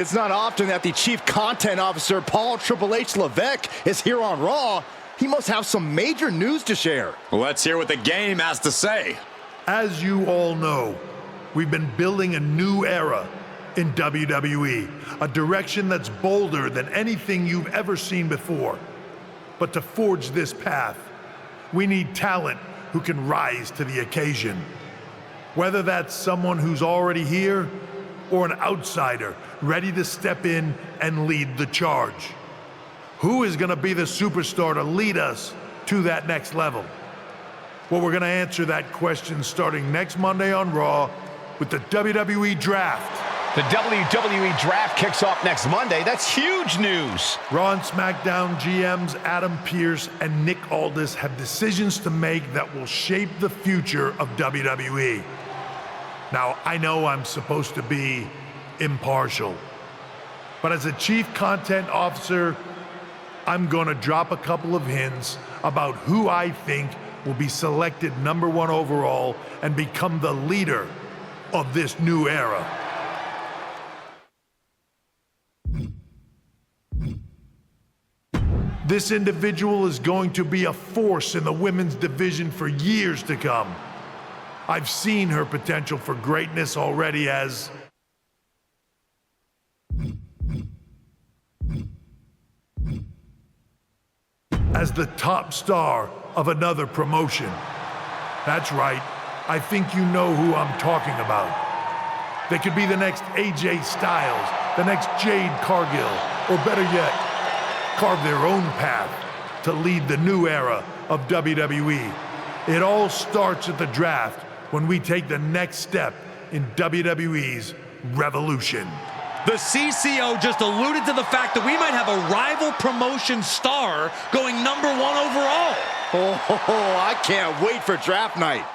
It's not often that the Chief Content Officer, Paul Triple H Levesque, is here on Raw. He must have some major news to share. Let's hear what the game has to say. As you all know, we've been building a new era in WWE, a direction that's bolder than anything you've ever seen before. But to forge this path, we need talent who can rise to the occasion. Whether that's someone who's already here or an outsider ready to step in and lead the charge. Who is going to be the superstar to lead us to that next level? Well, we're going to answer that question starting next Monday on Raw with the WWE Draft. The WWE Draft kicks off next Monday. That's huge news. Raw and SmackDown GMs Adam Pearce and Nick Aldis have decisions to make that will shape the future of WWE. Now, I know I'm supposed to be impartial, but as a Chief Content Officer, I'm going to drop a couple of hints about who I think will be selected #1 overall and become the leader of this new era. This individual is going to be a force in the women's division for years to come. I've seen her potential for greatness already as the top star of another promotion. That's right, I think you know who I'm talking about. They could be the next AJ Styles, the next Jade Cargill, or better yet, carve their own path to lead the new era of WWE. It all starts at the draft when we take the next step in WWE's revolution. The CCO just alluded to the fact that we might have a rival promotion star going #1 overall. Oh, I can't wait for draft night.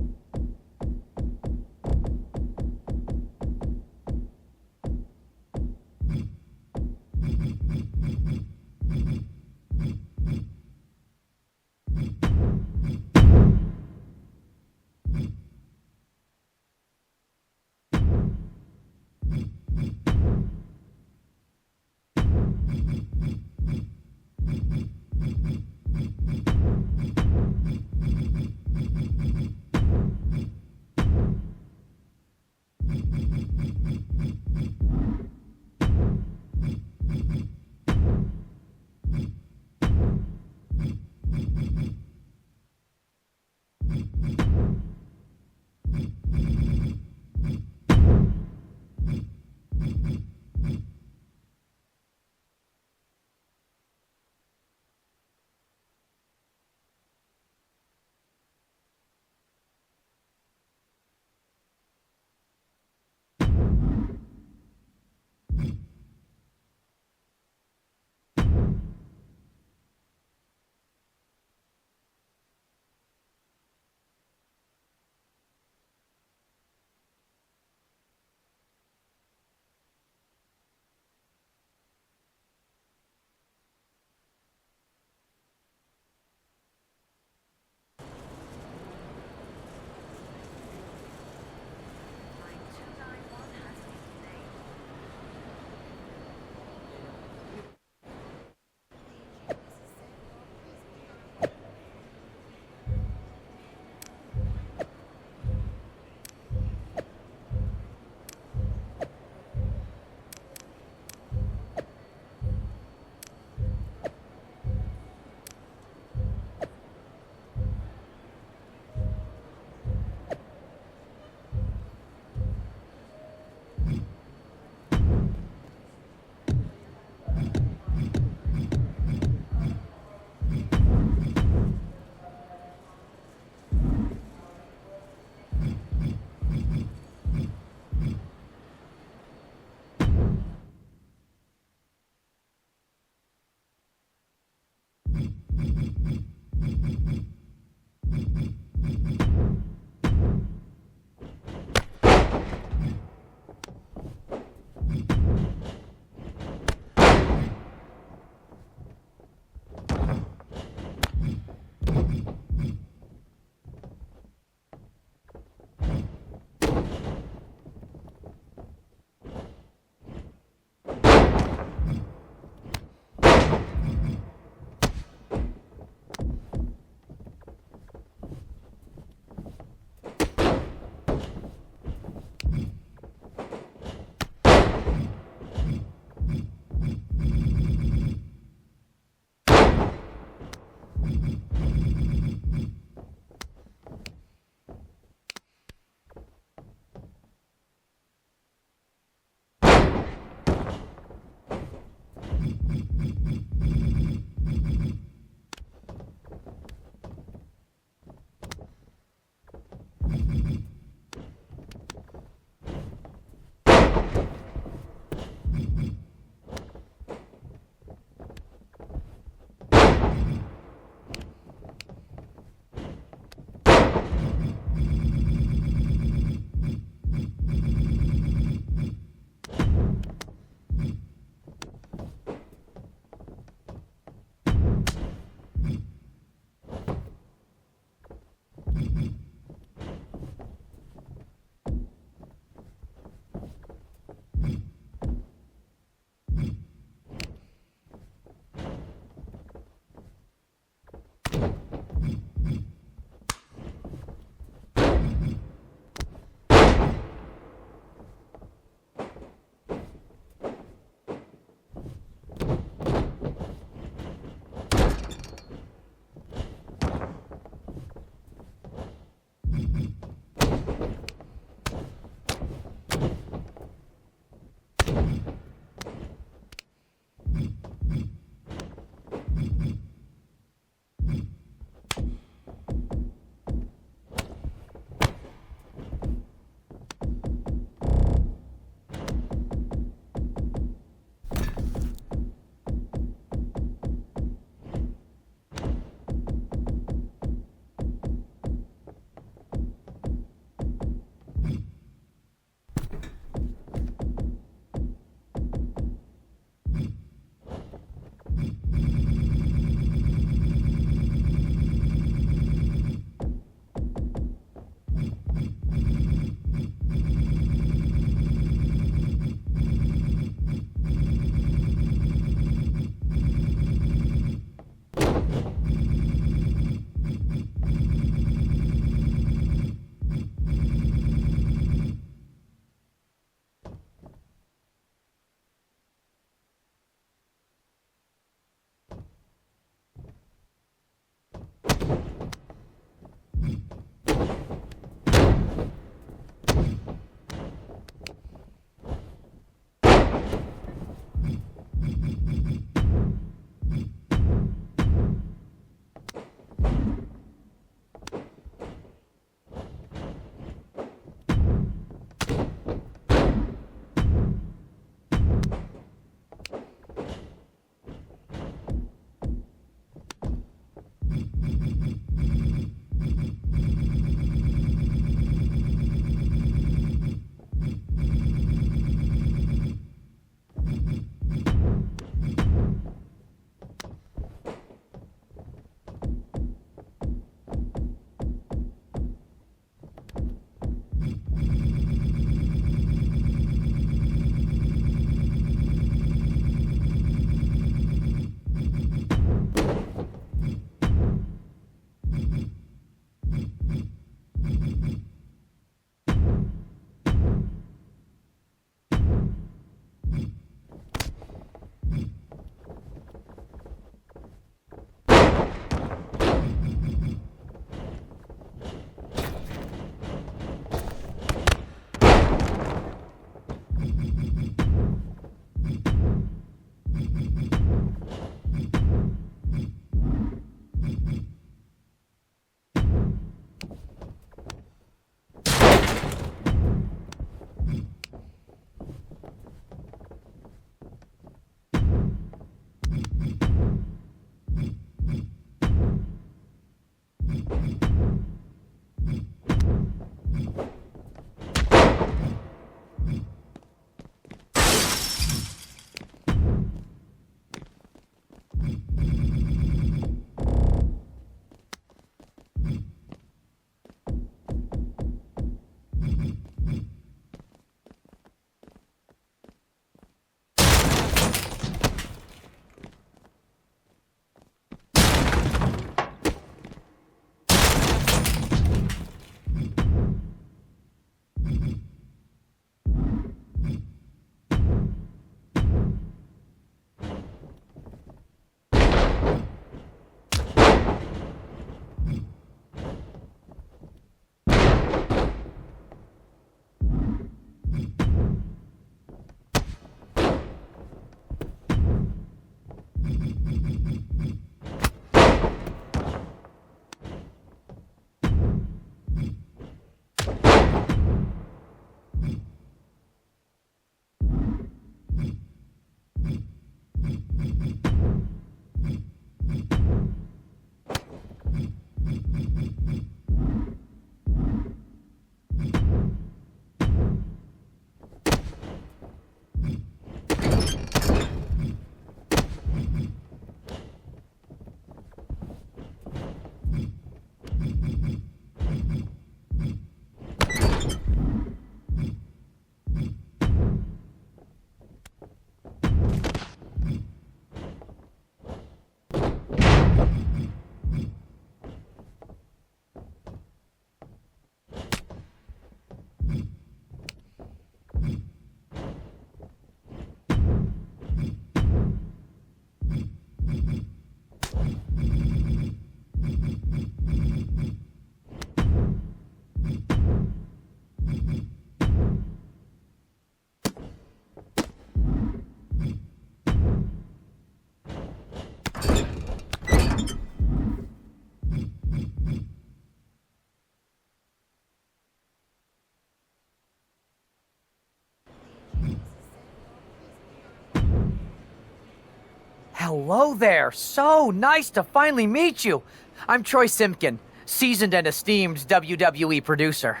Hello there. So nice to finally meet you. I'm Troy Simpkin, seasoned and esteemed WWE producer.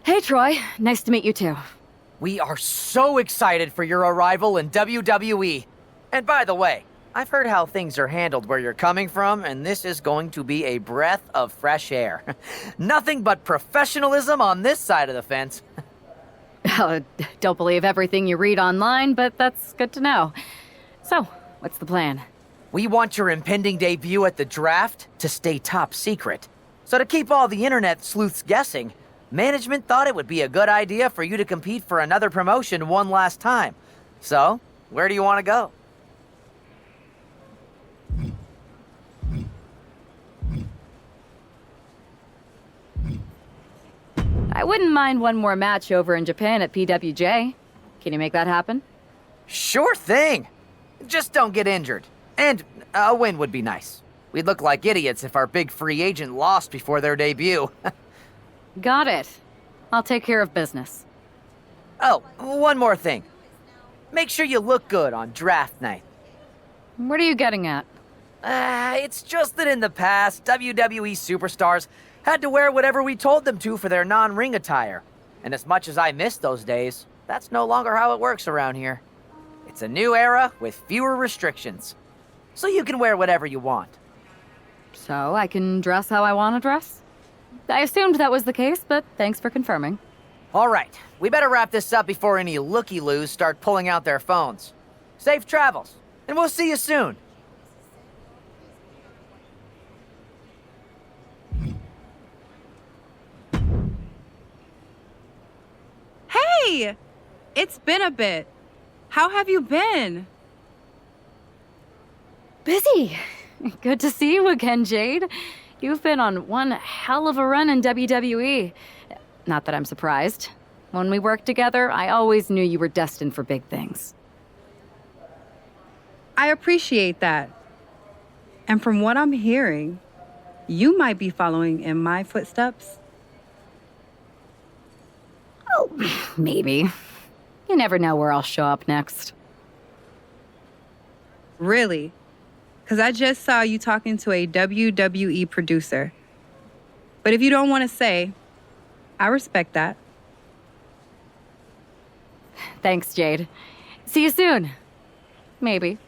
Hey, Troy. Nice to meet you, too. We are so excited for your arrival in WWE. And by the way, I've heard how things are handled where you're coming from, and this is going to be a breath of fresh air. Nothing but professionalism on this side of the fence. Don't believe everything you read online, but that's good to know. So, what's the plan? We want your impending debut at the draft to stay top secret. So to keep all the internet sleuths guessing, management thought it would be a good idea for you to compete for another promotion one last time. So, where do you want to go? I wouldn't mind one more match over in Japan at PWJ. Can you make that happen? Sure thing! Just don't get injured. And a win would be nice. We'd look like idiots if our big free agent lost before their debut. Got it. I'll take care of business. Oh, one more thing. Make sure you look good on draft night. What are you getting at? It's just that in the past, WWE superstars had to wear whatever we told them to for their non-ring attire. And as much as I miss those days, that's no longer how it works around here. It's a new era with fewer restrictions. So you can wear whatever you want. So I can dress how I want to dress? I assumed that was the case, but thanks for confirming. All right, we better wrap this up before any looky-loos start pulling out their phones. Safe travels, and we'll see you soon. Hey! It's been a bit. How have you been? Busy. Good to see you again, Jade. You've been on one hell of a run in WWE. Not that I'm surprised. When we worked together, I always knew you were destined for big things. I appreciate that. And from what I'm hearing, you might be following in my footsteps. Oh, maybe. You never know where I'll show up next. Really? Because I just saw you talking to a WWE producer. But if you don't want to say, I respect that. Thanks, Jade. See you soon. Maybe.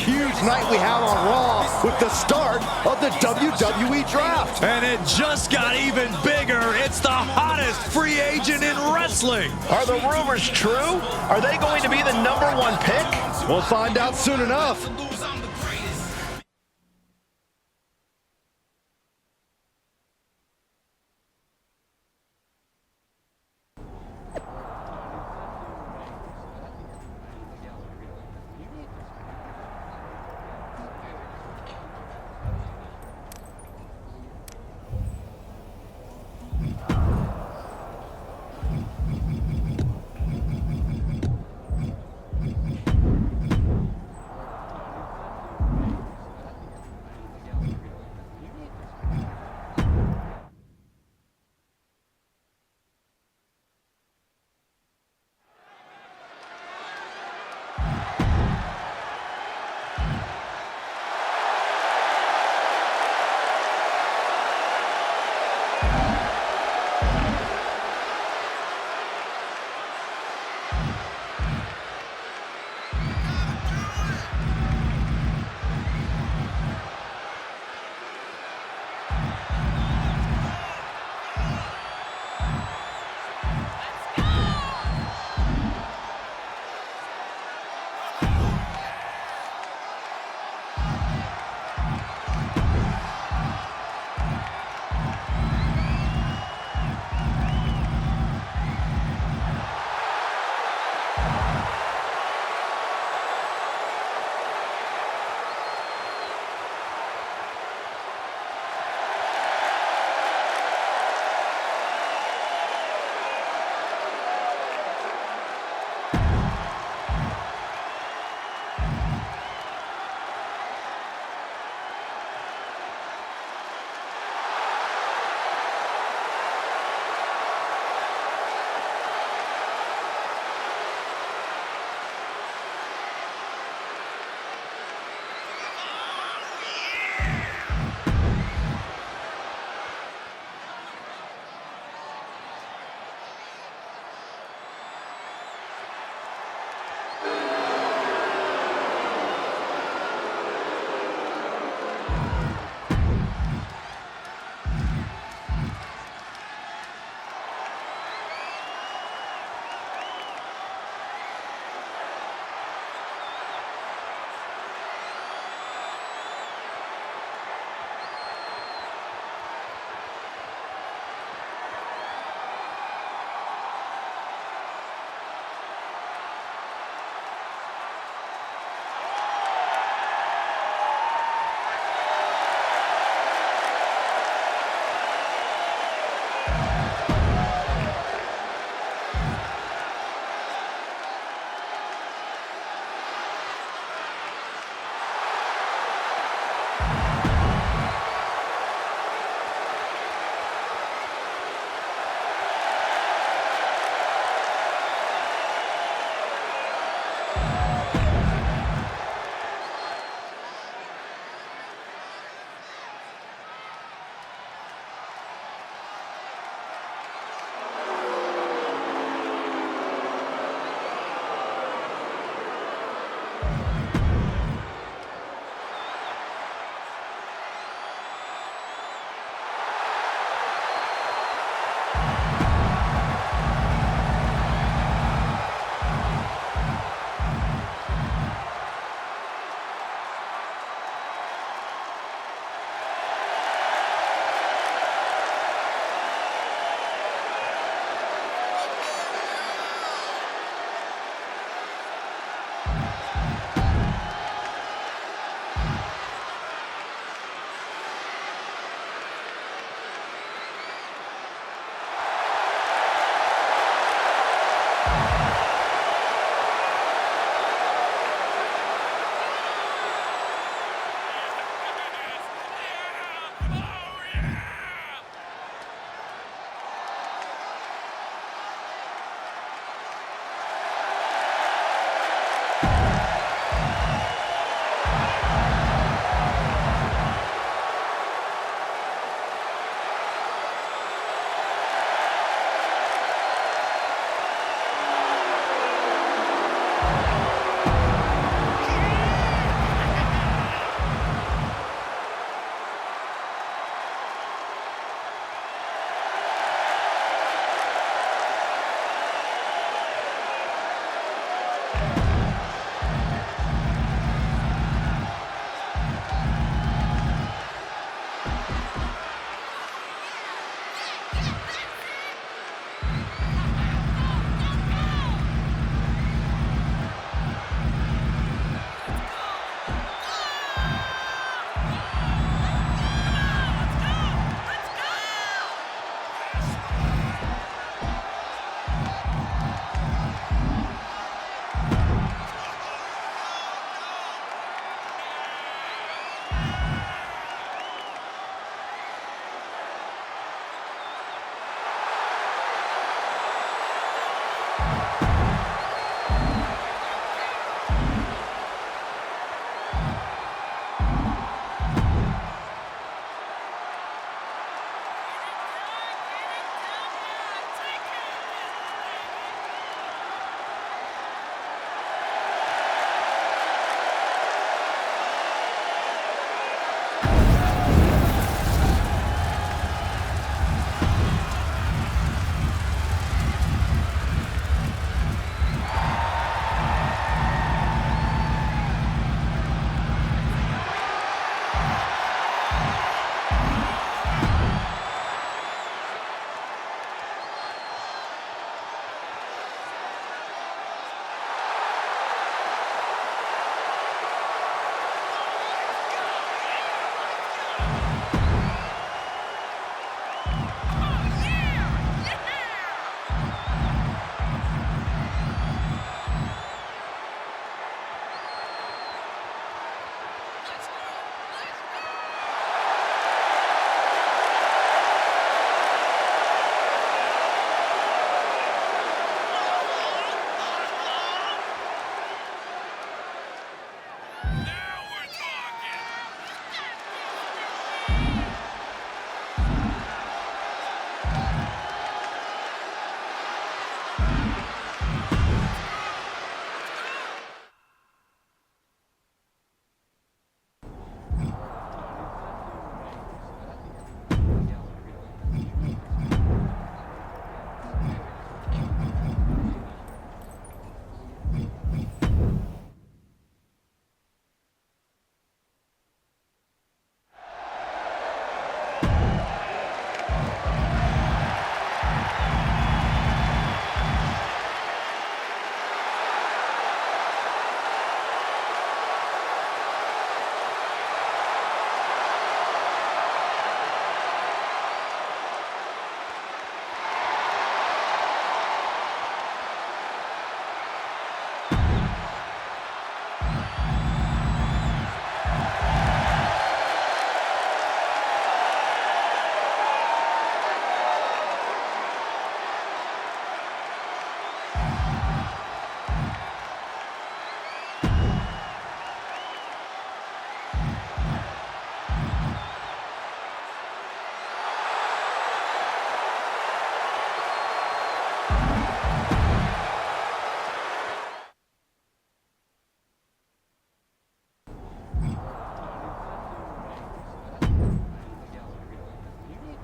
huge night we have on Raw with the start of the WWE Draft. And it just got even bigger. It's the hottest free agent in wrestling. Are the rumors true? Are they going to be the #1 pick? We'll find out soon enough.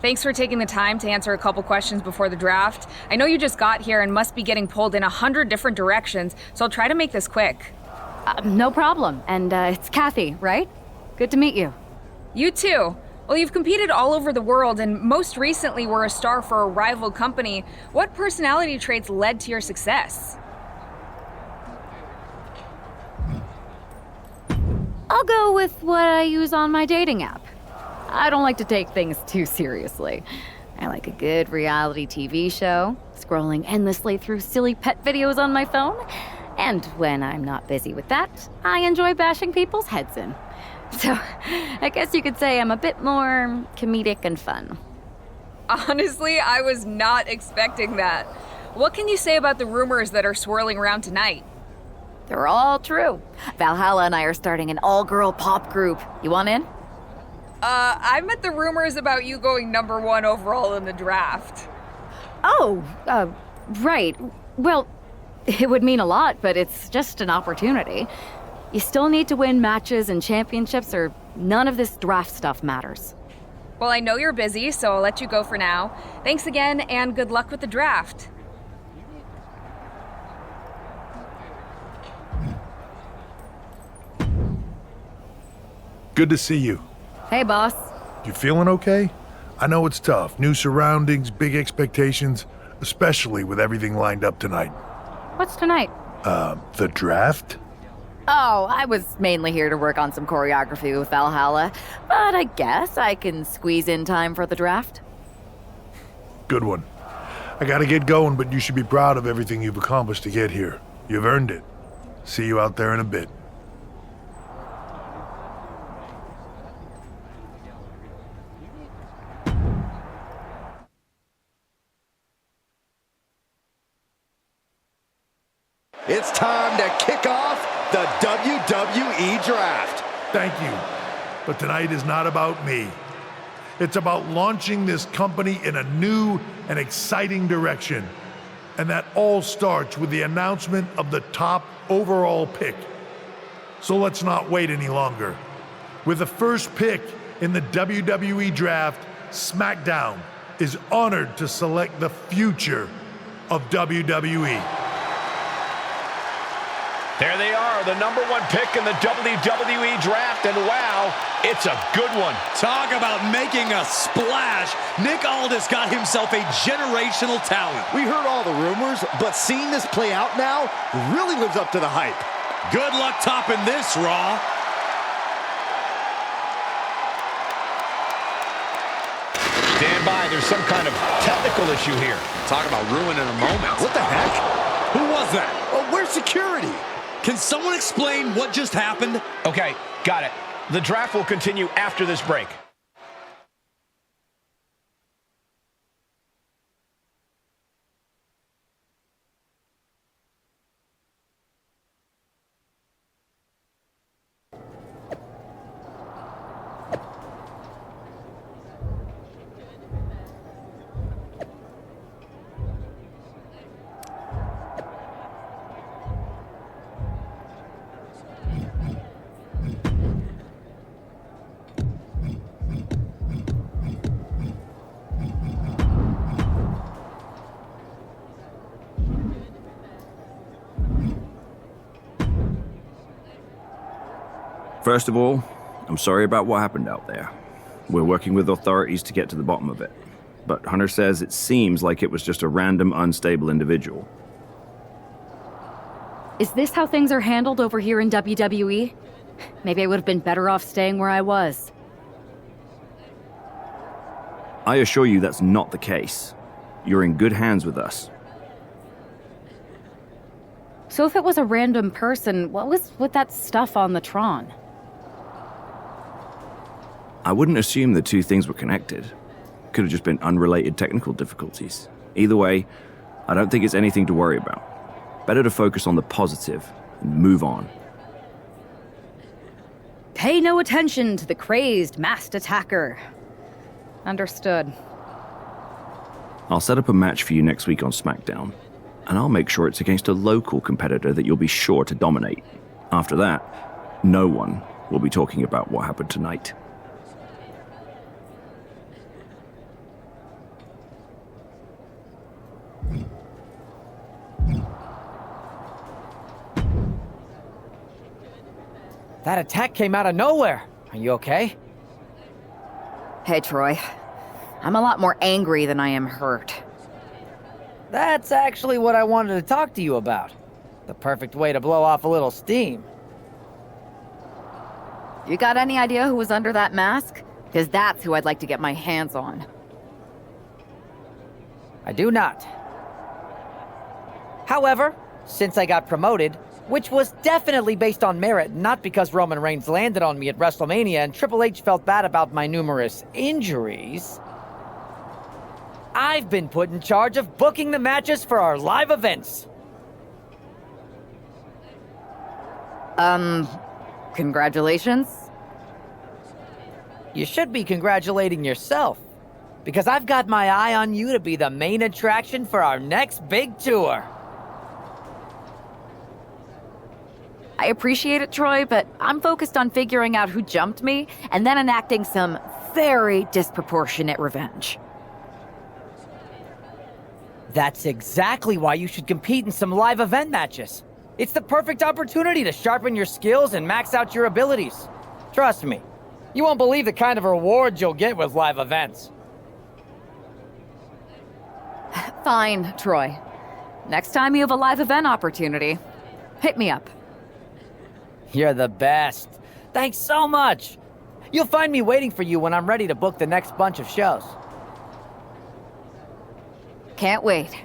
Thanks for taking the time to answer a couple questions before the draft. I know you just got here and must be getting pulled in 100 different directions, so I'll try to make this quick. No problem. And it's Kathy, right? Good to meet you. You too. Well, you've competed all over the world and most recently were a star for a rival company. What personality traits led to your success? I'll go with what I use on my dating app. I don't like to take things too seriously. I like a good reality TV show, scrolling endlessly through silly pet videos on my phone, and when I'm not busy with that, I enjoy bashing people's heads in. So, I guess you could say I'm a bit more comedic and fun. Honestly, I was not expecting that. What can you say about the rumors that are swirling around tonight? They're all true. Valhalla and I are starting an all-girl pop group. You want in? I meant the rumors about you going #1 overall in the draft. Oh, right. Well, it would mean a lot, but it's just an opportunity. You still need to win matches and championships, or none of this draft stuff matters. Well, I know you're busy, so I'll let you go for now. Thanks again, and good luck with the draft. Good to see you. Hey, boss. You feeling okay? I know it's tough. New surroundings, big expectations, especially with everything lined up tonight. What's tonight? The draft? Oh, I was mainly here to work on some choreography with Valhalla, but I guess I can squeeze in time for the draft. Good one. I gotta get going, but you should be proud of everything you've accomplished to get here. You've earned it. See you out there in a bit. It's time to kick off the WWE Draft. Thank you. But tonight is not about me. It's about launching this company in a new and exciting direction. And that all starts with the announcement of the top overall pick. So let's not wait any longer. With the first pick in the WWE Draft, SmackDown is honored to select the future of WWE. There they are, the #1 pick in the WWE Draft, and wow, it's a good one. Talk about making a splash. Nick Aldis got himself a generational talent. We heard all the rumors, but seeing this play out now really lives up to the hype. Good luck topping this, Raw. Stand by, there's some kind of technical issue here. Talk about ruining a moment. What the heck? Who was that? Oh, where's security? Can someone explain what just happened? Okay, got it. The draft will continue after this break. First of all, I'm sorry about what happened out there. We're working with authorities to get to the bottom of it. But Hunter says it seems like it was just a random, unstable individual. Is this how things are handled over here in WWE? Maybe I would have been better off staying where I was. I assure you that's not the case. You're in good hands with us. So if it was a random person, what was with that stuff on the Tron? I wouldn't assume the two things were connected. Could have just been unrelated technical difficulties. Either way, I don't think it's anything to worry about. Better to focus on the positive and move on. Pay no attention to the crazed, masked attacker. Understood. I'll set up a match for you next week on SmackDown, and I'll make sure it's against a local competitor that you'll be sure to dominate. After that, no one will be talking about what happened tonight. That attack came out of nowhere. Are you okay? Hey, Troy. I'm a lot more angry than I am hurt. That's actually what I wanted to talk to you about. The perfect way to blow off a little steam. You got any idea who was under that mask? Because that's who I'd like to get my hands on. I do not. However, since I got promoted, which was definitely based on merit, not because Roman Reigns landed on me at WrestleMania and Triple H felt bad about my numerous injuries, I've been put in charge of booking the matches for our live events. Congratulations. You should be congratulating yourself, because I've got my eye on you to be the main attraction for our next big tour. I appreciate it, Troy, but I'm focused on figuring out who jumped me and then enacting some very disproportionate revenge. That's exactly why you should compete in some live event matches. It's the perfect opportunity to sharpen your skills and max out your abilities. Trust me, you won't believe the kind of rewards you'll get with live events. Fine, Troy. Next time you have a live event opportunity, hit me up. You're the best. Thanks so much. You'll find me waiting for you when I'm ready to book the next bunch of shows. Can't wait.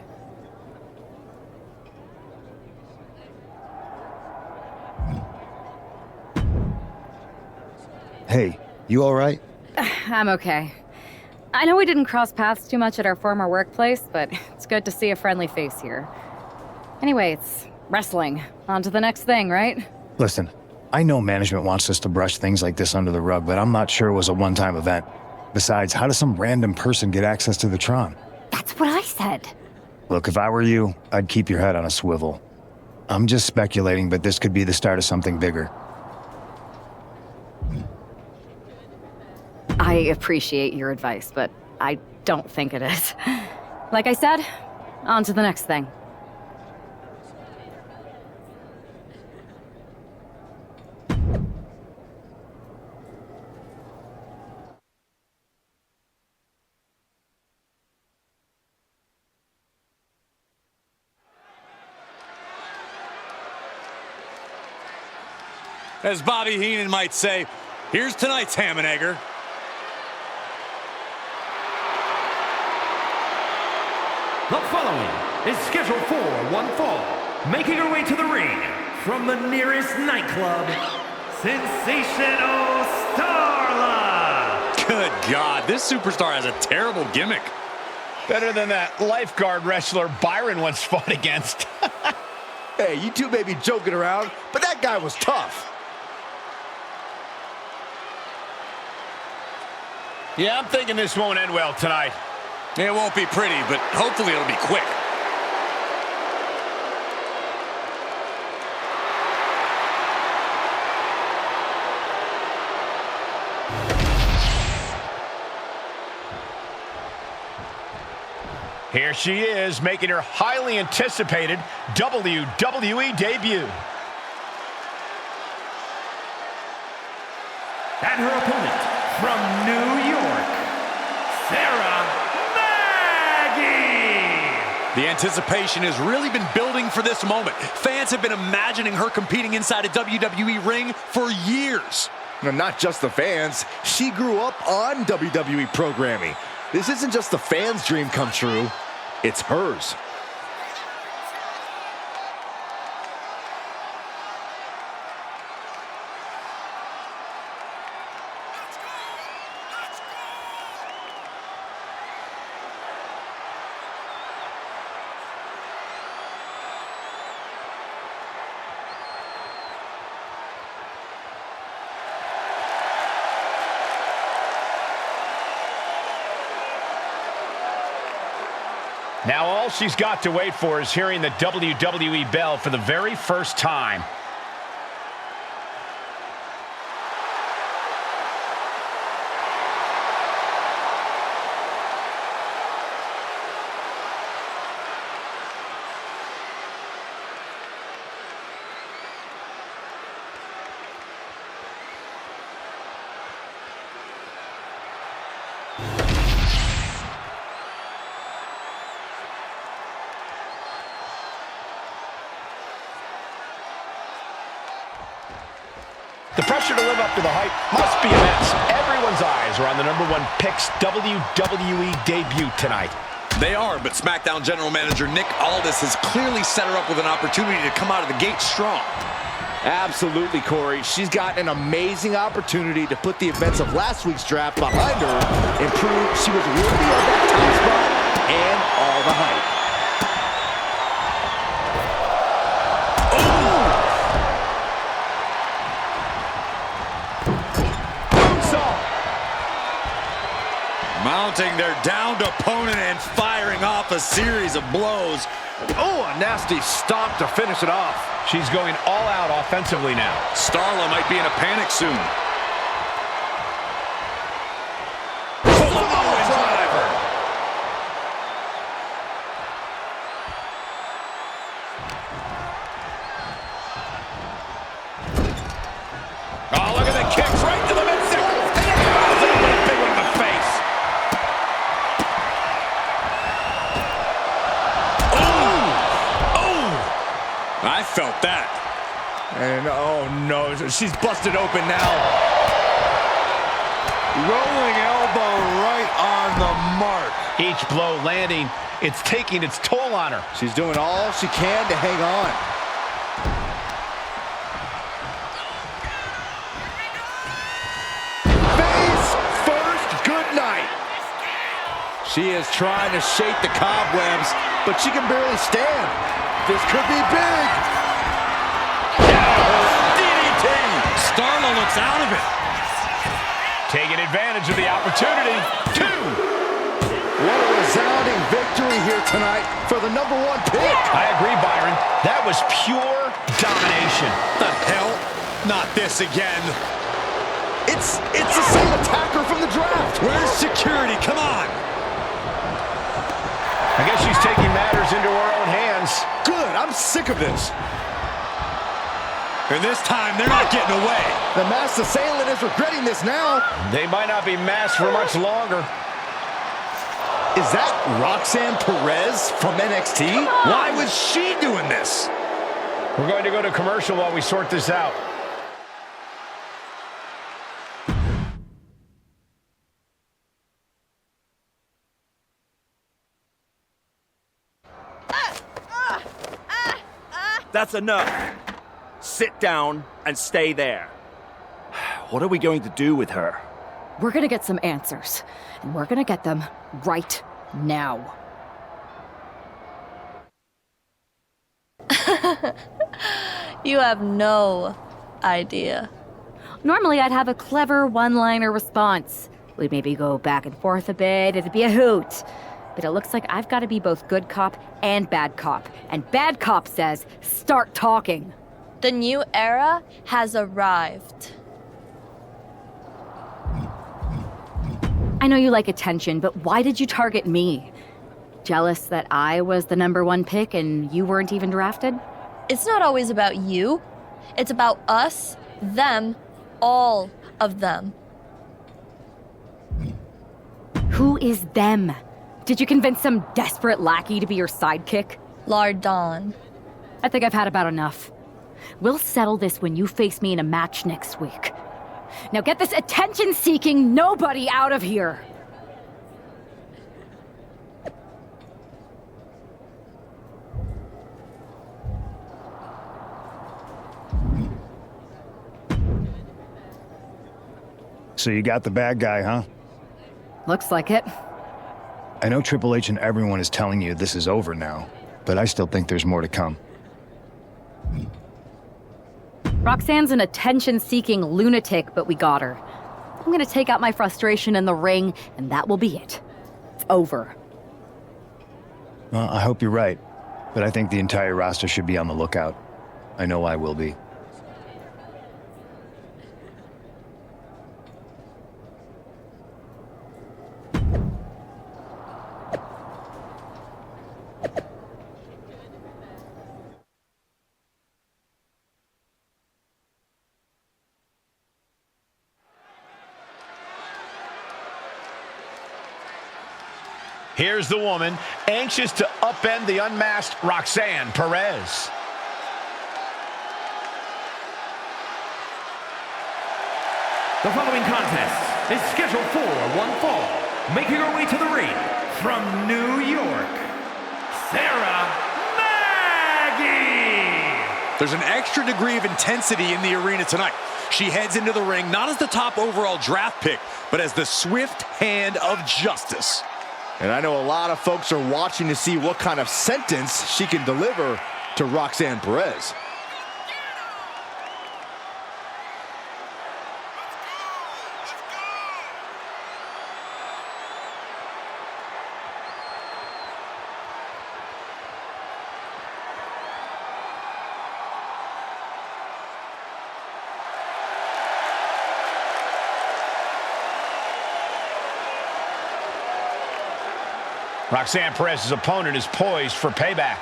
Hey, you all right? I'm okay. I know we didn't cross paths too much at our former workplace, but it's good to see a friendly face here. Anyway, it's wrestling. On to the next thing, right? Listen, I know management wants us to brush things like this under the rug, but I'm not sure it was a one-time event. Besides, how does some random person get access to the Tron? That's what I said. Look, if I were you, I'd keep your head on a swivel. I'm just speculating, but this could be the start of something bigger. I appreciate your advice, but I don't think it is. Like I said, on to the next thing. As Bobby Heenan might say, here's tonight's ham and egger. The following is scheduled for one fall, making her way to the ring from the nearest nightclub, Sensational Starla! Good God, this superstar has a terrible gimmick. Better than that lifeguard wrestler Byron once fought against. Hey, you two may be joking around, but that guy was tough. Yeah, I'm thinking this won't end well tonight. It won't be pretty, but hopefully it'll be quick. Here she is, making her highly anticipated WWE debut. And her opponent from New York, Sarah Maggie! The anticipation has really been building for this moment. Fans have been imagining her competing inside a WWE ring for years. No, not just the fans. She grew up on WWE programming. This isn't just the fans' dream come true. It's hers. Now all she's got to wait for is hearing the WWE bell for the very first time. The pressure to live up to the hype must be immense. Everyone's eyes are on the #1 Pick's WWE debut tonight. They are, but SmackDown General Manager Nick Aldis has clearly set her up with an opportunity to come out of the gate strong. Absolutely, Corey. She's got an amazing opportunity to put the events of last week's draft behind her and prove she was worthy of that top spot and all the hype. Mounting their downed opponent and firing off a series of blows. Oh, a nasty stomp to finish it off. She's going all out offensively now. Starla might be in a panic soon. Oh, look at the kicks right to the midsection. And it follows it up with a big one in the face. I felt that. And oh no, she's busted open now. Rolling elbow right on the mark. Each blow landing, it's taking its toll on her. She's doing all she can to hang on. Face first, good night. She is trying to shake the cobwebs, but she can barely stand. This could be big. DDT. Starla looks out of it. Taking advantage of the opportunity. 2. What a resounding victory here tonight for the #1 pick. I agree, Byron. That was pure domination. The hell? Not this again. It's the same attacker from the draft. Where's security? Come on. I guess she's taking matters into her own hands. Good, I'm sick of this. And this time, they're not getting away. The masked assailant is regretting this now. They might not be masked for much longer. Is that Roxanne Perez from NXT? Why was she doing this? We're going to go to commercial while we sort this out. That's enough. Sit down and stay there. What are we going to do with her? We're gonna get some answers, and we're gonna get them right now. You have no idea. Normally, I'd have a clever one-liner response. We'd maybe go back and forth a bit, it'd be a hoot. But it looks like I've got to be both good cop and bad cop. And bad cop says, start talking. The new era has arrived. I know you like attention, but why did you target me? Jealous that I was the #1 pick and you weren't even drafted? It's not always about you. It's about us, them, all of them. Who is them? Did you convince some desperate lackey to be your sidekick? Lardon. I think I've had about enough. We'll settle this when you face me in a match next week. Now get this attention-seeking nobody out of here! So you got the bad guy, huh? Looks like it. I know Triple H and everyone is telling you this is over now, but I still think there's more to come. Roxanne's an attention-seeking lunatic, but we got her. I'm gonna take out my frustration in the ring, and that will be it. It's over. Well, I hope you're right, but I think the entire roster should be on the lookout. I know I will be. Here's the woman, anxious to upend the unmasked Roxanne Perez. The following contest is scheduled for one fall. Making her way to the ring from New York, Sarah Maggie! There's an extra degree of intensity in the arena tonight. She heads into the ring not as the top overall draft pick, but as the swift hand of justice. And I know a lot of folks are watching to see what kind of sentence she can deliver to Roxanne Perez. Roxanne Perez's opponent is poised for payback.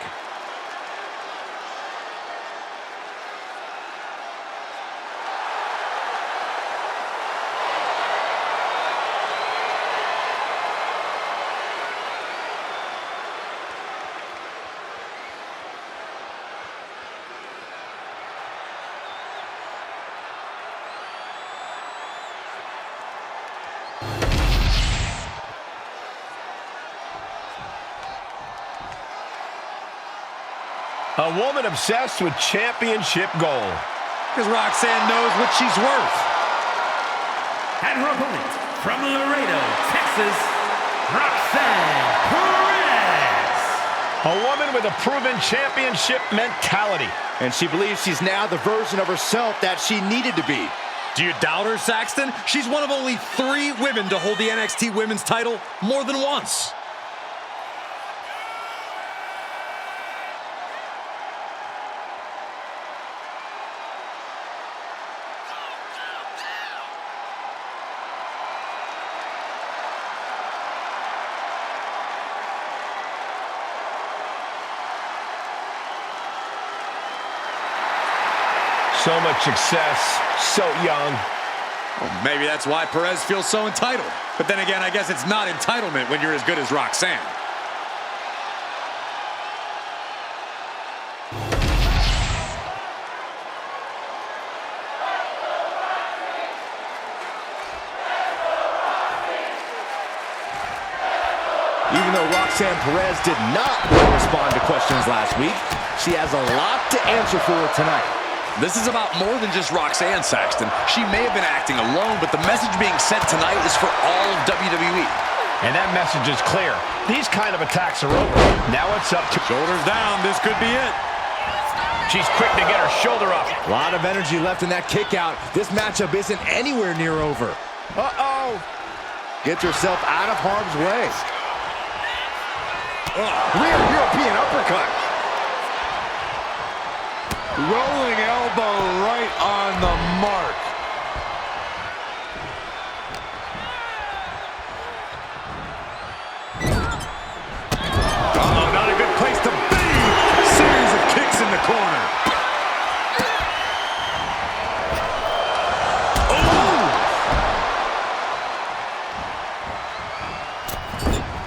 A woman obsessed with championship gold. Because Roxanne knows what she's worth. And her opponent from Laredo, Texas, Roxanne Perez. A woman with a proven championship mentality. And she believes she's now the version of herself that she needed to be. Do you doubt her, Saxton? She's one of only 3 women to hold the NXT Women's title more than once. So much success, so young. Well, maybe that's why Perez feels so entitled. But then again, I guess it's not entitlement when you're as good as Roxanne. Even though Roxanne Perez did not respond to questions last week, she has a lot to answer for tonight. This is about more than just Roxanne, Saxton. She may have been acting alone, but the message being sent tonight is for all of WWE. And that message is clear. These kind of attacks are over. Now it's up to... Shoulders down, this could be it. She's quick to get her shoulder up. A lot of energy left in that kick out. This matchup isn't anywhere near over. Uh-oh. Gets herself out of harm's way. Rear European uppercut. Rolling elbow right on the mark. Oh, not a good place to be. Series of kicks in the corner.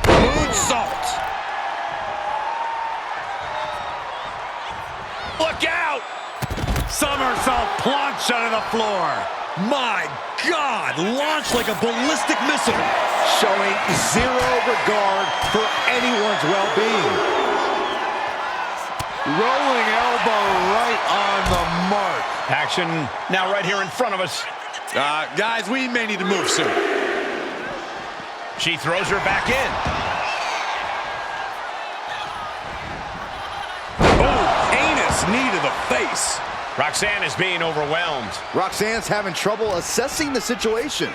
Moonsault. Look out! Somersault plunge onto the floor. My God, launched like a ballistic missile. Showing zero regard for anyone's well-being. Rolling elbow right on the mark. Action now right here in front of us. Guys, we may need to move soon. She throws her back in. Oh, heinous knee to the face. Roxanne is being overwhelmed. Roxanne's having trouble assessing the situation.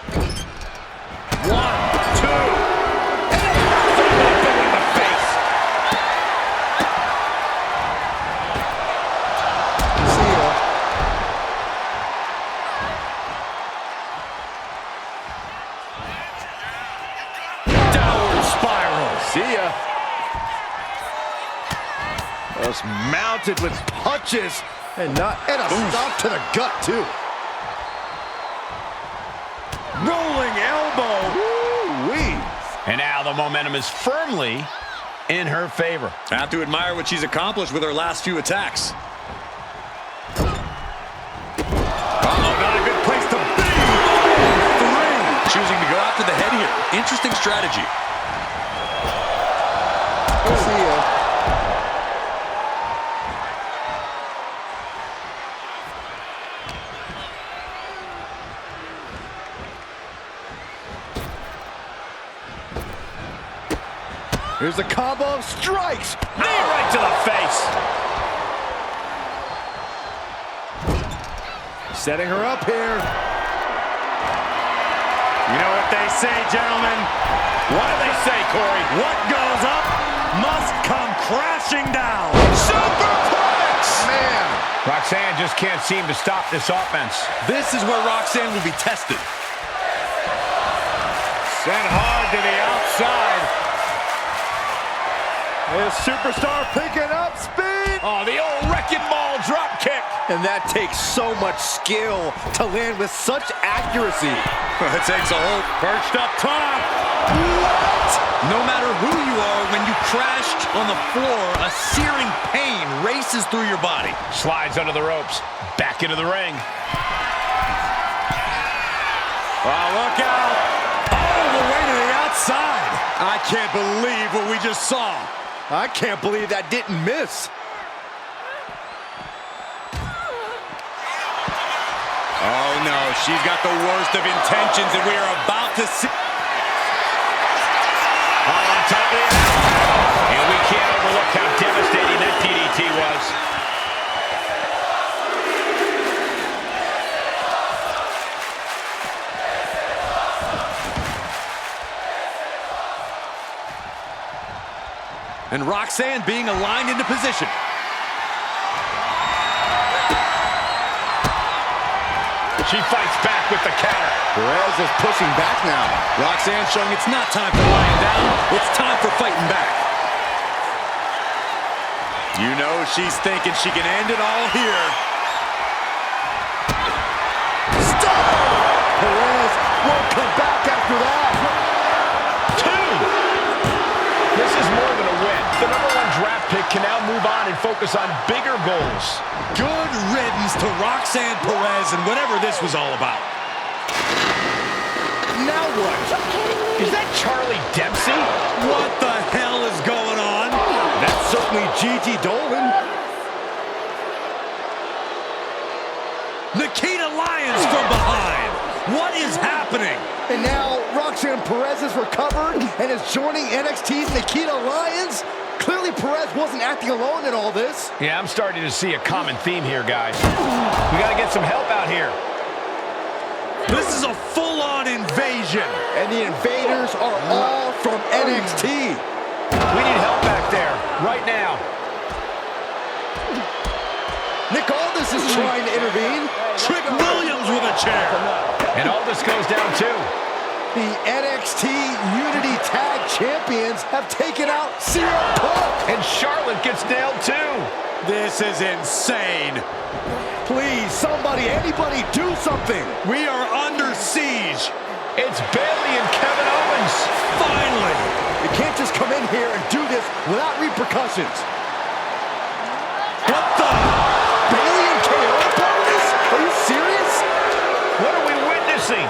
1, 2. In the face. See ya. Downward spiral. See ya. Just mounted with punches and a stomp to the gut too. Rolling elbow. Woo-wee. And now the momentum is firmly in her favor. I have to admire what she's accomplished with her last few attacks. Uh-oh. Interesting strategy. We'll see ya. Here's a combo of strikes. Knee right to the face. Setting her up here. You know what they say, gentlemen? What do they say, Corey? What goes up must come crashing down. Superplex! Man. Roxanne just can't seem to stop this offense. This is where Roxanne will be tested. Sent hard to the outside. This superstar picking up speed. Oh, the old wrecking ball drop kick. And that takes so much skill to land with such accuracy. It takes a whole Perched up top. What? No matter who you are, when you crash on the floor, a searing pain races through your body. Slides under the ropes. Back into the ring. Oh, look out. All the way to the outside. I can't believe what we just saw. I can't believe that didn't miss. Oh, no. She's got the worst of intentions, and we are about to see. On top of the outside. And we can't overlook how devastating that DDT was. And Roxanne being aligned into position. She fights back with the counter. Perez is pushing back now. Roxanne showing it's not time for lying down. It's time for fighting back. You know she's thinking she can end it all here. Stop! Perez won't come back after that. This is more than a win. The #1 draft pick can now move on and focus on bigger goals. Good riddance to Roxanne Perez and whatever this was all about. Now what? Is that Charlie Dempsey? What the hell is going on? That's certainly Gigi Dolan. Nikita Lyons from behind. What is happening? And now Roxanne Perez is recovered and is joining NXT's Nikita Lyons. Clearly Perez wasn't acting alone in all this. Yeah, I'm starting to see a common theme here, guys. We got to get some help out here. This is a full-on invasion. And the invaders are all from NXT. We need help back there, right now. Nick Aldis is trying to intervene. Trick Williams with a chair. And Aldis goes down too. The NXT Unity Tag Champions have taken out CM Punk. And Charlotte gets nailed too. This is insane. Please, somebody, anybody, do something. We are under siege. It's Bayley and Kevin Owens. Finally. You can't just come in here and do this without repercussions. What the? Bayley and KO part of this? Are you serious? What are we witnessing?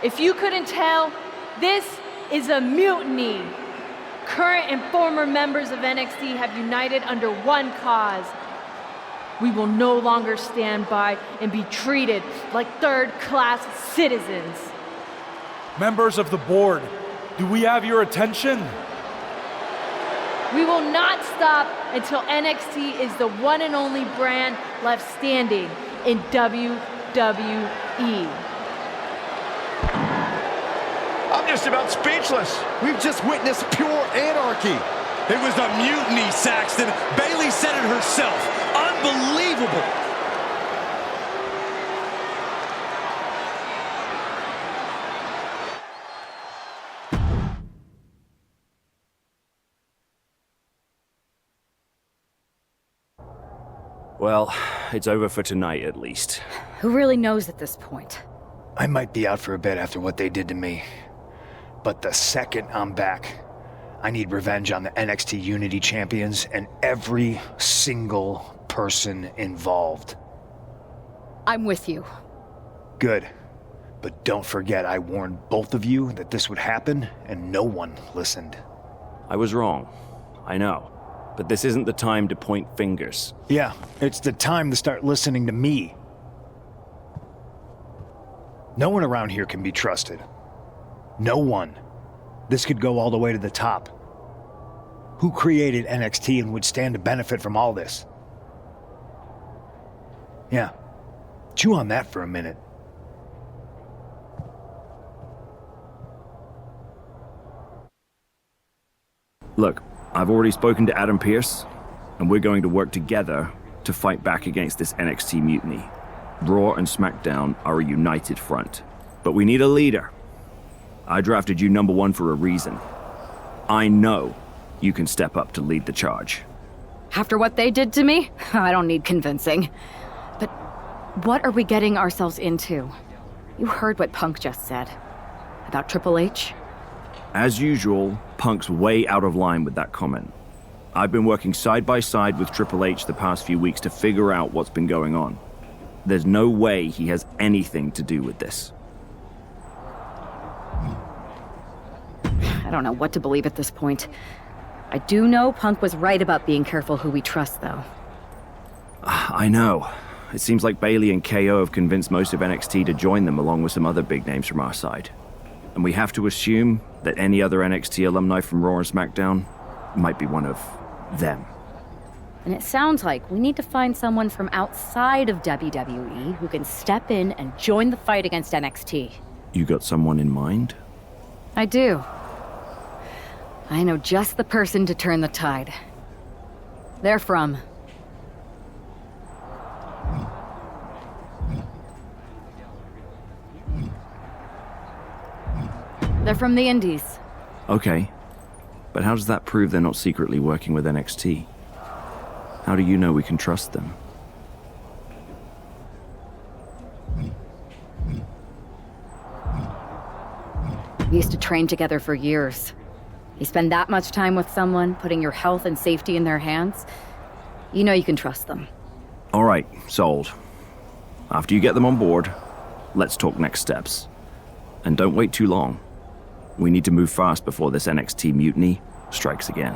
If you couldn't tell, this is a mutiny. Current and former members of NXT have united under one cause. We will no longer stand by and be treated like third-class citizens. Members of the board, do we have your attention? We will not stop until NXT is the one and only brand left standing in WWE. I'm just about speechless. We've just witnessed pure anarchy. It was a mutiny, Saxton. Bayley said it herself. Unbelievable. Well, it's over for tonight at least. Who really knows at this point? I might be out for a bit after what they did to me. But the second I'm back, I need revenge on the NXT Unity Champions and every single person involved. I'm with you. Good. But don't forget, I warned both of you that this would happen, and no one listened. I was wrong. I know. But this isn't the time to point fingers. Yeah, it's the time to start listening to me. No one around here can be trusted. No one. This could go all the way to the top. Who created NXT and would stand to benefit from all this? Yeah. Chew on that for a minute. Look, I've already spoken to Adam Pearce, and we're going to work together to fight back against this NXT mutiny. Raw and SmackDown are a united front, but we need a leader. I drafted you #1 for a reason. I know you can step up to lead the charge. After what they did to me, I don't need convincing. But what are we getting ourselves into? You heard what Punk just said. About Triple H? As usual, Punk's way out of line with that comment. I've been working side by side with Triple H the past few weeks to figure out what's been going on. There's no way he has anything to do with this. I don't know what to believe at this point. I do know Punk was right about being careful who we trust, though. I know. It seems like Bayley and KO have convinced most of NXT to join them along with some other big names from our side. And we have to assume that any other NXT alumni from Raw and SmackDown might be one of them. And it sounds like we need to find someone from outside of WWE who can step in and join the fight against NXT. You got someone in mind? I do. I know just the person to turn the tide. They're from... They're from the Indies. Okay. But how does that prove they're not secretly working with NXT? How do you know we can trust them? We used to train together for years. You spend that much time with someone, putting your health and safety in their hands, you know you can trust them. All right, sold. After you get them on board, let's talk next steps. And don't wait too long. We need to move fast before this NXT mutiny strikes again.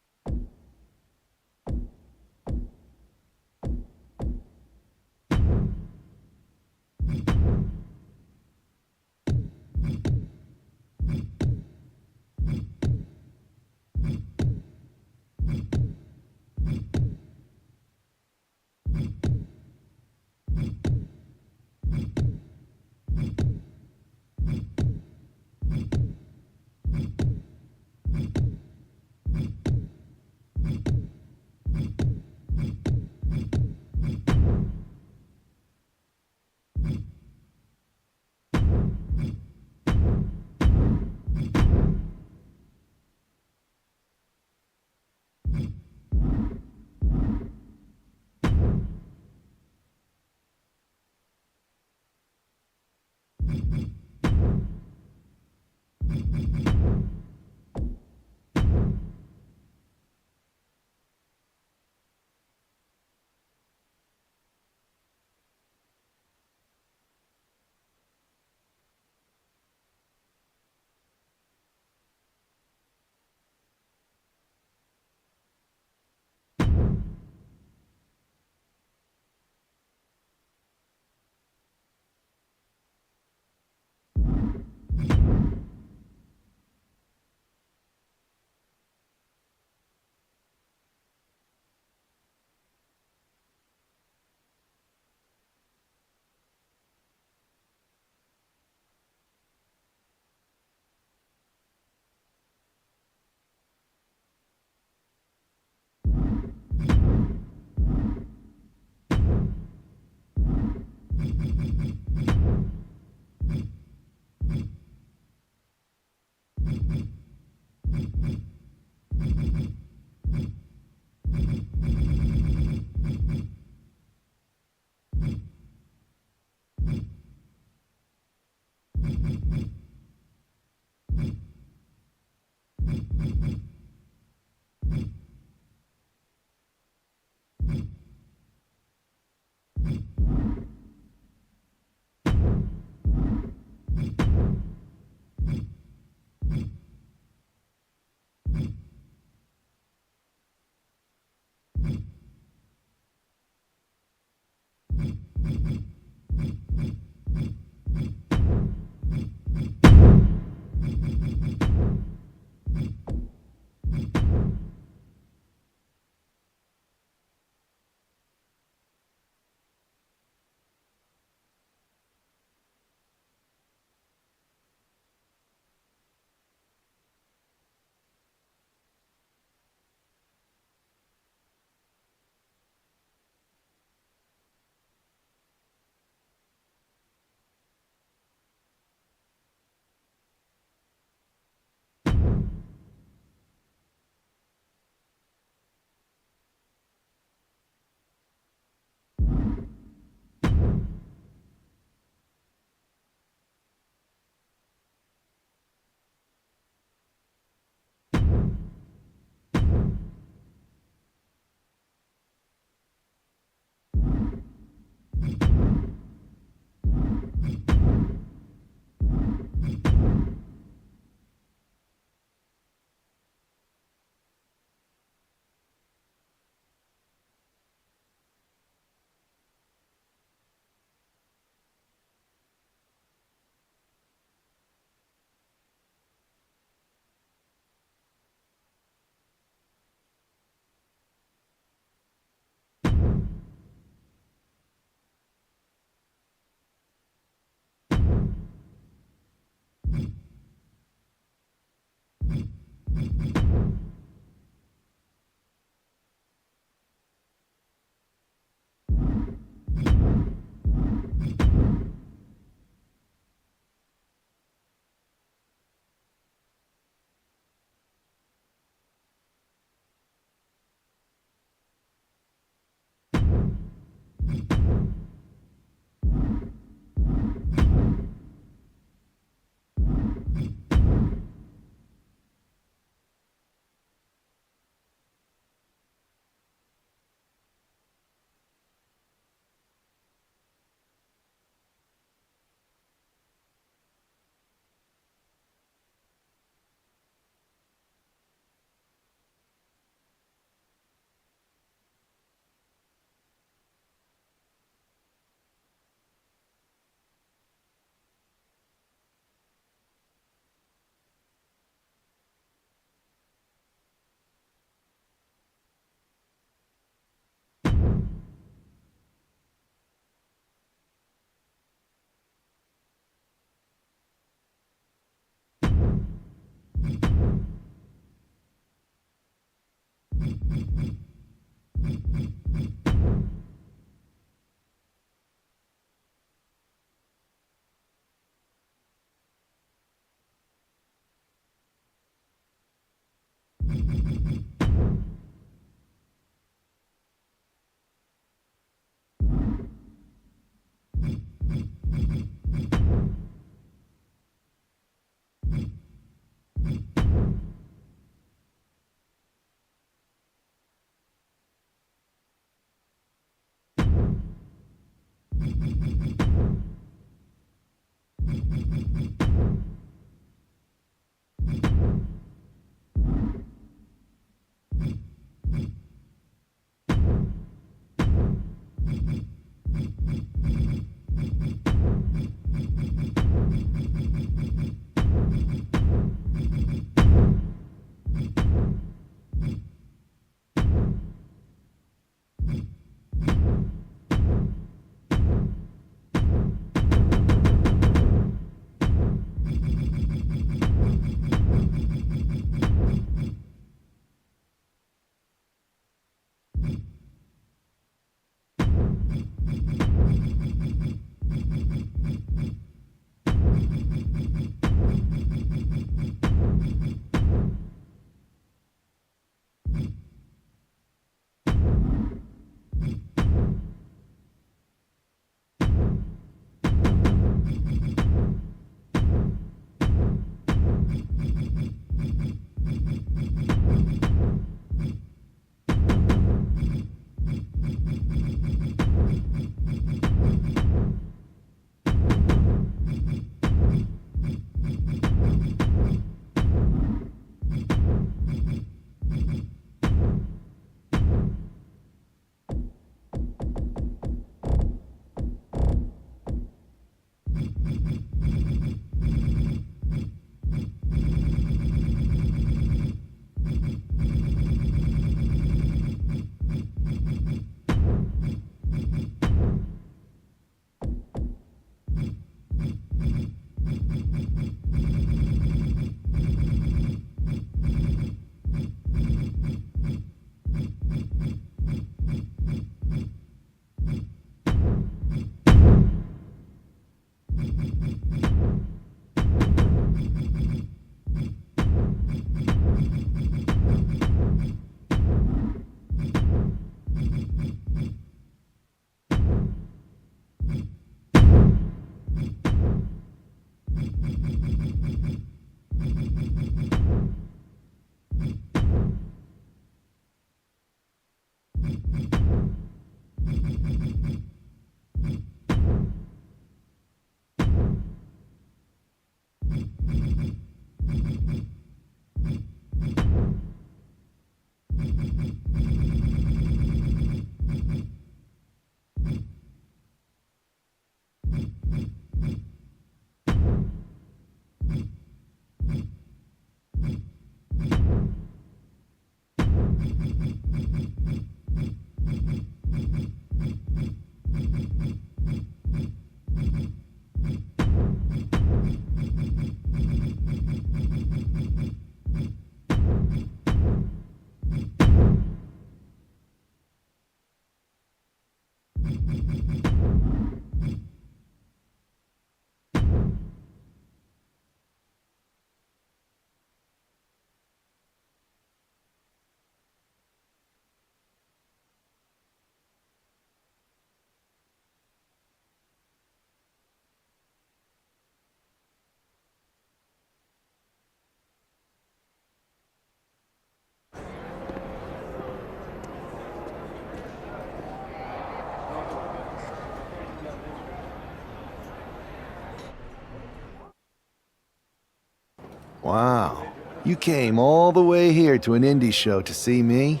Wow. You came all the way here to an indie show to see me?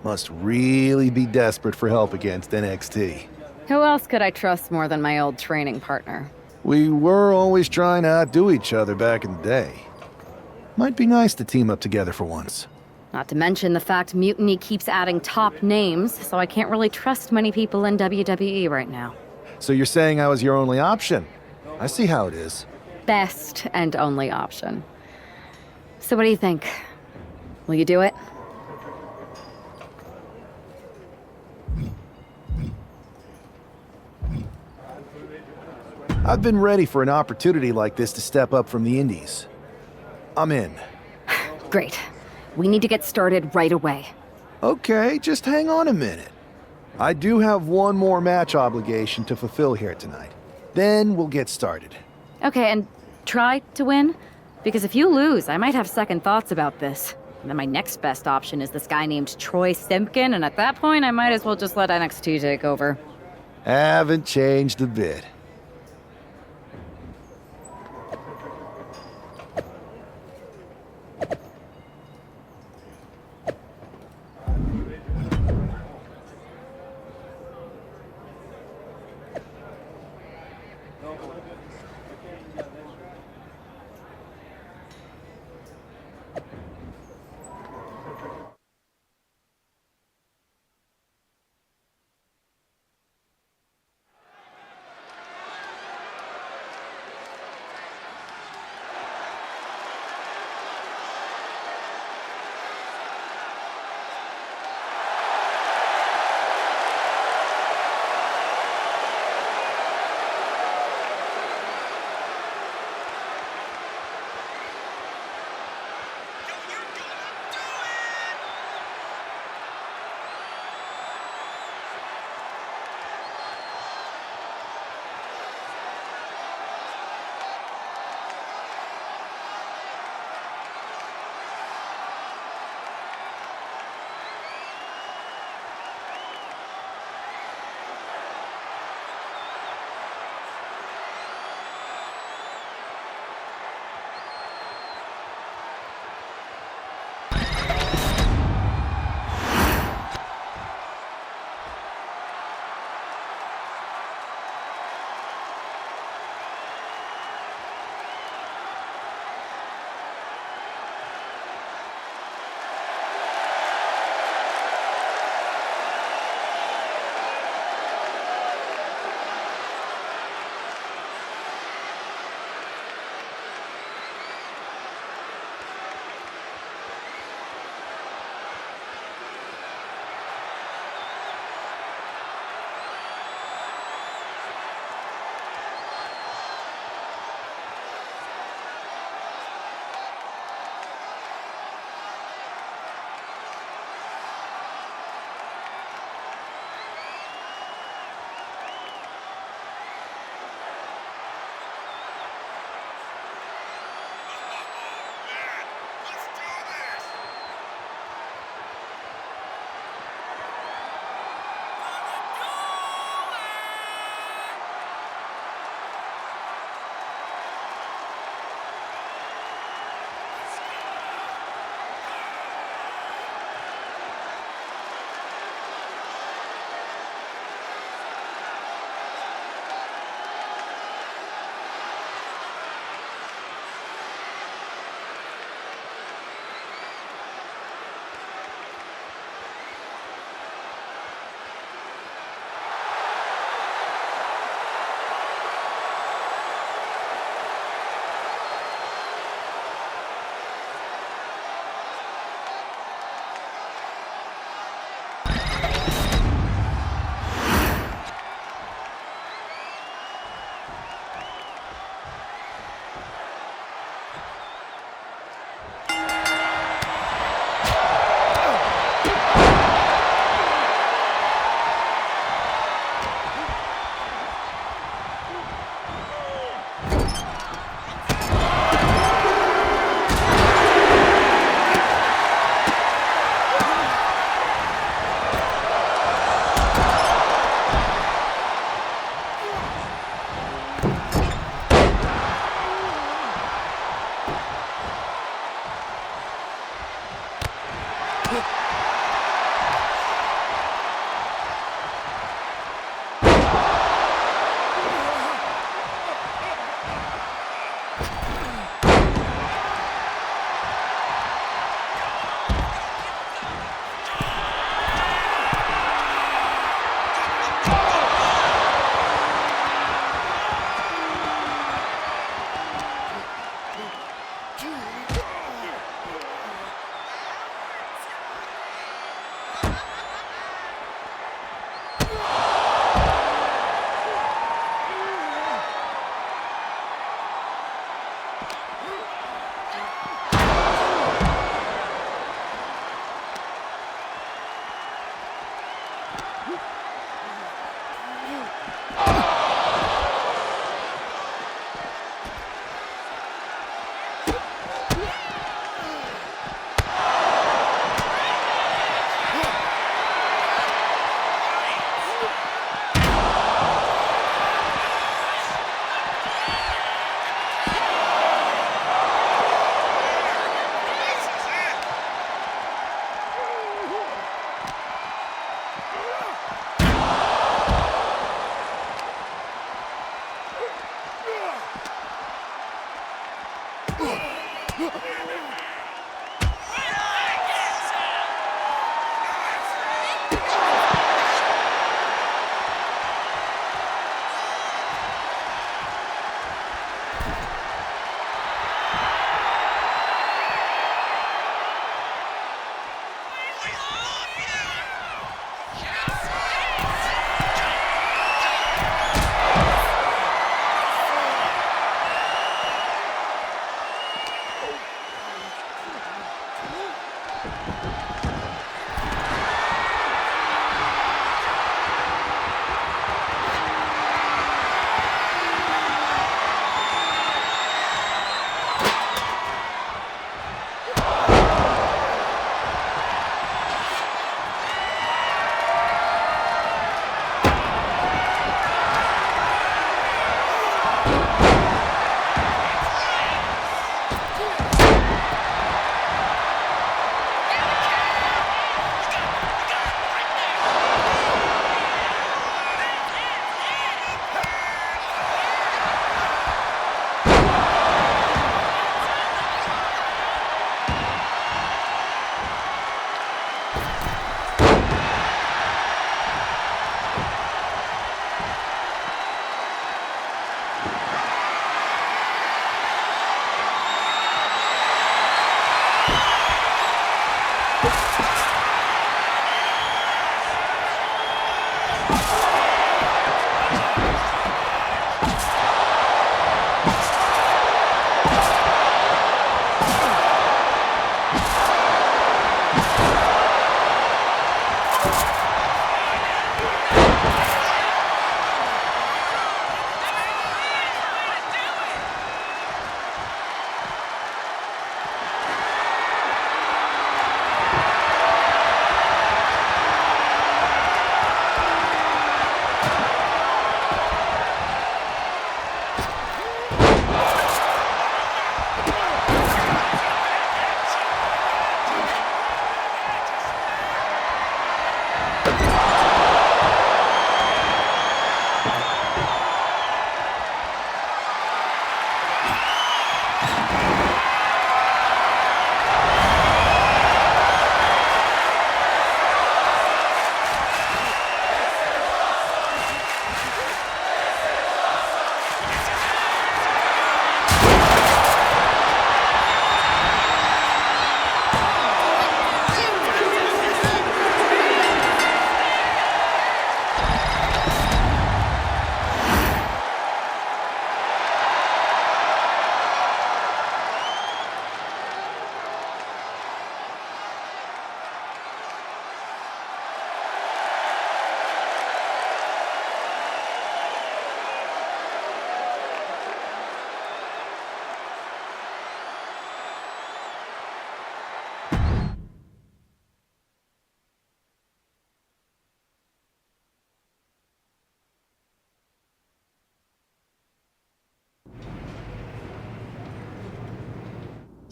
Must really be desperate for help against NXT. Who else could I trust more than my old training partner? We were always trying to outdo each other back in the day. Might be nice to team up together for once. Not to mention the fact Mutiny keeps adding top names, so I can't really trust many people in WWE right now. So you're saying I was your only option? I see how it is. Best and only option. So what do you think? Will you do it? I've been ready for an opportunity like this to step up from the indies. I'm in. Great. We need to get started right away. Okay, just hang on a minute. I do have one more match obligation to fulfill here tonight. Then we'll get started. Okay, and try to win? Because if you lose, I might have second thoughts about this. And then my next best option is this guy named Troy Simpkin, and at that point, I might as well just let NXT take over. Haven't changed a bit.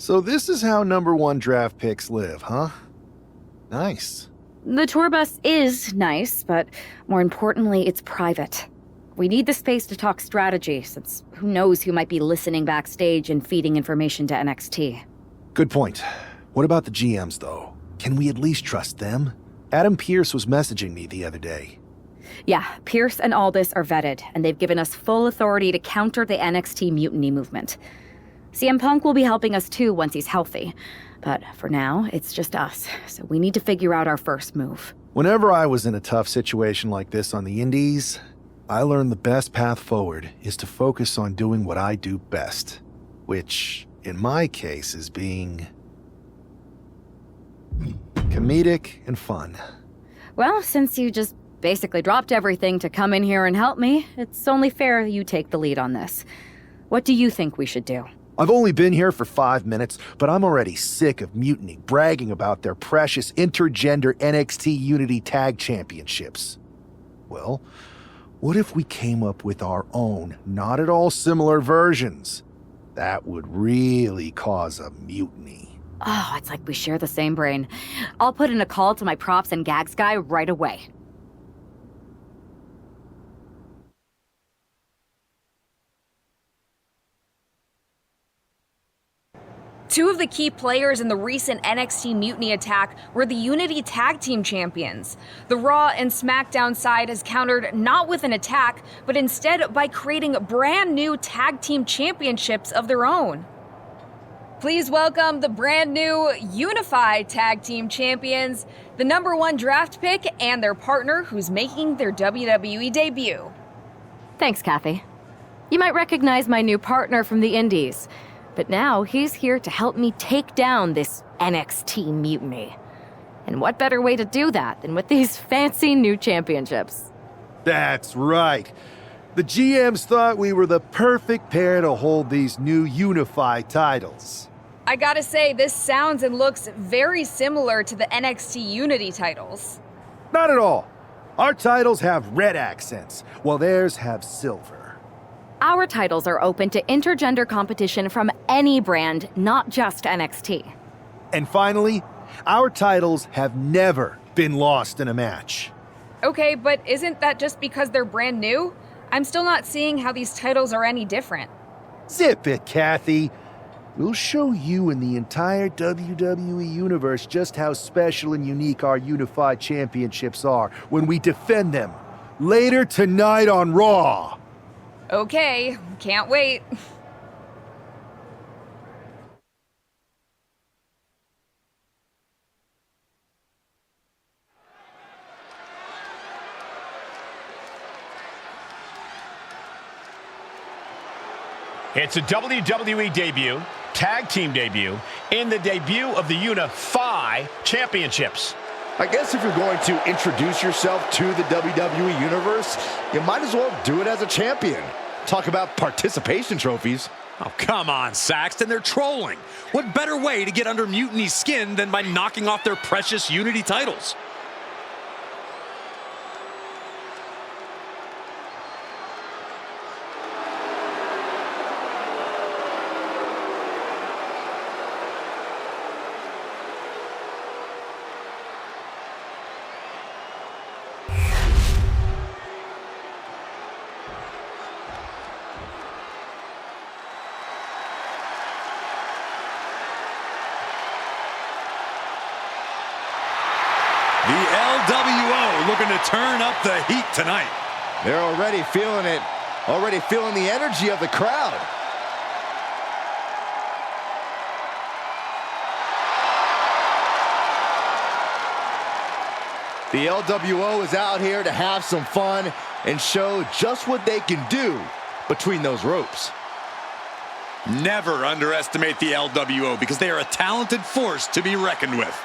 So this is how #1 draft picks live, huh? Nice. The tour bus is nice, but more importantly, it's private. We need the space to talk strategy, since who knows who might be listening backstage and feeding information to NXT. Good point. What about the GMs, though? Can we at least trust them? Adam Pearce was messaging me the other day. Yeah, Pierce and Aldis are vetted, and they've given us full authority to counter the NXT mutiny movement. CM Punk will be helping us too once he's healthy. But for now, it's just us, so we need to figure out our first move. Whenever I was in a tough situation like this on the Indies, I learned the best path forward is to focus on doing what I do best, which, in my case, is being comedic and fun. Well, since you just basically dropped everything to come in here and help me, it's only fair you take the lead on this. What do you think we should do? I've only been here for 5 minutes, but I'm already sick of Mutiny bragging about their precious intergender NXT Unity Tag Championships. Well, what if we came up with our own, not at all similar versions? That would really cause a mutiny. Oh, it's like we share the same brain. I'll put in a call to my props and gags guy right away. Two of the key players in the recent NXT Mutiny attack were the Unity Tag Team Champions. The Raw and SmackDown side has countered not with an attack, but instead by creating brand new Tag Team Championships of their own. Please welcome the brand new Unified Tag Team Champions, the #1 draft pick, and their partner who's making their WWE debut. Thanks, Kathy. You might recognize my new partner from the Indies. But now he's here to help me take down this NXT mutiny. And what better way to do that than with these fancy new championships? That's right. The GMs thought we were the perfect pair to hold these new unified titles. I gotta say, this sounds and looks very similar to the NXT Unity titles. Not at all. Our titles have red accents, while theirs have silver. Our titles are open to intergender competition from any brand, not just NXT. And finally, our titles have never been lost in a match. Okay, but isn't that just because they're brand new? I'm still not seeing how these titles are any different. Zip it, Kathy. We'll show you and the entire WWE Universe just how special and unique our unified championships are when we defend them later tonight on Raw. Okay, can't wait. It's a WWE debut, tag team debut, and the debut of the Unify Championships. I guess if you're going to introduce yourself to the WWE Universe, you might as well do it as a champion. Talk about participation trophies. Oh, come on, Saxton, they're trolling. What better way to get under Mutiny's skin than by knocking off their precious Unity titles? The LWO looking to turn up the heat tonight. They're already feeling it, already feeling the energy of the crowd. The LWO is out here to have some fun and show just what they can do between those ropes. Never underestimate the LWO because they are a talented force to be reckoned with.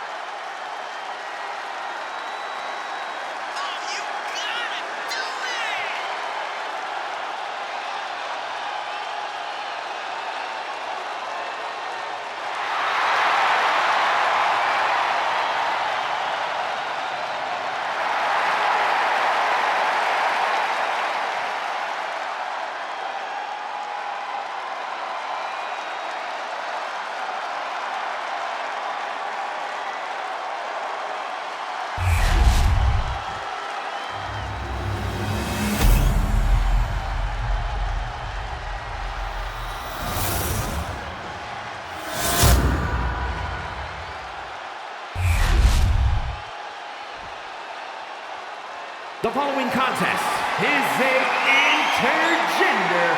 The following contest is a intergender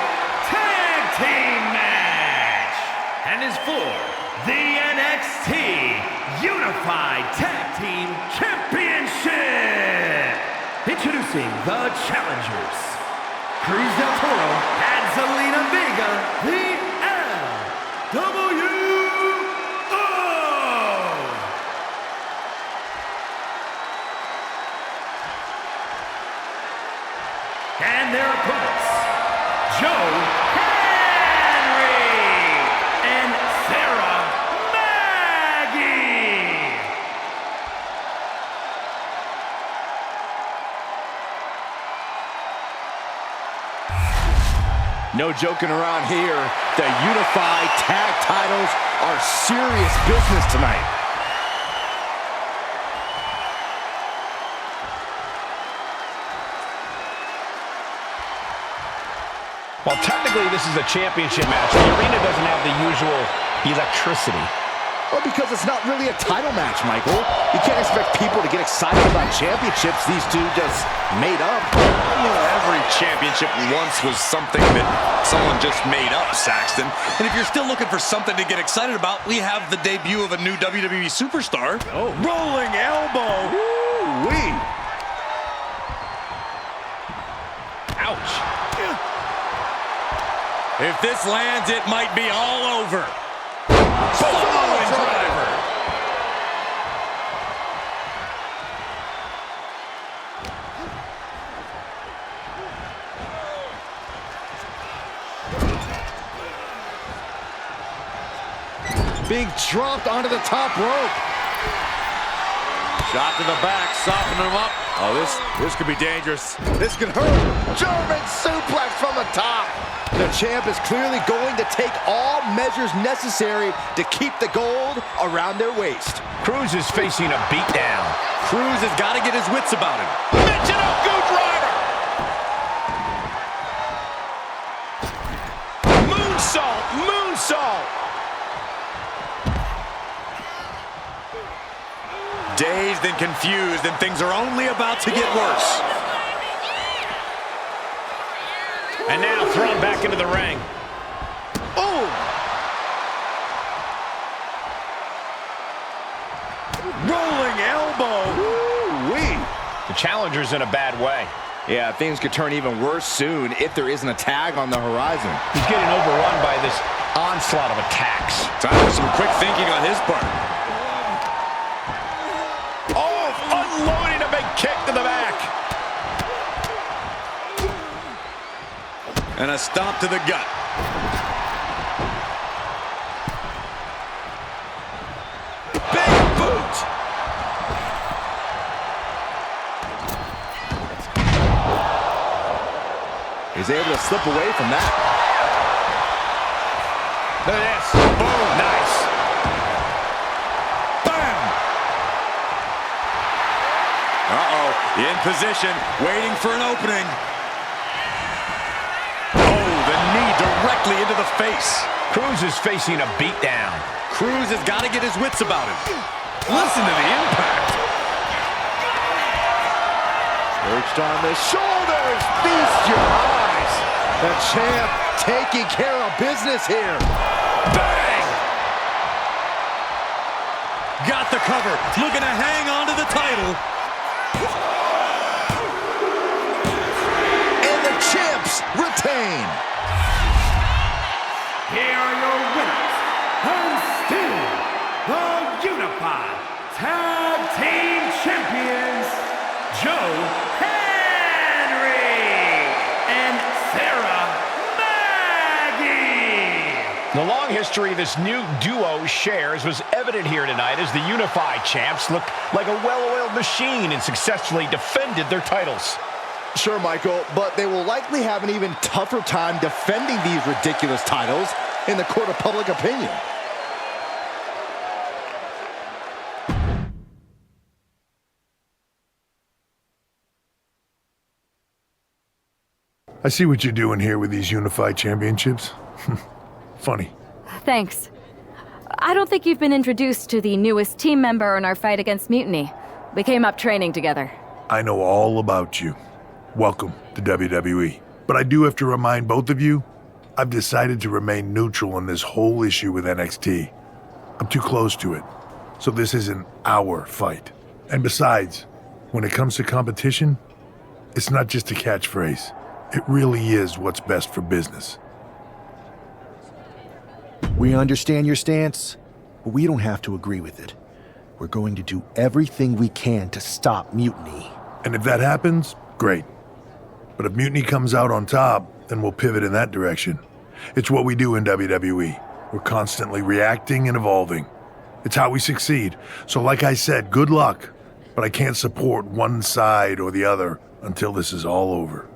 tag team match and is for the NXT Unified Tag Team Championship. Introducing the challengers, Cruz del Toro and Zelina Vega, the LWO. And their opponents, Joe Henry and Sarah Maggie. No joking around here. The Unified Tag titles are serious business tonight. Well, technically, this is a championship match. The arena doesn't have the usual electricity. Well, because it's not really a title match, Michael. You can't expect people to get excited about championships these two just made up. Every championship once was something that someone just made up, Saxton. And if you're still looking for something to get excited about, we have the debut of a new WWE superstar. Oh, rolling elbow. Woo-wee. Ouch. If this lands, it might be all over. Samoan driver. Being dropped onto the top rope. Shot to the back, softening him up. Oh, this could be dangerous. This could hurt. German suplex from the top. The champ is clearly going to take all measures necessary to keep the gold around their waist. Cruz is facing a beatdown. Cruz has got to get his wits about him. Michinoku driver. Moonsault, moonsault. Dazed and confused, and things are only about to get worse. And now thrown back into the ring. Oh! Rolling elbow. Woo-wee. The challenger's in a bad way. Yeah, things could turn even worse soon if there isn't a tag on the horizon. He's getting overrun by this onslaught of attacks. Time for some quick thinking on his part. Oh, unloading a big kick to the back. And a stomp to the gut. Big boot. He's able to slip away from that. Look at this. Boom. Nice. Bam. Uh-oh. In position, waiting for an opening. Directly into the face. Cruz is facing a beatdown. Cruz has got to get his wits about him. Listen to the impact. Perched on the shoulders. Feast your eyes. The champ taking care of business here. Bang! Got the cover. Looking to hang on to the title. And the champs retain. Here are your winners, and still the Unified Tag Team Champions, Joe Henry and Sarah Maggie. The long history this new duo shares was evident here tonight as the Unified Champs looked like a well-oiled machine and successfully defended their titles. Sure, Michael, but they will likely have an even tougher time defending these ridiculous titles in the court of public opinion. I see what you're doing here with these unified championships. Funny. Thanks. I don't think you've been introduced to the newest team member in our fight against Mutiny. We came up training together. I know all about you. Welcome to WWE. But I do have to remind both of you, I've decided to remain neutral in this whole issue with NXT. I'm too close to it, so this isn't our fight. And besides, when it comes to competition, it's not just a catchphrase. It really is what's best for business. We understand your stance, but we don't have to agree with it. We're going to do everything we can to stop Mutiny. And if that happens, great. But if Mutiny comes out on top, then we'll pivot in that direction. It's what we do in WWE. We're constantly reacting and evolving. It's how we succeed. So like I said, good luck. But I can't support one side or the other until this is all over.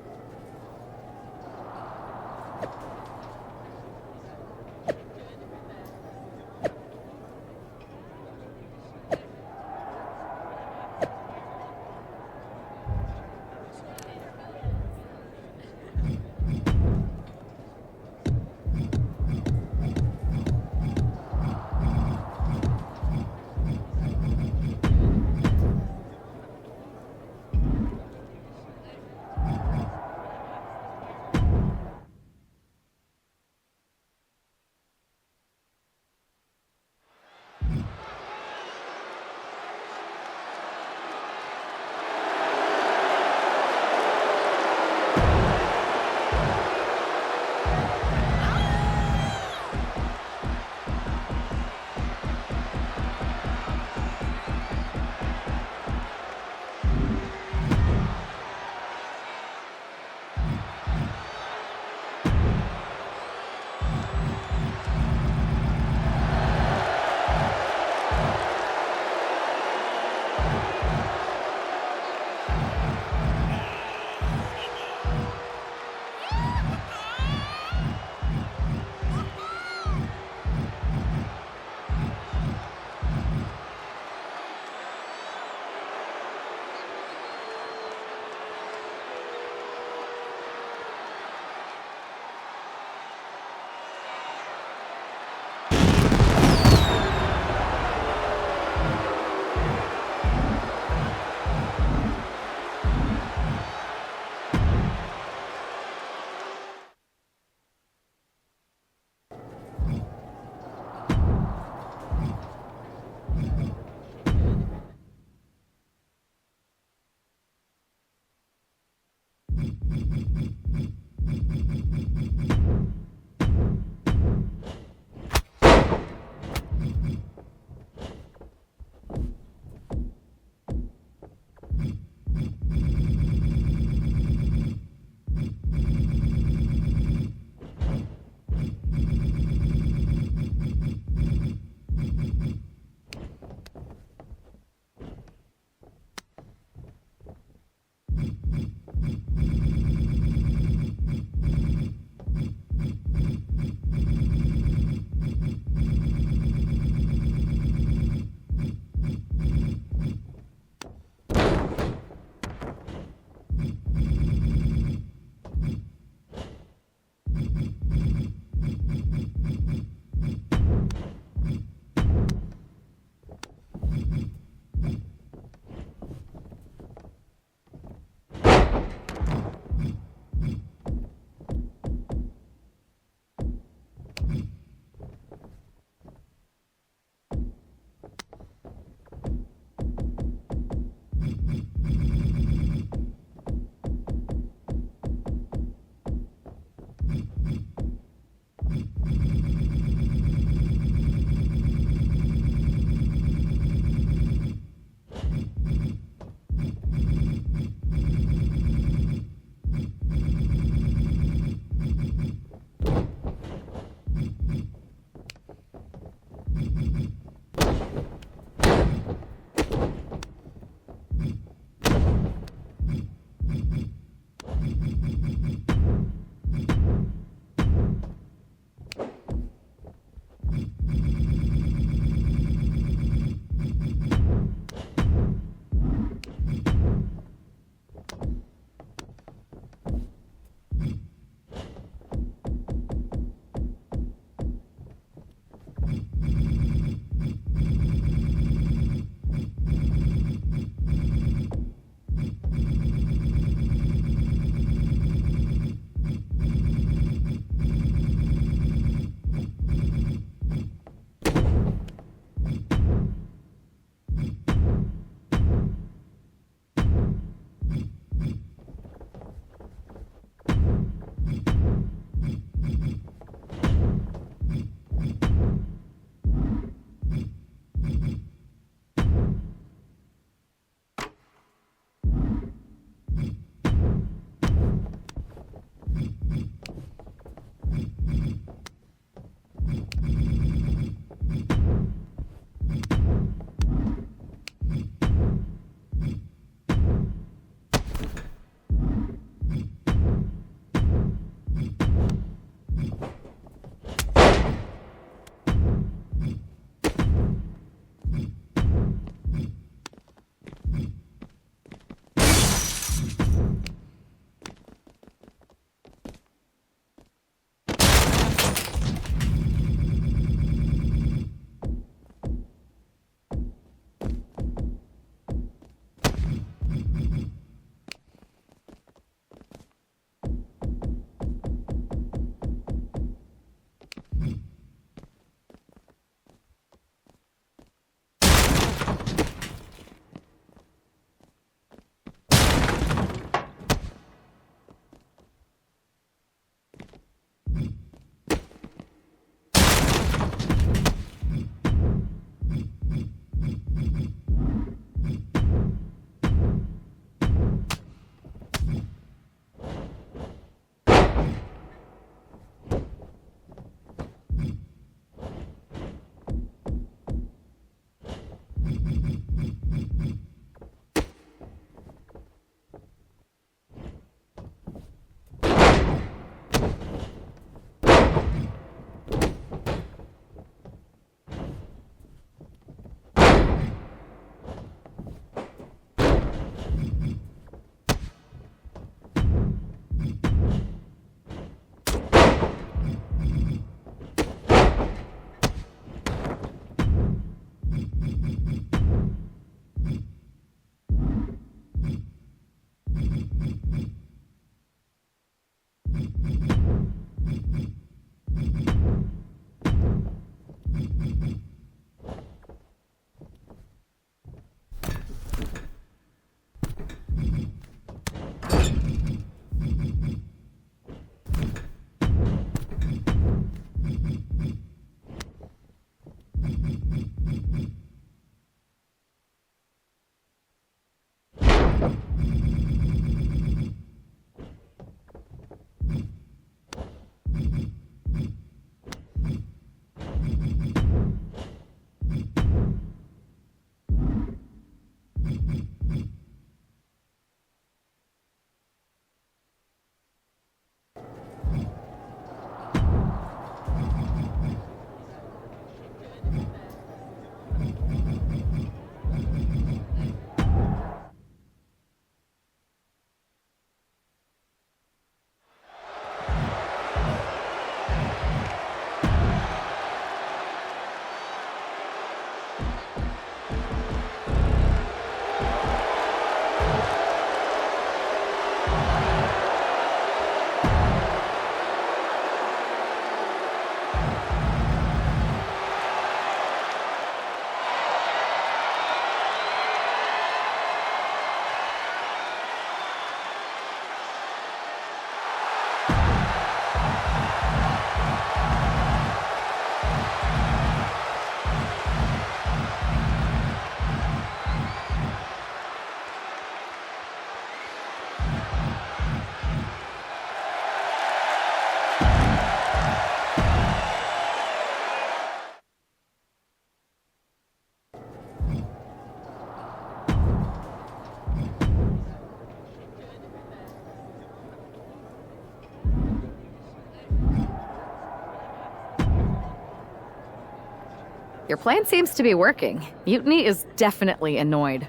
Your plan seems to be working. Mutiny is definitely annoyed.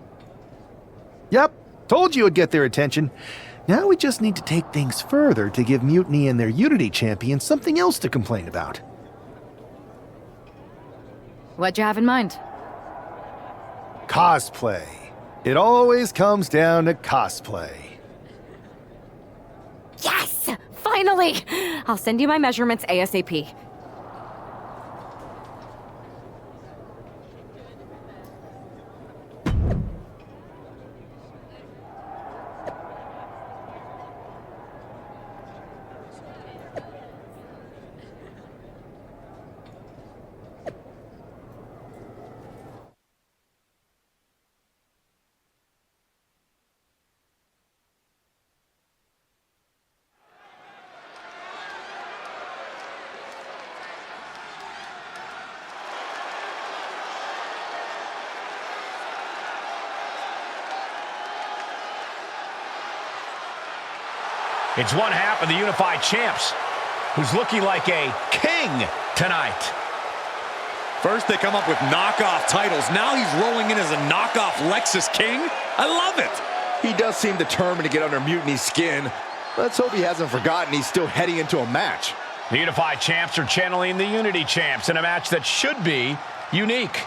Yep, told you it'd get their attention. Now we just need to take things further to give Mutiny and their Unity champion something else to complain about. What'd you have in mind? Cosplay. It always comes down to cosplay. Yes! Finally! I'll send you my measurements ASAP. It's one half of the Unified Champs, who's looking like a king tonight. First, they come up with knockoff titles. Now he's rolling in as a knockoff Lexus King. I love it. He does seem determined to get under Mutiny's skin. Let's hope he hasn't forgotten he's still heading into a match. The Unified Champs are channeling the Unity Champs in a match that should be unique.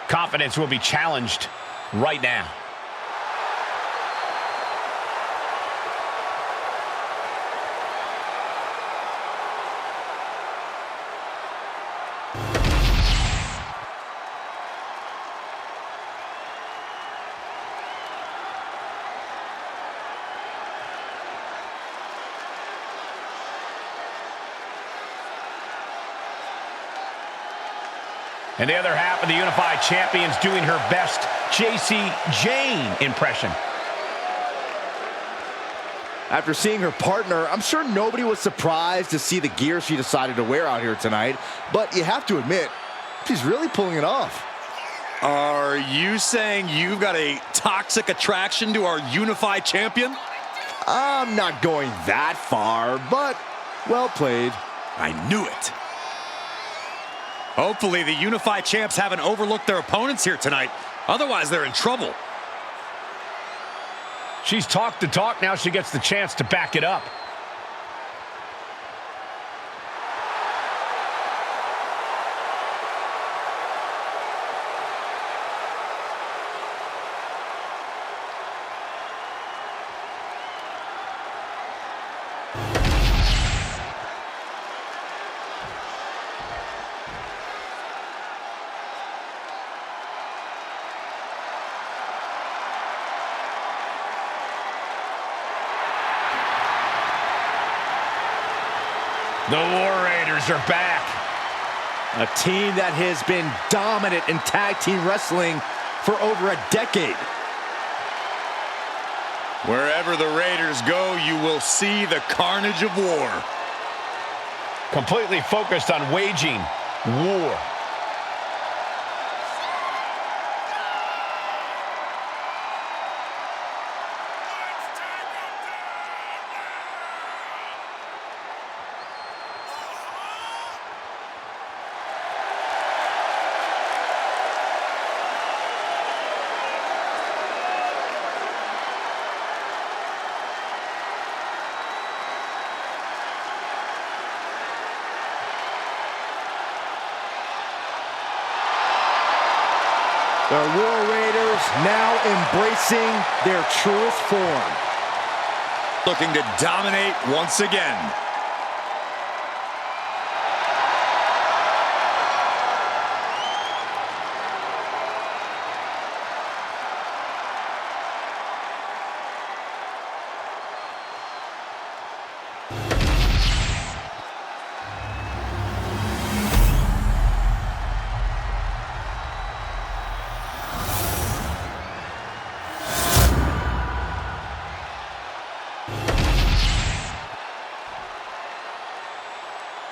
Confidence will be challenged right now. And the other half of the Unified Champions doing her best JC Jane impression. After seeing her partner, I'm sure nobody was surprised to see the gear she decided to wear out here tonight. But you have to admit, she's really pulling it off. Are you saying you've got a toxic attraction to our Unified Champion? I'm not going that far, but well played. I knew it. Hopefully the Unified Champs haven't overlooked their opponents here tonight. Otherwise, they're in trouble. She's talked the talk, now she gets the chance to back it up. The War Raiders are back. A team that has been dominant in tag team wrestling for over a decade. Wherever the Raiders go, you will see the carnage of war. Completely focused on waging war. The War Raiders now embracing their truest form. Looking to dominate once again.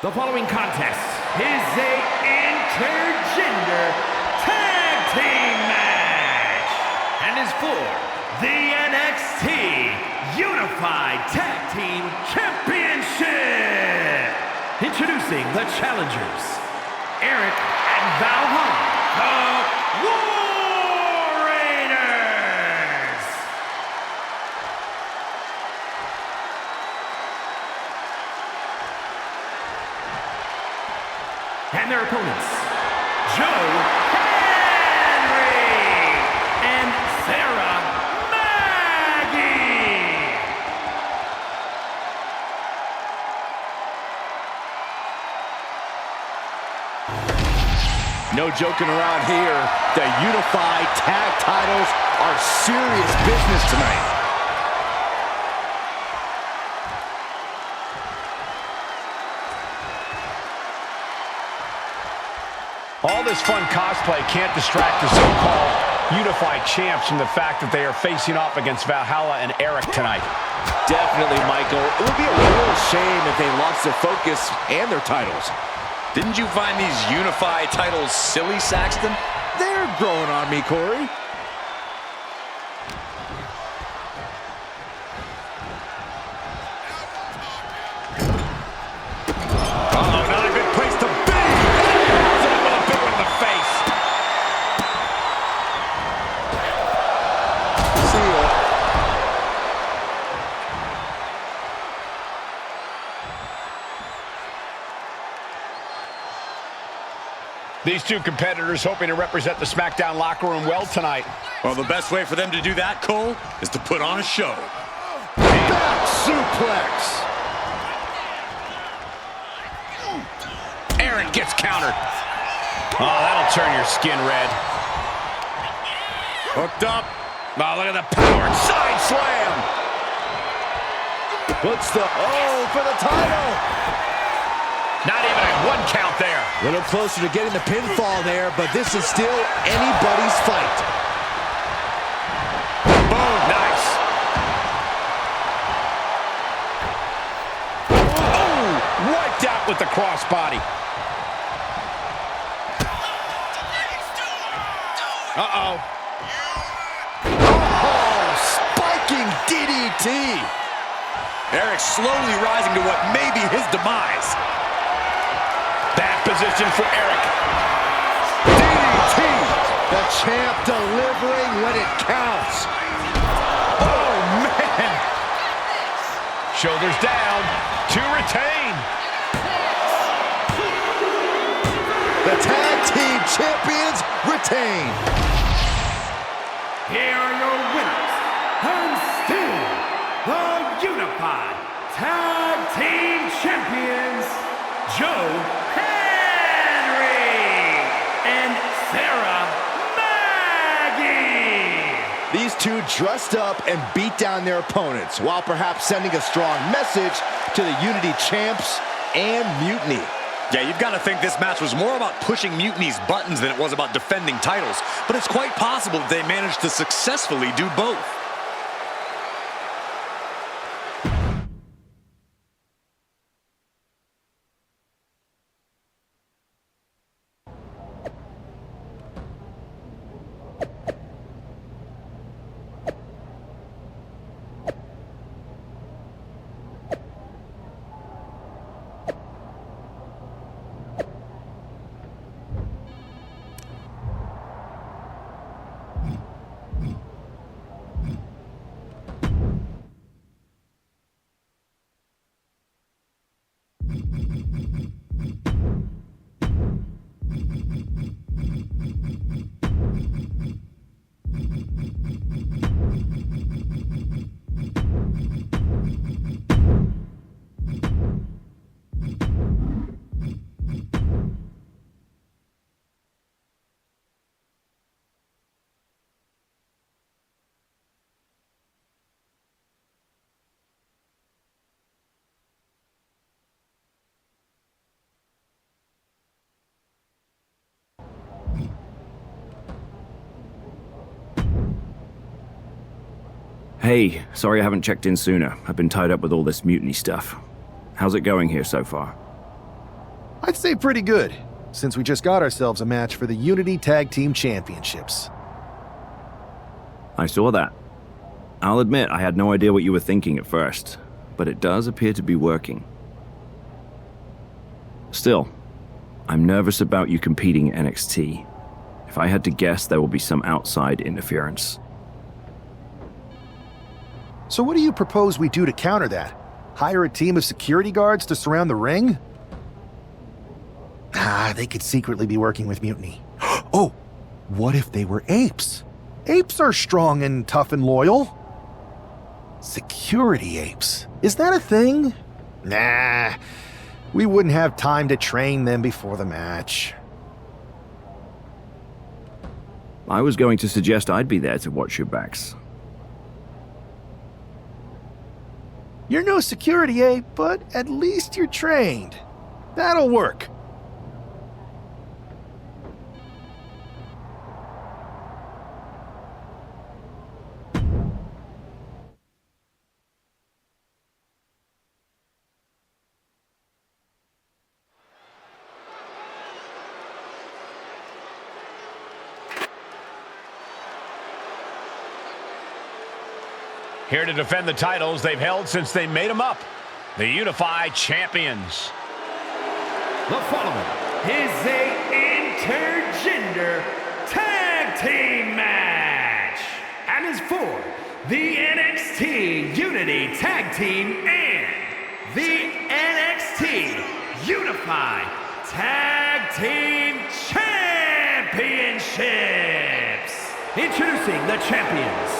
The following contest is a intergender tag team match and is for the NXT Unified Tag Team Championship. Introducing the challengers, Eric and Valhalla, the War Raiders. And their opponents, Joe Henry and Sarah Maggie. No joking around here. The unified tag titles are serious business tonight. All this fun cosplay can't distract the so-called unified champs from the fact that they are facing off against Valhalla and Eric tonight. Definitely, Michael. It would be a real shame if they lost their focus and their titles. Didn't you find these unified titles silly, Saxton? They're growing on me, Corey. These two competitors hoping to represent the SmackDown locker room well tonight. Well, the best way for them to do that, Cole, is to put on a show. Back suplex. Eric gets countered. Oh, that'll turn your skin red. Hooked up. Oh, look at the power. Side slam. Puts the for the title. Not even a one count there. A little closer to getting the pinfall there, but this is still anybody's fight. Boom, nice. Oh, wiped out with the crossbody. Uh-oh. Oh, spiking DDT. Eric slowly rising to what may be his demise. Bad position for Eric. DDT. The champ delivering when it counts. Oh, man. Shoulders down to retain. The tag team champions retain. Here are your winners, and still the Unified Tag Team Champions, Joe Henry and Sarah Maggie. These two dressed up and beat down their opponents, while perhaps sending a strong message to the Unity champs and Mutiny. Yeah, you've got to think this match was more about pushing Mutiny's buttons than it was about defending titles. But it's quite possible that they managed to successfully do both. Hey, sorry I haven't checked in sooner. I've been tied up with all this mutiny stuff. How's it going here so far? I'd say pretty good, since we just got ourselves a match for the Unity Tag Team Championships. I saw that. I'll admit I had no idea what you were thinking at first, but it does appear to be working. Still, I'm nervous about you competing at NXT. If I had to guess, there will be some outside interference. So what do you propose we do to counter that? Hire a team of security guards to surround the ring? They could secretly be working with Mutiny. Oh, what if they were apes? Apes are strong and tough and loyal. Security apes. Is that a thing? Nah, we wouldn't have time to train them before the match. I was going to suggest I'd be there to watch your backs. You're no security ape, but at least you're trained. That'll work. Here to defend the titles they've held since they made them up, the Unified Champions. The following is a intergender tag team match and is for the NXT Unity Tag Team and the NXT Unified Tag Team Championships. Introducing the champions,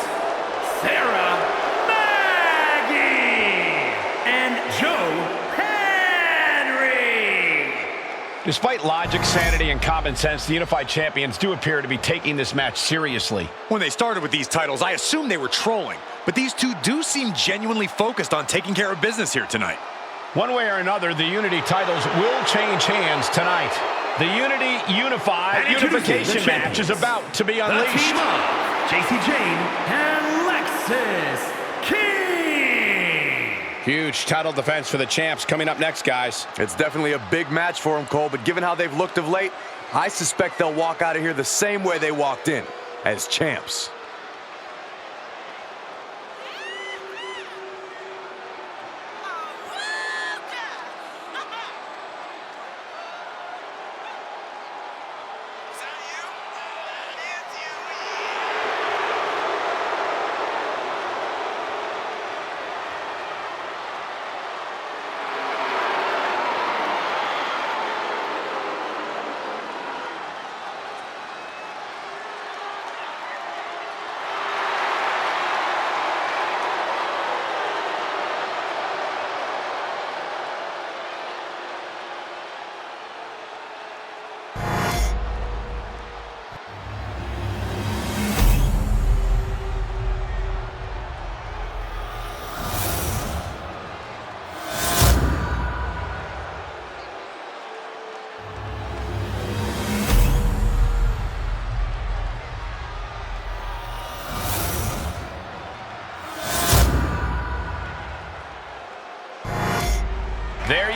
Sarah and Joe Henry. Despite logic, sanity, and common sense, the Unified Champions do appear to be taking this match seriously. When they started with these titles, I assumed they were trolling, but these two do seem genuinely focused on taking care of business here tonight. One way or another, the Unity titles will change hands tonight. The Unified Unification match is about to be unleashed. The team of JC Jane and Lexis King. Huge title defense for the champs coming up next, guys. It's definitely a big match for them, Cole, but given how they've looked of late, I suspect they'll walk out of here the same way they walked in, as champs.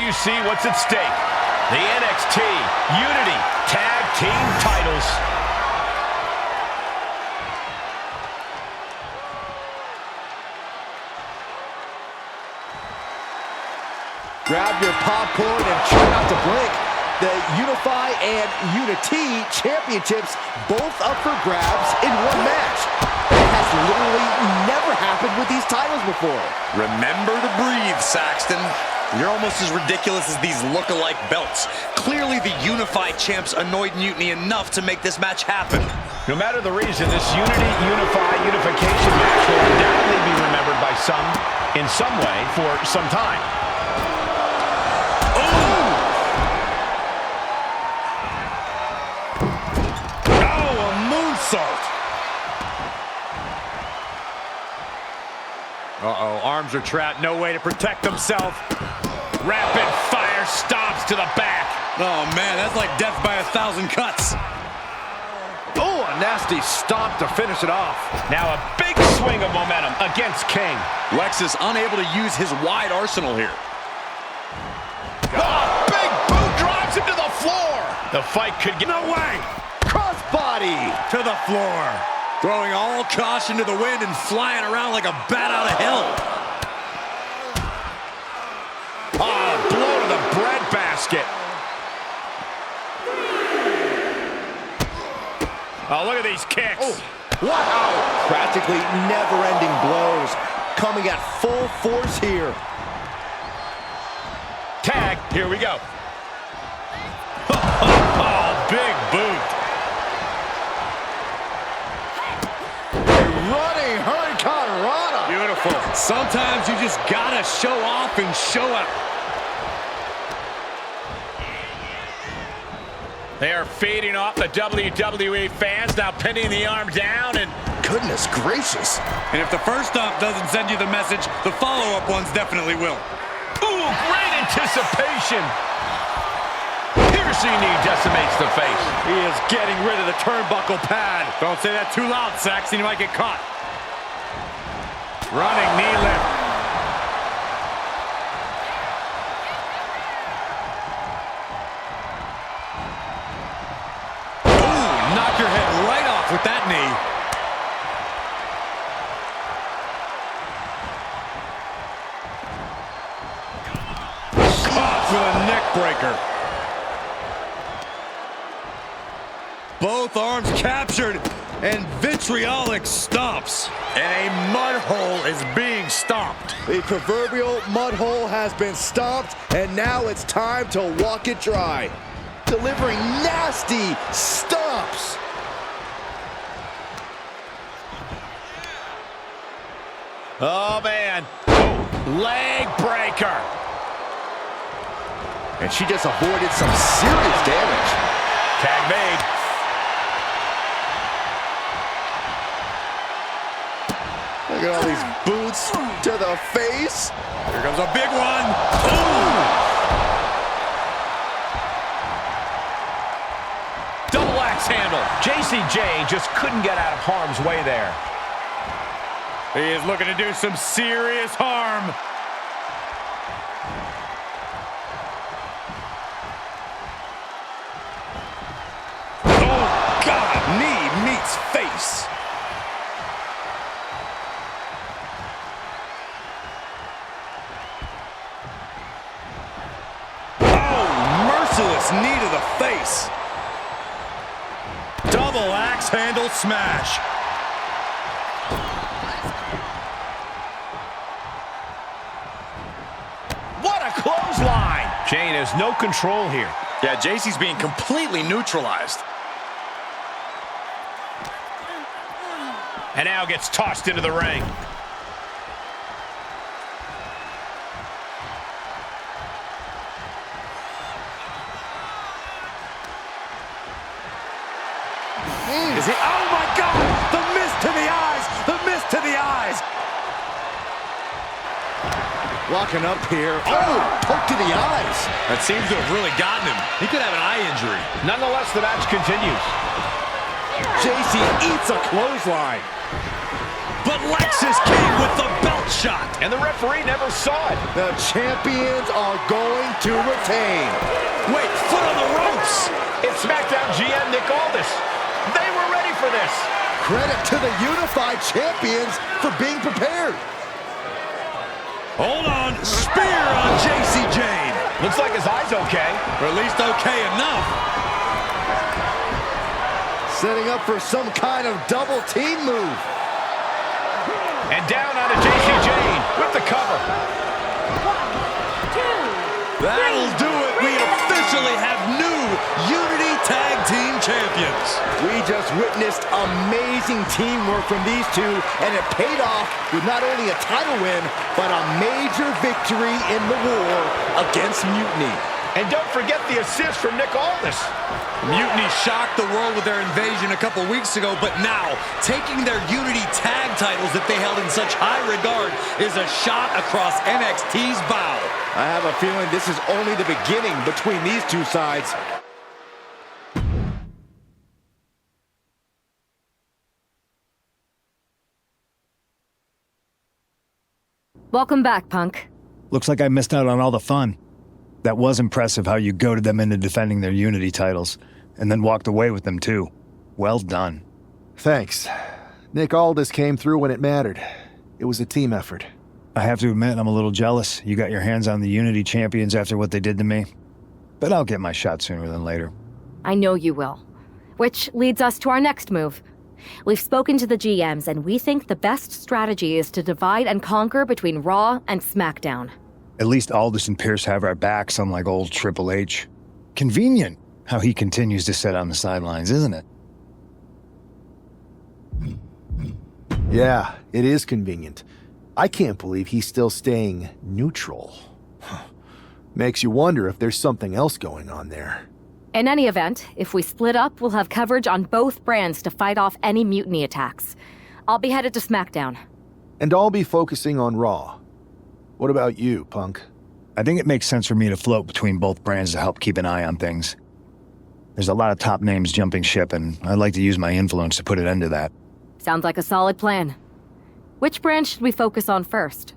you see what's at stake. The NXT Unity Tag Team titles. Grab your popcorn and try not to blink. The Unify and Unity championships both up for grabs in one match. It has literally never happened with these titles before. Remember to breathe, Saxton. You're almost as ridiculous as these look-alike belts. Clearly the Unified champs annoyed Mutiny enough to make this match happen. No matter the reason, this unification match will undoubtedly be remembered by some, in some way, for some time. Uh-oh, arms are trapped, no way to protect himself. Rapid fire stomps to the back. Oh man, that's like death by 1,000 cuts. Oh, a nasty stomp to finish it off. Now a big swing of momentum against King. Lexus unable to use his wide arsenal here. Oh, big boot drives him to the floor. The fight could get away. Crossbody to the floor. Throwing all caution to the wind and flying around like a bat out of hell. Oh, blow to the breadbasket. Oh, look at these kicks. Oh, wow. Practically never-ending blows coming at full force here. Tag, here we go. Oh, big boot. Running Hurricane Rana. Beautiful. Sometimes you just gotta show off and show out. They are feeding off the WWE fans, now pinning the arm down, and goodness gracious. And if the first stomp doesn't send you the message, the follow-up ones definitely will. Ooh, great anticipation. Piercing knee decimates the face. He is getting rid of the turnbuckle pad. Don't say that too loud, Saxton. You might get caught. Running knee lift. Ooh, knock your head right off with that knee. Caught with a neck breaker. Both arms captured, and vitriolic stomps. And a mud hole is being stomped. The proverbial mud hole has been stomped, and now it's time to walk it dry. Delivering nasty stomps. Oh, man. Leg breaker. And she just avoided some serious damage. Tag made. Look at all these boots to the face. Here comes a big one. Ooh. Double axe handle. JCJ just couldn't get out of harm's way there. He is looking to do some serious harm. Oh, God. Knee meets face. Knee to the face. Double axe handle smash. What a clothesline. Jane has no control here. Yeah, JC's being completely neutralized. And now gets tossed into the ring. Is he? Oh my God! The mist to the eyes! The mist to the eyes! Locking up here. Oh, poke to the eyes. That seems to have really gotten him. He could have an eye injury. Nonetheless, the match continues. JC eats a clothesline. But Lexus King with the belt shot. And the referee never saw it. The champions are going to retain. Wait, foot on the ropes. It's SmackDown GM Nick Aldis. They were ready for this. Credit to the unified champions for being prepared. Hold on, spear on JC Jane. Looks like his eye's okay. Or at least okay enough. Setting up for some kind of double team move. And down onto JC Jane with the cover. 1, 2, That'll do it. We officially have new Unity Tag Team Champions. We just witnessed amazing teamwork from these two, and it paid off with not only a title win, but a major victory in the war against Mutiny. And don't forget the assist from Nick Aldis. Mutiny shocked the world with their invasion a couple weeks ago, but now taking their Unity tag titles that they held in such high regard is a shot across NXT's bow. I have a feeling this is only the beginning between these two sides. Welcome back, Punk. Looks like I missed out on all the fun. That was impressive how you goaded them into defending their Unity titles, and then walked away with them too. Well done. Thanks. Nick Aldis came through when it mattered. It was a team effort. I have to admit, I'm a little jealous. You got your hands on the Unity champions after what they did to me. But I'll get my shot sooner than later. I know you will. Which leads us to our next move. We've spoken to the GMs, and we think the best strategy is to divide and conquer between Raw and SmackDown. At least Aldis and Pierce have our backs, unlike old Triple H. Convenient how he continues to sit on the sidelines, isn't it? Yeah, it is convenient. I can't believe he's still staying neutral. Makes you wonder if there's something else going on there. In any event, if we split up, we'll have coverage on both brands to fight off any Mutiny attacks. I'll be headed to SmackDown. And I'll be focusing on Raw. What about you, Punk? I think it makes sense for me to float between both brands to help keep an eye on things. There's a lot of top names jumping ship, and I'd like to use my influence to put an end to that. Sounds like a solid plan. Which brand should we focus on first?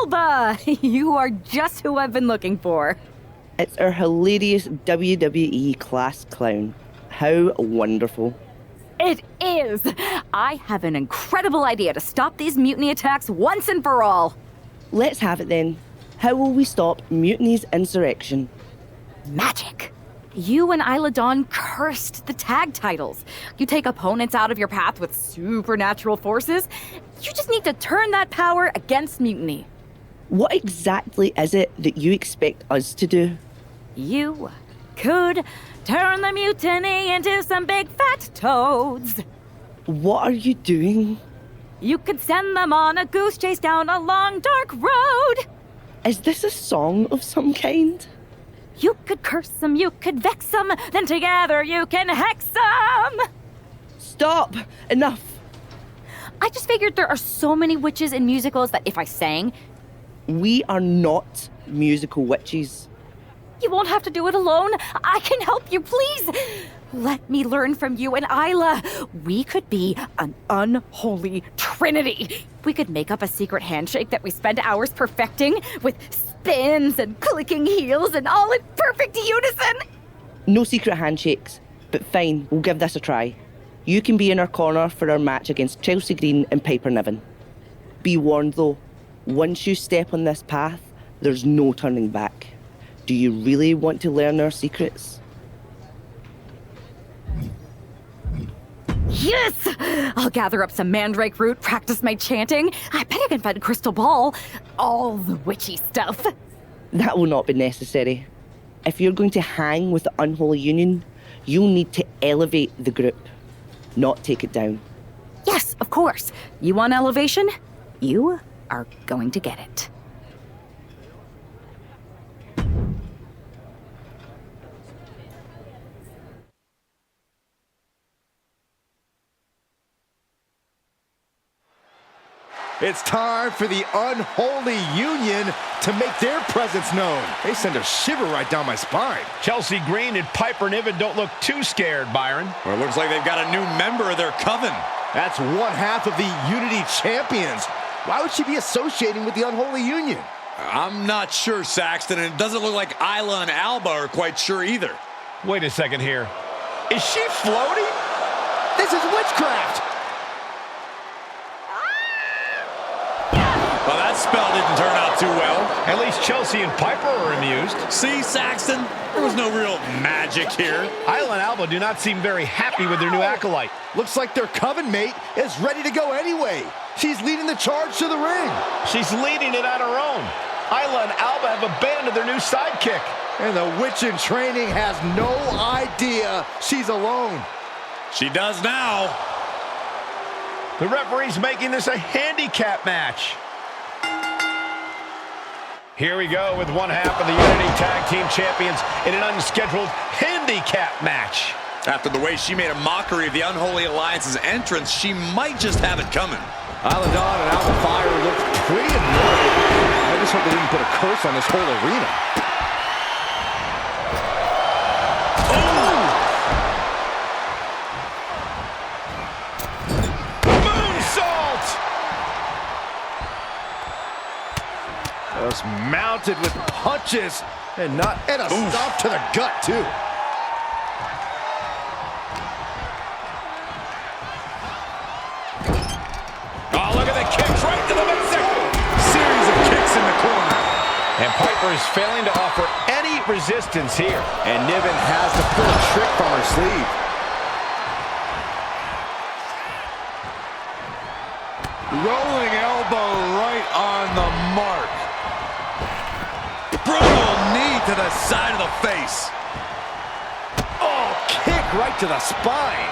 Alba! You are just who I've been looking for. It's our hilarious WWE class clown. How wonderful. It is! I have an incredible idea to stop these mutiny attacks once and for all. Let's have it then. How will we stop Mutiny's insurrection? Magic. You and Isla Dawn cursed the tag titles. You take opponents out of your path with supernatural forces. You just need to turn that power against Mutiny. What exactly is it that you expect us to do? You could turn the Mutiny into some big fat toads. What are you doing? You could send them on a goose chase down a long, dark road. Is this a song of some kind? You could curse them, you could vex them, then together you can hex them! Stop! Enough! I just figured there are so many witches in musicals that if I sang... We are not musical witches. You won't have to do it alone. I can help you, please! Let me learn from you and Isla. We could be an unholy trinity. We could make up a secret handshake that we spend hours perfecting with spins and clicking heels and all in perfect unison. No secret handshakes, but fine, we'll give this a try. You can be in our corner for our match against Chelsea Green and Piper Niven. Be warned though, once you step on this path, there's no turning back. Do you really want to learn our secrets? Yes! I'll gather up some mandrake root, practice my chanting. I bet I can find a crystal ball. All the witchy stuff. That will not be necessary. If you're going to hang with the Unholy Union, you'll need to elevate the group, not take it down. Yes, of course. You want elevation? You are going to get it. It's time for the Unholy Union to make their presence known. They send a shiver right down my spine. Chelsea Green and Piper Niven don't look too scared, Byron. Well, it looks like they've got a new member of their coven. That's one half of the Unity Champions. Why would she be associating with the Unholy Union? I'm not sure, Saxton, and it doesn't look like Isla and Alba are quite sure either. Wait a second here. Is she floating? This is witchcraft! Well, that spell didn't turn out too well. At least Chelsea and Piper are amused. See, Saxton? There was no real magic here. Isla and Alba do not seem very happy with their new acolyte. Looks like their coven mate is ready to go anyway. She's leading the charge to the ring. She's leading it on her own. Isla and Alba have abandoned their new sidekick. And the witch in training has no idea she's alone. She does now. The referee's making this a handicap match. Here we go with one half of the Unity Tag Team Champions in an unscheduled handicap match. After the way she made a mockery of the Unholy Alliance's entrance, she might just have it coming. Isla Dawn and Alba Fire look pretty annoyed. I just hope they didn't put a curse on this whole arena. Just mounted with punches and a stop to the gut too. Oh, look at the kicks right to the midsection. Series of kicks in the corner. And Piper is failing to offer any resistance here. And Niven has to pull a trick from her sleeve. Rolling elbow right on the mark. Brutal knee to the side of the face. Oh, kick right to the spine.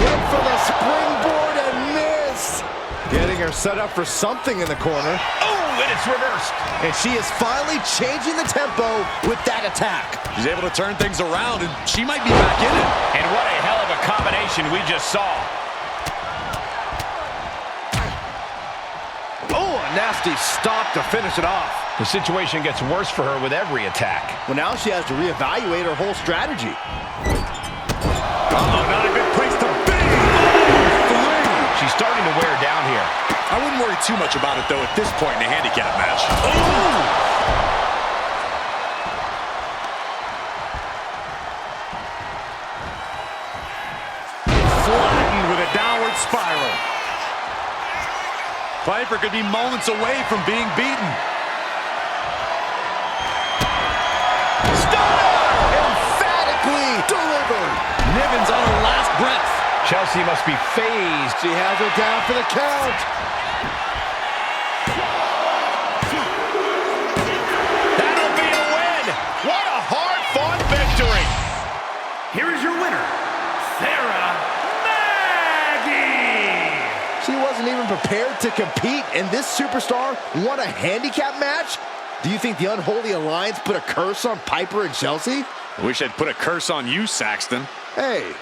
Went for the springboard and missed. Getting her set up for something in the corner. Oh, and it's reversed. And she is finally changing the tempo with that attack. She's able to turn things around, and she might be back in it. And what a hell of a combination we just saw. Oh, a nasty stop to finish it off. The situation gets worse for her with every attack. Well, now she has to reevaluate her whole strategy. Oh, not a good place to be. She's starting to wear down here. I wouldn't worry too much about it, though, at this point in the handicap match. Ooh! Flattened with a downward spiral. Piper could be moments away from being beaten. Stunner! Emphatically delivered. Niven's on her last breath. Chelsea must be phased. She has her down for the count. That'll be a win. What a hard-fought victory. Here is your winner, Sarah Maggie. She wasn't even prepared to compete, and this superstar won a handicap match? Do you think the Unholy Alliance put a curse on Piper and Chelsea? I wish I'd put a curse on you, Saxton. Hey.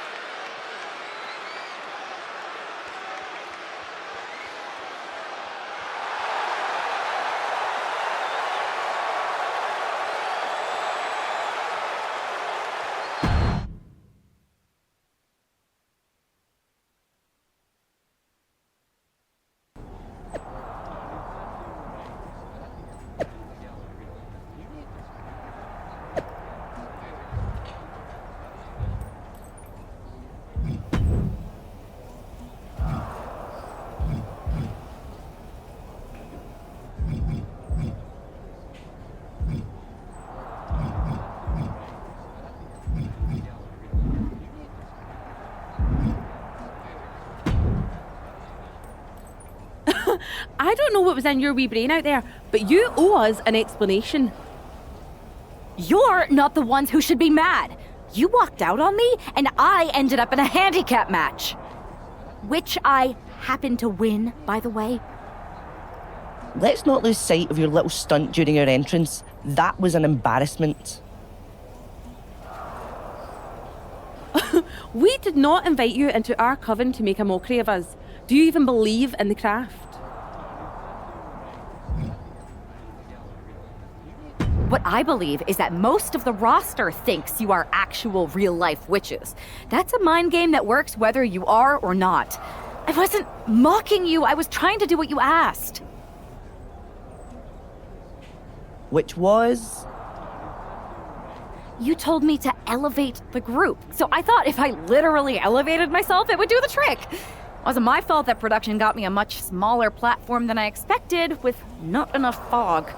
I don't know what was in your wee brain out there, but you owe us an explanation. You're not the ones who should be mad. You walked out on me, and I ended up in a handicap match. Which I happened to win, by the way. Let's not lose sight of your little stunt during our entrance. That was an embarrassment. We did not invite you into our coven to make a mockery of us. Do you even believe in the craft? What I believe is that most of the roster thinks you are actual real-life witches. That's a mind game that works whether you are or not. I wasn't mocking you. I was trying to do what you asked. Which was? You told me to elevate the group. So I thought if I literally elevated myself, it would do the trick. It wasn't my fault that production got me a much smaller platform than I expected with not enough fog.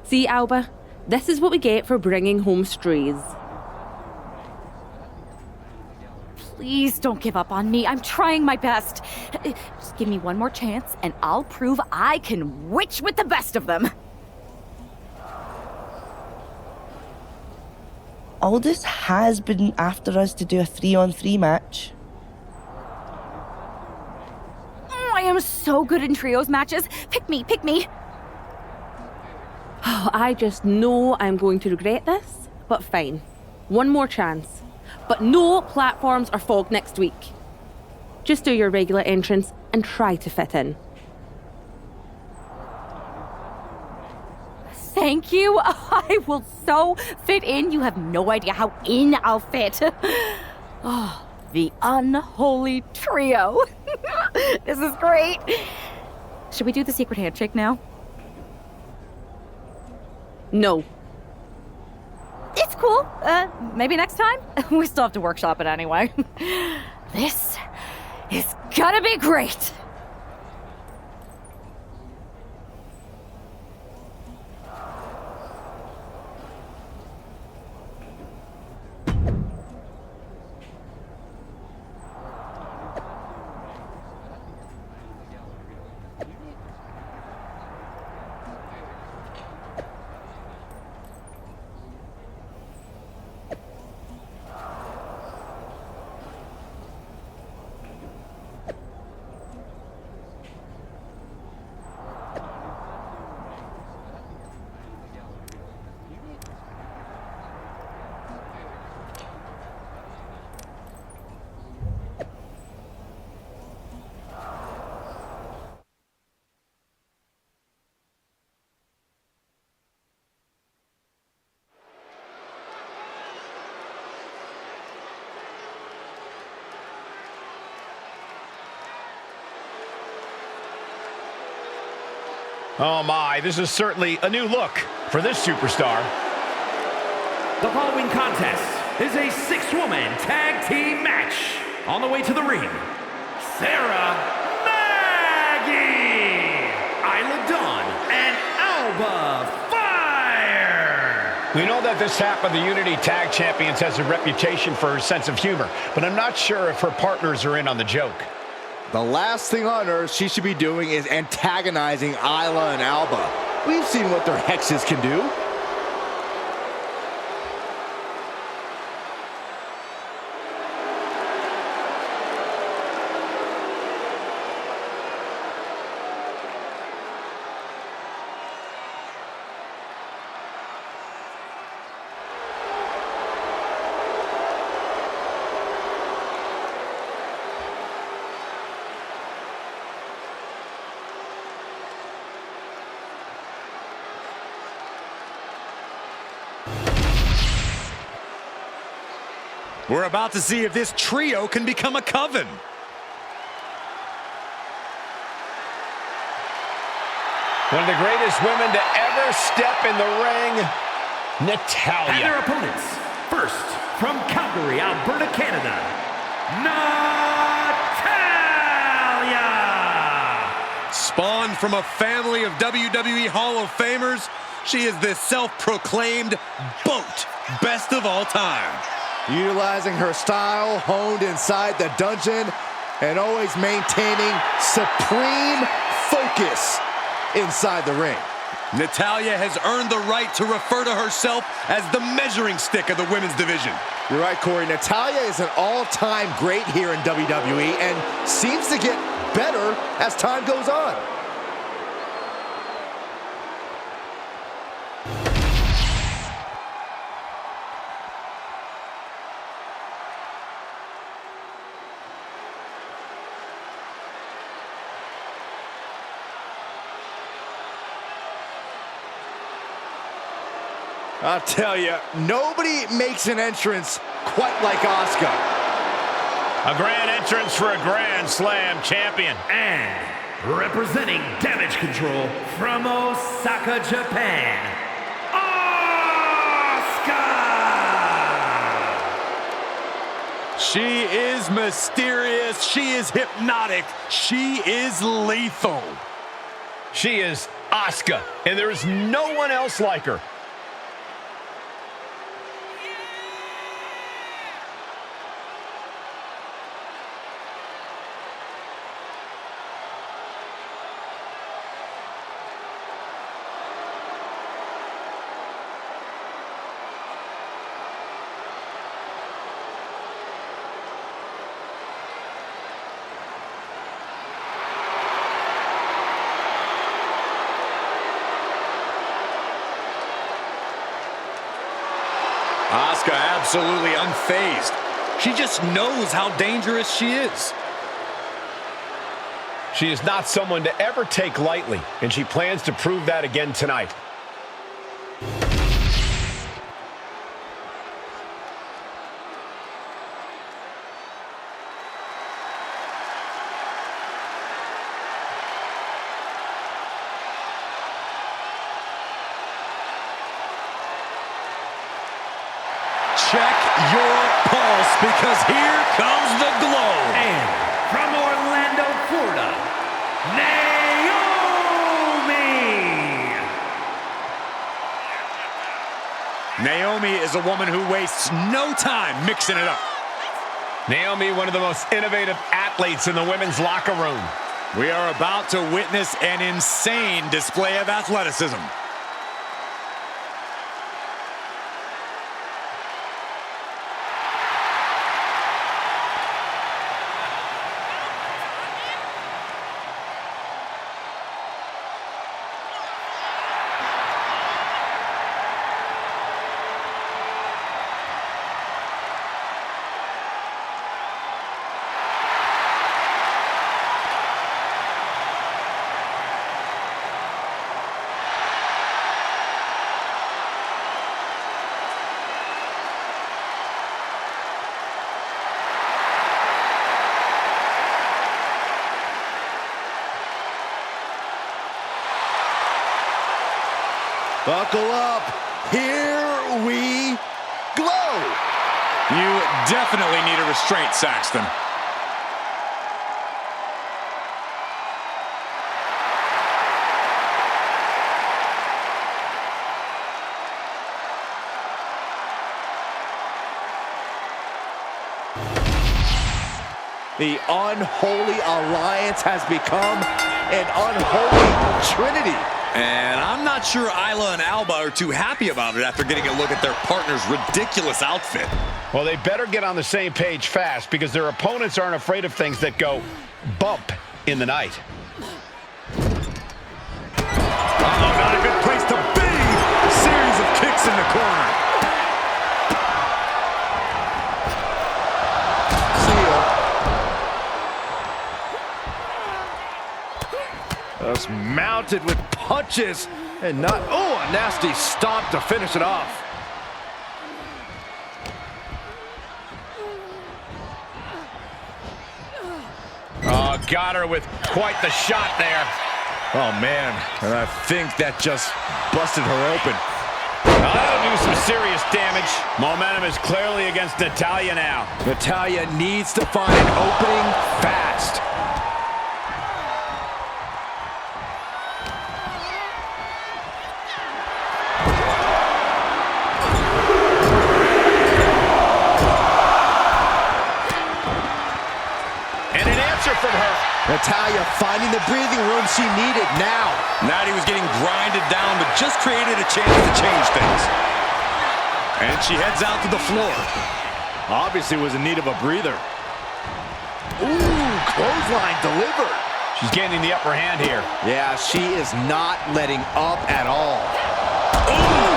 See, Alba, this is what we get for bringing home strays. Please don't give up on me. I'm trying my best. Just give me one more chance, and I'll prove I can witch with the best of them. Aldous has been after us to do a 3-on-3 match. I am so good in trios matches. Pick me, pick me. Oh, I just know I'm going to regret this, but fine. One more chance. But no platforms or fog next week. Just do your regular entrance and try to fit in. Thank you. I will so fit in. You have no idea how in I'll fit. Oh, the unholy trio. This is great. Should we do the secret handshake now? No. It's cool. Maybe next time? We still have to workshop it anyway. This is gonna be great. Oh my, this is certainly a new look for this superstar. The following contest is a 6-woman tag team match. On the way to the ring, Sarah Maggie, Isla Dawn, and Alba Fire. We know that this half of the Unity Tag Champions has a reputation for her sense of humor, but I'm not sure if her partners are in on the joke. The last thing on earth she should be doing is antagonizing Isla and Alba. We've seen what their hexes can do. We're about to see if this trio can become a coven. One of the greatest women to ever step in the ring, Natalya. And their opponents, first, from Calgary, Alberta, Canada, Natalya! Spawned from a family of WWE Hall of Famers, she is the self-proclaimed BOAT best of all time. Utilizing her style honed inside the dungeon and always maintaining supreme focus inside the ring. Natalya has earned the right to refer to herself as the measuring stick of the women's division. You're right, Corey. Natalya is an all-time great here in WWE and seems to get better as time goes on. I'll tell you, nobody makes an entrance quite like Asuka. A grand entrance for a Grand Slam champion. And representing Damage Control from Osaka, Japan, Asuka! She is mysterious. She is hypnotic. She is lethal. She is Asuka, and there is no one else like her. Asuka absolutely unfazed. She just knows how dangerous she is. She is not someone to ever take lightly, and she plans to prove that again tonight. Check your pulse, because here comes the glow. And from Orlando, Florida, Naomi! Naomi is a woman who wastes no time mixing it up. Naomi, one of the most innovative athletes in the women's locker room. We are about to witness an insane display of athleticism. Buckle up. Here we go. You definitely need a restraint, Saxton. The unholy alliance has become an unholy trinity. And I'm not sure Isla and Alba are too happy about it after getting a look at their partner's ridiculous outfit. Well, they better get on the same page fast because their opponents aren't afraid of things that go bump in the night. Oh, not a good place to be. A series of kicks in the corner. Just mounted with punches and not, oh, a nasty stomp to finish it off. Oh, got her with quite the shot there. Oh, man, and I think that just busted her open. That'll do some serious damage. Momentum is clearly against Natalya now. Natalya needs to find an opening fast. From her. Natalya finding the breathing room she needed now. Natty was getting grinded down, but just created a chance to change things. And she heads out to the floor. Obviously was in need of a breather. Ooh, clothesline delivered. She's gaining the upper hand here. Yeah, she is not letting up at all. Ooh!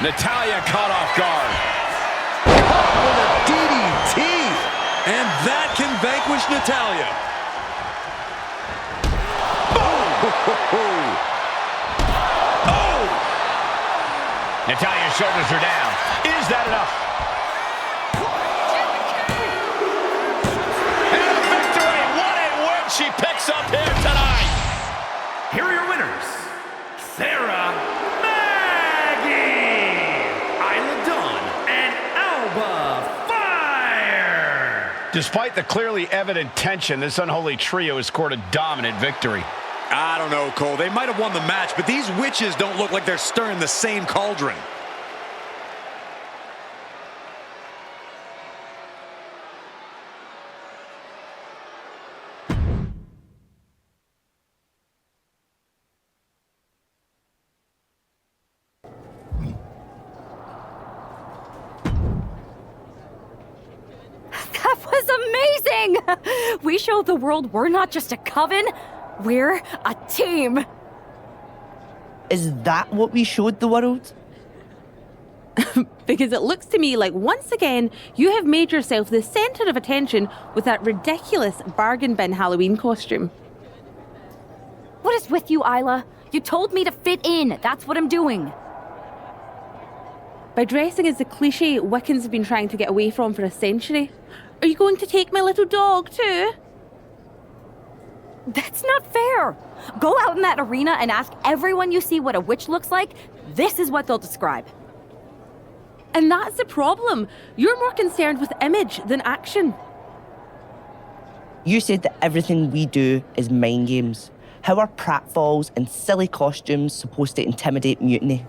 Natalya caught off guard. Caught with a DDT. And that can vanquish Natalya. Oh! Natalya's shoulders are down. Is that enough? And a victory! What a win she picks up here tonight! Here are your winners, Sarah Despite the clearly evident tension, this unholy trio has scored a dominant victory. I don't know, Cole. They might have won the match, but these witches don't look like they're stirring the same cauldron. We showed the world we're not just a coven, we're a team. Is that what we showed the world? Because it looks to me like once again you have made yourself the center of attention with that ridiculous bargain bin Halloween costume. What is with you, Isla? You told me to fit in. That's what I'm doing. By dressing as the cliche Wiccans have been trying to get away from for a century. Are you going to take my little dog too? That's not fair. Go out in that arena and ask everyone you see what a witch looks like. This is what they'll describe. And that's the problem. You're more concerned with image than action. You said that everything we do is mind games. How are pratfalls and silly costumes supposed to intimidate Mutiny?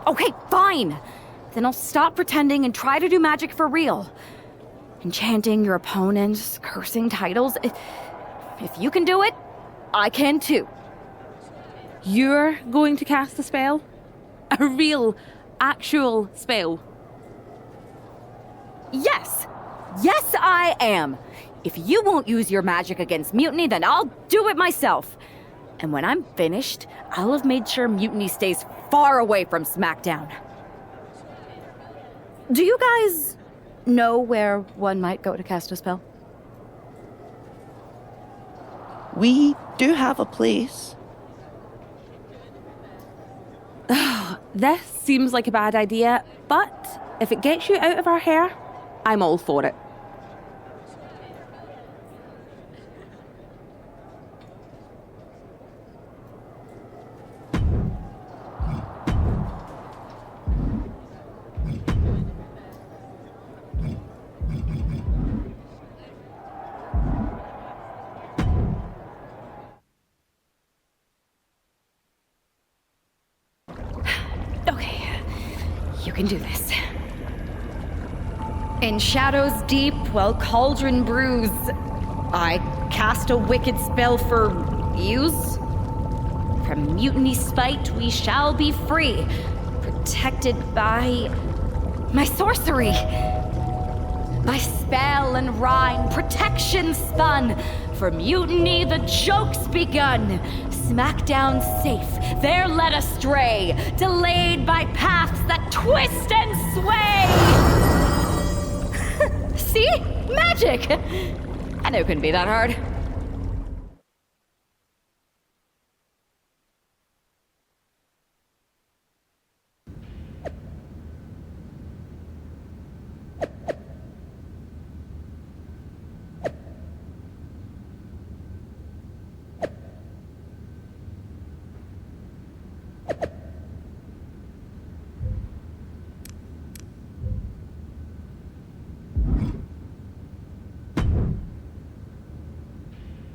Okay, fine. Then I'll stop pretending and try to do magic for real. Enchanting your opponents, cursing titles. If you can do it, I can too. You're going to cast a spell? A real, actual spell? Yes. Yes, I am. If you won't use your magic against Mutiny, then I'll do it myself. And when I'm finished, I'll have made sure Mutiny stays far away from SmackDown. Do you guys know where one might go to cast a spell? We do have a place. This seems like a bad idea, but if it gets you out of our hair, I'm all for it. You can do this. In shadows deep, while cauldron brews, I cast a wicked spell for use. From mutiny spite we shall be free, protected by my sorcery. By spell and rhyme, protection spun. For mutiny the joke's begun. Smackdown safe, there led astray, delayed by paths that twist and sway. See? Magic! I knew it couldn't be that hard.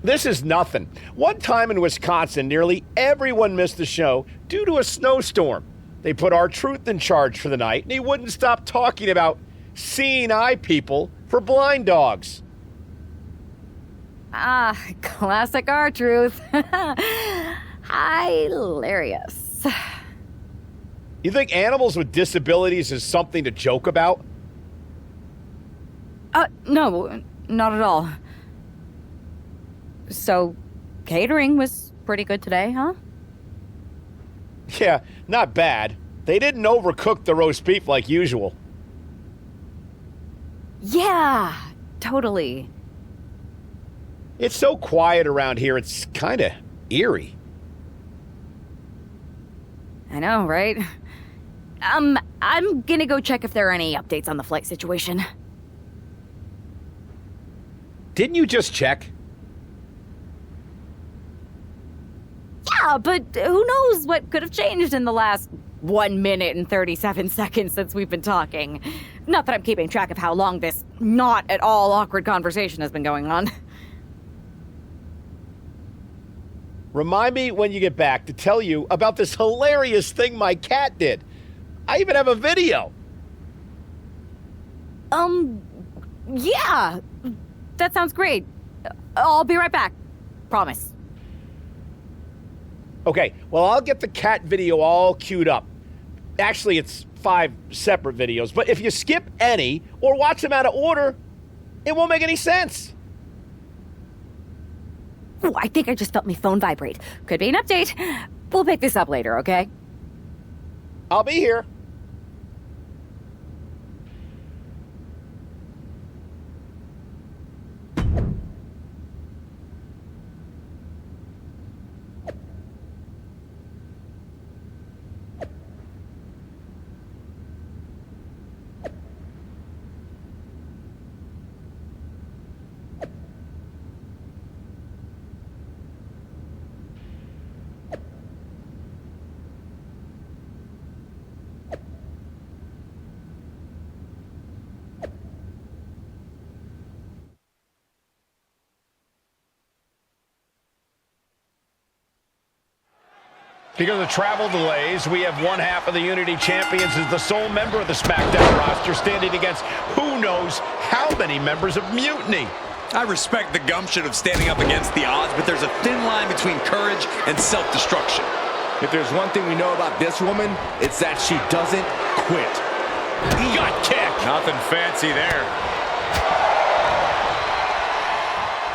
This is nothing. One time in Wisconsin, nearly everyone missed the show due to a snowstorm. They put R-Truth in charge for the night, and he wouldn't stop talking about seeing eye people for blind dogs. Ah, classic R-Truth. Hilarious. You think animals with disabilities is something to joke about? No, not at all. So, catering was pretty good today, huh? Yeah, not bad. They didn't overcook the roast beef like usual. Yeah, totally. It's so quiet around here, it's kind of eerie. I know, right? I'm gonna go check if there are any updates on the flight situation. Didn't you just check? Yeah, but who knows what could have changed in the last 1 minute and 37 seconds since we've been talking. Not that I'm keeping track of how long this not at all awkward conversation has been going on. Remind me when you get back to tell you about this hilarious thing my cat did. I even have a video. Yeah. That sounds great. I'll be right back. Promise. Okay, well, I'll get the cat video all queued up. Actually, it's 5 separate videos, but if you skip any or watch them out of order, it won't make any sense. Ooh, I think I just felt my phone vibrate. Could be an update. We'll pick this up later, okay? I'll be here. Because of travel delays, we have one half of the Unity Champions as the sole member of the SmackDown roster standing against who knows how many members of Mutiny. I respect the gumption of standing up against the odds, but there's a thin line between courage and self-destruction. If there's one thing we know about this woman, it's that she doesn't quit. Gut kick. Nothing fancy there.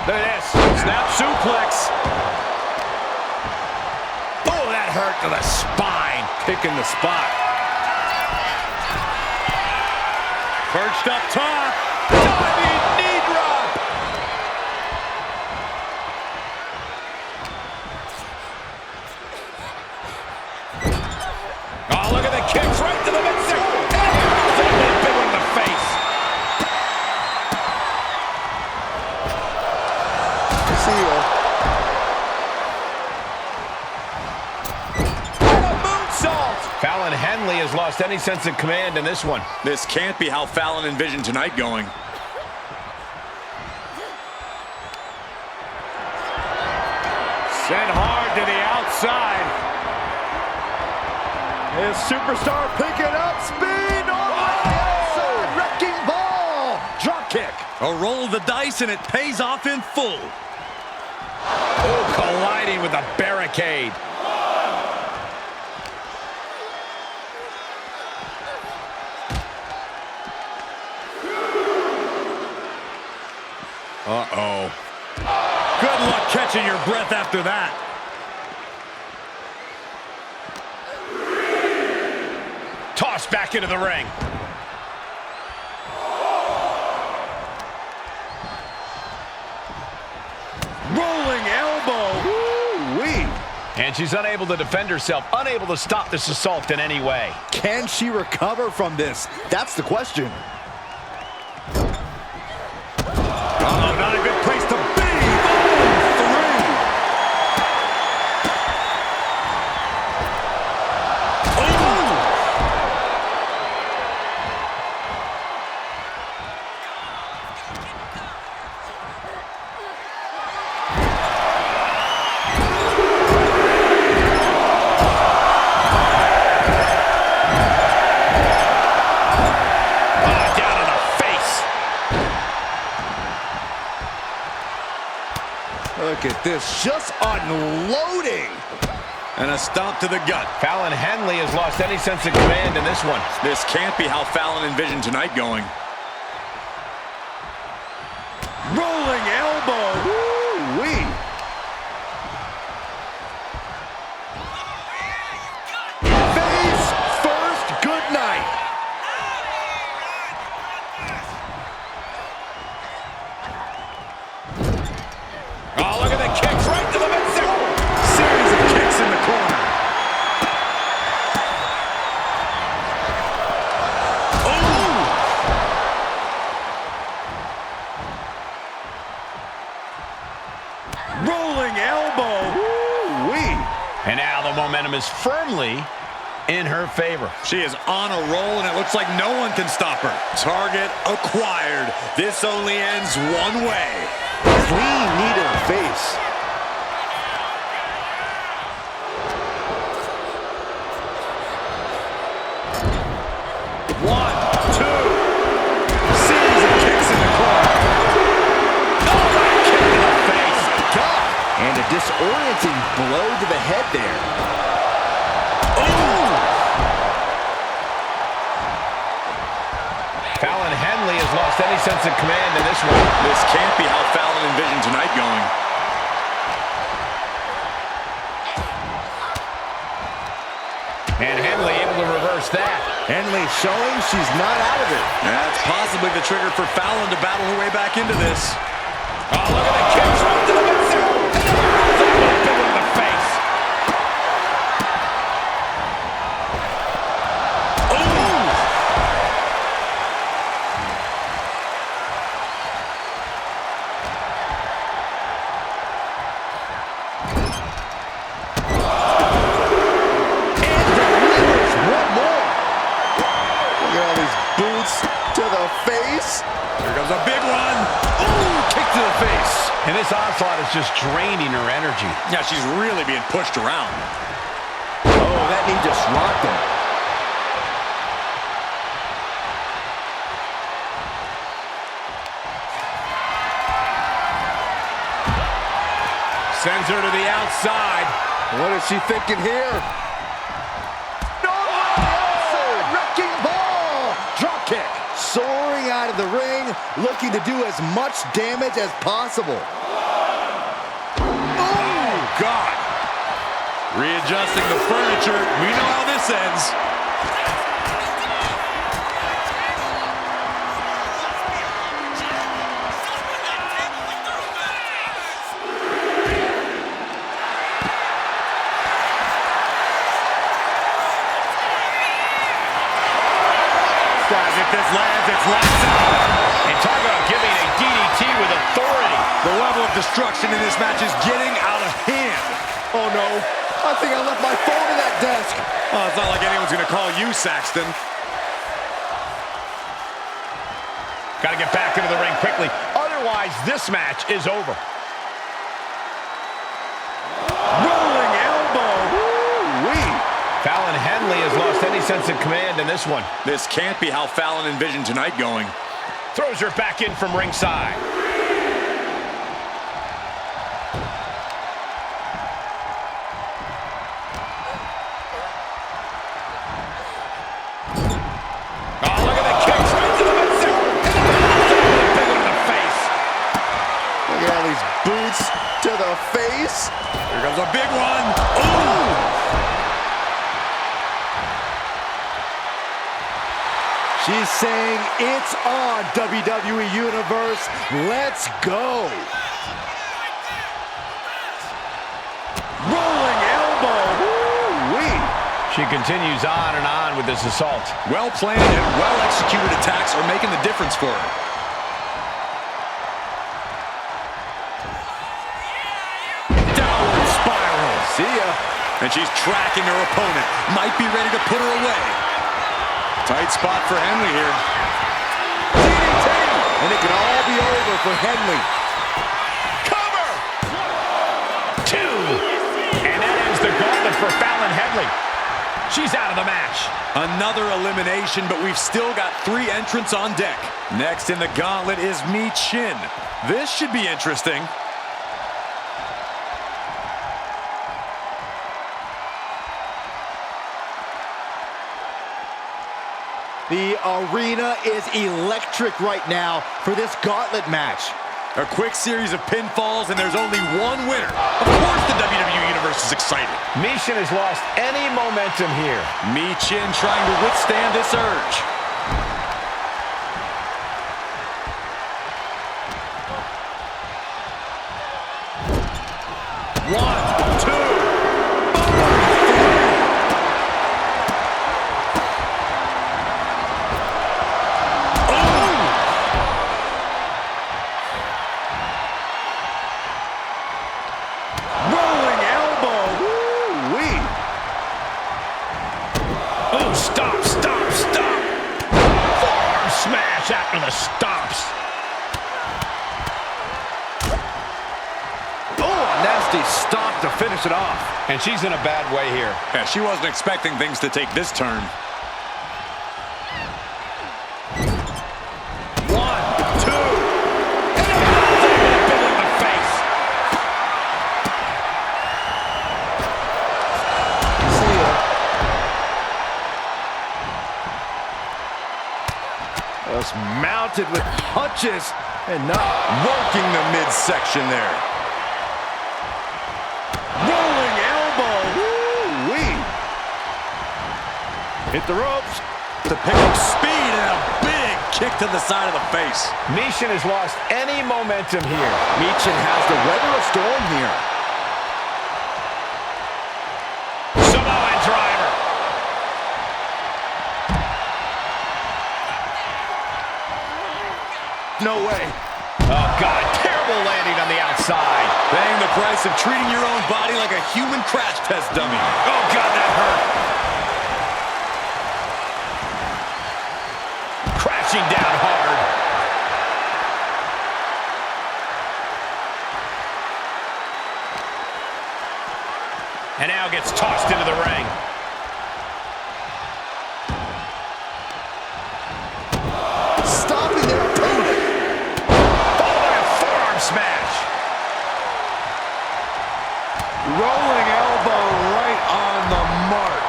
Look at this. Snap suplex. Oh, that hurt to the spine. Picking the spot. Perched up top. Diving knee drop. Oh, look at the See ya. Fallon Henley has lost any sense of command in this one. This can't be how Fallon envisioned tonight going. Sent hard to the outside. His superstar picking up speed. Oh, wrecking ball. Drop kick. A roll of the dice, and it pays off in full. Oh, colliding with a barricade. Uh-oh. Good luck catching your breath after that. Tossed back into the ring. Rolling elbow. Woo-wee. And she's unable to defend herself, unable to stop this assault in any way. Can she recover from this? That's the question. Oh, not a good place to be. Look at this, just unloading. And a stomp to the gut. Fallon Henley has lost any sense of command in this one. This can't be how Fallon envisioned tonight going. Rolling elbow. Woo-wee. Face first, good night. Oh, look at the kicks right to the midsection. Series of kicks in the corner. Rolling elbow. Woo-wee. And now the momentum is firmly in her favor. She is on a roll, and it looks like no one can stop her. Target acquired. This only ends one way. Clean knee to the face. One, two. Series of kicks in the corner. Oh, right kick to the face. God. And a disorienting blow to the head there. Fallon Henley has lost any sense of command in this one. This can't be how Fallon envisioned tonight going. And Henley able to reverse that. Henley showing she's not out of it. That's possibly the trigger for Fallon to battle her way back into this. Oh, look at the kicks right to the midsection. Big one in the face. Here comes a big one. Ooh, kick to the face. And this onslaught is just draining her energy. Yeah, she's really being pushed around. Oh, that knee just rocked him. Sends her to the outside. What is she thinking here? No! Wrecking ball! Drop kick. Soaring out of the ring, looking to do as much damage as possible. Oh, God. Readjusting the furniture. We know how this ends. If this lands, it's lights out. And talk about giving a DDT with authority. The level of destruction in this match is getting out of hand. Oh no, I think I left my phone at that desk. Oh, it's not like anyone's gonna call you, Saxton. Got to get back into the ring quickly. Otherwise, this match is over. Rolling elbow. Woo-wee. Fallon Henley has lost any sense of command in this one. This can't be how Fallon envisioned tonight going. Throws her back in from ringside. To the face. Here comes a big one. Ooh! She's saying it's on, WWE Universe. Let's go. Rolling elbow. Woo-wee. She continues on and on with this assault. Well-planned and well-executed attacks are making the difference for her. See ya. And she's tracking her opponent. Might be ready to put her away. Tight spot for Henley here. DDT! And it can all be over for Henley. Cover! 2. And that ends the gauntlet for Fallon Henley. She's out of the match. Another elimination, but we've still got 3 entrants on deck. Next in the gauntlet is Mi Chin. This should be interesting. The arena is electric right now for this gauntlet match. A quick series of pinfalls, and there's only one winner. Of course the WWE Universe is excited. Mi Chin has lost any momentum here. Mi Chin trying to withstand this urge. One, two. After the stops. Oh, a nasty stop to finish it off. And she's in a bad way here. Yeah, she wasn't expecting things to take this turn. 1, 2. In the face. See ya. Just mounted with punches and not working the midsection there. Rolling elbow. Woo-wee. Hit the ropes. To pick up speed and a big kick to the side of the face. Mi Chin has lost any momentum here. Mi Chin has to weather a storm here. Samoan driver. No way. Oh, God. Terrible landing on the outside. Paying the price of treating your own body like a human crash test dummy. Oh, God, that hurt. Crashing down hard. And now gets tossed into the ring. Stopping their opponent. Followed by a forearm smash. Rolling elbow right on the mark.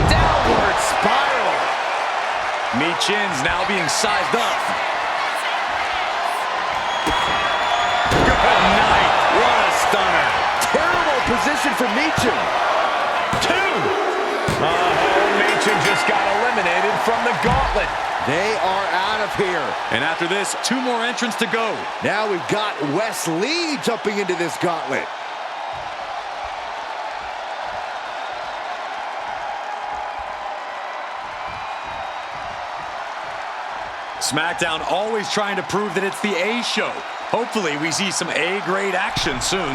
Downward spiral. Mi Chin's now being sized up. Good night. What a stunner. Terrible position for Mi Chin. 2. Oh, Mi Chin just got eliminated from the gauntlet. They are out of here. And after this, 2 more entrants to go. Now we've got Wes Lee jumping into this gauntlet. SmackDown always trying to prove that it's the A show. Hopefully we see some A-grade action soon.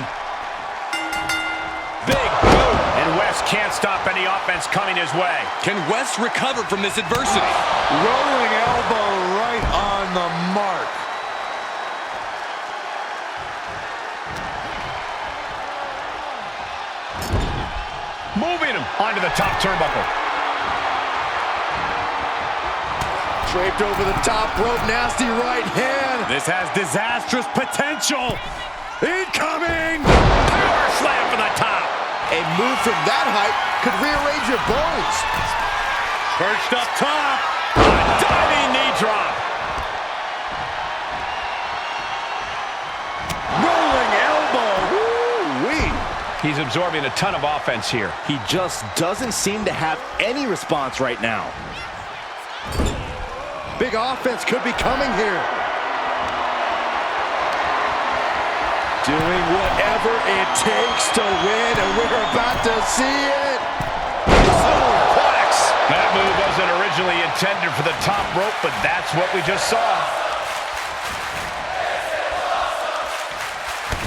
Big boot, and West can't stop any offense coming his way. Can West recover from this adversity? Rolling elbow right on the mark. Moving him onto the top turnbuckle. Draped over the top rope, nasty right hand. This has disastrous potential. Incoming! Power slam from the top. A move from that height could rearrange your bones. Perched up top. A diving knee drop. Rolling elbow. Woo-wee. He's absorbing a ton of offense here. He just doesn't seem to have any response right now. Big offense could be coming here. Doing whatever it takes to win, and we're about to see it. Suplex. That move wasn't originally intended for the top rope, but that's what we just saw.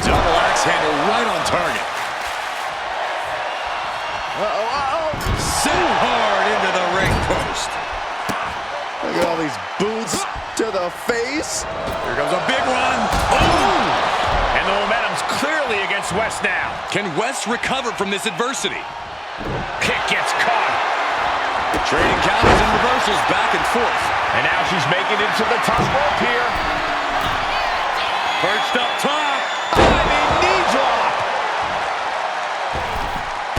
Double axe handle right on target. Sent hard into the ring post. Look at all these boots to the face. Here comes a big one. Oh! And the momentum's clearly against West now. Can West recover from this adversity? Kick gets caught. Trading counters and reversals back and forth. And now she's making it to the top rope here. Perched up top. Diving knee drop.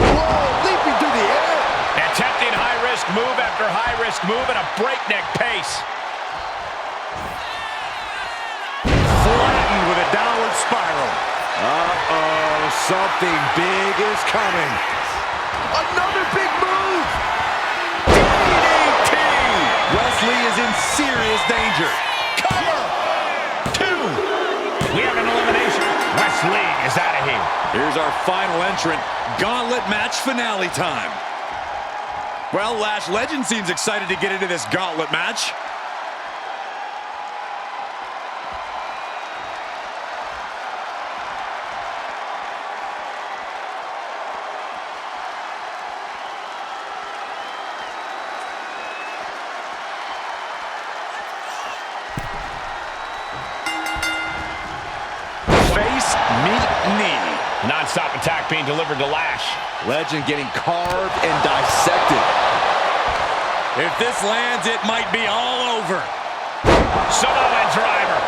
Whoa, leaping through the air. Attempting high-risk move after high-risk move at a breakneck pace. Flattened with a downward spiral. Uh-oh, something big is coming. Another big move. DDT. Wesley is in serious danger. Cover. 2. We have an elimination. Wesley is out of here. Here's our final entrant. Gauntlet match finale time. Well, Lash Legend seems excited to get into this gauntlet match. Face, meet, knee. Non-stop attack being delivered to Lash. Legend getting carved and dissected. If this lands, it might be all over. Samoan driver.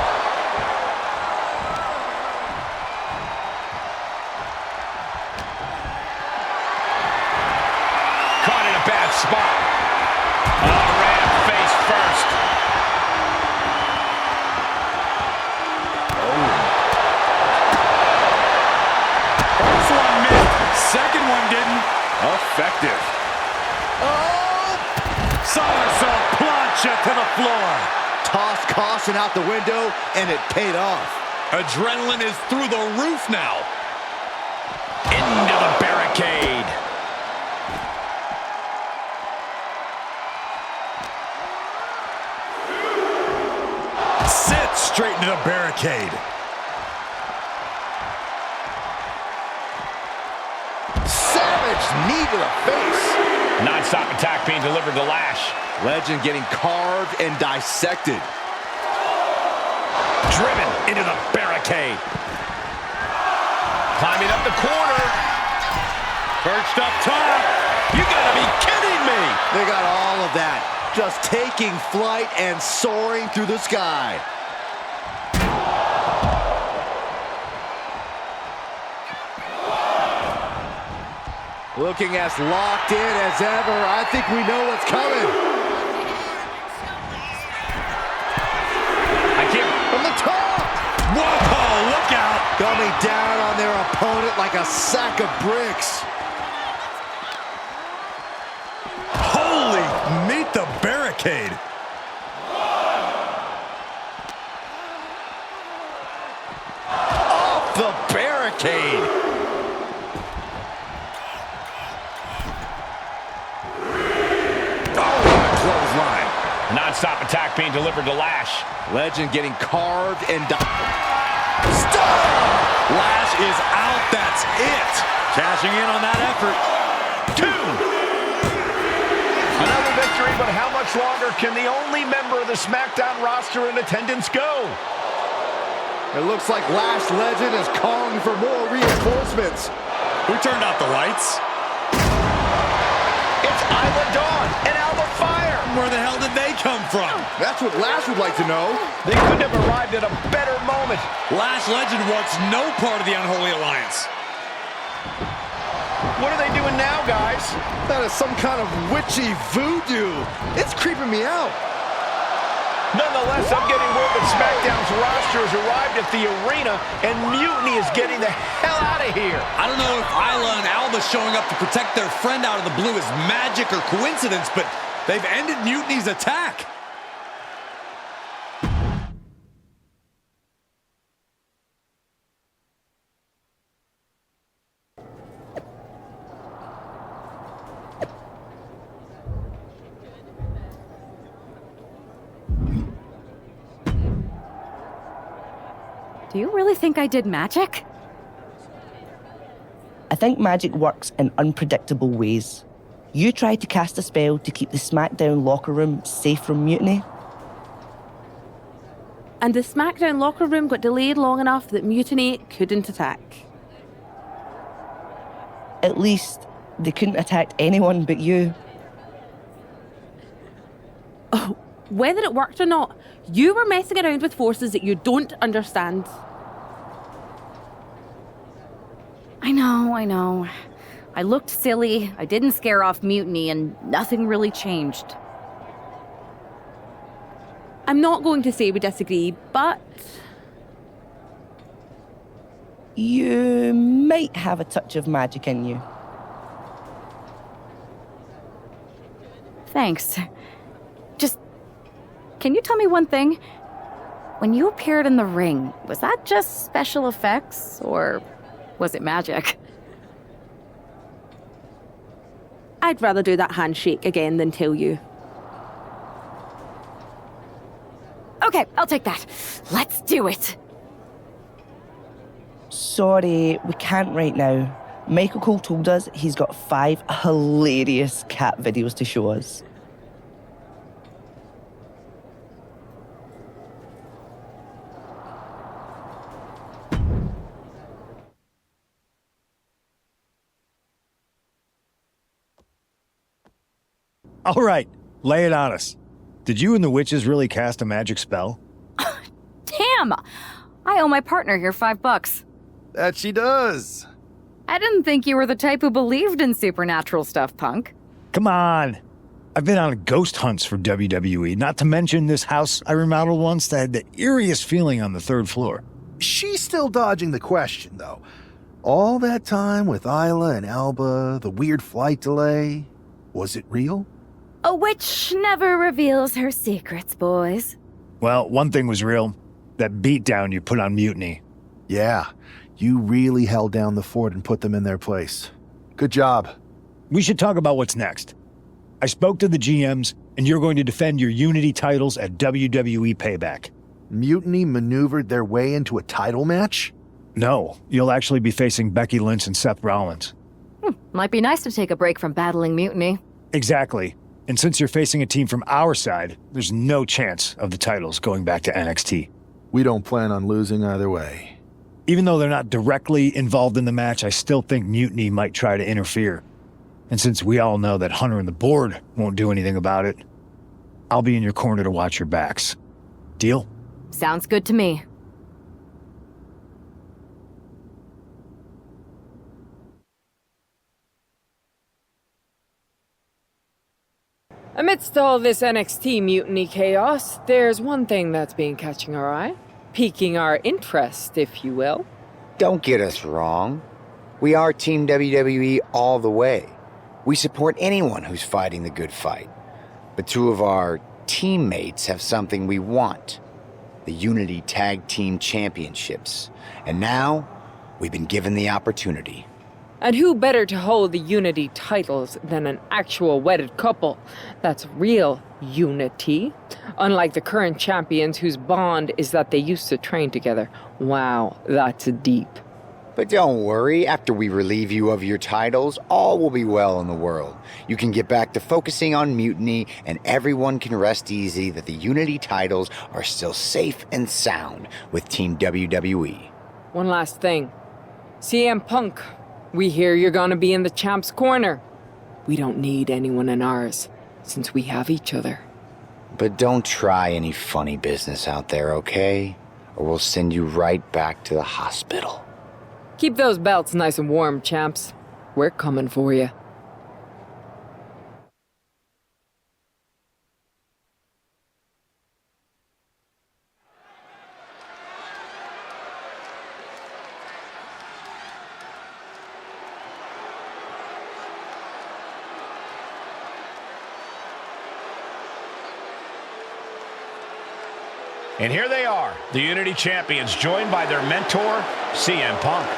Caught in a bad spot. Ran face first. First one missed. Second one didn't. Effective. Somersault plancha to the floor. Tossed caution out the window, and it paid off. Adrenaline is through the roof now. Into the barricade. Sit straight into the barricade. Savage knee to the face. Non-stop attack being delivered to Lash. Legend getting carved and dissected. Driven into the barricade. Climbing up the corner. Perched up top. You gotta be kidding me. They got all of that. Just taking flight and soaring through the sky. Looking as locked in as ever. I think we know what's coming. I can't. From the top. Whoa, look out. Coming down on their opponent like a sack of bricks. Holy, meet the barricade. Off the barricade. Non-stop attack being delivered to Lash. Legend getting carved and Stop! Lash is out. That's it. Cashing in on that effort. 2. Another victory, but how much longer can the only member of the SmackDown roster in attendance go? It looks like Lash Legend is calling for more reinforcements. Who turned out the lights? It's Isla Dawn and Alba Fire. Where the hell did they come from? That's what Lash would like to know. They couldn't have arrived at a better moment. Lash Legend wants no part of the Unholy Alliance. What are they doing now, guys? That is some kind of witchy voodoo. It's creeping me out. Nonetheless, I'm getting word that SmackDown's roster has arrived at the arena, and Mutiny is getting the hell out of here. I don't know if Isla and Alba showing up to protect their friend out of the blue is magic or coincidence, but they've ended Mutiny's attack. Do you really think I did magic? I think magic works in unpredictable ways. You tried to cast a spell to keep the SmackDown locker room safe from Mutiny. And the SmackDown locker room got delayed long enough that Mutiny couldn't attack. At least, they couldn't attack anyone but you. Oh, whether it worked or not, you were messing around with forces that you don't understand. I know. I looked silly, I didn't scare off Mutiny, and nothing really changed. I'm not going to say we disagree, but... You might have a touch of magic in you. Thanks. Just, can you tell me one thing? When you appeared in the ring, was that just special effects, or was it magic? I'd rather do that handshake again than tell you. Okay, I'll take that. Let's do it. Sorry, we can't right now. Michael Cole told us he's got 5 hilarious cat videos to show us. All right, lay it on us. Did you and the witches really cast a magic spell? Damn! I owe my partner here $5. That she does. I didn't think you were the type who believed in supernatural stuff, punk. Come on. I've been on ghost hunts for WWE, not to mention this house I remodeled once that had the eeriest feeling on the 3rd floor. She's still dodging the question, though. All that time with Isla and Alba, the weird flight delay, was it real? A witch never reveals her secrets, boys. Well, one thing was real. That beatdown you put on Mutiny. Yeah, you really held down the fort and put them in their place. Good job. We should talk about what's next. I spoke to the GMs, and you're going to defend your Unity titles at WWE Payback. Mutiny maneuvered their way into a title match? No, you'll actually be facing Becky Lynch and Seth Rollins. Might be nice to take a break from battling Mutiny. Exactly. And since you're facing a team from our side, there's no chance of the titles going back to NXT. We don't plan on losing either way. Even though they're not directly involved in the match, I still think Mutiny might try to interfere. And since we all know that Hunter and the board won't do anything about it, I'll be in your corner to watch your backs. Deal? Sounds good to me. Amidst all this NXT Mutiny chaos, there's one thing that's been catching our eye. Piquing our interest, if you will. Don't get us wrong. We are Team WWE all the way. We support anyone who's fighting the good fight. But 2 of our teammates have something we want. The Unity Tag Team Championships. And now, we've been given the opportunity. And who better to hold the Unity titles than an actual wedded couple? That's real unity. Unlike the current champions whose bond is that they used to train together. Wow, that's deep. But don't worry, after we relieve you of your titles, all will be well in the world. You can get back to focusing on Mutiny, and everyone can rest easy that the Unity titles are still safe and sound with Team WWE. One last thing. CM Punk, we hear you're gonna be in the champ's corner. We don't need anyone in ours, since we have each other. But don't try any funny business out there, okay? Or we'll send you right back to the hospital. Keep those belts nice and warm, champs. We're coming for you. And here they are, the Unity Champions, joined by their mentor, CM Punk.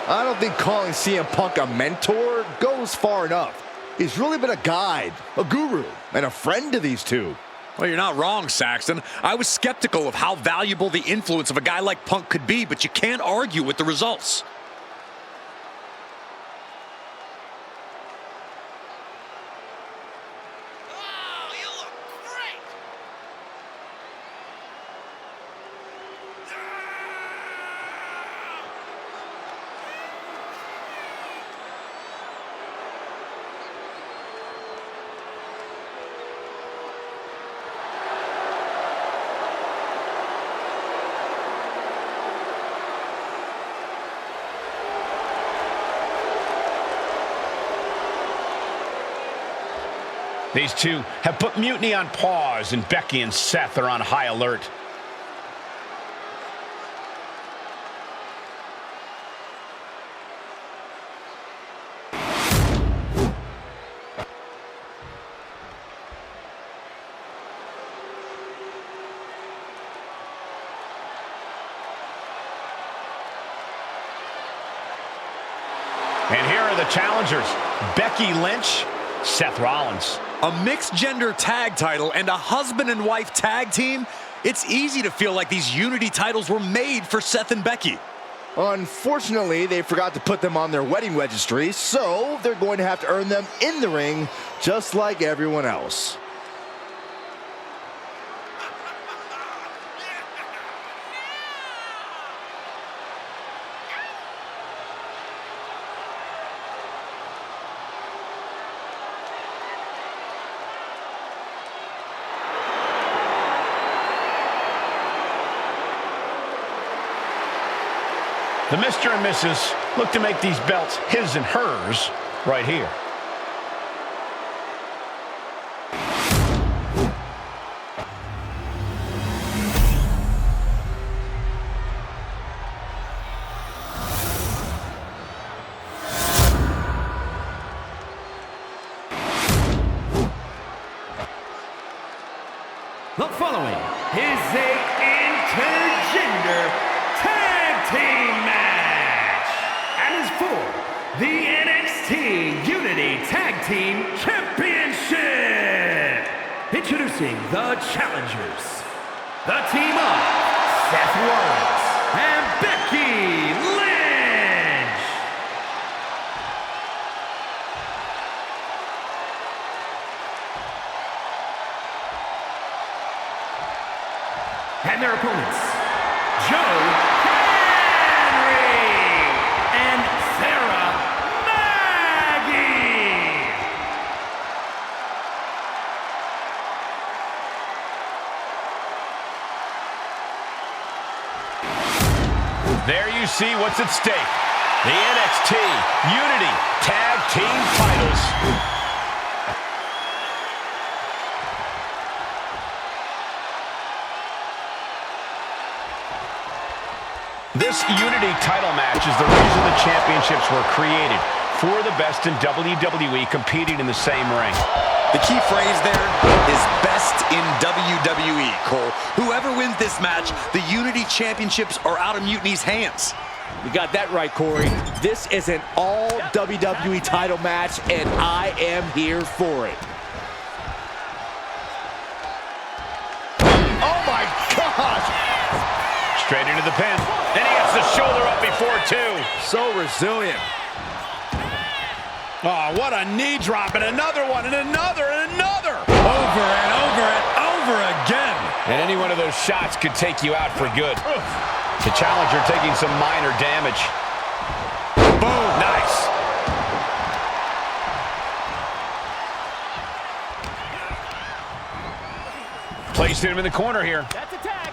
I don't think calling CM Punk a mentor goes far enough. He's really been a guide, a guru, and a friend to these two. Well, you're not wrong, Saxton. I was skeptical of how valuable the influence of a guy like Punk could be, but you can't argue with the results. These two have put Mutiny on pause, and Becky and Seth are on high alert. And here are the challengers, Becky Lynch, Seth Rollins. A mixed-gender tag title and a husband and wife tag team? It's easy to feel like these Unity titles were made for Seth and Becky. Unfortunately, they forgot to put them on their wedding registry, so they're going to have to earn them in the ring, just like everyone else. The Mr. and Mrs. look to make these belts his and hers right here. The following is a intergender tag team match and is for the NXT Unity Tag Team Championship. Introducing the challengers, the team of Seth Rollins and Becky Lynch. And their opponents, Joe Henry and Sarah Maggie. There you see what's at stake. The NXT Unity Tag Team titles. This Unity title match is the reason the championships were created, for the best in WWE competing in the same ring. The key phrase there is best in WWE, Cole. Whoever wins this match, the Unity Championships are out of Mutiny's hands. You got that right, Corey. This is an all WWE title match, and I am here for it. Oh my gosh! Straight into the pin. And he gets the shoulder up before two. So resilient. Oh, what a knee drop, and another one, and another, and another. Over and over and over again. And any one of those shots could take you out for good. The challenger taking some minor damage. Boom. Nice. Placed him in the corner here. That's a tag.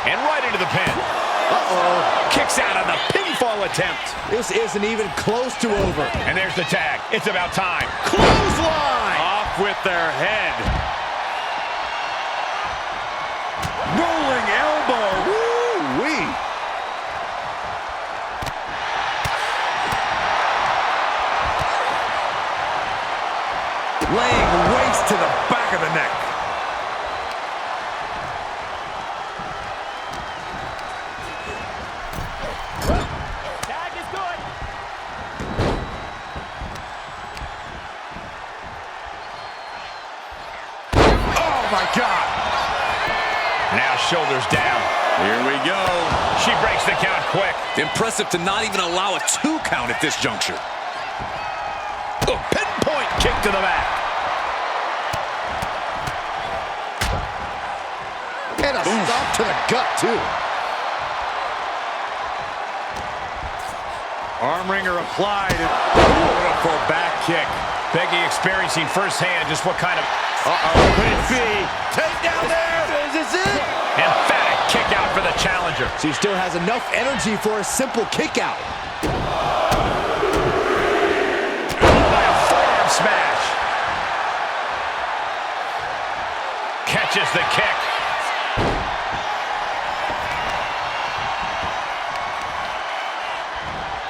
And right into the pin. Uh-oh. Kicks out on the pinfall attempt. This isn't even close to over. And there's the tag. It's about time. Clothesline! Off with their head. Rolling elbow. Woo-wee. Laying waste to the back of the neck. Tag is good. Oh, my God. Now shoulders down. Here we go. She breaks the count quick. Impressive to not even allow a 2 count at this juncture. A pinpoint kick to the back. And a stop to the gut, too. Arm wringer applied. Beautiful back kick. Becky experiencing firsthand just what kind of... Could it be? Take down there. Is this it? Emphatic kick out for the challenger. She still has enough energy for a simple kick out. By a forearm smash. Catches the kick.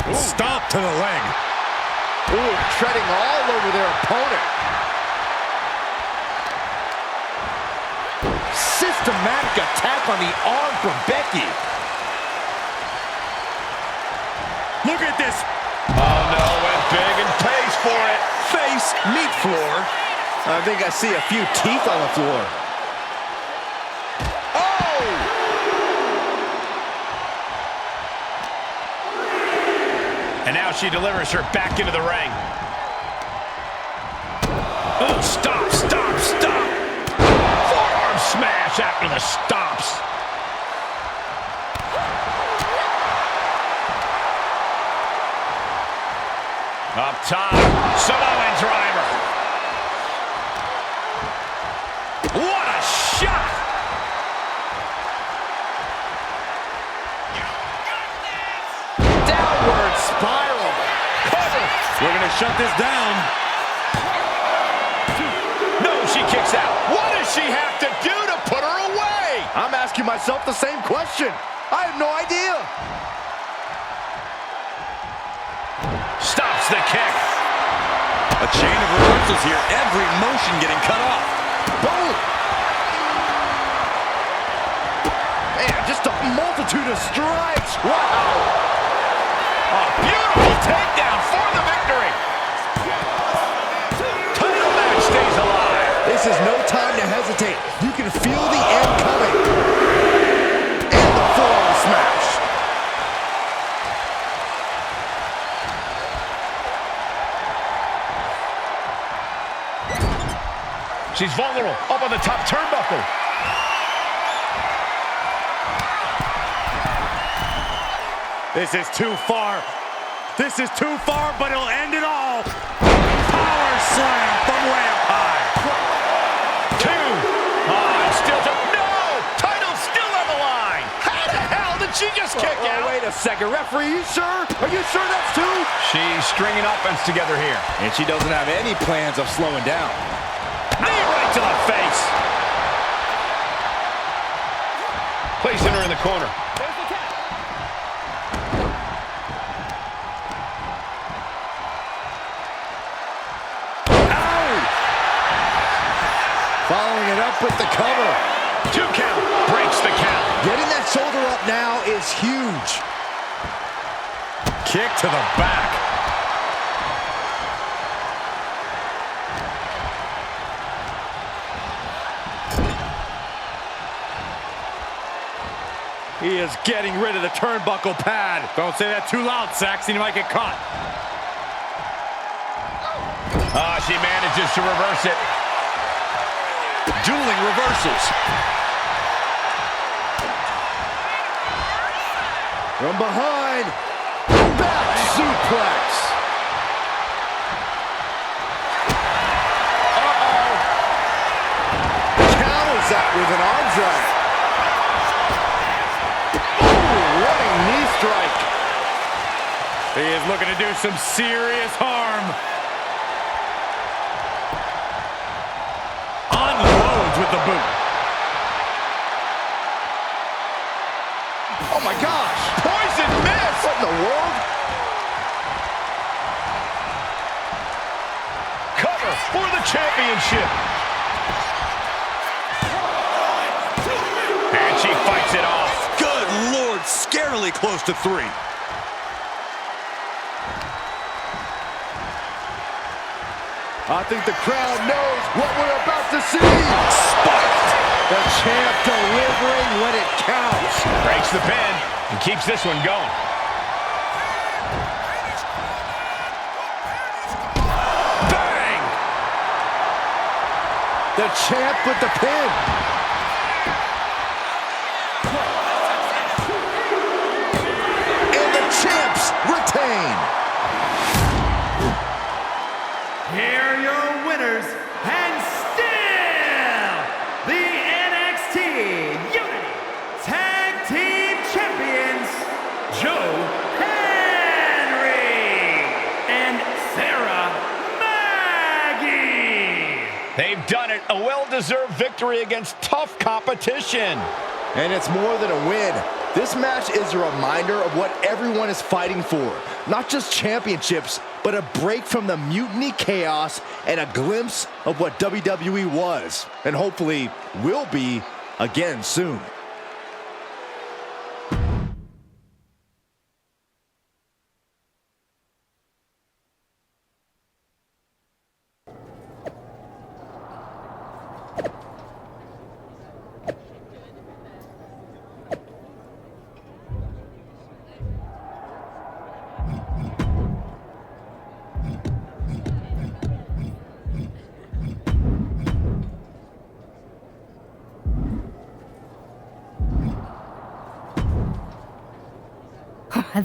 Stomp to the leg. Ooh, treading all over their opponent. Systematic attack on the arm from Becky. Look at this. Oh no, went big and pays for it. Face, meat floor. I think I see a few teeth on the floor. Oh! And now she delivers her back into the ring. Oh, stop, stop, stop. Forearm smash after the stomps. Up top, Samoan driver. What a shot! Downward spiral. Cover. We're going to shut this down. No, she kicks out. What does she have to do to put her away? I'm asking myself the same question. I have no idea. Stops the kick. A chain of reversals here. Every motion getting cut off. Boom. Man, just a multitude of strikes. Wow. A beautiful takedown for the victory. Title match stays alive. This is no time to hesitate. You can feel the end coming. And the forearm smash. She's vulnerable, up on the top turnbuckle. This is too far. This is too far, but it'll end it all. Power slam from way up high. 2. And still to... No! Title's still on the line. How the hell did she just kick out? Wait a second. Referee, you sure? Are you sure that's 2? She's stringing offense together here. And she doesn't have any plans of slowing down. Knee right to the face. Placing her in the corner. Champ with the cover. 2 count, breaks the count. Getting that shoulder up now is huge. Kick to the back. He is getting rid of the turnbuckle pad. Don't say that too loud, Saxon. You might get caught. She manages to reverse it. Dueling reversals. From behind. Back suplex. Counters that with an arm drag. Running knee strike. He is looking to do some serious harm. Unloads with the boot. Oh my gosh! Poison miss! What in the world? Cover for the championship. And she fights it off. Good Lord, scarily close to 3. I think the crowd knows what we're about to see. Spiked. The champ delivering when it counts. Breaks the pin and keeps this one going. Bang! The champ with the pin. And the champs retain. Here are your winners, and still the NXT Unity Tag Team Champions, Joe Henry and Sarah Maggie. They've done it. A well-deserved victory against tough competition. And it's more than a win. This match is a reminder of what everyone is fighting for. Not just championships, but a break from the mutiny chaos and a glimpse of what WWE was, and hopefully will be again soon.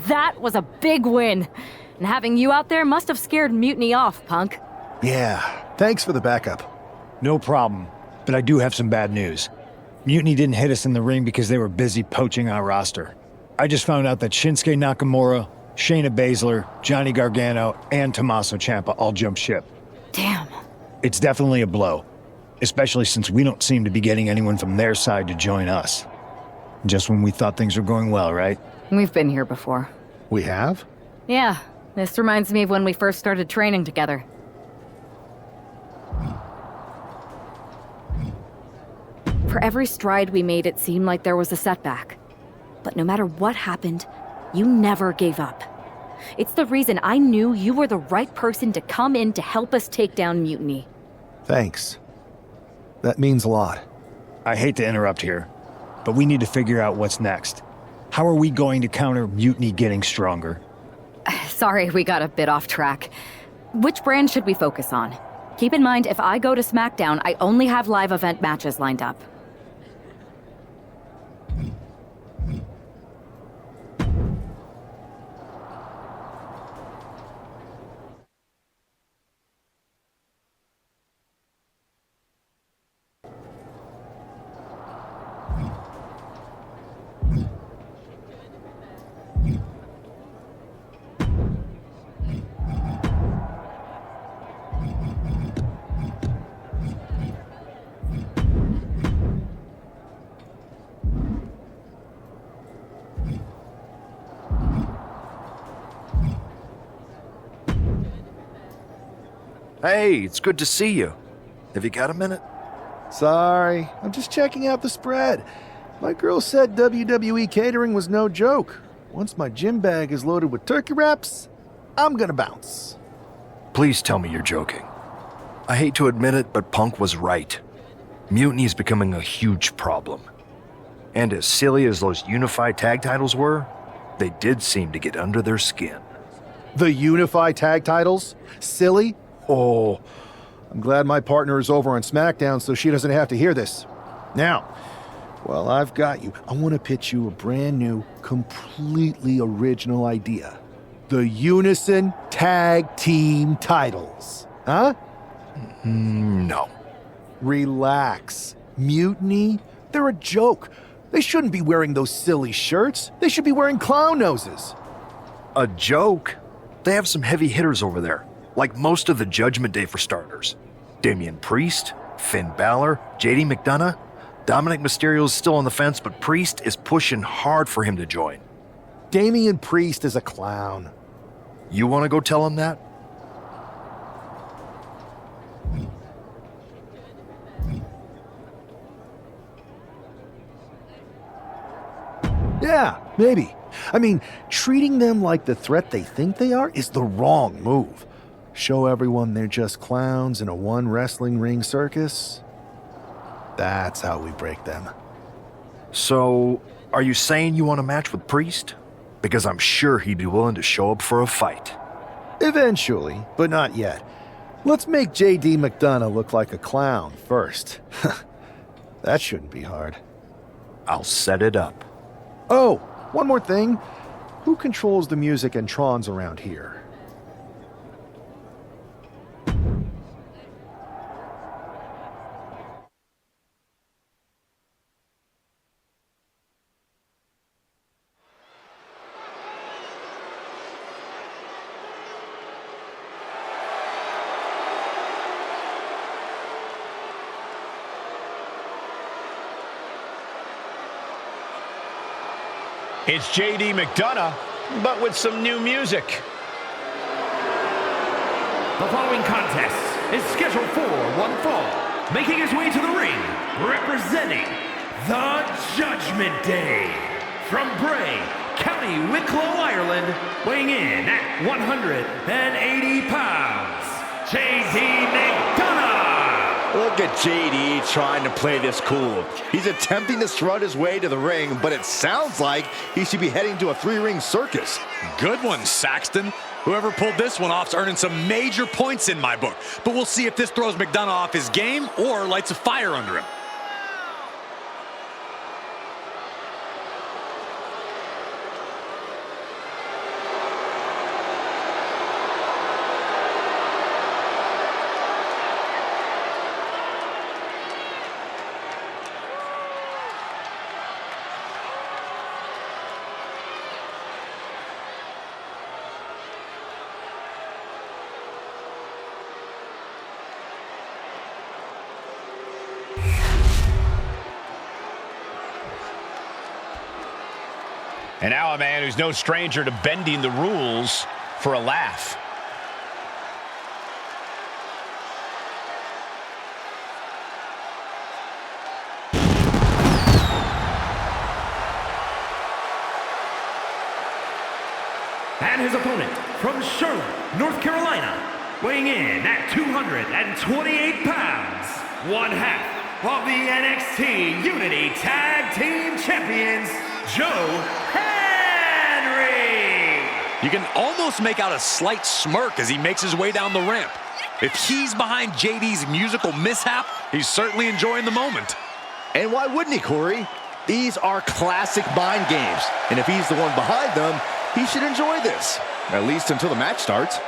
That was a big win. And having you out there must have scared Mutiny off, Punk. Yeah, thanks for the backup. No problem, but I do have some bad news. Mutiny didn't hit us in the ring because they were busy poaching our roster. I just found out that Shinsuke Nakamura, Shayna Baszler, Johnny Gargano, and Tommaso Ciampa all jumped ship. Damn. It's definitely a blow, especially since we don't seem to be getting anyone from their side to join us. Just when we thought things were going well, right? We've been here before. We have? Yeah, this reminds me of when we first started training together. For every stride we made, it seemed like there was a setback. But no matter what happened, you never gave up. It's the reason I knew you were the right person to come in to help us take down Mutiny. Thanks. That means a lot. I hate to interrupt here, but we need to figure out what's next. How are we going to counter Mutiny getting stronger? Sorry, we got a bit off track. Which brand should we focus on? Keep in mind, if I go to SmackDown, I only have live event matches lined up. Hey, it's good to see you. Have you got a minute? Sorry, I'm just checking out the spread. My girl said WWE catering was no joke. Once my gym bag is loaded with turkey wraps, I'm gonna bounce. Please tell me you're joking. I hate to admit it, but Punk was right. Mutiny is becoming a huge problem. And as silly as those unified tag titles were, they did seem to get under their skin. The unified tag titles? Silly? Oh, I'm glad my partner is over on SmackDown so she doesn't have to hear this. Now, well, I've got you. I want to pitch you a brand new, completely original idea. The Unison Tag Team titles. Huh? No. Relax. Mutiny? They're a joke. They shouldn't be wearing those silly shirts. They should be wearing clown noses. A joke? They have some heavy hitters over there, like most of the Judgment Day for starters. Damian Priest, Finn Balor, JD McDonough. Dominic Mysterio's still on the fence, but Priest is pushing hard for him to join. Damian Priest is a clown. You want to go tell him that? Yeah, maybe. I mean, treating them like the threat they think they are is the wrong move. Show everyone they're just clowns in a one wrestling ring circus. That's how we break them. So, are you saying you want a match with Priest? Because I'm sure he'd be willing to show up for a fight. Eventually, but not yet. Let's make JD McDonough look like a clown first. That shouldn't be hard. I'll set it up. Oh, one more thing. Who controls the music and trons around here? It's JD McDonough, but with some new music. The following contest is scheduled for one fall. Making his way to the ring, representing the Judgment Day. From Bray, County Wicklow, Ireland, weighing in at 180 pounds, JD McDonough. Look at JD trying to play this cool. He's attempting to strut his way to the ring, but it sounds like he should be heading to a three-ring circus. Good one, Saxton. Whoever pulled this one off's earning some major points in my book. But we'll see if this throws McDonough off his game or lights a fire under him. And now a man who's no stranger to bending the rules for a laugh. And his opponent from Charlotte, North Carolina, weighing in at 228 pounds, one half of the NXT Unity Tag Team Champions, Joe Henry. You can almost make out a slight smirk as he makes his way down the ramp. If he's behind JD's musical mishap, he's certainly enjoying the moment. And why wouldn't he, Corey? These are classic mind games. And if he's the one behind them, he should enjoy this. At least until the match starts.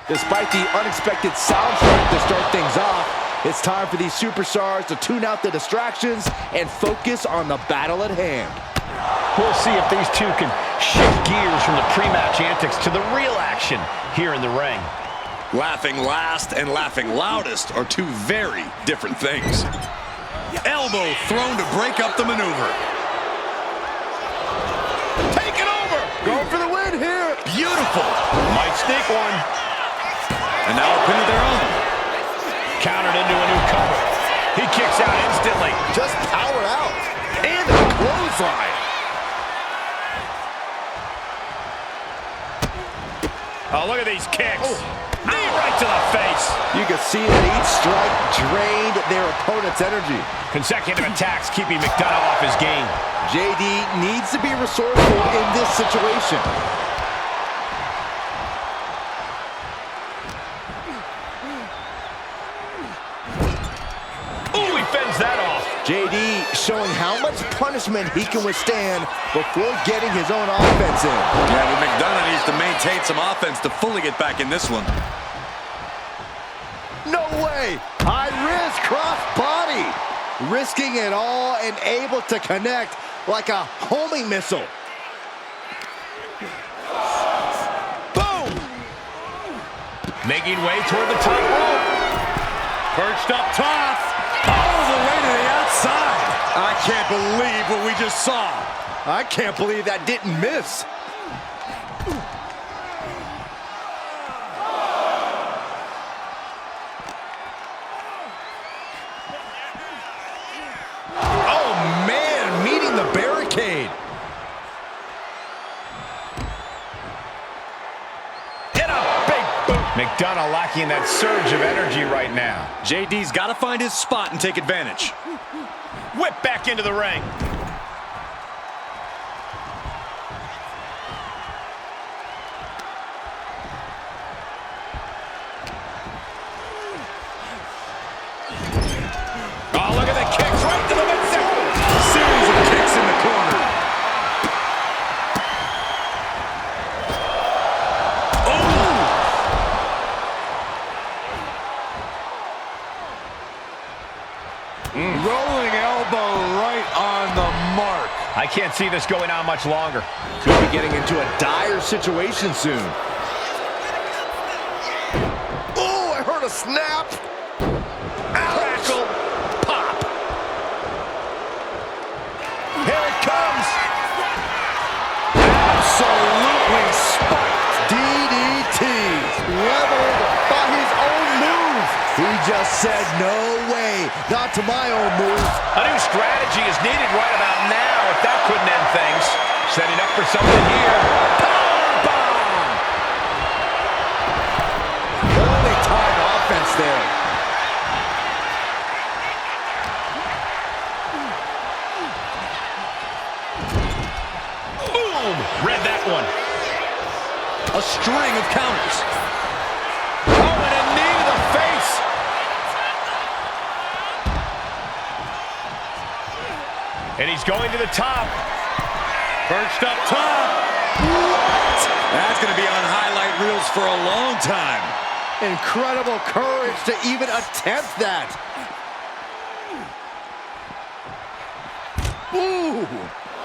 Despite the unexpected soundtrack to start things off, it's time for these superstars to tune out the distractions and focus on the battle at hand. We'll see if these two can shift gears from the pre-match antics to the real action here in the ring. Laughing last and laughing loudest are two very different things. Elbow thrown to break up the maneuver. Take it over! Going for the win here! Beautiful! Might sneak one. And now a pin of their own. Countered into a new cover. He kicks out instantly. Just power out. And a clothesline. Oh, look at these kicks. Knee right to the face. You can see that each strike drained their opponent's energy. Consecutive attacks keeping McDonough off his game. JD needs to be resourceful in this situation. Ooh, he fends that off. JD showing how much punishment he can withstand before getting his own offense in. Yeah, but McDonough needs to maintain some offense to fully get back in this one. No way! High risk cross body. Risking it all and able to connect like a homing missile. Boom! Making way toward the top rope. Perched up top. All the way to the outside. I can't believe what we just saw. I can't believe that didn't miss. Oh, man, meeting the barricade. And a big boot. McDonough lacking that surge of energy right now. JD's got to find his spot and take advantage. Whip back into the ring. Oh, look at the kicks right to the midsection. Series of kicks in the corner. Rolling elbow right on the mark. I can't see this going on much longer. Could be getting into a dire situation soon. Oh, I heard a snap. Crackle. Pop. Here it comes. Absolutely spiked. DDT. Leveled by his own move. He just said, no way. Not to my own move. A new strategy is needed right about now if that couldn't end things. Setting up for something here. Powerbomb. Holy time offense there. Boom! Read that one. A string of counters. Oh, and a knee to the face. And he's going to the top. Perched up top. What? That's going to be on highlight reels for a long time. Incredible courage to even attempt that. Ooh.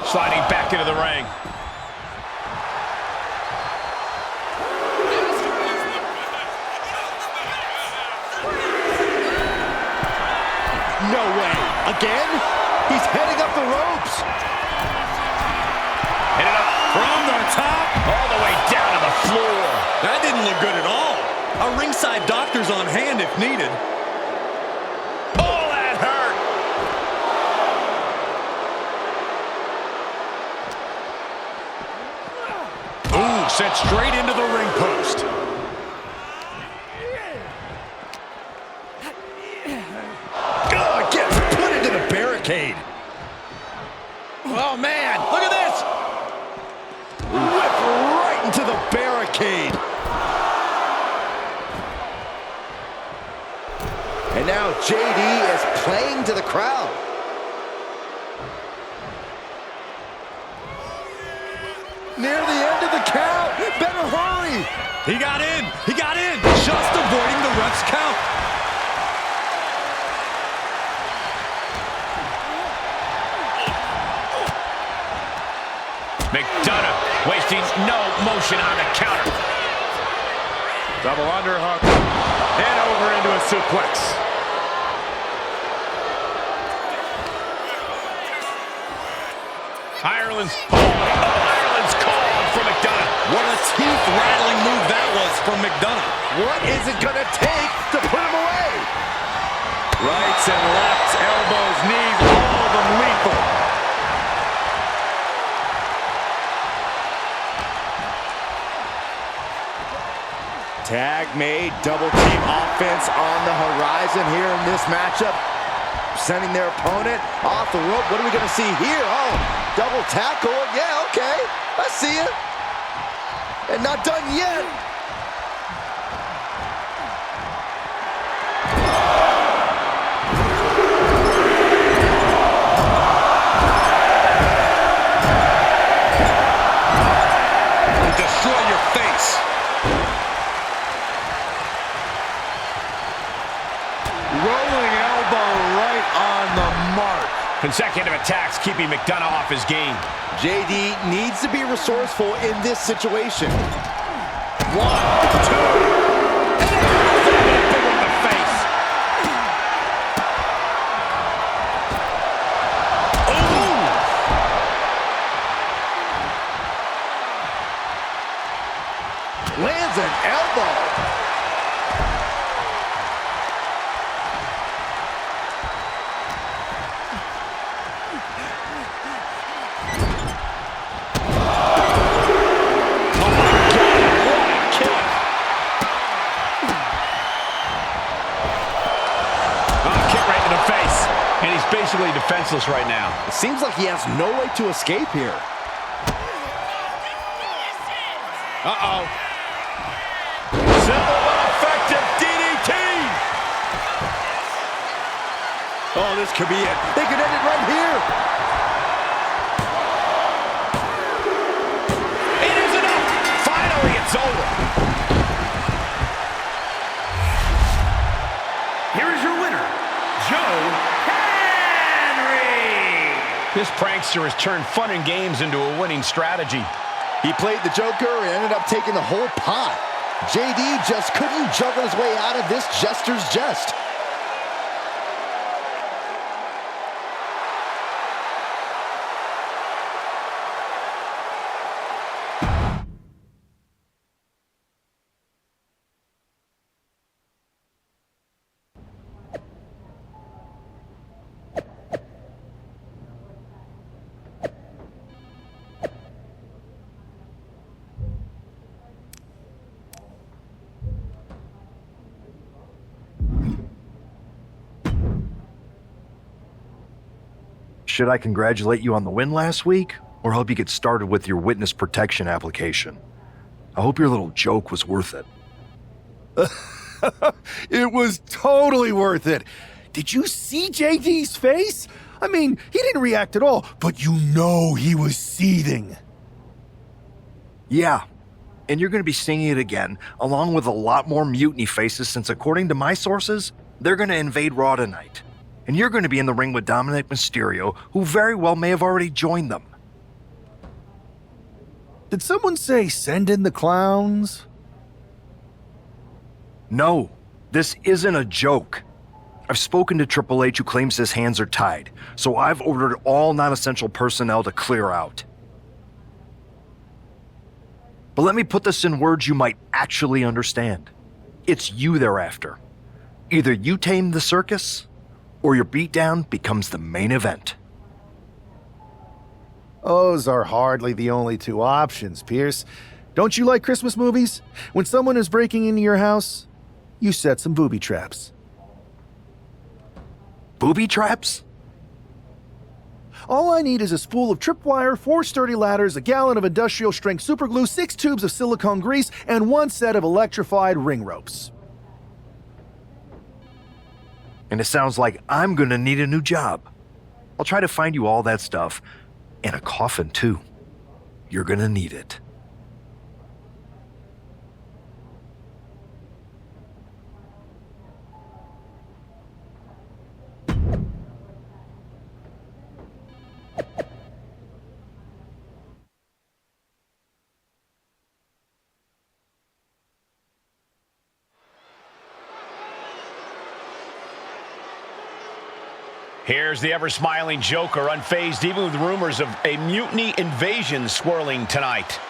Sliding back into the ring. No way. Again? He's heading up the ropes. Headed up From the top. all the way down to the floor. That didn't look good at all. A ringside doctor's on hand if needed. Oh, that hurt. Ooh, sent straight into the ring post. Oh, gets put into the barricade. Oh, man. Look at this. Whipped right into the barricade. And now JD is playing to the crowd. Near the end of the count. Better hurry. He got in. He got in. just avoiding the ref's count. McDonough wasting no motion on the counter. Double underhook and over into a suplex. Ireland's called for McDonough. What a teeth-rattling move that was from McDonough. What is it gonna take to put him away? Rights and lefts, elbows, knees, all of them lethal. Tag made, double team offense on the horizon here in this matchup. Sending their opponent off the rope. What are we gonna see here? Oh, double tackle. Yeah, okay, I see it. And not done yet. Destroy your face. Rolling elbow right on the mark. Consecutive attacks keeping McDonough off his game. JD needs to be resourceful in this situation. 1, 2. Big one in the face. Lands an elbow. Basically defenseless right now. It seems like he has no way to escape here. Uh-oh. Simple but effective DDT. Oh, this could be it. They could end it right here. It is enough. Finally, it's over. Here is your winner, Joe. This prankster has turned fun and games into a winning strategy. He played the Joker and ended up taking the whole pot. JD just couldn't juggle his way out of this jester's jest. Should I congratulate you on the win last week, or help you get started with your witness protection application? I hope your little joke was worth it. It was totally worth it. Did you see JD's face? I mean, he didn't react at all, but you know he was seething. Yeah, and you're going to be seeing it again, along with a lot more mutiny faces, since according to my sources, they're going to invade Raw tonight. And you're going to be in the ring with Dominic Mysterio, who very well may have already joined them. Did someone say send in the clowns? No, this isn't a joke. I've spoken to Triple H, who claims his hands are tied, so I've ordered all non-essential personnel to clear out. But let me put this in words you might actually understand. It's you they're after. Either you tame the circus, or your beatdown becomes the main event. Those are hardly the only two options, Pierce. Don't you like Christmas movies? When someone is breaking into your house, you set some booby traps. Booby traps? All I need is a spool of tripwire, 4 sturdy ladders, a gallon of industrial-strength superglue, 6 tubes of silicone grease, and 1 set of electrified ring ropes. And it sounds like I'm gonna need a new job. I'll try to find you all that stuff. And a coffin, too. You're gonna need it. You're gonna need it. Here's the ever-smiling Joker, unfazed even with rumors of a mutiny invasion swirling tonight.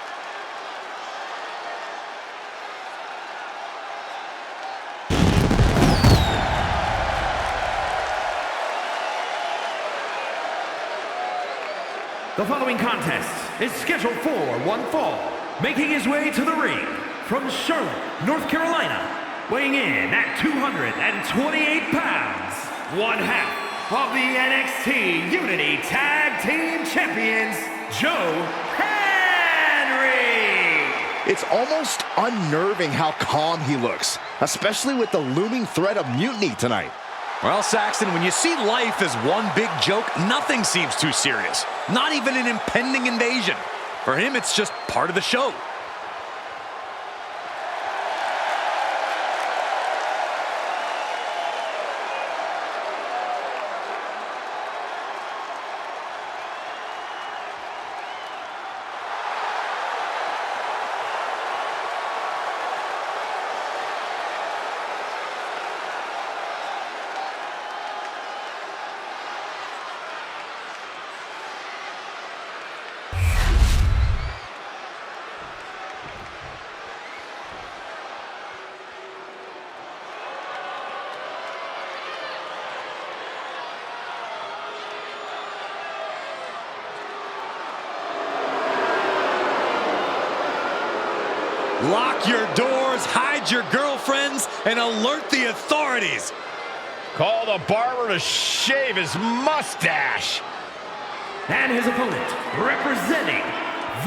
The following contest is scheduled for one fall. Making his way to the ring from Charlotte, North Carolina, weighing in at 228 pounds, one half of the NXT Unity Tag Team Champions, Joe Henry. It's almost unnerving how calm he looks, especially with the looming threat of mutiny tonight. Well, Saxton, when you see life as one big joke, nothing seems too serious. Not even an impending invasion. For him, it's just part of the show. Lock your doors, hide your girlfriends, and alert the authorities. Call the barber to shave his mustache. And his opponent, representing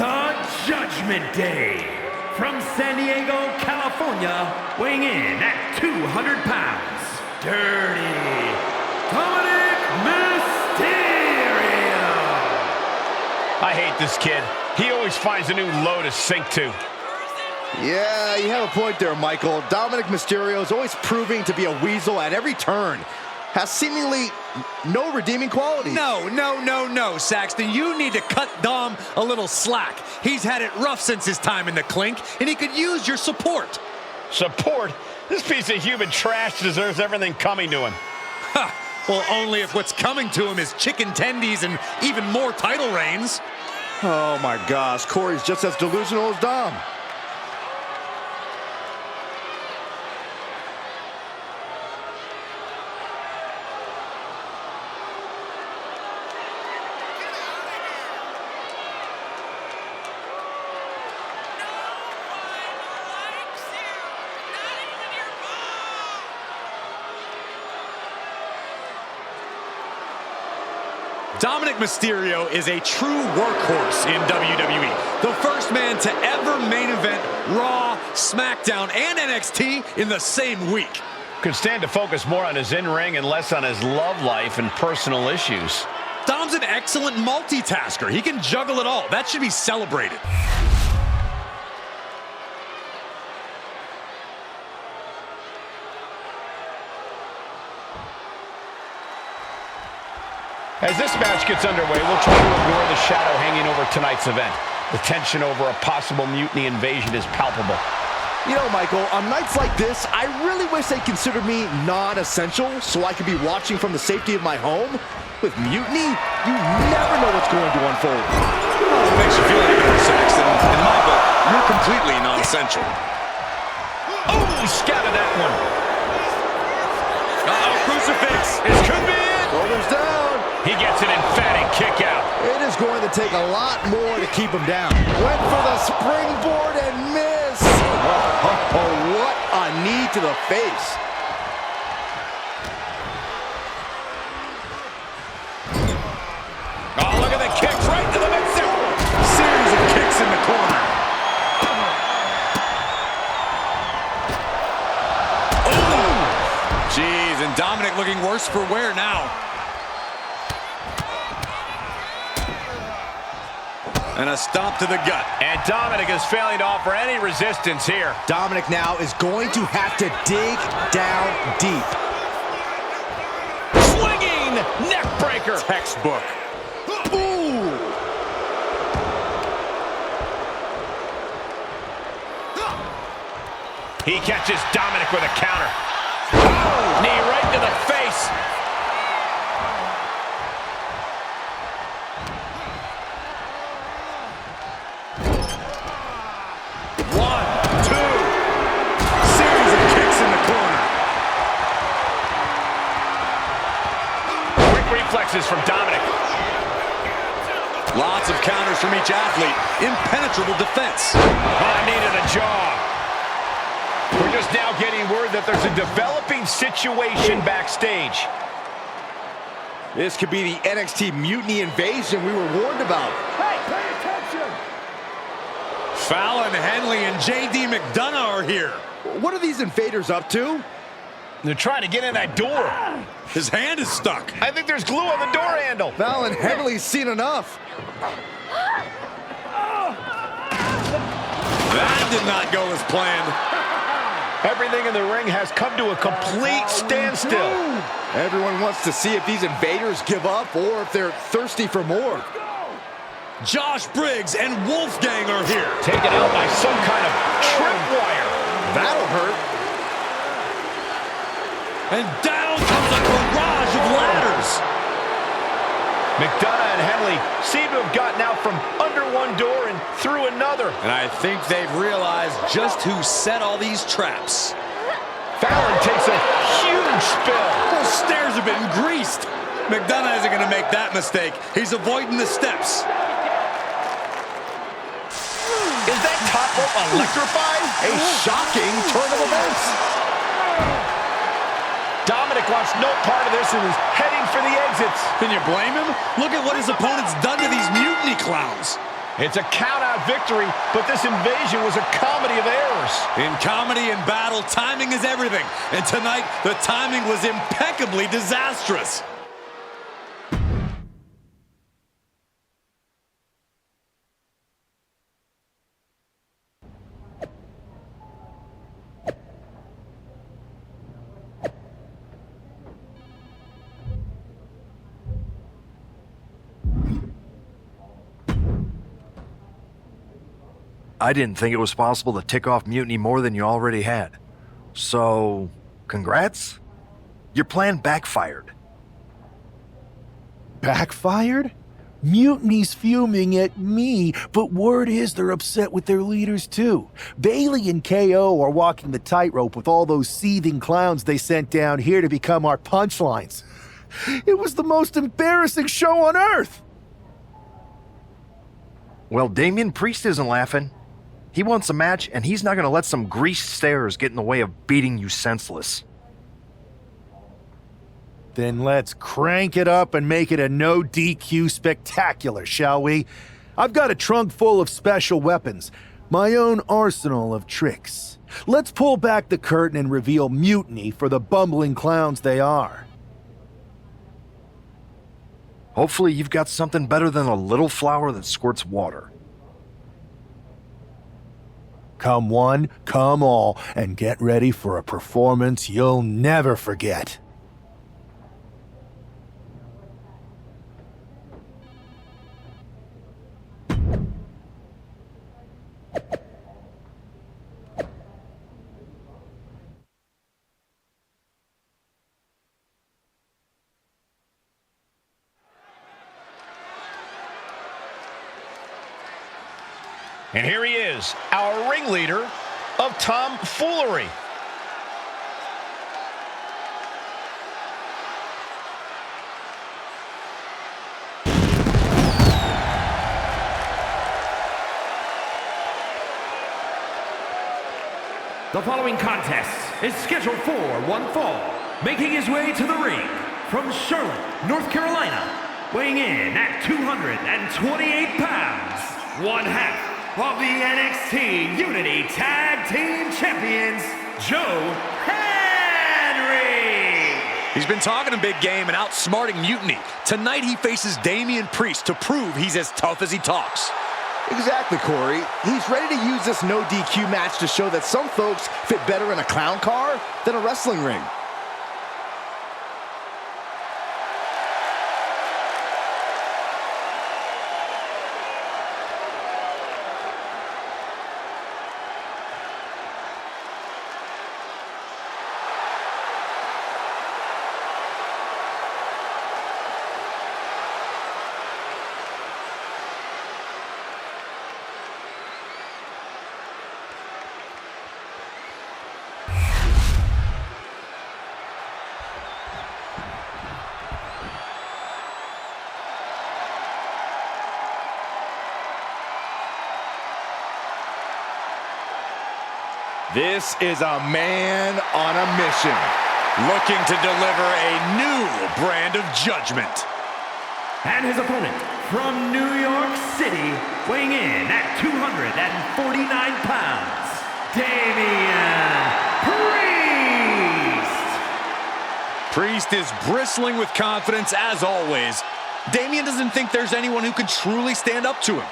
the Judgment Day, from San Diego, California, weighing in at 200 pounds, Dirty Dominic Mysterio. I hate this kid. He always finds a new low to sink to. Yeah, you have a point there, Michael. Dominic Mysterio is always proving to be a weasel at every turn. Has seemingly no redeeming qualities. No, Saxton. You need to cut Dom a little slack. He's had it rough since his time in the clink, and he could use your support. Support? This piece of human trash deserves everything coming to him. Ha! Well, only if what's coming to him is chicken tendies and even more title reigns. Oh my gosh, Corey's just as delusional as Dom. Dominic Mysterio is a true workhorse in WWE. The first man to ever main event Raw, SmackDown, and NXT in the same week. Could stand to focus more on his in-ring and less on his love life and personal issues. Dom's an excellent multitasker. He can juggle it all. That should be celebrated. As this match gets underway, we'll try to ignore the shadow hanging over tonight's event. The tension over a possible mutiny invasion is palpable. You know, Michael, on nights like this, I really wish they considered me non-essential so I could be watching from the safety of my home. With mutiny, you never know what's going to unfold. It makes you feel any better, Saxton. In my book, you're completely non-essential. Oh, he scouted that one. Uh-oh, crucifix. This could be it. Shoulders down. He gets an emphatic kick out. It is going to take a lot more to keep him down. Went for the springboard and missed. Oh, what a knee to the face. Oh, look at the kicks right to the midsection. Series of kicks in the corner. Oh, jeez, and Dominic looking worse for wear now. And a stomp to the gut. And Dominic is failing to offer any resistance here. Dominic now is going to have to dig down deep. Swinging neck breaker. Textbook. Ooh. He catches Dominic with a counter. Oh, knee right to the face. misses from Dominic. Lots of counters from each athlete. Impenetrable defense. Oh, knee to the jaw. We're just now getting word that there's a developing situation backstage. This could be the NXT Mutiny invasion we were warned about. Hey, pay attention! Fallon Henley and JD McDonough are here. What are these invaders up to? They're trying to get in that door. His hand is stuck. I think there's glue on the door handle. Fallon Henley's seen enough. That did not go as planned. Everything in the ring has come to a complete standstill. Everyone wants to see if these invaders give up or if they're thirsty for more. Josh Briggs and Wolfgang are here. Taken out by some kind of tripwire. That'll hurt. And down comes a barrage of ladders. McDonough and Henley seem to have gotten out from under one door and through another. And I think they've realized just who set all these traps. Fallon takes a huge spill. Those stairs have been greased. McDonough isn't going to make that mistake. He's avoiding the steps. Is that top rope electrified? A shocking turn of events. Dominic wants no part of this and is heading for the exits. Can you blame him? Look at what his opponent's done to these mutiny clowns. It's a count-out victory, but this invasion was a comedy of errors. In comedy and battle, timing is everything. And tonight, the timing was impeccably disastrous. I didn't think it was possible to tick off Mutiny more than you already had. So, congrats? Your plan backfired. Backfired? Mutiny's fuming at me, but word is they're upset with their leaders too. Bailey and KO are walking the tightrope with all those seething clowns they sent down here to become our punchlines. It was the most embarrassing show on earth! Well, Damian Priest isn't laughing. He wants a match, and he's not going to let some greased stairs get in the way of beating you senseless. Then let's crank it up and make it a no DQ spectacular, shall we? I've got a trunk full of special weapons, my own arsenal of tricks. Let's pull back the curtain and reveal Mutiny for the bumbling clowns they are. Hopefully you've got something better than a little flower that squirts water. Come one, come all, and get ready for a performance you'll never forget. And here he is, our ringleader of tomfoolery. The following contest is scheduled for one fall. Making his way to the ring from Charlotte, North Carolina, weighing in at 228 pounds, one half of the NXT Unity Tag Team Champions, Joe Henry. He's been talking a big game and outsmarting Mutiny. Tonight he faces Damian Priest to prove he's as tough as he talks. Exactly, Corey. He's ready to use this no DQ match to show that some folks fit better in a clown car than a wrestling ring. This is a man on a mission, looking to deliver a new brand of judgment. And his opponent from New York City, weighing in at 249 pounds, Damian Priest! Priest is bristling with confidence as always. Damian doesn't think there's anyone who could truly stand up to him.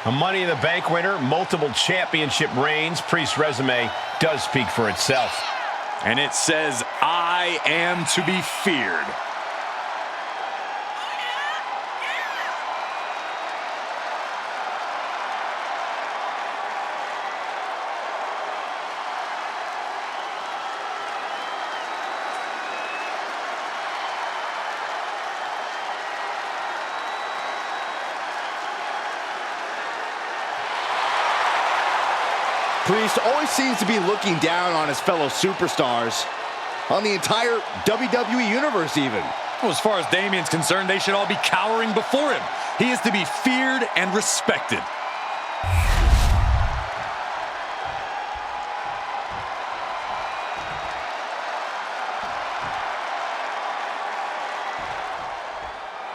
A Money in the Bank winner, multiple championship reigns. Priest's resume does speak for itself. And it says, I am to be feared. Priest always seems to be looking down on his fellow superstars, on the entire WWE Universe even. Well, as far as Damian's concerned, they should all be cowering before him. He is to be feared and respected.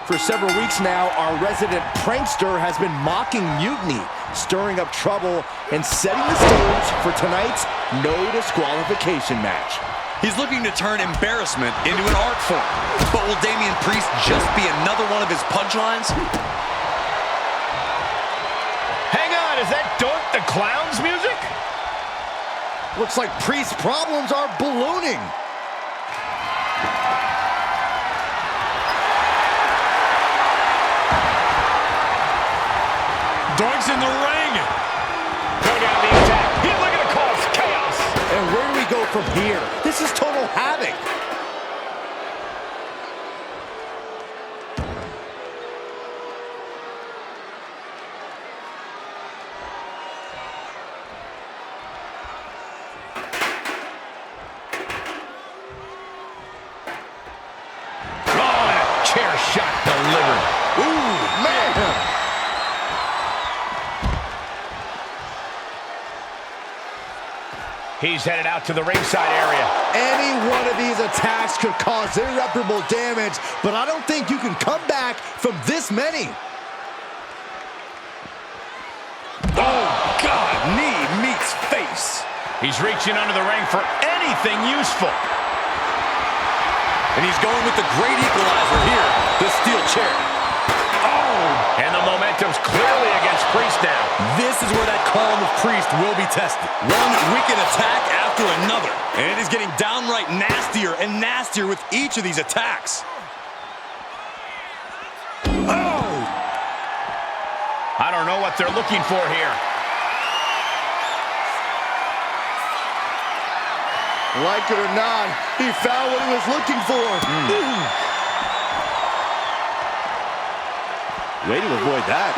For several weeks now, our resident prankster has been mocking Mutiny, stirring up trouble and setting the stage for tonight's no disqualification match. He's looking to turn embarrassment into an art form. But will Damian Priest just be another one of his punchlines? Hang on, is that Doink the Clown's music? Looks like Priest's problems are ballooning. Doink's in the ring. Go down the attack. He's looking to cause chaos. And where do we go from here? This is total havoc. Oh, and a chair shot delivered. Ooh, man. He's headed out to the ringside area. Any one of these attacks could cause irreparable damage, but I don't think you can come back from this many. Oh, God, knee meets face. He's reaching under the ring for anything useful. And he's going with the great equalizer here, the steel chair. Oh, and the momentum's clearly against Priest now. This is where that calm of Priest will be tested. One wicked attack after another. And it is getting downright nastier and nastier with each of these attacks. Oh! I don't know what they're looking for here. Like it or not, he found what he was looking for. Way to avoid that.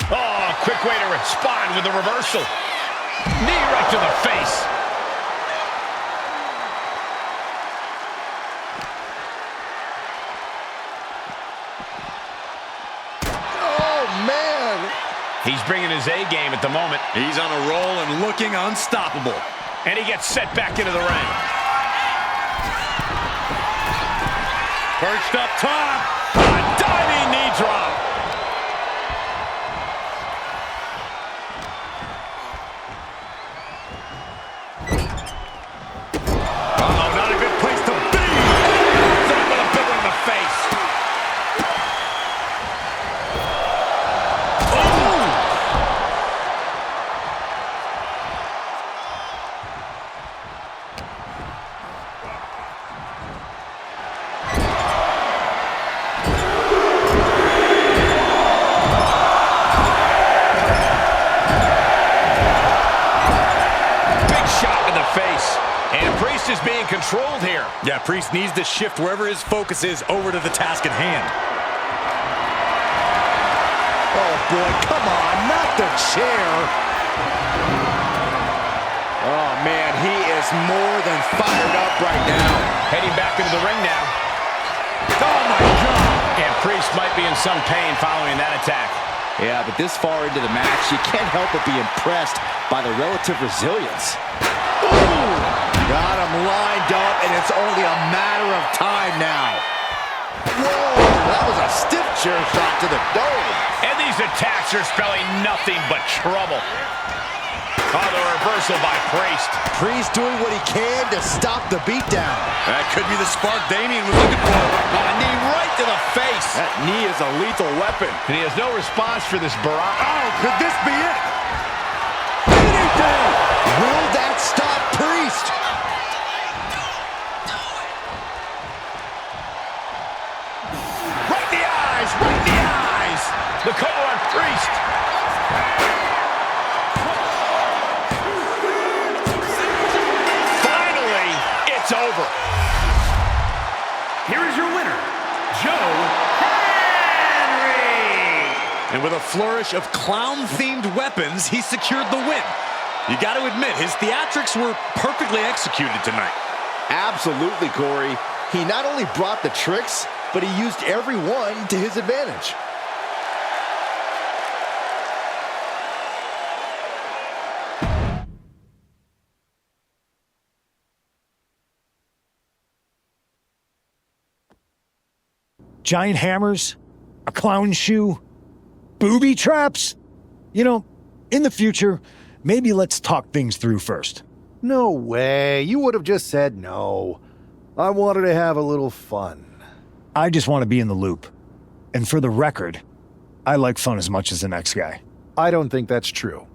Oh, quick way to respond with the reversal. Knee right to the face. Oh, man. He's bringing his A game at the moment. He's on a roll and looking unstoppable. And he gets set back into the ring. Perched up top. A diving knee drop. Oh, not a good place to be. With a big one in the face. Is being controlled here. Yeah, Priest needs to shift wherever his focus is over to the task at hand. Oh, boy, come on, not the chair. Oh, man, he is more than fired up right now. Heading back into the ring now. Oh, my God. And Priest might be in some pain following that attack. Yeah, but this far into the match, you can't help but be impressed by the relative resilience. Ooh! Got him lined up, and it's only a matter of time now. Whoa! That was a stiff chair shot to the dome. And these attacks are spelling nothing but trouble. Oh, the reversal by Priest. Priest doing what he can to stop the beatdown. That could be the spark Damien was looking for. A knee right to the face. That knee is a lethal weapon. And he has no response for this barrage. Oh, could this be it? Will that stop Priest? Right in the eyes, right in the eyes. The call on Priest. Finally, it's over. Here is your winner, Joe Henry. And with a flourish of clown-themed weapons, he secured the win. You got to admit, his theatrics were perfectly executed tonight. Absolutely, Corey. He not only brought the tricks, but he used every one to his advantage. Giant hammers, a clown shoe, booby traps. You know, in the future, maybe let's talk things through first. No way. You would have just said no. I wanted to have a little fun. I just want to be in the loop. And for the record, I like fun as much as the next guy. I don't think that's true.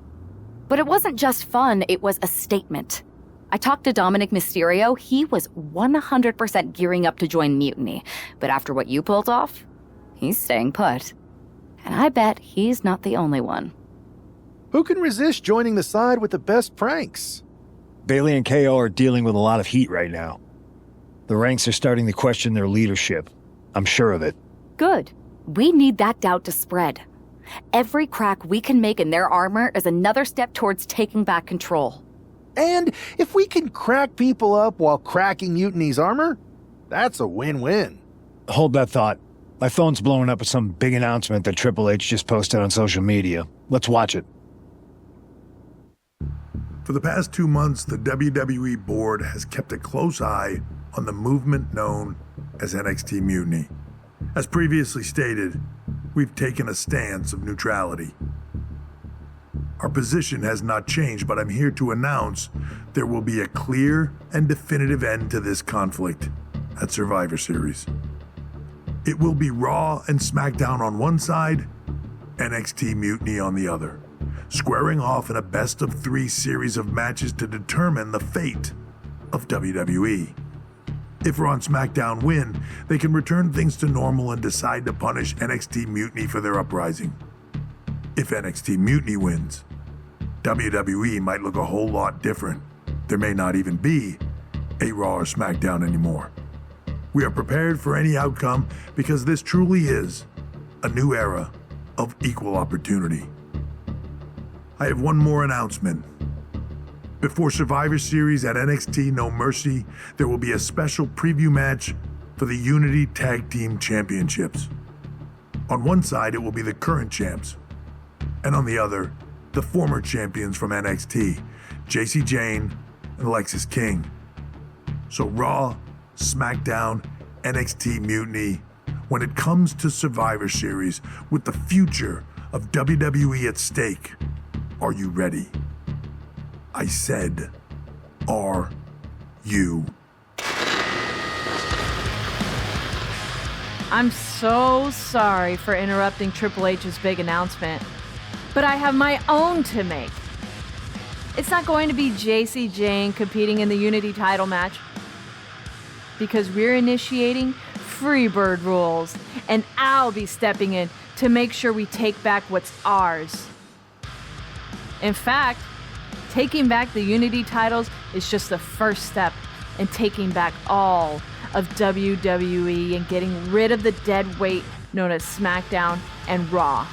But it wasn't just fun, it was a statement. I talked to Dominic Mysterio. He was 100% gearing up to join Mutiny. But after what you pulled off, he's staying put. And I bet he's not the only one. Who can resist joining the side with the best pranks? Bailey and KO are dealing with a lot of heat right now. The ranks are starting to question their leadership. I'm sure of it. Good. We need that doubt to spread. Every crack we can make in their armor is another step towards taking back control. And if we can crack people up while cracking Mutiny's armor, that's a win-win. Hold that thought. My phone's blowing up with some big announcement that Triple H just posted on social media. Let's watch it. For the past 2 months, the WWE board has kept a close eye on the movement known as NXT Mutiny. As previously stated, we've taken a stance of neutrality. Our position has not changed, but I'm here to announce there will be a clear and definitive end to this conflict at Survivor Series. It will be Raw and SmackDown on one side, NXT Mutiny on the other, squaring off in a best-of-3 series of matches to determine the fate of WWE. If Raw and SmackDown win, they can return things to normal and decide to punish NXT Mutiny for their uprising. If NXT Mutiny wins, WWE might look a whole lot different. There may not even be a Raw or SmackDown anymore. We are prepared for any outcome because this truly is a new era of equal opportunity. I have one more announcement. Before Survivor Series at NXT No Mercy, there will be a special preview match for the Unity Tag Team Championships. On one side, it will be the current champs, and on the other, the former champions from NXT, Jacy Jayne and Alexis King. So Raw, SmackDown, NXT Mutiny, when it comes to Survivor Series with the future of WWE at stake, are you ready? I said, are you? I'm so sorry for interrupting Triple H's big announcement, but I have my own to make. It's not going to be Jacy Jayne competing in the Unity title match, because we're initiating Freebird rules, and I'll be stepping in to make sure we take back what's ours. In fact, taking back the Unity titles is just the first step in taking back all of WWE and getting rid of the dead weight known as SmackDown and Raw.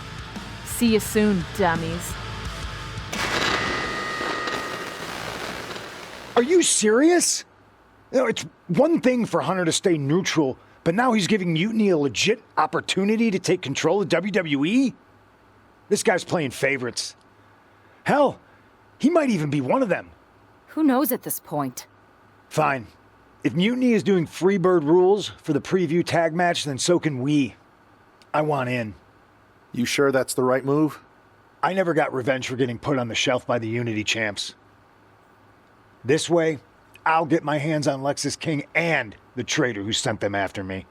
See you soon, dummies. Are you serious? You know, it's one thing for Hunter to stay neutral, but now he's giving Mutiny a legit opportunity to take control of WWE? This guy's playing favorites. Hell, he might even be one of them. Who knows at this point? Fine. If Mutiny is doing Freebird rules for the preview tag match, then so can we. I want in. You sure that's the right move? I never got revenge for getting put on the shelf by the Unity champs. This way, I'll get my hands on Lexus King and the traitor who sent them after me.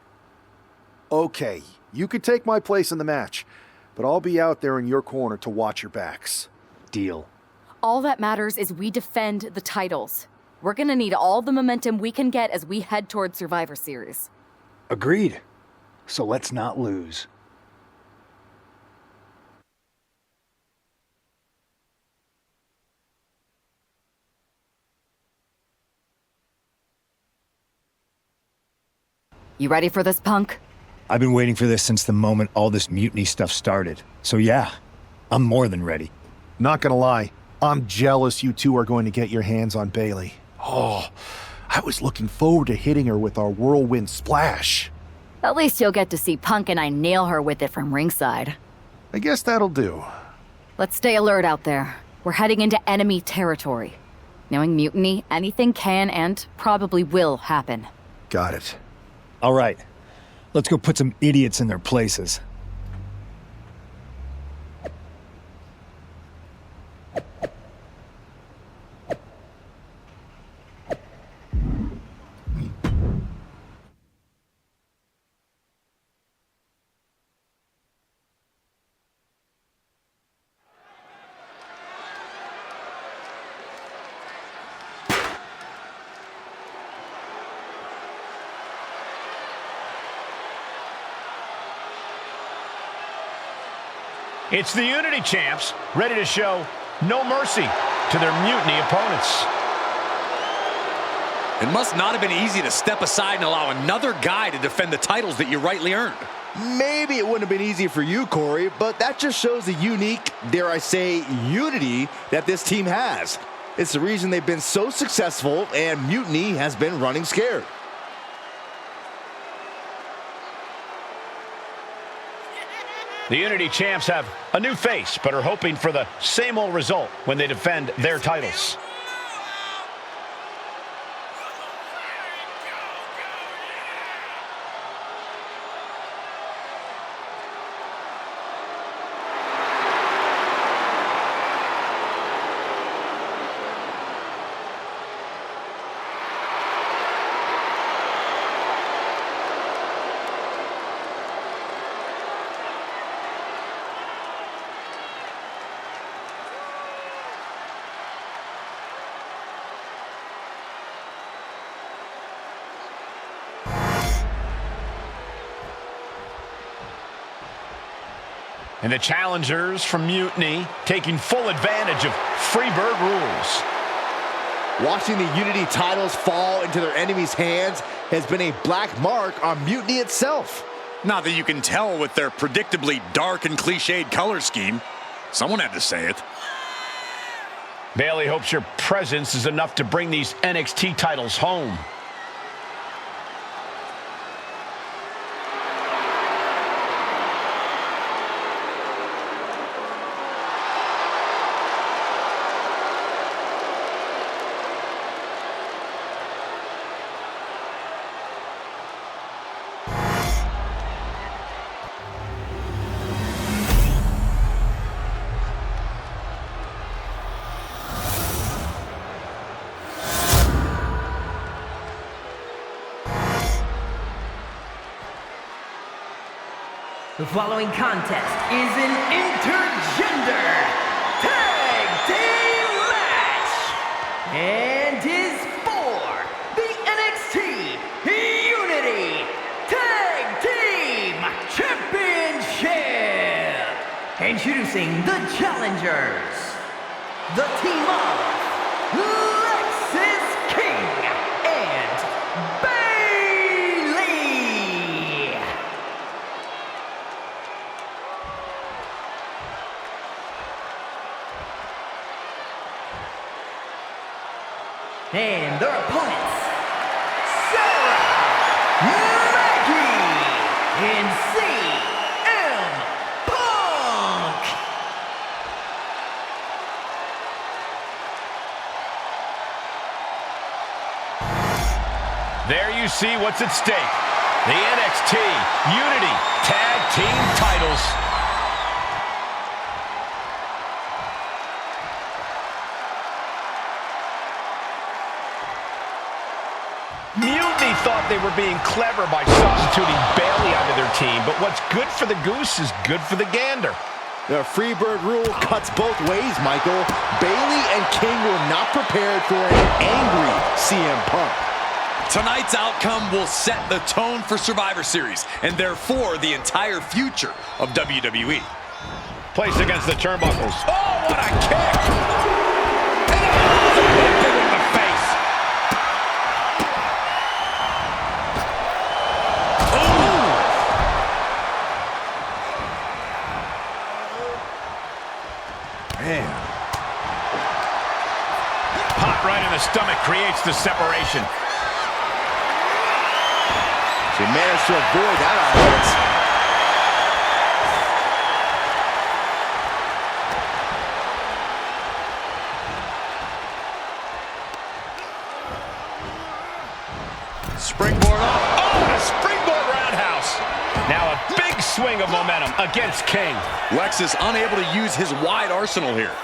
Okay, you could take my place in the match, but I'll be out there in your corner to watch your backs. Deal. All that matters is we defend the titles. We're gonna need all the momentum we can get as we head towards Survivor Series. Agreed. So let's not lose. You ready for this, Punk? I've been waiting for this since the moment all this Mutiny stuff started. So yeah, I'm more than ready. Not gonna lie, I'm jealous you two are going to get your hands on Bailey. Oh, I was looking forward to hitting her with our whirlwind splash. At least you'll get to see Punk and I nail her with it from ringside. I guess that'll do. Let's stay alert out there. We're heading into enemy territory. Knowing Mutiny, anything can and probably will happen. Got it. All right, let's go put some idiots in their places. It's the Unity champs, ready to show no mercy to their Mutiny opponents. It must not have been easy to step aside and allow another guy to defend the titles that you rightly earned. Maybe it wouldn't have been easy for you, Corey, but that just shows the unique, dare I say, unity that this team has. It's the reason they've been so successful, and Mutiny has been running scared. The Unity champs have a new face, but are hoping for the same old result when they defend their titles. And the challengers from Mutiny taking full advantage of Freebird rules. Watching the Unity titles fall into their enemies' hands has been a black mark on Mutiny itself. Not that you can tell with their predictably dark and cliched color scheme. Someone had to say it. Bailey hopes your presence is enough to bring these NXT titles home. The following contest is an intergender tag team match and is for the NXT Unity Tag Team Championship. Introducing the challengers, the team of Lexus King and Bailey. And their opponents, Sarah, Maggie, and CM Punk. see what's at stake. The NXT Unity Tag Team titles. Mutiny thought they were being clever by substituting Bayley onto their team, but what's good for the goose is good for the gander. The Freebird rule cuts both ways, Michael. Bayley and King were not prepared for an angry CM Punk. Tonight's outcome will set the tone for Survivor Series, and therefore the entire future of WWE. Placed against the turnbuckles. Oh, what a kick! And lifted in the face. Man. Pop right in the stomach creates the separation. She managed to avoid that offense. Springboard off. Oh, a springboard roundhouse. Now a big swing of momentum against King. Lexus unable to use his wide arsenal here.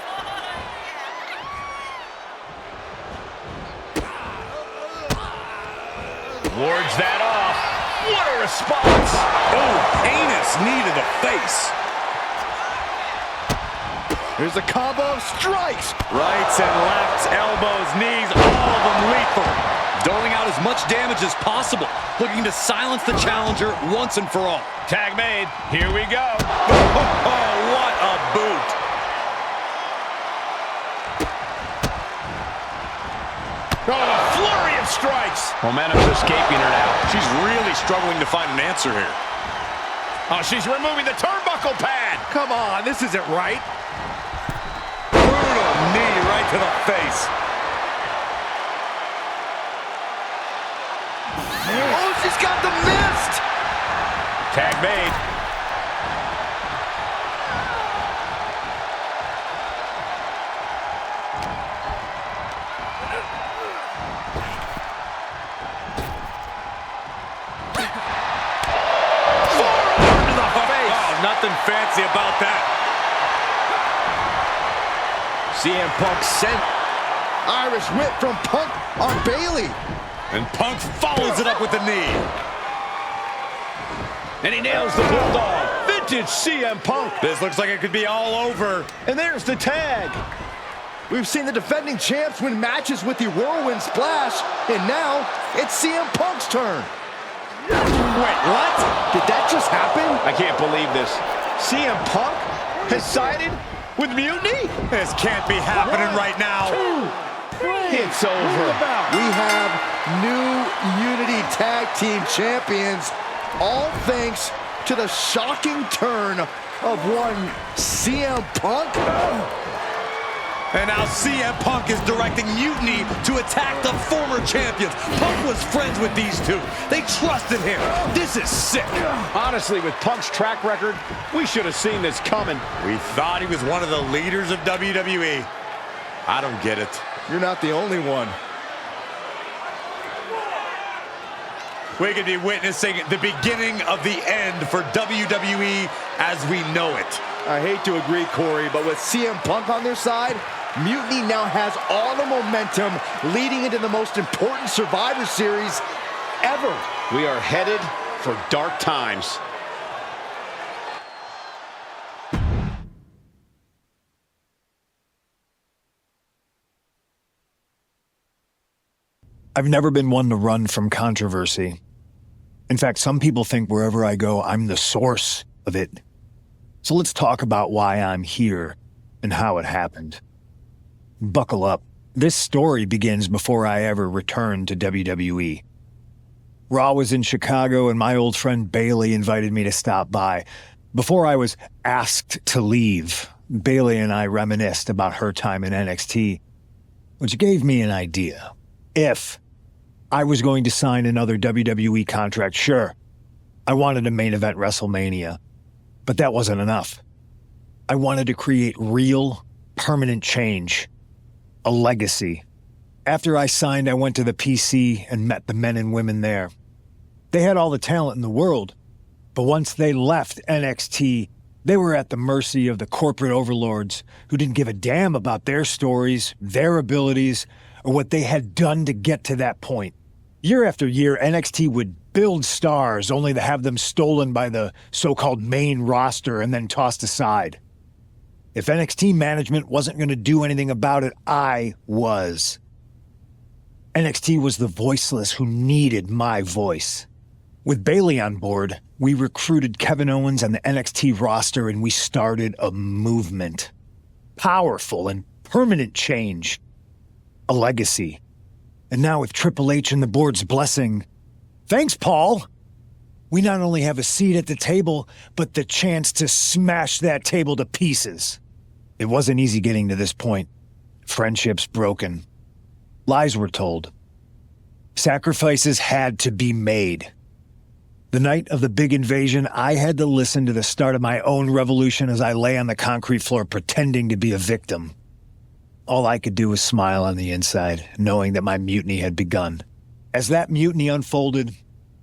Wards that off. What a response. Oh, heinous knee to the face. Here's a combo of strikes. Rights and lefts, elbows, knees, all of them lethal. Doling out as much damage as possible, looking to silence the challenger once and for all. Tag made. Here we go. Oh, what a boot. Oh, a flurry of strikes. Momentum's escaping her now. She's really struggling to find an answer here. Oh, she's removing the turnbuckle pad. Come on, this isn't right. Brutal knee right to the face. Oh, she's got the mist. Tag made. Nothing fancy about that. CM Punk sent Irish whip from Punk on Bayley. And Punk follows it up with the knee. And he nails the bulldog. Vintage CM Punk. This looks like it could be all over. And there's the tag. We've seen the defending champs win matches with the whirlwind splash, and now it's CM Punk's turn. Wait, what? Did that just happen? I can't believe this. CM Punk has sided with Mutiny? This can't be happening right now. It's over. We have new Unity Tag Team Champions, all thanks to the shocking turn of one CM Punk. And now CM Punk is directing Mutiny to attack the former champions. Punk was friends with these two. They trusted him. This is sick. Honestly, with Punk's track record, we should have seen this coming. We thought he was one of the leaders of WWE. I don't get it. You're not the only one. We could be witnessing the beginning of the end for WWE as we know it. I hate to agree, Corey, but with CM Punk on their side, Mutiny now has all the momentum leading into the most important Survivor Series ever. We are headed for dark times. I've never been one to run from controversy. In fact, some people think wherever I go, I'm the source of it. So let's talk about why I'm here and how it happened. Buckle up. This story begins before I ever returned to WWE. Raw was in Chicago and my old friend Bayley invited me to stop by. Before I was asked to leave, Bayley and I reminisced about her time in NXT, which gave me an idea. If I was going to sign another WWE contract, sure, I wanted to main event WrestleMania, but that wasn't enough. I wanted to create real, permanent change, a legacy. After I signed, I went to the PC and met the men and women there. They had all the talent in the world, but once they left NXT, they were at the mercy of the corporate overlords who didn't give a damn about their stories, their abilities, or what they had done to get to that point. Year after year, NXT would build stars only to have them stolen by the so-called main roster and then tossed aside. If NXT management wasn't going to do anything about it, I was. NXT was the voiceless who needed my voice. With Bayley on board, we recruited Kevin Owens and the NXT roster and we started a movement. Powerful and permanent change. A legacy. And now with Triple H and the board's blessing, thanks, Paul! We not only have a seat at the table, but the chance to smash that table to pieces. It wasn't easy getting to this point. Friendships broken. Lies were told. Sacrifices had to be made. The night of the big invasion, I had to listen to the start of my own revolution as I lay on the concrete floor pretending to be a victim. All I could do was smile on the inside, knowing that my mutiny had begun. As that mutiny unfolded,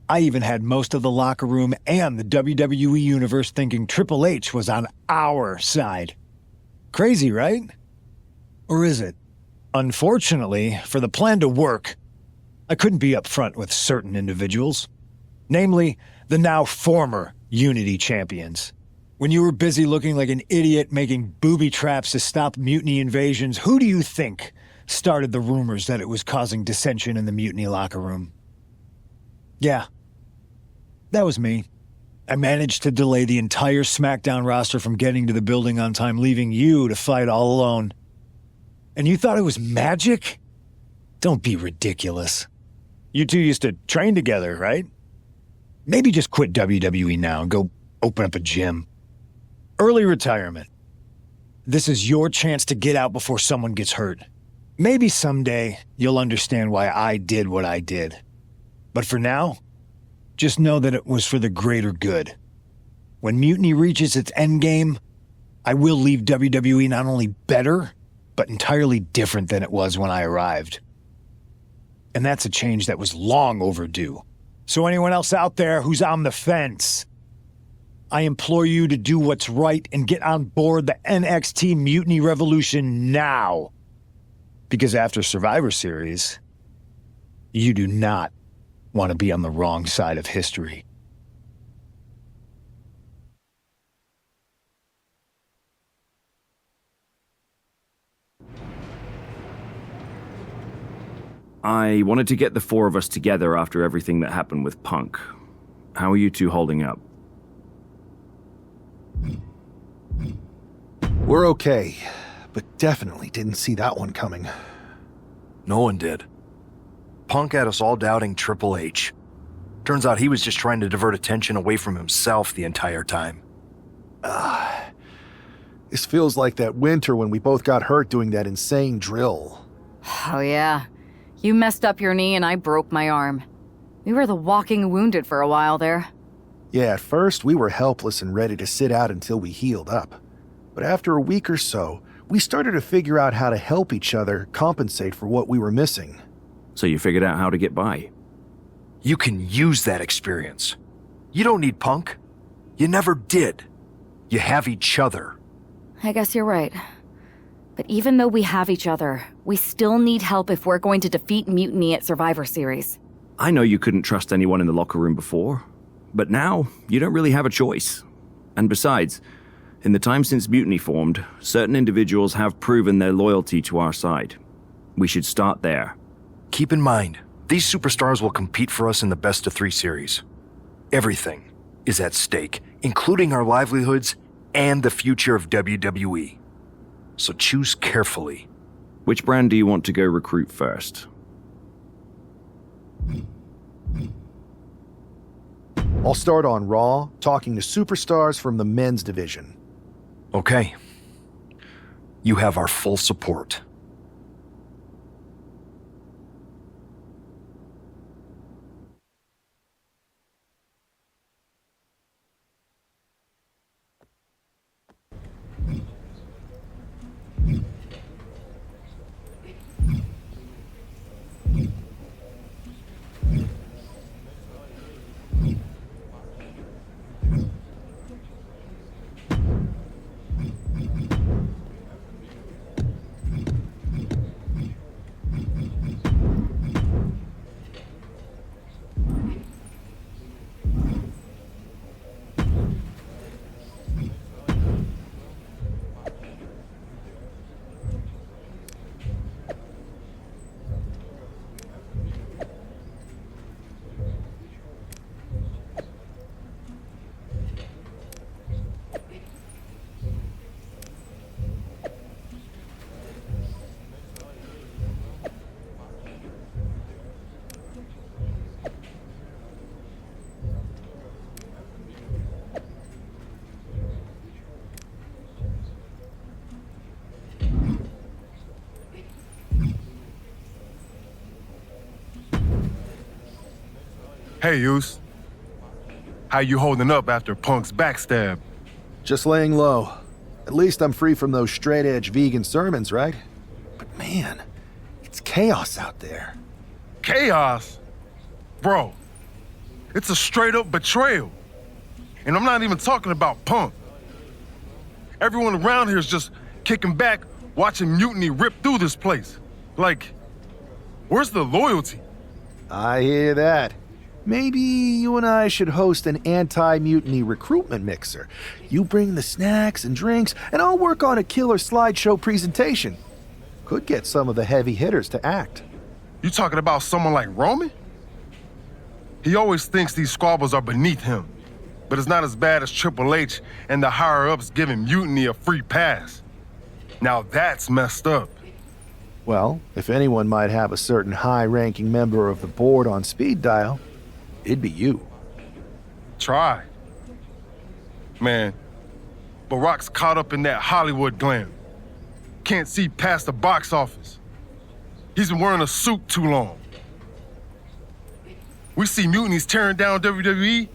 I even had most of the locker room and the WWE Universe thinking Triple H was on our side. Crazy, right? Or is it? Unfortunately, for the plan to work, I couldn't be upfront with certain individuals. Namely, the now former Unity champions. When you were busy looking like an idiot making booby traps to stop mutiny invasions, who do you think started the rumors that it was causing dissension in the mutiny locker room? Yeah, that was me. I managed to delay the entire SmackDown roster from getting to the building on time, leaving you to fight all alone. And you thought it was magic? Don't be ridiculous. You two used to train together, right? Maybe just quit WWE now and go open up a gym. Early retirement. This is your chance to get out before someone gets hurt. Maybe someday you'll understand why I did what I did. But for now, just know that it was for the greater good. When Mutiny reaches its endgame, I will leave WWE not only better, but entirely different than it was when I arrived. And that's a change that was long overdue. So anyone else out there who's on the fence, I implore you to do what's right and get on board the NXT Mutiny Revolution now. Because after Survivor Series, you do not want to be on the wrong side of history. I wanted to get the four of us together after everything that happened with Punk. How are you two holding up? We're okay, but definitely didn't see that one coming. No one did. Punk had us all doubting Triple H. Turns out he was just trying to divert attention away from himself the entire time. This feels like that winter when we both got hurt doing that insane drill. Oh yeah. You messed up your knee and I broke my arm. We were the walking wounded for a while there. Yeah, at first we were helpless and ready to sit out until we healed up. But after a week or so, we started to figure out how to help each other compensate for what we were missing. So you figured out how to get by? You can use that experience. You don't need Punk. You never did. You have each other. I guess you're right. But even though we have each other, we still need help if we're going to defeat Mutiny at Survivor Series. I know you couldn't trust anyone in the locker room before, but now you don't really have a choice. And besides, in the time since Mutiny formed, certain individuals have proven their loyalty to our side. We should start there. Keep in mind, these superstars will compete for us in the best-of-3 series. Everything is at stake, including our livelihoods and the future of WWE. So choose carefully. Which brand do you want to go recruit first? I'll start on Raw, talking to superstars from the men's division. Okay. You have our full support. Hey, Uce. How you holding up after Punk's backstab? Just laying low. At least I'm free from those straight-edge vegan sermons, right? But man, it's chaos out there. Chaos? Bro, it's a straight-up betrayal. And I'm not even talking about Punk. Everyone around here is just kicking back, watching Mutiny rip through this place. Like, where's the loyalty? I hear that. Maybe you and I should host an anti-mutiny recruitment mixer. You bring the snacks and drinks, and I'll work on a killer slideshow presentation. Could get some of the heavy hitters to act. You talking about someone like Roman? He always thinks these squabbles are beneath him, but it's not as bad as Triple H and the higher-ups giving Mutiny a free pass. Now that's messed up. Well, if anyone might have a certain high-ranking member of the board on speed dial, it'd be you. Try. Man, Barack's caught up in that Hollywood glam. Can't see past the box office. He's been wearing a suit too long. We see Mutiny's tearing down WWE,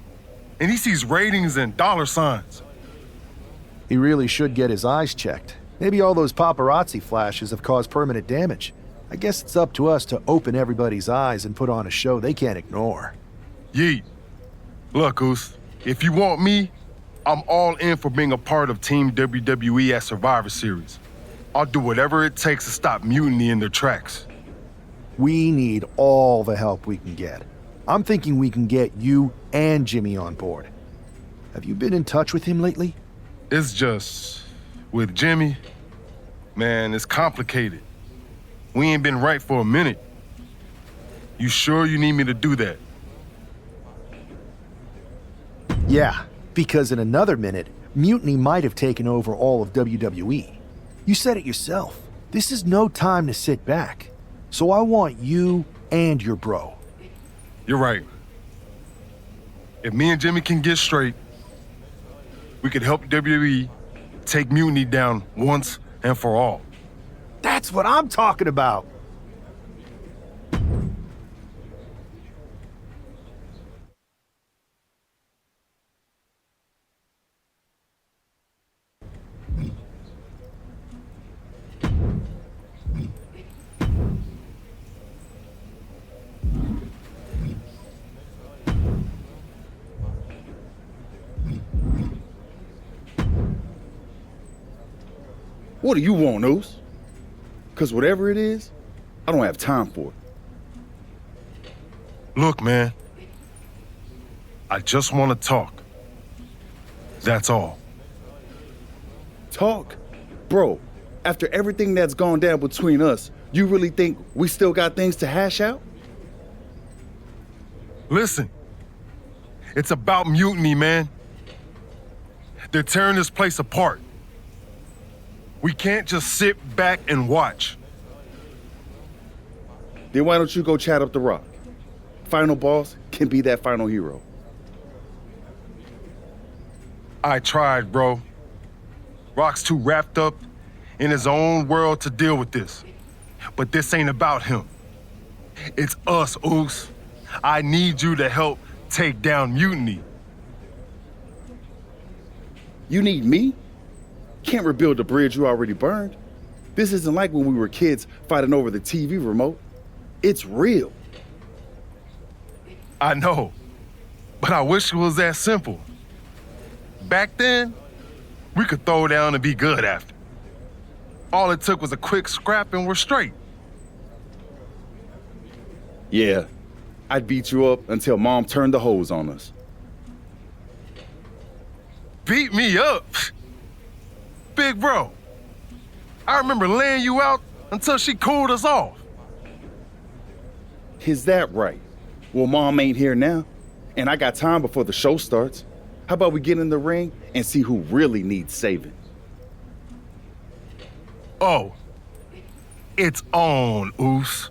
and he sees ratings and dollar signs. He really should get his eyes checked. Maybe all those paparazzi flashes have caused permanent damage. I guess it's up to us to open everybody's eyes and put on a show they can't ignore. Yeet. Look, Oos, if you want me, I'm all in for being a part of Team WWE at Survivor Series. I'll do whatever it takes to stop Mutiny in their tracks. We need all the help we can get. I'm thinking we can get you and Jimmy on board. Have you been in touch with him lately? It's just, with Jimmy, man, it's complicated. We ain't been right for a minute. You sure you need me to do that? Yeah, because in another minute, Mutiny might have taken over all of WWE. You said it yourself. This is no time to sit back. So I want you and your bro. You're right. If me and Jimmy can get straight, we could help WWE take Mutiny down once and for all. That's what I'm talking about. What do you want, Oos? Because whatever it is, I don't have time for it. Look, man. I just want to talk. That's all. Talk? Bro, after everything that's gone down between us, you really think we still got things to hash out? Listen. It's about Mutiny, man. They're tearing this place apart. We can't just sit back and watch. Then why don't you go chat up the Rock? Final boss can be that final hero. I tried, bro. Rock's too wrapped up in his own world to deal with this. But this ain't about him. It's us, Oos. I need you to help take down Mutiny. You need me? Can't rebuild the bridge you already burned. This isn't like when we were kids fighting over the TV remote. It's real. I know, but I wish it was that simple. Back then, we could throw down and be good after. All it took was a quick scrap and we're straight. Yeah, I'd beat you up until Mom turned the hose on us. Beat me up? Big bro, I remember laying you out until she cooled us off. Is that right? Well, Mom ain't here now, and I got time before the show starts. How about we get in the ring and see who really needs saving? Oh, it's on, Oos.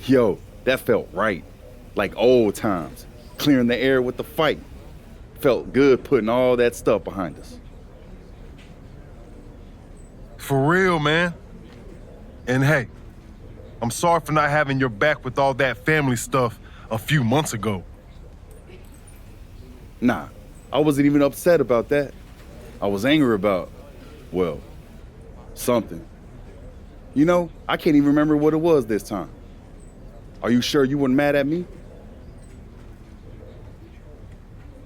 Yo, that felt right. Like old times. Clearing the air with the fight. Felt good putting all that stuff behind us. For real, man. And hey, I'm sorry for not having your back with all that family stuff a few months ago. Nah, I wasn't even upset about that. I was angry about, well, something. You know, I can't even remember what it was this time. Are you sure you weren't mad at me?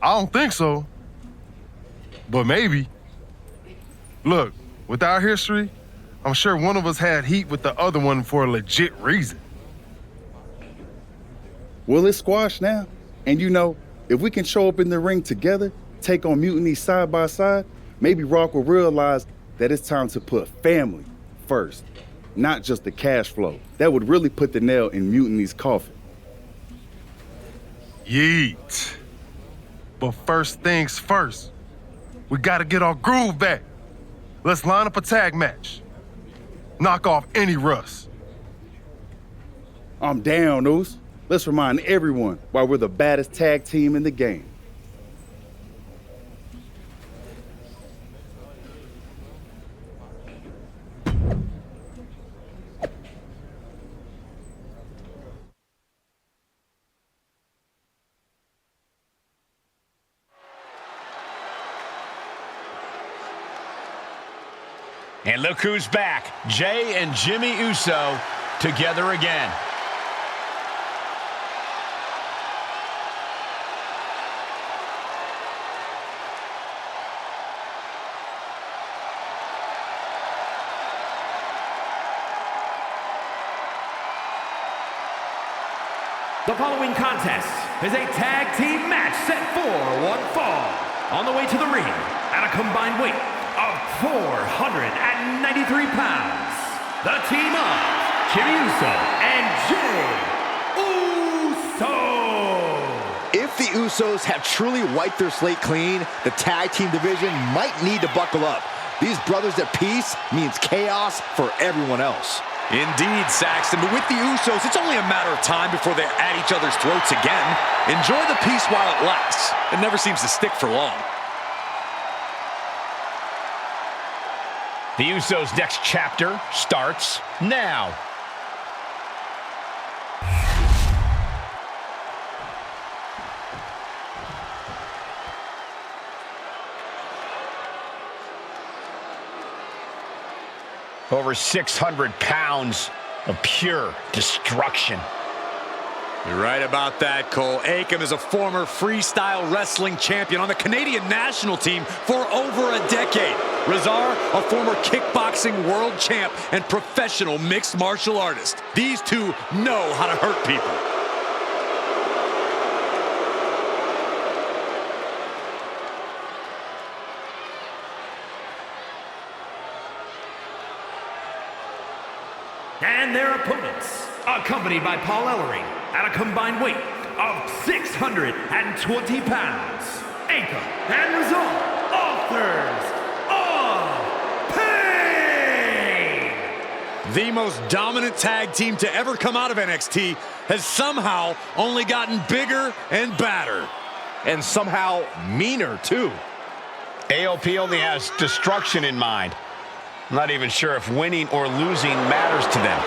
I don't think so. But maybe. Look, with our history, I'm sure one of us had heat with the other one for a legit reason. Well, it's squashed now. And you know, if we can show up in the ring together, take on Mutiny side by side, maybe Rock will realize that it's time to put family first, not just the cash flow. That would really put the nail in Mutiny's coffin. Yeet. But first things first, we gotta get our groove back. Let's line up a tag match. Knock off any rust. I'm down, Oos. Let's remind everyone why we're the baddest tag team in the game. And look who's back. Jay and Jimmy Uso together again. The following contest is a tag team match set for one fall. On the way to the ring at a combined weight of 493 pounds, the team of Jimmy Uso and Jay Uso. If the Usos have truly wiped their slate clean, the tag team division might need to buckle up. These brothers at peace means chaos for everyone else. Indeed, Saxton, but with the Usos, it's only a matter of time before they're at each other's throats again. Enjoy the peace while it lasts. It never seems to stick for long. The Usos' next chapter starts now. Over 600 pounds of pure destruction. You're right about that, Cole. Akam is a former freestyle wrestling champion on the Canadian national team for over a decade. Razar, a former kickboxing world champ and professional mixed martial artist. These two know how to hurt people. And their opponents, accompanied by Paul Ellering, at a combined weight of 620 pounds, Akam and Razor, authors of Pain! The most dominant tag team to ever come out of NXT has somehow only gotten bigger and badder. And somehow meaner, too. AOP only has destruction in mind. I'm not even sure if winning or losing matters to them.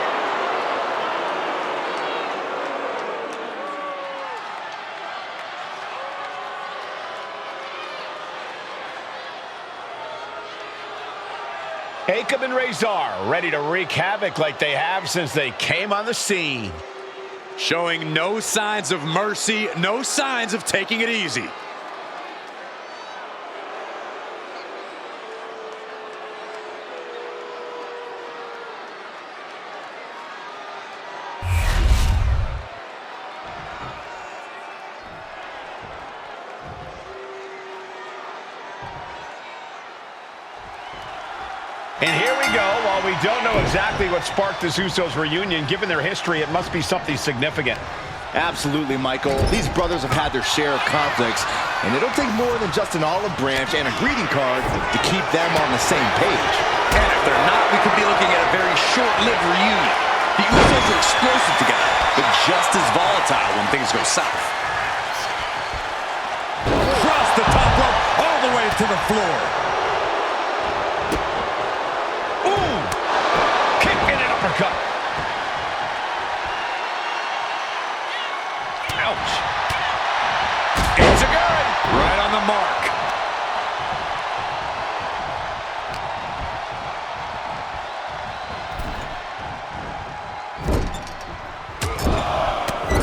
Akam and Razor ready to wreak havoc like they have since they came on the scene. Showing no signs of mercy, no signs of taking it easy. And here we go. While we don't know exactly what sparked this Usos reunion, given their history, it must be something significant. Absolutely, Michael. These brothers have had their share of conflicts, and it'll take more than just an olive branch and a greeting card to keep them on the same page. And if they're not, we could be looking at a very short-lived reunion. The Usos are explosive together, but just as volatile when things go south. Across the top rope, all the way to the floor. Ooh! Kick and an uppercut. Ouch. It's a good. Right on the mark.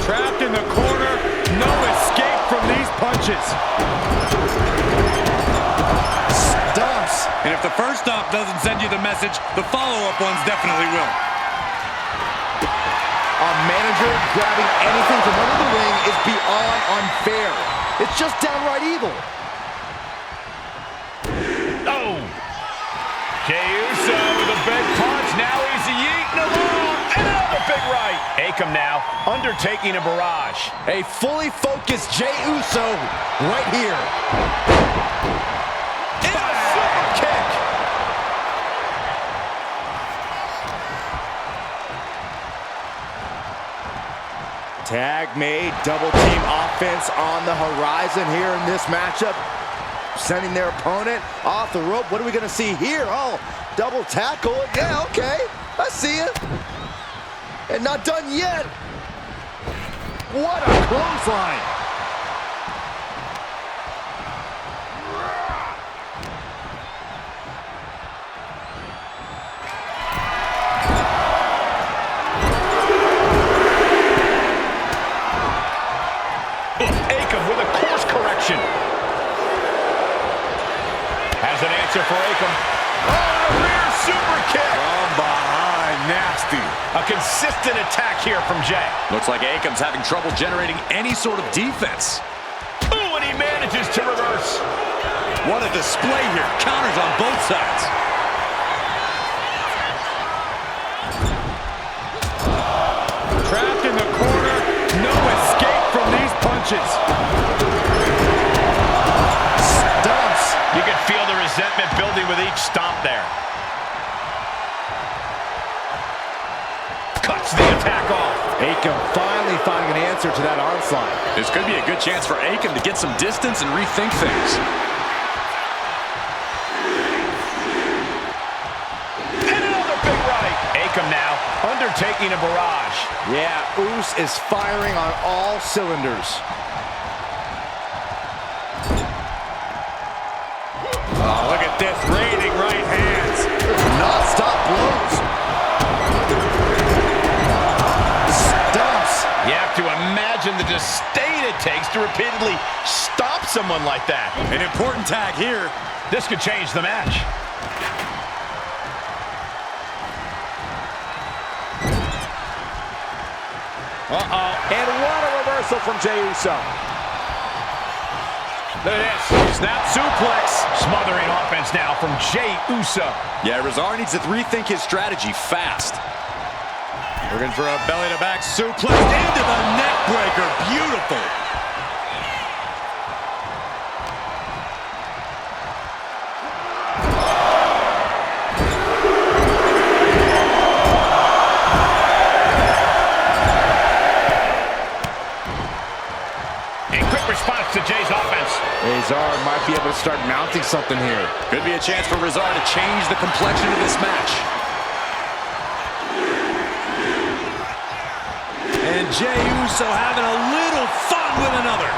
Trapped in the corner. No escape from these punches. Stumps. And if the first stomp doesn't send you the message, the follow-up ones definitely will. A manager grabbing anything from under the ring is beyond unfair. It's just downright evil. Oh! Jey Uso with a big punch. Now he's yeeting along. And another big right. Akam now undertaking a barrage. A fully focused Jey Uso right here. And a super kick. Tag made, double team offense on the horizon here in this matchup. Sending their opponent off the rope. What are we gonna see here? Oh, double tackle. Yeah, okay, I see it. And not done yet. What a clothesline. Akam with a course correction. Has an answer for Akam. Oh, the rear super kick. From behind, nasty. A consistent attack here from Jey. Looks like Akam's having trouble generating any sort of defense. Ooh, and he manages to reverse. What a display here. Counters on both sides. Trapped in the corner. No escape from these punches. Stumps. You can feel the resentment building with each stomp there. Cuts the attack off. Akam finally finding an answer to that onslaught. This could be a good chance for Akam to get some distance and rethink things. And another big right. Akam now undertaking a barrage. Yeah, Uso is firing on all cylinders. Oh, look at this, raining right hands. Non-stop blows. Stumps. You have to imagine the disdain it takes to repeatedly stop someone like that. An important tag here. This could change the match. Uh-oh. And what a reversal from Jey Uso. Look at this. Snap suplex. Smothering offense now from Jey Uso. Yeah, Rezar needs to rethink his strategy fast. Looking for a belly-to-back suplex into the neck breaker. Beautiful. Response to Jay's offense. Rezar might be able to start mounting something here. Could be a chance for Rezar to change the complexion of this match. And Jey Uso having a little fun with another.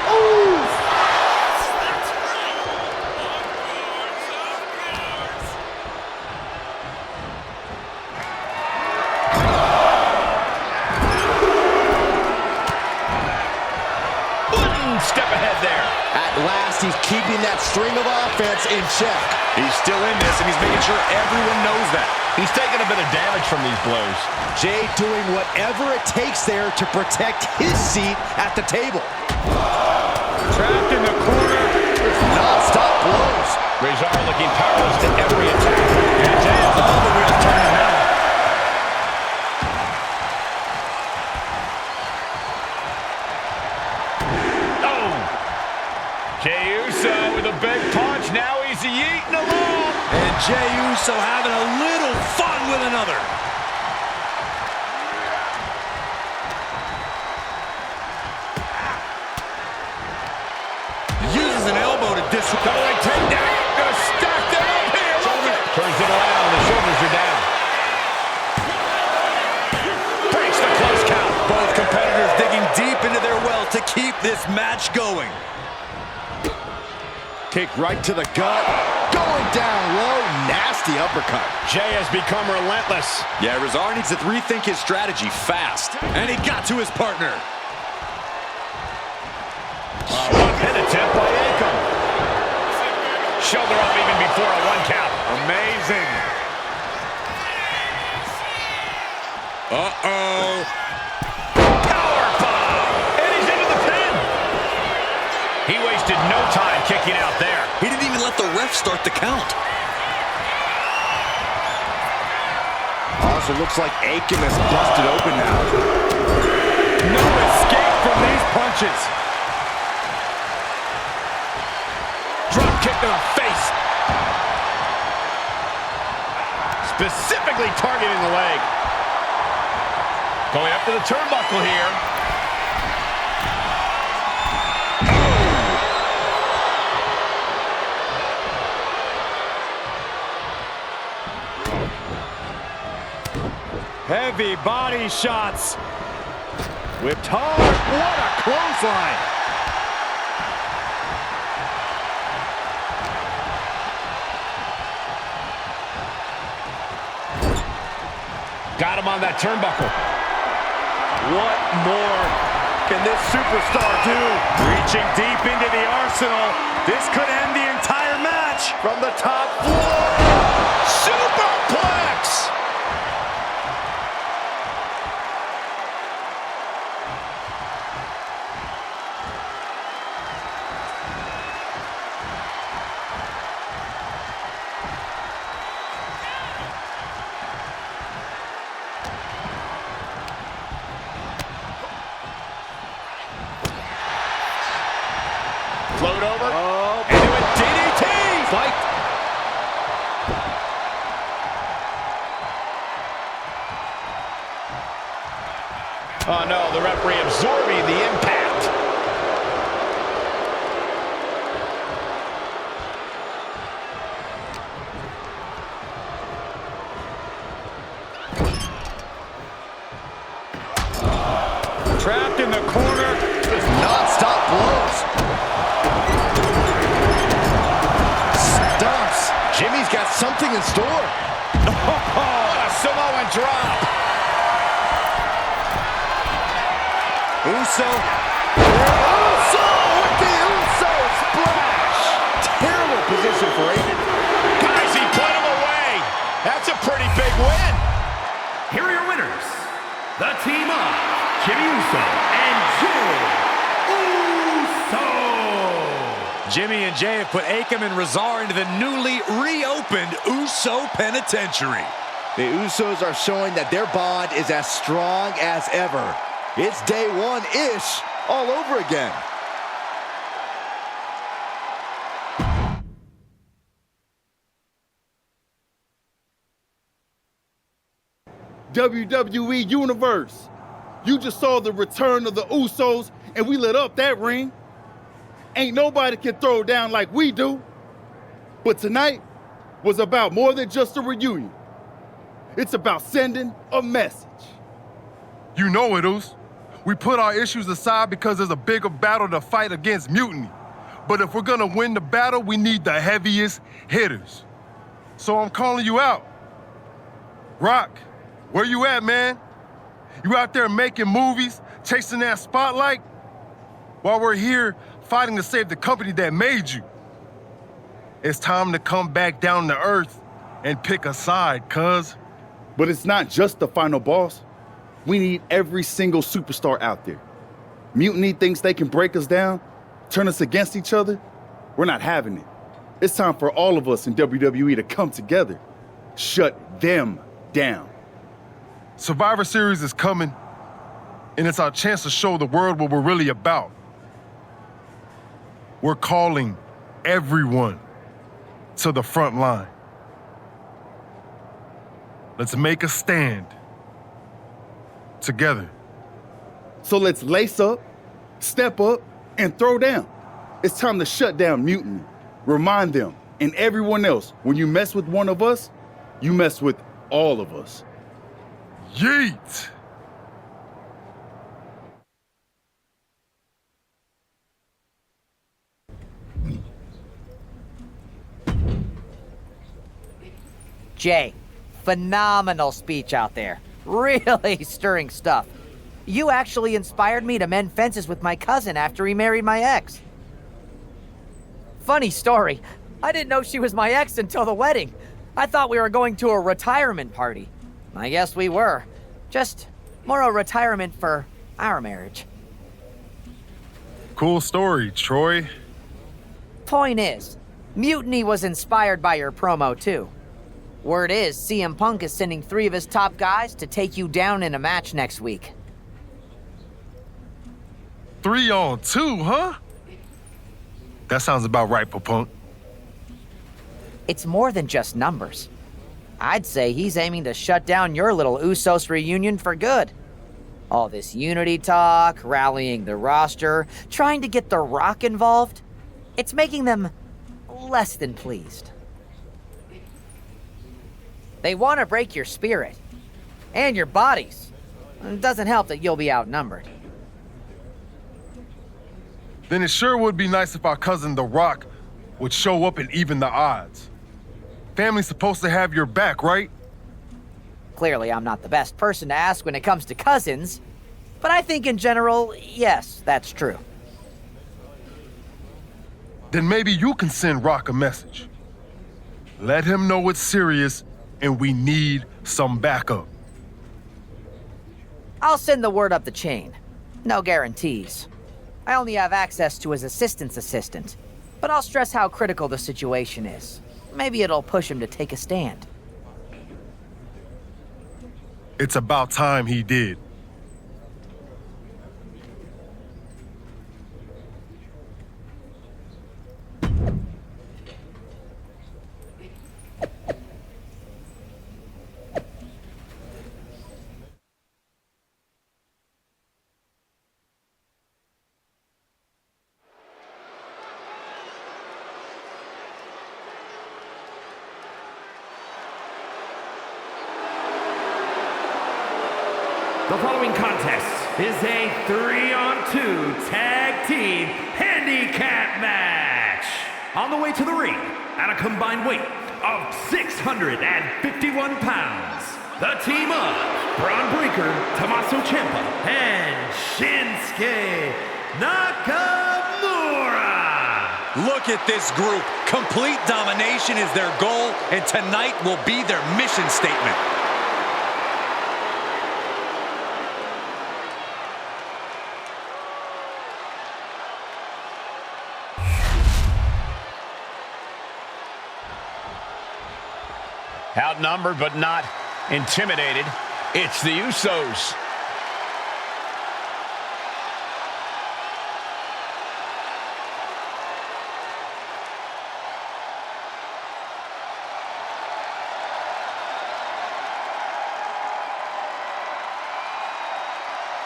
Ooh. Step ahead there. At last, he's keeping that string of offense in check. He's still in this, and he's making sure everyone knows that. He's taking a bit of damage from these blows. Jey doing whatever it takes there to protect his seat at the table. Trapped in the corner. Non-stop blows. Rezar looking powerless to every attack. And Jey has all the wheels turning now. Jey Uso with a big punch. Now he's yeeting along. And Jey Uso having a little fun with another. uses an elbow to disrupt. Double leg takedown. Gonna stack them up here. Turns it around. The shoulders are down. Breaks the close count. Both competitors digging deep into their well to keep this match going. Kick right to the gut. Going down low. Nasty uppercut. Jay has become relentless. Yeah, Rezar needs to rethink his strategy fast. And he got to his partner. One pin attempt by Akam. Shoulder up even before a 1 count. Amazing. Uh-oh. Powerbomb. And he's into the pin. He wasted no time kicking out there. He didn't even let the ref start the count. Also looks like Akam is busted open now. No escape from these punches. Drop kick to the face. Specifically targeting the leg. Going up to the turnbuckle here. Heavy body shots. Whipped hard. What a clothesline. Got him on that turnbuckle. What more can this superstar do? Reaching deep into the arsenal. This could end the entire match. From the top floor. Superplex! Float over. Oh, into a DDT. Fight. Oh no, the referee absorbing the impact. Trapped in the corner. Just non-stop blows. Jimmy's got something in store. What a Samoan drop. Uso with the Uso splash. Terrible position for Aiden. Guys, he put him away. That's a pretty big win. Here are your winners. The team of Jimmy Uso and Jay Uso. Jimmy and Jay have put Akam and Rezar into the newly reopened Uso Penitentiary. The Usos are showing that their bond is as strong as ever. It's day one-ish all over again. WWE Universe, you just saw the return of the Usos and we lit up that ring. Ain't nobody can throw down like we do. But tonight was about more than just a reunion. It's about sending a message. You know it, Us. We put our issues aside because there's a bigger battle to fight against Mutiny. But if we're gonna win the battle, we need the heaviest hitters. So I'm calling you out. Rock, where you at, man? You out there making movies, chasing that spotlight? While we're here fighting to save the company that made you. It's time to come back down to earth and pick a side, cuz. But it's not just the final boss. We need every single superstar out there. Mutiny thinks they can break us down, turn us against each other. We're not having it. It's time for all of us in WWE to come together. Shut them down. Survivor Series is coming, and it's our chance to show the world what we're really about. We're calling everyone to the front line. Let's make a stand together. So let's lace up, step up, and throw down. It's time to shut down Mutiny. Remind them and everyone else, when you mess with one of us, you mess with all of us. Yeet! Jay, phenomenal speech out there. Really stirring stuff. You actually inspired me to mend fences with my cousin after he married my ex. Funny story, I didn't know she was my ex until the wedding. I thought we were going to a retirement party. I guess we were. Just more a retirement for our marriage. Cool story, Troy. Point is, Mutiny was inspired by your promo too. Word is, CM Punk is sending 3 of his top guys to take you down in a match next week. 3 on 2, huh? That sounds about right for Punk. It's more than just numbers. I'd say he's aiming to shut down your little Usos reunion for good. All this unity talk, rallying the roster, trying to get The Rock involved, it's making them less than pleased. They want to break your spirit. And your bodies. It doesn't help that you'll be outnumbered. Then it sure would be nice if our cousin The Rock would show up and even the odds. Family's supposed to have your back, right? Clearly, I'm not the best person to ask when it comes to cousins. But I think in general, yes, that's true. Then maybe you can send Rock a message. Let him know it's serious and we need some backup. I'll send the word up the chain. No guarantees. I only have access to his assistant's assistant. But I'll stress how critical the situation is. Maybe it'll push him to take a stand. It's about time he did. The following contest is a 3-on-2 tag team handicap match. On the way to the ring, at a combined weight of 651 pounds, the team of Braun Breaker, Tommaso Ciampa, and Shinsuke Nakamura. Look at this group. Complete domination is their goal, and tonight will be their mission statement. Outnumbered but not intimidated. It's the Usos.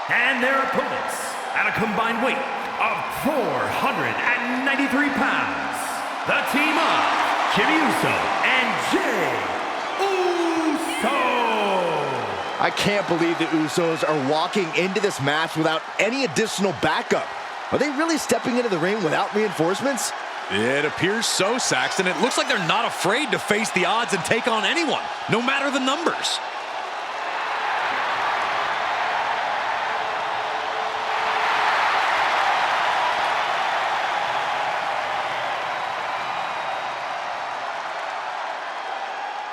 And their opponents, at a combined weight of 493 pounds, the team of Jimmy Uso and Jay Uso. I can't believe the Usos are walking into this match without any additional backup. Are they really stepping into the ring without reinforcements? It appears so, Saxton. It looks like they're not afraid to face the odds and take on anyone, no matter the numbers.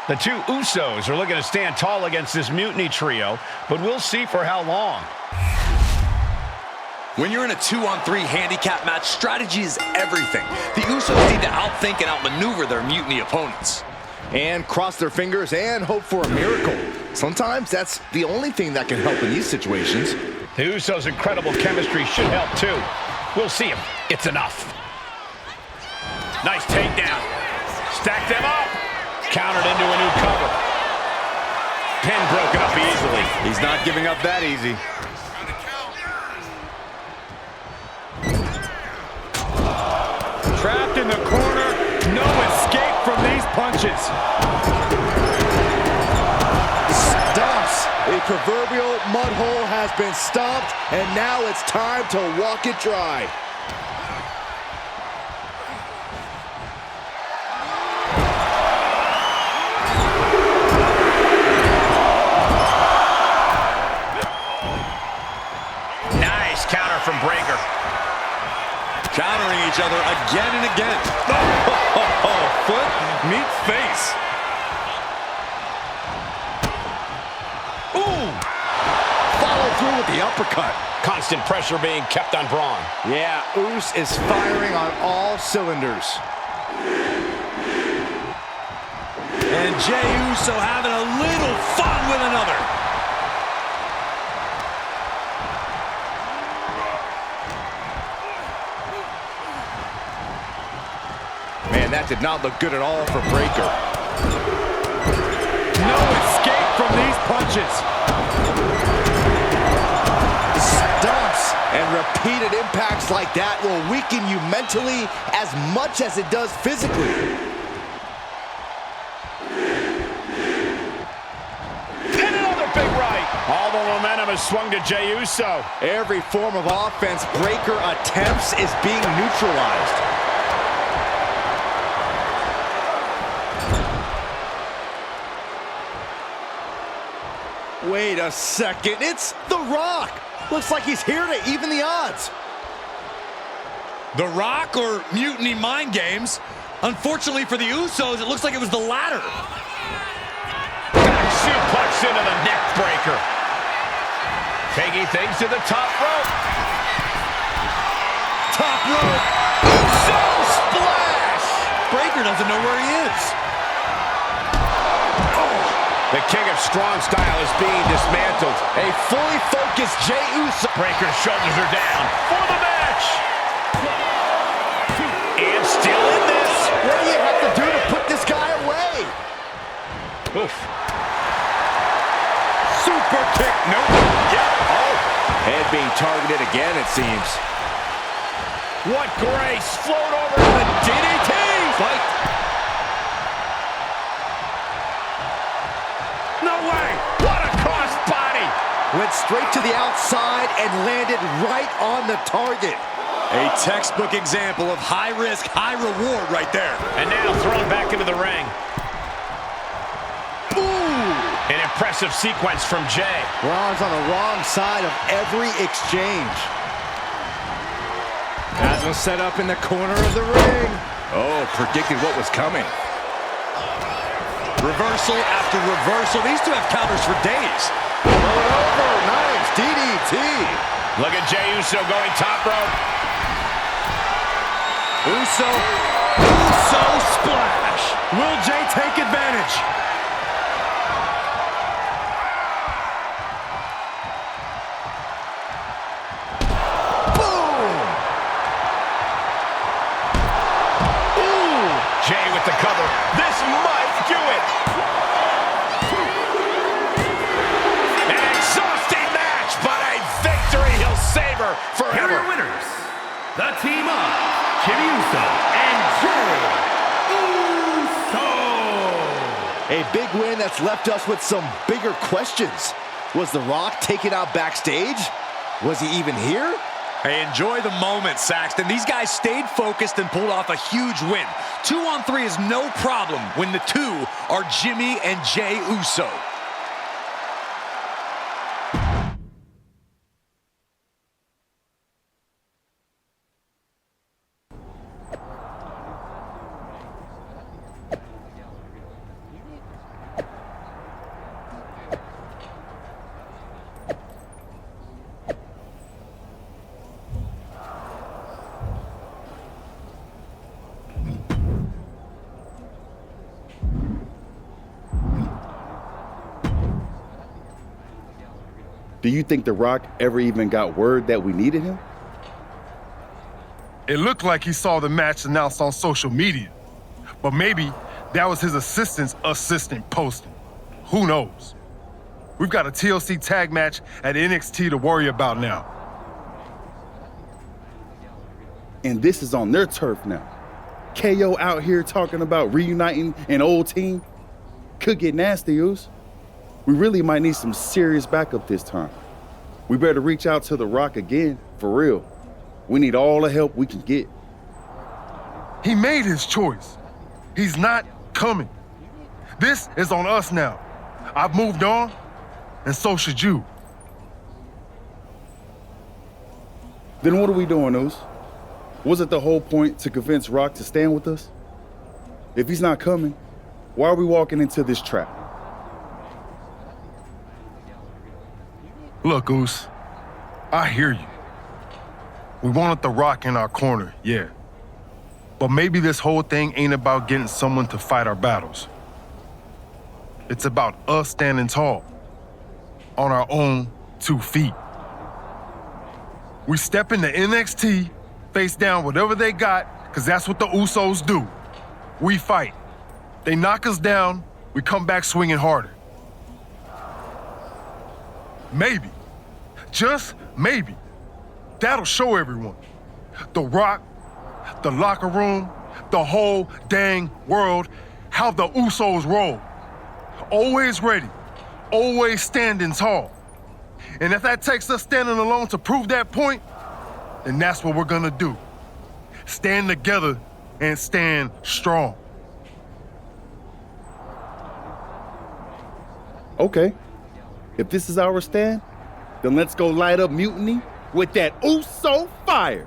The two Usos are looking to stand tall against this Mutiny trio, but we'll see for how long. When you're in a 2-on-3 handicap match, strategy is everything. The Usos need to outthink and outmaneuver their Mutiny opponents. And cross their fingers and hope for a miracle. Sometimes that's the only thing that can help in these situations. The Usos' incredible chemistry should help too. We'll see if it's enough. Nice takedown. Stack them up. Countered into a new cover. Pin broken up easily. He's not giving up that easy. trapped in the corner. No escape from these punches. Stomps. A proverbial mud hole has been stomped, and now it's time to walk it dry. Nice counter from Breakker. Countering each other again and again. Foot meets face. Ooh! Follow through with the uppercut. Constant pressure being kept on Braun. Yeah, Uso is firing on all cylinders. And Jey Uso having a little fun with another. Man, that did not look good at all for Breakker. No escape from these punches. Stomps and repeated impacts like that will weaken you mentally as much as it does physically. And another big right. All the momentum has swung to Jey Uso. Every form of offense Breakker attempts is being neutralized. Wait a second, it's The Rock! Looks like he's here to even the odds. The Rock or Mutiny Mind Games? Unfortunately for the Usos, it looks like it was the latter. Back suplex into the neck breaker. Taking things to the top rope. Top rope. Uso splash! Breakker doesn't know where he is. The King of Strong Style is being dismantled. A fully focused Jey Uso. Breakker's shoulders are down for the match. And still in this. What do you have to do to put this guy away? Oof. Super kick. Nope. Yep. Oh. Head being targeted again, it seems. What grace. Float over to the DDT. Fight. No way! What a crossbody! Went straight to the outside and landed right on the target. A textbook example of high risk, high reward right there. And now thrown back into the ring. Ooh! An impressive sequence from Jey. Braun's on the wrong side of every exchange. Has him set up in the corner of the ring. Oh, predicted what was coming. Reversal after reversal. These two have counters for days. Roll it over. Nice DDT. Look at Jey Uso going top rope. Uso splash. Will Jey take advantage? Boom! Ooh! Jey with the cover. This might do it. An exhausting match, but a victory he'll savor forever. Here are your winners, the team of Jimmy Uso and Jey Uso. A big win that's left us with some bigger questions. Was The Rock taken out backstage? Was he even here? Hey, enjoy the moment, Saxton. These guys stayed focused and pulled off a huge win. 2-on-3 is no problem when the two are Jimmy and Jey Uso. Do you think The Rock ever even got word that we needed him? It looked like he saw the match announced on social media. But maybe that was his assistant's assistant posting. Who knows? We've got a TLC tag match at NXT to worry about now. And this is on their turf now. KO out here talking about reuniting an old team. Could get nasty, Uce. We really might need some serious backup this time. We better reach out to The Rock again, for real. We need all the help we can get. He made his choice. He's not coming. This is on us now. I've moved on, and so should you. Then what are we doing, Uce? Was it the whole point to convince Rock to stand with us? If he's not coming, why are we walking into this trap? Look, Uce, I hear you. We wanted The Rock in our corner, yeah. But maybe this whole thing ain't about getting someone to fight our battles. It's about us standing tall, on our own 2 feet. We step into NXT, face down whatever they got, because that's what the Usos do. We fight. They knock us down, we come back swinging harder. Maybe, just maybe, that'll show everyone. The Rock, the locker room, the whole dang world, how the Usos roll. Always ready, always standing tall. And if that takes us standing alone to prove that point, then that's what we're gonna do. Stand together and stand strong. Okay. If this is our stand, then let's go light up Mutiny with that Uso fire.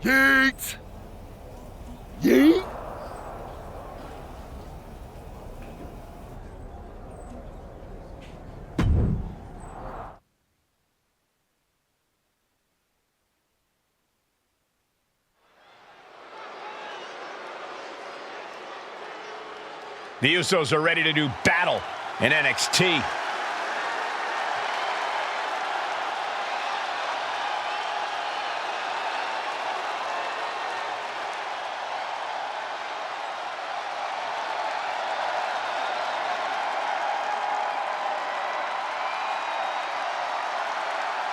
Yeet! Yeet! The Usos are ready to do battle in NXT.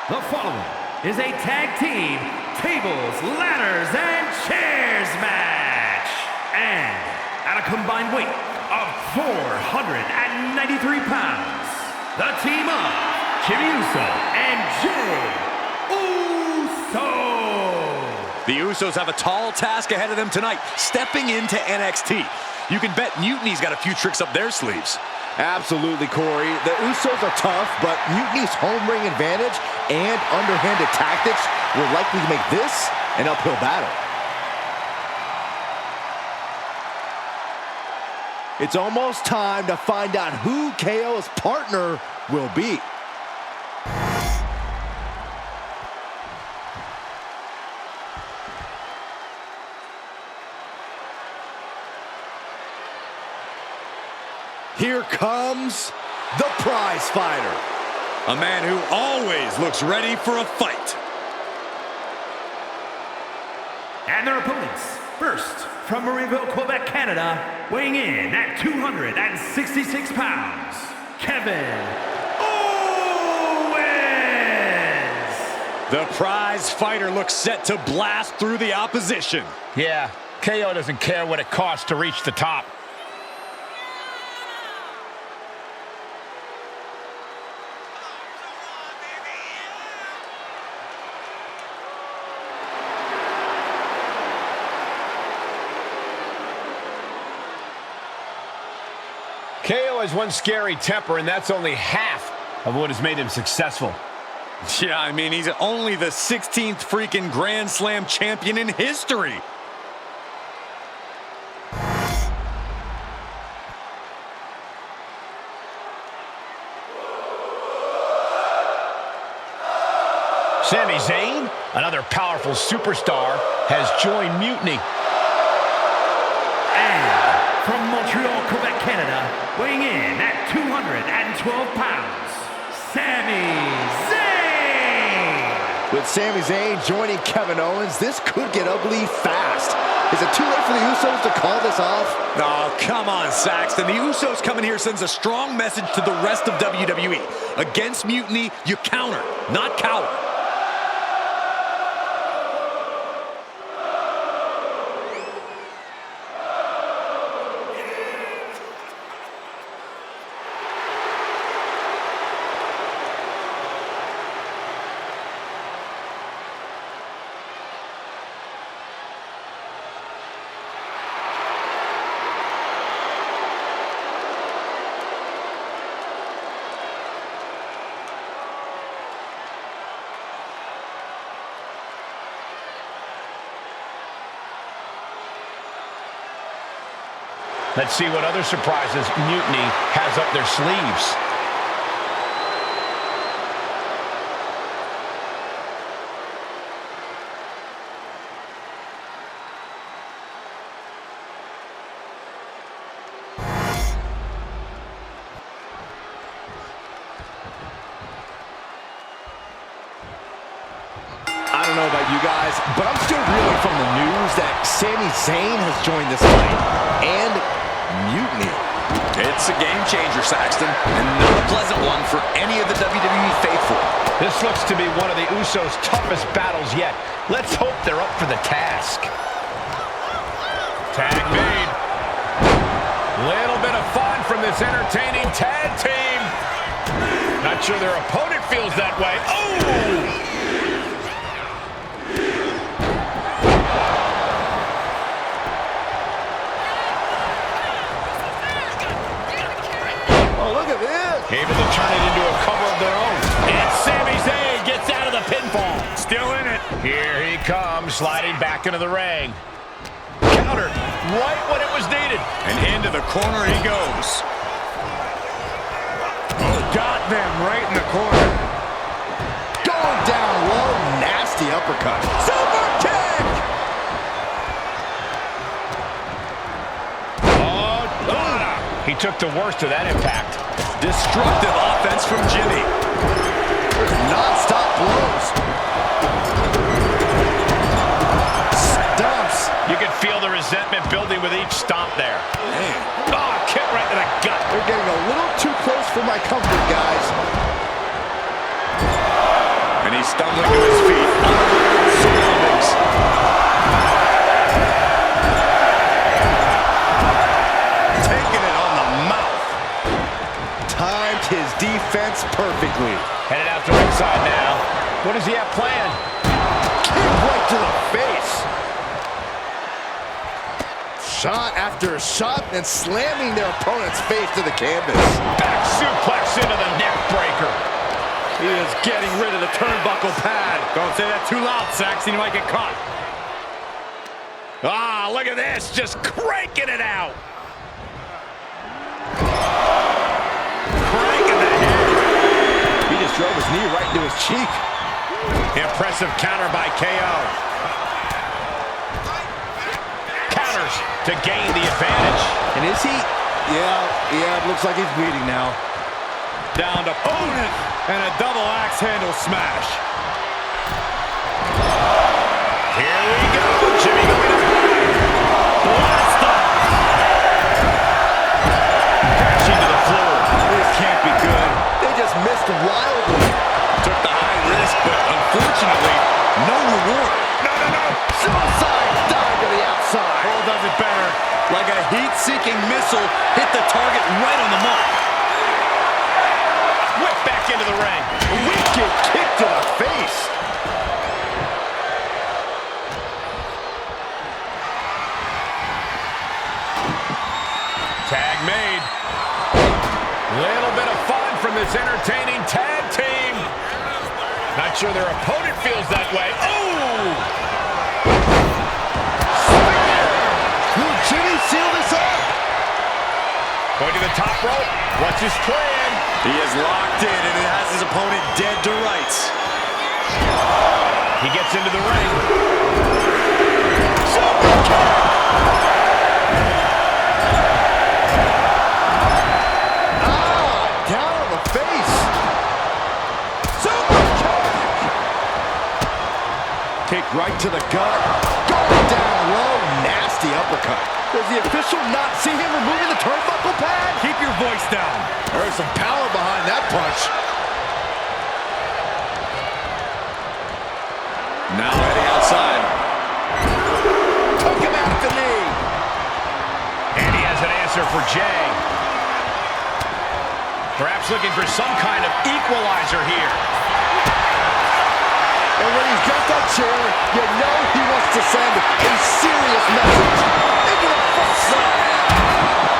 The following is a tag team tables, ladders, and chairs match. And at a combined weight of 493 pounds, the team of Jimmy Uso and Jey Uso. The Usos have a tall task ahead of them tonight, stepping into NXT. You can bet Mutiny's got a few tricks up their sleeves. Absolutely, Corey. The Usos are tough, but Mutiny's home ring advantage and underhanded tactics will likely make this an uphill battle. It's almost time to find out who KO's partner will be. Here comes the prize fighter. A man who always looks ready for a fight. And their opponents, first from Marieville, Quebec, Canada, weighing in at 266 pounds, Kevin Owens! The prize fighter looks set to blast through the opposition. Yeah, KO doesn't care what it costs to reach the top. KO has one scary temper, and that's only half of what has made him successful. Yeah, I mean, he's only the 16th freaking Grand Slam champion in history. Sami Zayn, another powerful superstar, has joined Mutiny. And from Montreal, Quebec, Canada, weighing in at 212 pounds, Sami Zayn! With Sami Zayn joining Kevin Owens, this could get ugly fast. Is it too late for the Usos to call this off? Oh, come on, Saxton. The Usos coming here sends a strong message to the rest of WWE. Against Mutiny, you counter, not cower. Let's see what other surprises Mutiny has up their sleeves. I don't know about you guys, but I'm still reeling from the news that Sami Zayn has joined this fight. And Mutiny. It's a game changer, Saxton, and not a pleasant one for any of the WWE faithful. This looks to be one of the Usos' toughest battles yet. Let's hope they're up for the task. Tag made. Little bit of fun from this entertaining tag team. Not sure their opponent feels that way. Oh! Able to turn it into a cover of their own. And Sami Zayn gets out of the pinfall. Still in it. Here he comes, sliding back into the ring. Countered right when it was needed. And into the corner he goes. Got them right in the corner. Going down low, nasty uppercut. Super kick! Oh, he took the worst of that impact. Destructive offense from Jimmy. Non-stop blows. Stomps. You can feel the resentment building with each stomp there. Man. Oh, kick right to the gut. We're getting a little too close for my comfort, guys. And he's stumbling to his feet. Surroundings. Taking it on the mouth. Timed his defense perfectly. Headed out to ringside now. What does he have planned? Kick right to the face. Shot after shot and slamming their opponent's face to the canvas. Back suplex into the neck breaker. He is getting rid of the turnbuckle pad. Don't say that too loud, Saxon. You might get caught. Ah, look at this. Just cranking it out. Cranking the head. He just drove his knee right into his cheek. Impressive counter by KO. Counters to gain the advantage. And is he? Yeah, it looks like he's bleeding now. Down to opponent and a double axe handle smash. Here we go. Jimmy going to blast off. Crashing to the floor. This can't be good. They just missed wildly. Took the high risk, but unfortunately, no reward. No. Suicide dive to the outside. Cole does it better. Like a heat-seeking missile, hit the target right on the mark. Whip back into the ring. Wicked kick to the face. Tag made. Little bit of fun from this entertaining tag team. Not sure their opponent feels that way. Oh! Will Jimmy seal this up? Going to the top rope. What's his plan? He is locked in, and it has his opponent dead to rights. He gets into the ring. Super kick! Down on the face. Super kick! Kick right to the gut. Going down low, nasty uppercut. Does the official not see him removing the turnbuckle pad? Keep your voice down. There's some power behind that punch. Now heading outside. Took him out the knee. And he has an answer for Jay. Perhaps looking for some kind of equalizer here. And when he's got that chair, you know he wants to send a serious message. Into the front side.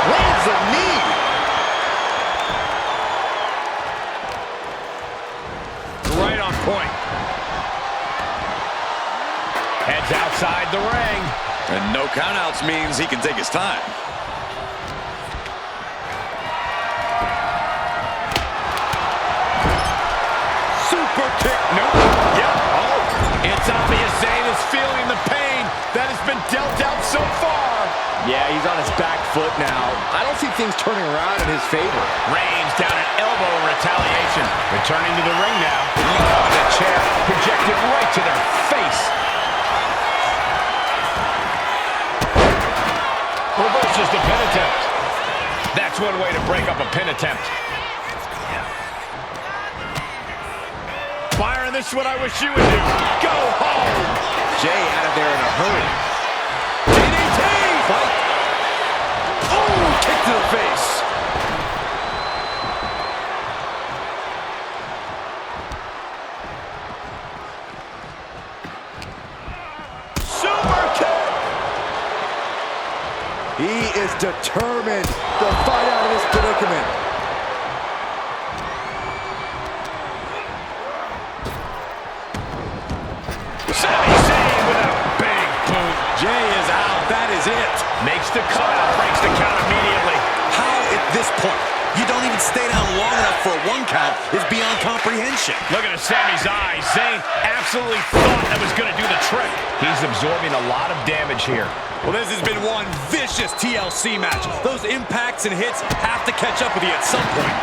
Lands a knee. Right on point. Heads outside the ring. And no countouts means he can take his time. super kick. Nope. Yeah. Oh. It's obvious Zayn is feeling the pain that has been dealt out so far. Yeah, he's on his back foot now. I don't see things turning around in his favor. Reigns down an elbow in retaliation. Returning to the ring now. Oh, the chair projected right to their face. Reverses the pin attempt. That's one way to break up a pin attempt. Byron, this is what I wish you would do. Go home. Jay out of there in a hurry. DDT! Fight. Oh, kick to the face. Super kick! He is determined to fight out of this predicament. Sami Zayn with a big boot. Jay is out. That is it. Makes the cut. Breaks the count immediately. How at this point you don't even stay down long enough for a 1 count is beyond comprehension. Look at Sami's eyes. Zayn absolutely thought that was going to do the trick. He's absorbing a lot of damage here. Well, this has been one vicious TLC match. Those impacts and hits have to catch up with you at some point.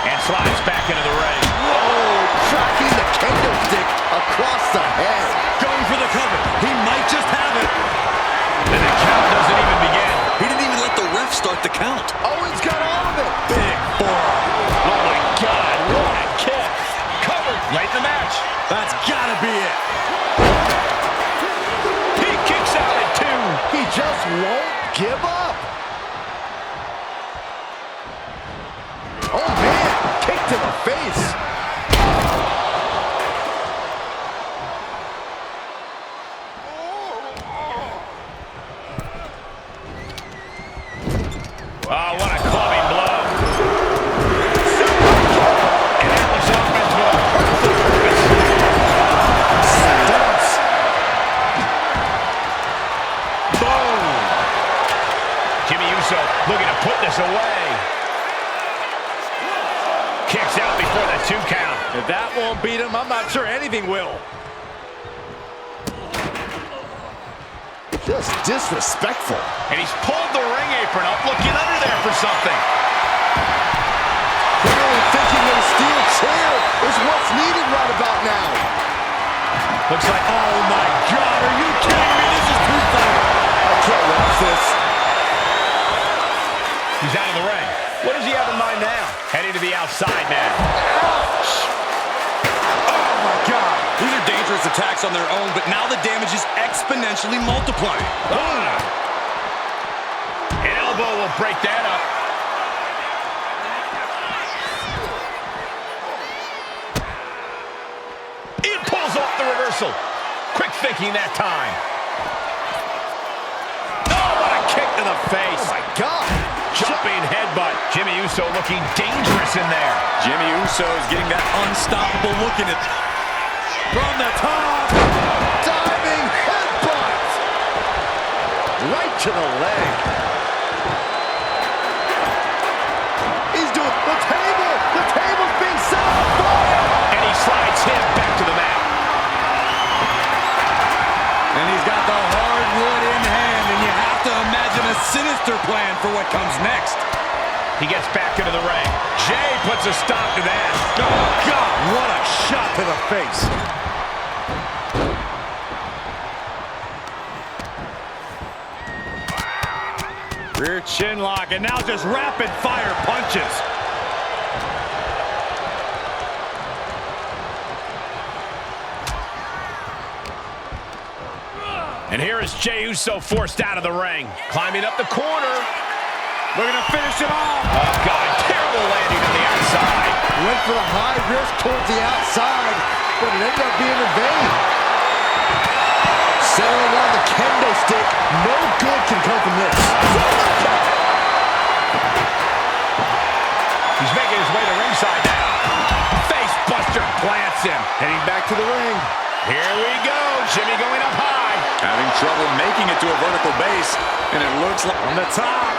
And slides back into the ring. Whoa, tracking the kendo stick across the head. Going for the cover. He might just have it. And the count doesn't even begin. He didn't even let the ref start the count. Owens got all of it. Big forearm. Oh, my God. What a kick. Covered late in the match. That's got to be it. He kicks out at 2. He just won't give up. Oh, man. Kick to the face. Oh, what a clubbing blow. And that was offense with a hurtful purpose. Stunts. Boom. Jimmy Uso looking to put this away. Kicks out before the 2 count. If that won't beat him, I'm not sure anything will. Just disrespectful. And he's pulled the ring apron up, looking under there for something. Clearly thinking that a steel chair is what's needed right about now. Looks like, oh my God, are you kidding me? This is too far. I can't watch this. He's out of the ring. What does he have in mind now? Heading to the outside, man. Ouch! Oh my God. These are dangerous attacks on their own, but now the damage is exponentially multiplying. An elbow will break that up. It pulls off the reversal. Quick thinking that time. Oh, what a kick to the face. Oh my God. Jumping headbutt. Jimmy Uso looking dangerous in there. Jimmy Uso is getting that unstoppable look in it. From the top. Diving headbutt. Right to the leg. He's doing the table. The table's being set on fire. And he slides him back to the mat. And he's got the hardwood in hand, and you have to imagine a sinister plan for what comes next. He gets back into the ring. Jay puts a stop to that. Oh, God, what a shot to the face. Rear chin lock, and now just rapid-fire punches. And here is Jey Uso forced out of the ring. Climbing up the corner. Looking to finish it off. Oh, God, terrible landing on the outside. Went for the high risk towards the outside, but it ended up being in vain. Sailing on the kendo stick. No good can come from this. He's making his way to ringside now. Face buster plants him. Heading back to the ring. Here we go. Jimmy going up high. Having trouble making it to a vertical base, and it looks like on the top.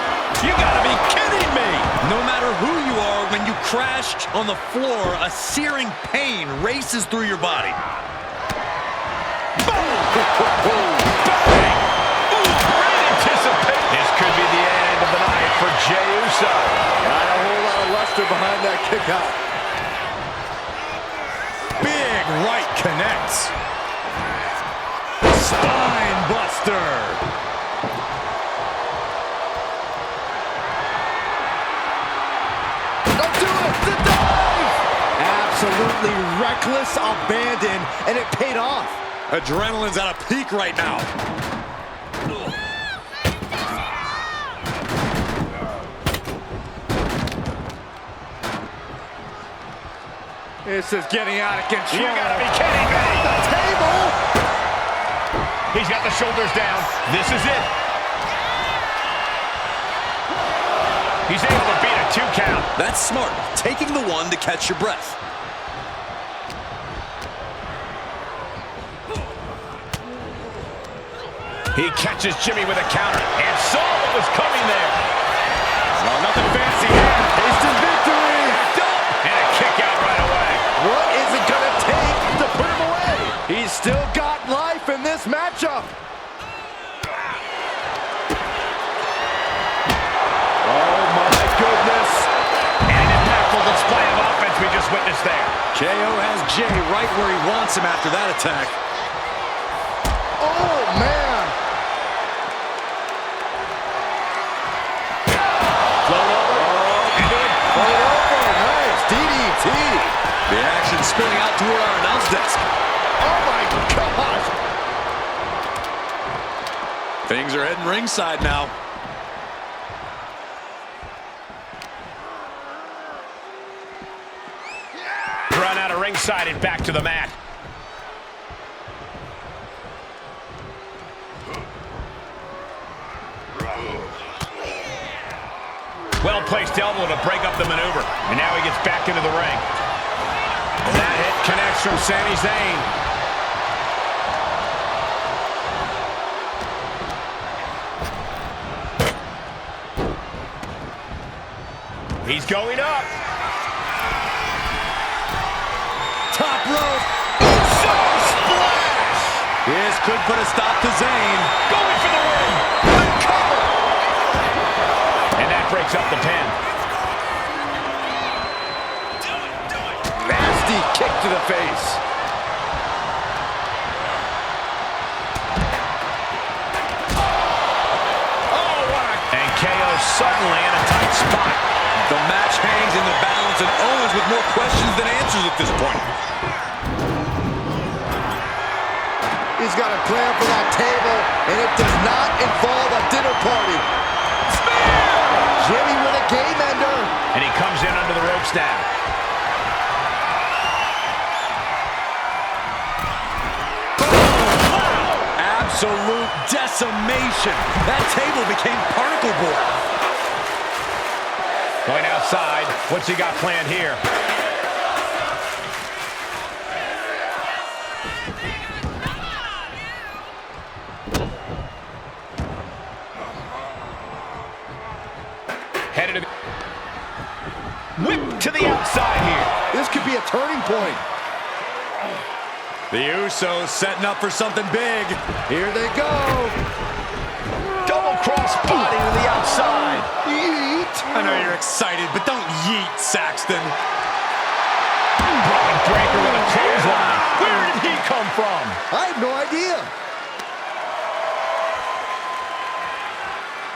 You gotta be kidding me. No matter who you are when you crash on the floor, a searing pain races through your body. This could be the end of the night for Jey Uso. Not a whole lot of luster behind that kick out. Big right connects. Spine buster. Don't do it! The dive! Absolutely reckless abandon, and it paid off. Adrenaline's at a peak right now. This is getting out of control. You gotta be kidding me. The table! He's got the shoulders down. This is it. He's able to beat a 2 count. That's smart. Taking the one to catch your breath. He catches Jimmy with a counter and saw what was coming there. Well, nothing fancy here. Instant victory. And a kick out right away. What is it gonna take to put him away? He's still got life in this matchup. Oh my goodness. And an impactful display of offense we just witnessed there. KO has Jey right where he wants him after that attack. Oh, man. The action spilling out toward our announce desk. Oh my gosh! Things are heading ringside now. Run out of ringside and back to the mat. Well-placed elbow to break up the maneuver. And now he gets back into the ring. That hit connects from Sami Zayn. He's going up. Top rope. So splash. This could put a stop to Zayn. Going for the win. The cover. And that breaks up the pin. Nasty kick to the face. Oh, what a... And KO suddenly in a tight spot. The match hangs in the balance, and Owens with more questions than answers at this point. He's got a plan for that table, and it does not involve a dinner party. Spear! Jimmy with a game ender. And he comes in under the ropes now. Absolute decimation. That table became particle board. Going outside. What's he got planned here? Headed to the... Whip to the outside here. This could be a turning point. The Usos setting up for something big. Here they go. Double cross body to the outside. Yeet. I know you're excited, but don't yeet, Saxton. Braun Breaker with a clothesline. Where did he come from? I have no idea.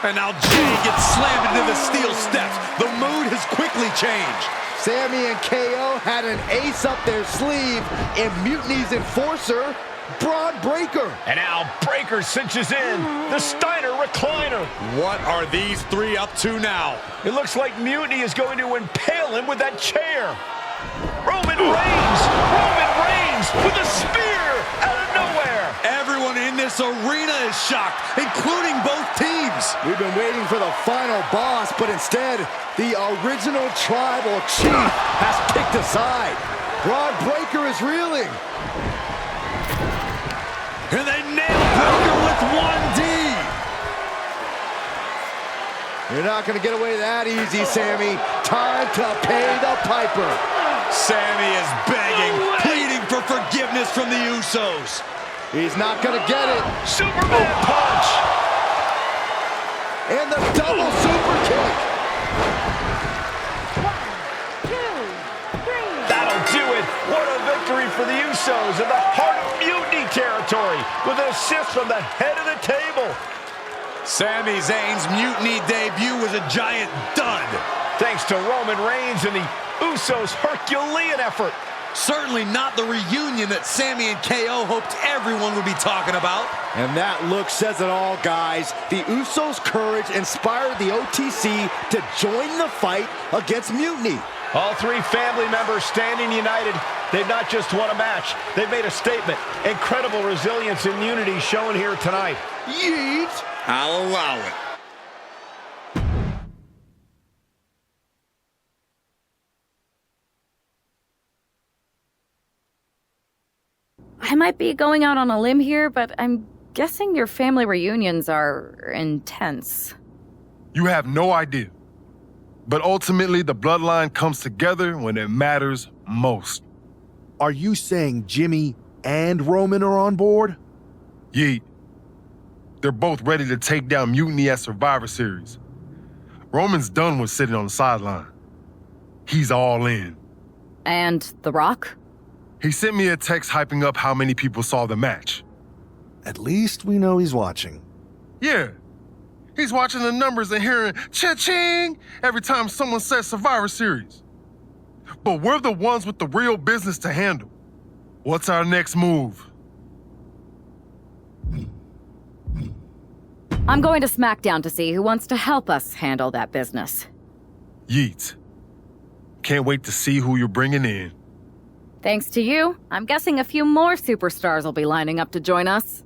And now Jey gets slammed into the steel steps. The mood has quickly changed. Sami and KO had an ace up their sleeve in Mutiny's enforcer, Braun Breaker. And now Breaker cinches in the Steiner recliner. What are these three up to now? It looks like Mutiny is going to impale him with that chair. Roman Reigns with a spear out of nowhere. Everyone in this arena is shocked, including both teams. We've been waiting for the final boss, but instead, the original tribal chief has kicked aside. Braun Breaker is reeling. And they nailed Breaker with 1D. You're not going to get away that easy, Sami. time to pay the piper. Sammy is begging, pleading for forgiveness from the Usos. He's not going to get it. Superman punch. And the double super kick. That'll do it. What a victory for the Usos in the heart of Mutiny territory with an assist from the head of the table. Sami Zayn's Mutiny debut was a giant dud. Thanks to Roman Reigns and the Usos' Herculean effort. Certainly not the reunion that Sami and KO hoped everyone would be talking about. And that look says it all, guys. The Usos' courage inspired the OTC to join the fight against Mutiny. All three family members standing united. They've not just won a match, they've made a statement. Incredible resilience and unity shown here tonight. Yeet! I'll allow it. I might be going out on a limb here, but I'm guessing your family reunions are intense. You have no idea. But ultimately, the bloodline comes together when it matters most. Are you saying Jimmy and Roman are on board? Yeet. They're both ready to take down Mutiny at Survivor Series. Roman's done with sitting on the sideline. He's all in. And The Rock? He sent me a text hyping up how many people saw the match. At least we know he's watching. Yeah. He's watching the numbers and hearing cha-ching every time someone says Survivor Series. But we're the ones with the real business to handle. What's our next move? I'm going to SmackDown to see who wants to help us handle that business. Yeet. Can't wait to see who you're bringing in. Thanks to you, I'm guessing a few more superstars will be lining up to join us.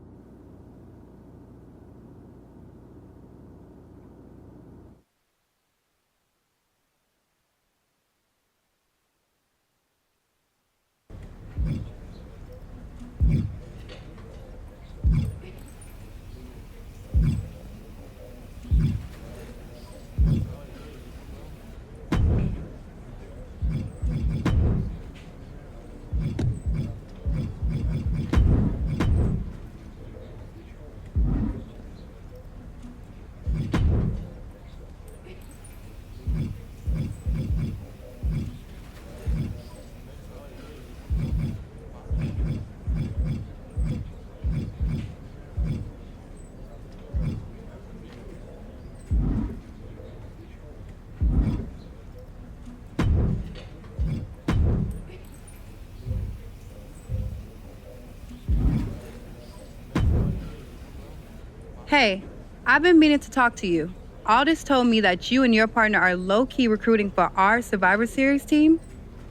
Hey, I've been meaning to talk to you. Aldous told me that you and your partner are low-key recruiting for our Survivor Series team.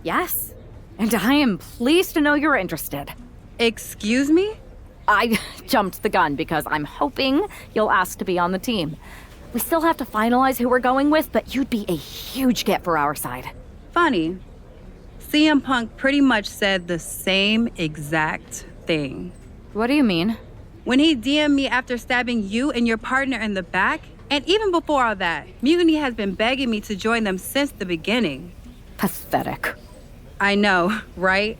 Yes, and I am pleased to know you're interested. Excuse me? I jumped the gun because I'm hoping you'll ask to be on the team. We still have to finalize who we're going with, but you'd be a huge get for our side. Funny. CM Punk pretty much said the same exact thing. What do you mean? When he DM'd me after stabbing you and your partner in the back, and even before all that, Mutiny has been begging me to join them since the beginning. Pathetic. I know, right?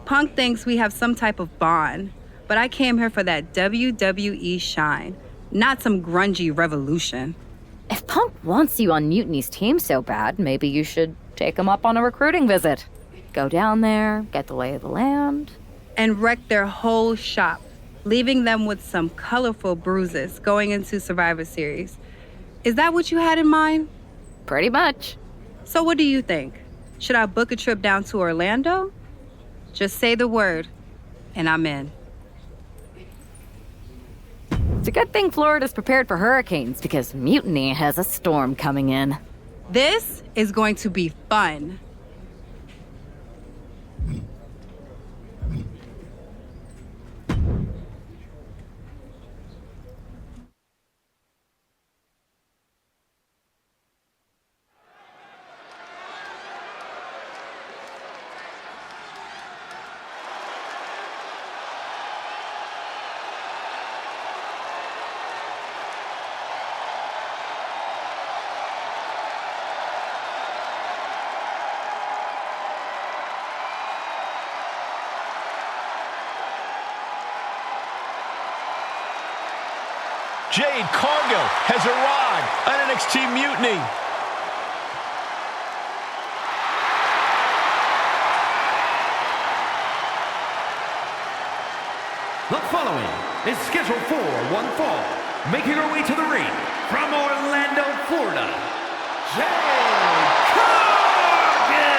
Punk thinks we have some type of bond, but I came here for that WWE shine, not some grungy revolution. If Punk wants you on Mutiny's team so bad, maybe you should take him up on a recruiting visit. Go down there, get the lay of the land. And wreck their whole shop, leaving them with some colorful bruises going into Survivor Series. Is that what you had in mind? Pretty much. So what do you think? Should I book a trip down to Orlando? Just say the word, and I'm in. It's a good thing Florida's prepared for hurricanes because Mutiny has a storm coming in. This is going to be fun. Jade Cargill has arrived on NXT Mutiny. The following is scheduled for one fall, making her way to the ring from Orlando, Florida, Jade Cargill!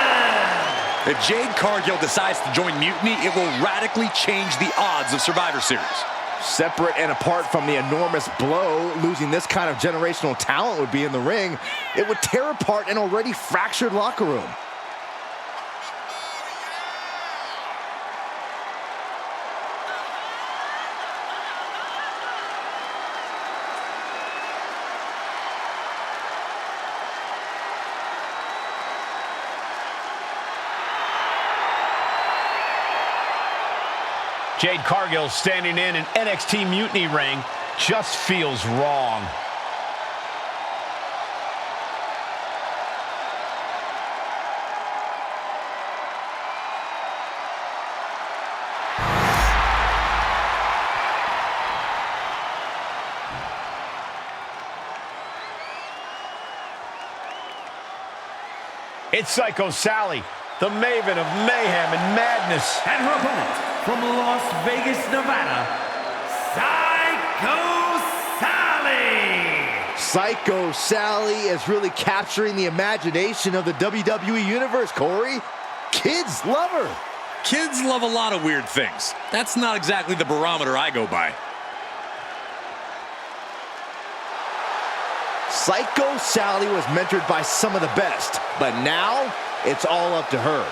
If Jade Cargill decides to join Mutiny, it will radically change the odds of Survivor Series. Separate and apart from the enormous blow losing this kind of generational talent would be in the ring, it would tear apart an already fractured locker room. Jade Cargill standing in an NXT Mutiny ring just feels wrong. It's Psycho Sally, the maven of mayhem and madness. And her opponent, from Las Vegas, Nevada, Psycho Sally! Psycho Sally is really capturing the imagination of the WWE Universe, Corey. Kids love her. Kids love a lot of weird things. That's not exactly the barometer I go by. Psycho Sally was mentored by some of the best, but now it's all up to her.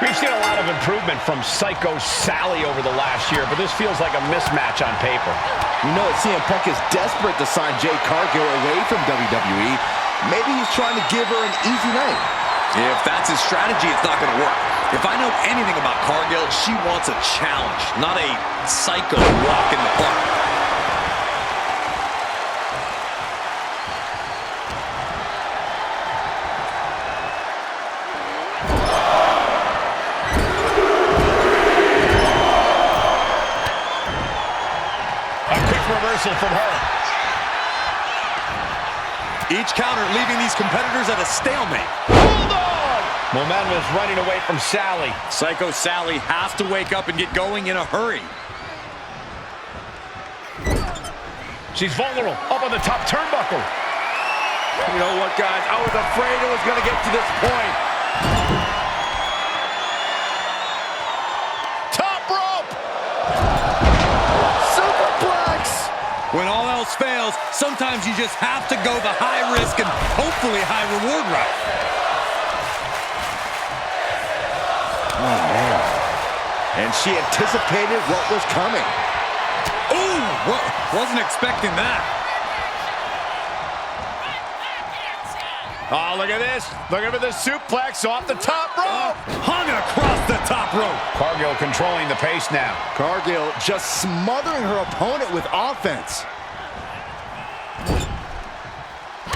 We've seen a lot of improvement from Psycho Sally over the last year, but this feels like a mismatch on paper. You know that CM Punk is desperate to sign Jade Cargill away from WWE. Maybe he's trying to give her an easy night. If that's his strategy, it's not going to work. If I know anything about Cargill, she wants a challenge, not a psycho walk in the park. Reversal from her. Each counter leaving these competitors at a stalemate. Hold on! Momentum is running away from Sally. Psycho Sally has to wake up and get going in a hurry. She's vulnerable, up on the top turnbuckle. You know what, guys? I was afraid it was going to get to this point. When all else fails, sometimes you just have to go the high risk and hopefully high reward route. Oh, man. And she anticipated what was coming. Ooh, wasn't expecting that. Oh, look at this. Look at the suplex off the top rope. Hung across the top rope. Cargill controlling the pace now. Cargill just smothering her opponent with offense.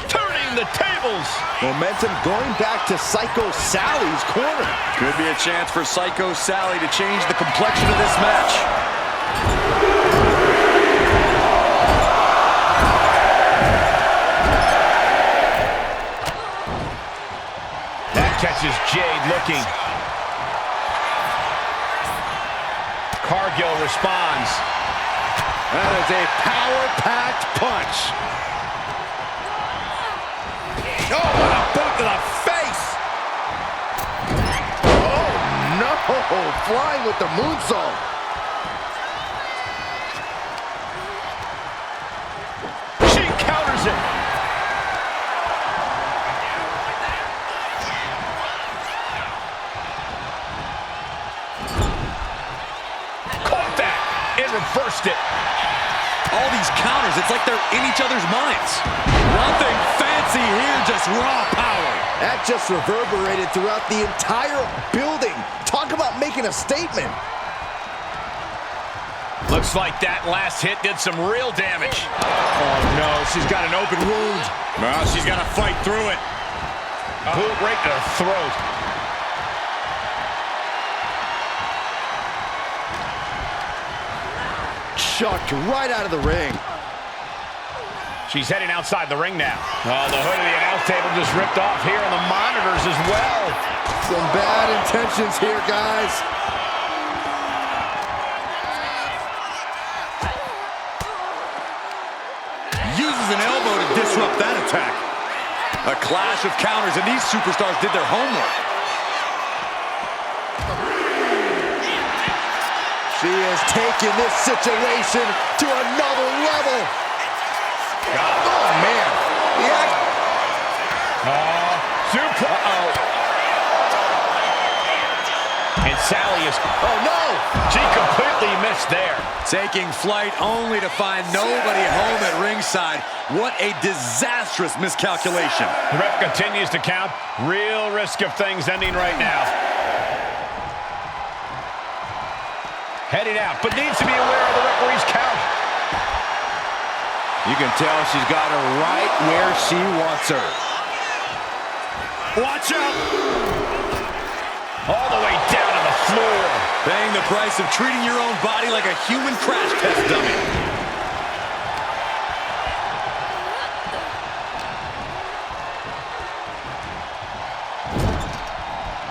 Turning the tables. Momentum going back to Psycho Sally's corner. Could be a chance for Psycho Sally to change the complexion of this match. Catches Jade looking. Cargill responds. That is a power-packed punch. Oh, what a boot to the face! Oh, no! Flying with the moonsault. She counters it. Reversed it. All these counters, it's like they're in each other's minds. Nothing fancy here, just raw power. That just reverberated throughout the entire building. Talk about making a statement. Looks like that last hit did some real damage. Oh, no, she's got an open wound. Well, she's got to fight through it. Boot right to the throat. Chucked right out of the ring. She's heading outside the ring now. Oh, the hood of the announce table just ripped off here on the monitors as well. Some bad intentions here, guys. Uses an elbow to disrupt that attack. A clash of counters, and these superstars did their homework. She has taken this situation to another level. Oh, man. Yeah. And Sally is... Oh, no! She completely missed there. Taking flight only to find nobody home at ringside. What a disastrous miscalculation. The ref continues to count. Real risk of things ending right now. Heading out, but needs to be aware of the referee's count. You can tell she's got her right where she wants her. Watch out! All the way down to the floor. Paying the price of treating your own body like a human crash test dummy.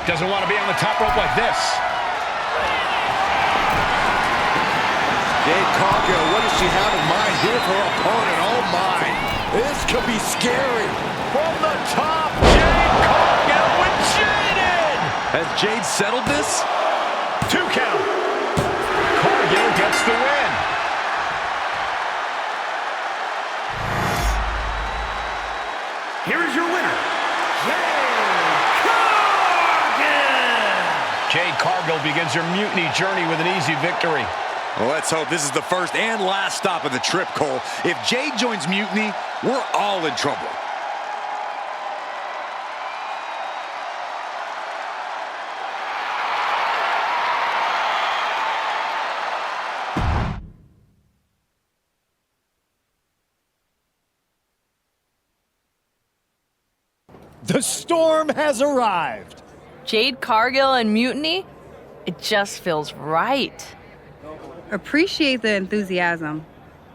Doesn't want to be on the top rope like this. Jade Cargill, what does she have in mind here for her opponent? Oh, my. This could be scary. From the top, Jade Cargill with Jade. Has Jade settled this? 2 count. Cargill gets the win. Here is your winner, Jade Cargill. Jade Cargill begins her mutiny journey with an easy victory. Well, let's hope this is the first and last stop of the trip, Cole. If Jade joins Mutiny, we're all in trouble. The storm has arrived. Jade Cargill and Mutiny? It just feels right. Appreciate the enthusiasm.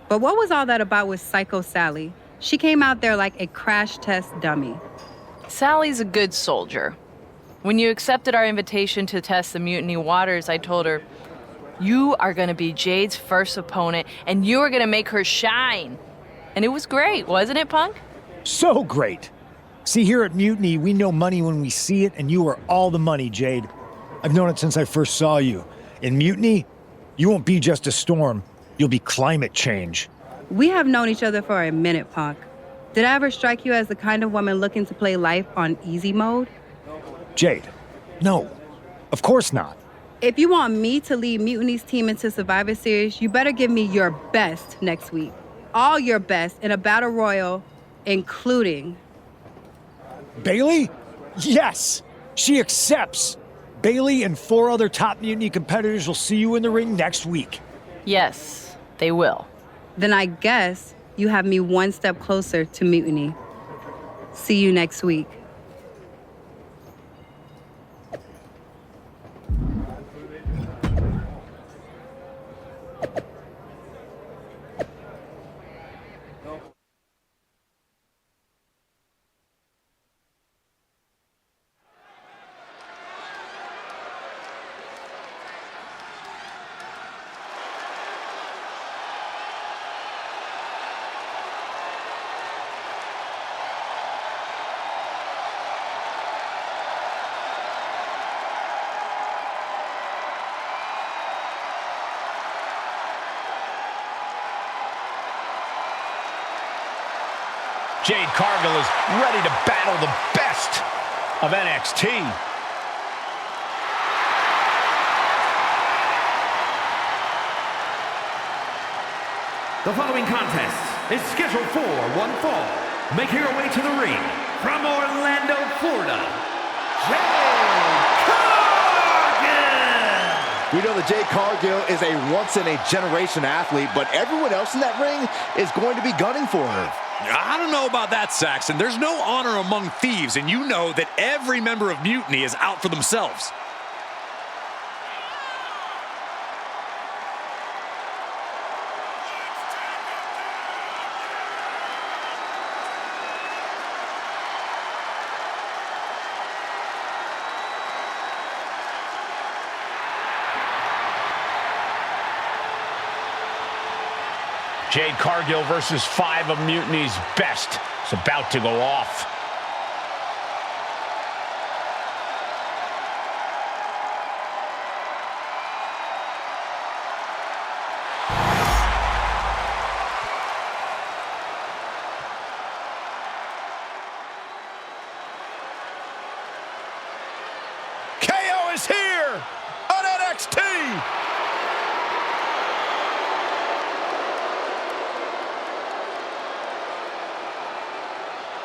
But what was all that about with Psycho Sally? She came out there like a crash test dummy. Sally's a good soldier. When you accepted our invitation to test the Mutiny waters, I told her, you are going to be Jade's first opponent, and you are going to make her shine. And it was great, wasn't it, Punk? So great. See, here at Mutiny, we know money when we see it, and you are all the money, Jade. I've known it since I first saw you. In Mutiny, you won't be just a storm. You'll be climate change. We have known each other for a minute, Punk. Did I ever strike you as the kind of woman looking to play life on easy mode? Jade, no. Of course not. If you want me to lead Mutiny's team into Survivor Series, you better give me your best next week. All your best in a battle royal, including... Bailey? Yes! She accepts! Bailey and 4 other top Mutiny competitors will see you in the ring next week. Yes, they will. Then I guess you have me one step closer to Mutiny. See you next week. Jade Cargill is ready to battle the best of NXT. The following contest is scheduled for one fall. Making her way to the ring from Orlando, Florida, Jade Cargill. We know that Jade Cargill is a once-in-a-generation athlete, but everyone else in that ring is going to be gunning for her. I don't know about that, Saxton. There's no honor among thieves, and you know that every member of Mutiny is out for themselves. Jade Cargill versus 5 of Mutiny's best. It's about to go off. KO is here on NXT.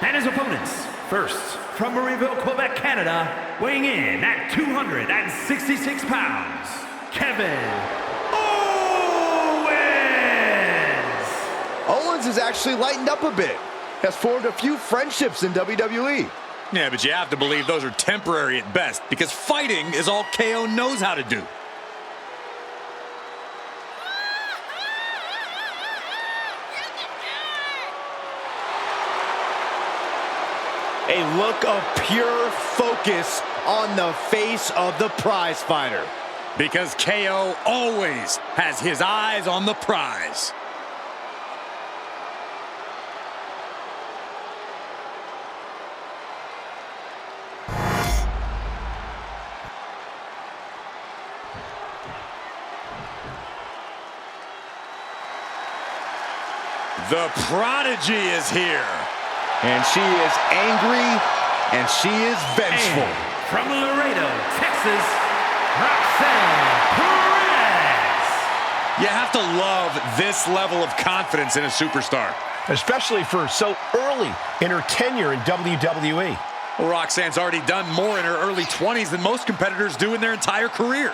And his opponents, first, from Marieville, Quebec, Canada, weighing in at 266 pounds, Kevin Owens! Owens has actually lightened up a bit. Has formed a few friendships in WWE. Yeah, but you have to believe those are temporary at best, because fighting is all KO knows how to do. A look of pure focus on the face of the prize fighter. Because KO always has his eyes on the prize. The Prodigy is here. And she is angry, and she is vengeful. And from Laredo, Texas, Roxanne Perez. You have to love this level of confidence in a superstar. Especially for so early in her tenure in WWE. Well, Roxanne's already done more in her early 20s than most competitors do in their entire career.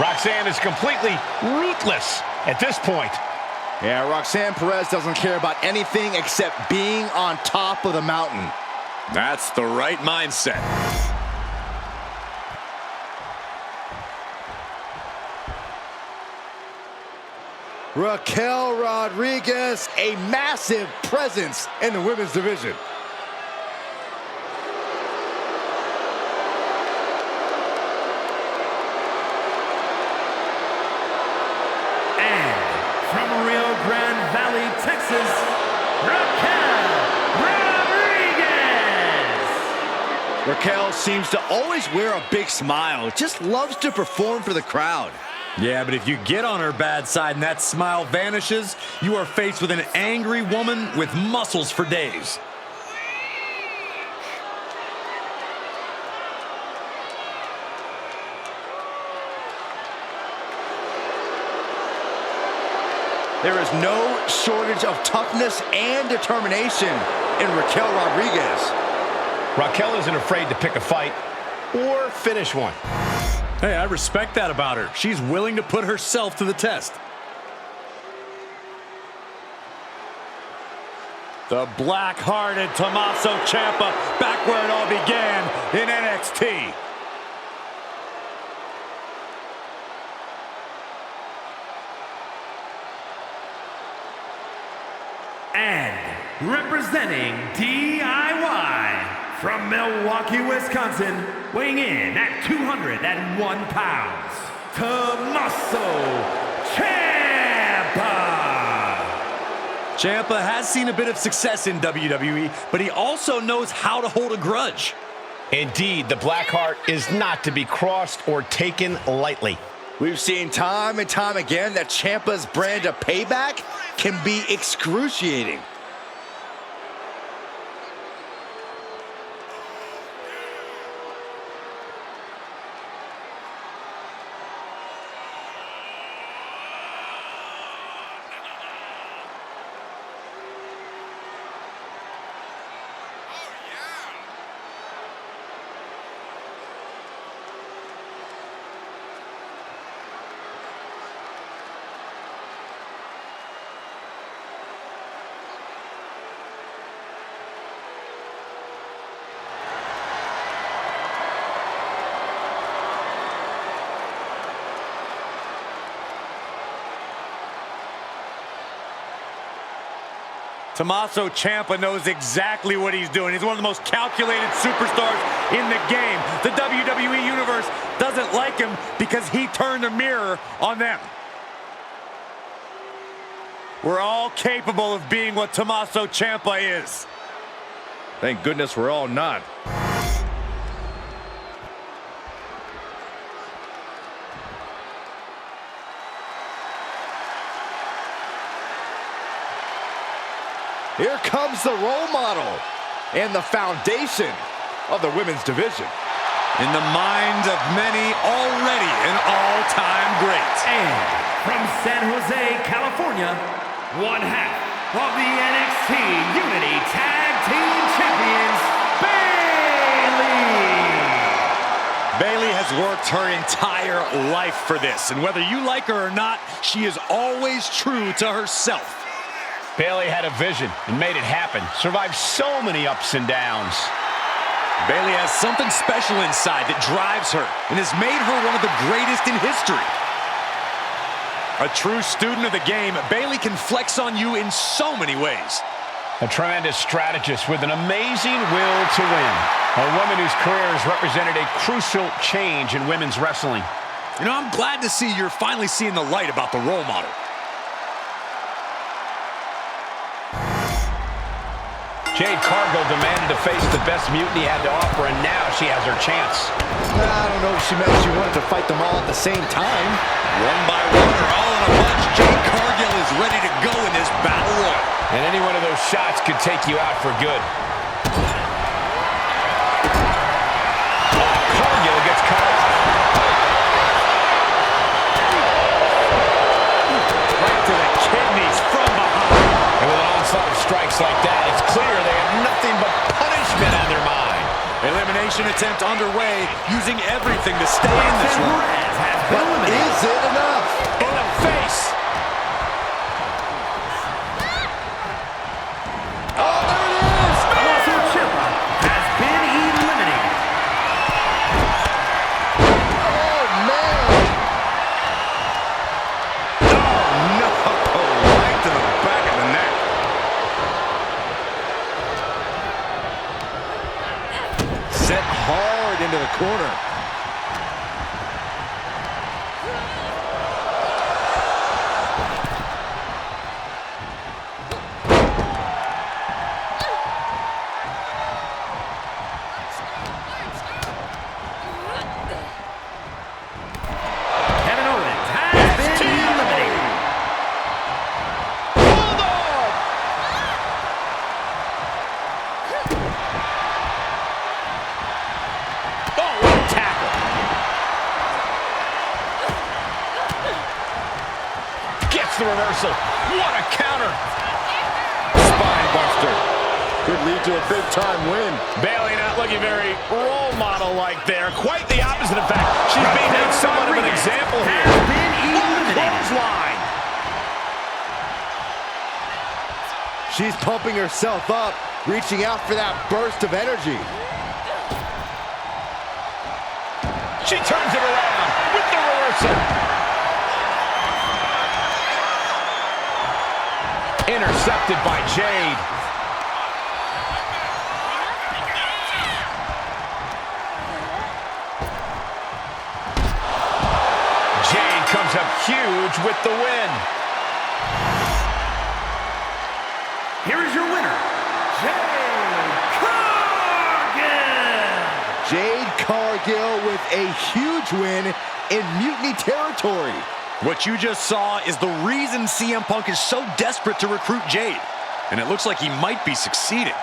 Roxanne is completely ruthless at this point. Yeah, Roxanne Perez doesn't care about anything except being on top of the mountain. That's the right mindset. Raquel Rodriguez, a massive presence in the women's division. From Rio Grande Valley, Texas, Raquel Rodriguez! Raquel seems to always wear a big smile. Just loves to perform for the crowd. Yeah, but if you get on her bad side and that smile vanishes, you are faced with an angry woman with muscles for days. There is no shortage of toughness and determination in Raquel Rodriguez. Raquel isn't afraid to pick a fight or finish one. Hey, I respect that about her. She's willing to put herself to the test. The black-hearted Tommaso Ciampa back where it all began in NXT. And representing DIY from Milwaukee, Wisconsin, weighing in at 201 pounds, Tommaso Ciampa. Ciampa has seen a bit of success in WWE, but he also knows how to hold a grudge. Indeed, the Blackheart is not to be crossed or taken lightly. We've seen time and time again that Ciampa's brand of payback can be excruciating. Tommaso Ciampa knows exactly what he's doing. He's one of the most calculated superstars in the game. The WWE Universe doesn't like him because he turned the mirror on them. We're all capable of being what Tommaso Ciampa is. Thank goodness we're all not. Here comes the role model and the foundation of the women's division. In the minds of many, already an all-time great. And from San Jose, California, one half of the NXT Unity Tag Team Champions, Bayley. Bayley has worked her entire life for this, and whether you like her or not, she is always true to herself. Bayley had a vision and made it happen. Survived so many ups and downs. Bayley has something special inside that drives her and has made her one of the greatest in history. A true student of the game, Bayley can flex on you in so many ways. A tremendous strategist with an amazing will to win. A woman whose career has represented a crucial change in women's wrestling. You know, I'm glad to see you're finally seeing the light about the role model. Jade Cargill demanded to face the best Mutiny had to offer, and now she has her chance. I don't know if she meant she wanted to fight them all at the same time. One by one or all in a bunch, Jade Cargill is ready to go in this battle royal. And any one of those shots could take you out for good. Cargill gets cut off. Right to the kidneys from behind. And with an onslaught of strikes like that, it's clear they have nothing but punishment on their mind. Elimination attempt underway, using everything to stay in this one. But is it enough? In the face. Oh, there it is! Tommaso Ciampa has been eliminated. Oh, man! Oh, no! Right to the back of the neck. Set hard into the corner. Kevin Owens has been eliminated. Oh, what a tackle. Gets the reversal. What a counter. Spine buster. Could lead to a big-time win. Bayley not looking very role model-like there. Quite the opposite, in fact. She's being made somewhat of an example here. Has been eliminated. Clothesline. She's pumping herself up, reaching out for that burst of energy. She turns it around with the reversal. Intercepted by Jade. Jade comes up huge with the win. Here is your winner, Jade Cargill. Jade Cargill with a huge win in Mutiny territory. What you just saw is the reason CM Punk is so desperate to recruit Jade. And it looks like he might be succeeding.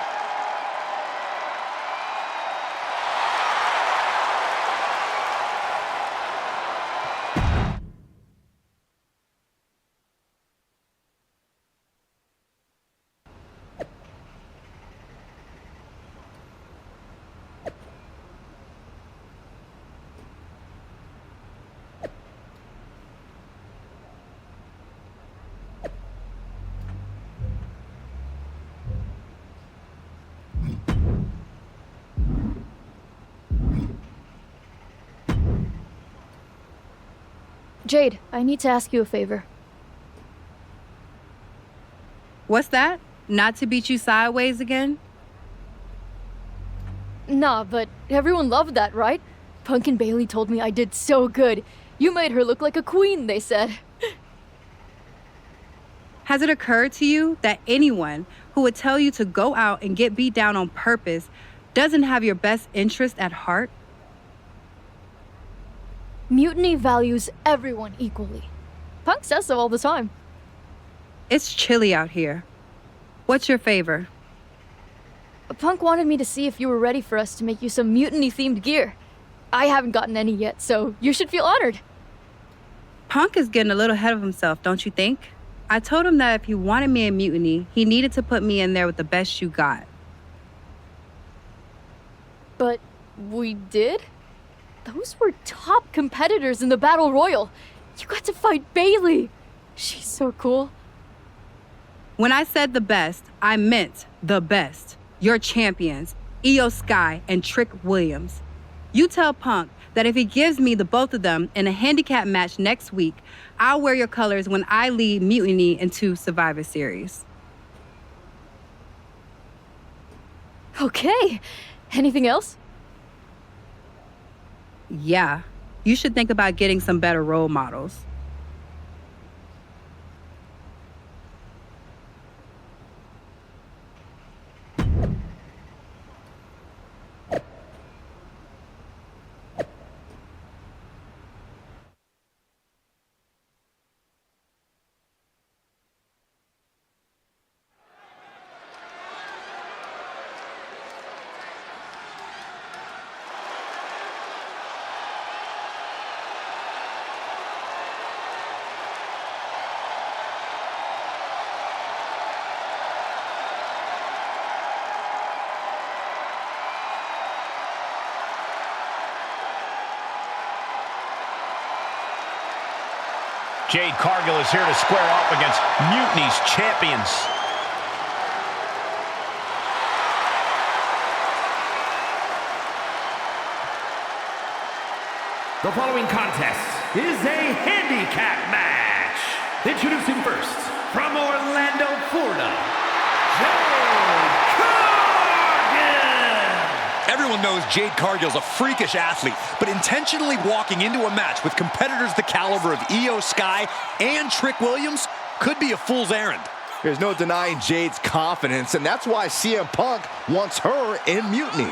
Jade, I need to ask you a favor. What's that? Not to beat you sideways again? Nah, but everyone loved that, right? Punk and Bailey told me I did so good. You made her look like a queen, they said. Has it occurred to you that anyone who would tell you to go out and get beat down on purpose doesn't have your best interest at heart? Mutiny values everyone equally. Punk says so all the time. It's chilly out here. What's your favor? Punk wanted me to see if you were ready for us to make you some mutiny-themed gear. I haven't gotten any yet, so you should feel honored. Punk is getting a little ahead of himself, don't you think? I told him that if he wanted me in Mutiny, he needed to put me in there with the best you got. But we did? Those were top competitors in the Battle Royal. You got to fight Bailey. She's so cool. When I said the best, I meant the best. Your champions, Io Sky and Trick Williams. You tell Punk that if he gives me the both of them in a handicap match next week, I'll wear your colors when I lead Mutiny into Survivor Series. Okay. Anything else? Yeah. You should think about getting some better role models. Jade Cargill is here to square off against Mutiny's champions. The following contest is a handicap match. Introducing first, from Orlando, Florida, Jade Cargill. Everyone knows Jade Cargill's a freakish athlete, but intentionally walking into a match with competitors the caliber of Io Sky and Trick Williams could be a fool's errand. There's no denying Jade's confidence, and that's why CM Punk wants her in Mutiny.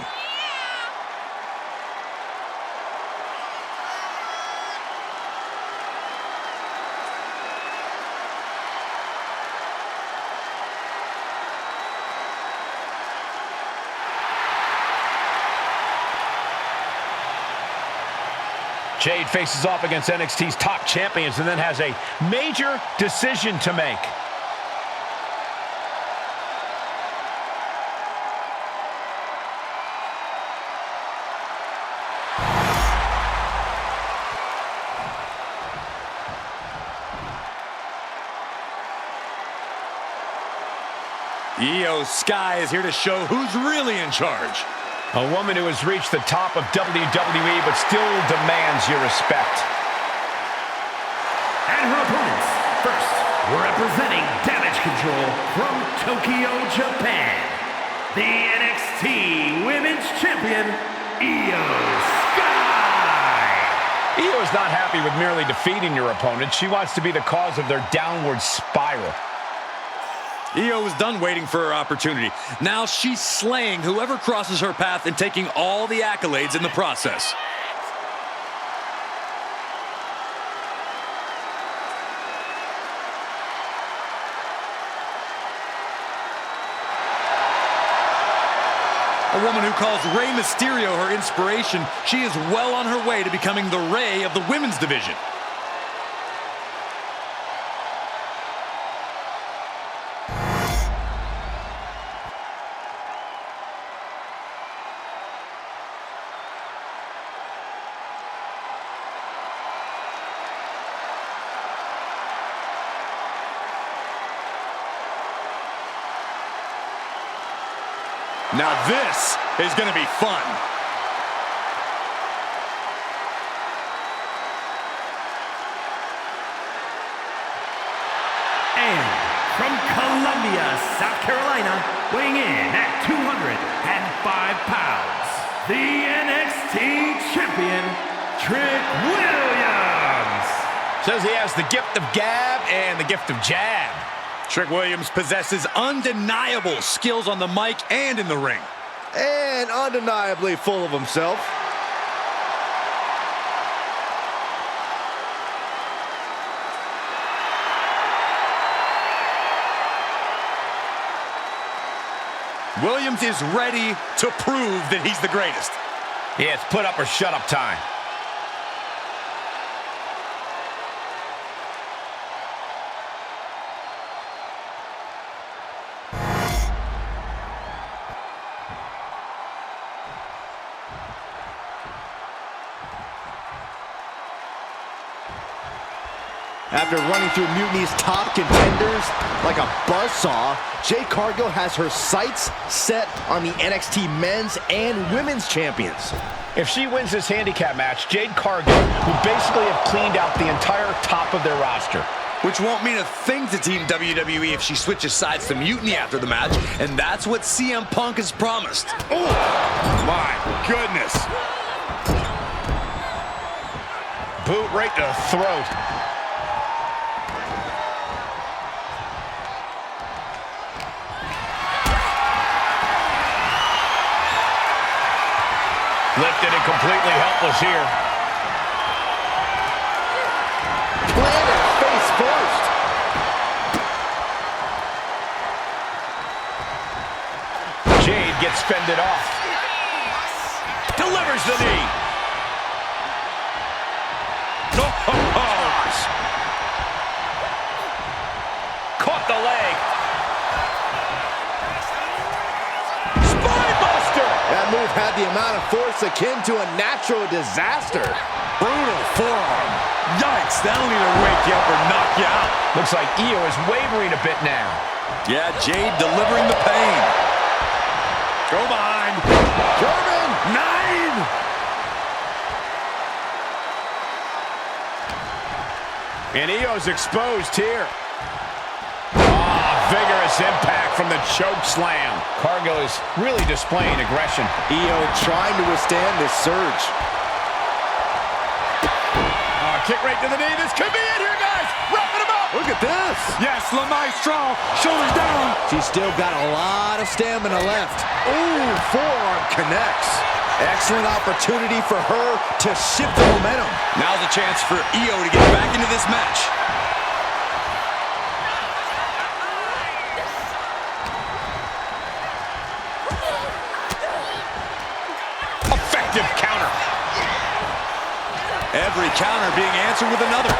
Jade faces off against NXT's top champions and then has a major decision to make. Io Sky is here to show who's really in charge. A woman who has reached the top of WWE but still demands your respect. And her opponents, first, representing Damage Control from Tokyo, Japan, the NXT Women's Champion, Io Sky. Io is not happy with merely defeating your opponent. She wants to be the cause of their downward spiral. Io is done waiting for her opportunity. Now she's slaying whoever crosses her path and taking all the accolades in the process. A woman who calls Rey Mysterio her inspiration, she is well on her way to becoming the Rey of the women's division. Now this is going to be fun. And from Colombia, Columbia, South Carolina, weighing in at 205 pounds, the NXT champion, Trick Williams. Says he has the gift of gab and the gift of jab. Trick Williams possesses undeniable skills on the mic and in the ring. And undeniably full of himself. Williams is ready to prove that he's the greatest. Yeah, it's put up or shut up time. After running through Mutiny's top contenders like a buzzsaw, Jade Cargill has her sights set on the NXT men's and women's champions. If she wins this handicap match, Jade Cargill will basically have cleaned out the entire top of their roster. Which won't mean a thing to Team WWE if she switches sides to Mutiny after the match, and that's what CM Punk has promised. Oh, my goodness. Boot right to the throat. Lifted and completely helpless here. Planted face first. Jade gets fended off. Delivers the knee. Gosh. Caught the leg. That move had the amount of force akin to a natural disaster. Brutal forearm. Yikes, that'll either wake you up or knock you out. Looks like Io is wavering a bit now. Yeah, Jade delivering the pain. Go behind. German. 9. And Io's exposed here. Vigorous impact from the choke slam. Cargill is really displaying aggression. Io trying to withstand this surge. Kick right to the knee. This could be it here, guys. Wrapping him up. Look at this. Yes, La Maestro. Shoulders down. She's still got a lot of stamina left. Ooh, forearm connects. Excellent opportunity for her to shift the momentum. Now's a chance for Io to get back into this match. Counter. Every counter being answered with another.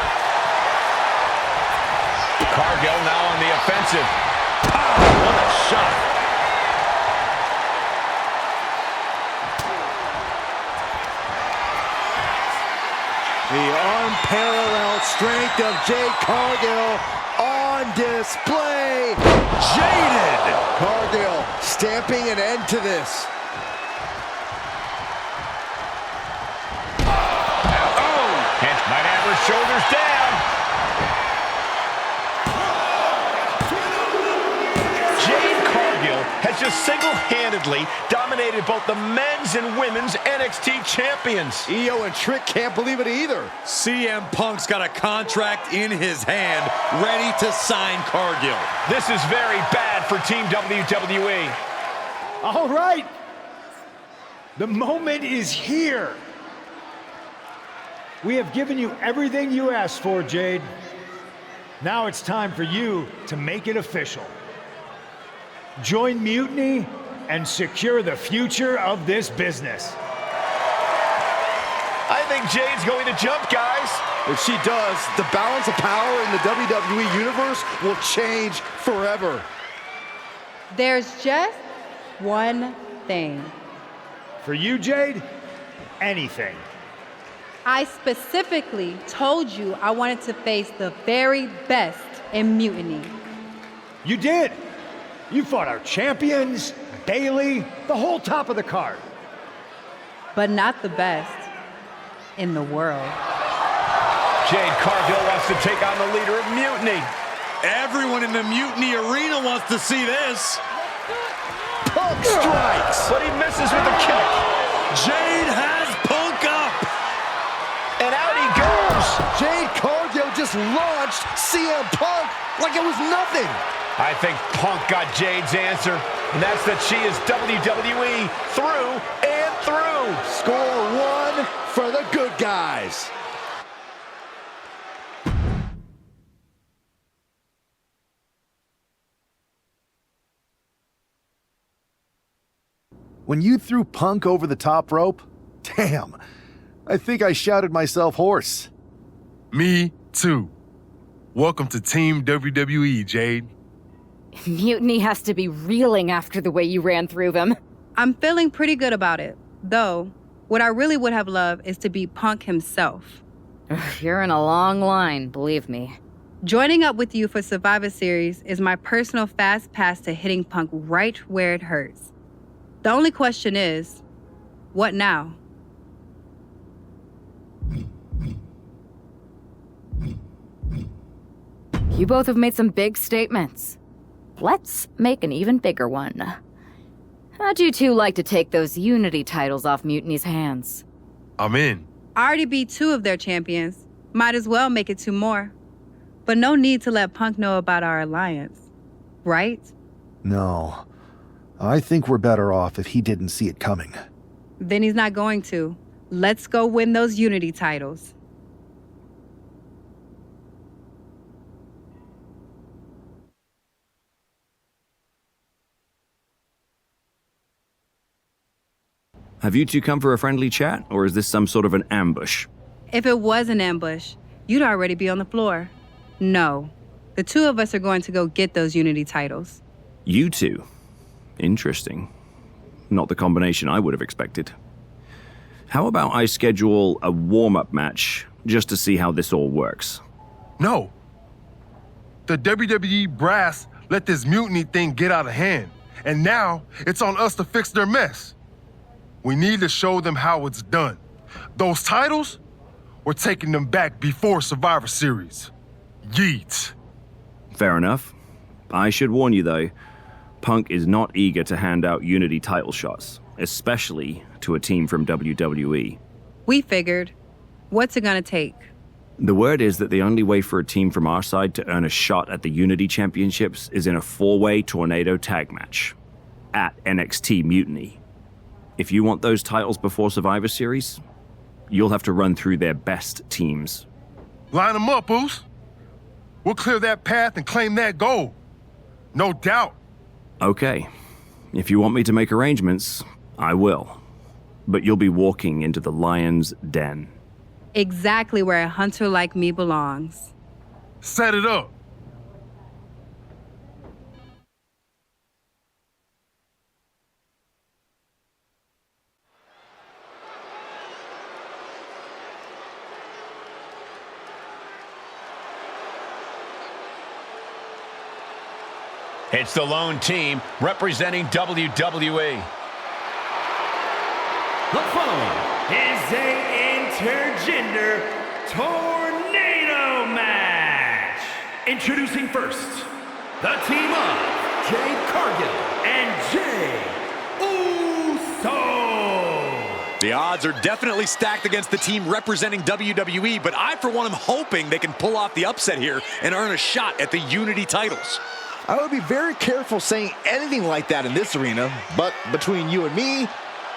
Cargill now on the offensive. Pow! What a shot. The unparalleled strength of Jade Cargill on display. Jaded. Cargill stamping an end to this. Might have her shoulders down. Jade Cargill has just single-handedly dominated both the men's and women's NXT champions. Io and Trick can't believe it either. CM Punk's got a contract in his hand, ready to sign Cargill. This is very bad for Team WWE. All right. The moment is here. We have given you everything you asked for, Jade. Now it's time for you to make it official. Join Mutiny and secure the future of this business. I think Jade's going to jump, guys. If she does, the balance of power in the WWE Universe will change forever. There's just one thing. For you, Jade, anything. I specifically told you I wanted to face the very best in Mutiny. You did. You fought our champions, Bailey, the whole top of the card. But not the best in the world. Jade Cargill wants to take on the leader of Mutiny. Everyone in the Mutiny Arena wants to see this. Punk strikes, but he misses with a kick. Jade has Punk up. And out he goes. Jade Cargill just launched CM Punk like it was nothing. I think Punk got Jade's answer, and that's that she is WWE through and through. Score one for the good guys. When you threw Punk over the top rope, damn, I think I shouted myself hoarse. Me too. Welcome to Team WWE, Jade. Mutiny has to be reeling after the way you ran through them. I'm feeling pretty good about it. Though, what I really would have loved is to be Punk himself. You're in a long line, believe me. Joining up with you for Survivor Series is my personal fast pass to hitting Punk right where it hurts. The only question is, what now? You both have made some big statements. Let's make an even bigger one. How'd you two like to take those Unity titles off Mutiny's hands? I'm in. I already beat 2 of their champions. Might as well make it 2 more. But no need to let Punk know about our alliance. Right? No. I think we're better off if he didn't see it coming. Then he's not going to. Let's go win those Unity titles. Have you two come for a friendly chat, or is this some sort of an ambush? If it was an ambush, you'd already be on the floor. No. The 2 of us are going to go get those Unity titles. You two? Interesting. Not the combination I would have expected. How about I schedule a warm-up match just to see how this all works? No. The WWE brass let this mutiny thing get out of hand, and now it's on us to fix their mess. We need to show them how it's done. Those titles, we're taking them back before Survivor Series. Yeet. Fair enough. I should warn you, though, Punk is not eager to hand out Unity title shots, especially to a team from WWE. We figured. What's it gonna take? The word is that the only way for a team from our side to earn a shot at the Unity Championships is in a 4-way tornado tag match at NXT Mutiny. If you want those titles before Survivor Series, you'll have to run through their best teams. Line them up, Oos. We'll clear that path and claim that gold. No doubt. Okay. If you want me to make arrangements, I will. But you'll be walking into the lion's den. Exactly where a hunter like me belongs. Set it up. It's the lone team representing WWE. The following is a intergender tornado match. Introducing first, the team of Jade Cargill and Jay Uso. The odds are definitely stacked against the team representing WWE, but I, for one, am hoping they can pull off the upset here and earn a shot at the Unity titles. I would be very careful saying anything like that in this arena, but between you and me,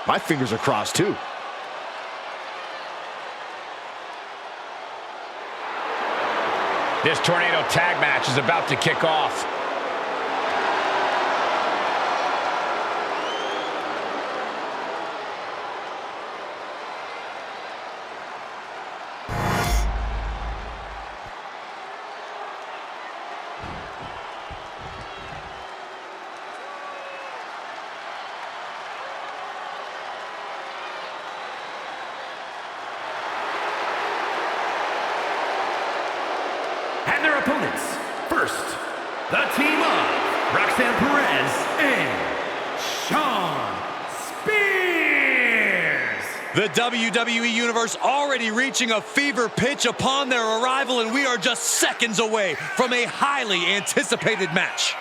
my fingers are crossed too. This tornado tag match is about to kick off. And their opponents, first, the team of Roxanne Perez and Shawn Spears. The WWE Universe already reaching a fever pitch upon their arrival, and we are just seconds away from a highly anticipated match.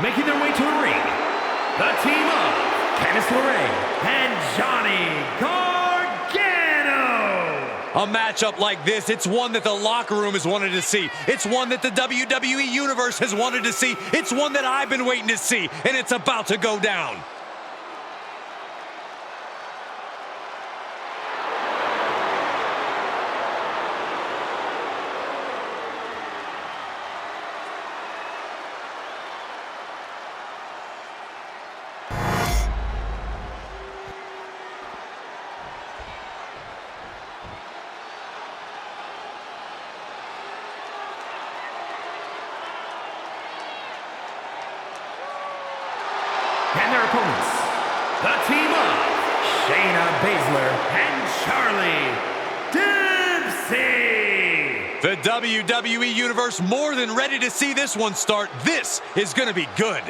Making their way to the ring, the team of Candice LeRae and Johnny Gargano. A matchup like this, it's one that the locker room has wanted to see. It's one that the WWE Universe has wanted to see. It's one that I've been waiting to see, and it's about to go down. And their opponents, the team of Shayna Baszler and Charlie Dempsey. The WWE Universe more than ready to see this one start. This is going to be good.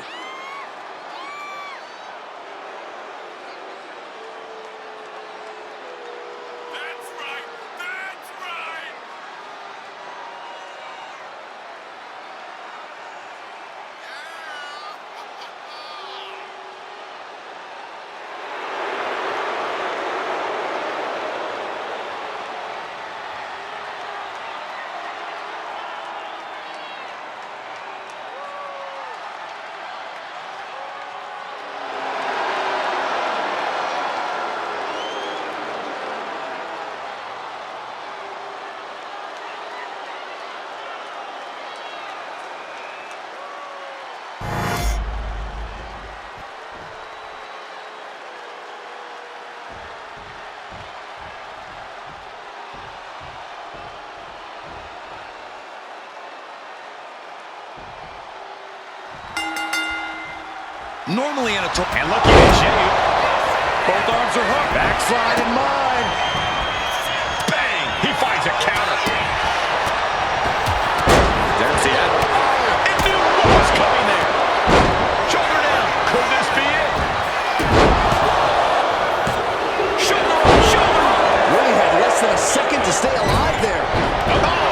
Normally in a and looking at Jay. Both arms are hooked. Backslide in mine. Bang! He finds a counter. Dempsey had and knew what was coming there. Shoulder down. Could this be it? Shoulder on shoulder. Really had less than a second to stay alive there. Oh!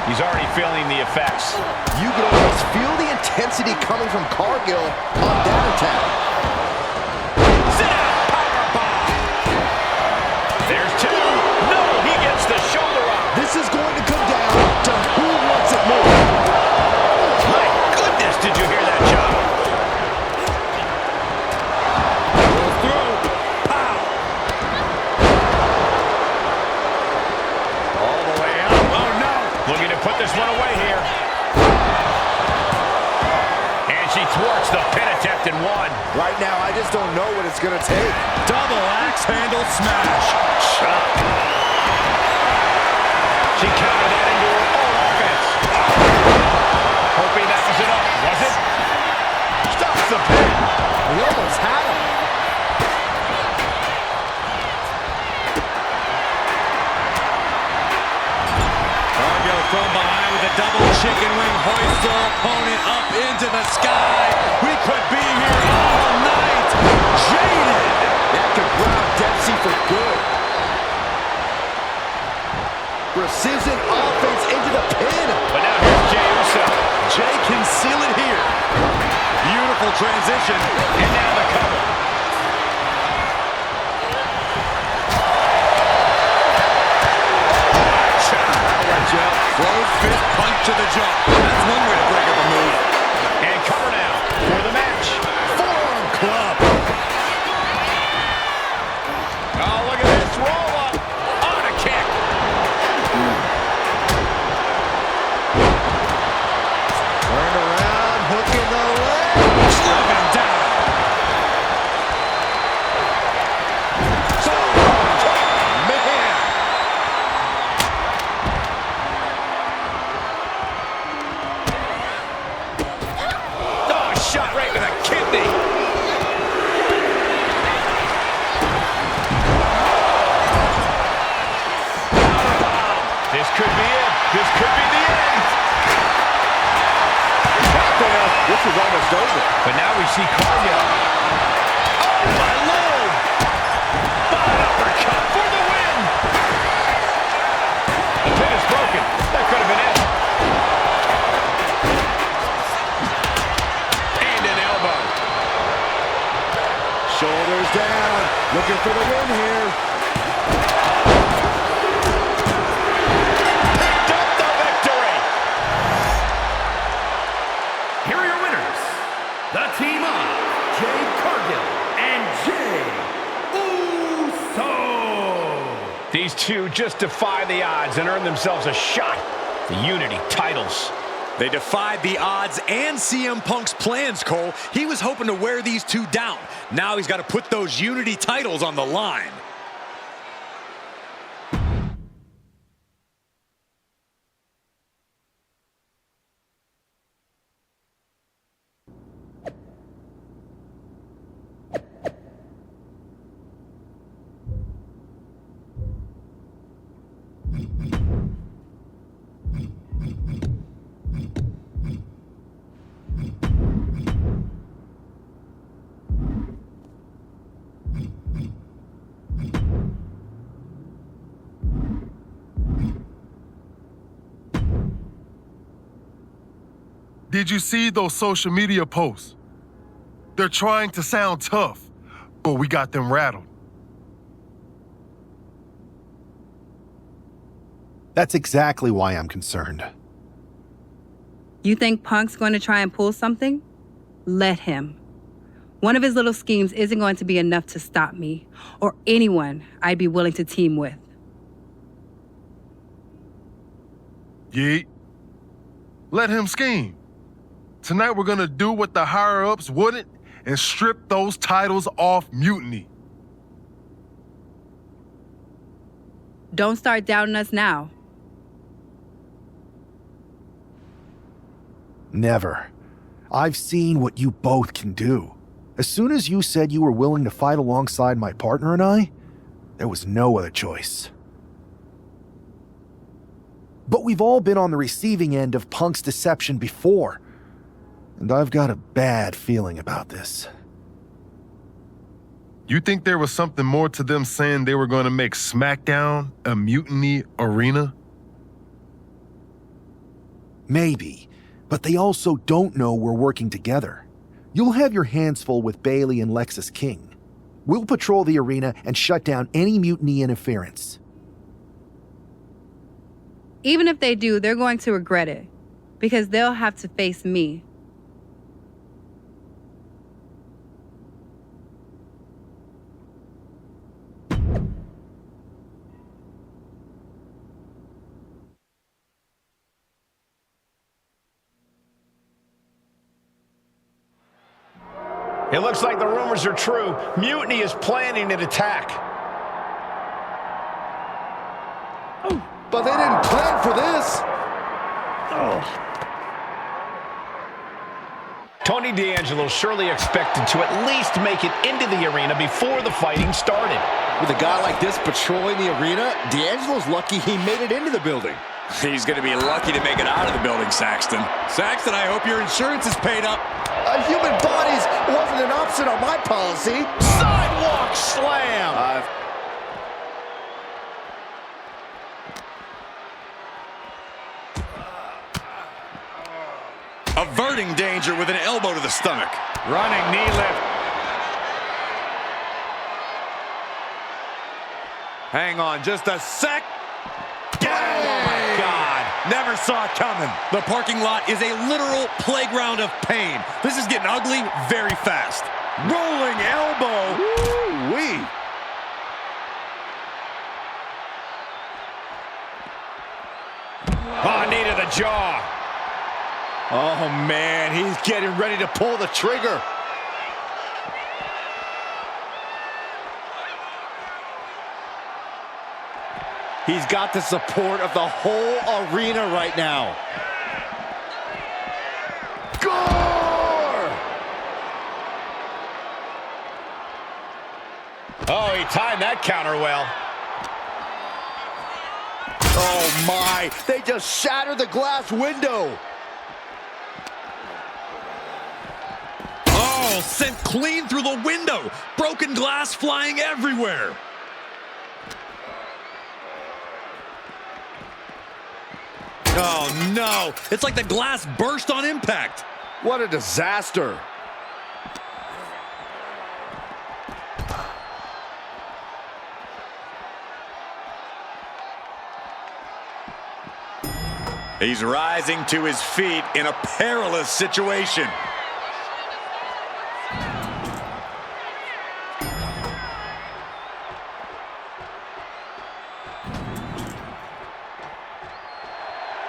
He's already feeling the effects. You can almost feel the intensity coming from Cargill on that attack. Sit down, powerbomb. There's two. No, he gets the shoulder up. This is going to come down to who wants it more. My goodness, did you hear that, John? Goes through. Pow. All the way up. Oh, no. Looking to put this one away here. And she thwarts the pin attempt in one. Right now, I just don't know what it's going to take. Double axe handle smash. Shot. She countered that into her own offense. Hoping that was enough. Was it? Stops the pin. We almost had him. Cargill thrown behind with the double chicken wing hoists their opponent up into the sky. We could be here all night. Jaded. That could ground Dempsey for good. Precision offense into the pin. But now here's Jey Uso. Jey can seal it here. Beautiful transition. And now the cover. Closed fist punch to the jaw. That's one way to break up a move. And cover now for the match. Forearm club. Oh, look at this. Roll up. On a kick. Turn around, hook in the leg. Slam him down. Shot right to the kidney. This could be it. This could be the end. This is almost over. But now we see Cargill. Oh, my Lord. Bot uppercut for the win. The pin is broken. That could have been it. Shoulders down, looking for the win here. Picked up the victory. Here are your winners. The team of Jade Cargill and Jey Uso. These two just defy the odds and earn themselves a shot at the Unity titles. They defied the odds and CM Punk's plans, Cole. He was hoping to wear these two down. Now he's got to put those Unity titles on the line. Did you see those social media posts? They're trying to sound tough, but we got them rattled. That's exactly why I'm concerned. You think Punk's going to try and pull something? Let him. One of his little schemes isn't going to be enough to stop me or anyone I'd be willing to team with. Yeet. Let him scheme. Tonight we're gonna do what the higher-ups wouldn't and strip those titles off Mutiny. Don't start doubting us now. Never. I've seen what you both can do. As soon as you said you were willing to fight alongside my partner and I, there was no other choice. But we've all been on the receiving end of Punk's deception before. And I've got a bad feeling about this. You think there was something more to them saying they were going to make SmackDown a mutiny arena? Maybe, but they also don't know we're working together. You'll have your hands full with Bayley and Lexis King. We'll patrol the arena and shut down any mutiny interference. Even if they do, they're going to regret it, because they'll have to face me. It looks like the rumors are true. Mutiny is planning an attack. But they didn't plan for this. Tony D'Angelo surely expected to at least make it into the arena before the fighting started. With a guy like this patrolling the arena, D'Angelo's lucky he made it into the building. He's going to be lucky to make it out of the building, Saxton. Saxton, I hope your insurance is paid up. Human bodies wasn't an option on my policy. Sidewalk slam. Averting danger with an elbow to the stomach. Running knee lift. Hang on just a sec. Oh, my God. Never saw it coming. The parking lot is a literal playground of pain. This is getting ugly very fast. Rolling elbow. Woo-wee. Oh, knee to the jaw. Oh, man, he's getting ready to pull the trigger. He's got the support of the whole arena right now. Gore! Oh, he timed that counter well. Oh, my. They just shattered the glass window. Oh, sent clean through the window. Broken glass flying everywhere. Oh, no. It's like the glass burst on impact. What a disaster. He's rising to his feet in a perilous situation.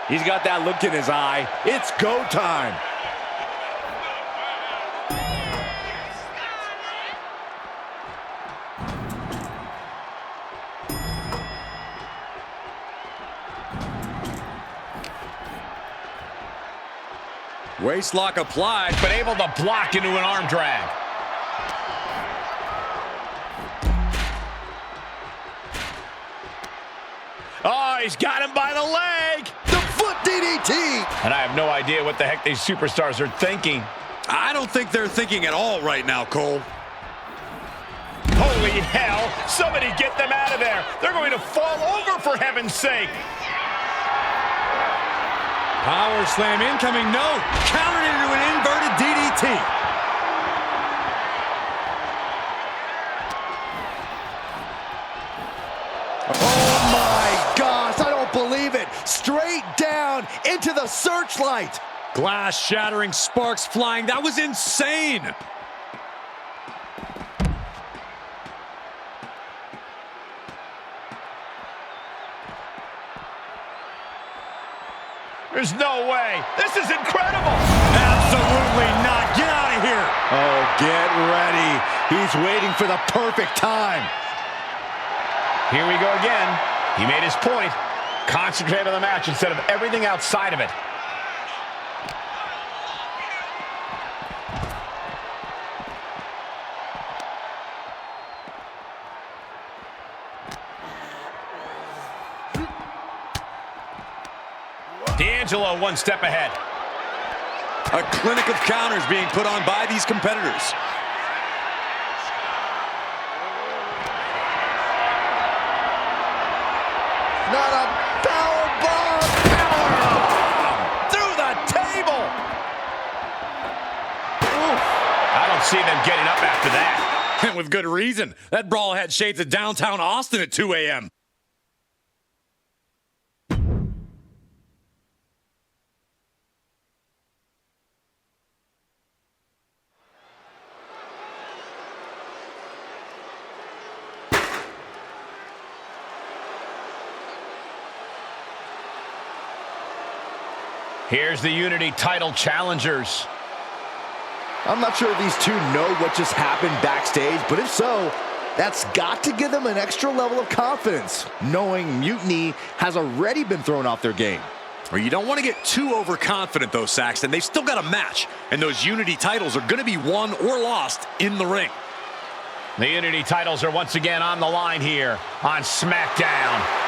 He's got that look in his eye. It's go time. Waistlock applied, but able to block into an arm drag. Oh, he's got him by the leg. The foot DDT. And I have no idea what the heck these superstars are thinking. I don't think they're thinking at all right now, Cole. Holy hell. Somebody get them out of there. They're going to fall over, for heaven's sake. Power slam incoming, no. Countered into an inverted DDT. Oh my gosh, I don't believe it. Straight down into the searchlight. Glass shattering, sparks flying. That was insane. There's no way. This is incredible. Absolutely not. Get out of here. Oh, get ready. He's waiting for the perfect time. Here we go again. He made his point. Concentrate on the match instead of everything outside of it. D'Angelo one step ahead. A clinic of counters being put on by these competitors. Not a power bomb. Through the table. Oof. I don't see them getting up after that. And with good reason. That brawl had shades of downtown Austin at 2 a.m. Here's the Unity title challengers. I'm not sure if these two know what just happened backstage, but if so, that's got to give them an extra level of confidence, knowing Mutiny has already been thrown off their game. Well, you don't want to get too overconfident, though, Saxton. They've still got a match, and those Unity titles are going to be won or lost in the ring. The Unity titles are once again on the line here on SmackDown.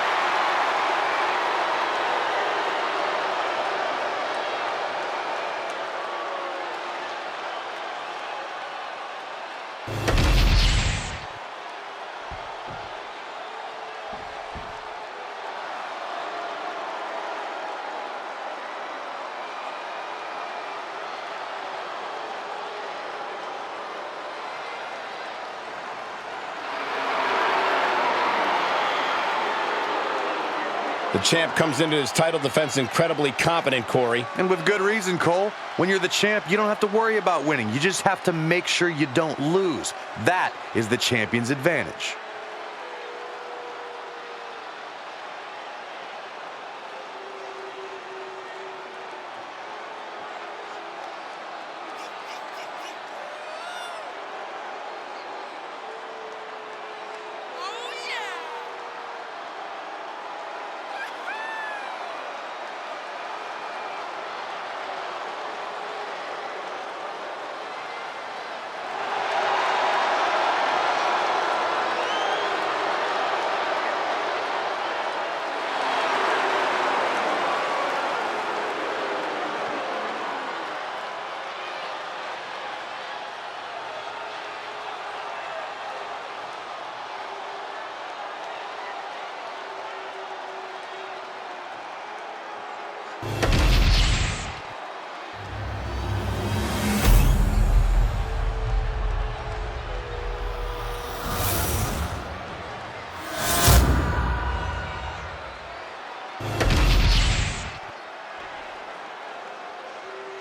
The champ comes into his title defense incredibly confident, Corey. And with good reason, Cole. When you're the champ, you don't have to worry about winning. You just have to make sure you don't lose. That is the champion's advantage.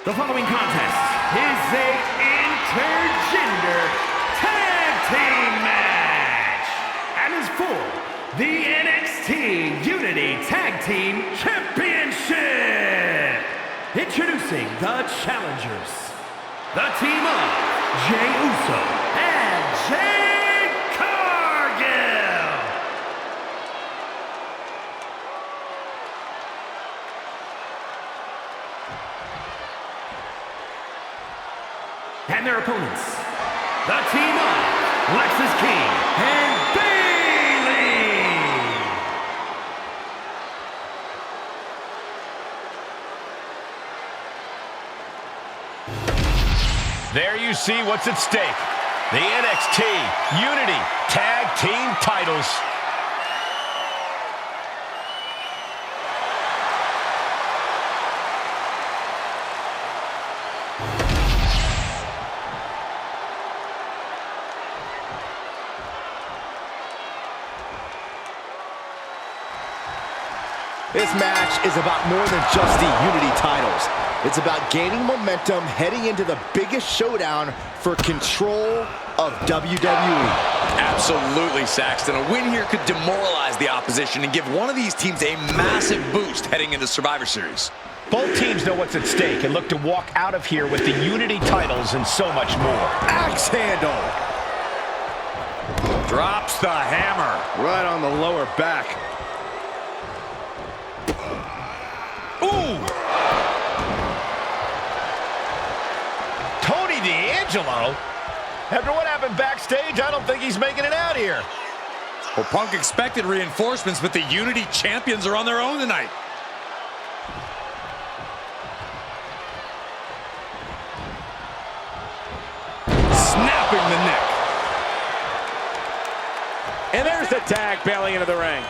The following contest is a intergender tag team match and is for the NXT Unity Tag Team Championship. Introducing the challengers, the team of Jey Uso and Jade Cargill. And their opponents, the team of Lexis King and Bayley. There you see what's at stake. The NXT Unity Tag Team titles. This match is about more than just the Unity titles. It's about gaining momentum heading into the biggest showdown for control of WWE. Absolutely, Saxton. A win here could demoralize the opposition and give one of these teams a massive boost heading into Survivor Series. Both teams know what's at stake and look to walk out of here with the Unity titles and so much more. Axe handle. Drops the hammer. Right on the lower back. Ooh! Tony D'Angelo? After what happened backstage, I don't think he's making it out here. Well, Punk expected reinforcements, but the Unity champions are on their own tonight. Snapping the neck. And there's the tag bailing into the ring.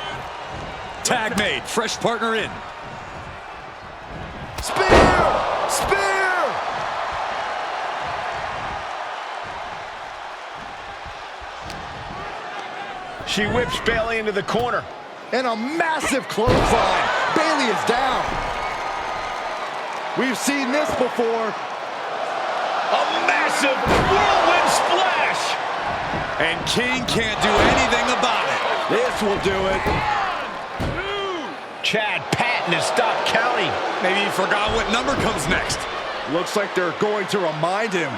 Tag made, fresh partner in. Spear! Spear! She whips Bayley into the corner. And a massive clothesline. Bayley is down. We've seen this before. A massive whirlwind splash! And King can't do anything about it. This will do it. Chad Patton has stopped counting. Maybe he forgot what number comes next. Looks like they're going to remind him.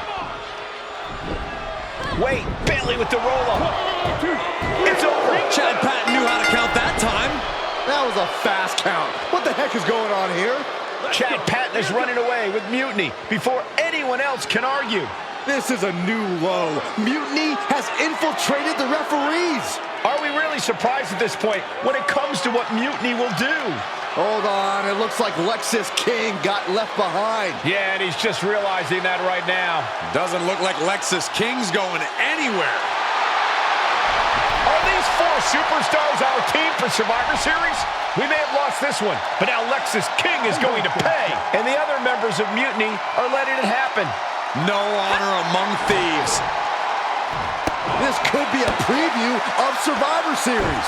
Wait, Bayley with the roll-up. It's over. Chad Patton knew how to count that time. That was a fast count. What the heck is going on here? Chad Patton is running away with Mutiny before anyone else can argue. This is a new low. Mutiny has infiltrated the referees. Are we really surprised at this point when it comes to what Mutiny will do? Hold on, it looks like Lexis King got left behind. Yeah, and he's just realizing that right now. Doesn't look like Lexis King's going anywhere. Are these four superstars our team for Survivor Series? We may have lost this one, but now Lexis King is going to pay. And the other members of Mutiny are letting it happen. No honor among thieves. This could be a preview of Survivor Series.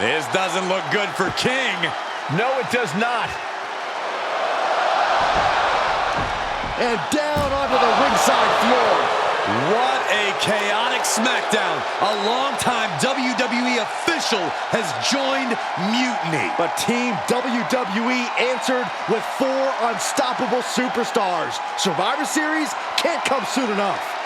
This doesn't look good for King. No, it does not. And down onto the ringside floor. What a chaotic SmackDown. A longtime WWE official has joined Mutiny. But Team WWE answered with 4 unstoppable superstars. Survivor Series can't come soon enough.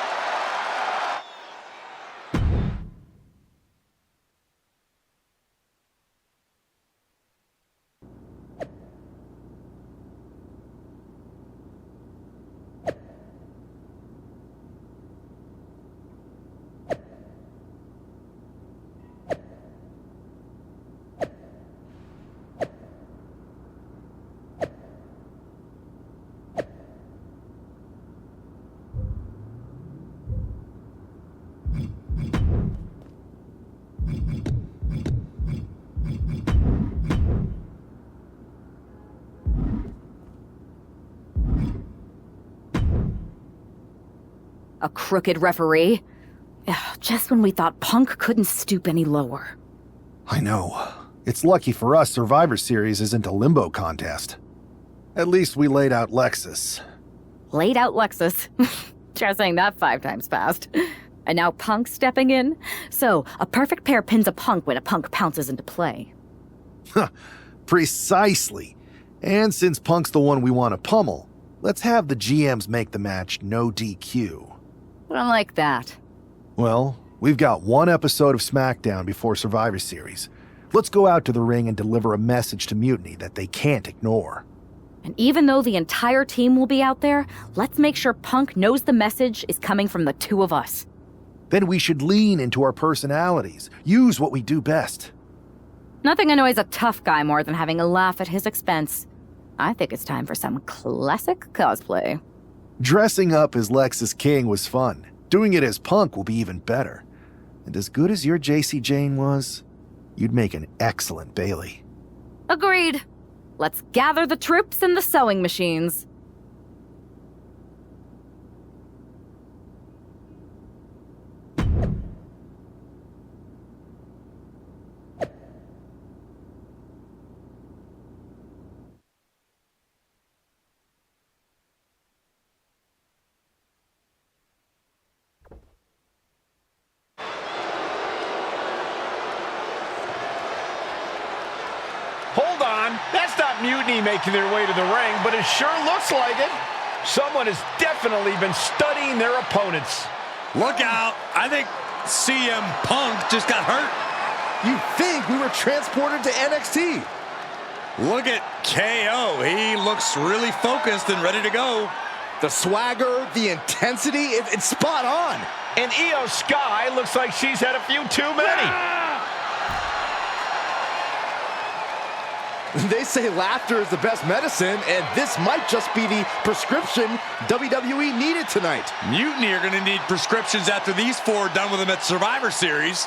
A crooked referee? Ugh, just when we thought Punk couldn't stoop any lower. I know. It's lucky for us Survivor Series isn't a limbo contest. At least we laid out Lexus. Laid out Lexus. Try saying that 5 times fast. And now Punk stepping in? So, a perfect pair pins a Punk when a Punk pounces into play. Precisely. And since Punk's the one we want to pummel, let's have the GMs make the match no DQ. I don't like that. Well, we've got 1 episode of SmackDown before Survivor Series. Let's go out to the ring and deliver a message to Mutiny that they can't ignore. And even though the entire team will be out there, let's make sure Punk knows the message is coming from the 2 of us. Then we should lean into our personalities, use what we do best. Nothing annoys a tough guy more than having a laugh at his expense. I think it's time for some classic cosplay. Dressing up as Lexus King was fun. Doing it as Punk will be even better. And as good as your JC Jane was, you'd make an excellent Bailey. Agreed. Let's gather the troops and the sewing machines. Hold on, that's not Mutiny making their way to the ring, but it sure looks like it. Someone has definitely been studying their opponents. Look out, I think CM Punk just got hurt. You think we were transported to NXT? Look at KO, he looks really focused and ready to go. The swagger, the intensity, it's spot on. And Io Sky looks like she's had a few too many. They say laughter is the best medicine, and this might just be the prescription WWE needed tonight. Mutiny are going to need prescriptions after these 4 done with them at Survivor Series.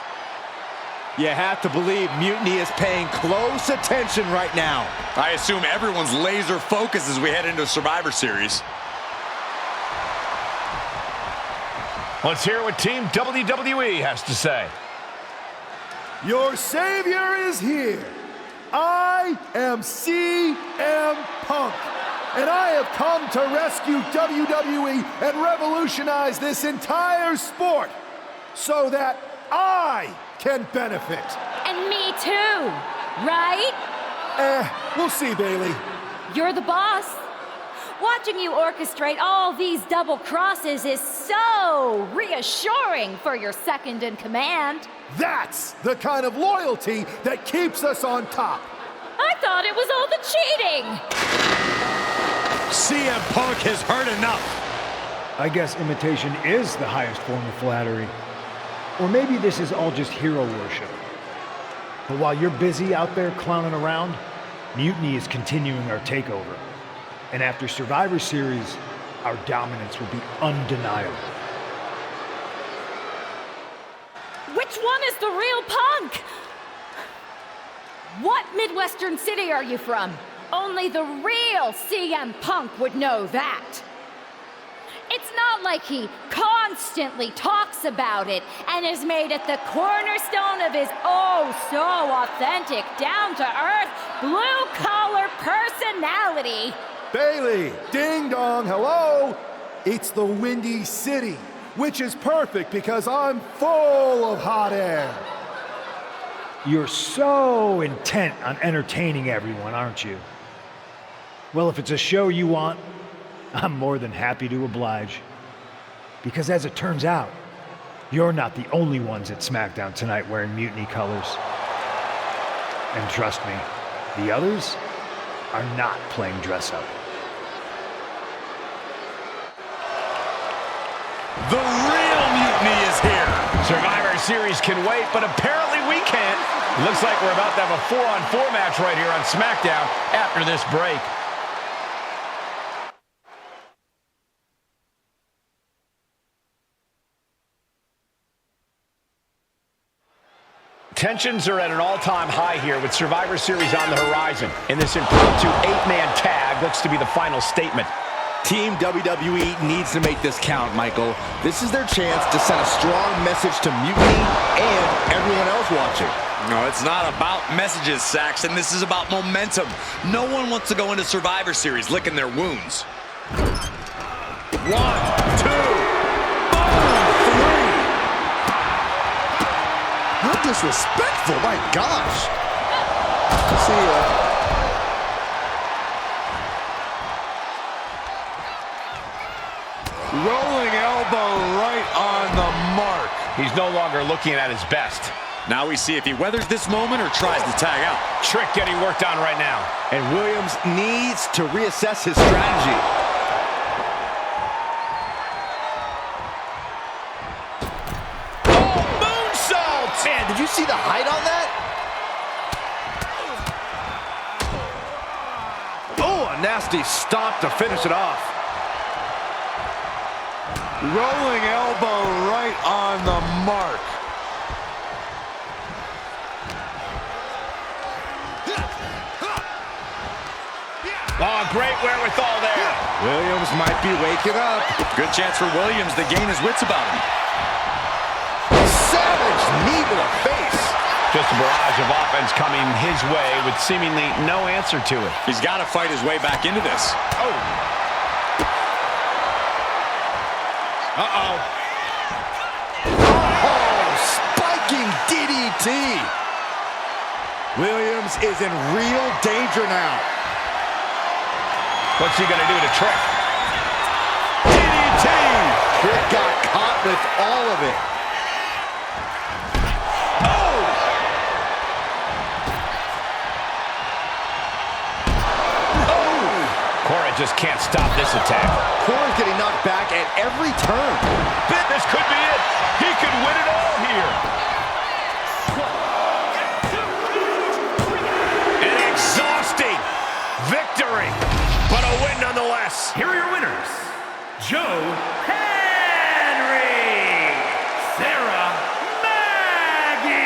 You have to believe Mutiny is paying close attention right now. I assume everyone's laser focused as we head into Survivor Series. Let's hear what Team WWE has to say. Your savior is here. I am CM Punk, and I have come to rescue WWE and revolutionize this entire sport so that I can benefit. And me too, right? We'll see, Bailey. You're the boss. Watching you orchestrate all these double crosses is so reassuring for your second in command. That's the kind of loyalty that keeps us on top. I thought it was all the cheating. CM Punk has heard enough. I guess imitation is the highest form of flattery. Or maybe this is all just hero worship. But while you're busy out there clowning around, Mutiny is continuing our takeover. And after Survivor Series, our dominance will be undeniable. Which one is the real Punk? What Midwestern city are you from? Only the real CM Punk would know that. It's not like he caused constantly talks about it and has made it the cornerstone of his oh-so-authentic, down-to-earth, blue-collar personality. Bailey, ding dong, hello. It's the Windy City, which is perfect because I'm full of hot air. You're so intent on entertaining everyone, aren't you? Well, if it's a show you want, I'm more than happy to oblige. Because as it turns out, you're not the only ones at SmackDown tonight wearing Mutiny colors. And trust me, the others are not playing dress up. The real Mutiny is here. Survivor Series can wait, but apparently we can't. Looks like we're about to have a 4-on-4 match right here on SmackDown after this break. Tensions are at an all-time high here with Survivor Series on the horizon. And this impromptu 8-man tag looks to be the final statement. Team WWE needs to make this count, Michael. This is their chance to send a strong message to Mutiny and everyone else watching. No, it's not about messages, Saxton. This is about momentum. No one wants to go into Survivor Series licking their wounds. 1, 2, How disrespectful, my gosh. See ya. Rolling elbow right on the mark. He's no longer looking at his best. Now we see if he weathers this moment or tries to tag out. Trick getting worked on right now. And Williams needs to reassess his strategy. Oh, moonsault! Man, did you see the height on that? Oh, a nasty stomp to finish it off. Rolling elbow right on the mark. Oh, great wherewithal there. Williams might be waking up. Good chance for Williams to gain his wits about him. Savage knee to the face. Just a barrage of offense coming his way with seemingly no answer to it. He's got to fight his way back into this. Oh. Uh-oh. Oh, spiking DDT. Williams is in real danger now. What's he gonna do to Trick? DDT! Trick got caught with all of it. Cora just can't stop this attack. Cora's getting knocked back at every turn. This could be it. He could win it all here. An exhausting victory, but a win nonetheless. Here are your winners. Joe Henry, Sarah Maggie,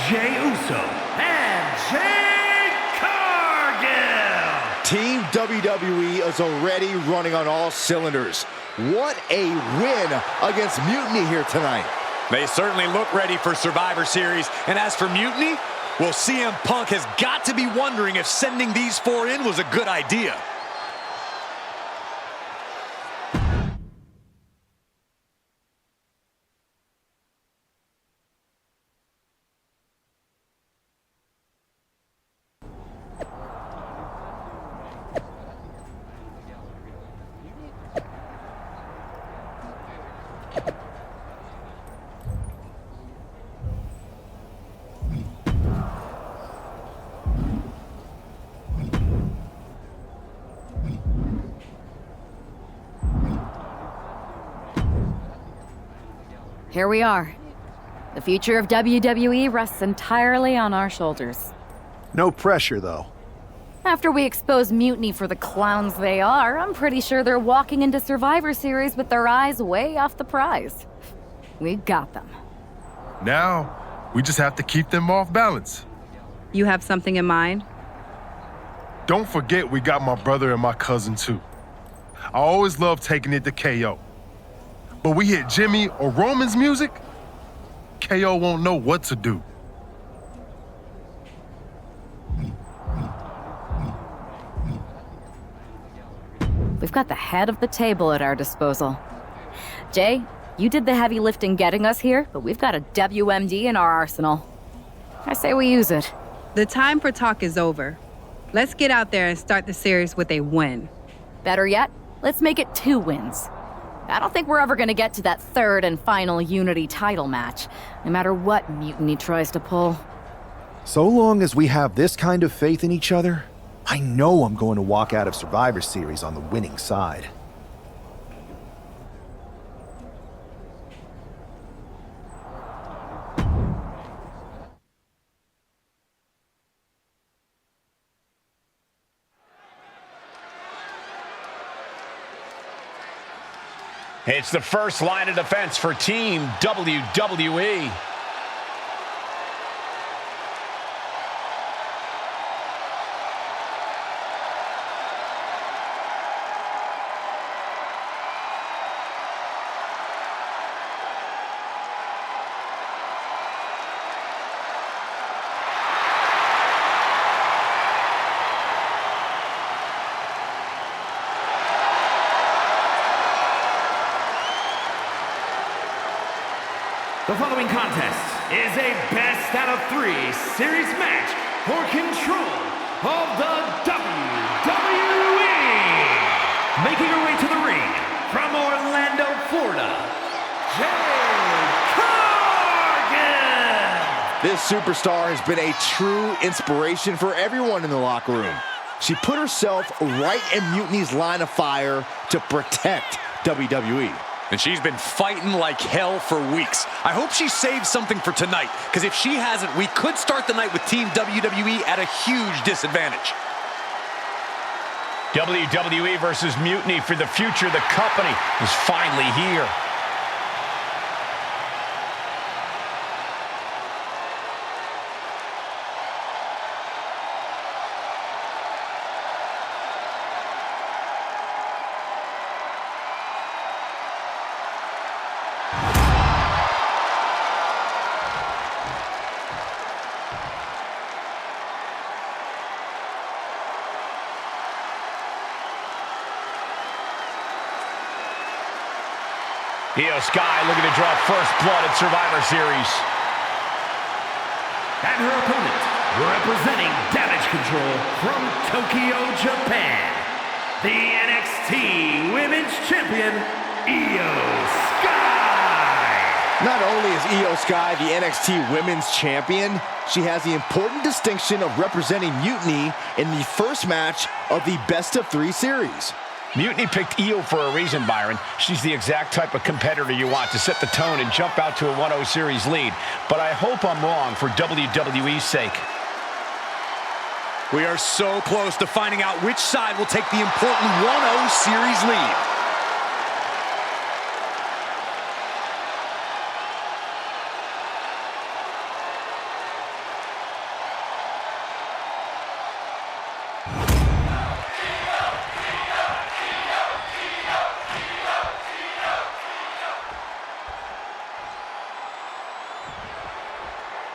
Jey Uso, and Jade Cargill. Team WWE is already running on all cylinders. What a win against Mutiny here tonight. They certainly look ready for Survivor Series. And as for Mutiny, well, CM Punk has got to be wondering if sending these 4 in was a good idea. Here we are. The future of WWE rests entirely on our shoulders. No pressure, though. After we expose Mutiny for the clowns they are, I'm pretty sure they're walking into Survivor Series with their eyes way off the prize. We got them. Now, we just have to keep them off balance. You have something in mind? Don't forget we got my brother and my cousin, too. I always love taking it to KO. but we hit Jimmy or Roman's music, KO won't know what to do. We've got the head of the table at our disposal. Jay, you did the heavy lifting getting us here, but we've got a WMD in our arsenal. I say we use it. The time for talk is over. Let's get out there and start the series with a win. Better yet, let's make it 2 wins. I don't think we're ever gonna get to that 3rd and final Unity title match, no matter what Mutiny tries to pull. So long as we have this kind of faith in each other, I know I'm going to walk out of Survivor Series on the winning side. It's the first line of defense for Team WWE. The following contest is a best out of 3 series match for control of the WWE. Making her way to the ring from Orlando, Florida, Chaiypobza. This superstar has been a true inspiration for everyone in the locker room. She put herself right in Mutiny's line of fire to protect WWE. And she's been fighting like hell for weeks. I hope she saved something for tonight, because if she hasn't, we could start the night with Team WWE at a huge disadvantage. WWE versus Mutiny for the future of the company is finally here. Io Sky looking to draw first blood at Survivor Series. And her opponent, representing Damage Control from Tokyo, Japan, the NXT Women's Champion, Io Sky. Not only is Io Sky the NXT Women's Champion, she has the important distinction of representing Mutiny in the first match of the Best of 3 series. Mutiny picked Io for a reason, Byron. She's the exact type of competitor you want to set the tone and jump out to a 1-0 series lead. But I hope I'm wrong for WWE's sake. We are so close to finding out which side will take the important 1-0 series lead.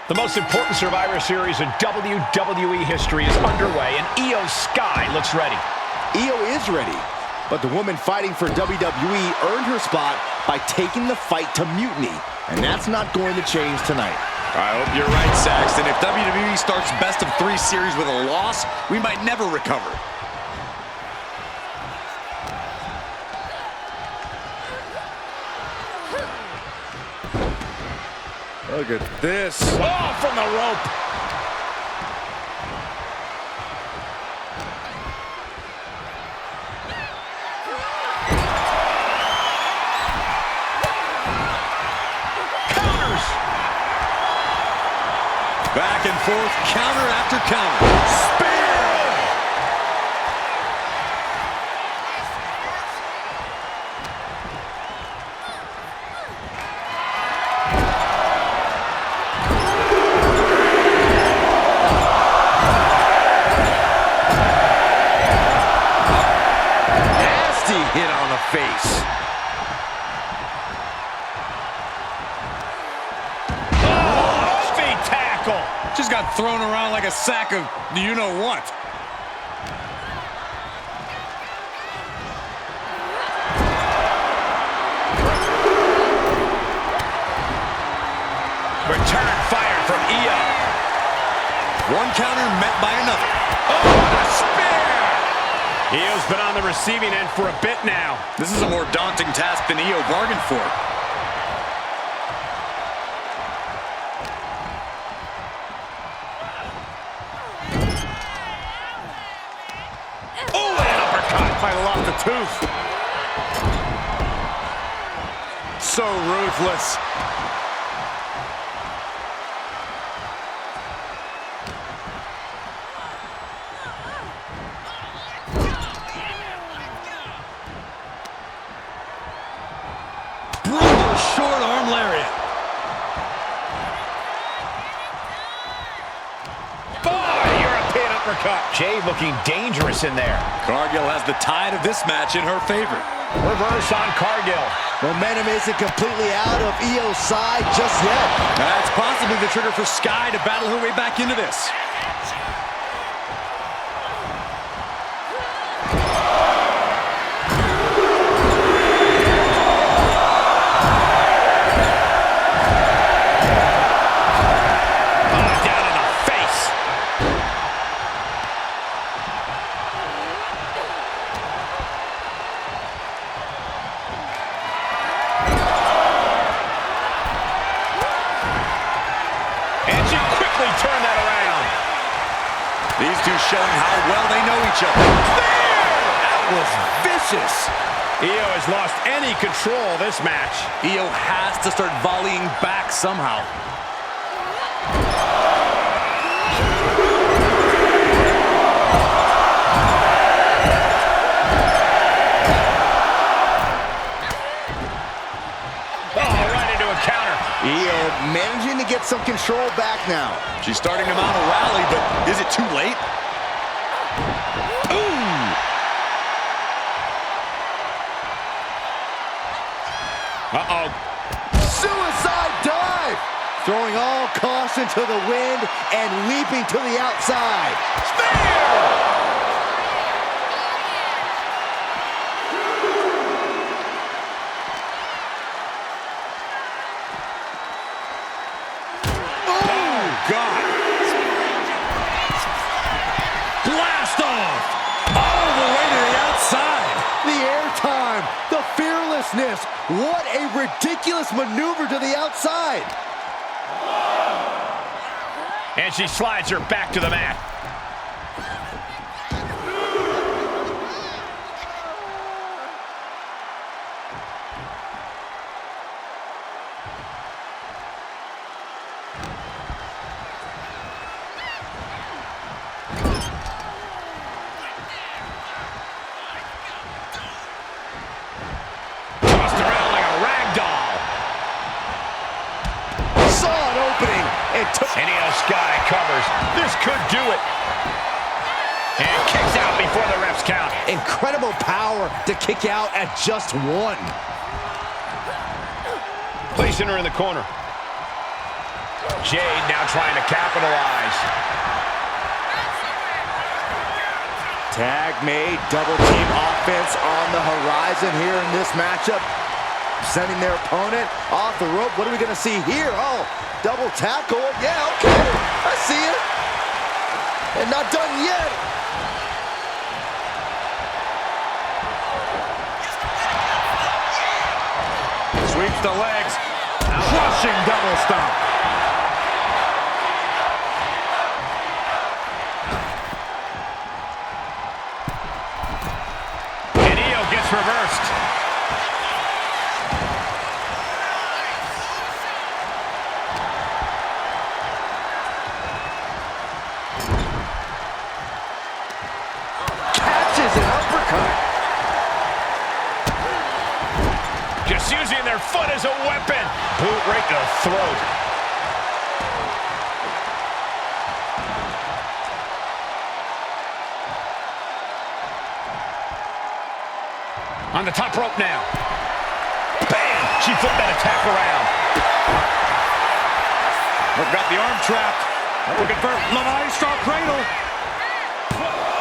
The most important Survivor Series in WWE history is underway, and Io Sky looks ready. Io is ready, but the woman fighting for WWE earned her spot by taking the fight to Mutiny, and that's not going to change tonight. I hope you're right, Saxton. If WWE starts Best of 3 series with a loss, we might never recover. Look at this. Oh, from the rope. Counters. Back and forth, counter after counter. Spear. Hit on the face. got thrown around like a sack of you-know-what. Return fire from Io. One counter met by another. Oh, what a spear! Io's been on the receiving end for a bit now. This is a more daunting task than Io bargained for. Oh, and an uppercut. Might have lost a tooth. So ruthless. Brutal short arm lariat. European uppercut. Jay looking dangerous in there. Cargill has the tide of this match in her favor. Reverse on Cargill. Momentum isn't completely out of Io's side just yet. That's possibly the trigger for Sky to battle her way back into this. These two showing how well they know each other. That was vicious. Io has lost any control of this match. Io has to start volleying back somehow. Oh, right into a counter. Io managing to get some control back now. She's starting to mount a rally, but is it too late? Ooh! Uh-oh. Suicide dive! Throwing all caution to the wind and leaping to the outside. Spear! God. Blast off! All the way to the outside. The airtime, the fearlessness. What a ridiculous maneuver to the outside. And she slides her back to the mat. And Io Sky covers. This could do it. And kicks out before the refs count. Incredible power to kick out at just one. Placing her in the corner. Jade now trying to capitalize. Tag made, double team offense on the horizon here in this matchup. Sending their opponent off the rope. What are we going to see here? Oh, double tackle. Yeah, okay. I see it. And not done yet. Sweeps the legs. Crushing double stomp. And Io gets reversed. Just using their foot as a weapon. Boot right to the throat. On the top rope now. Bam! She flipped that attack around. Got the arm trapped. Looking for Maestro cradle.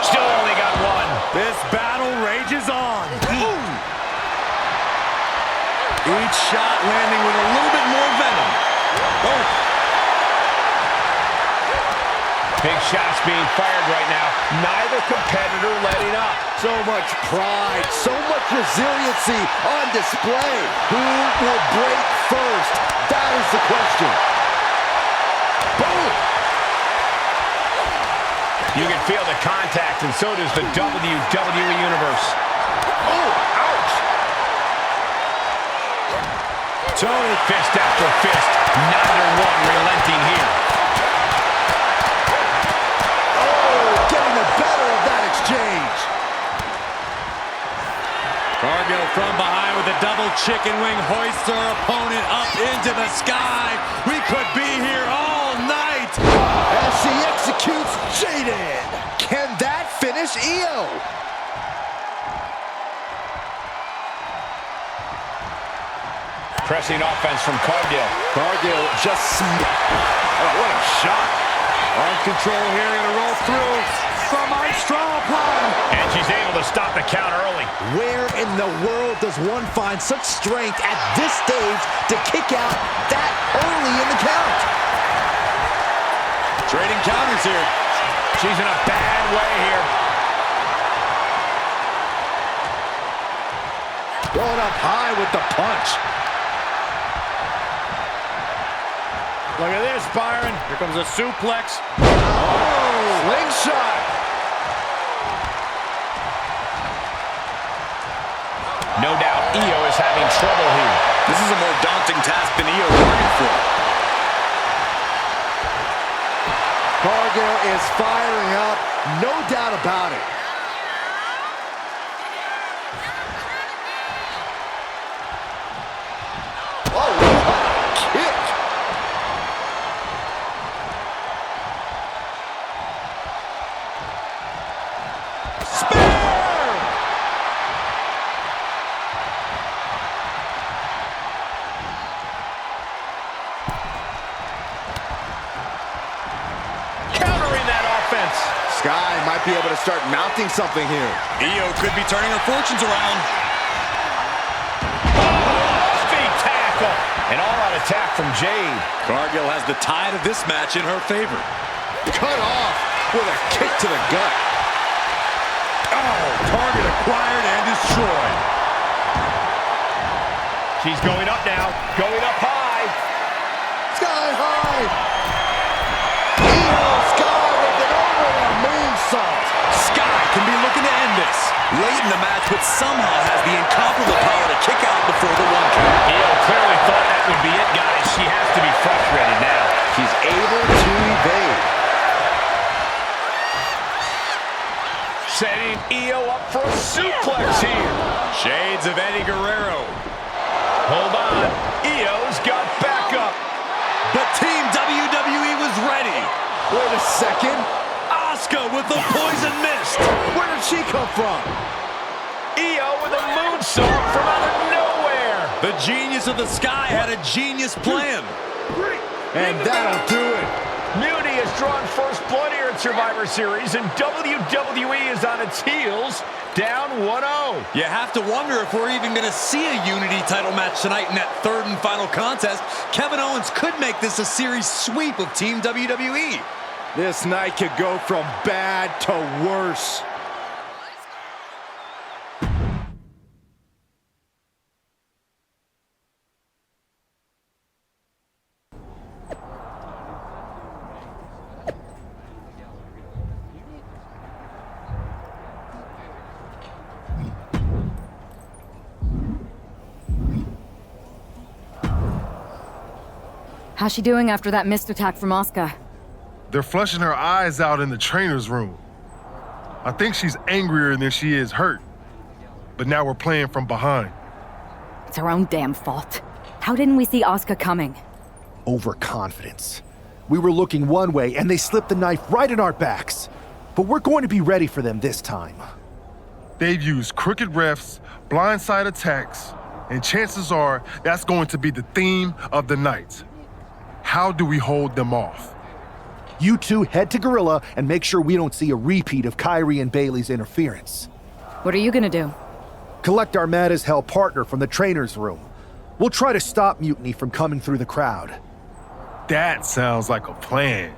Still only got one. This battle rages on. Each shot landing with a little bit more venom. Oh. Big shots being fired right now. Neither competitor letting up. So much pride, so much resiliency on display. Who will break first? That is the question. Boom! You can feel the contact, and so does the WWE Universe. Oh, ouch! Tony, fist after fist. Neither one relenting here. Getting the better of that exchange. Cargill from behind with a double chicken wing hoists her opponent up into the sky. We could be here all night. As she executes Jaden. Can that finish Io? Pressing offense from Cargill. Cargill just... Oh, what a shot. On control here, gonna roll through from Maestro apply. And she's able to stop the count early. Where in the world does one find such strength at this stage to kick out that early in the count? Trading counters here. She's in a bad way here. Going up high with the punch. Look at this, Byron. Here comes a suplex. Oh, slingshot. No doubt Io is having trouble here. This is a more daunting task than Io bargained for. Cargill is firing up, no doubt about it. Oh, what a kick. Sky might be able to start mounting something here. Io could be turning her fortunes around. Big tackle. An all-out attack from Jade. Cargill has the tide of this match in her favor. Cut off with a kick to the gut. Oh, target acquired and destroyed. She's going up now. Going up high. Sky high. Io Sky with an overhead moonsault. Sky can be looking to end this. Late in the match, but somehow has the incomparable power to kick out before the 1 count. Io clearly thought that would be it, guys. She has to be frustrated now. She's able to evade. Setting Io up for a suplex here. Shades of Eddie Guerrero. Hold on. Io's got backup. But Team WWE was ready. Wait a second. Asuka with the poison mist. Where did she come from? Io with a moonsault from out of nowhere. The genius of the Sky had a genius plan. And that'll do it. Mutiny has drawn first blood here at Survivor Series, and WWE is on its heels, down 1-0. You have to wonder if we're even going to see a Unity title match tonight in that third and final contest. Kevin Owens could make this a series sweep of Team WWE. This night could go from bad to worse. How's she doing after that missed attack from Asuka? They're flushing her eyes out in the trainer's room. I think she's angrier than she is hurt. But now we're playing from behind. It's our own damn fault. How didn't we see Asuka coming? Overconfidence. We were looking one way and they slipped the knife right in our backs. But we're going to be ready for them this time. They've used crooked refs, blindside attacks, and chances are that's going to be the theme of the night. How do we hold them off? You two head to Gorilla and make sure we don't see a repeat of Kyrie and Bailey's interference. What are you gonna do? Collect our mad as hell partner from the trainer's room. We'll try to stop Mutiny from coming through the crowd. That sounds like a plan.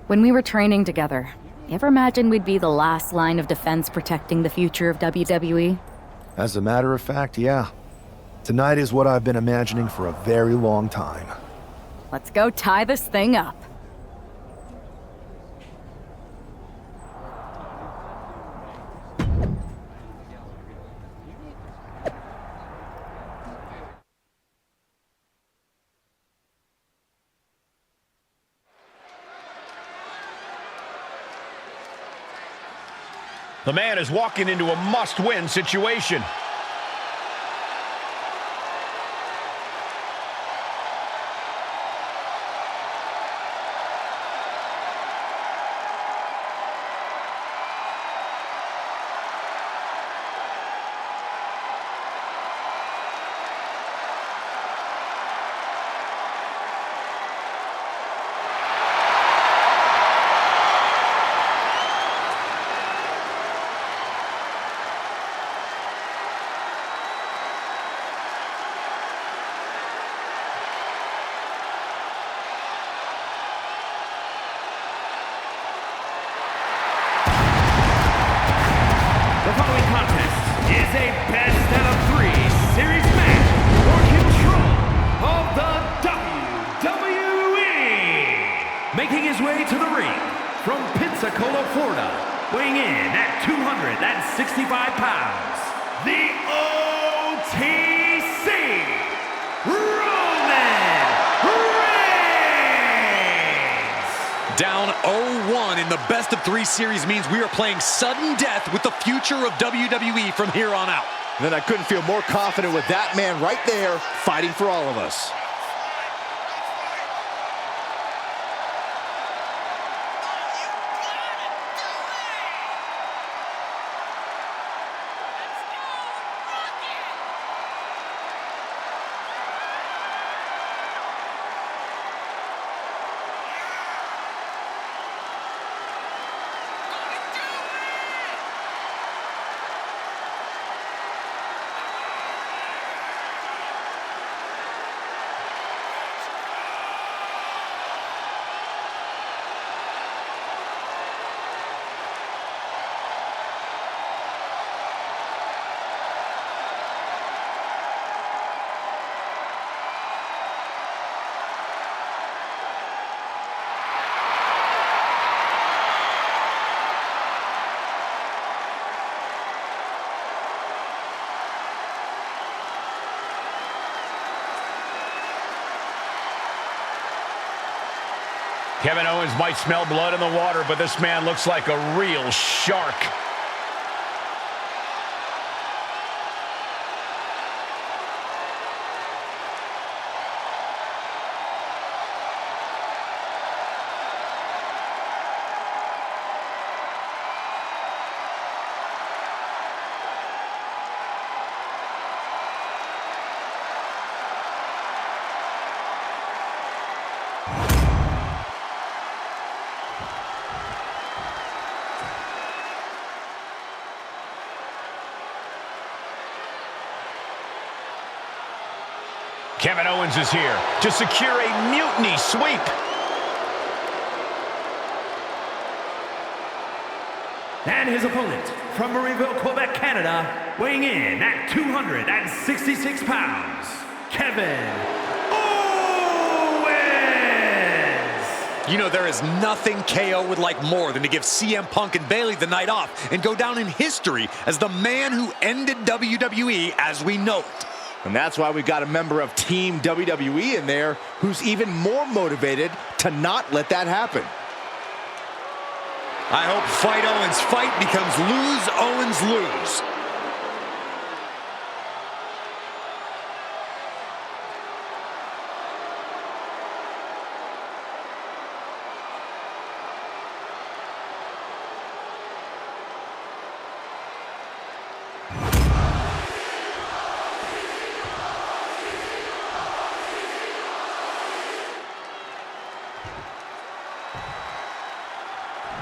When we were training together, you ever imagine we'd be the last line of defense protecting the future of WWE? As a matter of fact, yeah. Tonight is what I've been imagining for a very long time. Let's go tie this thing up. The man is walking into a must-win situation. The following contest is a best-out-of-3 series match for control of the WWE. Making his way to the ring from Pensacola, Florida, weighing in at 265 pounds, the OTC, Roman Reigns. Down 0-1 in the best-of-3 series means we are playing sudden death with the future of WWE from here on out. Then I couldn't feel more confident with that man right there fighting for all of us. Kevin Owens might smell blood in the water, but this man looks like a real shark. Kevin Owens is here to secure a Mutiny sweep. And his opponent from Marieville, Quebec, Canada, weighing in at 266 pounds, Kevin Owens! You know, there is nothing KO would like more than to give CM Punk and Bailey the night off and go down in history as the man who ended WWE as we know it. And that's why we've got a member of Team WWE in there who's even more motivated to not let that happen. I hope Fight Owens Fight becomes Lose Owens Lose.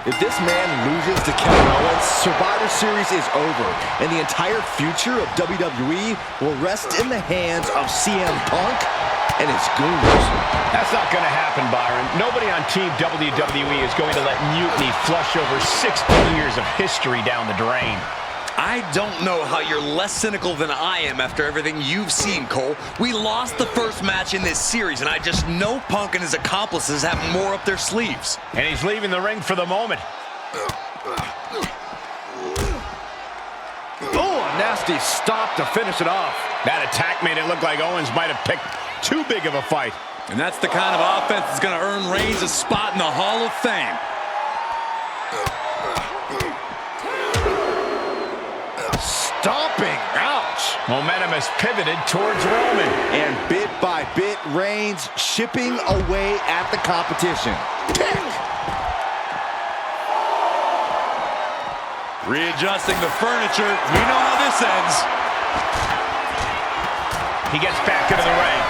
If this man loses to Kevin Owens, Survivor Series is over, and the entire future of WWE will rest in the hands of CM Punk and his goons. That's not going to happen, Byron. Nobody on Team WWE is going to let Mutiny flush over 16 years of history down the drain. I don't know how you're less cynical than I am after everything you've seen, Cole. We lost the first match in this series, and I just know Punk and his accomplices have more up their sleeves. And he's leaving the ring for the moment. Oh, a nasty stop to finish it off. That attack made it look like Owens might have picked too big of a fight. And that's the kind of offense that's going to earn Reigns a spot in the Hall of Fame. Stomping, ouch. Momentum has pivoted towards Roman. And bit by bit, Reigns chipping away at the competition. Pick. Readjusting the furniture. You know how this ends. He gets back into the ring.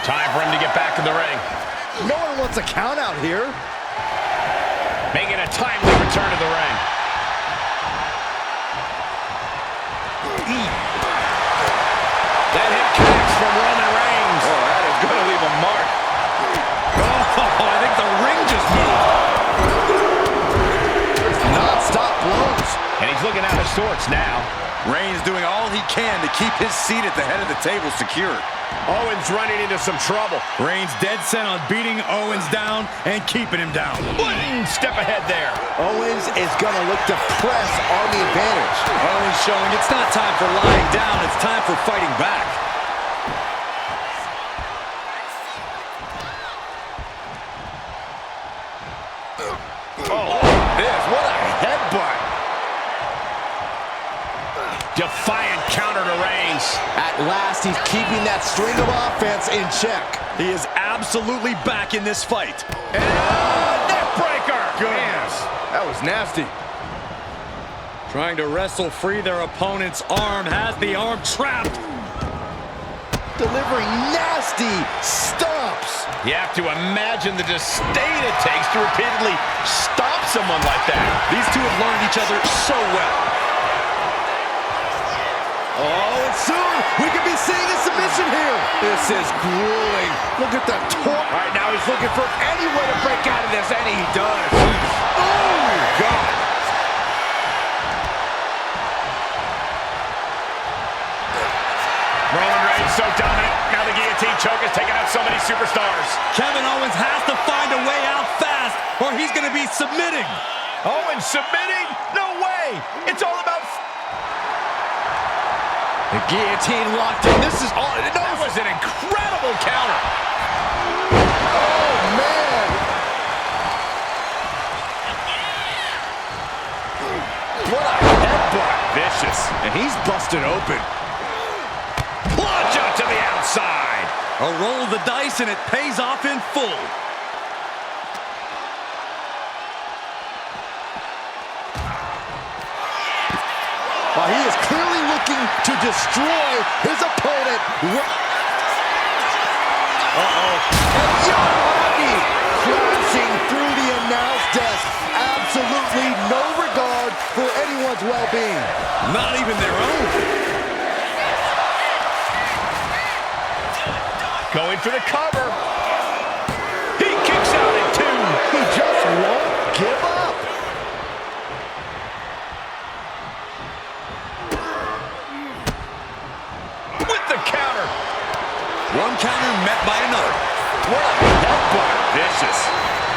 Time for him to get back in the ring. No one wants a count out here. Making a timely return to the ring. That hit connects from Roman Reigns. Oh, that is going to leave a mark. Oh, I think the ring just moved. Non-stop blows. And he's looking out of sorts now. Reigns doing all he can to keep his seat at the head of the table secure. Owens running into some trouble. Reigns dead set on beating Owens down and keeping him down. Step ahead there. Owens is going to look to press on the advantage. Owens showing it's not time for lying down, it's time for fighting back. Oh, this, what a headbutt. Defiant counter to Reigns. At last, he's keeping that string of offense in check. He is absolutely back in this fight. And neck breaker. Goodness, that was nasty. Trying to wrestle free their opponent's arm, has the arm trapped. Delivering nasty stomps. You have to imagine the disdain it takes to repeatedly stop someone like that. These two have learned each other so well. Oh, and soon we could be seeing a submission here. This is grueling. Look at the torque. All right, now he's looking for any way to break out of this, and he does. Oh, God. Roman Reigns so dominant. Now the guillotine choke has taken out so many superstars. Kevin Owens has to find a way out fast, or he's going to be submitting. Owens submitting? No way. It's all about... The guillotine locked in. This is all... That was an incredible counter. Oh, man. What a headbutt. Vicious. And he's busted open. Plunge out to the outside. A roll of the dice, and it pays off in full. Well, he is clearly looking to destroy his opponent. Uh-oh. And Yamaki crashing through the announce desk. Absolutely no regard for anyone's well-being. Not even their own. Going for the cover. He kicks out at 2. He just won't give up. One counter met by another. What a headbutt. Vicious.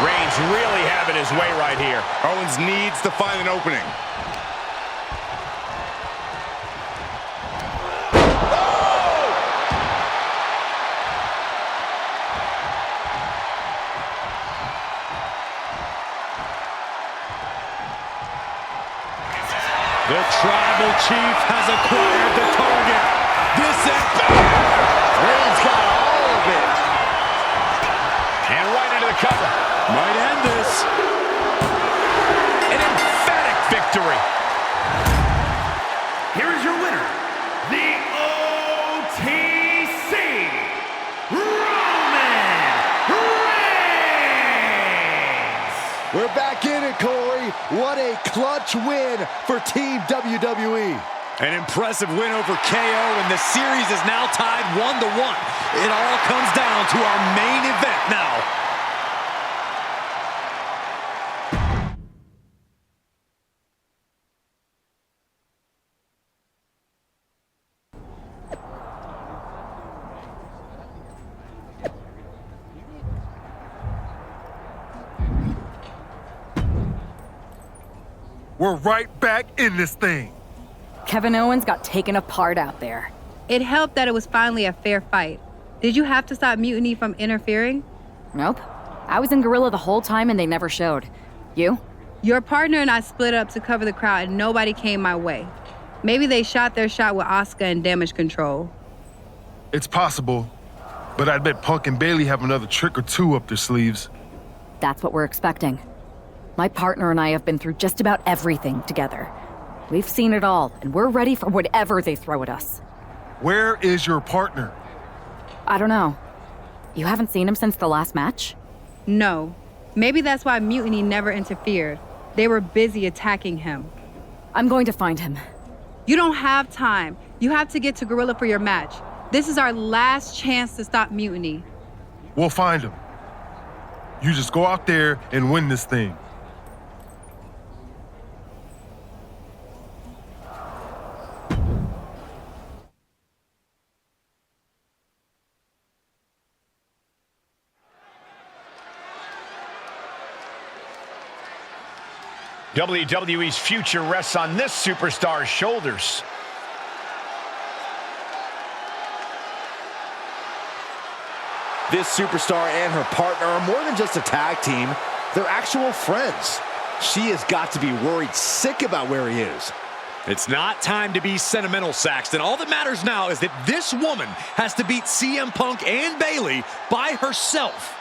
Reigns really having his way right here. Owens needs to find an opening. The Tribal Chief has acquired the target. This is Reigns got all of it. And right into the cover. Might end this. An emphatic victory. Here is your winner, the OTC, Roman Reigns! a clutch win for Team WWE. An impressive win over KO, and the series is now tied 1-1. It all comes down to our main event now. We're right back in this thing. Kevin Owens got taken apart out there. It helped that it was finally a fair fight. Did you have to stop Mutiny from interfering? Nope. I was in Gorilla the whole time and they never showed. You? Your partner and I split up to cover the crowd and nobody came my way. Maybe they shot their shot with Asuka and Damage Control. It's possible, but I bet Punk and Bailey have another trick or two up their sleeves. That's what we're expecting. My partner and I have been through just about everything together. We've seen it all, and we're ready for whatever they throw at us. Where is your partner? I don't know. You haven't seen him since the last match? No. Maybe that's why Mutiny never interfered. They were busy attacking him. I'm going to find him. You don't have time. You have to get to Gorilla for your match. This is our last chance to stop Mutiny. We'll find him. You just go out there and win this thing. WWE's future rests on this superstar's shoulders. This superstar and her partner are more than just a tag team. They're actual friends. She has got to be worried sick about where he is. It's not time to be sentimental, Saxton. All that matters now is that this woman has to beat CM Punk and Bailey by herself.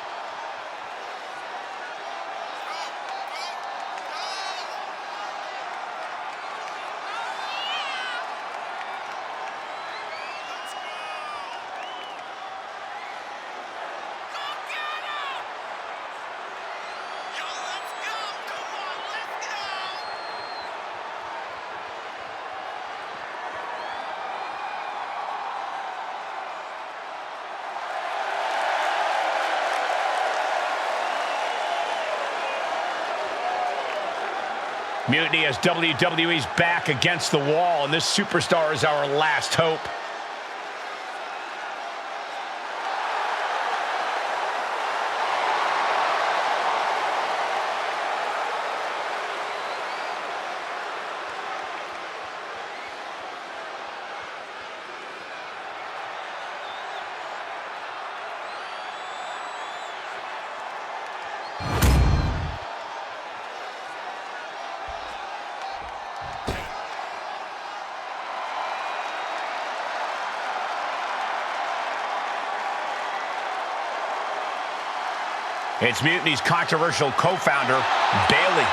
Mutiny as WWE's back against the wall, and this superstar is our last hope. It's Mutiny's controversial co-founder, Bailey.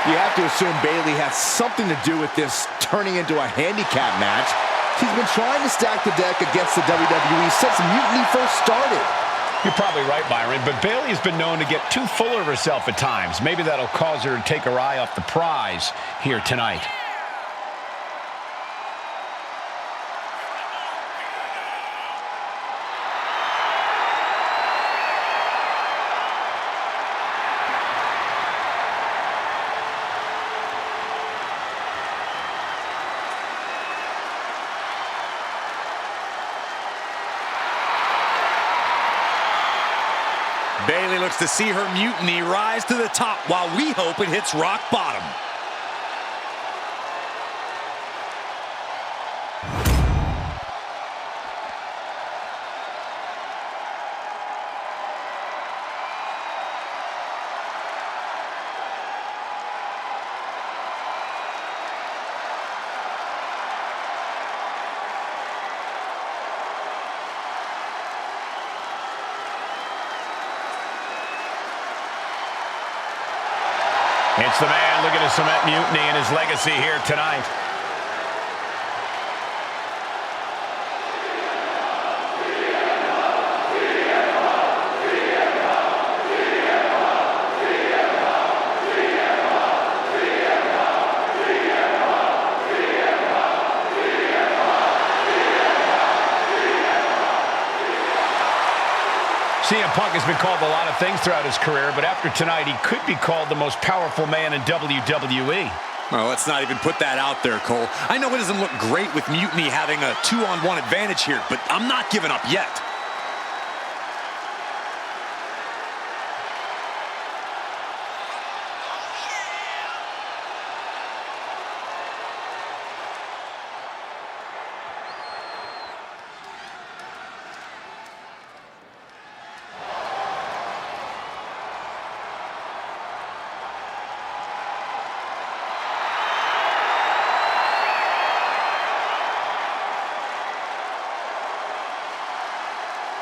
You have to assume Bailey has something to do with this turning into a handicap match. She's been trying to stack the deck against the WWE since Mutiny first started. You're probably right, Byron, but Bailey's been known to get too full of herself at times. Maybe that'll cause her to take her eye off the prize here tonight. Bailey looks to see her Mutiny rise to the top while we hope it hits rock bottom. It's the man looking to cement Mutiny and his legacy here tonight. Punk has been called a lot of things throughout his career, but after tonight, he could be called the most powerful man in WWE. Well, let's not even put that out there, Cole. I know it doesn't look great with Mutiny having a 2-on-1 advantage here, but I'm not giving up yet.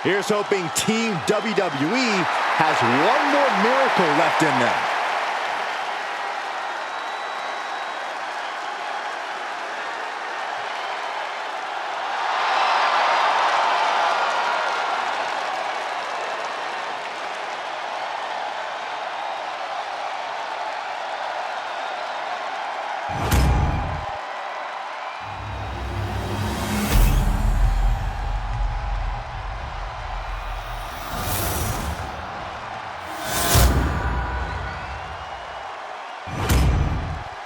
Here's hoping Team WWE has one more miracle left in them.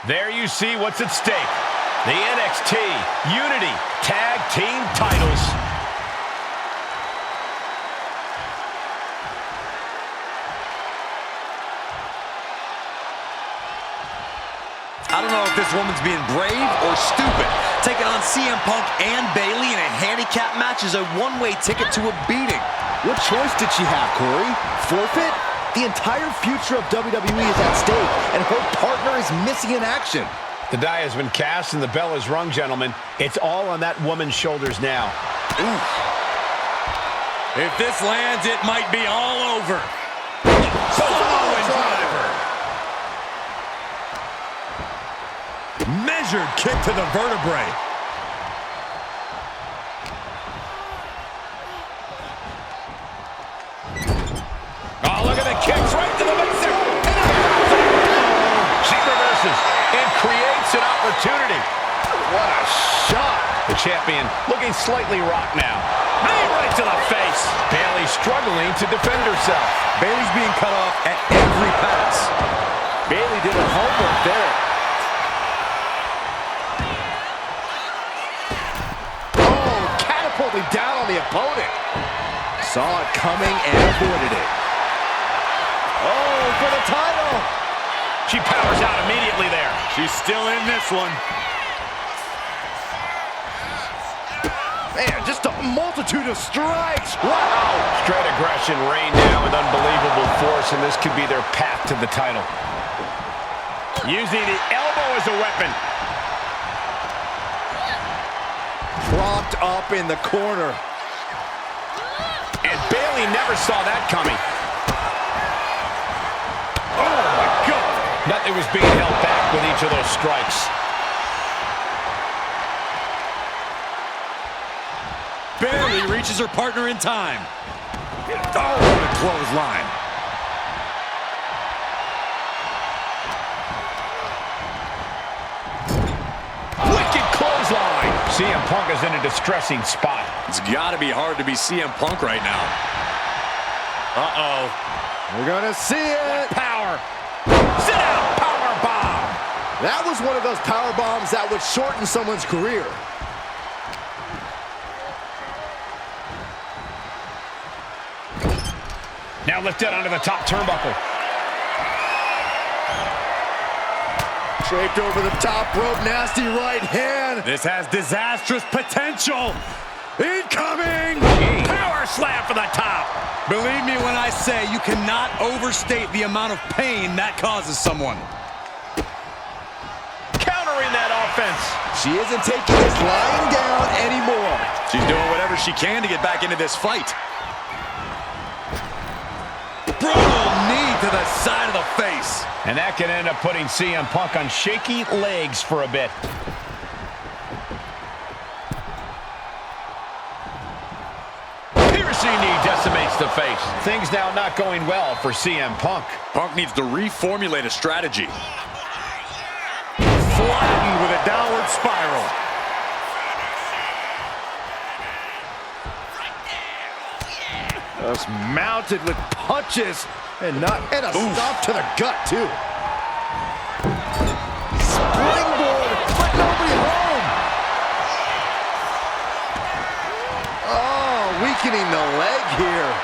There you see what's at stake. The NXT Unity Tag Team titles. I don't know if this woman's being brave or stupid. Taking on CM Punk and Bayley in a handicap match is a one-way ticket to a beating. What choice did she have, Corey? Forfeit? The entire future of WWE is at stake, and her partner is missing in action. The die has been cast and the bell is rung, gentlemen. It's all on that woman's shoulders now. Ooh. If this lands, it might be all over. Samoan driver. Measured kick to the vertebrae. Oh, look at the kicks right to the midsection. She reverses and creates an opportunity. What a shot. The champion looking slightly rocked now. Knee right to the face. Bayley struggling to defend herself. Bayley's being cut off at every pass. Bayley did her homework there. Oh, catapulting down on the opponent. Saw it coming and avoided it. Oh, for the title. She powers out immediately there. She's still in this one. Man, just a multitude of strikes. Wow. Straight aggression rained down with unbelievable force, and this could be their path to the title. Using the elbow as a weapon. Propped up in the corner. And Bayley never saw that coming. Oh, my God. Nothing was being held back with each of those strikes. Barely reaches her partner in time. Oh, what a clothesline. Wicked clothesline. CM Punk is in a distressing spot. It's got to be hard to be CM Punk right now. Uh-oh. We're gonna see it. Power. Sit down, power bomb. That was one of those power bombs that would shorten someone's career. Now lifted onto the top turnbuckle. Draped over the top rope, nasty right hand. This has disastrous potential. Incoming! Power slam for the top. Believe me when I say you cannot overstate the amount of pain that causes someone. Countering that offense. She isn't taking this lying down anymore. She's doing whatever she can to get back into this fight. Brutal knee to the side of the face. And that can end up putting CM Punk on shaky legs for a bit. Piercing knee decimates the face. Things now not going well for CM Punk. Punk needs to reformulate a strategy. Flattened with a downward spiral. Just mounted with punches and a stomp to the gut, too. Springboard, but nobody home. Oh, weakening the leg here.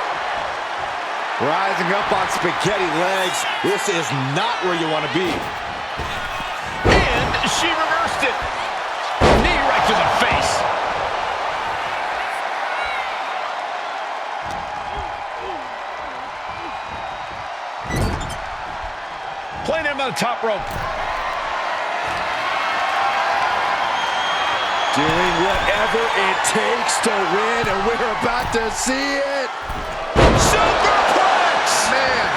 Rising up on spaghetti legs. This is not where you want to be. And she reversed it. Knee right to the face. Playing him on the top rope. Doing whatever it takes to win, and we're about to see it. Superplex! Man.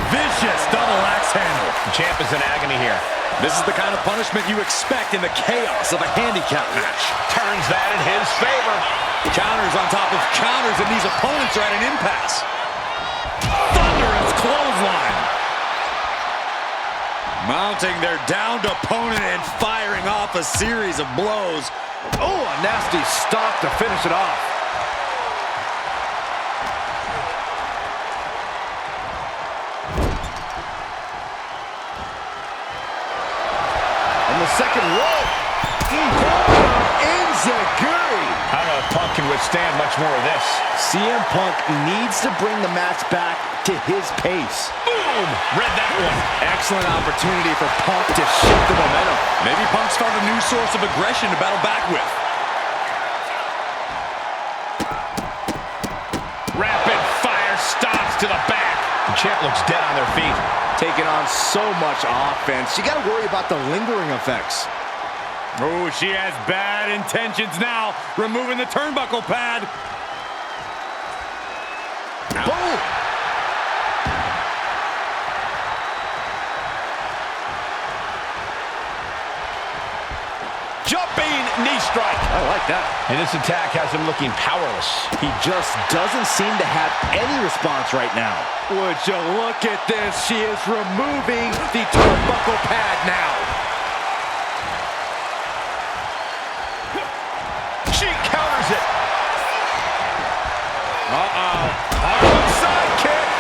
Vicious double axe handle. The champ is in agony here. This is the kind of punishment you expect in the chaos of a handicap match. Turns that in his favor. Counters on top of counters, and these opponents are at an impasse. Thunderous clothesline. Mounting their downed opponent and firing off a series of blows. Oh, a nasty stomp to finish it off. On the second rope. Enziguri. I don't know if Punk can withstand much more of this. CM Punk needs to bring the match back to his pace. Boom! Read that one. Excellent opportunity for Punk to shift the momentum. Maybe Punk's found a new source of aggression to battle back with. Rapid fire stops to the back. The champ looks dead on their feet. Taking on so much offense. You got to worry about the lingering effects. Oh, she has bad intentions now. Removing the turnbuckle pad. Boom! Jumping knee strike. I like that. And this attack has him looking powerless. He just doesn't seem to have any response right now. Would you look at this? She is removing the turnbuckle pad now. She counters it. Uh-oh. Harlem sidekick.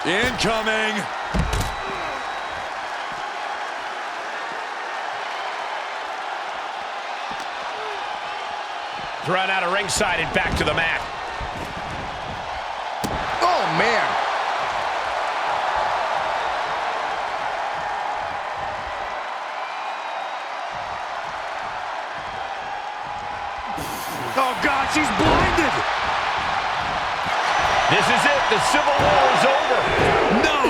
Incoming. Thrown out of ringside and back to the mat. Oh, man. Oh, God, she's blinded. This is it. The Civil War is over. No!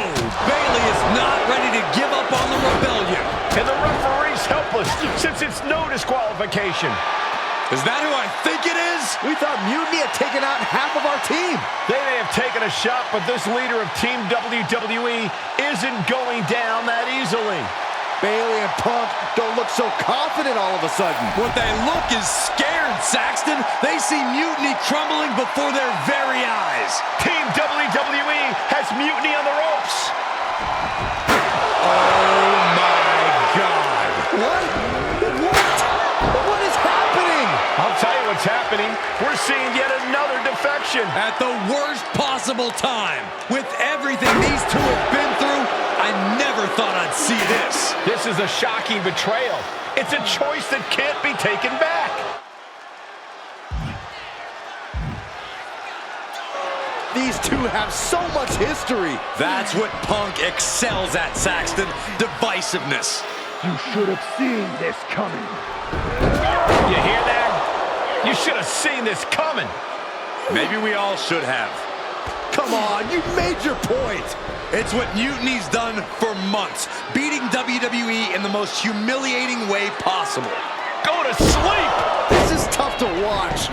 Bayley is not ready to give up on the rebellion. And the referee's helpless since it's no disqualification. Is that who I think it is? We thought Mutiny had taken out half of our team. They may have taken a shot, but this leader of Team WWE isn't going down that easily. Bayley and Punk don't look so confident all of a sudden. What they look is scared, Saxton. They see Mutiny crumbling before their very eyes. Team WWE has Mutiny on the ropes. Oh, my God. What? What is happening? I'll tell you what's happening. We're seeing yet another defection. At the worst possible time. With everything these two have been through, I never thought I'd see this. This is a shocking betrayal. It's a choice that can't be taken back. These two have so much history. That's what Punk excels at, Saxton. Divisiveness. You should have seen this coming. You hear that? You should have seen this coming. Maybe we all should have. Come on, you made your point. It's what Mutiny's done for months, beating WWE in the most humiliating way possible. Go to sleep! This is tough to watch.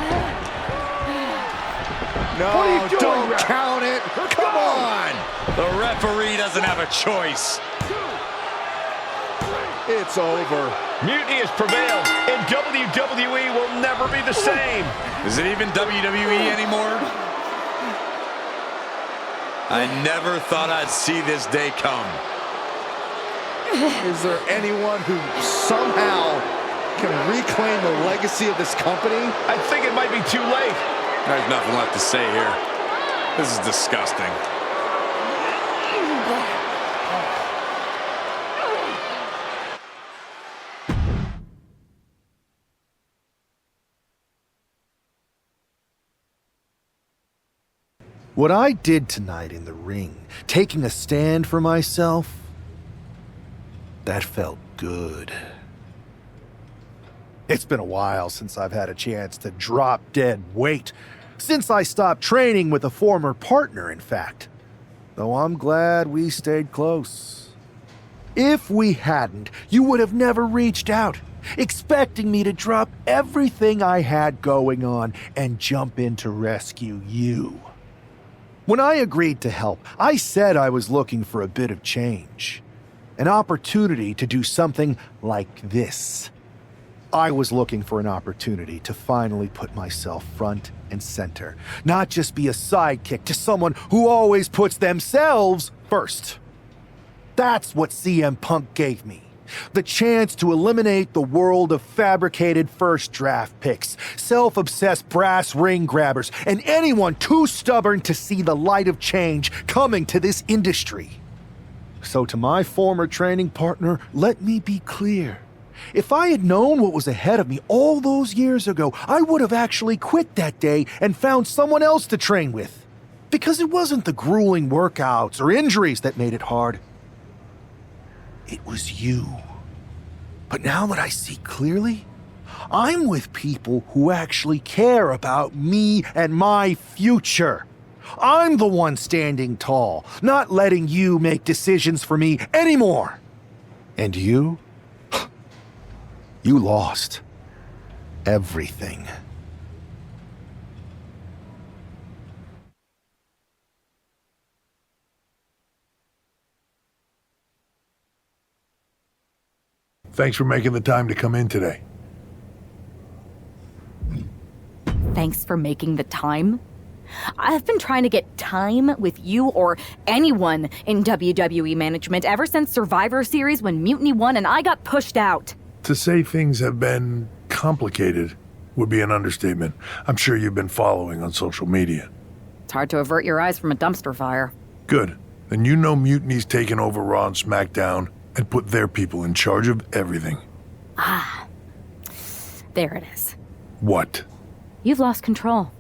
No, don't count it. Come on. The referee doesn't have a choice. It's over. Mutiny has prevailed, and WWE will never be the same. Is it even WWE anymore? I never thought I'd see this day come. Is there anyone who somehow can reclaim the legacy of this company? I think it might be too late. There's nothing left to say here. This is disgusting. What I did tonight in the ring, taking a stand for myself, that felt good. It's been a while since I've had a chance to drop dead weight. Since I stopped training with a former partner, in fact. Though I'm glad we stayed close. If we hadn't, you would have never reached out, expecting me to drop everything I had going on and jump in to rescue you. When I agreed to help, I said I was looking for a bit of change. An opportunity to do something like this. I was looking for an opportunity to finally put myself front and center, not just be a sidekick to someone who always puts themselves first. That's what CM Punk gave me. The chance to eliminate the world of fabricated first draft picks, self-obsessed brass ring grabbers, and anyone too stubborn to see the light of change coming to this industry. So to my former training partner, let me be clear. If I had known what was ahead of me all those years ago, I would have actually quit that day and found someone else to train with. Because it wasn't the grueling workouts or injuries that made it hard. It was you. But now that I see clearly, I'm with people who actually care about me and my future. I'm the one standing tall, not letting you make decisions for me anymore. And you? You lost everything. Thanks for making the time to come in today. Thanks for making the time. I've been trying to get time with you or anyone in WWE management ever since Survivor Series when Mutiny won and I got pushed out. To say things have been complicated would be an understatement. I'm sure you've been following on social media. It's hard to avert your eyes from a dumpster fire. Good. Then you know Mutiny's taken over Raw and SmackDown and put their people in charge of everything. Ah, there it is. What? You've lost control.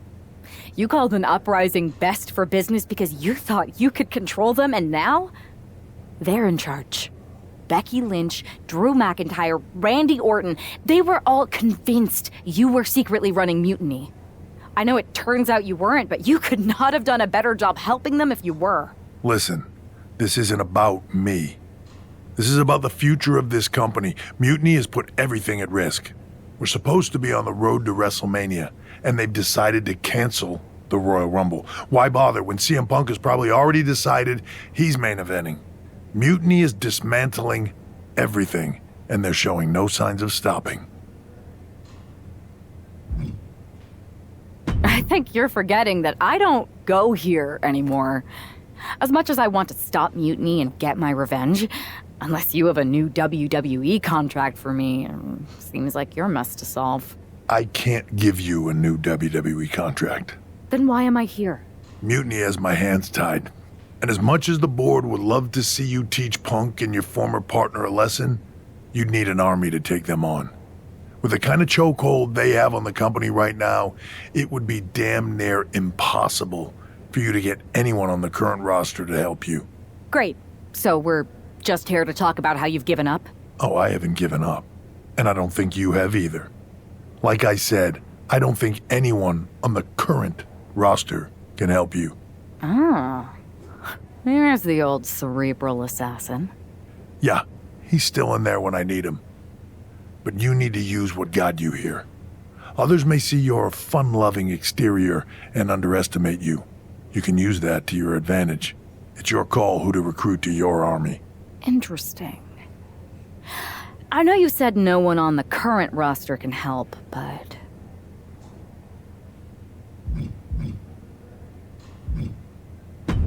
You called an uprising best for business because you thought you could control them, and now they're in charge. Becky Lynch, Drew McIntyre, Randy Orton, they were all convinced you were secretly running Mutiny. I know it turns out you weren't, but you could not have done a better job helping them if you were. Listen, this isn't about me. This is about the future of this company. Mutiny has put everything at risk. We're supposed to be on the road to WrestleMania, and they've decided to cancel the Royal Rumble. Why bother when CM Punk has probably already decided he's main eventing? Mutiny is dismantling everything, and they're showing no signs of stopping. I think you're forgetting that I don't go here anymore. As much as I want to stop Mutiny and get my revenge, unless you have a new WWE contract for me, seems like your mess to solve. I can't give you a new WWE contract. Then why am I here? Mutiny has my hands tied. And as much as the board would love to see you teach Punk and your former partner a lesson, you'd need an army to take them on. With the kind of chokehold they have on the company right now, it would be damn near impossible for you to get anyone on the current roster to help you. Great. So we're just here to talk about how you've given up? Oh, I haven't given up. And I don't think you have either. Like I said, I don't think anyone on the current roster can help you. Oh. There's the old cerebral assassin. Yeah, he's still in there when I need him. But you need to use what got you here. Others may see your fun-loving exterior and underestimate you. You can use that to your advantage. It's your call who to recruit to your army. Interesting. I know you said no one on the current roster can help, but...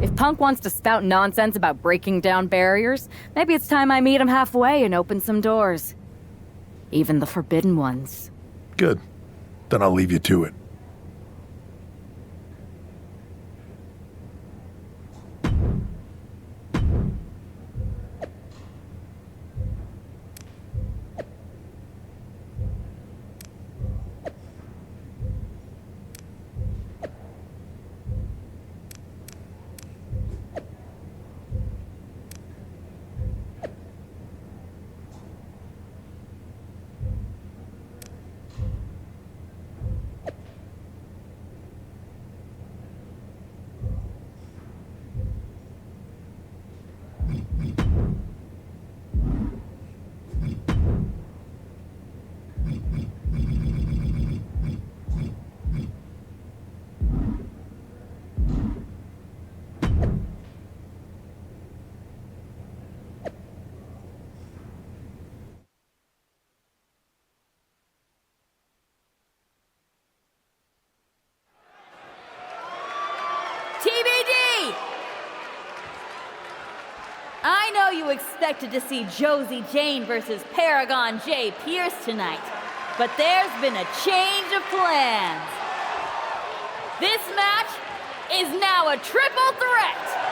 If Punk wants to spout nonsense about breaking down barriers, maybe it's time I meet him halfway and open some doors. Even the forbidden ones. Good. Then I'll leave you to it. TBD! I know you expected to see Josie Jane versus Paragon J. Pierce tonight, but there's been a change of plans. This match is now a triple threat.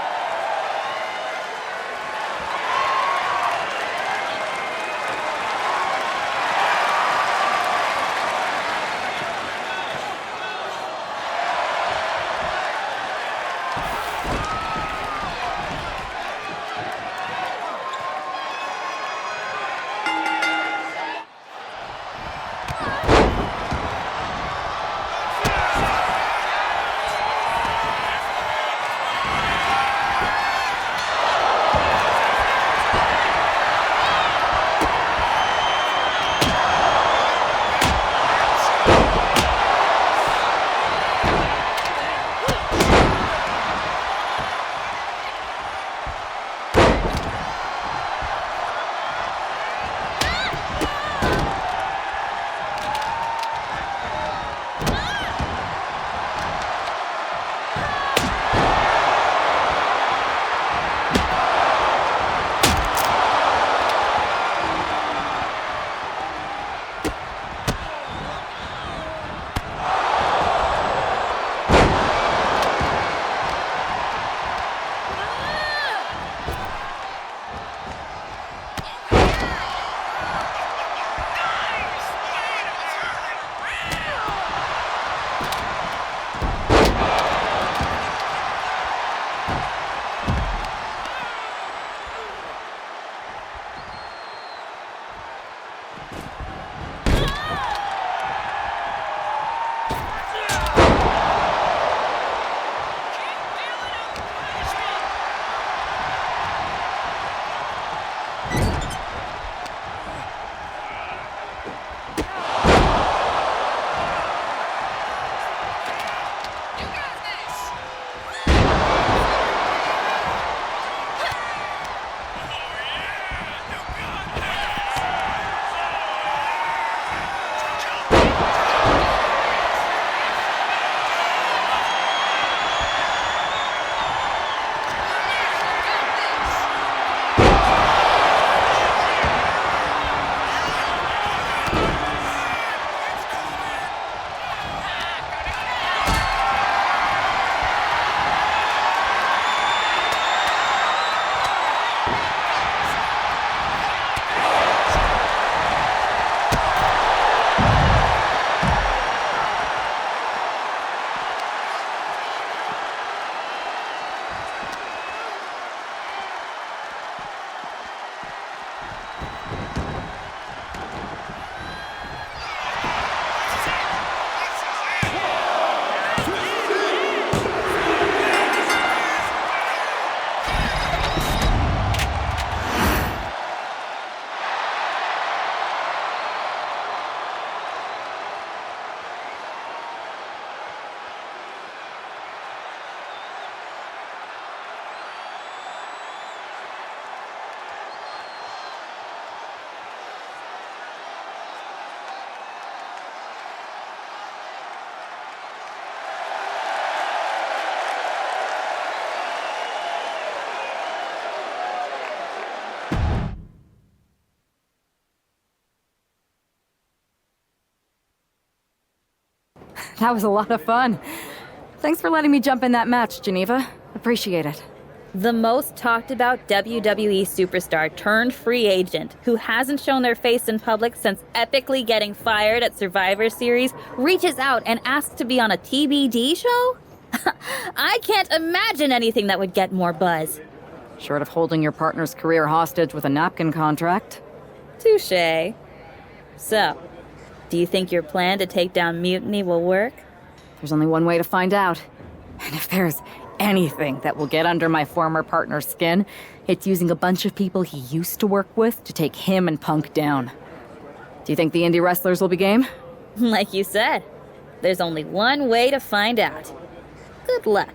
That was a lot of fun. Thanks for letting me jump in that match, Geneva. Appreciate it. The most talked about WWE superstar turned free agent who hasn't shown their face in public since epically getting fired at Survivor Series reaches out and asks to be on a TBD show? I can't imagine anything that would get more buzz. Short of holding your partner's career hostage with a napkin contract. Touché. So, do you think your plan to take down Mutiny will work? There's only one way to find out. And if there's anything that will get under my former partner's skin, it's using a bunch of people he used to work with to take him and Punk down. Do you think the indie wrestlers will be game? Like you said, there's only one way to find out. Good luck.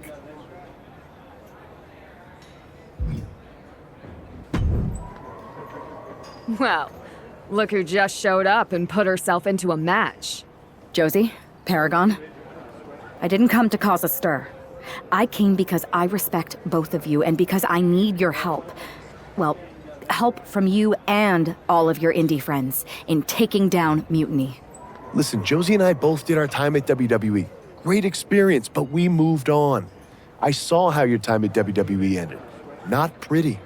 Well, look who just showed up and put herself into a match. Josie, Paragon, I didn't come to cause a stir. I came because I respect both of you and because I need your help. Well, help from you and all of your indie friends in taking down Mutiny. Listen, Josie and I both did our time at WWE. Great experience, but we moved on. I saw how your time at WWE ended. Not pretty.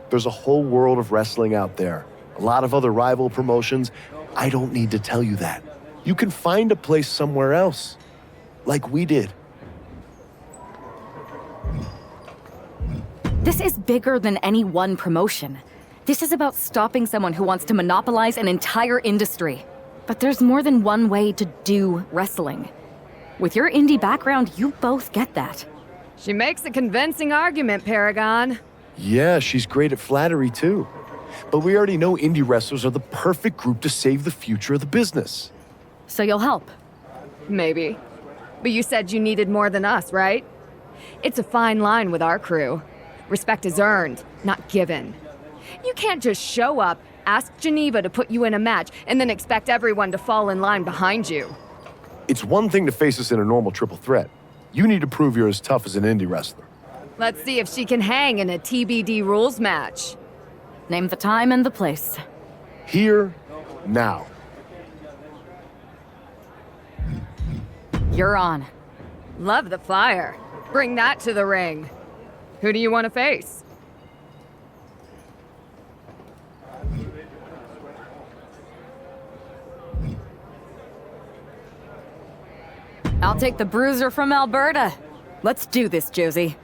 There's a whole world of wrestling out there. A lot of other rival promotions. I don't need to tell you that. You can find a place somewhere else. Like we did. This is bigger than any one promotion. This is about stopping someone who wants to monopolize an entire industry. But there's more than one way to do wrestling. With your indie background, you both get that. She makes a convincing argument, Paragon. Yeah, she's great at flattery too. But we already know indie wrestlers are the perfect group to save the future of the business. So you'll help? Maybe. But you said you needed more than us, right? It's a fine line with our crew. Respect is earned, not given. You can't just show up, ask Geneva to put you in a match, and then expect everyone to fall in line behind you. It's one thing to face us in a normal triple threat. You need to prove you're as tough as an indie wrestler. Let's see if she can hang in a TBD rules match. Name the time and the place. Here, now. You're on. Love the fire. Bring that to the ring. Who do you want to face? I'll take the bruiser from Alberta. Let's do this, Josie.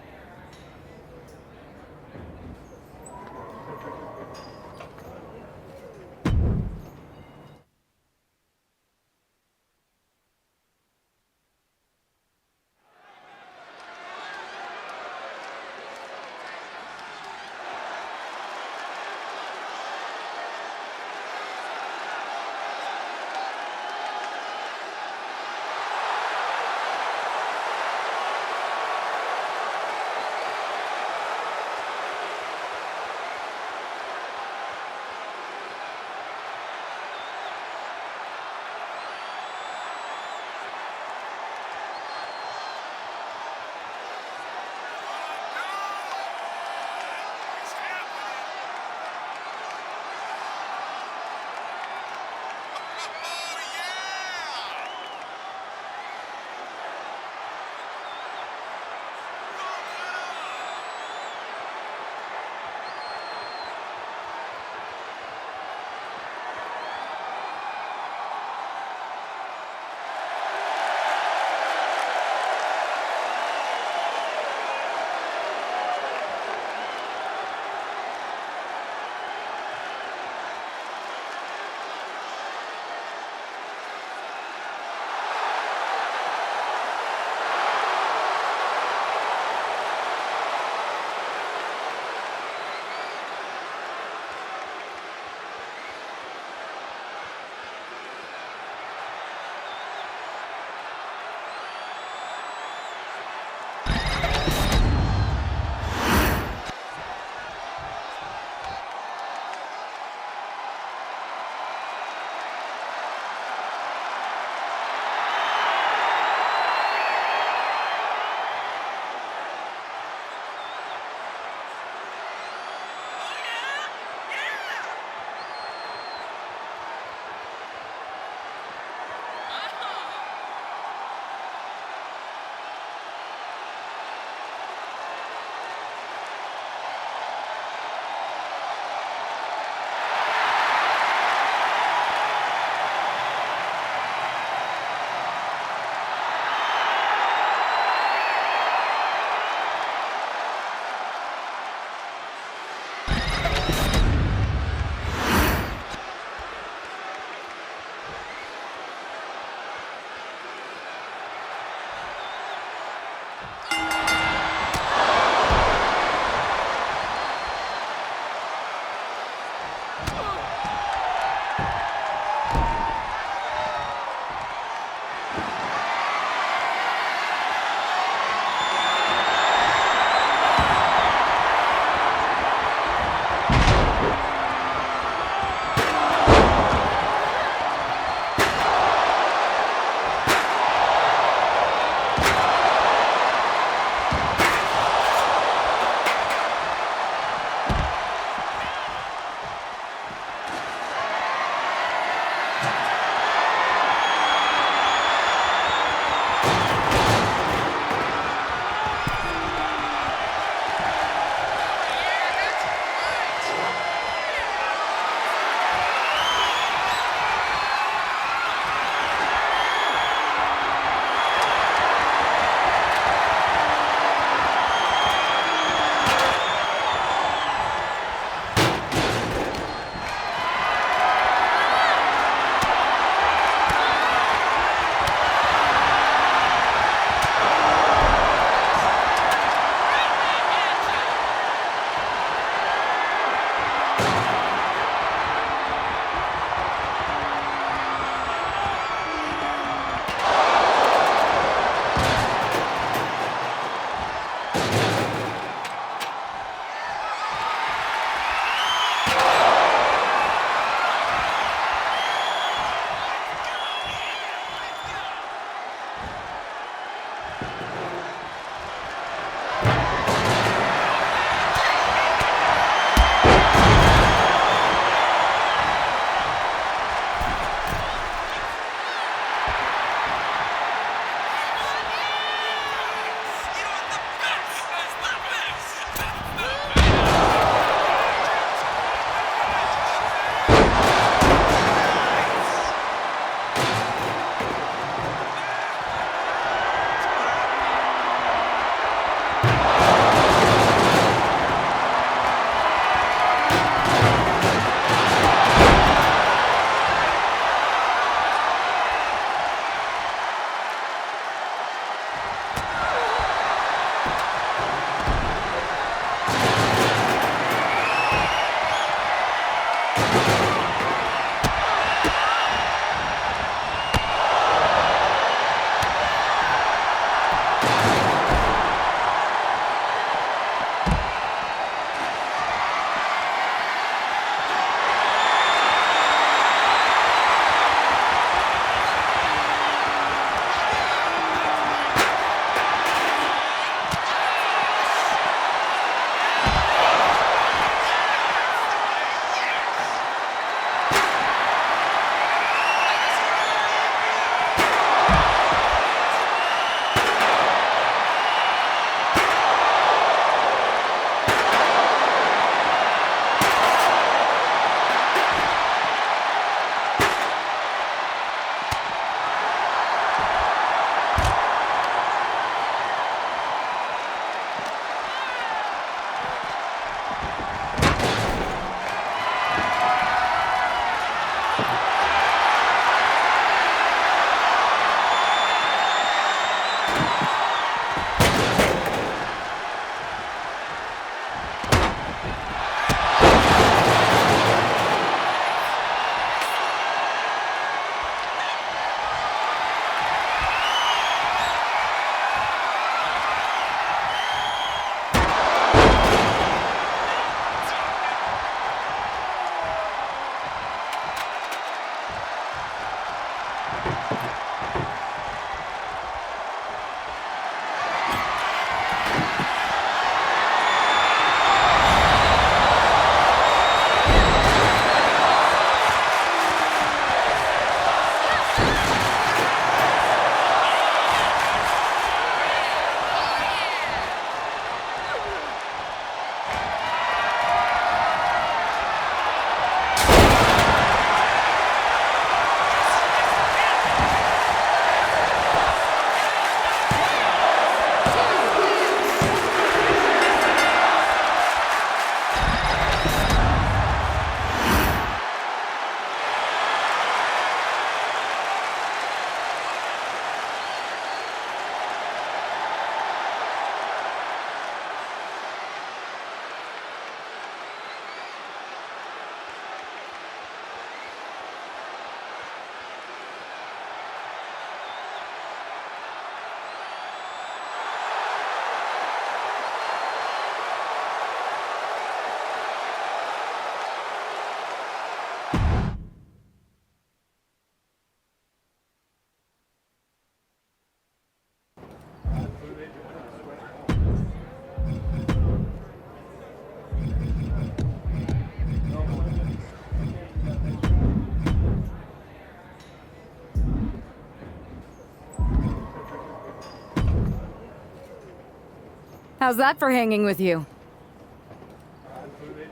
How's that for hanging with you?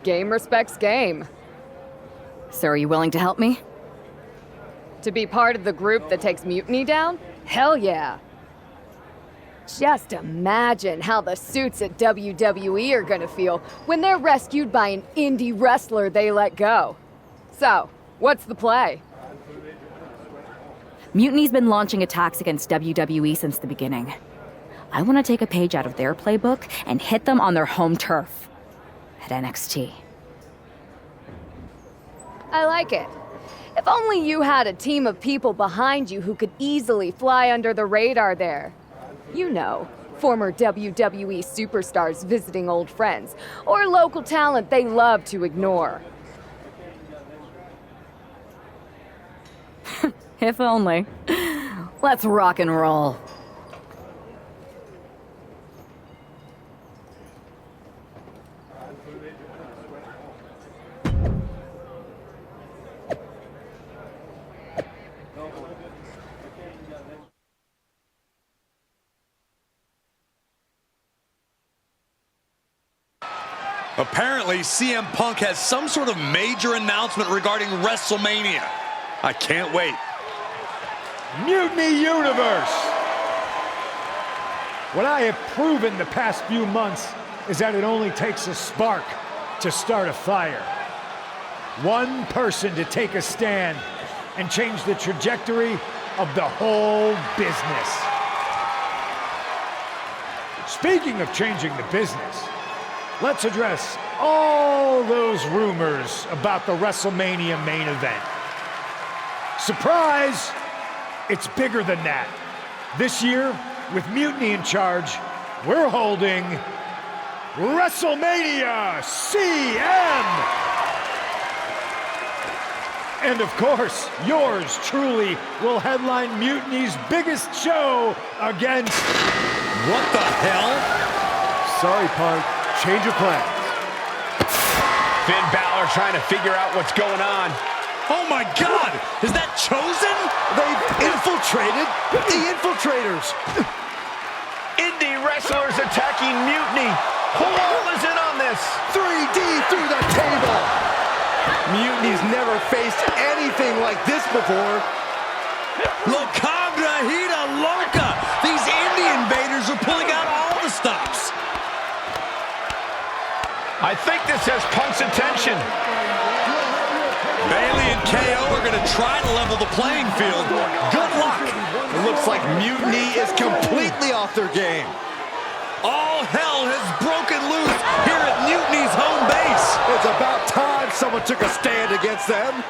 Game respects game. So are you willing to help me? To be part of the group that takes Mutiny down? Hell yeah. Just imagine how the suits at WWE are gonna feel when they're rescued by an indie wrestler they let go. So, what's the play? Mutiny's been launching attacks against WWE since the beginning. I want to take a page out of their playbook and hit them on their home turf at NXT. I like it. If only you had a team of people behind you who could easily fly under the radar there. You know, former WWE superstars visiting old friends, or local talent they love to ignore. If only. Let's rock and roll. Apparently, CM Punk has some sort of major announcement regarding WrestleMania. I can't wait. Mutiny Universe! What I have proven the past few months is that it only takes a spark to start a fire. One person to take a stand and change the trajectory of the whole business. Speaking of changing the business, let's address all those rumors about the WrestleMania main event. Surprise! It's bigger than that. This year, with Mutiny in charge, we're holding WrestleMania CM! And of course, yours truly will headline Mutiny's biggest show against... What the hell? Sorry, Punk. Change of plans. Finn Balor trying to figure out what's going on. Oh my God! Is that Chosen? They've infiltrated the infiltrators. Indie wrestlers attacking Mutiny. Who all is in on this? 3D through the table. Mutiny's never faced anything like this before. La Cabra Hida Loca! These indie invaders are pulling out all the stops. I think this has Punk's attention. Bailey and KO are going to try to level the playing field. Good luck. It looks like Mutiny is completely off their game. All hell has broken loose here at Mutiny's home base. It's about time someone took a stand against them.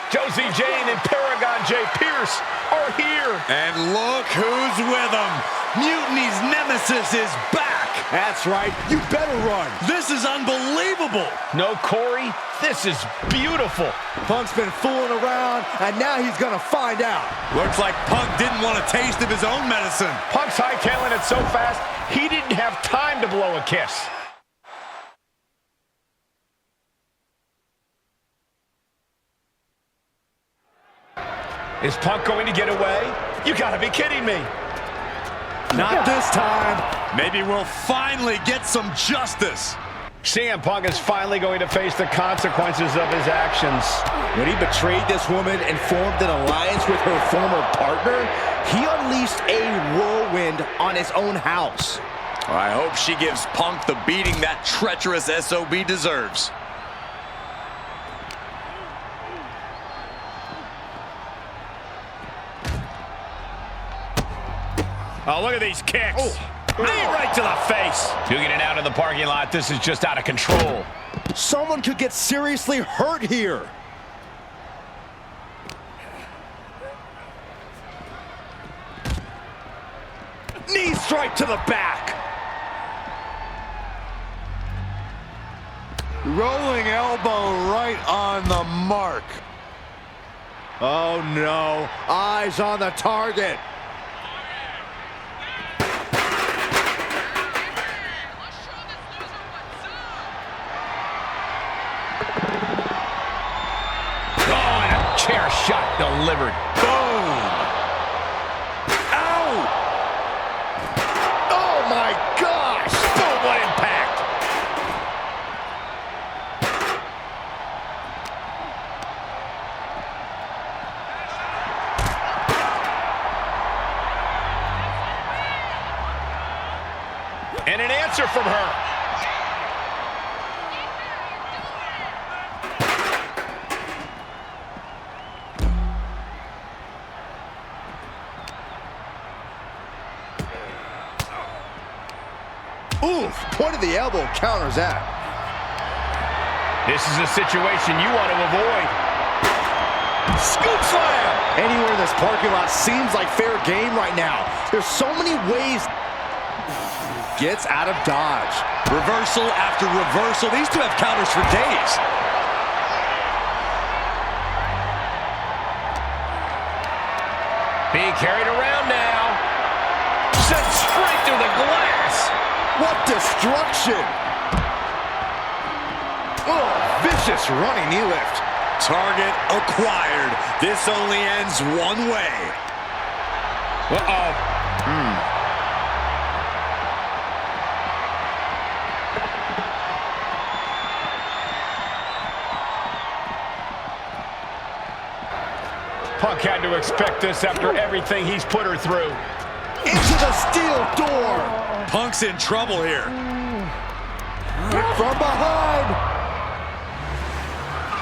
Josie Jane and Paragon J. Pierce are here. And look who's with them. Mutiny's nemesis is back. That's right. You better run. This is unbelievable. No, Corey, this is beautiful. Punk's been fooling around, and now he's going to find out. Looks like Punk didn't want a taste of his own medicine. Punk's hightailing it so fast, he didn't have time to blow a kiss. Is Punk going to get away? You gotta be kidding me. Not this time. Maybe we'll finally get some justice. CM Punk is finally going to face the consequences of his actions. When he betrayed this woman and formed an alliance with her former partner, he unleashed a whirlwind on his own house. I hope she gives Punk the beating that treacherous SOB deserves. Oh, look at these kicks. Knee right to the face. Duking it out in the parking lot. This is just out of control. Someone could get seriously hurt here. Knee strike to the back. Rolling elbow right on the mark. Oh no, eyes on the target. Chair shot delivered. Boom. Ow! And an answer from her. Oof, point of the elbow counters that. This is a situation you want to avoid. Scoop slam! Anywhere in this parking lot seems like fair game right now. There's so many ways. Gets out of dodge. Reversal after reversal. These two have counters for days. Being carried around now. Sent straight through the glass. What destruction! Oh, vicious running knee lift. Target acquired. This only ends one way. Uh-oh. Punk had to expect this after everything he's put her through. Into the steel door. Punk's in trouble here. From behind.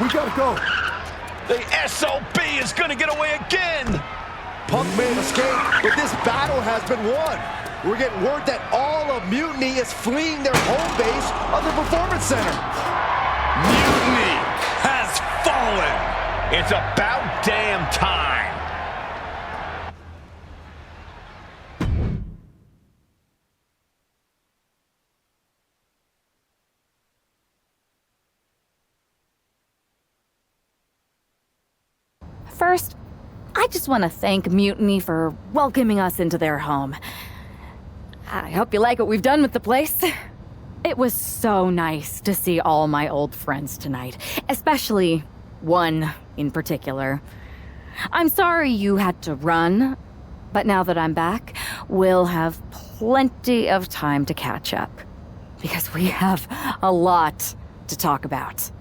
We gotta go. The SOB is gonna get away again. Punk may have escaped, but this battle has been won. We're getting word that all of Mutiny is fleeing their home base of the Performance Center. Mutiny has fallen. It's about damn time. First, I just want to thank Mutiny for welcoming us into their home. I hope you like what we've done with the place. It was so nice to see all my old friends tonight, especially one in particular. I'm sorry you had to run, but now that I'm back, we'll have plenty of time to catch up, because we have a lot to talk about.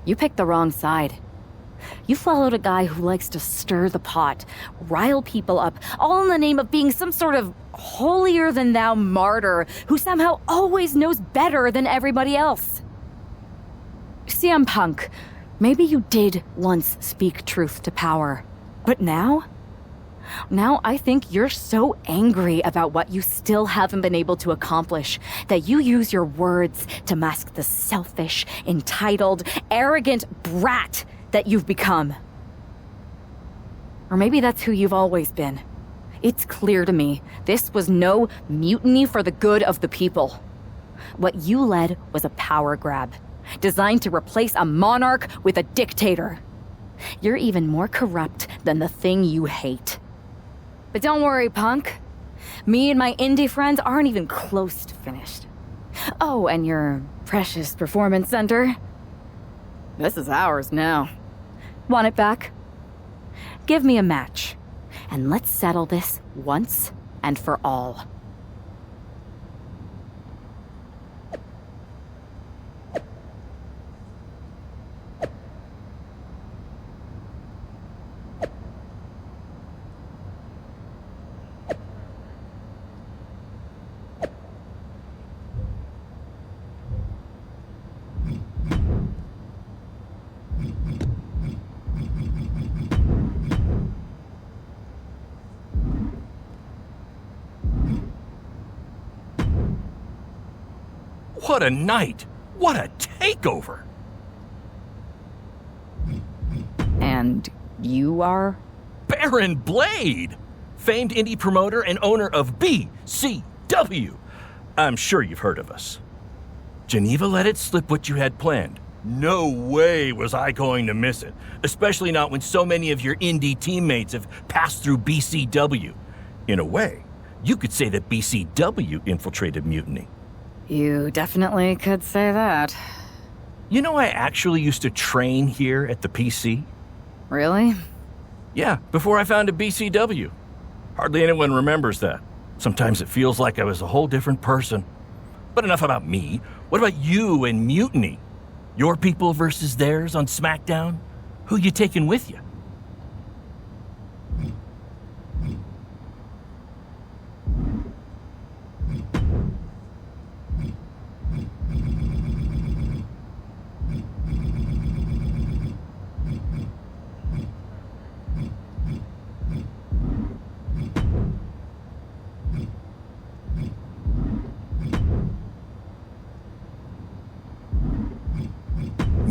You picked the wrong side. You followed a guy who likes to stir the pot, rile people up, all in the name of being some sort of holier-than-thou martyr who somehow always knows better than everybody else. CM Punk, maybe you did once speak truth to power, but now I think you're so angry about what you still haven't been able to accomplish that you use your words to mask the selfish, entitled, arrogant brat that you've become. Or maybe that's who you've always been. It's clear to me this was no mutiny for the good of the people. What you led was a power grab, designed to replace a monarch with a dictator. You're even more corrupt than the thing you hate. But don't worry, Punk. Me and my indie friends aren't even close to finished. Oh, and your precious performance center? This is ours now. Want it back? Give me a match, and let's settle this once and for all. What a night! What a takeover! And you are? Baron Blade! Famed indie promoter and owner of BCW. I'm sure you've heard of us. Geneva let it slip what you had planned. No way was I going to miss it, especially not when so many of your indie teammates have passed through BCW. In a way, you could say that BCW infiltrated Mutiny. You definitely could say that. You know, I actually used to train here at the PC. Really? Yeah, before I founded BCW. Hardly anyone remembers that. Sometimes it feels like I was a whole different person. But enough about me. What about you and Mutiny? Your people versus theirs on SmackDown? Who you taking with you?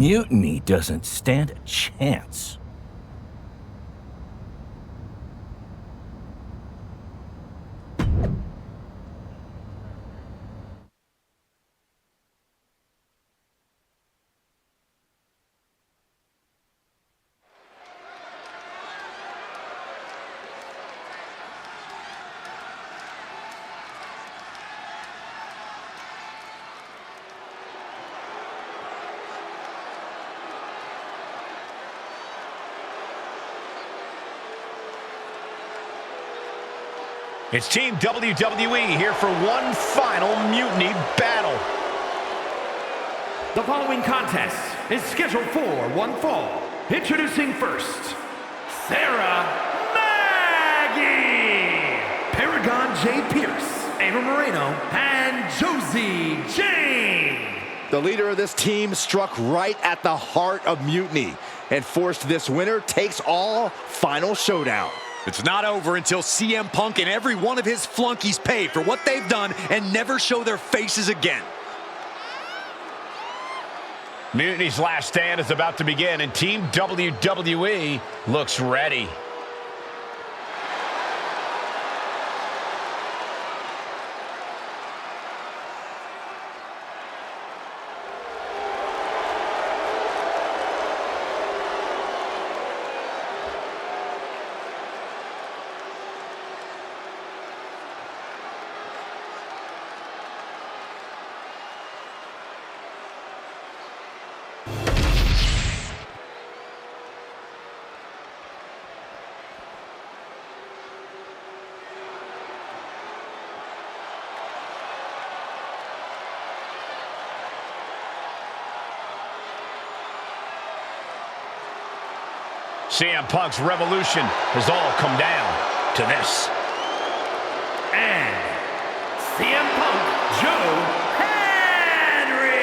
Mutiny doesn't stand a chance. It's Team WWE here for one final Mutiny battle. The following contest is scheduled for one fall. Introducing first, Sarah Maggie, Paragon J. Pierce, Ava Moreno, and Josie Jane. The leader of this team struck right at the heart of Mutiny and forced this winner takes all final showdown. It's not over until CM Punk and every one of his flunkies pay for what they've done and never show their faces again. Mutiny's last stand is about to begin, and Team WWE looks ready. CM Punk's revolution has all come down to this. And CM Punk, Joe Henry,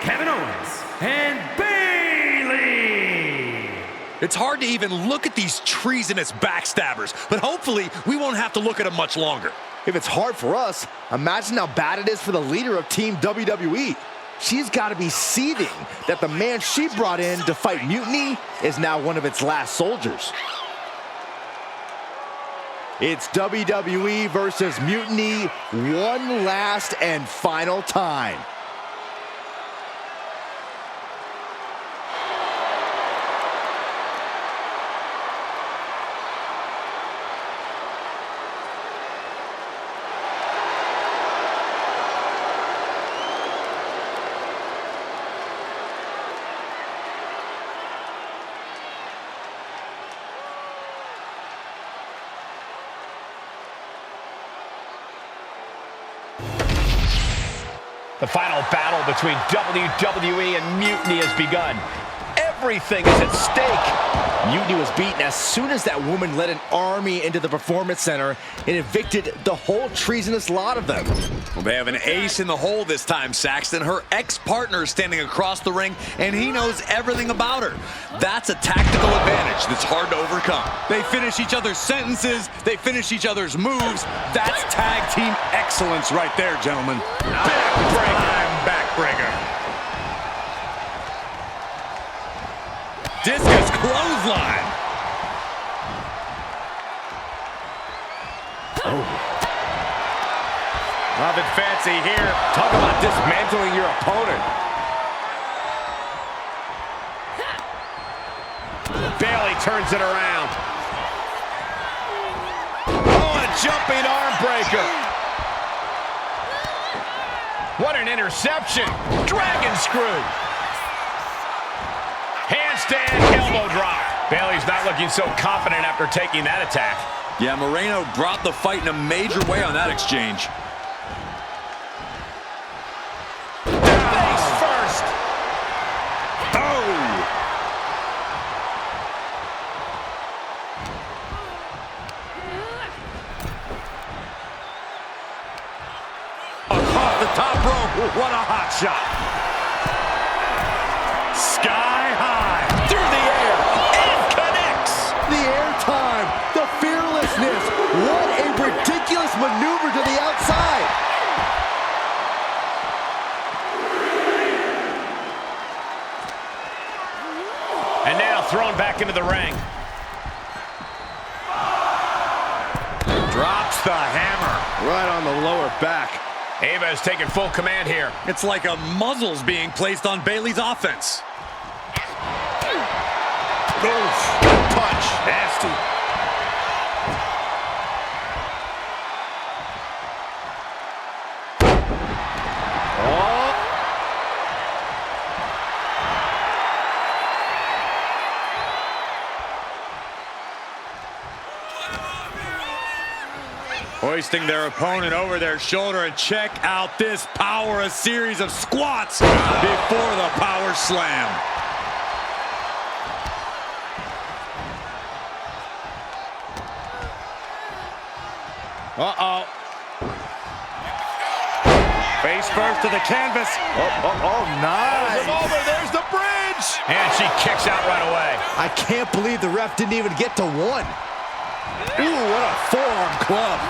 Kevin Owens, and Bayley. It's hard to even look at these treasonous backstabbers, but hopefully we won't have to look at them much longer. If it's hard for us, imagine how bad it is for the leader of Team WWE. She's got to be seething that the man she brought in to fight Mutiny is now one of its last soldiers. It's WWE versus Mutiny one last and final time. The final battle between WWE and Mutiny has begun. Everything is at stake. Mutiny was beaten as soon as that woman led an army into the Performance Center and evicted the whole treasonous lot of them. Well, they have an ace in the hole this time, Saxton. Her ex-partner is standing across the ring, and he knows everything about her. That's a tactical advantage that's hard to overcome. They finish each other's sentences. They finish each other's moves. That's tag team excellence right there, gentlemen. Backbreaker. Discus clothesline. Oh. Nothing fancy here. Talk about dismantling your opponent. Bayley turns it around. Oh, a jumping arm breaker. What an interception. Dragon screw. Handstand elbow drop. Bayley's not looking so confident after taking that attack. Yeah, Moreno brought the fight in a major way on that exchange. Face first. Oh! Across the top rope. What a hot shot. Sky high. Through the air. And connects. The air time. The fearlessness. What a ridiculous maneuver to the outside. back into the ring. Drops the hammer. Right on the lower back. Ava has taken full command here. It's like a muzzle's being placed on Bayley's offense. Oof. Punch. Nasty. Hoisting their opponent over their shoulder, and check out this power, a series of squats before the power slam. Uh-oh. Face first to the canvas. Oh, nice. There's the bridge. And she kicks out right away. I can't believe the ref didn't even get to one. Ooh, what a forearm club.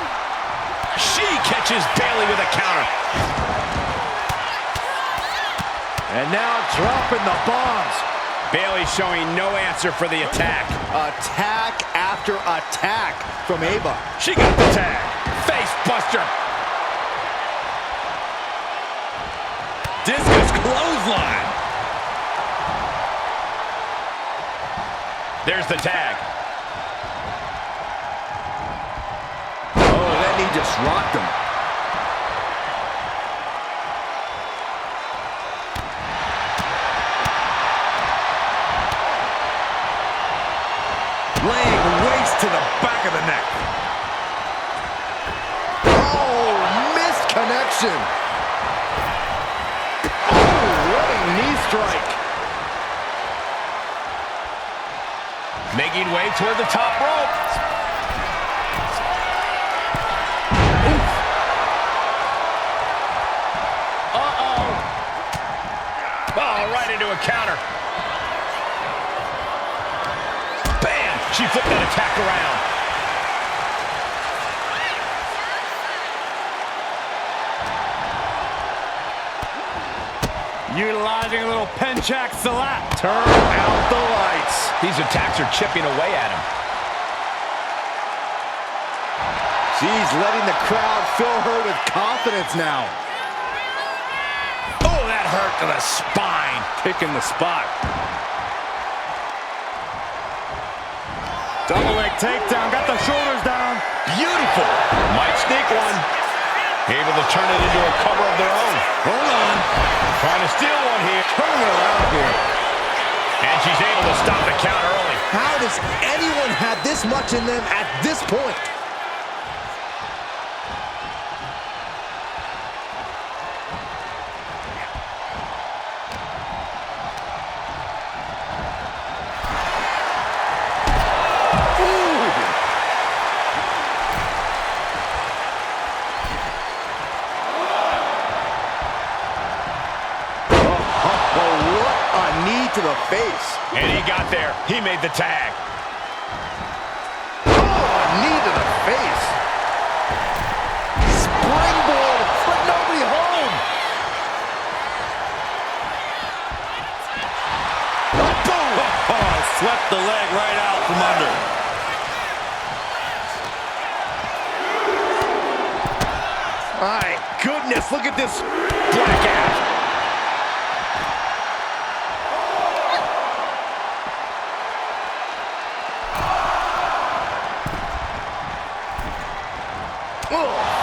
She catches Bayley with a counter. And now dropping the bombs. Bayley showing no answer for the attack. Attack after attack from Ava. She got the tag. Face buster. Discus clothesline. There's the tag. Oh, that knee just rocked him. Laying waste to the back of the neck. Oh, missed connection. Oh, running knee strike. Making way toward the top rope. Uh-oh. Oh, right into a counter. Bam! She flipped that attack around. Utilizing a little Penchak Salat. Turn out the lights. These attacks are chipping away at him. She's letting the crowd fill her with confidence now. Oh, that hurt to the spine. Picking the spot. Double leg takedown. Got the shoulders down. Beautiful. Might sneak one. Able to turn it into a cover of their own. Hold on. Trying to steal one here. Turning it around here. And she's able to stop the count early. How does anyone have this much in them at this point? To the face. And he got there. He made the tag. Oh, a knee to the face. Springboard, but nobody home. Boom! Oh, swept the leg right out from under. My goodness, look at this black ass.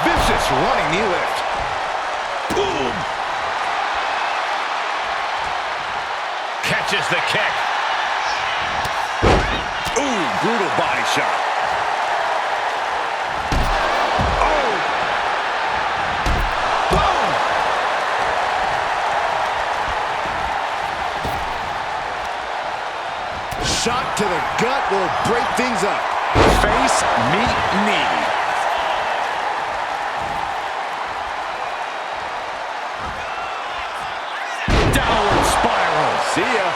Vicious running knee lift. Boom! Catches the kick. Ooh, brutal body shot. Oh! Boom! Shot to the gut will break things up. Face, meet, knee. Downward spiral. See ya.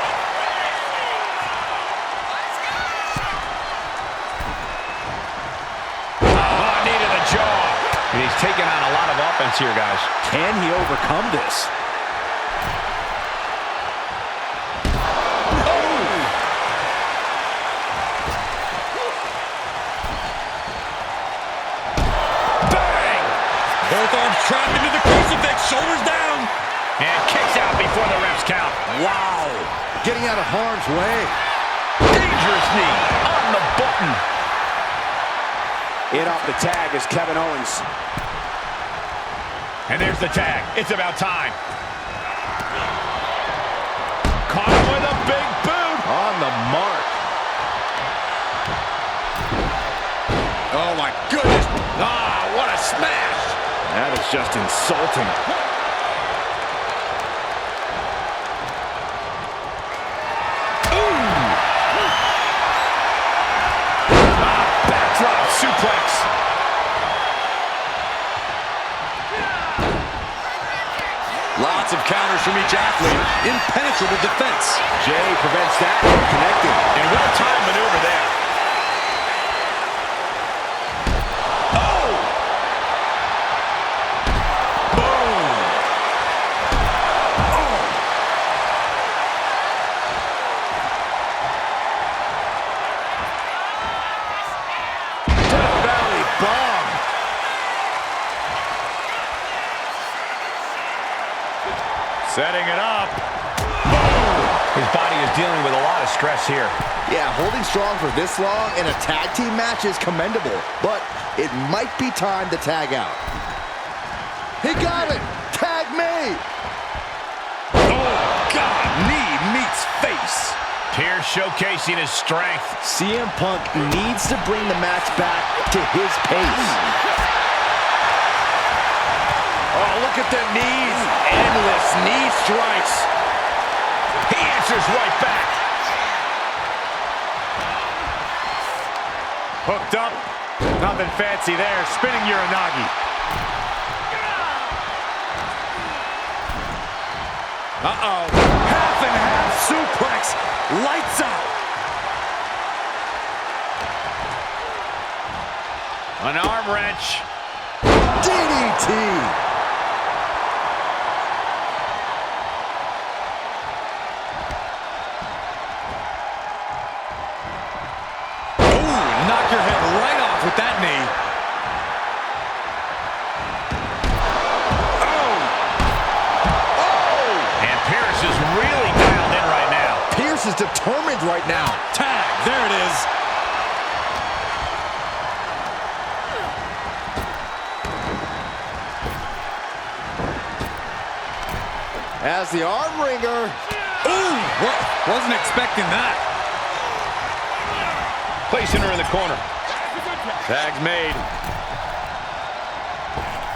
Knee to the jaw. And he's taking on a lot of offense here, guys. Can he overcome this? Both arms trapped into the crucifix, shoulders down. And kicks out before the ref's count. Wow. Getting out of harm's way. Dangerous knee on the button. In off the tag is Kevin Owens. And there's the tag. It's about time. Caught him with a big boot. On the mark. Oh, my goodness. Ah, what a smash. That is just insulting. Backdrop suplex. Lots of counters from each athlete. Impenetrable defense. Jay prevents that from connecting. And what a time maneuver there. Oh! Boom! Oh! Death Valley bomb. Setting it up. Boom! His body is dealing with a lot of stress here. Yeah, holding strong for this long in a tag team match is commendable, but it might be time to tag out. He got it! Tag me! Oh, God! Knee meets face. Pierce showcasing his strength. CM Punk needs to bring the match back to his pace. Oh, look at the knees. Endless knee strikes. He answers right back. Hooked up. Nothing fancy there. Spinning Uranagi. Uh-oh. Half and half suplex. Lights out. An arm wrench. DDT! Knock your head right off with that knee. Oh! And Pierce is really dialed in right now. Pierce is determined right now. Tag, there it is. As the arm wringer. Ooh, wasn't expecting that. Placing her in the corner. Tag's made.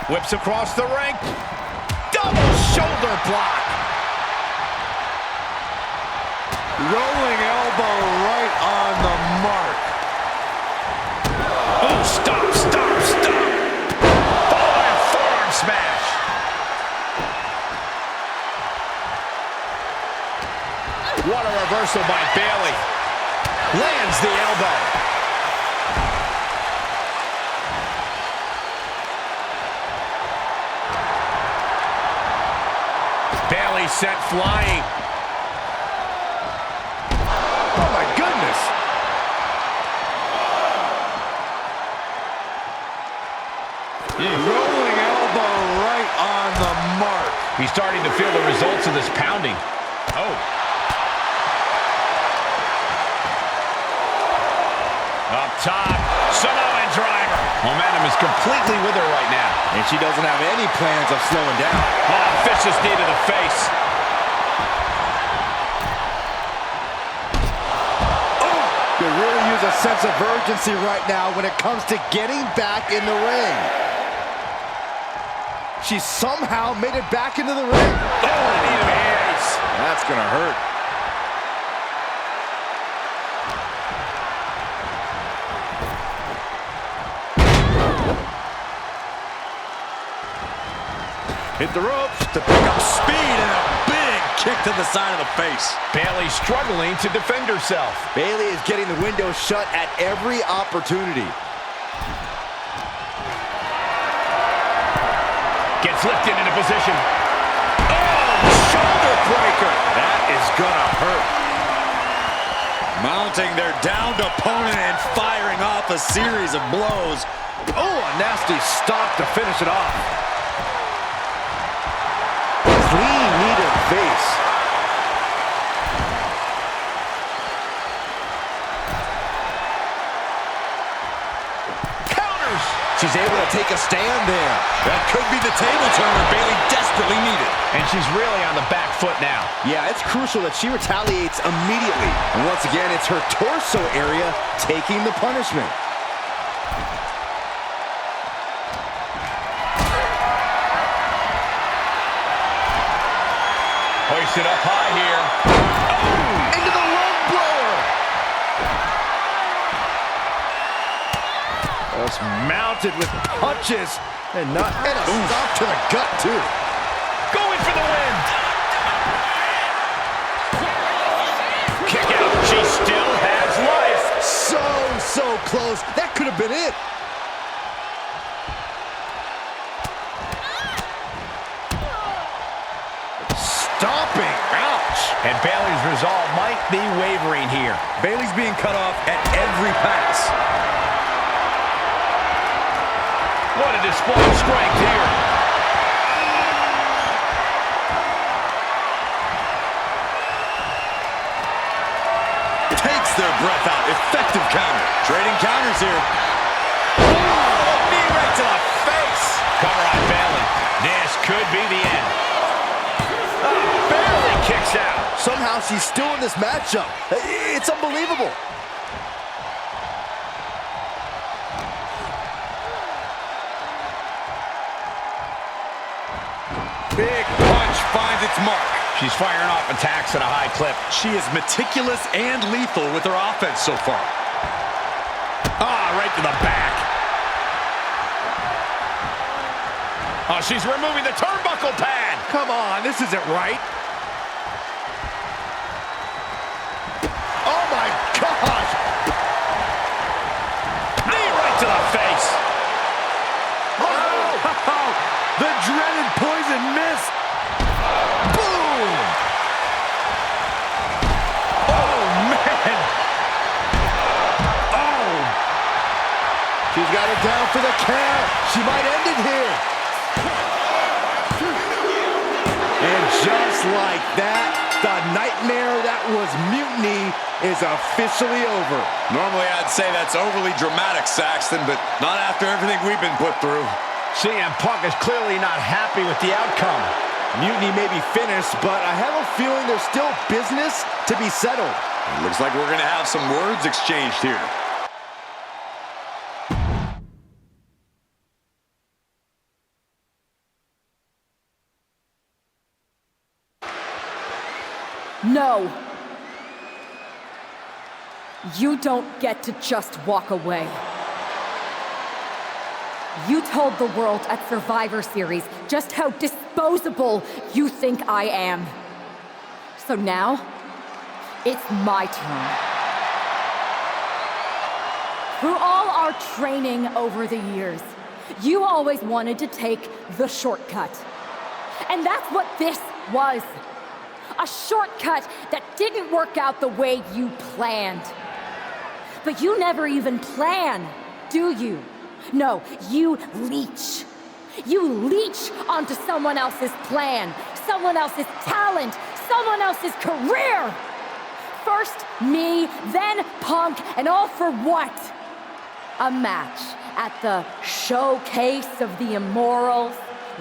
Whips across the ring. Double shoulder block. Rolling elbow right on the mark. Oh, stop. Followed by a forearm smash. What a reversal by Bayley. Lands the elbow. Bayley sent flying. Oh my goodness. Rolling elbow right on the mark. He's starting to feel the results of this pounding. Oh. Up top, Samoan driver. Momentum is completely with her right now. And she doesn't have any plans of slowing down. Oh, vicious knee to the face. Oh, could really use a sense of urgency right now when it comes to getting back in the ring. She somehow made it back into the ring. Oh, knee to the face. That's gonna hurt. Hit the ropes. To pick up speed and a big kick to the side of the face. Bayley struggling to defend herself. Bayley is getting the window shut at every opportunity. Gets lifted into position. Oh, shoulder breaker. That is gonna hurt. Mounting their downed opponent and firing off a series of blows. Oh, a nasty stop to finish it off. Clean knee to the face. Counters. She's able to take a stand there. That could be the table turner Bayley desperately needed. And she's really on the back foot now. Yeah, it's crucial that she retaliates immediately. And once again, it's her torso area taking the punishment. Hoisted up high here. Oh, into the lung blower. Just mounted with punches and a stop to the gut too. Going for the win. Kick out. She still has life. So close. That could have been it. Stomping. Ouch. And Bayley's resolve might be wavering here. Bayley's being cut off at every pass. What a display of strength here. Takes their breath out. Effective counter. Trading counters here. Oh, knee right to the face. Cover on Bayley. This could be the end. Barely kicks out. Somehow she's still in this matchup. It's unbelievable. Big punch finds its mark. She's firing off attacks at a high clip. She is meticulous and lethal with her offense so far. Right to the back. Oh, she's removing the turnbuckle pad. Come on, this isn't right. Oh my gosh! Knee right to the face. Oh! The dreaded poison mist. Boom! Oh, man. Oh. She's got it down for the count. She might end it here. And just like that, the nightmare that was Mutiny is officially over. Normally, I'd say that's overly dramatic, Saxton, but not after everything we've been put through. CM Punk is clearly not happy with the outcome. Mutiny may be finished, but I have a feeling there's still business to be settled. It looks like we're going to have some words exchanged here. No. You don't get to just walk away. You told the world at Survivor Series just how disposable you think I am. So now, it's my turn. Through all our training over the years, you always wanted to take the shortcut. And that's what this was. A shortcut that didn't work out the way you planned. But you never even plan, do you? No, you leech. You leech onto someone else's plan, someone else's talent, someone else's career. First me, then Punk, and all for what? A match at the Showcase of the Immortals,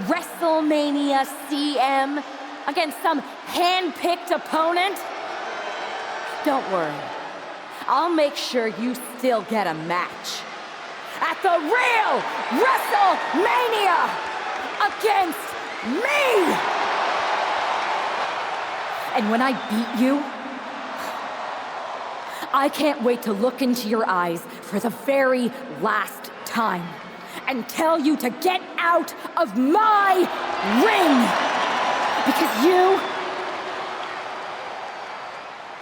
WrestleMania CM, against some hand-picked opponent? Don't worry. I'll make sure you still get a match. At the real WrestleMania against me! And when I beat you, I can't wait to look into your eyes for the very last time and tell you to get out of my ring! Because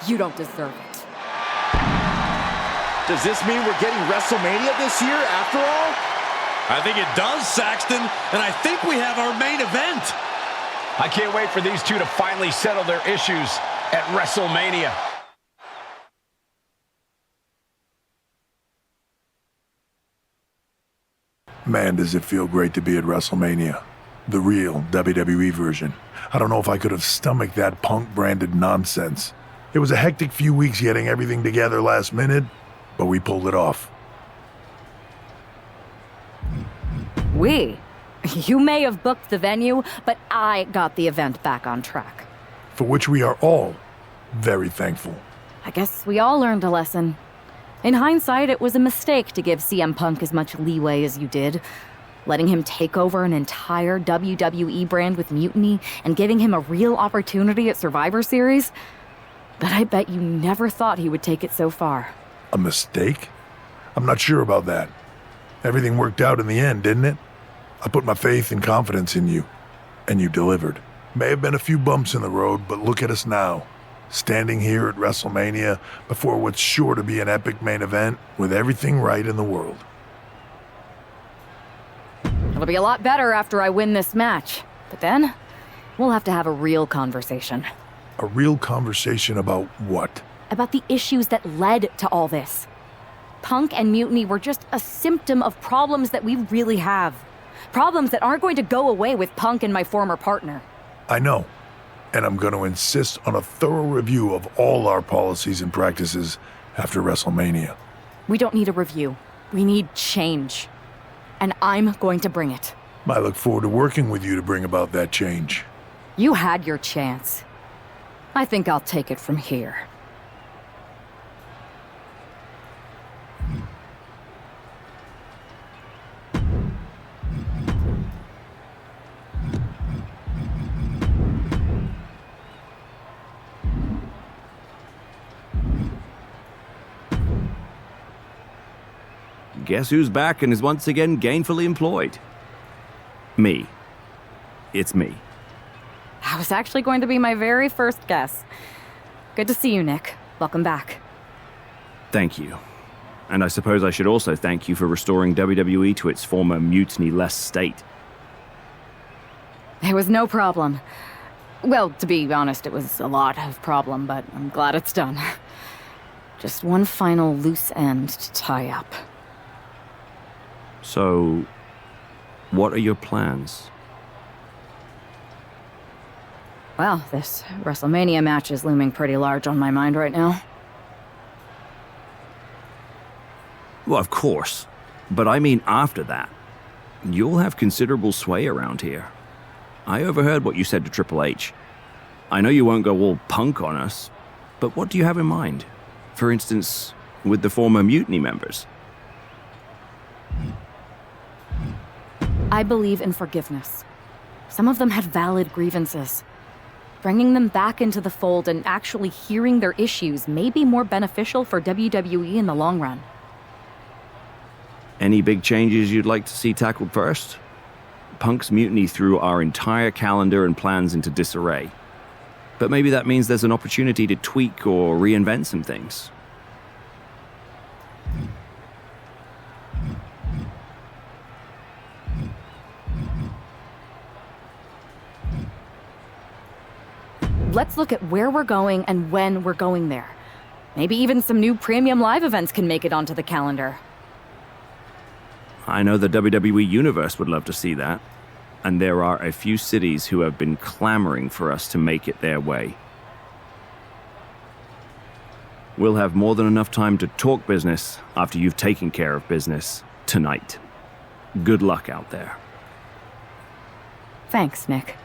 you don't deserve it. Does this mean we're getting WrestleMania this year after all? I think it does, Saxton, and I think we have our main event. I can't wait for these two to finally settle their issues at WrestleMania. Man, does it feel great to be at WrestleMania. The real WWE version. I don't know if I could have stomached that Punk-branded nonsense. It was a hectic few weeks getting everything together last minute, but we pulled it off. You may have booked the venue, but I got the event back on track. For which we are all very thankful. I guess we all learned a lesson. In hindsight, it was a mistake to give CM Punk as much leeway as you did. Letting him take over an entire WWE brand with Mutiny and giving him a real opportunity at Survivor Series. But I bet you never thought he would take it so far. A mistake? I'm not sure about that. Everything worked out in the end, didn't it? I put my faith and confidence in you, and you delivered. May have been a few bumps in the road, but look at us now. Standing here at WrestleMania before what's sure to be an epic main event with everything right in the world. It'll be a lot better after I win this match. But then, we'll have to have a real conversation. A real conversation about what? About the issues that led to all this. Punk and Mutiny were just a symptom of problems that we really have. Problems that aren't going to go away with Punk and my former partner. I know. And I'm going to insist on a thorough review of all our policies and practices after WrestleMania. We don't need a review. We need change. And I'm going to bring it. I look forward to working with you to bring about that change. You had your chance. I think I'll take it from here. Guess who's back and is once again gainfully employed? Me. It's me. That was actually going to be my very first guess. Good to see you, Nick. Welcome back. Thank you. And I suppose I should also thank you for restoring WWE to its former mutiny-less state. It was no problem. Well, to be honest, it was a lot of problem, but I'm glad it's done. Just one final loose end to tie up. So, what are your plans? Well, this WrestleMania match is looming pretty large on my mind right now. Well, of course. But I mean after that. You'll have considerable sway around here. I overheard what you said to Triple H. I know you won't go all Punk on us, but what do you have in mind? For instance, with the former Mutiny members? I believe in forgiveness. Some of them had valid grievances. Bringing them back into the fold and actually hearing their issues may be more beneficial for WWE in the long run. Any big changes you'd like to see tackled first? Punk's mutiny threw our entire calendar and plans into disarray. But maybe that means there's an opportunity to tweak or reinvent some things. Let's look at where we're going and when we're going there. Maybe even some new premium live events can make it onto the calendar. I know the WWE Universe would love to see that. And there are a few cities who have been clamoring for us to make it their way. We'll have more than enough time to talk business after you've taken care of business tonight. Good luck out there. Thanks, Nick.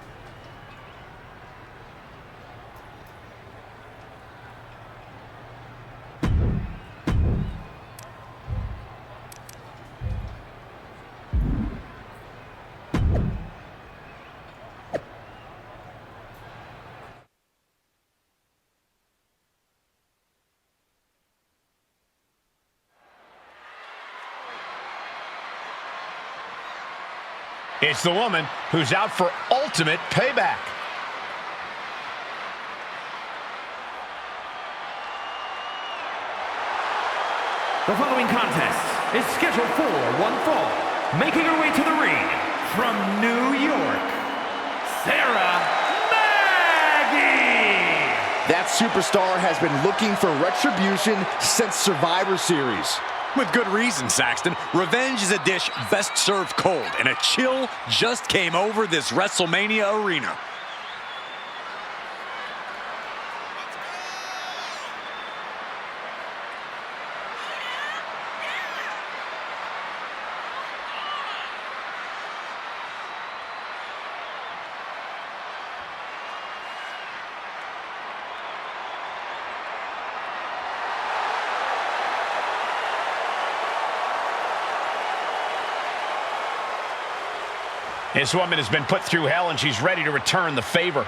It's the woman who's out for ultimate payback. The following contest is scheduled for one fall. Making her way to the ring from New York, Sarah That superstar has been looking for retribution since Survivor Series. With good reason, Saxton. Revenge is a dish best served cold, and a chill just came over this WrestleMania arena. This woman has been put through hell, and she's ready to return the favor.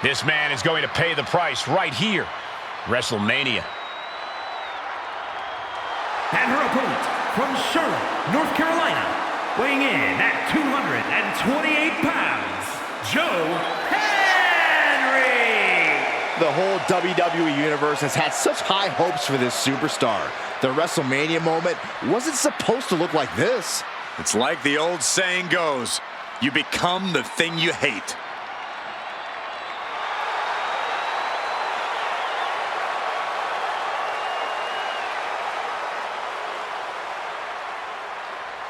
This man is going to pay the price right here. WrestleMania. And her opponent from Charlotte, North Carolina, weighing in at 228 pounds, Joe Henry! The whole WWE Universe has had such high hopes for this superstar. The WrestleMania moment wasn't supposed to look like this. It's like the old saying goes, you become the thing you hate.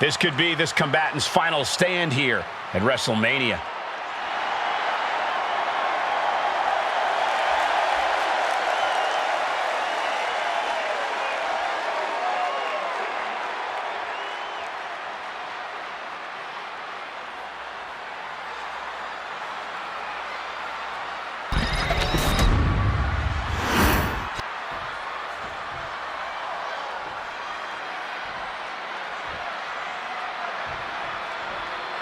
This could be this combatant's final stand here at WrestleMania.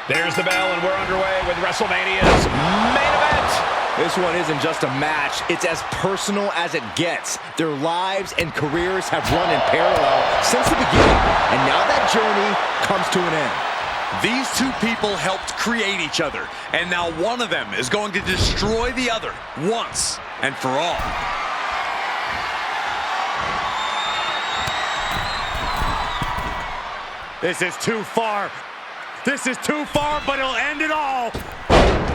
There's the bell, and we're underway with WrestleMania's main event. This one isn't just a match. It's as personal as it gets. Their lives and careers have run in parallel since the beginning, and now that journey comes to an end. These two people helped create each other, and now one of them is going to destroy the other once and for all. This is too far. This is too far, but it'll end it all.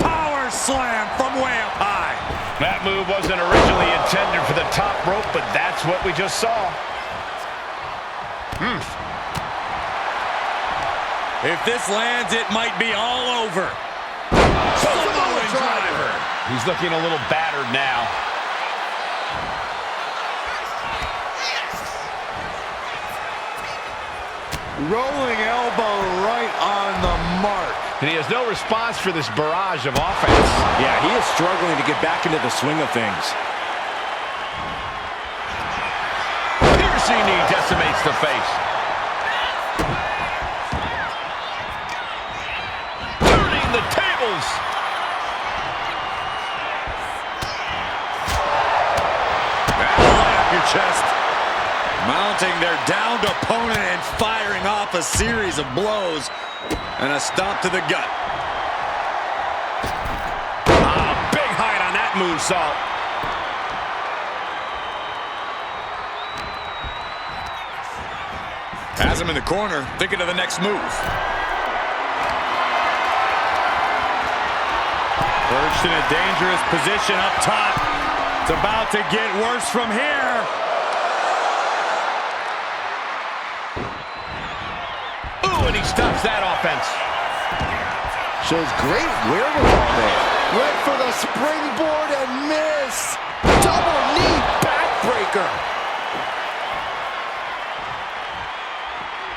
Power slam from way up high. That move wasn't originally intended for the top rope, but that's what we just saw. If this lands, it might be all over. Samoan driver. He's looking a little battered now. Rolling elbow right on the mark. And he has no response for this barrage of offense. Yeah, he is struggling to get back into the swing of things. Piercing knee decimates the face. Turning the tables. Right up your chest. Mounting their downed opponent and firing off a series of blows. And a stomp to the gut. Big height on that moonsault. Has him in the corner, thinking of the next move. Perched in a dangerous position up top. It's about to get worse from here. And he stops that offense. Shows great wherewithal there. Went for the springboard and miss. Double knee backbreaker.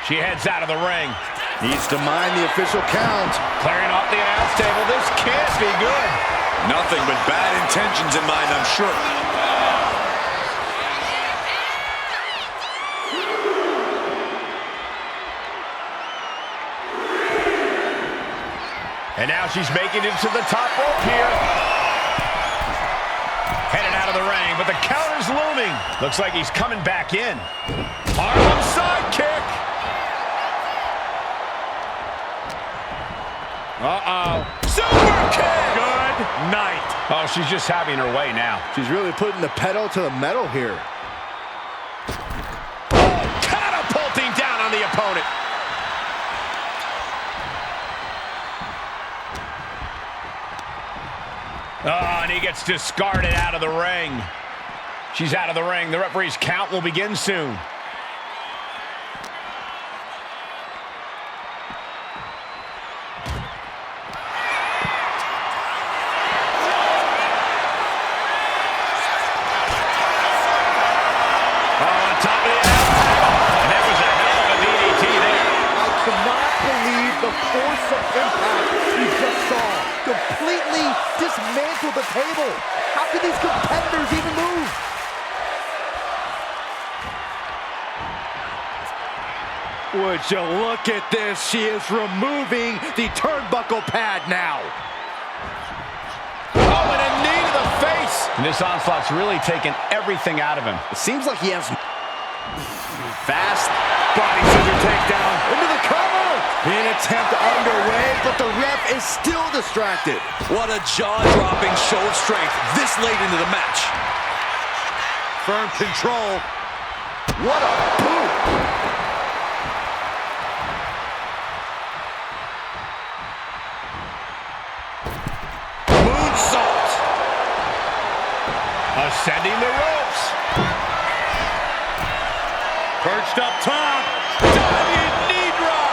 She heads out of the ring. Needs to mind the official count. Clearing off the announce table. This can't be good. Nothing but bad intentions in mind, I'm sure. And now she's making it to the top rope here. Headed out of the ring, but the counter's looming. Looks like he's coming back in. Harlem sidekick. Uh-oh. Super kick! Good night. Oh, she's just having her way now. She's really putting the pedal to the metal here. Oh, catapulting down on the opponent. Oh, and he gets discarded out of the ring. She's out of the ring. The referee's count will begin soon. Force of impact we just saw completely dismantle the table. How can these competitors even move? Would you look at this? She is removing the turnbuckle pad now. Oh, and a knee to the face. And this onslaught's really taken everything out of him. It seems like he has fast body scissor takedown into the cover. An attempt underway, but the ref is still distracted. What a jaw-dropping show of strength this late into the match. Firm control. What a boot. Moonsault. Ascending the ropes. Perched up top. Diving knee drop.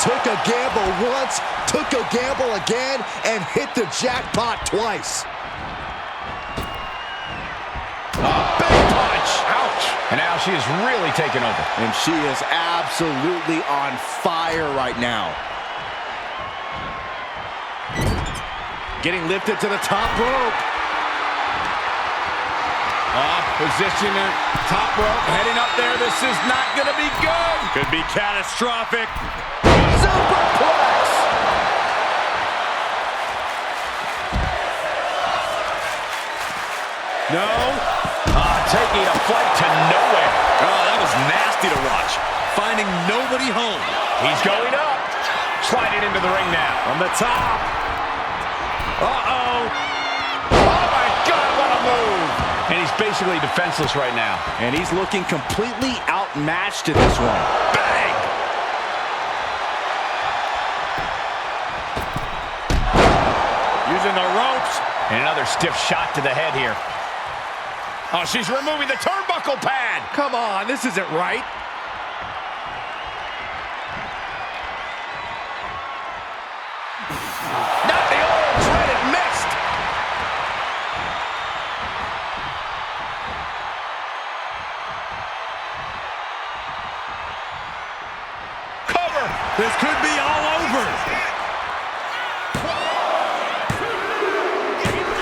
Took a gamble once, took a gamble again, and hit the jackpot twice. A big punch. Ouch. And now she is really taking over. And she is absolutely on fire right now. Getting lifted to the top rope. Positioning top rope, heading up there. This is not going to be good. Could be catastrophic. Superplex! No. Taking a flight to nowhere. Oh, that was nasty to watch. Finding nobody home. He's going up. Sliding into the ring now. From the top. Uh-oh. Oh, my God, what a move. And he's basically defenseless right now. And he's looking completely outmatched in this one. Bang! Using the ropes. And another stiff shot to the head here. Oh, she's removing the turnbuckle pad. Come on, this isn't right. Not the old dreaded missed. Cover. This could be all over.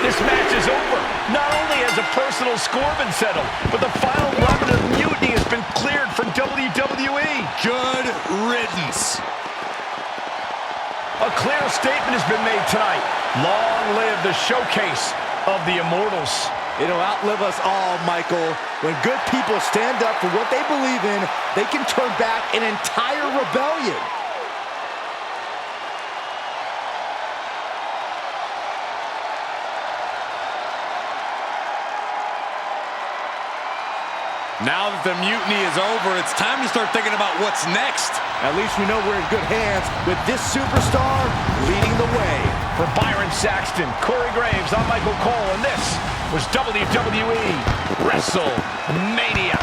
This match is over. Not only has a personal score been settled, but the final remnant of Mutiny has been cleared from WWE. Good riddance. A clear statement has been made tonight. Long live the showcase of the Immortals. It'll outlive us all, Michael. When good people stand up for what they believe in, they can turn back an entire rebellion. Now that the mutiny is over, it's time to start thinking about what's next. At least we know we're in good hands with this superstar leading the way. For Byron Saxton, Corey Graves, I'm Michael Cole, and this was WWE WrestleMania.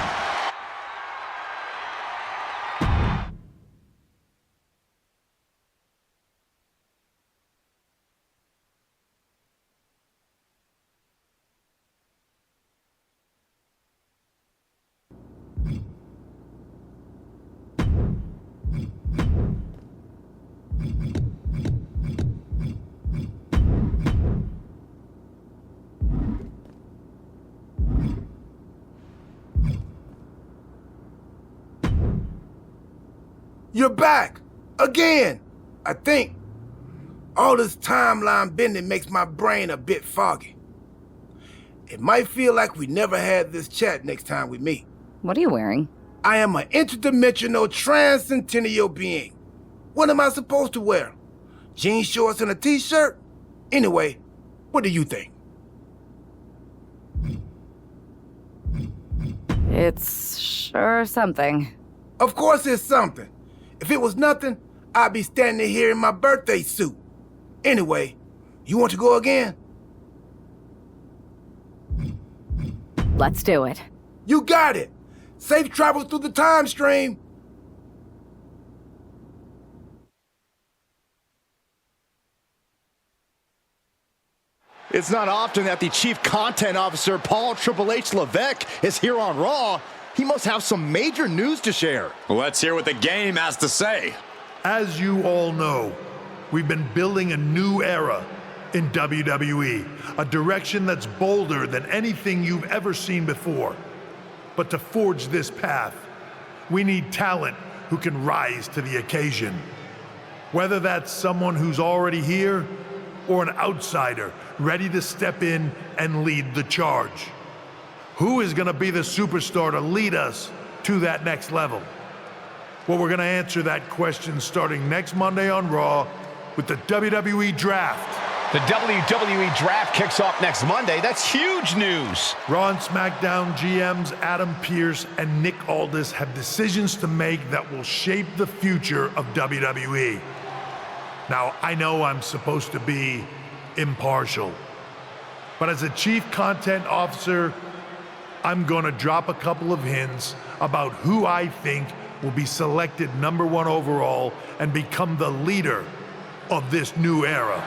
You're back! Again! I think. All this timeline bending makes my brain a bit foggy. It might feel like we never had this chat next time we meet. What are you wearing? I am an interdimensional transcendental being. What am I supposed to wear? Jean shorts and a t-shirt? Anyway, what do you think? It's sure something. Of course it's something. If it was nothing, I'd be standing here in my birthday suit. Anyway, you want to go again? Let's do it. You got it. Safe travel through the time stream. It's not often that the Chief Content Officer, Paul Triple H Levesque, is here on Raw. He must have some major news to share. Let's hear what the game has to say. As you all know, we've been building a new era in WWE, a direction that's bolder than anything you've ever seen before. But to forge this path, we need talent who can rise to the occasion. Whether that's someone who's already here or an outsider ready to step in and lead the charge. Who is gonna be the superstar to lead us to that next level? Well, we're gonna answer that question starting next Monday on Raw with the WWE Draft. The WWE Draft kicks off next Monday. That's huge news. Raw and SmackDown GMs Adam Pearce and Nick Aldis have decisions to make that will shape the future of WWE. Now, I know I'm supposed to be impartial, but as a Chief Content Officer, I'm gonna drop a couple of hints about who I think will be selected #1 overall and become the leader of this new era.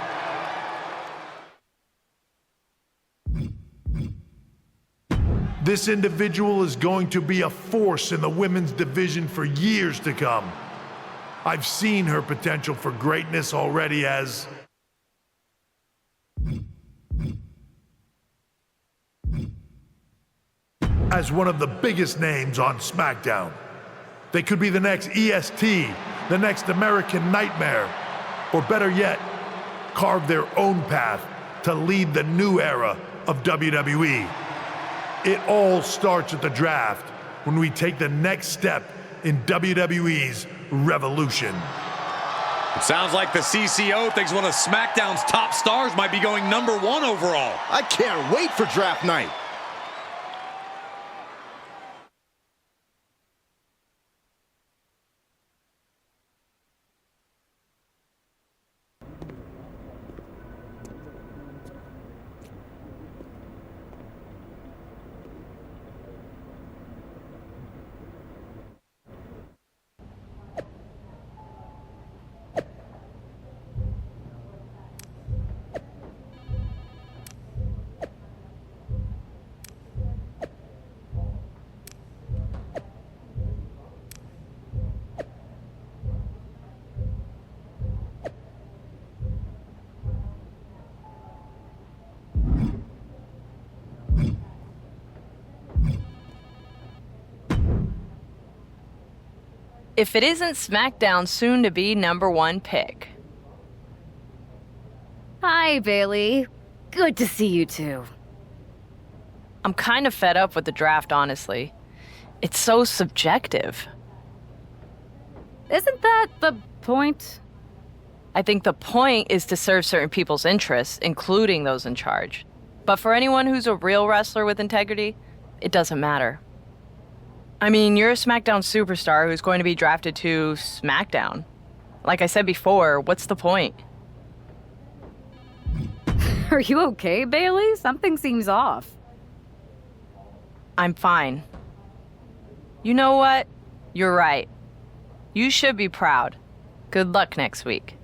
This individual is going to be a force in the women's division for years to come. I've seen her potential for greatness already as one of the biggest names on SmackDown. They could be the next EST, the next American Nightmare, or better yet, carve their own path to lead the new era of WWE. It all starts at the draft when we take the next step in WWE's revolution. It sounds like the CCO thinks one of SmackDown's top stars might be going #1 overall. I can't wait for draft night. If it isn't SmackDown's soon-to-be #1 pick. Hi, Bailey. Good to see you too. I'm kind of fed up with the draft, honestly. It's so subjective. Isn't that the point? I think the point is to serve certain people's interests, including those in charge. But for anyone who's a real wrestler with integrity, it doesn't matter. I mean, you're a SmackDown superstar who's going to be drafted to SmackDown. Like I said before, what's the point? Are you okay, Bailey? Something seems off. I'm fine. You know what? You're right. You should be proud. Good luck next week.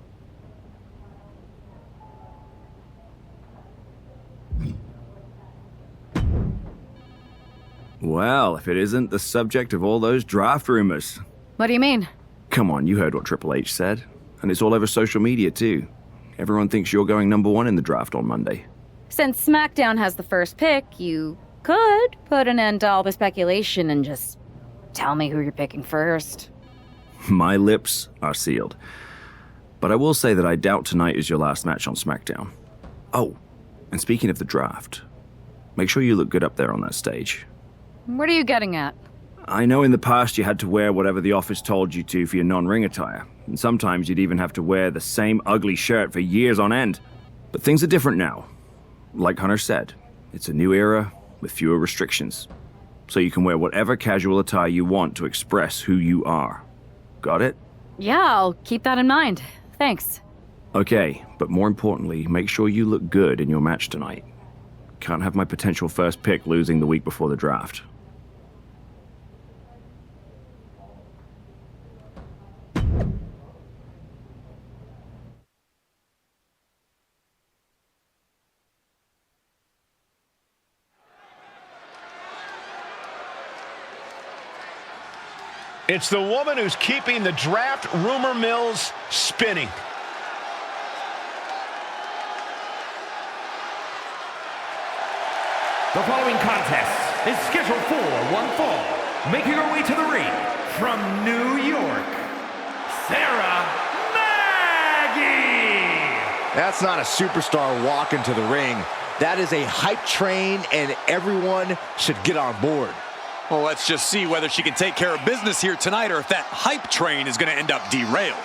Well, if it isn't the subject of all those draft rumors. What do you mean? Come on, you heard what Triple H said. And it's all over social media, too. Everyone thinks you're going #1 in the draft on Monday. Since SmackDown has the first pick, you could put an end to all the speculation and just tell me who you're picking first. My lips are sealed. But I will say that I doubt tonight is your last match on SmackDown. Oh, and speaking of the draft, make sure you look good up there on that stage. What are you getting at? I know in the past you had to wear whatever the office told you to for your non-ring attire, and sometimes you'd even have to wear the same ugly shirt for years on end. But things are different now. Like Hunter said, it's a new era with fewer restrictions. So you can wear whatever casual attire you want to express who you are. Got it? Yeah, I'll keep that in mind. Thanks. Okay, but more importantly, make sure you look good in your match tonight. Can't have my potential first pick losing the week before the draft. It's the woman who's keeping the draft rumor mills spinning. The following contest is scheduled for one fall. Making her way to the ring from New York, Sarah Maggie! That's not a superstar walking to the ring. That is a hype train, and everyone should get on board. Well, let's just see whether she can take care of business here tonight or if that hype train is going to end up derailed.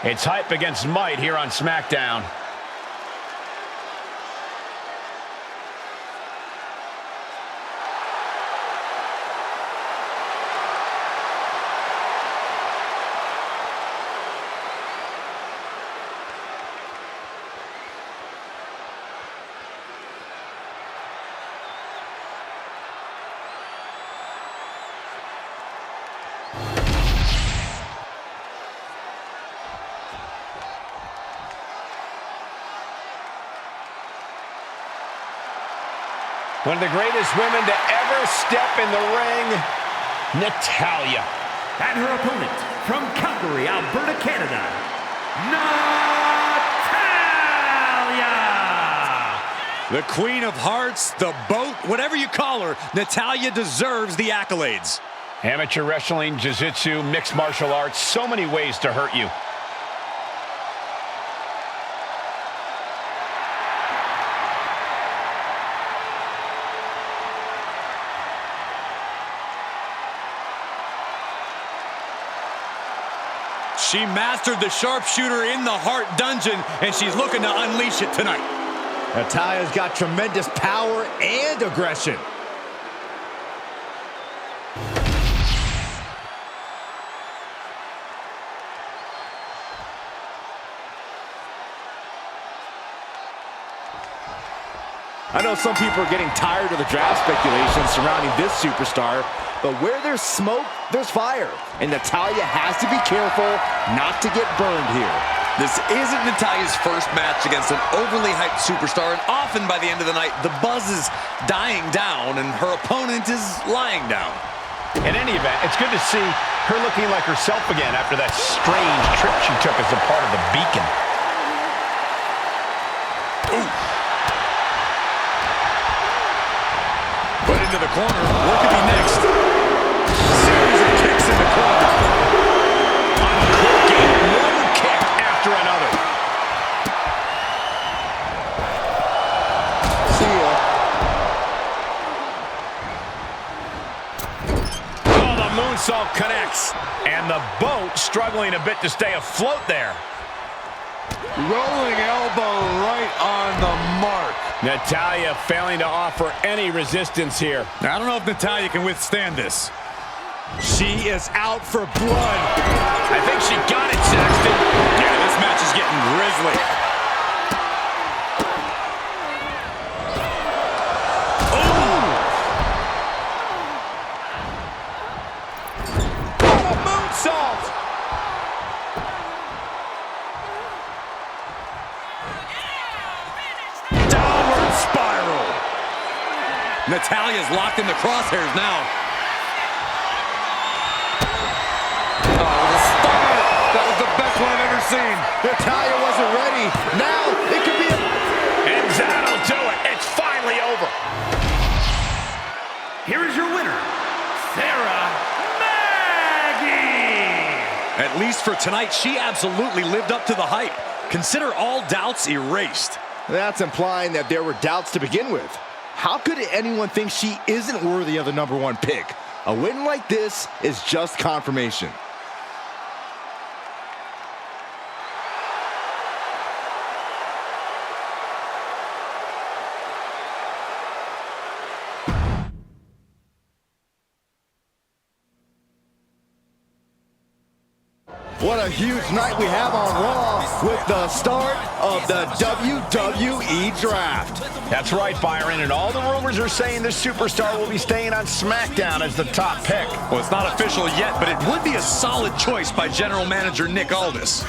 It's hype against might here on SmackDown. One of the greatest women to ever step in the ring, Natalya. And her opponent from Calgary, Alberta, Canada, Natalya! The Queen of Hearts, the boat, whatever you call her, Natalya deserves the accolades. Amateur wrestling, jiu-jitsu, mixed martial arts, so many ways to hurt you. She mastered the sharpshooter in the Heart Dungeon, and she's looking to unleash it tonight. Natalya's got tremendous power and aggression. I know some people are getting tired of the draft speculation surrounding this superstar, but where there's smoke, there's fire. And Natalya has to be careful not to get burned here. This isn't Natalya's first match against an overly hyped superstar, and often by the end of the night, the buzz is dying down and her opponent is lying down. In any event, it's good to see her looking like herself again after that strange trip she took as a part of the Beacon. Ooh. Put into the corner. What could be next? Series of kicks in the corner. Uncorking one kick after another. See ya. Oh, the moonsault connects. And the boat struggling a bit to stay afloat there. Rolling elbow right on the mark. Natalya failing to offer any resistance here. I don't know if Natalya can withstand this. She is out for blood. I think she got it, Saxton. Yeah, this match is getting grisly. Oh, moonsault! Downward spiral. Natalya's locked in the crosshairs now. Oh, the stomach scene. Natalia wasn't ready. Now it could be a... And that'll do it. It's finally over. Here is your winner, Sarah Maggie. At least for tonight, she absolutely lived up to the hype. Consider all doubts erased. That's implying that there were doubts to begin with. How could anyone think she isn't worthy of the #1 pick? A win like this is just confirmation. What a huge night we have on Raw with the start of the WWE Draft. That's right, Byron, and all the rumors are saying this superstar will be staying on SmackDown as the top pick. Well, it's not official yet, but it would be a solid choice by General Manager Nick Aldis.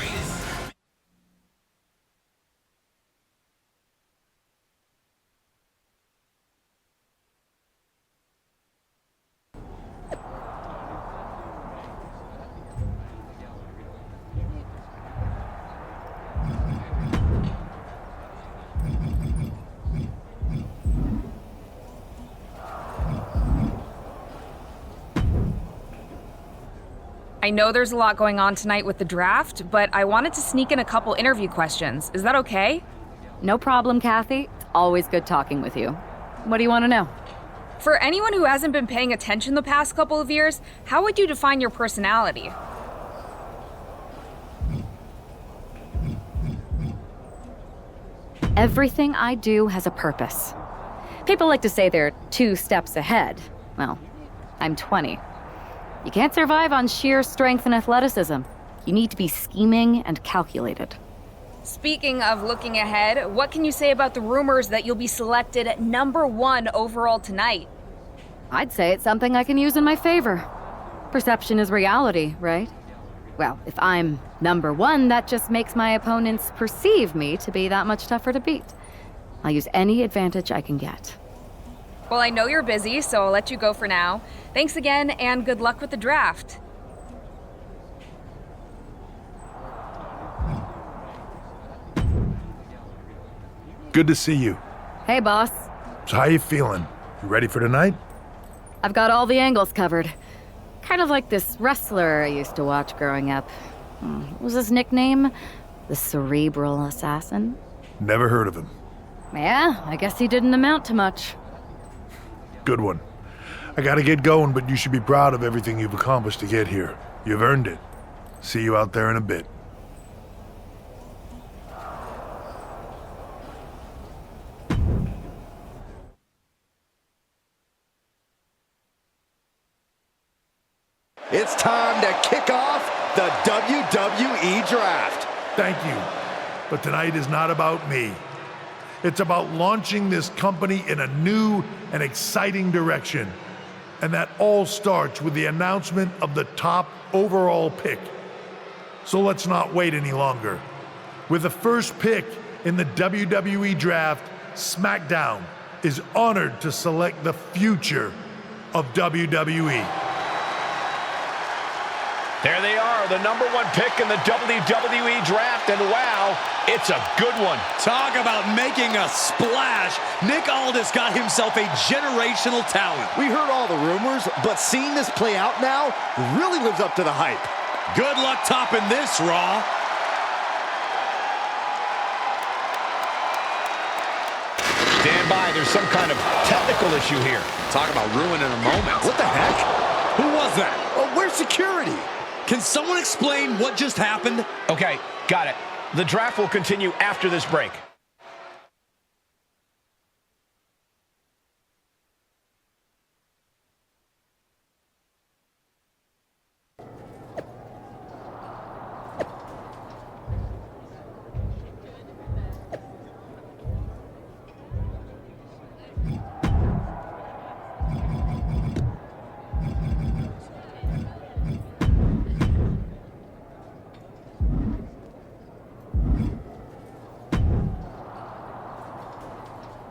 I know there's a lot going on tonight with the draft, but I wanted to sneak in a couple interview questions. Is that okay? No problem, Kathy. It's always good talking with you. What do you want to know? For anyone who hasn't been paying attention the past couple of years, how would you define your personality? Everything I do has a purpose. People like to say they're 2 steps ahead. Well, I'm 20. You can't survive on sheer strength and athleticism. You need to be scheming and calculated. Speaking of looking ahead, what can you say about the rumors that you'll be selected at #1 overall tonight? I'd say it's something I can use in my favor. Perception is reality, right? Well, if I'm #1, that just makes my opponents perceive me to be that much tougher to beat. I'll use any advantage I can get. Well, I know you're busy, so I'll let you go for now. Thanks again, and good luck with the draft. Good to see you. Hey, boss. So how you feeling? You ready for tonight? I've got all the angles covered. Kind of like this wrestler I used to watch growing up. What was his nickname? The Cerebral Assassin? Never heard of him. Yeah, I guess he didn't amount to much. Good one. I gotta get going, but you should be proud of everything you've accomplished to get here. You've earned it. See you out there in a bit. It's time to kick off the WWE Draft. Thank you. But tonight is not about me. It's about launching this company in a new and exciting direction. And that all starts with the announcement of the top overall pick. So let's not wait any longer. With the first pick in the WWE Draft, SmackDown is honored to select the future of WWE. There they are, the #1 pick in the WWE Draft, and wow, it's a good one. Talk about making a splash. Nick Aldis got himself a generational talent. We heard all the rumors, but seeing this play out now really lives up to the hype. Good luck topping this, Raw. Stand by, there's some kind of technical issue here. Talk about ruining a moment. What the heck? Who was that? Oh, where's security? Can someone explain what just happened? Okay, got it. The draft will continue after this break.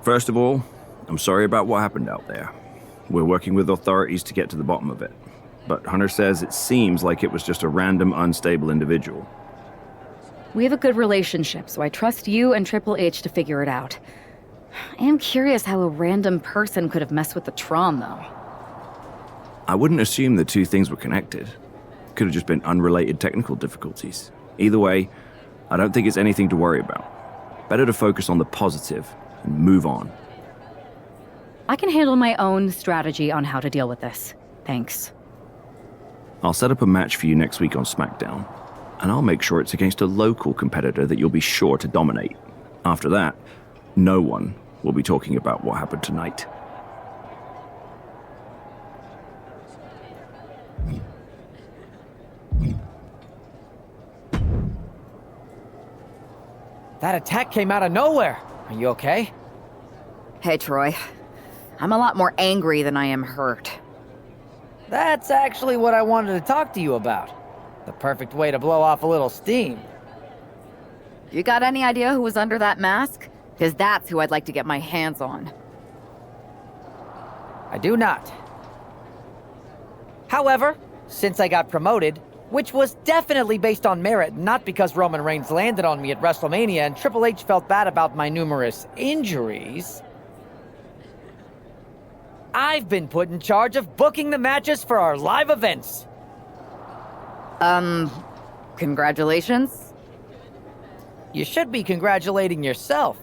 First of all, I'm sorry about what happened out there. We're working with authorities to get to the bottom of it. But Hunter says it seems like it was just a random, unstable individual. We have a good relationship, so I trust you and Triple H to figure it out. I am curious how a random person could have messed with the Tron, though. I wouldn't assume the two things were connected. Could have just been unrelated technical difficulties. Either way, I don't think it's anything to worry about. Better to focus on the positive and move on. I can handle my own strategy on how to deal with this. Thanks. I'll set up a match for you next week on SmackDown, and I'll make sure it's against a local competitor that you'll be sure to dominate. After that, no one will be talking about what happened tonight. That attack came out of nowhere. Are you okay? Hey, Troy. I'm a lot more angry than I am hurt. That's actually what I wanted to talk to you about. The perfect way to blow off a little steam. You got any idea who was under that mask? Because that's who I'd like to get my hands on. I do not. However, since I got promoted, which was definitely based on merit, not because Roman Reigns landed on me at WrestleMania and Triple H felt bad about my numerous injuries, I've been put in charge of booking the matches for our live events. Congratulations? You should be congratulating yourself,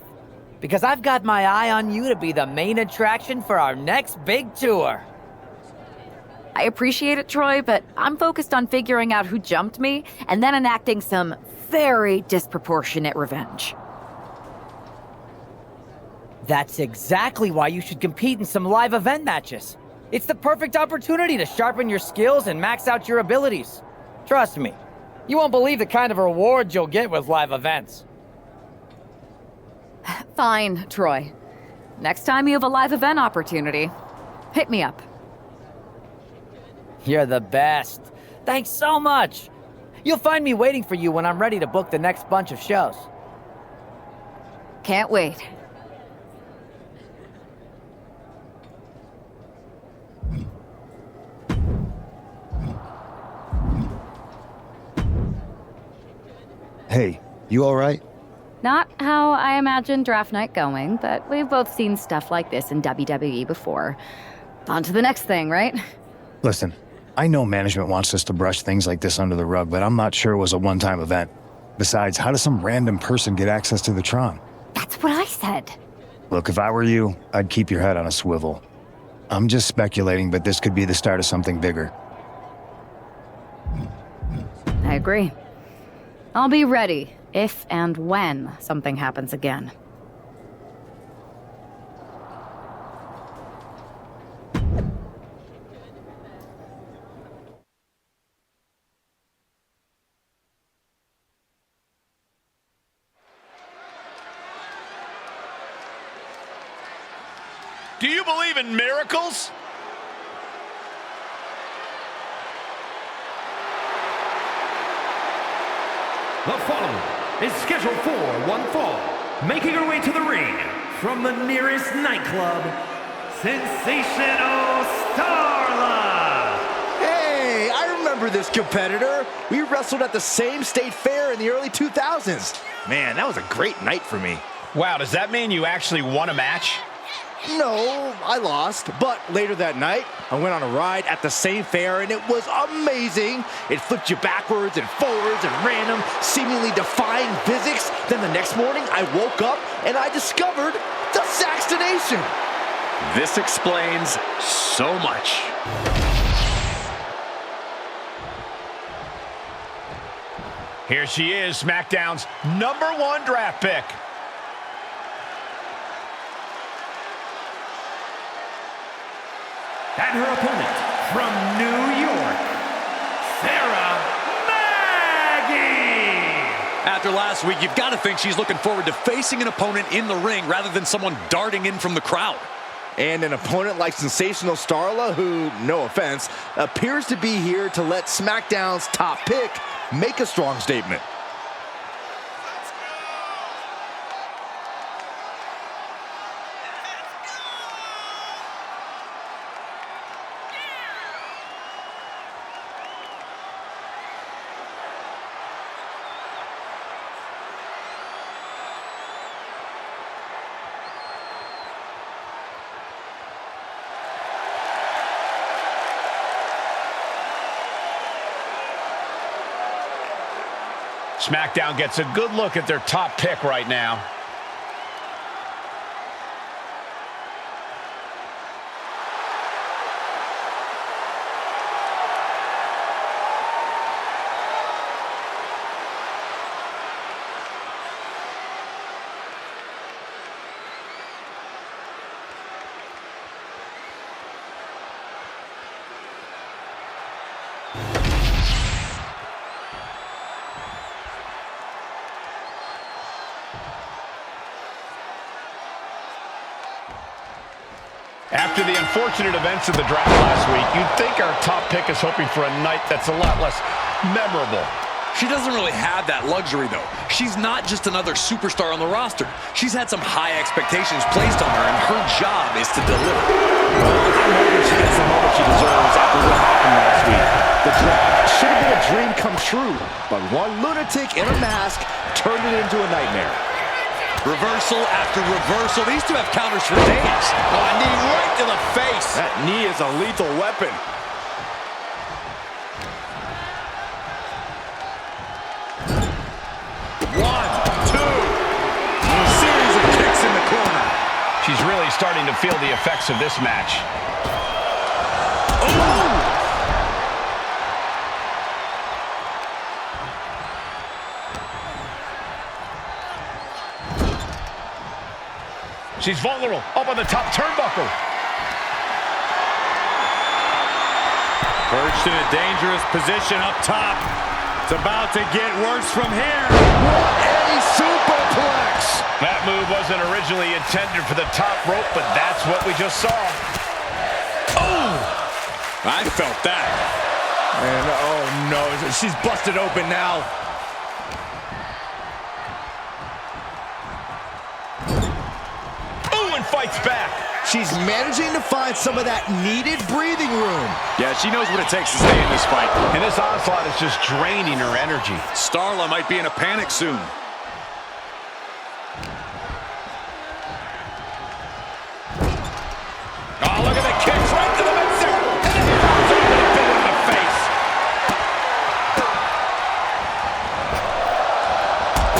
because I've got my eye on you to be the main attraction for our next big tour. I appreciate it, Troy, but I'm focused on figuring out who jumped me and then enacting some very disproportionate revenge. That's exactly why you should compete in some live event matches. It's the perfect opportunity to sharpen your skills and max out your abilities. Trust me, you won't believe the kind of rewards you'll get with live events. Fine, Troy. Next time you have a live event opportunity, hit me up. You're the best. Thanks so much. You'll find me waiting for you when I'm ready to book the next bunch of shows. Can't wait. Hey, you all right? Not how I imagined draft night going, but we've both seen stuff like this in WWE before. On to the next thing, right? Listen, I know management wants us to brush things like this under the rug, but I'm not sure it was a one-time event. Besides, how does some random person get access to the Tron? That's what I said. Look, if I were you, I'd keep your head on a swivel. I'm just speculating, but this could be the start of something bigger. I agree. I'll be ready if and when something happens again. Do you believe in miracles? The following is scheduled for one fall, making her way to the ring from the nearest nightclub, Sensational Starla. Hey, I remember this competitor. We wrestled at the same state fair in the early 2000s. Man, that was a great night for me. Wow, does that mean you actually won a match? No, I lost. But later that night, I went on a ride at the same fair, and it was amazing. It flipped you backwards and forwards and random, seemingly defying physics. Then the next morning, I woke up, and I discovered the Saxtonation. This explains so much. Here she is, SmackDown's #1 draft pick. And her opponent from New York, Sarah Maggie. After last week, you've got to think she's looking forward to facing an opponent in the ring rather than someone darting in from the crowd. And an opponent like Sensational Starla, who, no offense, appears to be here to let SmackDown's top pick make a strong statement. SmackDown gets a good look at their top pick right now. After the unfortunate events of the draft last week, you'd think our top pick is hoping for a night that's a lot less memorable. She doesn't really have that luxury, though. She's not just another superstar on the roster. She's had some high expectations placed on her, and her job is to deliver. Well, I'm hoping she gets the moment she deserves after what happened last week. The draft should have been a dream come true, but one lunatic in a mask turned it into a nightmare. Reversal after reversal. These two have counters for days. Oh, a knee right to the face. That knee is a lethal weapon. One, two. A series of kicks in the corner. She's really starting to feel the effects of this match. Oh! She's vulnerable, up on the top turnbuckle. Perched in a dangerous position up top. It's about to get worse from here. What a superplex! That move wasn't originally intended for the top rope, but that's what we just saw. Oh! I felt that. And oh no, she's busted open now. Fights back. She's managing to find some of that needed breathing room. Yeah, she knows what it takes to stay in this fight. And this onslaught is just draining her energy. Starla might be in a panic soon. Oh, look at the kicks right to the midsection. And then he runs over the pin in the face.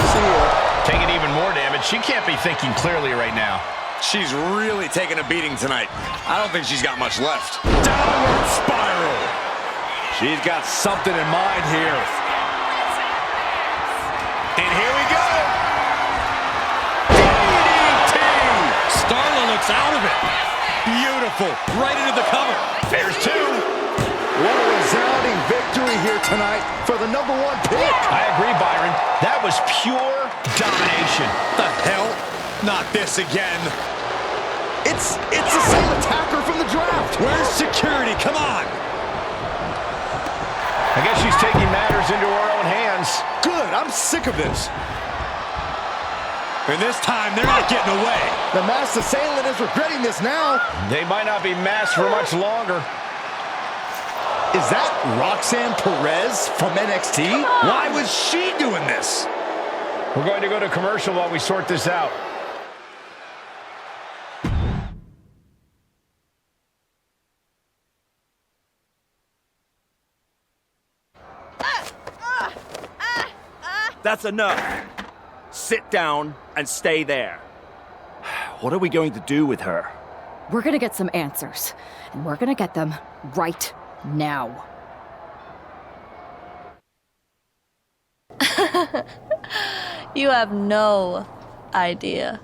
See her. Taking even more damage. She can't be thinking clearly right now. She's really taking a beating tonight. I don't think she's got much left. Downward spiral. She's got something in mind here. And here we go. DDT. Starla looks out of it. Beautiful. Right into the cover. There's two. What a resounding victory here tonight for the #1 pick. I agree, Byron. That was pure domination. The hell? Not this again. It's the same attacker from the draft. Where's security? Come on. I guess she's taking matters into her own hands. Good, I'm sick of this. And this time, they're not getting away. The masked assailant is regretting this now. They might not be masked for much longer. Is that Roxanne Perez from NXT? Why was she doing this? We're going to go to commercial while we sort this out. That's enough. Sit down and stay there. What are we going to do with her? We're gonna get some answers, and we're gonna get them right now. You have no idea.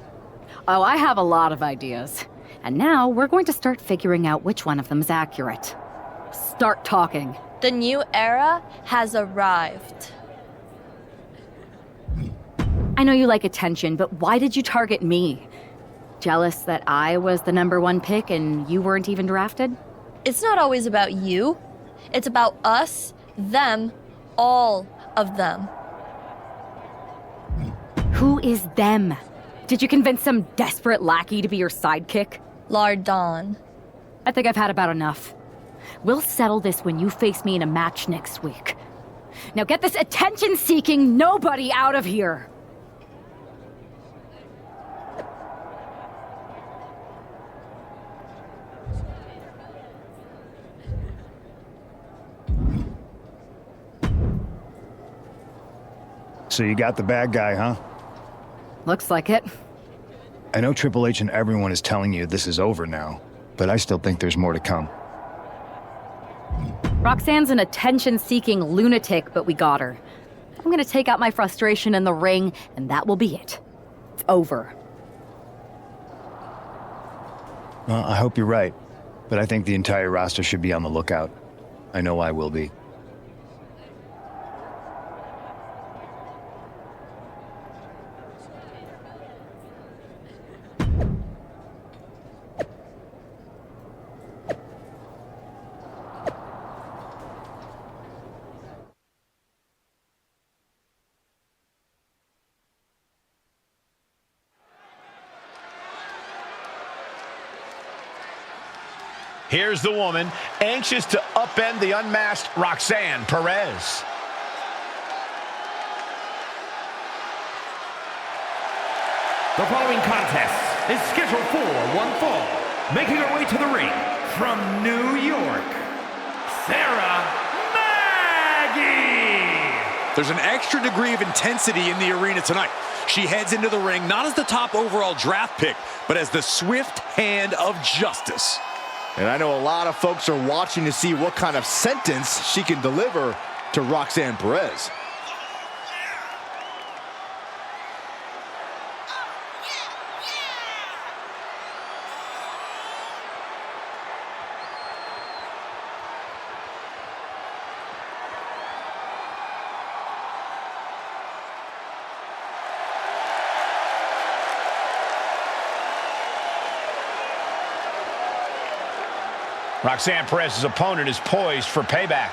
Oh, I have a lot of ideas. And now we're going to start figuring out which one of them is accurate. Start talking. The new era has arrived. I know you like attention, but why did you target me? Jealous that I was the #1 pick and you weren't even drafted? It's not always about you. It's about us, them, all of them. Who is them? Did you convince some desperate lackey to be your sidekick? Lardon. I think I've had about enough. We'll settle this when you face me in a match next week. Now get this attention-seeking nobody out of here! So you got the bad guy, huh? Looks like it. I know Triple H and everyone is telling you this is over now, but I still think there's more to come. Roxanne's an attention-seeking lunatic, but we got her. I'm gonna take out my frustration in the ring, and that will be it. It's over. Well, I hope you're right, but I think the entire roster should be on the lookout. I know I will be. Here's the woman, anxious to upend the unmasked Roxanne Perez. The following contest is scheduled for one fall. Making her way to the ring from New York, Sarah Maggie! There's an extra degree of intensity in the arena tonight. She heads into the ring not as the top overall draft pick, but as the swift hand of justice. And I know a lot of folks are watching to see what kind of sentence she can deliver to Roxanne Perez. Roxanne Perez's opponent is poised for payback.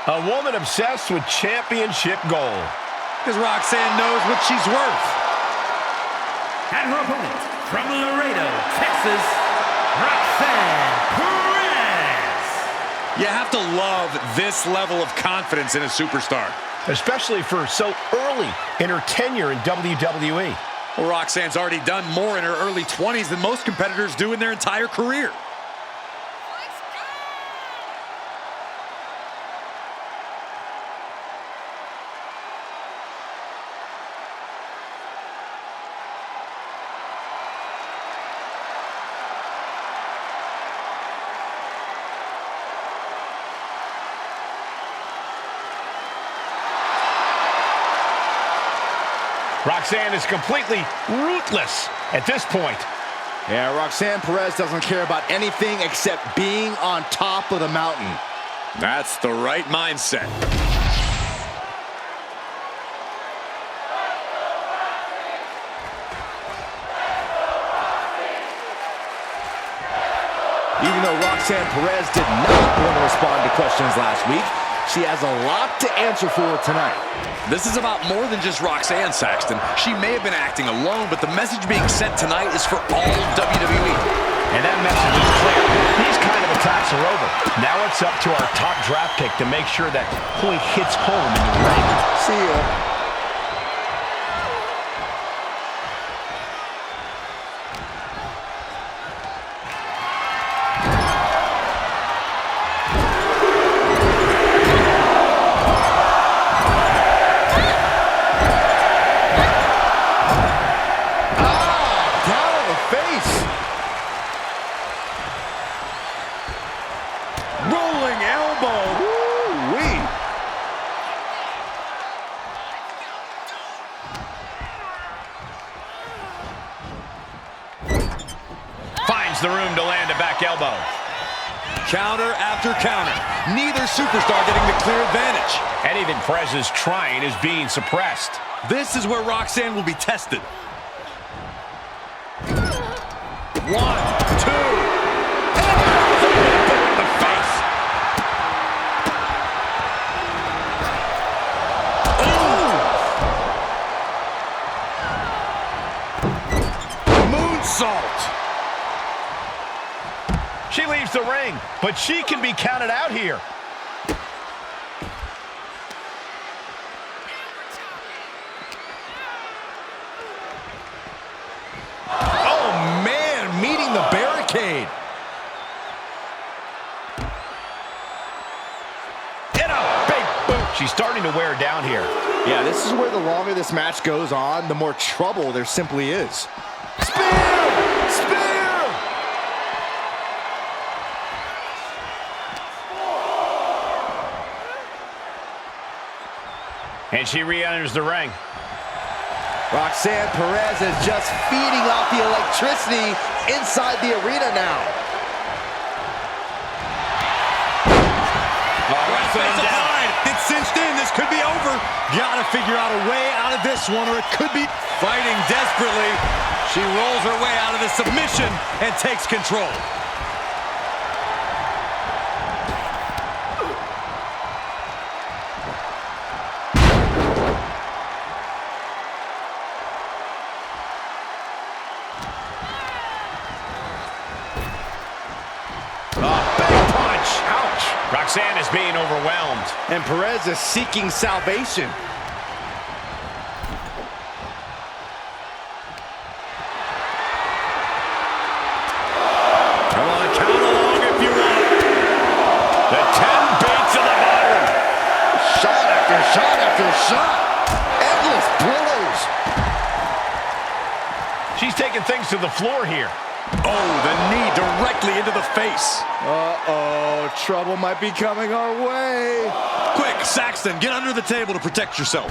A woman obsessed with championship gold. Because Roxanne knows what she's worth. And her opponent from Laredo, Texas, Roxanne Perez. You have to love this level of confidence in a superstar. Especially for so early in her tenure in WWE. Well, Roxanne's already done more in her early 20s than most competitors do in their entire career. Roxanne is completely ruthless at this point. Yeah, Roxanne Perez doesn't care about anything except being on top of the mountain. That's the right mindset. Even though Roxanne Perez did not want to respond to questions last week, she has a lot to answer for tonight. This is about more than just Roxanne, Saxton. She may have been acting alone, but the message being sent tonight is for all WWE. And that message is clear. These kind of attacks are over. Now it's up to our top draft pick to make sure that point hits home in the ring. See ya. The room to land a back elbow. Counter after counter. Neither superstar getting the clear advantage. Anything Perez is trying is being suppressed. This is where Roxanne will be tested. 1, 2. The face. Ooh. She leaves the ring, but she can be counted out here. Oh, man, meeting the barricade. And a big boot. She's starting to wear down here. Yeah, this is where the longer this match goes on, the more trouble there simply is. Spear! Spear! And she re-enters the ring. Roxanne Perez is just feeding off the electricity inside the arena now. It's cinched in. This could be over. Gotta figure out a way out of this one, or it could be fighting desperately. She rolls her way out of the submission and takes control. Roxanne is being overwhelmed. And Perez is seeking salvation. Come on, count along if you want. The 10 beats of the bottom. Shot after shot after shot. Endless blows. She's taking things to the floor here. Oh, the knee directly into the face. Uh-oh, trouble might be coming our way. Quick, Saxton, get under the table to protect yourself.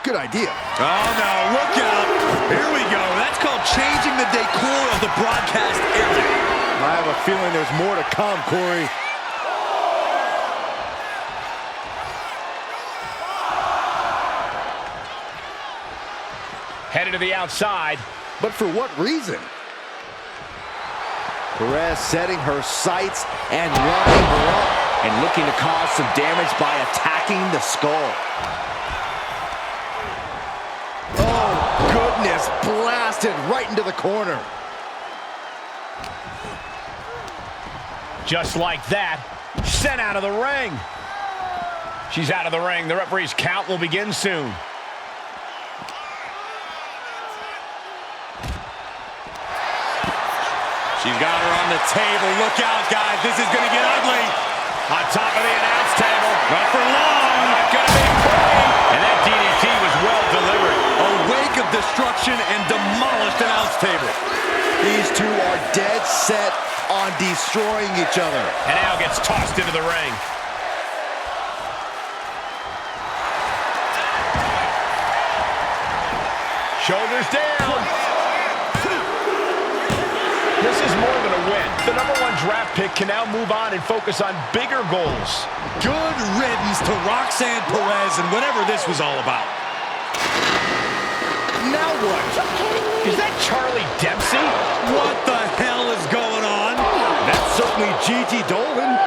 Good idea. Oh, no, look out. Here we go. That's called changing the decor of the broadcast area. I have a feeling there's more to come, Corey. Headed to the outside. But for what reason? Perez setting her sights and lining her up and looking to cause some damage by attacking the skull. Oh, goodness, blasted right into the corner. Just like that, sent out of the ring. She's out of the ring. The referee's count will begin soon. She's got her on the table. Look out, guys. This is going to get ugly. On top of the announce table. Not for long. Not going to be pretty. And that DDT was well delivered. A wake of destruction and demolished announce table. These two are dead set on destroying each other. And now gets tossed into the ring. Shoulders down. This is more than a win. The #1 draft pick can now move on and focus on bigger goals. Good riddance to Roxanne Perez and whatever this was all about. Now what? Is that Charlie Dempsey? What the hell is going on? That's certainly Gigi Dolan.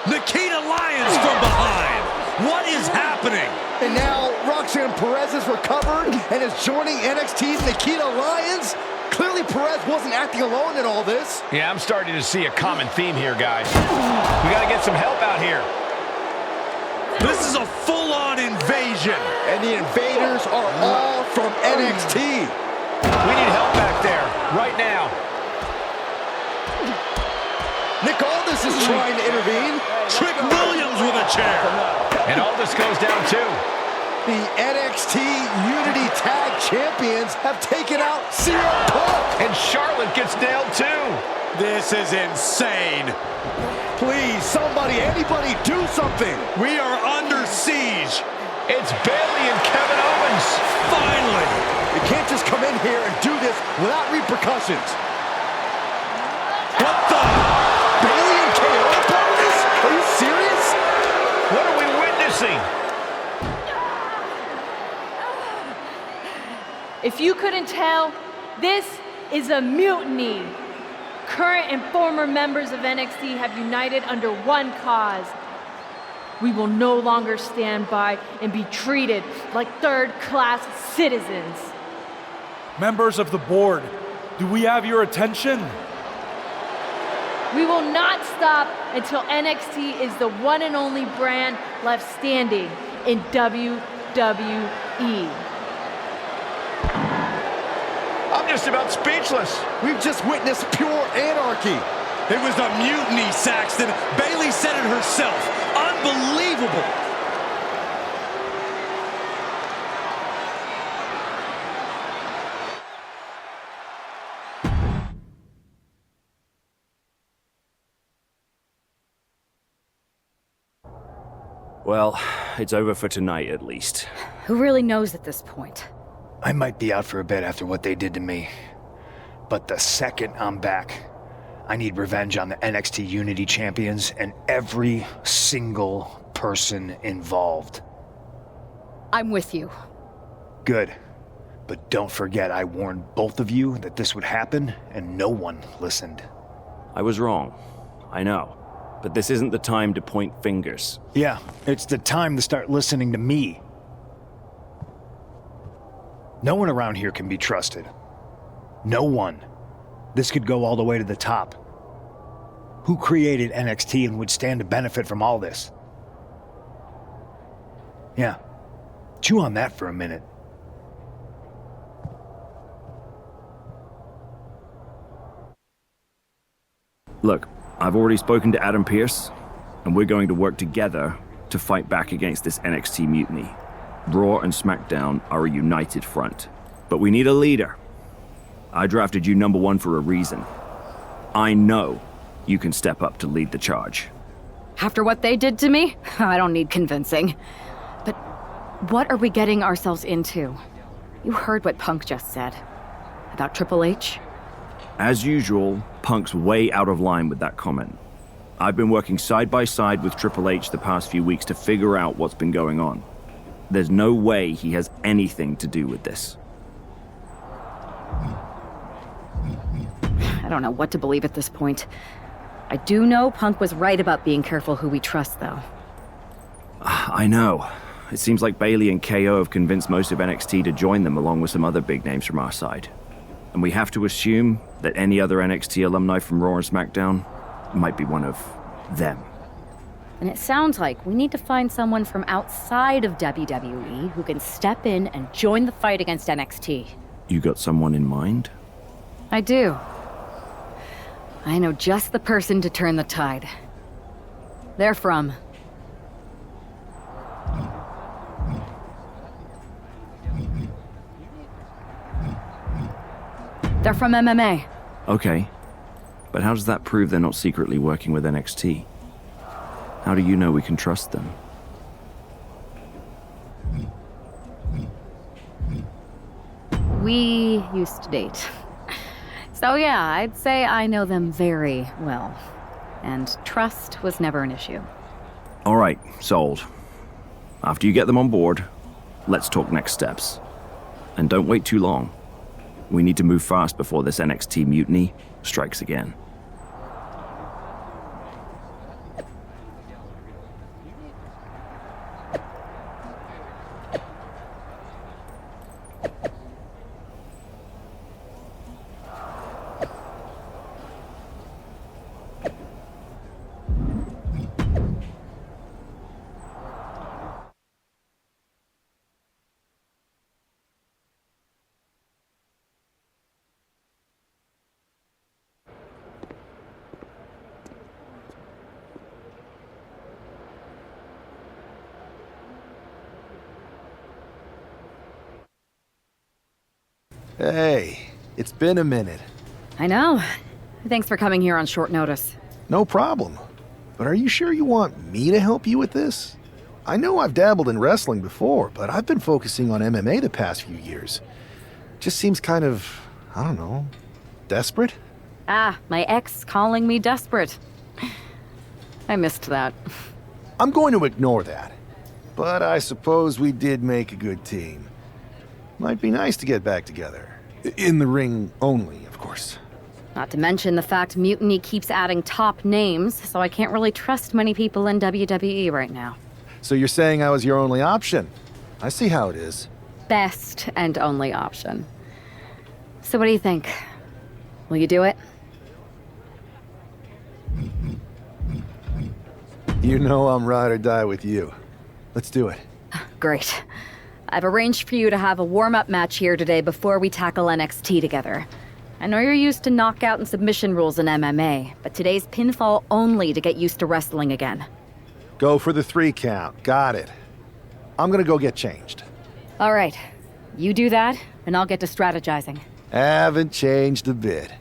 Nikita Lyons from behind. What is happening? And now Roxanne Perez is recovered and is joining NXT's Nikita Lyons. Clearly Perez wasn't acting alone in all this. Yeah, I'm starting to see a common theme here, guys. We got to get some help out here. This is a full-on invasion. And the invaders are all from NXT. We need help back there, right now. Nick Aldis is trying to intervene. Trick Williams with a chair. And Aldis goes down too. The NXT Unity Tag Champions have taken out CM Punk. And Charlotte gets nailed too. This is insane. Please, somebody, anybody, do something. We are under siege. It's Bayley and Kevin Owens. Finally. You can't just come in here and do this without repercussions. What the? Bayley and KO about this? Are you serious? What are we witnessing? If you couldn't tell, this is a mutiny. Current and former members of NXT have united under one cause. We will no longer stand by and be treated like third-class citizens. Members of the board, Do we have your attention? We will not stop until NXT is the one and only brand left standing in WWE. I'm just about speechless. We've just witnessed pure anarchy. It was a mutiny, Saxton. Bayley said it herself. Unbelievable. Well, it's over for tonight at least. Who really knows at this point? I might be out for a bit after what they did to me. But the second I'm back, I need revenge on the NXT Unity Champions and every single person involved. I'm with you. Good. But don't forget I warned both of you that this would happen, and no one listened. I was wrong. I know. But this isn't the time to point fingers. Yeah, it's the time to start listening to me. No one around here can be trusted. No one. This could go all the way to the top. Who created NXT and would stand to benefit from all this? Yeah. Chew on that for a minute. Look, I've already spoken to Adam Pearce, and we're going to work together to fight back against this NXT mutiny. Raw and SmackDown are a united front, but we need a leader. I drafted you #1 for a reason. I know you can step up to lead the charge. After what they did to me, I don't need convincing. But what are we getting ourselves into? You heard what Punk just said about Triple H? As usual, Punk's way out of line with that comment. I've been working side by side with Triple H the past few weeks to figure out what's been going on. There's no way he has anything to do with this. I don't know what to believe at this point. I do know Punk was right about being careful who we trust, though. I know. It seems like Bayley and KO have convinced most of NXT to join them along with some other big names from our side. And we have to assume that any other NXT alumni from Raw and SmackDown might be one of them. And it sounds like we need to find someone from outside of WWE who can step in and join the fight against NXT. You got someone in mind? I do. I know just the person to turn the tide. They're from... They're from MMA. Okay. But how does that prove they're not secretly working with NXT? How do you know we can trust them? We used to date. So yeah, I'd say I know them very well. And trust was never an issue. All right, sold. After you get them on board, let's talk next steps. And don't wait too long. We need to move fast before this NXT mutiny strikes again. Hey, it's been a minute. I know. Thanks for coming here on short notice. No problem. But are you sure you want me to help you with this? I know I've dabbled in wrestling before, but I've been focusing on MMA the past few years. Just seems kind of, I don't know, desperate? Ah, my ex calling me desperate. I missed that. I'm going to ignore that. But I suppose we did make a good team. Might be nice to get back together. In the ring only, of course. Not to mention the fact Mutiny keeps adding top names, so I can't really trust many people in WWE right now. So you're saying I was your only option? I see how it is. Best and only option. So what do you think? Will you do it? You know I'm ride or die with you. Let's do it. Great. I've arranged for you to have a warm-up match here today before we tackle NXT together. I know you're used to knockout and submission rules in MMA, but today's pinfall only to get used to wrestling again. Go for the 3 count. Got it. I'm gonna go get changed. All right. You do that, and I'll get to strategizing. Haven't changed a bit.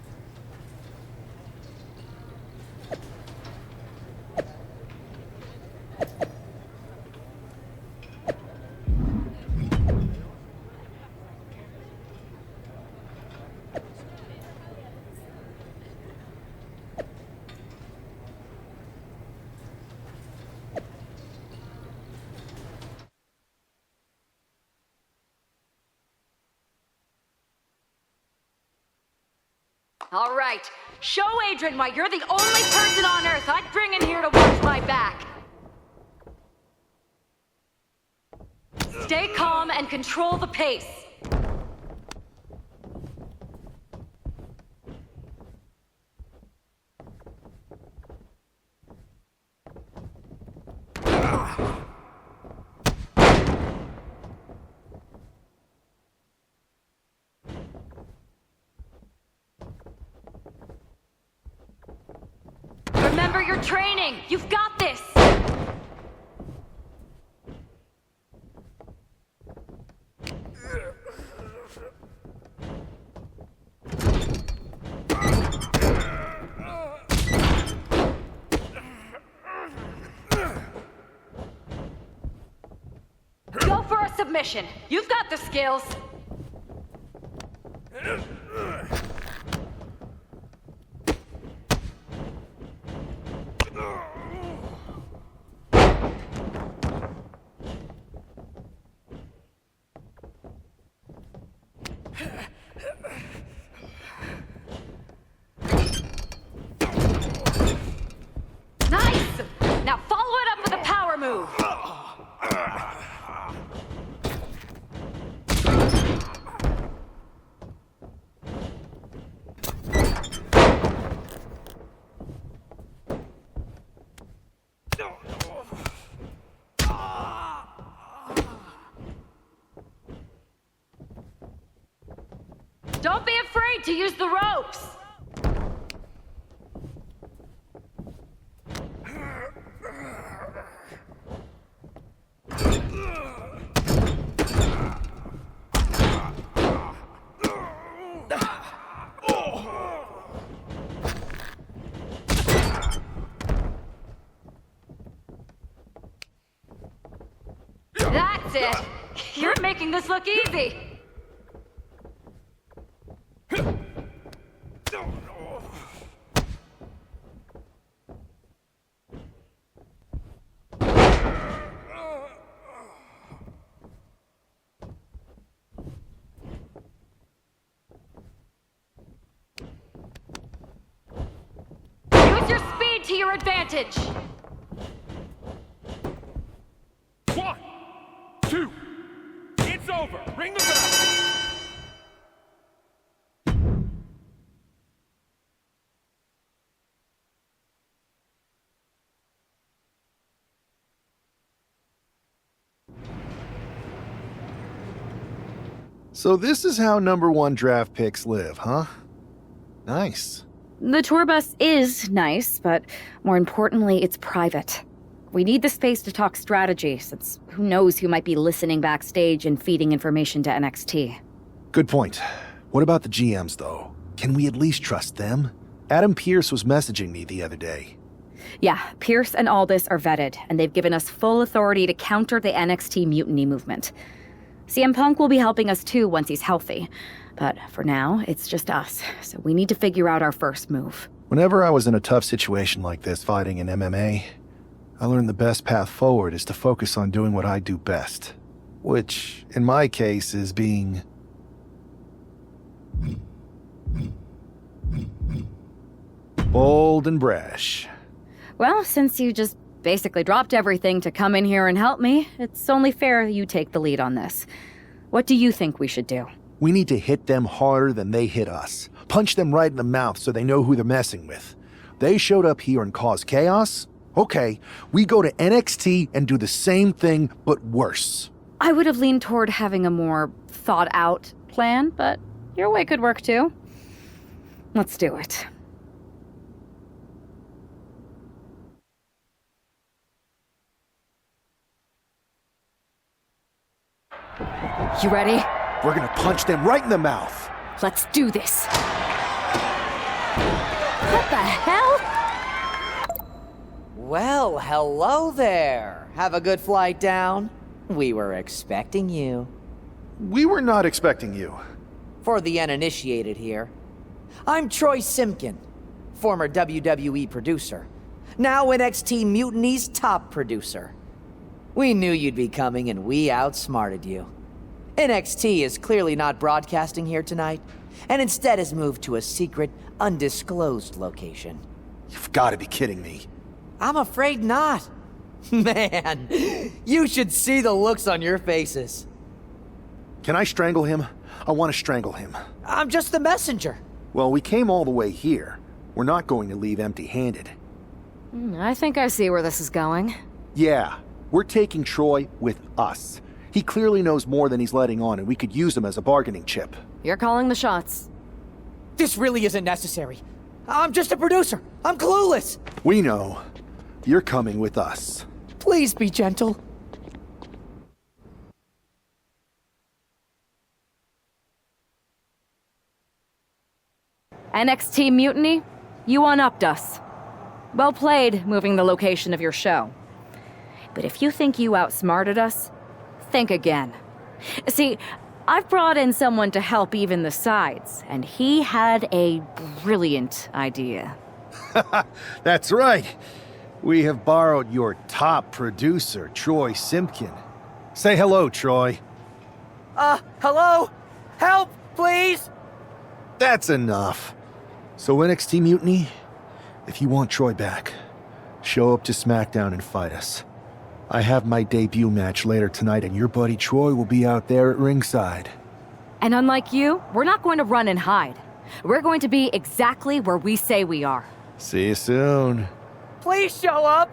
All right. Show Adrian why you're the only person on Earth I'd bring in here to watch my back. Stay calm and control the pace. Remember your training! You've got this! Go for a submission! You've got the skills! Nice! Now follow it up with a power move! Don't be afraid to use the ropes! That's it! You're making this look easy! Use your speed to your advantage! 1, 2, it's over. Ring the bell. So this is how #1 draft picks live, huh? Nice. The tour bus is nice, but more importantly, it's private. We need the space to talk strategy, since who knows who might be listening backstage and feeding information to NXT. Good point. What about the GMs, though? Can we at least trust them? Adam Pearce was messaging me the other day. Yeah, Pierce and Aldis are vetted, and they've given us full authority to counter the NXT mutiny movement. CM Punk will be helping us too once he's healthy. But for now, it's just us, so we need to figure out our first move. Whenever I was in a tough situation like this fighting in MMA, I learned the best path forward is to focus on doing what I do best. Which, in my case, is being... bold and brash. Well, since you just basically dropped everything to come in here and help me, it's only fair you take the lead on this. What do you think we should do? We need to hit them harder than they hit us. Punch them right in the mouth so they know who they're messing with. They showed up here and caused chaos? Okay, we go to NXT and do the same thing, but worse. I would have leaned toward having a more thought-out plan, but your way could work too. Let's do it. You ready? We're gonna punch them right in the mouth. Let's do this. What the hell? Well, hello there. Have a good flight down. We were expecting you. We were not expecting you. For the uninitiated here, I'm Troy Simpkin, former WWE producer, now NXT Mutiny's top producer. We knew you'd be coming and we outsmarted you. NXT is clearly not broadcasting here tonight, and instead has moved to a secret, undisclosed location. You've got to be kidding me. I'm afraid not. Man, you should see the looks on your faces. Can I strangle him? I want to strangle him. I'm just the messenger. Well, we came all the way here. We're not going to leave empty-handed. I think I see where this is going. Yeah, we're taking Troy with us. He clearly knows more than he's letting on, and we could use him as a bargaining chip. You're calling the shots. This really isn't necessary. I'm just a producer. I'm clueless. We know. You're coming with us. Please be gentle. NXT Mutiny, you one-upped us. Well played, moving the location of your show. But if you think you outsmarted us, think again. See, I've brought in someone to help even the sides, and he had a brilliant idea. That's right. We have borrowed your top producer, Troy Simpkin. Say hello, Troy. Hello? Help, please? That's enough. So NXT Mutiny, if you want Troy back, show up to SmackDown and fight us. I have my debut match later tonight, and your buddy Troy will be out there at ringside. And unlike you, we're not going to run and hide. We're going to be exactly where we say we are. See you soon. Please show up!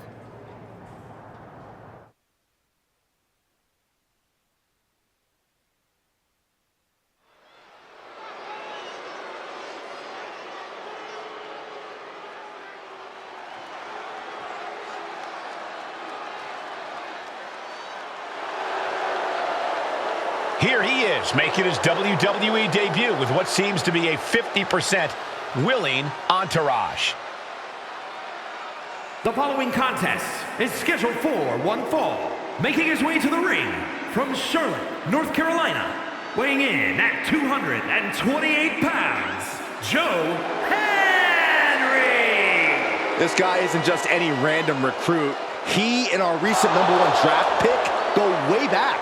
Here he is, making his WWE debut with what seems to be a 50% willing entourage. The following contest is scheduled for one fall. Making his way to the ring from Charlotte, North Carolina, weighing in at 228 pounds, Joe Henry! This guy isn't just any random recruit. He and our recent #1 draft pick go way back.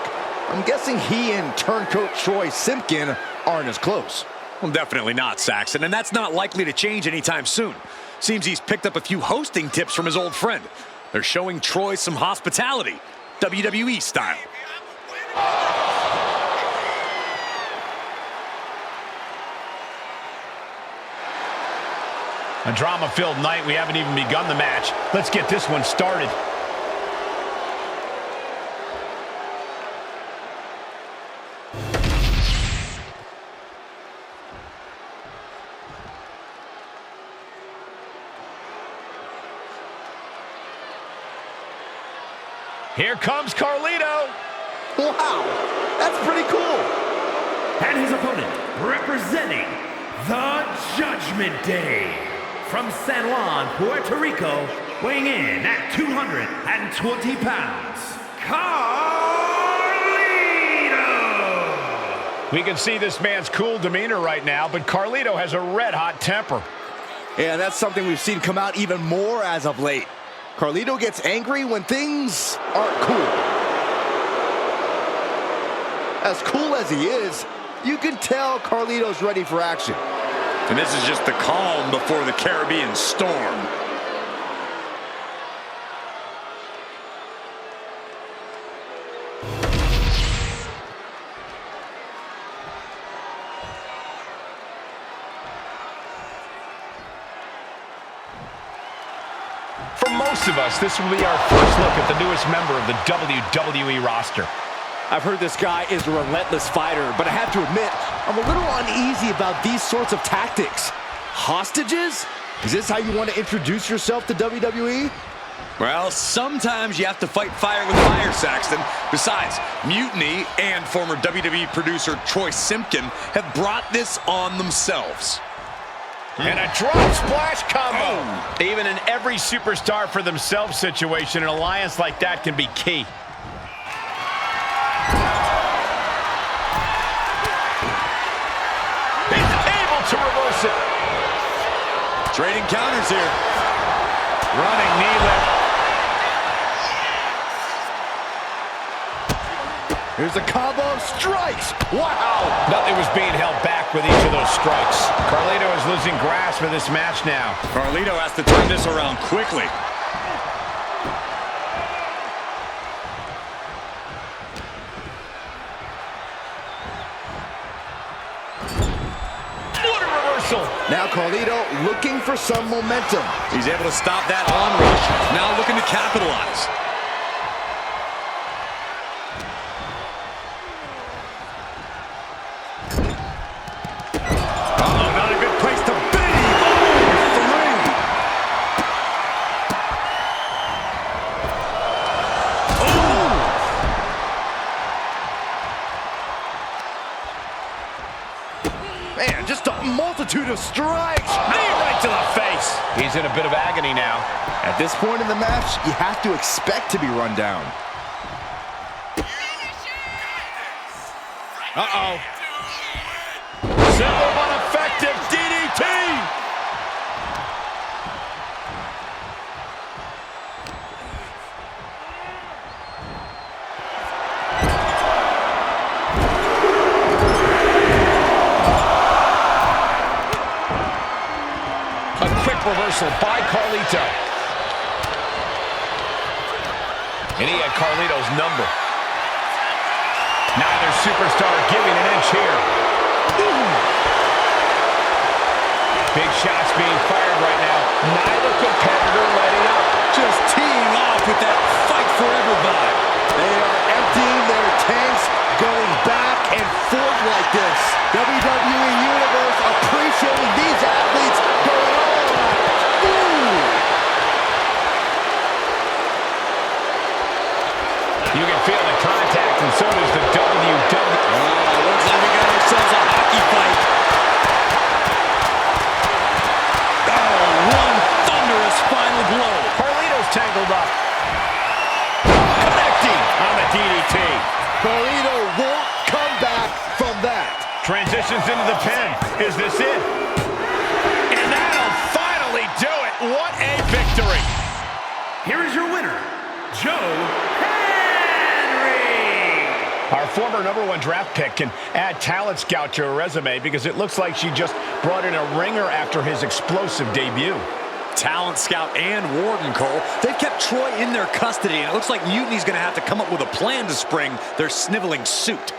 I'm guessing he and turncoat Troy Simpkin aren't as close. Well, definitely not, Saxon, and that's not likely to change anytime soon. Seems he's picked up a few hosting tips from his old friend. They're showing Troy some hospitality, WWE style. A drama-filled night. We haven't even begun the match. Let's get this one started. Here comes Carlito. Wow, that's pretty cool. And his opponent, representing the Judgment Day, from San Juan, Puerto Rico, weighing in at 220 pounds, Carlito! We can see this man's cool demeanor right now, but Carlito has a red-hot temper. Yeah, that's something we've seen come out even more as of late. Carlito gets angry when things aren't cool. As cool as he is, you can tell Carlito's ready for action. And this is just the calm before the Caribbean storm. For most of us, this will be our first look at the newest member of the WWE roster. I've heard this guy is a relentless fighter, but I have to admit, I'm a little uneasy about these sorts of tactics. Hostages? Is this how you want to introduce yourself to WWE? Well, sometimes you have to fight fire with fire, Saxton. Besides, Mutiny and former WWE producer Troy Simpkin have brought this on themselves. And a drop splash combo. Even in every superstar for themselves situation, an alliance like that can be key. He's able to reverse it. Trading counters here. Running knee lift. Here's a combo of strikes. Wow! Nothing was being held back with each of those strikes. Carlito is losing grasp of this match now. Carlito has to turn this around quickly. What a reversal! Now Carlito looking for some momentum. He's able to stop that onrush. Now looking to capitalize. Not a good place to be. Man, just a multitude of strikes. Knee right to the face. He's in a bit of agony now. At this point in the match, you have to expect to be run down. Uh-oh. Simple but effective DDT. A quick reversal by Carlito. And he had Carlito's number. Neither superstar giving an inch here. Big shots being fired right now. Neither competitor letting up. Just teeing off with that fight forever vibe. They are emptying their tanks, going back and forth like this. WWE Universe appreciating these athletes going all out. You can feel the contact, and so does the WWE. Looks like we got ourselves a hockey fight. One thunderous final blow. Carlito's tangled up. Connecting on the DDT. Carlito won't come back from that. Transitions into the pin. Is this it? And that'll finally do it. What a victory. Here is your winner, Joe. Our former #1 draft pick can add talent scout to her resume because it looks like she just brought in a ringer after his explosive debut. Talent scout and Warden, Cole. They've kept Troy in their custody, and it looks like Mutiny's going to have to come up with a plan to spring their sniveling suit.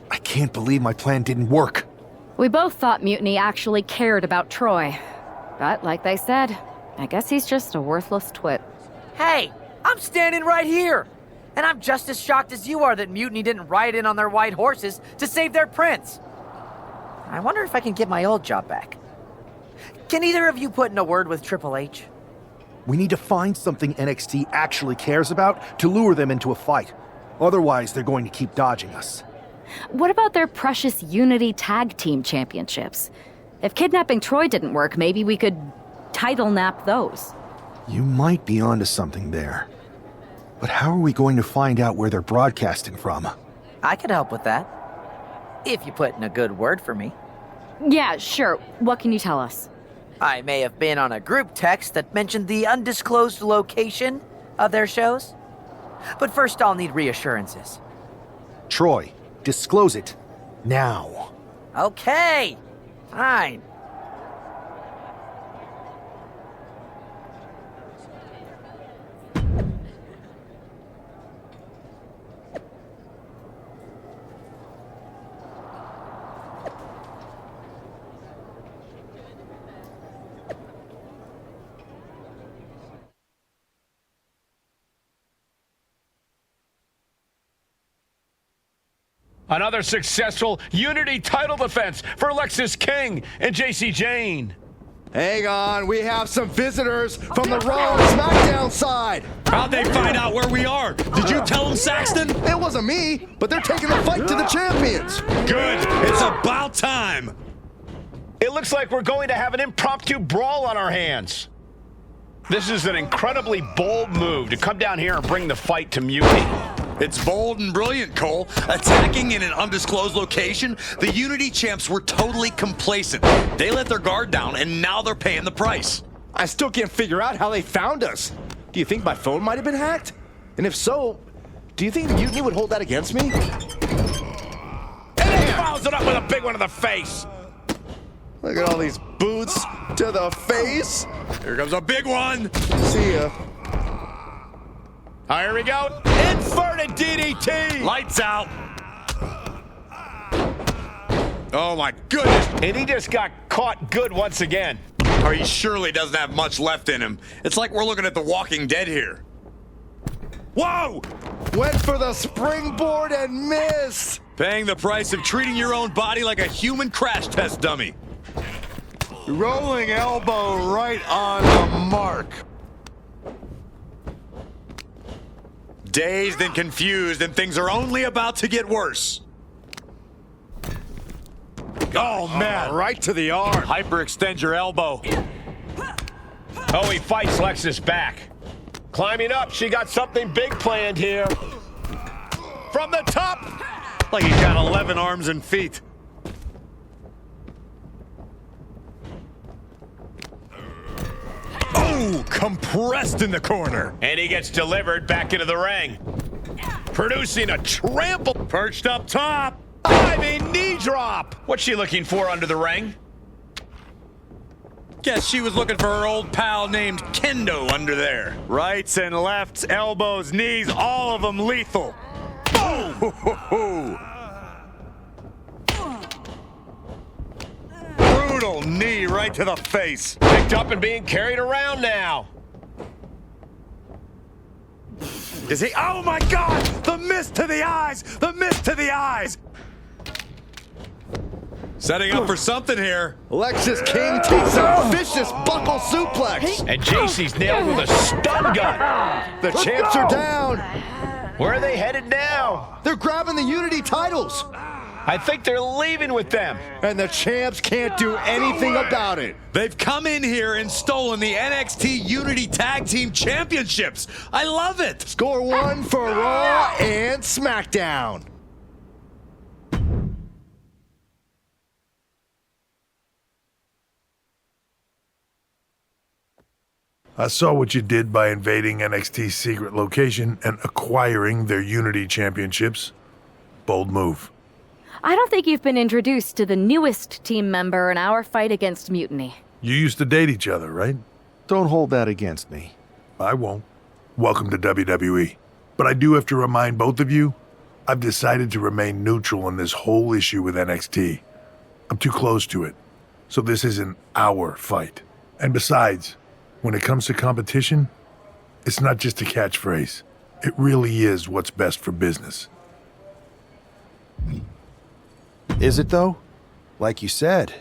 I can't believe my plan didn't work. We both thought Mutiny actually cared about Troy. But like they said, I guess he's just a worthless twit. Hey, I'm standing right here. And I'm just as shocked as you are that Mutiny didn't ride in on their white horses to save their prince. I wonder if I can get my old job back. Can either of you put in a word with Triple H? We need to find something NXT actually cares about to lure them into a fight. Otherwise, they're going to keep dodging us. What about their precious Unity Tag Team Championships? If kidnapping Troy didn't work, maybe we could title nap those. You might be onto something there. But how are we going to find out where they're broadcasting from? I could help with that. If you put in a good word for me. Yeah, sure. What can you tell us? I may have been on a group text that mentioned the undisclosed location of their shows. But first I'll need reassurances. Troy, disclose it. Now. Okay, fine. Another successful Unity title defense for Alexis King and JC Jane. Hang on, we have some visitors from the Raw and SmackDown side. How'd they find out where we are? Did you tell them, Saxton? It wasn't me, but they're taking the fight to the champions. Good. It's about time. It looks like we're going to have an impromptu brawl on our hands. This is an incredibly bold move to come down here and bring the fight to Mutiny. It's bold and brilliant, Cole. Attacking in an undisclosed location, the Unity champs were totally complacent. They let their guard down, and now they're paying the price. I still can't figure out how they found us. Do you think my phone might have been hacked? And if so, do you think Mutiny would hold that against me? And he follows it up with a big one to the face. Look at all these boots to the face. Here comes a big one. See ya. Here we go. Inverted DDT. Lights out. Oh, my goodness. And he just got caught good once again. Oh, he surely doesn't have much left in him. It's like we're looking at The Walking Dead here. Whoa! Went for the springboard and missed. Paying the price of treating your own body like a human crash test dummy. Rolling elbow right on the mark. Dazed and confused, and things are only about to get worse. Oh, man. Right to the arm. Hyperextend your elbow. Oh, he fights Lexis back. Climbing up, she got something big planned here. From the top. Like he's got 11 arms and feet. Oh, compressed in the corner. And he gets delivered back into the ring. Producing a trample. Perched up top. Diving knee drop. What's she looking for under the ring? Guess she was looking for her old pal named Kendo under there. Rights and lefts, elbows, knees, all of them lethal. Boom! Brutal knee right to the face. Picked up and being carried around now. Is he? Oh my God! The miss to the eyes! The miss to the eyes! Setting up for something here. Alexis King takes a vicious buckle suplex. And JC's nailed with a stun gun. The champs are down. Where are they headed now? They're grabbing the Unity titles. I think they're leaving with them. And the champs can't do anything about it. They've come in here and stolen the NXT Unity Tag Team Championships. I love it. Score one for Raw and SmackDown. I saw what you did by invading NXT's secret location and acquiring their Unity championships. Bold move. I don't think you've been introduced to the newest team member in our fight against Mutiny. You used to date each other, right? Don't hold that against me. I won't. Welcome to WWE. But I do have to remind both of you, I've decided to remain neutral in this whole issue with NXT. I'm too close to it. So this isn't our fight. And besides, when it comes to competition, it's not just a catchphrase. It really is what's best for business. Is it, though? Like you said,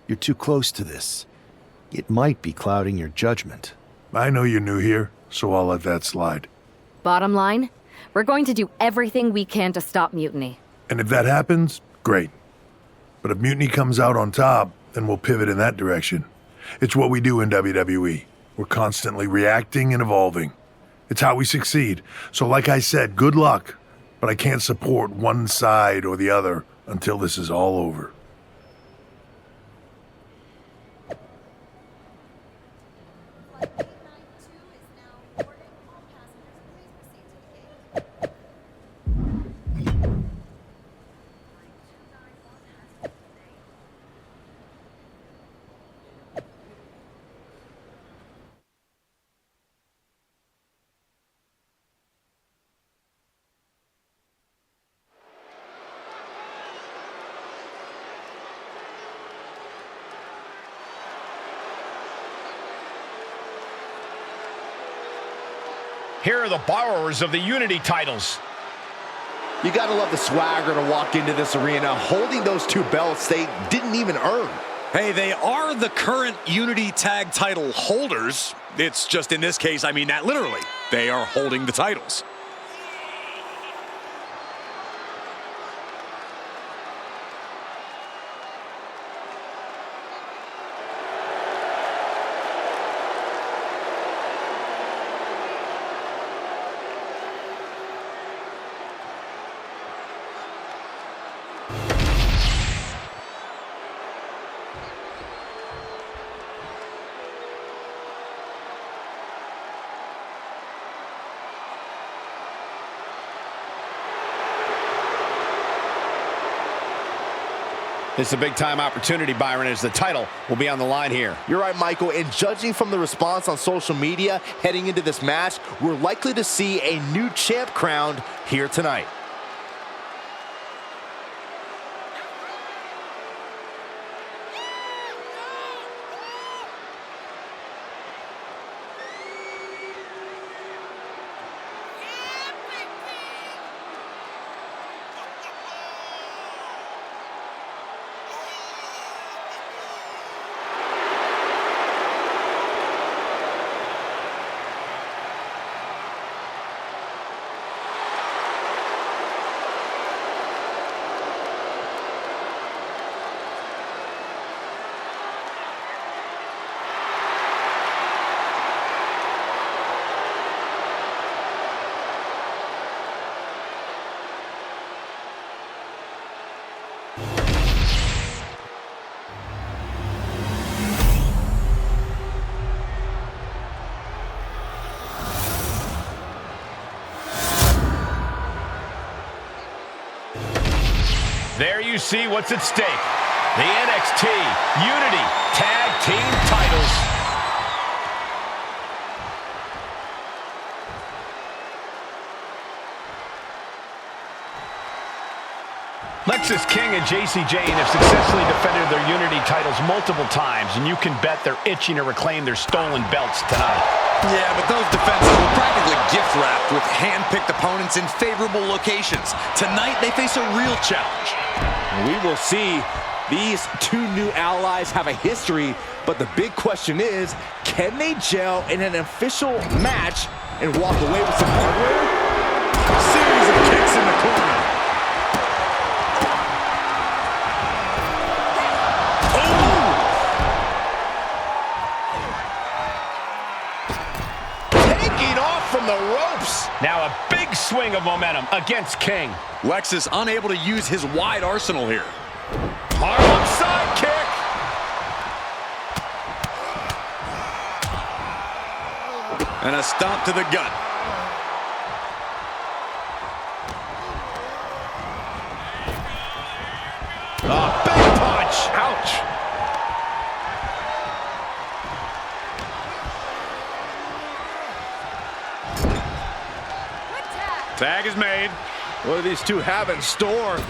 you're too close to this. It might be clouding your judgment. I know you're new here, so I'll let that slide. Bottom line, we're going to do everything we can to stop Mutiny. And if that happens, great. But if Mutiny comes out on top, then we'll pivot in that direction. It's what we do in WWE. We're constantly reacting and evolving. It's how we succeed. So like I said, good luck. But I can't support one side or the other until this is all over. Here are the borrowers of the Unity titles. You gotta love the swagger to walk into this arena holding those two belts they didn't even earn. Hey, they are the current Unity Tag title holders. It's just in this case, I mean that literally. They are holding the titles. This is a big-time opportunity, Byron, as the title will be on the line here. You're right, Michael, and judging from the response on social media heading into this match, we're likely to see a new champ crowned here tonight. There you see what's at stake. The NXT Unity Tag Team titles. Lexis King and JC Jane have successfully defended their Unity titles multiple times, and you can bet they're itching to reclaim their stolen belts tonight. Yeah, but those defenses were practically gift-wrapped with hand-picked opponents in favorable locations. Tonight, they face a real challenge. We will see. These two new allies have a history, but the big question is, can they gel in an official match and walk away with some hardware? Series of kicks in the corner. From the ropes. Now a big swing of momentum against King. Lexis unable to use his wide arsenal here. Harlem side kick. And a stomp to the gut. A big punch. Ouch. Tag is made. What do these two have in store?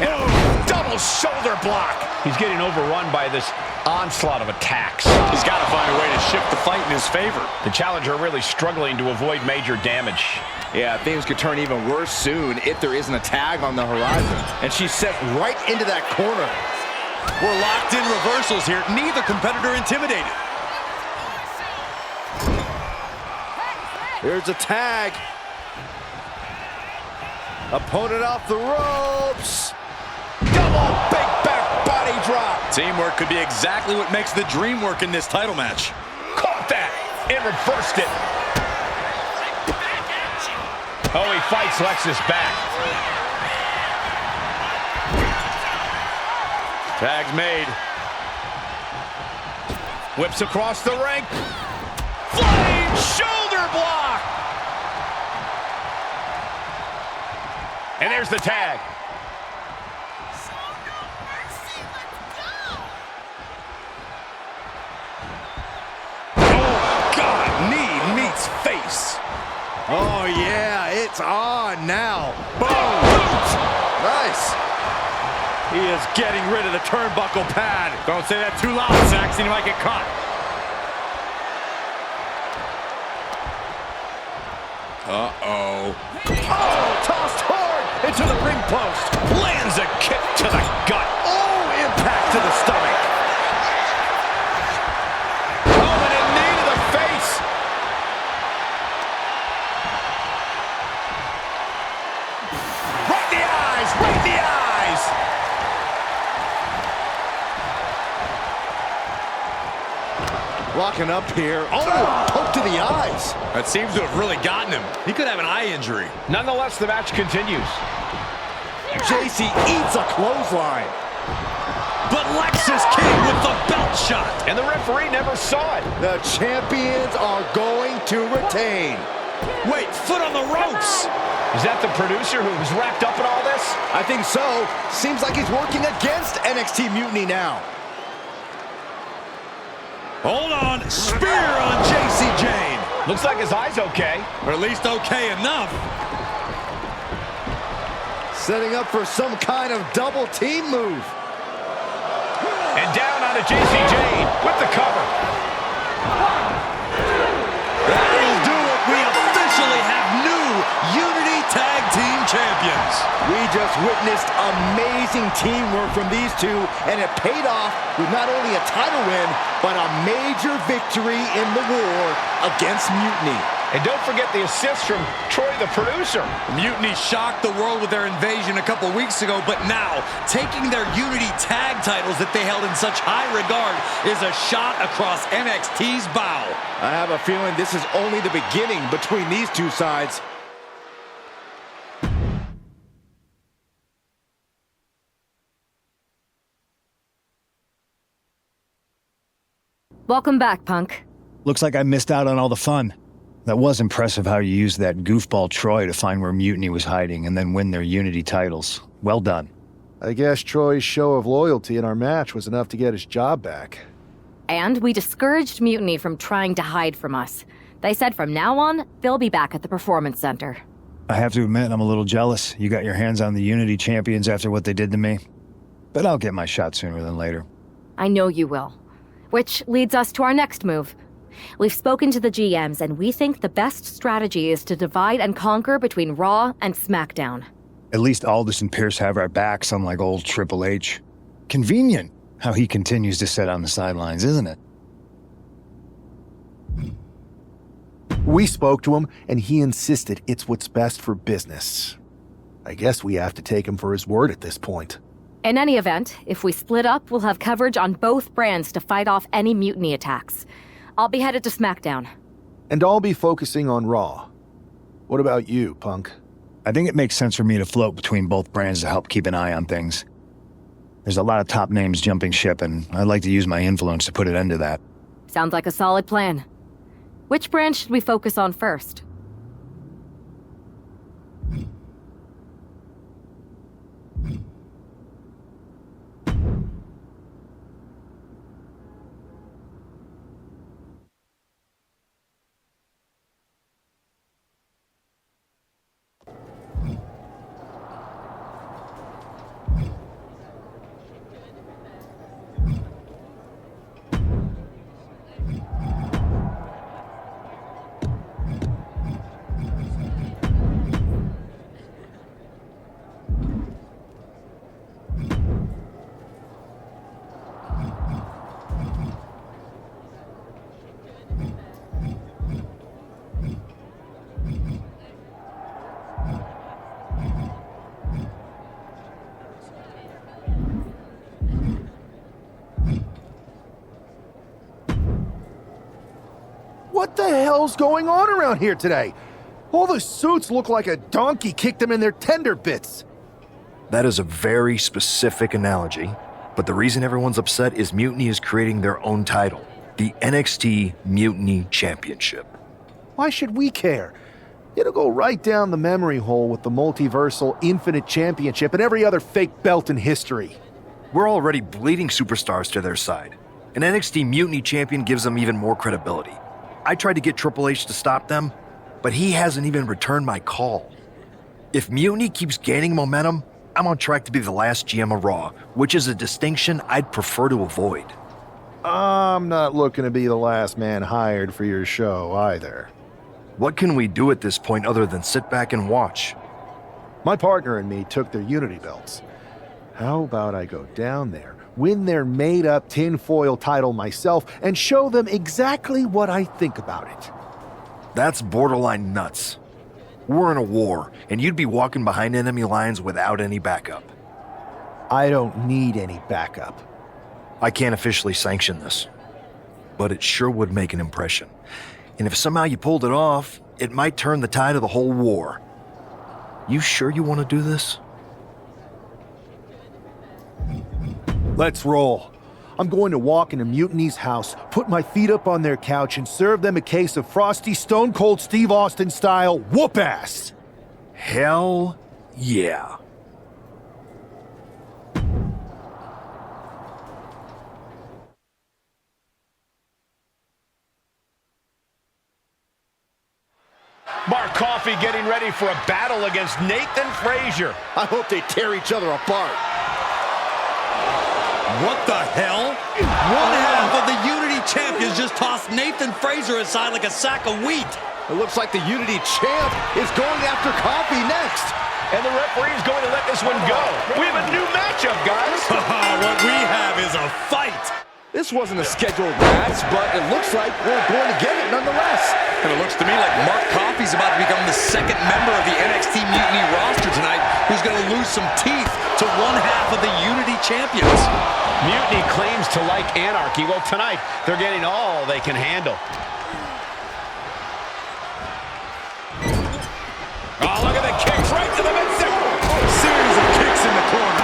And double shoulder block. He's getting overrun by this onslaught of attacks. He's got to find a way to shift the fight in his favor. The challenger really struggling to avoid major damage. Yeah, things could turn even worse soon if there isn't a tag on the horizon. And she's sent right into that corner. We're locked in reversals here. Neither competitor intimidated. Here's a tag. Opponent off the ropes. Double big back body drop. Teamwork could be exactly what makes the dream work in this title match. Caught that and reversed it. Oh, he fights Lexis back. Tag's made. Whips across the ring. Flying shoulder block. And there's the tag. Oh, God, knee meets face. Oh, yeah, it's on now. Boom. Nice. He is getting rid of the turnbuckle pad. Don't say that too loud, Saxon. You might get caught. Uh-oh. Oh, tossed hard into the ring post. Lands a kick to the gut. Oh, impact to the stomach. Dominant knee to the face. Right in the eyes, right in the eyes. Locking up here. Oh, poke to the eyes. That seems to have really gotten him. He could have an eye injury. Nonetheless, the match continues. JC eats a clothesline. But Lexis King with the belt shot. And the referee never saw it. The champions are going to retain. Wait, foot on the ropes. Is that the producer who's wrapped up in all this? I think so. Seems like he's working against NXT Mutiny now. Hold on. Spear on JC Jane. Looks like his eye's okay. Or at least okay enough. Setting up for some kind of double team move. And down onto JC Jane with the cover. That'll do it. We officially have new Unity Tag Team Champions. We just witnessed amazing teamwork from these two, and it paid off with not only a title win, but a major victory in the war against Mutiny. And don't forget the assist from Troy, the producer. Mutiny shocked the world with their invasion a couple weeks ago, but now taking their Unity tag titles that they held in such high regard is a shot across NXT's bow. I have a feeling this is only the beginning between these two sides. Welcome back, Punk. Looks like I missed out on all the fun. That was impressive how you used that goofball Troy to find where Mutiny was hiding and then win their Unity titles. Well done. I guess Troy's show of loyalty in our match was enough to get his job back. And we discouraged Mutiny from trying to hide from us. They said from now on, they'll be back at the Performance Center. I have to admit, I'm a little jealous. You got your hands on the Unity champions after what they did to me. But I'll get my shot sooner than later. I know you will. Which leads us to our next move. We've spoken to the GMs, and we think the best strategy is to divide and conquer between Raw and SmackDown. At least Aldous and Pierce have our backs, unlike old Triple H. Convenient how he continues to sit on the sidelines, isn't it? We spoke to him, and he insisted it's what's best for business. I guess we have to take him for his word at this point. In any event, if we split up, we'll have coverage on both brands to fight off any Mutiny attacks. I'll be headed to SmackDown. And I'll be focusing on Raw. What about you, Punk? I think it makes sense for me to float between both brands to help keep an eye on things. There's a lot of top names jumping ship, and I'd like to use my influence to put an end to that. Sounds like a solid plan. Which brand should we focus on first? What the hell's going on around here today? All the suits look like a donkey kicked them in their tender bits. That is a very specific analogy, but the reason everyone's upset is Mutiny is creating their own title, the NXT Mutiny Championship. Why should we care? It'll go right down the memory hole with the multiversal Infinite Championship and every other fake belt in history. We're already bleeding superstars to their side. An NXT Mutiny champion gives them even more credibility. I tried to get Triple H to stop them, but he hasn't even returned my call. If Mutiny keeps gaining momentum, I'm on track to be the last GM of Raw, which is a distinction I'd prefer to avoid. I'm not looking to be the last man hired for your show either. What can we do at this point other than sit back and watch? My partner and me took their Unity belts. How about I go down there, win their made-up tinfoil title myself, and show them exactly what I think about it? That's borderline nuts. We're in a war, and you'd be walking behind enemy lines without any backup. I don't need any backup. I can't officially sanction this, but it sure would make an impression. And if somehow you pulled it off, it might turn the tide of the whole war. You sure you want to do this? Let's roll. I'm going to walk into Mutiny's house, put my feet up on their couch, and serve them a case of frosty Stone Cold Steve Austin style whoop-ass. Hell yeah. Mark Coffey getting ready for a battle against Nathan Frazier. I hope they tear each other apart. What the hell? One half of the Unity champions just tossed Nathan Frazier aside like a sack of wheat. It looks like the Unity champ is going after Coffey next. And the referee is going to let this one go. We have a new matchup, guys. What we have is a fight. This wasn't a scheduled match, but it looks like we're going to get it nonetheless. And it looks to me like Mark Coffey's about to become the second member of the NXT Mutiny roster tonight who's going to lose some teeth to one half of the Unity champions. Mutiny claims to like anarchy. Well, tonight, they're getting all they can handle. Oh, look at the kicks right to the midsection. Series of kicks in the corner.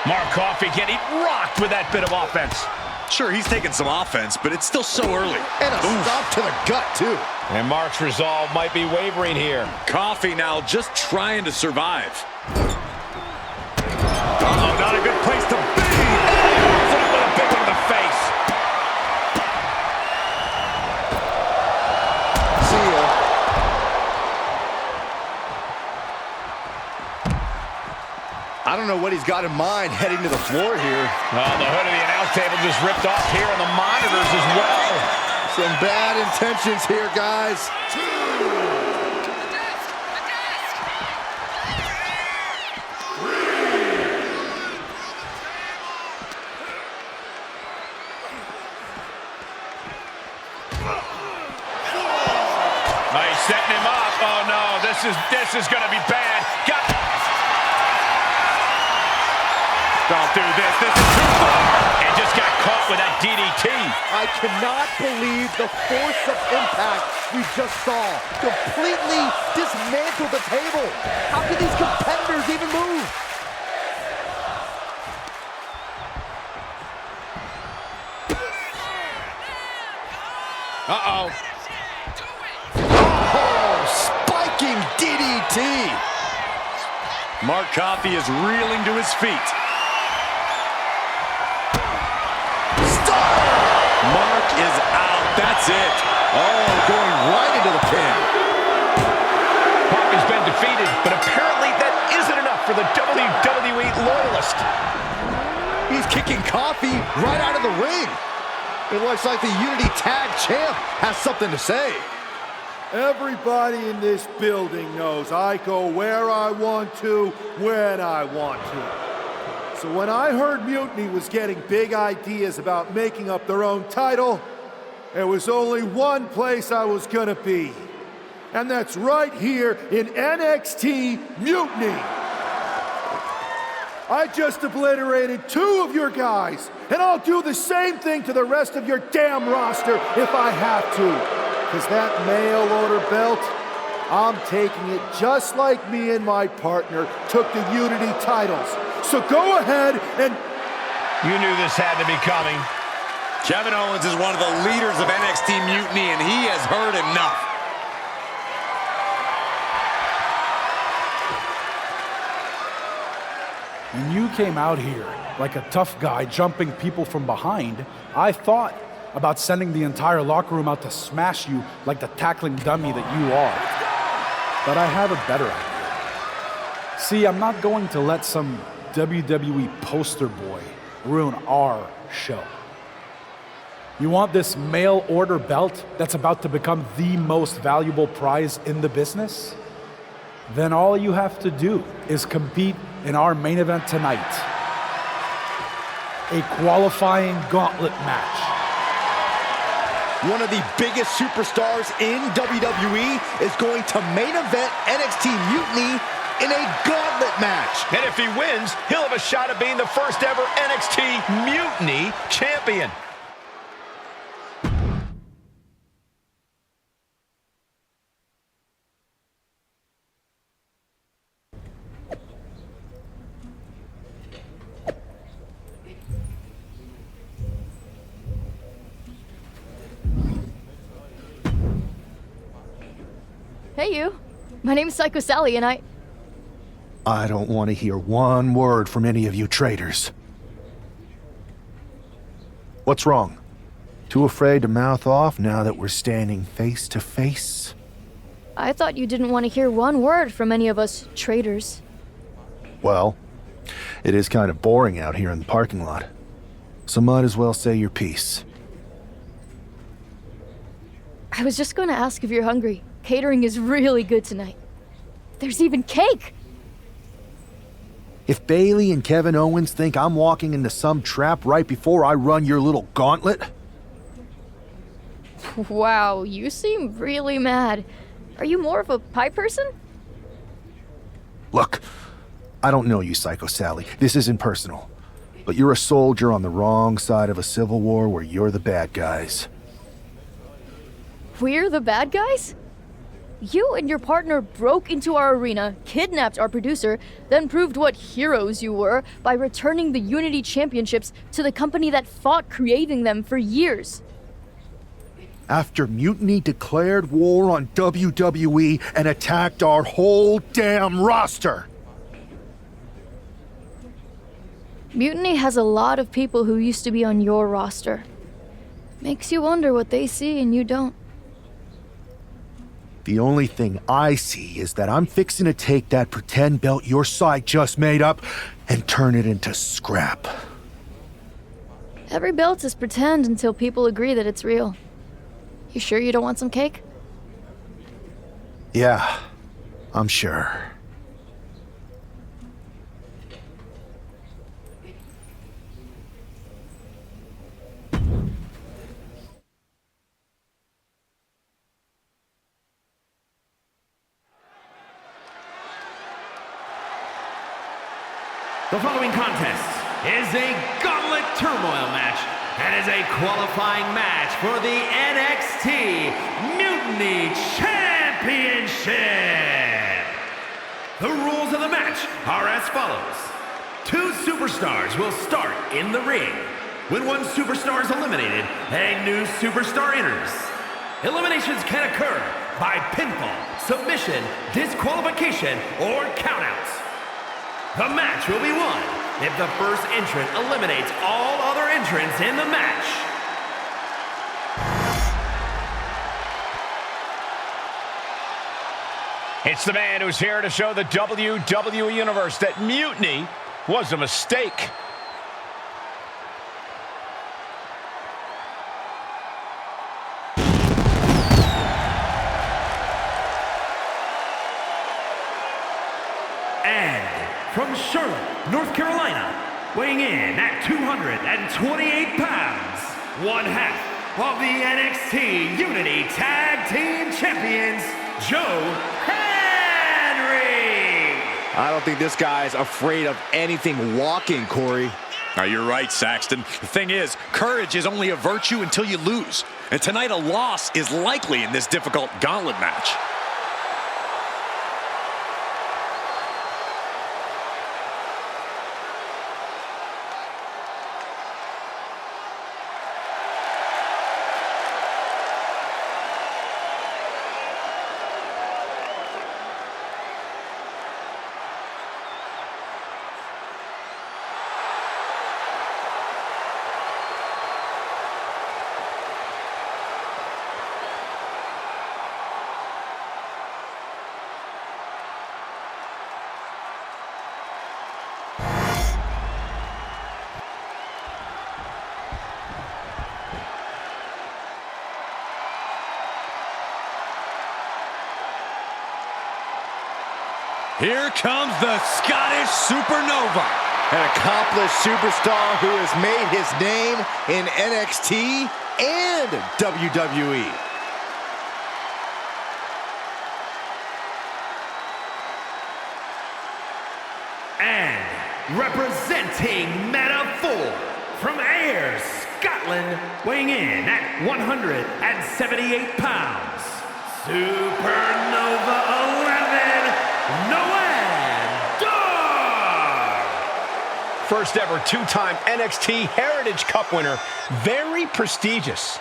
Mark Coffey getting rocked with that bit of offense. Sure, he's taking some offense, but it's still so early. And a stop to the gut, too. And Mark's resolve might be wavering here. Coffey now just trying to survive. Uh-oh, not a good place to be. Put him with a big one in the face. See ya. I don't know what he's got in mind heading to the floor here. Well, the hood of the announce table just ripped off here on the monitors as well. Some bad intentions here, guys. Oh, he's setting him up. Oh no, this is gonna be bad. Don't do this. This is too far. And just got caught with that DDT. I cannot believe the force of impact we just saw. Completely dismantled the table. How can these competitors even move? Uh-oh. Oh, spiking DDT. Mark Coffey is reeling to his feet. Mark is out. That's it. Oh, going right into the pin. Coffey's been defeated, but apparently that isn't enough for the WWE loyalist. He's kicking Coffey right out of the ring. It looks like the Unity Tag Champ has something to say. Everybody in this building knows I go where I want to, when I want to. So when I heard Mutiny was getting big ideas about making up their own title, there was only one place I was gonna be. And that's right here in NXT Mutiny. I just obliterated 2 of your guys, and I'll do the same thing to the rest of your damn roster if I have to. Because that mail order belt, I'm taking it just like me and my partner took the Unity titles. So go ahead and... You knew this had to be coming. Kevin Owens is one of the leaders of NXT Mutiny, and he has heard enough. When you came out here like a tough guy jumping people from behind, I thought about sending the entire locker room out to smash you like the tackling dummy that you are. But I have a better idea. See, I'm not going to let some WWE poster boy ruin our show. You want this mail order belt that's about to become the most valuable prize in the business? Then all you have to do is compete in our main event tonight. A qualifying gauntlet match. One of the biggest superstars in WWE is going to main event NXT Mutiny in a gauntlet match. And if he wins, he'll have a shot at being the first ever NXT Mutiny champion. Hey, you. My name's Psycho Sally, and I don't want to hear one word from any of you traitors. What's wrong? Too afraid to mouth off now that we're standing face to face? I thought you didn't want to hear one word from any of us traitors. Well, it is kind of boring out here in the parking lot. So might as well say your piece. I was just going to ask if you're hungry. Catering is really good tonight. There's even cake! If Bailey and Kevin Owens think I'm walking into some trap right before I run your little gauntlet... Wow, you seem really mad. Are you more of a pie person? Look, I don't know you, Psycho Sally. This isn't personal. But you're a soldier on the wrong side of a civil war where you're the bad guys. We're the bad guys? You and your partner broke into our arena, kidnapped our producer, then proved what heroes you were by returning the Unity Championships to the company that fought creating them for years. After Mutiny declared war on WWE and attacked our whole damn roster. Mutiny has a lot of people who used to be on your roster. Makes you wonder what they see and you don't. The only thing I see is that I'm fixing to take that pretend belt your side just made up and turn it into scrap. Every belt is pretend until people agree that it's real. You sure you don't want some cake? Yeah, I'm sure. The following contest is a gauntlet turmoil match and is a qualifying match for the NXT Mutiny Championship. The rules of the match are as follows. 2 superstars will start in the ring. When one superstar is eliminated, a new superstar enters. Eliminations can occur by pinfall, submission, disqualification, or countouts. The match will be won if the first entrant eliminates all other entrants in the match. It's the man who's here to show the WWE Universe that Mutiny was a mistake. From Charlotte, North Carolina, weighing in at 228 pounds, one half of the NXT Unity Tag Team Champions, Joe Henry. I don't think this guy's afraid of anything walking, Corey. You're right, Saxton. The thing is, courage is only a virtue until you lose. And tonight a loss is likely in this difficult gauntlet match. Here comes the Scottish Supernova. An accomplished superstar who has made his name in NXT and WWE. And representing Meta-4 from Ayr, Scotland, weighing in at 178 pounds, Supernova 11, Noam Dar! First ever two-time NXT Heritage Cup winner. Very prestigious.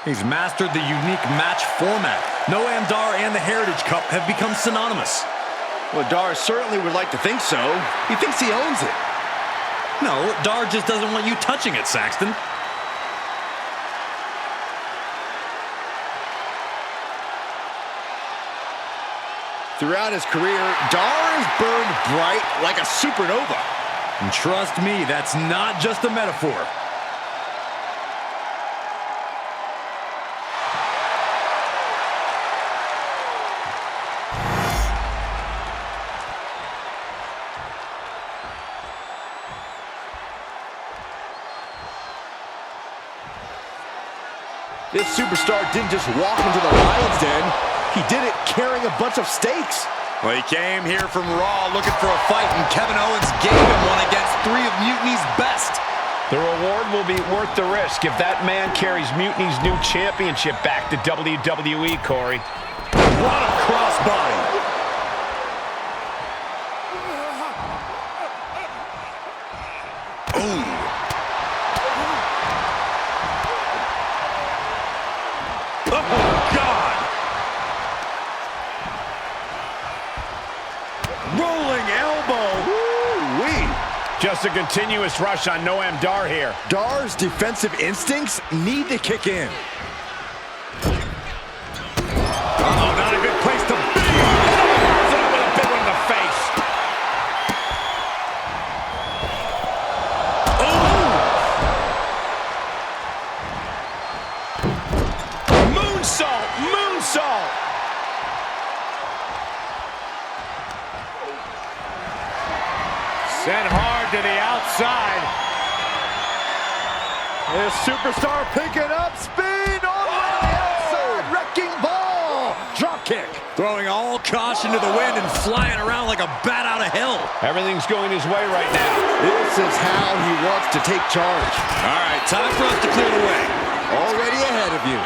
He's mastered the unique match format. Noam Dar and the Heritage Cup have become synonymous. Well, Dar certainly would like to think so. He thinks he owns it. No, Dar just doesn't want you touching it, Saxton. Throughout his career, Dar has burned bright like a supernova. And trust me, that's not just a metaphor. This superstar didn't just walk into the lion's den. He did it carrying a bunch of stakes. Well, he came here from Raw looking for a fight, and Kevin Owens gave him one against 3 of Mutiny's best. The reward will be worth the risk if that man carries Mutiny's new championship back to WWE, Corey. What a crossbody. Ooh. Oh, God. Rolling elbow. Woo-wee. Just a continuous rush on Noam Dar here. Dar's defensive instincts need to kick in. Uh-oh, not a good place to be. With a big one in the face. Moonsault! Moonsault! Sent hard to the outside. This superstar picking up speed all the way to the outside. Wrecking ball. Drop kick. Throwing all caution to the wind and flying around like a bat out of hell. Everything's going his way right now. This is how he wants to take charge. All right, time for us to clear the way. Already ahead of you.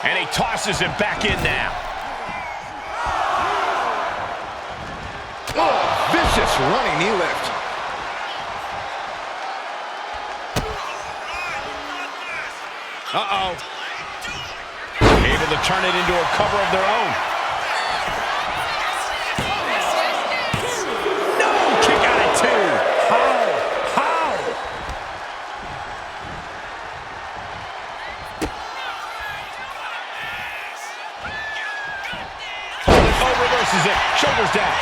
And he tosses him back in now. Oh, vicious running knee lift. Uh-oh. Able to turn it into a cover of their own. No! Kick out at 2. How? Oh, reverses it. Shoulders down.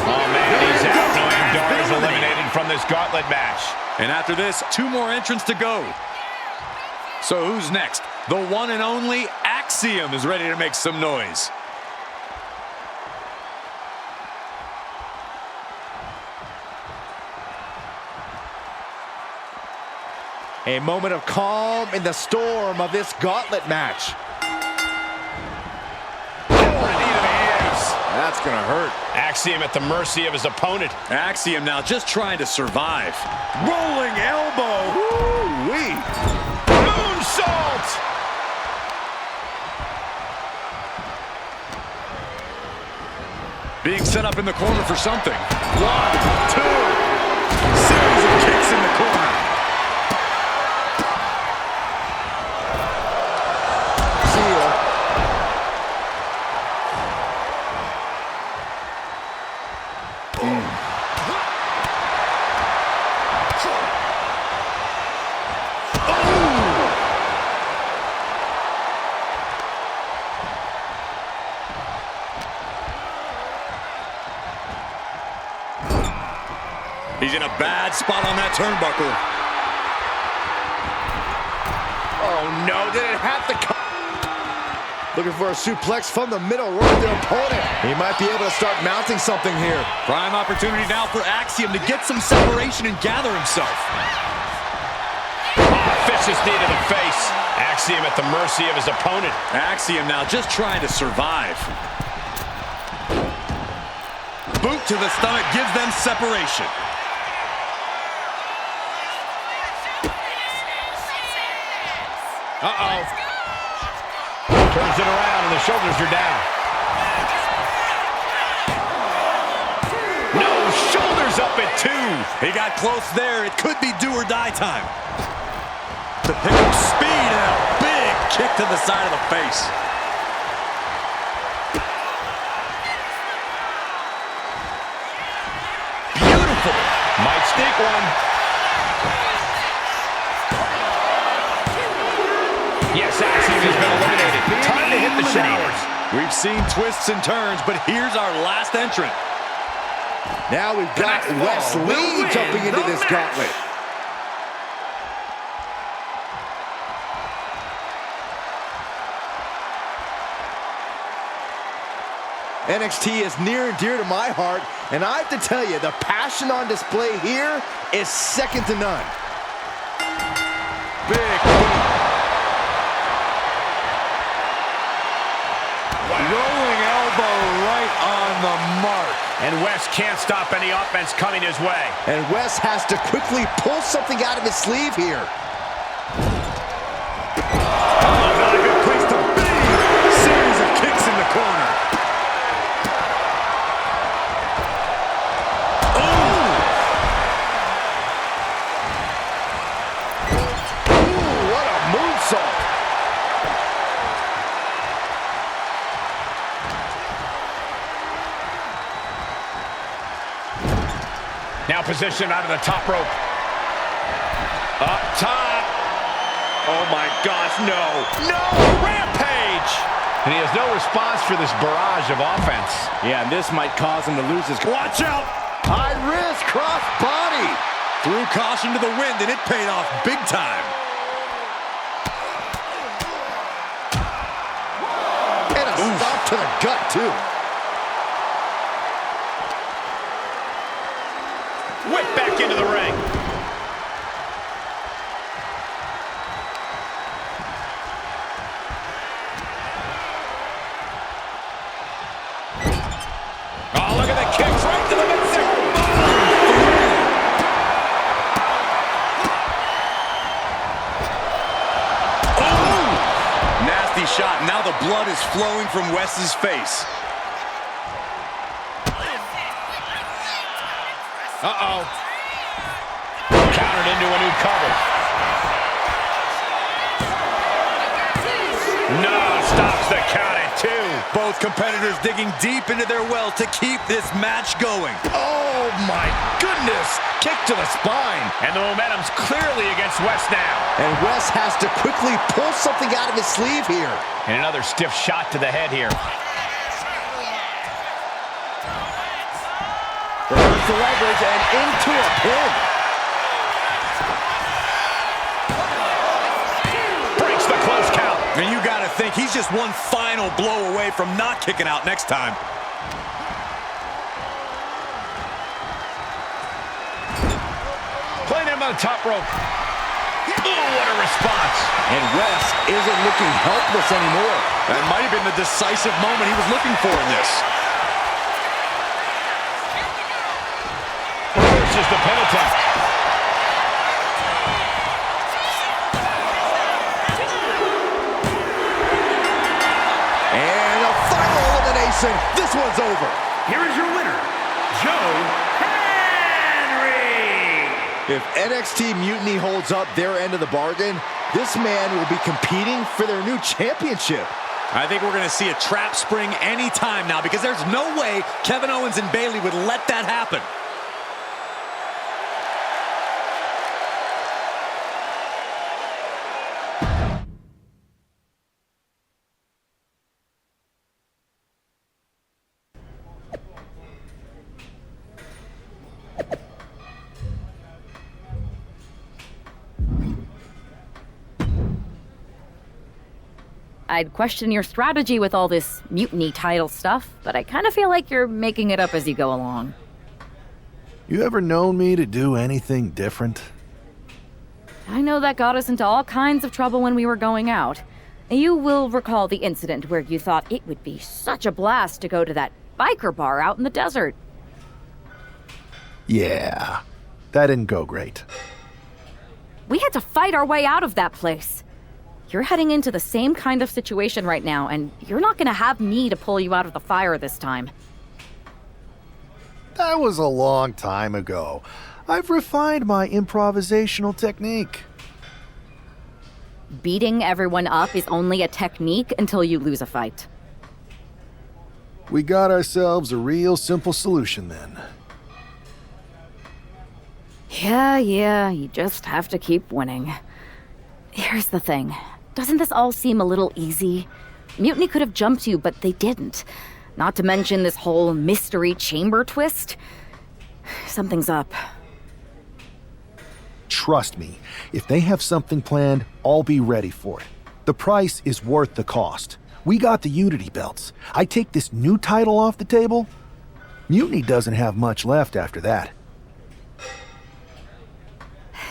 Oh, man, he's out. Noam Dar is eliminated from this gauntlet match. And after this, 2 more entrants to go. So who's next? The one and only Axiom is ready to make some noise. A moment of calm in the storm of this gauntlet match. That's gonna hurt. Axiom at the mercy of his opponent. Axiom now just trying to survive. Rolling elbow. Woo-wee. Moonsault! Being set up in the corner for something. 1, 2. Series of kicks in the corner. See ya. He's in a bad spot on that turnbuckle. Oh no, did it have to come? Looking for a suplex from the middle row of their opponent. He might be able to start mounting something here. Prime opportunity now for Axiom to get some separation and gather himself. Vicious knee to the face. Axiom at the mercy of his opponent. Axiom now just trying to survive. Boot to the stomach gives them separation. Uh-oh. Turns it around and the shoulders are down. No, shoulders up at 2. He got close there. It could be do or die time. To pick up speed and a big kick to the side of the face. Beautiful. Might sneak one. Yes, Axiom has been eliminated. Time to hit the showers. We've seen twists and turns, but here's our last entrant. Now we've got Wes Lee jumping into this gauntlet. NXT is near and dear to my heart, and I have to tell you, the passion on display here is second to none. Big boot. Rolling elbow right on the mark. And Wes can't stop any offense coming his way. And Wes has to quickly pull something out of his sleeve here. Oh, not a good place to be. Series of kicks in the corner. Now positioned out of the top rope. Up top. Oh my gosh, no. No! Rampage! And he has no response for this barrage of offense. Yeah, and this might cause him to lose his... Watch out! High risk, cross body. Threw caution to the wind, and it paid off big time. And a stop to the gut, too. Whip back into the ring. Oh, look at the kicks right to the midsection. Oh! Nasty shot. Now the blood is flowing from Wes's face. Uh-oh. Countered into a new cover. No, stops the count at 2. Both competitors digging deep into their well to keep this match going. Oh, my goodness. Kick to the spine. And the momentum's clearly against Wes now. And Wes has to quickly pull something out of his sleeve here. And another stiff shot to the head here. Reverse the leverage and into a pin. Breaks the close count. And you got to think he's just one final blow away from not kicking out next time. Playing him on the top rope. Oh, what a response. And Wes isn't looking helpless anymore. That might have been the decisive moment he was looking for in this. Reverses the pin attempt. And a final elimination. This one's over. Here is your winner, Joe Henry. If NXT Mutiny holds up their end of the bargain, this man will be competing for their new championship. I think we're going to see a trap spring any time now because there's no way Kevin Owens and Bayley would let that happen. I'd question your strategy with all this mutiny title stuff, but I kind of feel like you're making it up as you go along. You ever known me to do anything different? I know that got us into all kinds of trouble when we were going out. You will recall the incident where you thought it would be such a blast to go to that biker bar out in the desert. Yeah, that didn't go great. We had to fight our way out of that place. You're heading into the same kind of situation right now, and you're not gonna have me to pull you out of the fire this time. That was a long time ago. I've refined my improvisational technique. Beating everyone up is only a technique until you lose a fight. We got ourselves a real simple solution then. Yeah, you just have to keep winning. Here's the thing. Doesn't this all seem a little easy? Mutiny could have jumped you, but they didn't. Not to mention this whole mystery chamber twist. Something's up. Trust me, if they have something planned, I'll be ready for it. The price is worth the cost. We got the Unity belts. I take this new title off the table, Mutiny doesn't have much left after that.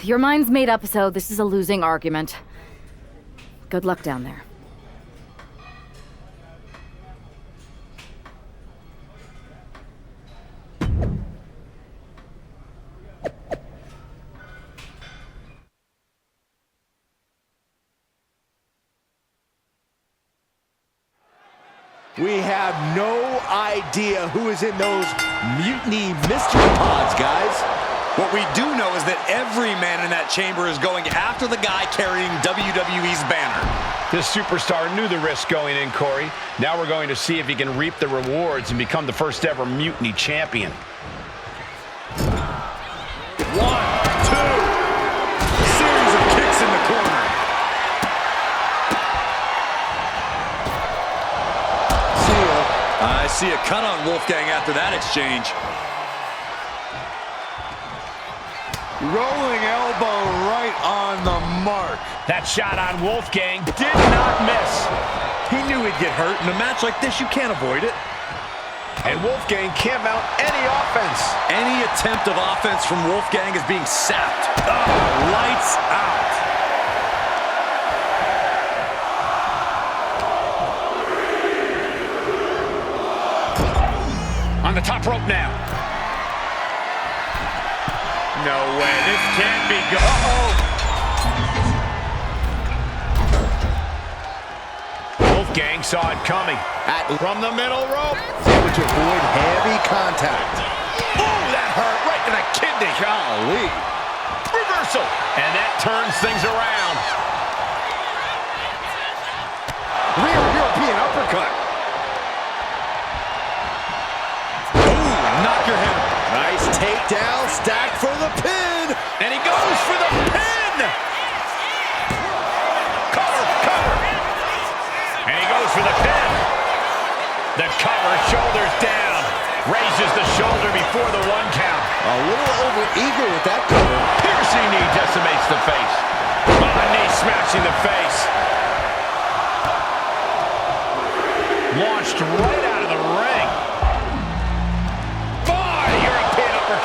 Your mind's made up, so this is a losing argument. Good luck down there. We have no idea who is in those Mutiny mystery pods, guys. What we do know is that every man in that chamber is going after the guy carrying WWE's banner. This superstar knew the risk going in, Corey. Now we're going to see if he can reap the rewards and become the first ever Mutiny champion. 1, 2. Series of kicks in the corner. I see a cut on Wolfgang after that exchange. Rolling elbow right on the mark. That shot on Wolfgang did not miss. He knew he'd get hurt. In a match like this, you can't avoid it. And Wolfgang can't mount any offense. Any attempt of offense from Wolfgang is being sapped. Oh, lights out. On the top rope now. No way, this can't be good. Uh-oh. Wolfgang saw it coming. From the middle rope. Able to avoid heavy contact. Oh, that hurt right to the kidney. Golly. Reversal. And that turns things around. Real European uppercut. Knock your head. Nice takedown, stacked for the pin. And he goes for the pin. Cover. And he goes for the pin. The cover, shoulders down. Raises the shoulder before the 1 count. A little over-eager with that cover. Piercing knee decimates the face. Knee smashing the face. Launched right out of the ring.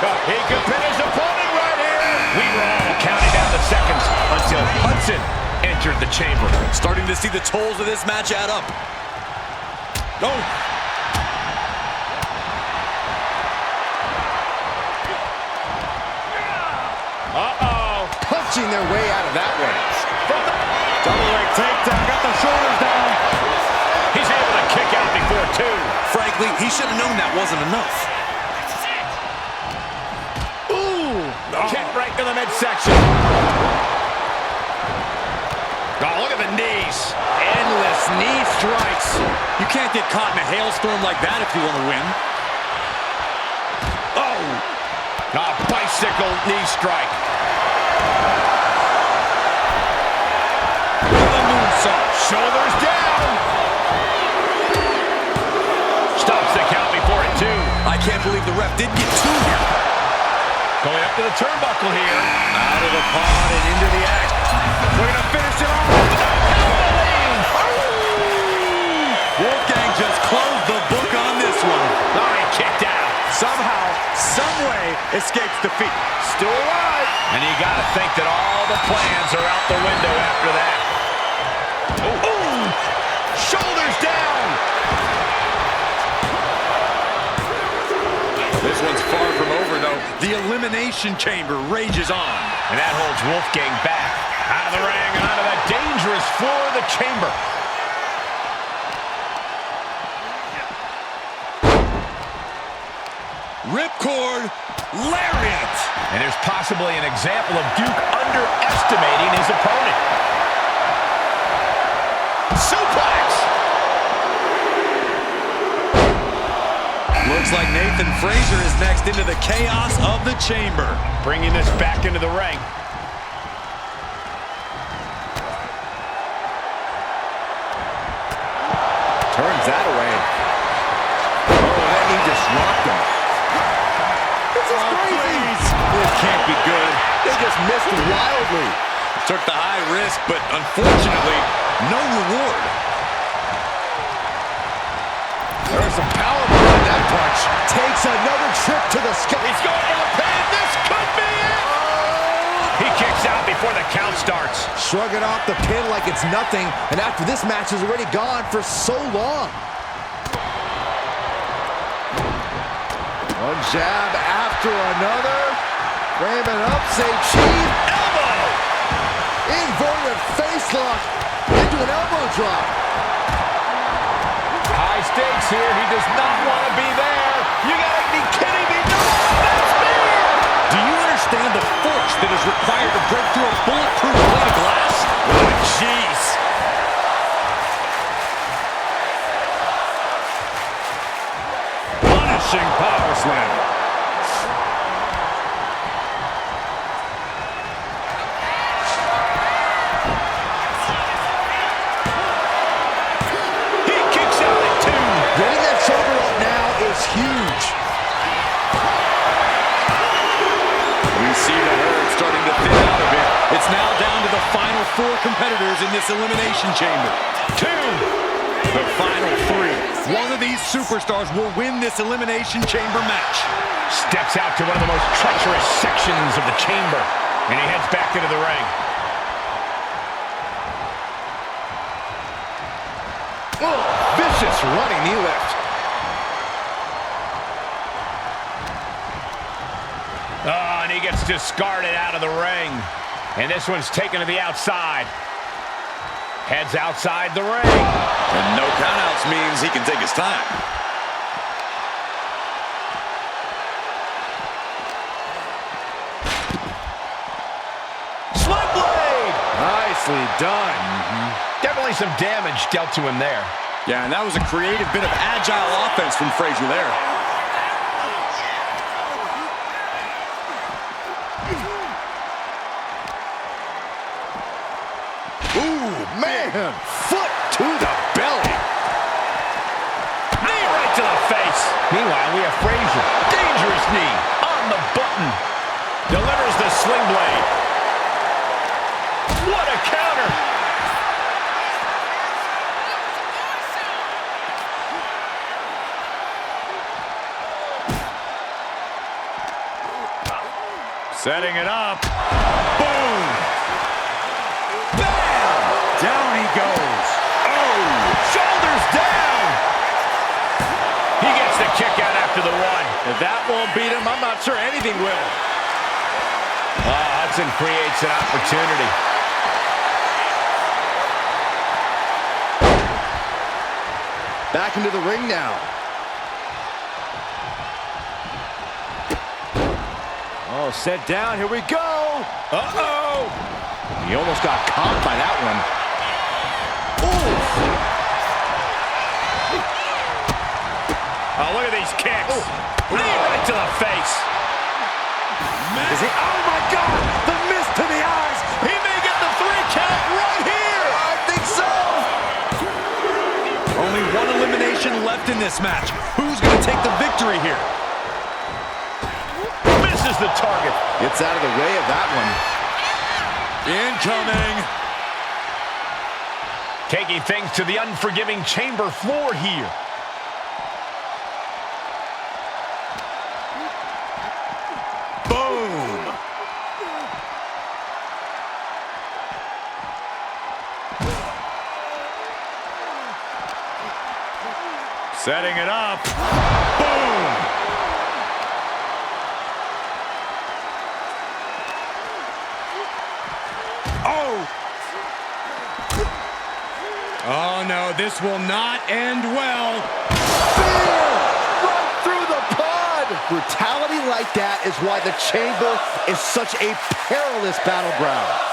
He could pin his opponent right here. We were all counting down the seconds until Hudson entered the chamber. Starting to see the tolls of this match add up. Oh. Uh-oh. Punching their way out of that one. Double leg takedown, got the shoulders down. He's able to kick out before 2. Frankly, he should have known that wasn't enough. Kick right to the midsection. Oh, look at the knees. Endless knee strikes. You can't get caught in a hailstorm like that if you want to win. Oh! A bicycle knee strike. With a moonsault. Shoulders down. Stops the count before it 2. I can't believe the ref didn't get 2 here. Going up to the turnbuckle here. Out of the pod and into the act. We're going to finish it off. somehow, someway escapes defeat. Still alive. And you got to think that all the plans are out the window after that. Ooh! Shoulders down! This one's far from over, though. The Elimination Chamber rages on. And that holds Wolfgang back. Out of the ring and onto the dangerous floor of the chamber. Ripcord, lariat! And there's possibly an example of Duke underestimating his opponent. Suplex! Looks like Nathan Frazier is next into the chaos of the chamber. Bringing this back into the ring. Turns that away. Oh, that knee just rocked him. This is crazy. This can't be good. They just missed wildly. Took the high risk, but unfortunately, no reward. There's some power behind that punch. Takes another trip to the sky. He's going for the pin. This could be it. He kicks out before the count starts. Shrugging off the pin like it's nothing. And after this match is already gone for so long. One jab after another. Ramming up, say cheese. Elbow! Inverted face lock into an elbow drop. High stakes here. He does not want to be there. You gotta be kidding me. No, that's me. Do you understand the force that is required to break through a bulletproof plate of glass? Oh, jeez. Punishing power slam. He kicks out at 2. Getting that shoulder up now is huge. We see the herd starting to thin out a bit. It's now down to the final 4 competitors in this elimination chamber. 2. The final 3. One of these superstars will win this elimination chamber match. Steps out to one of the most treacherous sections of the chamber. And he heads back into the ring. Oh, vicious running knee lift. Oh, and he gets discarded out of the ring. And this one's taken to the outside. Heads outside the ring. And no countouts means he can take his time. Slug blade! Nicely done. Definitely some damage dealt to him there. Yeah, and that was a creative bit of agile offense from Frazier there. Ooh, man. Foot to the belly. Knee right to the face. Meanwhile, we have Frazier. Dangerous knee on the button. Delivers the sling blade. What a counter. Setting it up. Boom. Bam. Down he goes. Oh, shoulders down. He gets the kick out after the 1. If that won't beat him, I'm not sure anything will. Hudson creates an opportunity. Back into the ring now. Oh, set down. Here we go. Uh-oh. He almost got caught by that one. Oof. Oh, look at these kicks. Knee right to the face. Is he? Oh, my God. The miss to the eyes. He may get the 3 count right here. I think so. Only one elimination left in this match. Who's going to take the victory here? Misses the target. Gets out of the way of that one. Incoming. Taking things to the unforgiving chamber floor here. Setting it up. Boom! Oh! Oh no, this will not end well. Spear! Right through the pod! Brutality like that is why the Chamber is such a perilous battleground.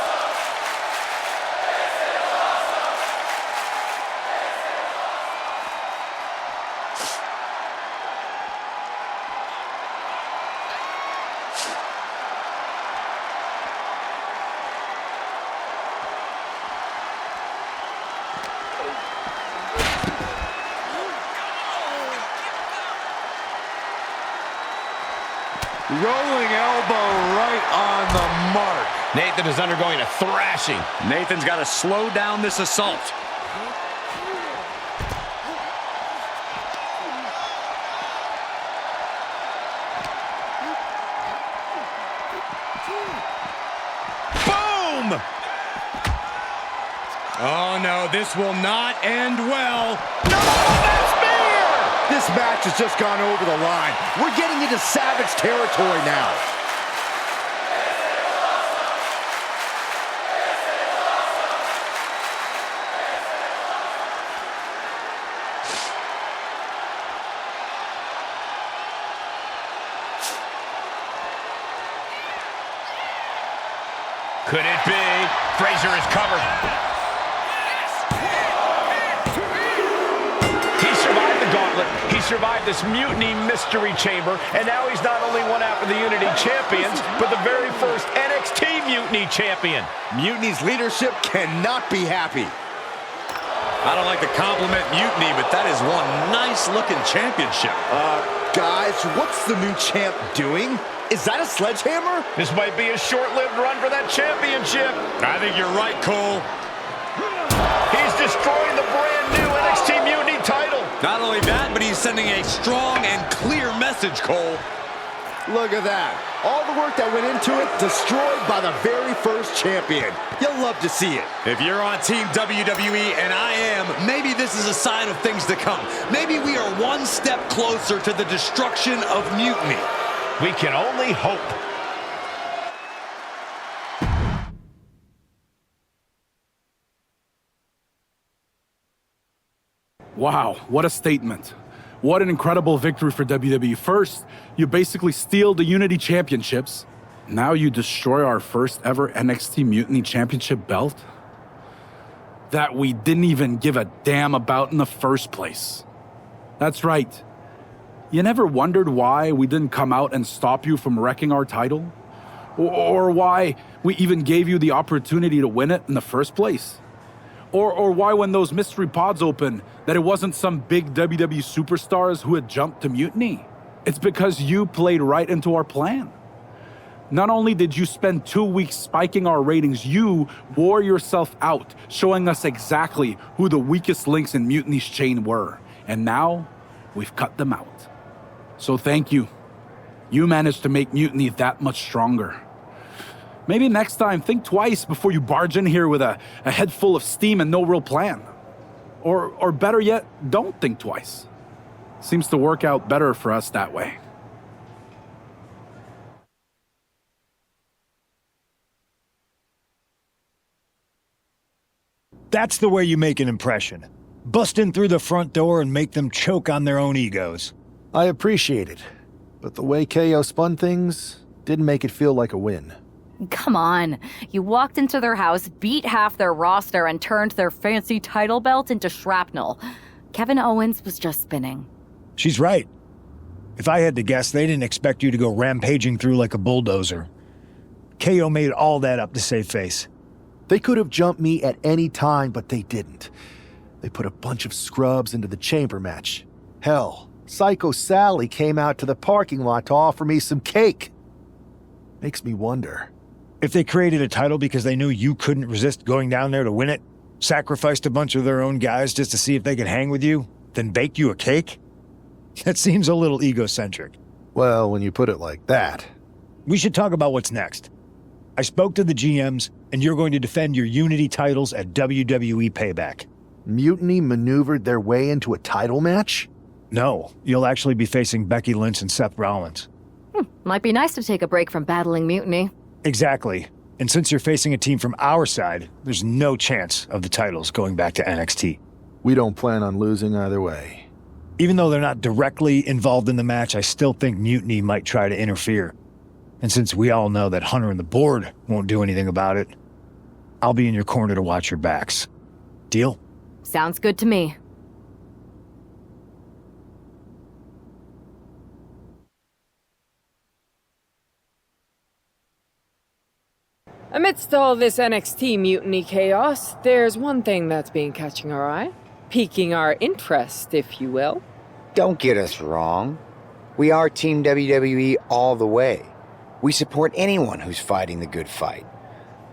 Rolling elbow right on the mark. Nathan is undergoing a thrashing. Nathan's got to slow down this assault. Boom! Oh no, this will not end well. This match has just gone over the line. We're getting into Savage territory now. Could it be? Frazier is covered. He survived the gauntlet. He survived this Mutiny Mystery Chamber, and now he's not only one after the Unity Champions, but the very first NXT Mutiny Champion. Mutiny's leadership cannot be happy. I don't like to compliment Mutiny, but that is one nice-looking championship. Guys, what's the new champ doing? Is that a sledgehammer? This might be a short-lived run for that championship. I think you're right, Cole. He's destroying the brand new NXT Mutiny title. Not only that, but he's sending a strong and clear message, Cole. Look at that. All the work that went into it, destroyed by the very first champion. You'll love to see it. If you're on Team WWE, and I am, maybe this is a sign of things to come. Maybe we are one step closer to the destruction of Mutiny. We can only hope. Wow, what a statement. What an incredible victory for WWE. First, you basically steal the Unity Championships. Now you destroy our first ever NXT Mutiny Championship belt that we didn't even give a damn about in the first place. That's right. You never wondered why we didn't come out and stop you from wrecking our title? Or why we even gave you the opportunity to win it in the first place? Or why when those mystery pods opened, that it wasn't some big WWE superstars who had jumped to Mutiny? It's because you played right into our plan. Not only did you spend 2 weeks spiking our ratings, you wore yourself out, showing us exactly who the weakest links in Mutiny's chain were. And now, we've cut them out. So thank you. You managed to make Mutiny that much stronger. Maybe next time, think twice before you barge in here with a head full of steam and no real plan. Or better yet, don't think twice. Seems to work out better for us that way. That's the way you make an impression. Bust in through the front door and make them choke on their own egos. I appreciate it, but the way KO spun things didn't make it feel like a win. Come on. You walked into their house, beat half their roster, and turned their fancy title belt into shrapnel. Kevin Owens was just spinning. She's right. If I had to guess, they didn't expect you to go rampaging through like a bulldozer. KO made all that up to save face. They could have jumped me at any time, but they didn't. They put a bunch of scrubs into the chamber match. Hell, Psycho Sally came out to the parking lot to offer me some cake. Makes me wonder. If they created a title because they knew you couldn't resist going down there to win it, sacrificed a bunch of their own guys just to see if they could hang with you, then bake you a cake? That seems a little egocentric. Well, when you put it like that. We should talk about what's next. I spoke to the GMs, and you're going to defend your Unity titles at WWE Payback. Mutiny maneuvered their way into a title match? No, you'll actually be facing Becky Lynch and Seth Rollins. Might be nice to take a break from battling Mutiny. Exactly. And since you're facing a team from our side, there's no chance of the titles going back to NXT. We don't plan on losing either way. Even though they're not directly involved in the match, I still think Mutiny might try to interfere. And since we all know that Hunter and the board won't do anything about it, I'll be in your corner to watch your backs. Deal? Sounds good to me. Amidst all this NXT mutiny chaos, there's one thing that's been catching our eye. Piquing our interest, if you will. Don't get us wrong. We are Team WWE all the way. We support anyone who's fighting the good fight.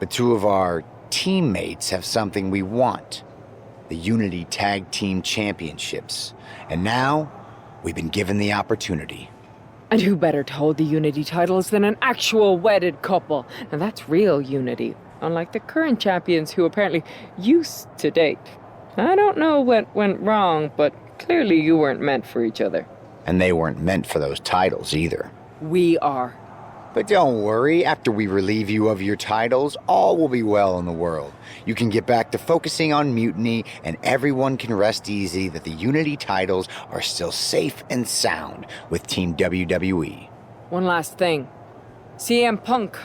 But two of our teammates have something we want. The Unity Tag Team Championships. And now, we've been given the opportunity. And who better to hold the Unity titles than an actual wedded couple? And that's real unity, unlike the current champions who apparently used to date. I don't know what went wrong, but clearly you weren't meant for each other. And they weren't meant for those titles either. We are. But don't worry, after we relieve you of your titles, all will be well in the world. You can get back to focusing on Mutiny, and everyone can rest easy that the Unity titles are still safe and sound with Team WWE. One last thing. CM Punk,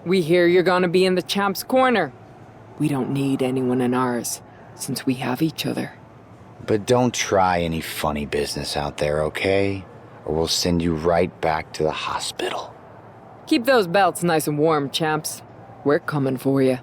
we hear you're gonna be in the champ's corner. We don't need anyone in ours, since we have each other. But don't try any funny business out there, okay? Or we'll send you right back to the hospital. Keep those belts nice and warm, champs. We're coming for you.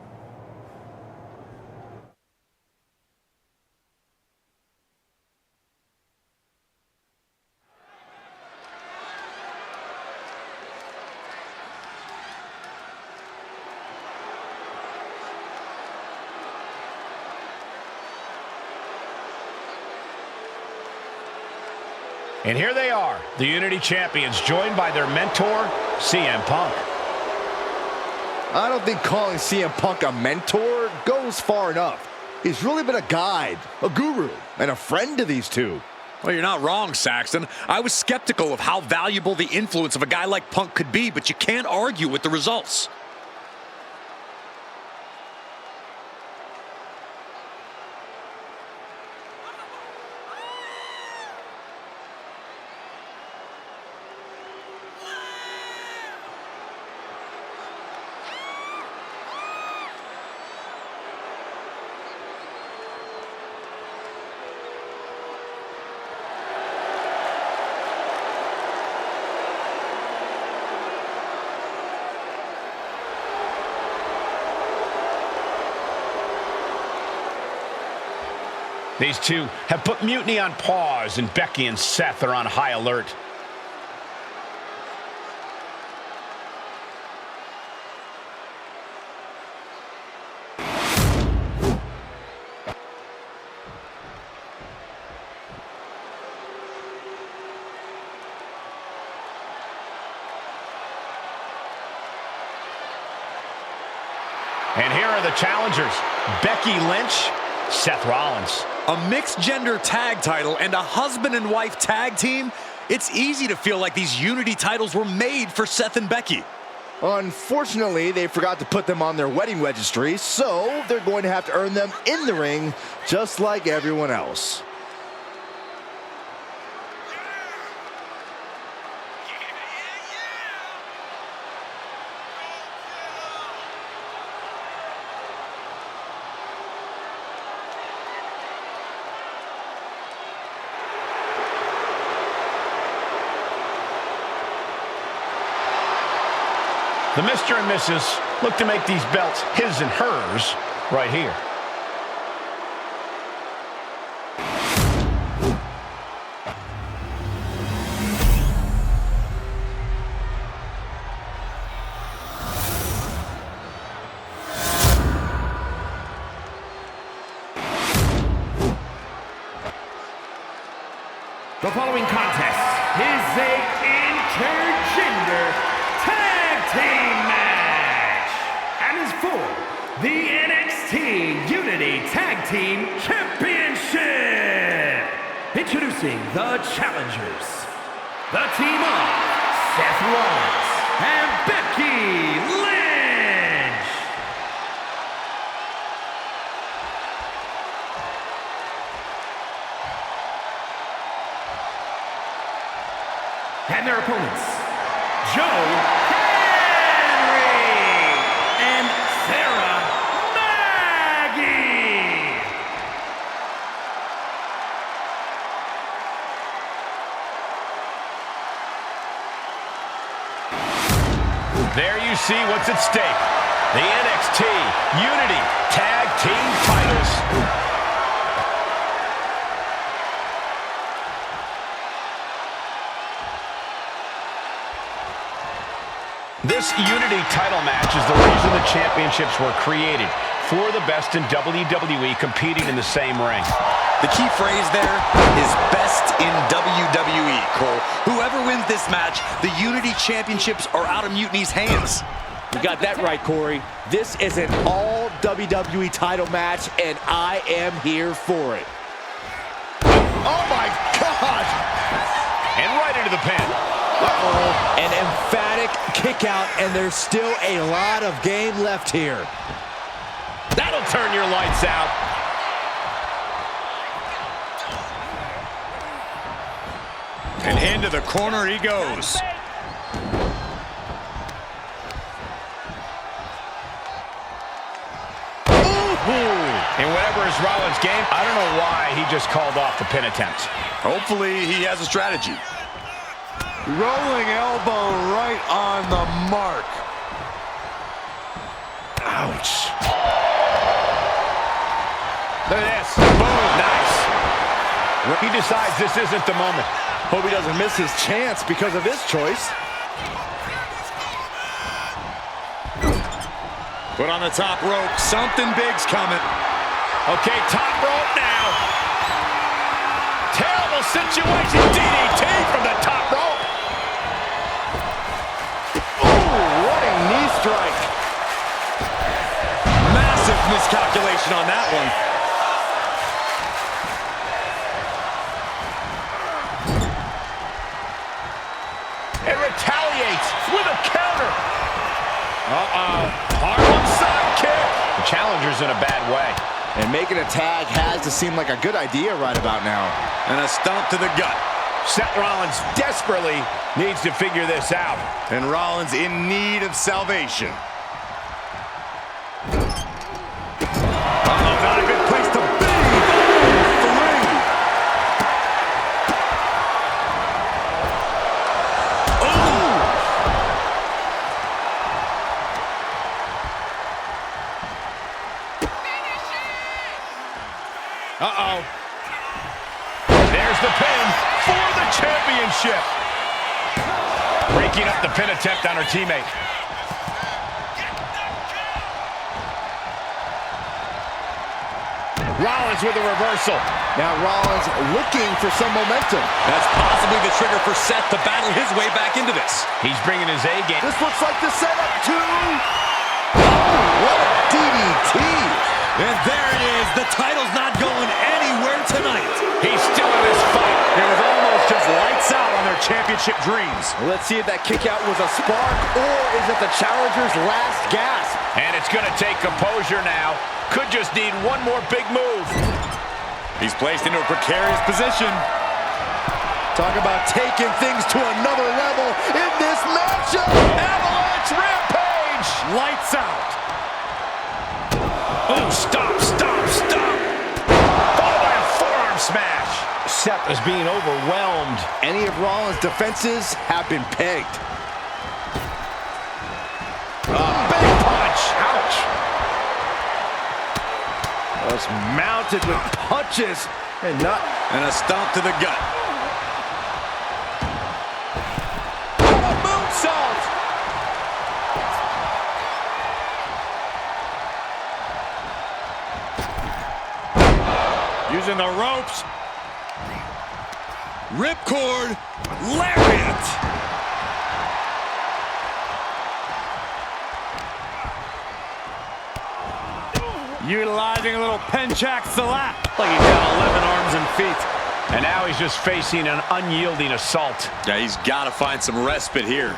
And here they are, the Unity Champions, joined by their mentor, CM Punk. I don't think calling CM Punk a mentor goes far enough. He's really been a guide, a guru, and a friend to these two. Well, you're not wrong, Saxton. I was skeptical of how valuable the influence of a guy like Punk could be, but you can't argue with the results. These two have put Mutiny on pause, and Becky and Seth are on high alert. And here are the challengers, Becky Lynch, Seth Rollins. A mixed-gender tag title and a husband and wife tag team? It's easy to feel like these Unity titles were made for Seth and Becky. Unfortunately, they forgot to put them on their wedding registry, so they're going to have to earn them in the ring, just like everyone else. The Mr. and Mrs. look to make these belts his and hers right here. The following contest is a intergender tag team match and is for the NXT Unity Tag Team Championship. Introducing Introducing the challengers, the team of Seth Rollins and Becky Lynch. And their opponents, Joe Henry and Sarah Maggie. There you see what's at stake. The NXT Unity Tag Team Titles. This Unity title match is the reason the championships were created. For the best in WWE competing in the same ring. The key phrase there is best in WWE, Cole. Whoever wins this match, the Unity Championships are out of Mutiny's hands. You got that right, Corey. This is an all WWE title match, and I am here for it. Oh my God! And right into the pin. Uh-oh. An emphatic kick out, and there's still a lot of game left here. That'll turn your lights out. And into the corner he goes. And whatever is Rollins' game, I don't know why he just called off the pin attempt. Hopefully he has a strategy. Rolling elbow right on the mark. Ouch. Look at this. Boom. Nice. He decides this isn't the moment. Hope he doesn't miss his chance because of this choice. Put on the top rope. Something big's coming. Okay, top rope now. Terrible situation. DDT from the top rope. What a knee strike. Massive miscalculation on that one. And retaliates with a counter. Harlem sidekick. The challenger's in a bad way. And making a tag has to seem like a good idea right about now. And a stomp to the gut. Seth Rollins desperately needs to figure this out. And Rollins in need of salvation. Uh-oh, not a good place to be. Oh, the ring. Uh-oh. There's the pin for the championship. Breaking up the pin attempt on her teammate. Rollins with a reversal. Now Rollins looking for some momentum. That's possibly the trigger for Seth to battle his way back into this. He's bringing his A game. This looks like the setup to... What a DDT. And there it is. The title's not going anywhere tonight. He's still in this fight. It was almost just lights out on their championship dreams. Let's see if that kick out was a spark or is it the challenger's last gasp. And it's going to take composure now. Could just need one more big move. He's placed into a precarious position. Talk about taking things to another level in this matchup. Avalanche Rampage. Lights out. Oh, stop. Followed by a forearm smash. Seth is being overwhelmed. Any of Rollins' defenses have been pegged. Big punch. Ouch. Was mounted with punches and not... And a stomp to the gut. A moonsault! Using the ropes. Ripcord. Lariat. Utilizing a little Penchak Salat. Like he's got 11 arms and feet. And now he's just facing an unyielding assault. Yeah, he's got to find some respite here.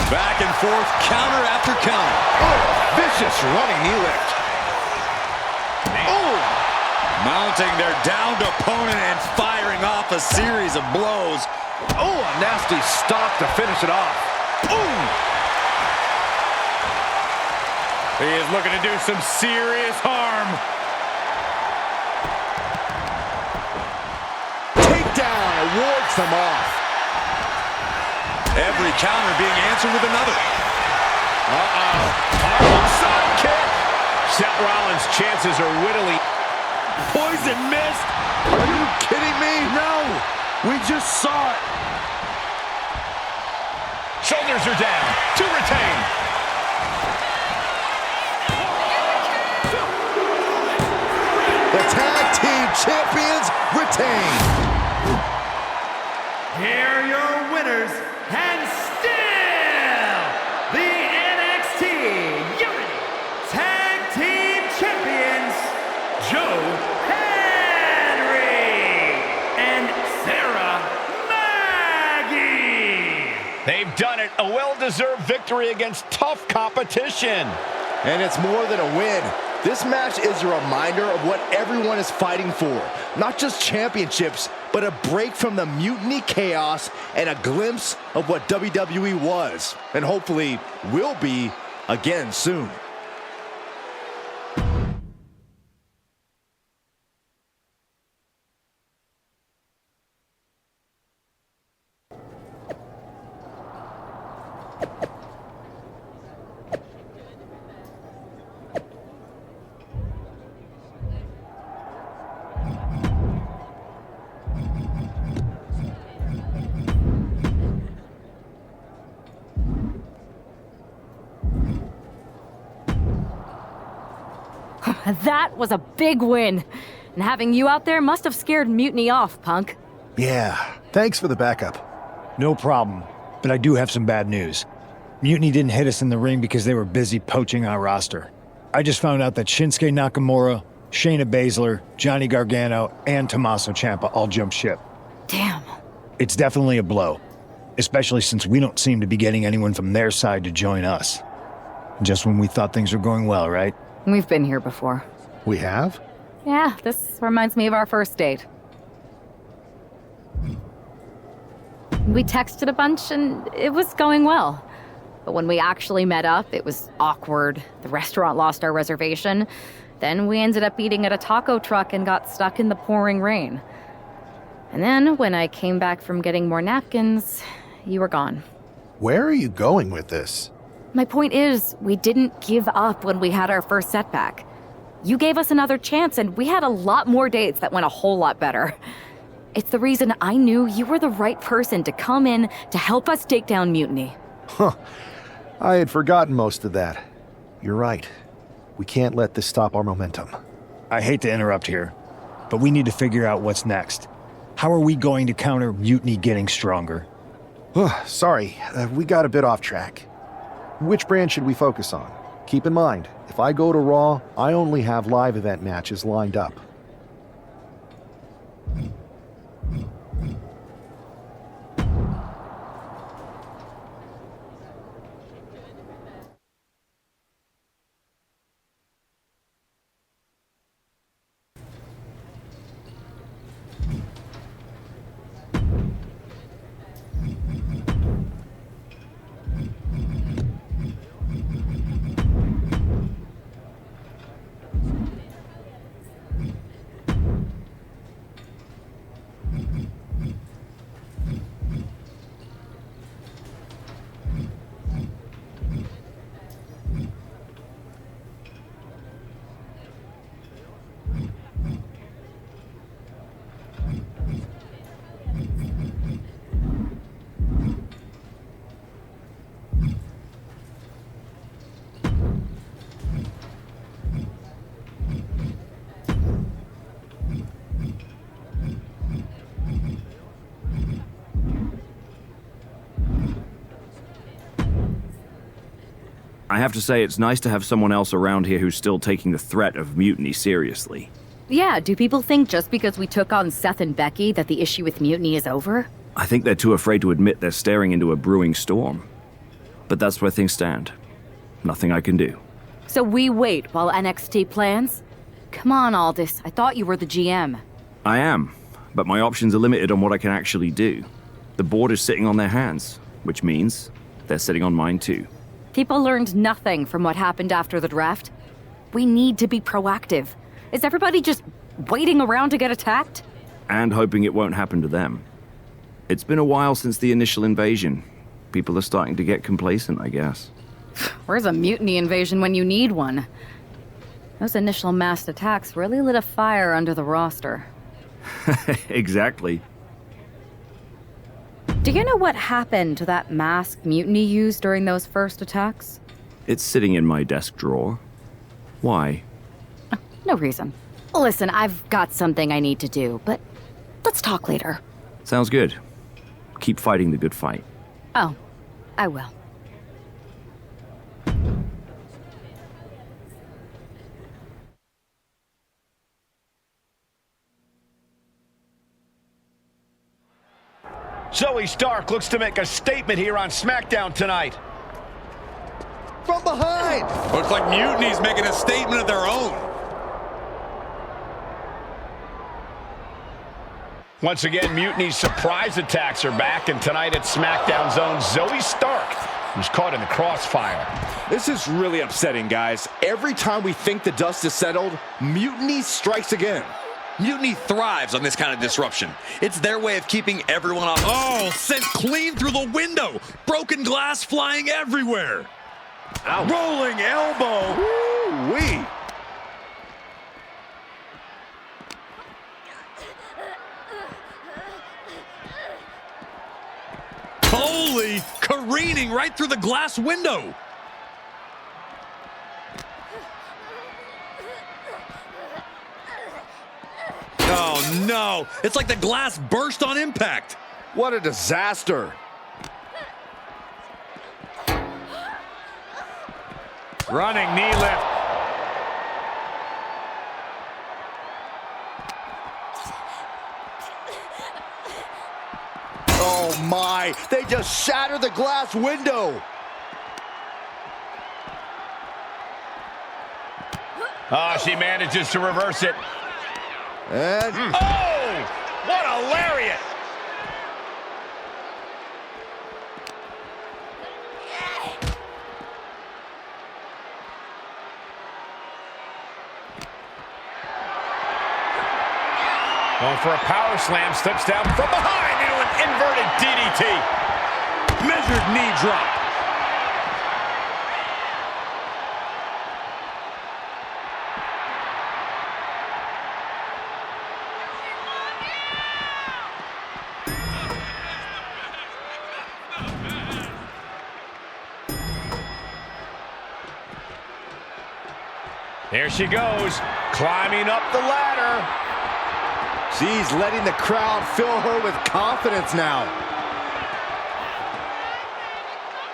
Back and forth, counter after counter. Oh, vicious running knee lift. Oh! Mounting their downed opponent and firing off a series of blows. Oh, a nasty stop to finish it off. Ooh! He is looking to do some serious harm. Takedown, wards them off. Every counter being answered with another. Harlem sidekick. Seth Rollins' chances are whittling. Poison mist. Are you kidding me? No, we just saw it. Shoulders are down to retain. The tag team champions retain. Here are your winners, and still the NXT Unity Tag Team Champions, Joe Henry and Sarah Maggie. They've done it. A well-deserved victory against tough competition. And it's more than a win. This match is a reminder of what everyone is fighting for. Not just championships, but a break from the mutiny chaos and a glimpse of what WWE was, and hopefully will be again soon. That was a big win. And having you out there must have scared Mutiny off, Punk. Yeah, thanks for the backup. No problem, but I do have some bad news. Mutiny didn't hit us in the ring because they were busy poaching our roster. I just found out that Shinsuke Nakamura, Shayna Baszler, Johnny Gargano, and Tommaso Ciampa all jumped ship. Damn. It's definitely a blow, especially since we don't seem to be getting anyone from their side to join us. Just when we thought things were going well, right? We've been here before. We have? Yeah, this reminds me of our first date. We texted a bunch and it was going well. But when we actually met up, it was awkward. The restaurant lost our reservation. Then we ended up eating at a taco truck and got stuck in the pouring rain. And then when I came back from getting more napkins, you were gone. Where are you going with this? My point is, we didn't give up when we had our first setback. You gave us another chance, and we had a lot more dates that went a whole lot better. It's the reason I knew you were the right person to come in to help us take down Mutiny. Huh. I had forgotten most of that. You're right. We can't let this stop our momentum. I hate to interrupt here, but we need to figure out what's next. How are we going to counter Mutiny getting stronger? Sorry, we got a bit off track. Which brand should we focus on? Keep in mind, if I go to Raw, I only have live event matches lined up. I have to say it's nice to have someone else around here who's still taking the threat of mutiny seriously. Yeah, do people think just because we took on Seth and Becky that the issue with Mutiny is over? I think they're too afraid to admit they're staring into a brewing storm. But that's where things stand. Nothing I can do. So we wait while NXT plans? Come on, Aldis. I thought you were the GM. I am, but my options are limited on what I can actually do. The board is sitting on their hands, which means they're sitting on mine too. People learned nothing from what happened after the draft. We need to be proactive. Is everybody just waiting around to get attacked? And hoping it won't happen to them. It's been a while since the initial invasion. People are starting to get complacent, I guess. Where's a mutiny invasion when you need one? Those initial mass attacks really lit a fire under the roster. Exactly. Do you know what happened to that mask Mutiny used during those first attacks? It's sitting in my desk drawer. Why? No reason. Listen, I've got something I need to do, but let's talk later. Sounds good. Keep fighting the good fight. Oh, I will. Zoe Stark looks to make a statement here on SmackDown tonight. From behind! Looks like Mutiny's making a statement of their own. Once again, Mutiny's surprise attacks are back, and tonight at SmackDown Zone, Zoe Stark was caught in the crossfire. This is really upsetting, guys. Every time we think the dust is settled, Mutiny strikes again. Mutiny thrives on this kind of disruption. It's their way of keeping everyone on. Oh, sent clean through the window. Broken glass flying everywhere. Ow. Rolling elbow. Woo-wee. Holy, careening right through the glass window. Oh no, it's like the glass burst on impact. What a disaster. Running knee lift. Oh my, they just shattered the glass window. Oh, she manages to reverse it. And oh, what a lariat! Going for a power slam, slips down from behind into an inverted DDT. Measured knee drop. There she goes, climbing up the ladder. She's letting the crowd fill her with confidence now.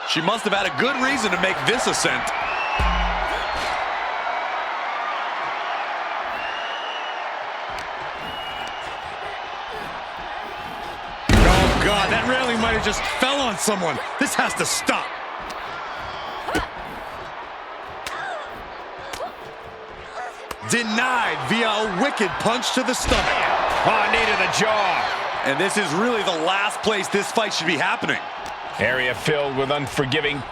She must have had a good reason to make this ascent. Oh God, that railing might have just fell on someone. This has to stop. Denied via a wicked punch to the stomach. Oh, knee to the jaw. And this is really the last place this fight should be happening. Area filled with unforgiving.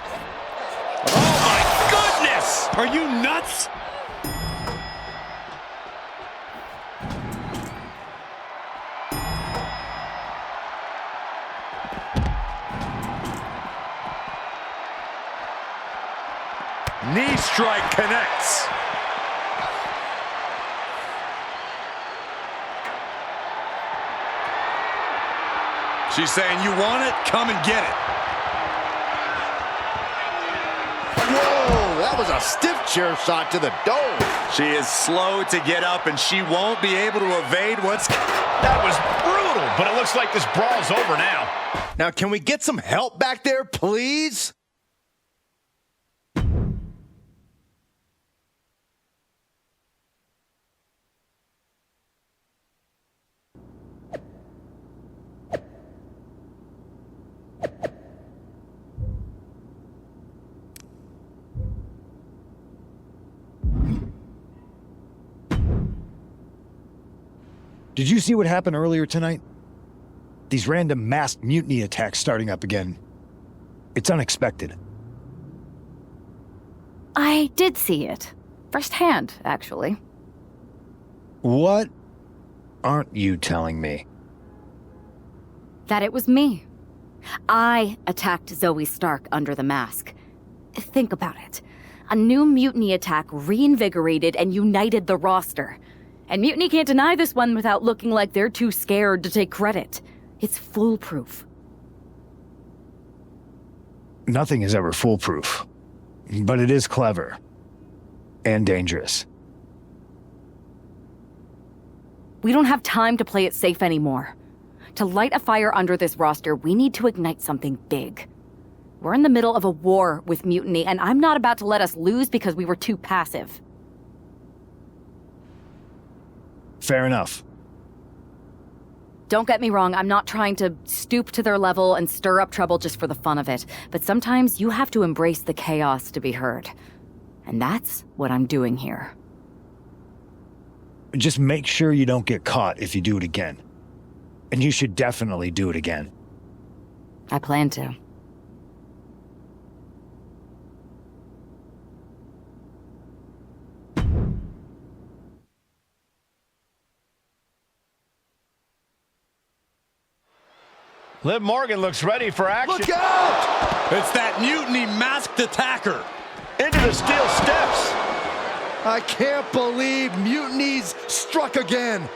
Oh my goodness! Are you nuts? Knee strike connects. She's saying, you want it? Come and get it. Whoa, that was a stiff chair shot to the dome. She is slow to get up, and she won't be able to evade what's... That was brutal, but it looks like this brawl's over now. Now, can we get some help back there, please? Did you see what happened earlier tonight? These random masked mutiny attacks starting up again. It's unexpected. I did see it. Firsthand, actually. What aren't you telling me? That it was me. I attacked Zoe Stark under the mask. Think about it. A new mutiny attack reinvigorated and united the roster. And Mutiny can't deny this one without looking like they're too scared to take credit. It's foolproof. Nothing is ever foolproof. But it is clever. And dangerous. We don't have time to play it safe anymore. To light a fire under this roster, we need to ignite something big. We're in the middle of a war with Mutiny, and I'm not about to let us lose because we were too passive. Fair enough. Don't get me wrong, I'm not trying to stoop to their level and stir up trouble just for the fun of it, but sometimes you have to embrace the chaos to be heard. And that's what I'm doing here. Just make sure you don't get caught if you do it again. And you should definitely do it again. I plan to. Liv Morgan looks ready for action. Look out! It's that Mutiny masked attacker. Into the steel steps. I can't believe Mutiny's struck again.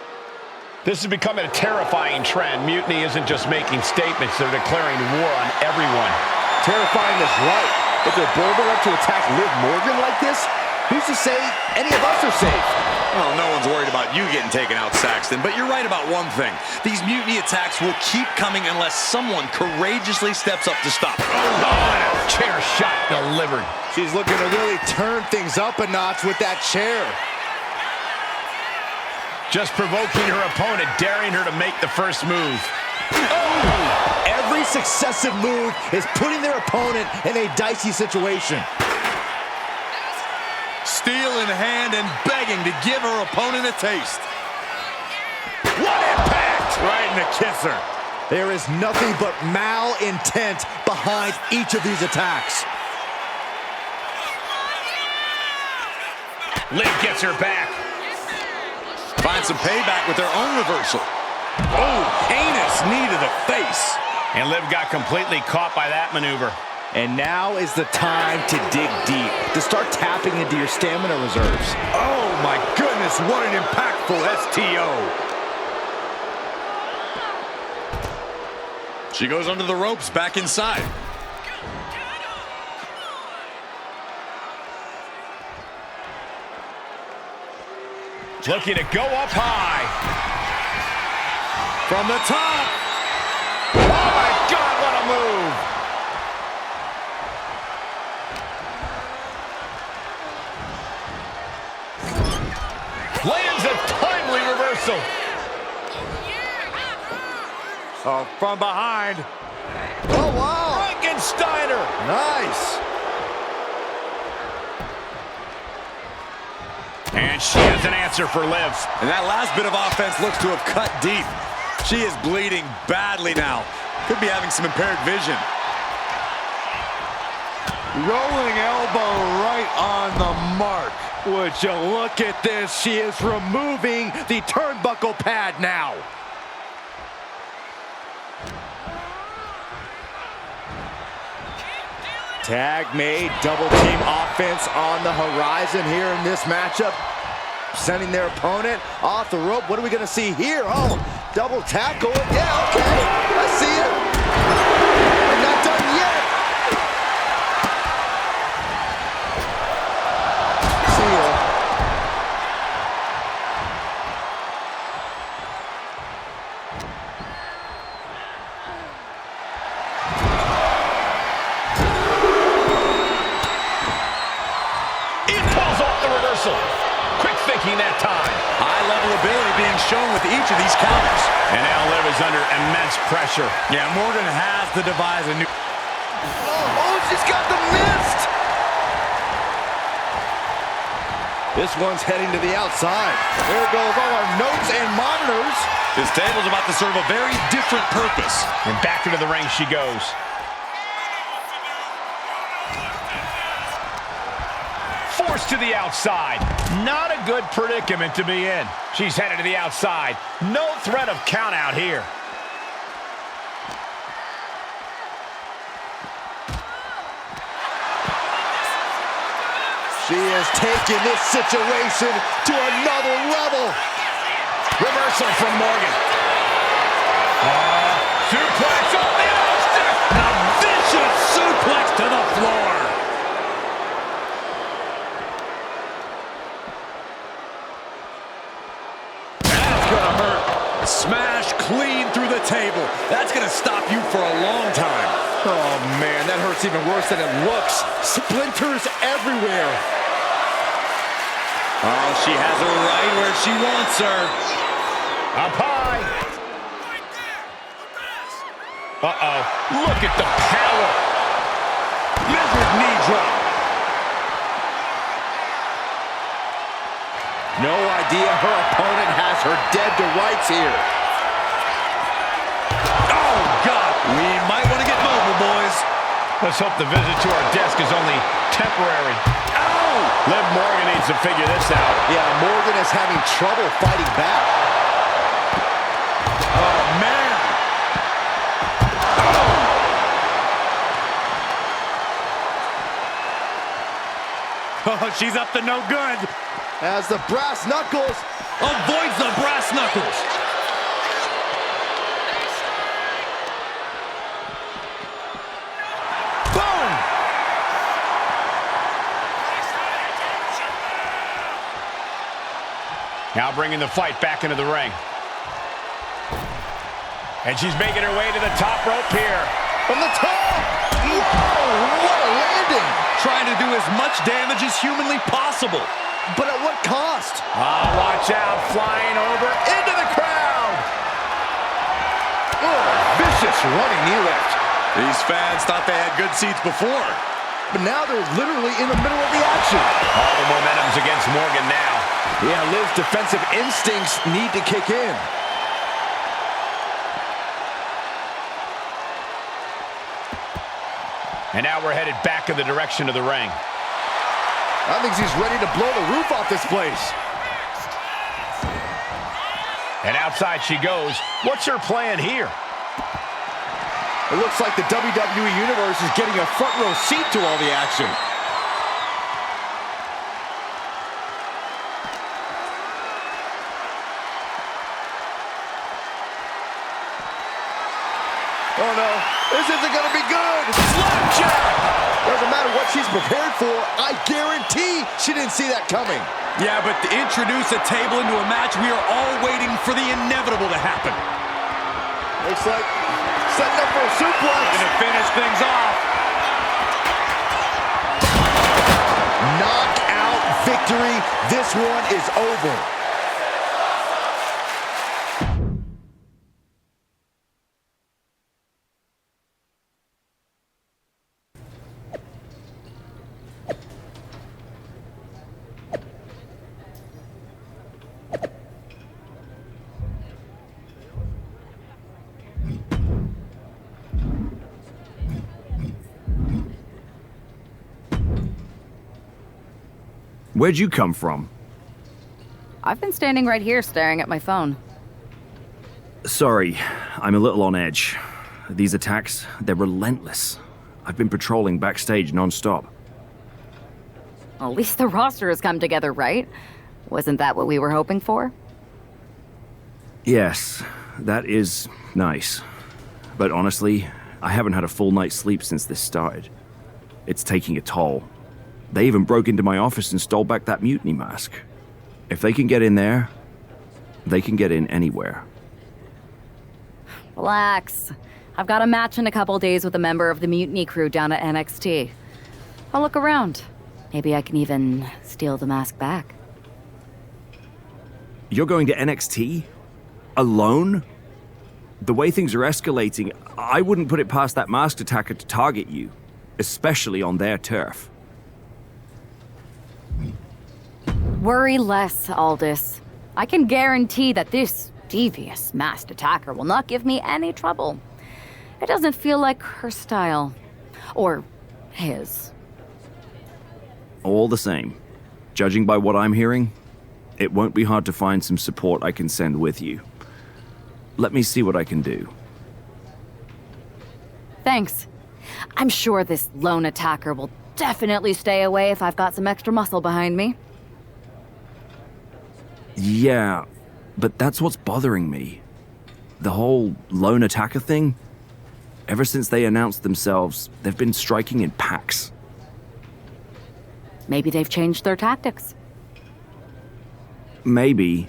This is becoming a terrifying trend. Mutiny isn't just making statements, they're declaring war on everyone. Terrifying is right. If they're bold enough to attack Liv Morgan like this, who's to say any of us are safe? Well, no one's worried about you getting taken out, Saxton, but you're right about one thing. These Mutiny attacks will keep coming unless someone courageously steps up to stop. Oh, chair shot delivered. She's looking to really turn things up a notch with that chair. Just provoking her opponent, daring her to make the first move. Oh! Every successive move is putting their opponent in a dicey situation. Steel in hand and begging to give her opponent a taste. What impact! Right in the kisser. There is nothing but malintent behind each of these attacks. Liv gets her back. Finds some payback with their own reversal. Oh, heinous knee to the face. And Liv got completely caught by that maneuver. And now is the time to dig deep, to start tapping into your stamina reserves. Oh my goodness, what an impactful STO. She goes under the ropes, back inside. Looking to go up high. From the top. Oh my God, what a move. Lands a timely reversal. Oh, from behind. Oh, wow. Frankensteiner. Nice. And she has an answer for Liv. And that last bit of offense looks to have cut deep. She is bleeding badly now. Could be having some impaired vision. Rolling elbow right on the mark. Would you look at this? She is removing the turnbuckle pad now. Tag made, double team offense on the horizon here in this matchup. Sending their opponent off the rope. What are we gonna see here? Oh, double tackle. Yeah, okay, I see it. And not done yet. See ya. It pulls off the reversal. Quick thinking that time. High-level ability being shown with each of these counters. And now Liv is under immense pressure. Yeah, Morgan has to devise a new... Oh, she's got the mist! This one's heading to the outside. There goes all our notes and monitors. This table's about to serve a very different purpose. And back into the ring she goes. Forced to the outside. Not a good predicament to be in. She's headed to the outside. No threat of count out here. She has taken this situation to another level. Reversal from Morgan. Suplex on the outside. A vicious suplex to the floor. That's gonna hurt. Smash clean through the table. That's gonna stop you for a long time. Oh man, that hurts even worse than it looks. Splinters everywhere. Oh, she has her right where she wants her. Up high. Uh-oh. Look at the power. Lizard knee drop. No idea her opponent has her dead to rights here. Oh, God. We might want to get mobile, boys. Let's hope the visit to our desk is only temporary. Ow! Liv Morgan needs to figure this out. Yeah, Morgan is having trouble fighting back. Oh, man. Oh, she's up to no good. As the brass knuckles avoids the brass knuckles. Boom! Now bringing the fight back into the ring. And she's making her way to the top rope here. From the top! Whoa, what a landing! Trying to do as much damage as humanly possible. But at what cost? Watch out, flying over into the crowd. Oh, vicious running knee lift. These fans thought they had good seats before. But now they're literally in the middle of the action. All the momentum's against Morgan now. Yeah, Liv's defensive instincts need to kick in. And now we're headed back in the direction of the ring. I think she's ready to blow the roof off this place. And outside she goes. What's her plan here? It looks like the WWE Universe is getting a front row seat to all the action. Oh no, this isn't gonna be good. Slapjack! Doesn't matter what she's prepared for, I guarantee she didn't see that coming. Yeah, but to introduce a table into a match, we are all waiting for the inevitable to happen. Looks like setting up for a suplex. Gonna finish things off. Knockout victory. This one is over. Where'd you come from? I've been standing right here staring at my phone. Sorry, I'm a little on edge. These attacks, they're relentless. I've been patrolling backstage non-stop. At least the roster has come together, right? Wasn't that what we were hoping for? Yes, that is nice. But honestly, I haven't had a full night's sleep since this started. It's taking a toll. They even broke into my office and stole back that mutiny mask. If they can get in there, they can get in anywhere. Relax. I've got a match in a couple days with a member of the mutiny crew down at NXT. I'll look around. Maybe I can even steal the mask back. You're going to NXT? Alone? The way things are escalating, I wouldn't put it past that masked attacker to target you, especially on their turf. Worry less, Aldous. I can guarantee that this devious masked attacker will not give me any trouble. It doesn't feel like her style. Or his. All the same, judging by what I'm hearing, it won't be hard to find some support I can send with you. Let me see what I can do. Thanks. I'm sure this lone attacker will definitely stay away if I've got some extra muscle behind me. Yeah, but that's what's bothering me. The whole lone attacker thing? Ever since they announced themselves, they've been striking in packs. Maybe they've changed their tactics. Maybe,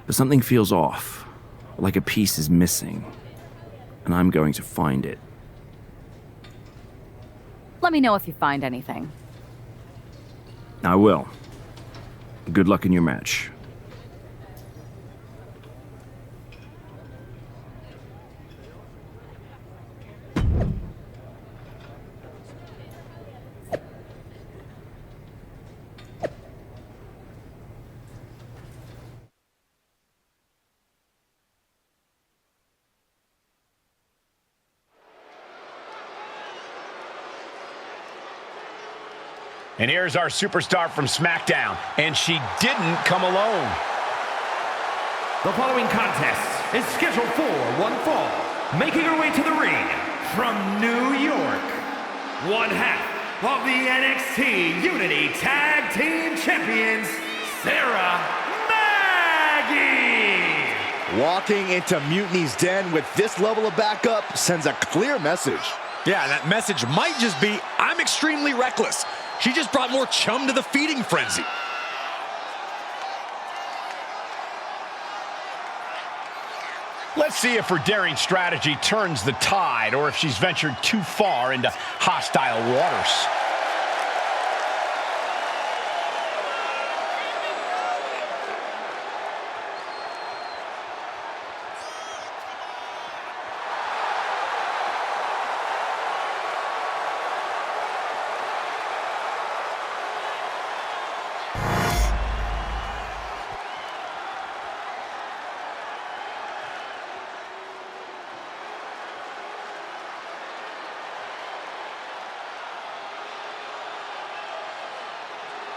but something feels off, like a piece is missing, and I'm going to find it. Let me know if you find anything. I will. Good luck in your match. And here's our superstar from SmackDown, and she didn't come alone. The following contest is scheduled for one fall. Making her way to the ring from New York, one half of the NXT Unity Tag Team Champions, Sarah Maggie. Walking into Mutiny's den with this level of backup sends a clear message. Yeah, that message might just be, I'm extremely reckless. She just brought more chum to the feeding frenzy. Let's see if her daring strategy turns the tide or if she's ventured too far into hostile waters.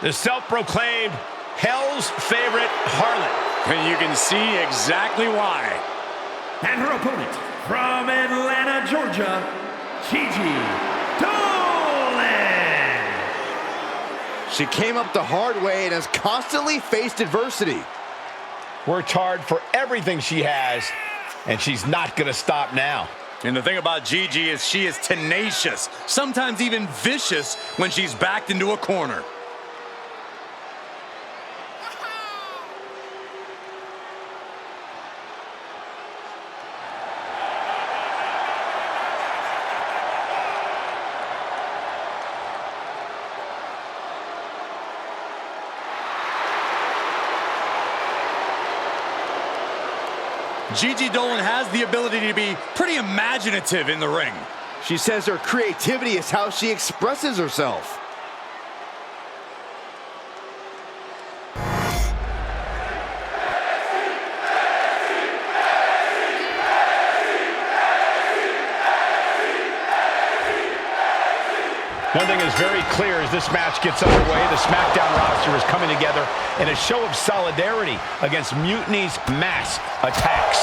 The self-proclaimed Hell's favorite harlot. And you can see exactly why. And her opponent from Atlanta, Georgia, Gigi Dolan. She came up the hard way and has constantly faced adversity. Worked hard for everything she has, and she's not going to stop now. And the thing about Gigi is she is tenacious, sometimes even vicious when she's backed into a corner. Gigi Dolan has the ability to be pretty imaginative in the ring. She says her creativity is how she expresses herself. One thing is very clear as this match gets underway, the SmackDown roster is coming together in a show of solidarity against Mutiny's mass attacks.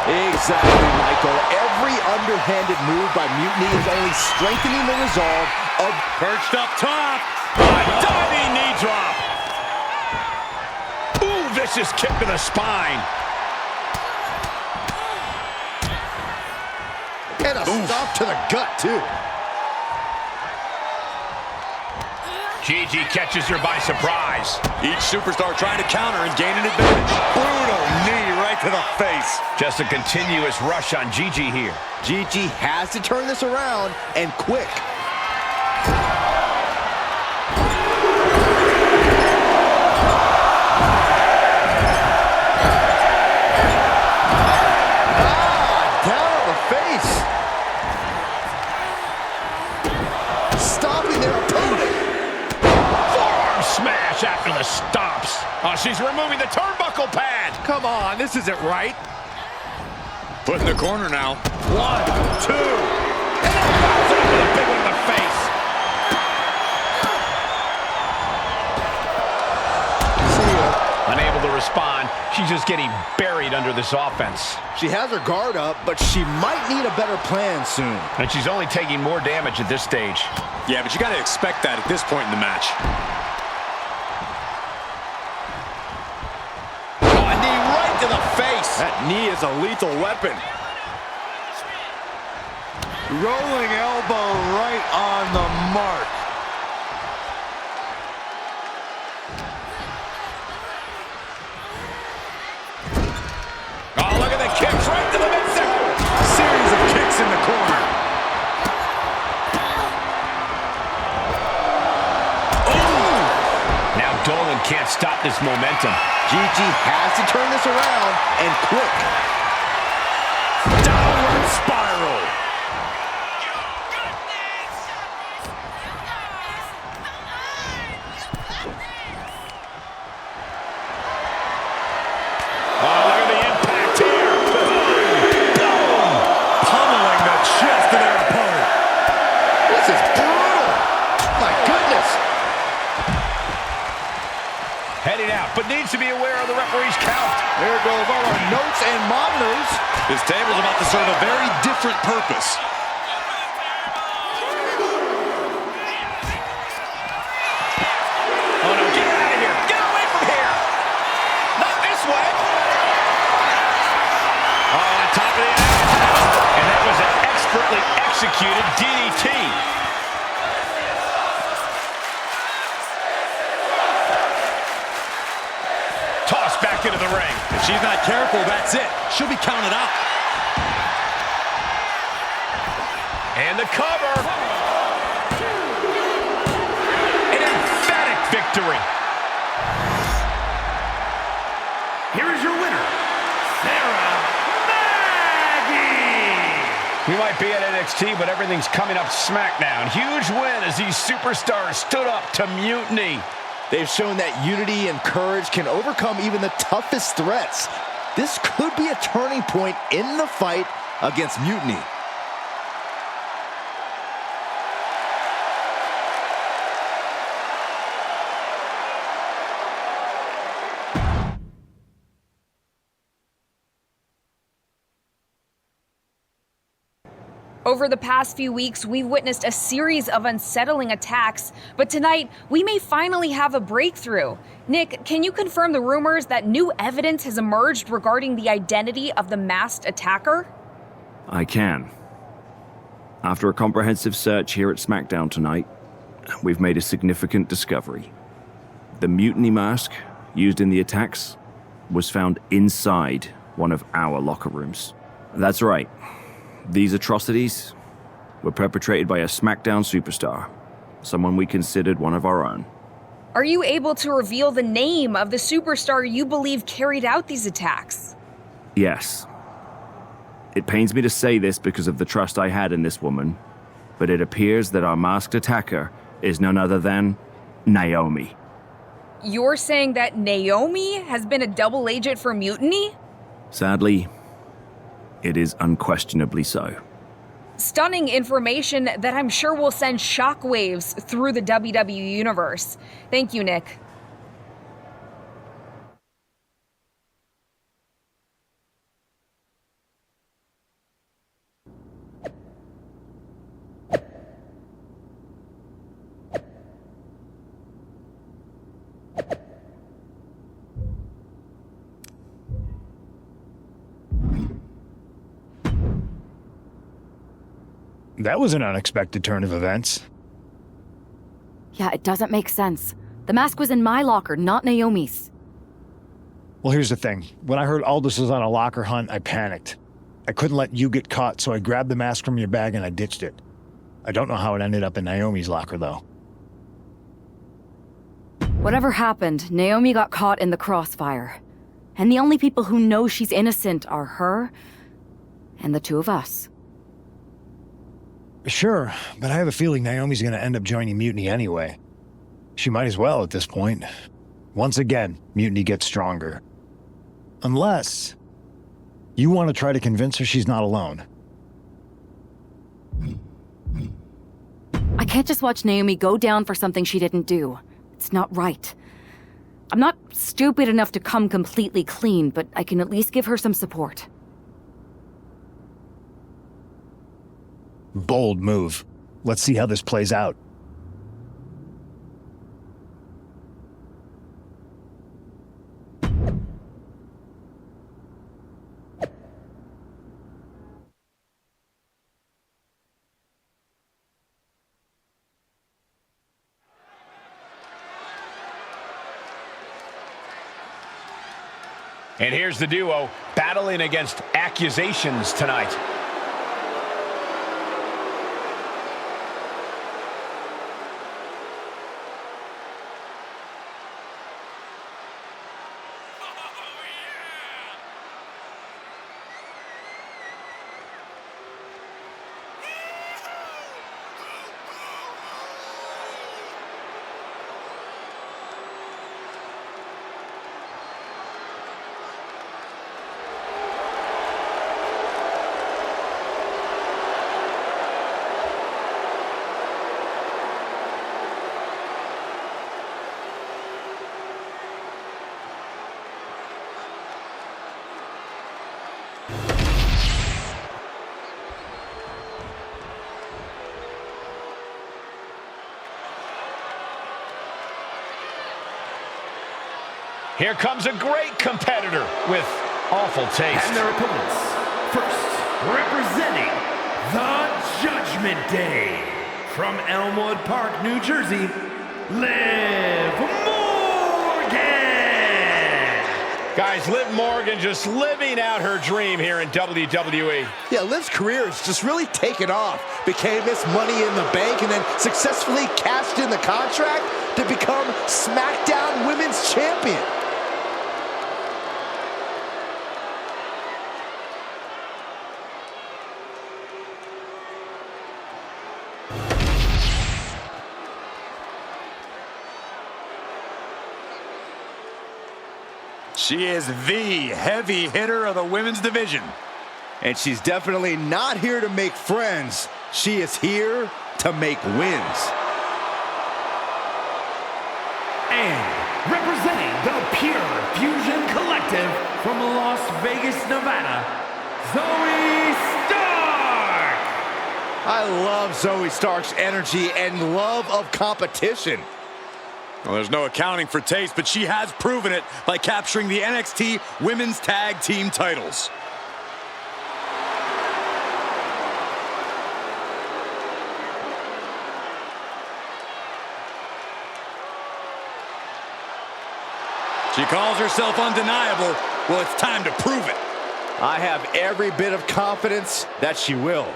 Exactly, Michael. Every underhanded move by Mutiny is only strengthening the resolve of... Perched up top. Diving knee drop. Ooh, vicious kick to the spine. And a stop to the gut, too. Gigi catches her by surprise. Each superstar trying to counter and gain an advantage. Brutal knee right to the face. Just a continuous rush on Gigi here. Gigi has to turn this around, and quick. Down on the face. Stopping their opponent. Smash after the the stomps. Oh, she's removing the turnbuckle pad. Come on, this isn't right. Put in the corner now. 1, 2. And then bounce it with a big one in the face. Unable to respond. She's just getting buried under this offense. She has her guard up, but she might need a better plan soon. And she's only taking more damage at this stage. Yeah, but you got to expect that at this point in the match. Oh, a knee right to the face. That knee is a lethal weapon. Rolling elbow right on the mark. Oh, look at the kicks right to the midsection. A series of kicks in the corner. Ooh! Now Dolan can't stop this momentum. Gigi has to turn this around, and quick. Downward spiral. But needs to be aware of the referee's count. There goes all our notes and monitors. This table's about to serve a very different purpose. Oh no, get out of here. Get away from here. Not this way. Oh, on top of the outside. And that was an expertly executed DDT. Back into the ring. If she's not careful, that's it. She'll be counted out. And the cover. An emphatic victory. Here is your winner, Sarah Maggie. We might be at NXT, but everything's coming up SmackDown. Huge win as these superstars stood up to Mutiny. They've shown that unity and courage can overcome even the toughest threats. This could be a turning point in the fight against Mutiny. Over the past few weeks, we've witnessed a series of unsettling attacks, but tonight, we may finally have a breakthrough. Nick, can you confirm the rumors that new evidence has emerged regarding the identity of the masked attacker? I can. After a comprehensive search here at SmackDown tonight, we've made a significant discovery. The mutiny mask used in the attacks was found inside one of our locker rooms. That's right. These atrocities were perpetrated by a SmackDown superstar, someone we considered one of our own. Are you able to reveal the name of the superstar you believe carried out these attacks? Yes. It pains me to say this because of the trust I had in this woman, but it appears that our masked attacker is none other than Naomi. You're saying that Naomi has been a double agent for Mutiny? Sadly, it is unquestionably so. Stunning information that I'm sure will send shockwaves through the WWE universe. Thank you, Nick. That was an unexpected turn of events. Yeah, it doesn't make sense. The mask was in my locker, not Naomi's. Well, here's the thing. When I heard Aldous was on a locker hunt, I panicked. I couldn't let you get caught, so I grabbed the mask from your bag and I ditched it. I don't know how it ended up in Naomi's locker, though. Whatever happened, Naomi got caught in the crossfire. And the only people who know she's innocent are her and the two of us. Sure, but I have a feeling Naomi's gonna end up joining Mutiny anyway. She might as well at this point. Once again, Mutiny gets stronger. Unless you want to try to convince her she's not alone. I can't just watch Naomi go down for something she didn't do. It's not right. I'm not stupid enough to come completely clean, but I can at least give her some support. Bold move. Let's see how this plays out. And here's the duo battling against accusations tonight. Here comes a great competitor with awful taste. And their opponents, first, representing the Judgment Day, from Elmwood Park, New Jersey, Liv Morgan! Guys, Liv Morgan just living out her dream here in WWE. Yeah, Liv's career has just really taken off. Became Miss Money in the Bank and then successfully cashed in the contract to become SmackDown Women's Champion. She is the heavy hitter of the women's division. And she's definitely not here to make friends. She is here to make wins. And representing the Pure Fusion Collective from Las Vegas, Nevada, Zoe Stark! I love Zoe Stark's energy and love of competition. Well, there's no accounting for taste, but she has proven it by capturing the NXT Women's Tag Team titles. She calls herself undeniable. Well, it's time to prove it. I have every bit of confidence that she will.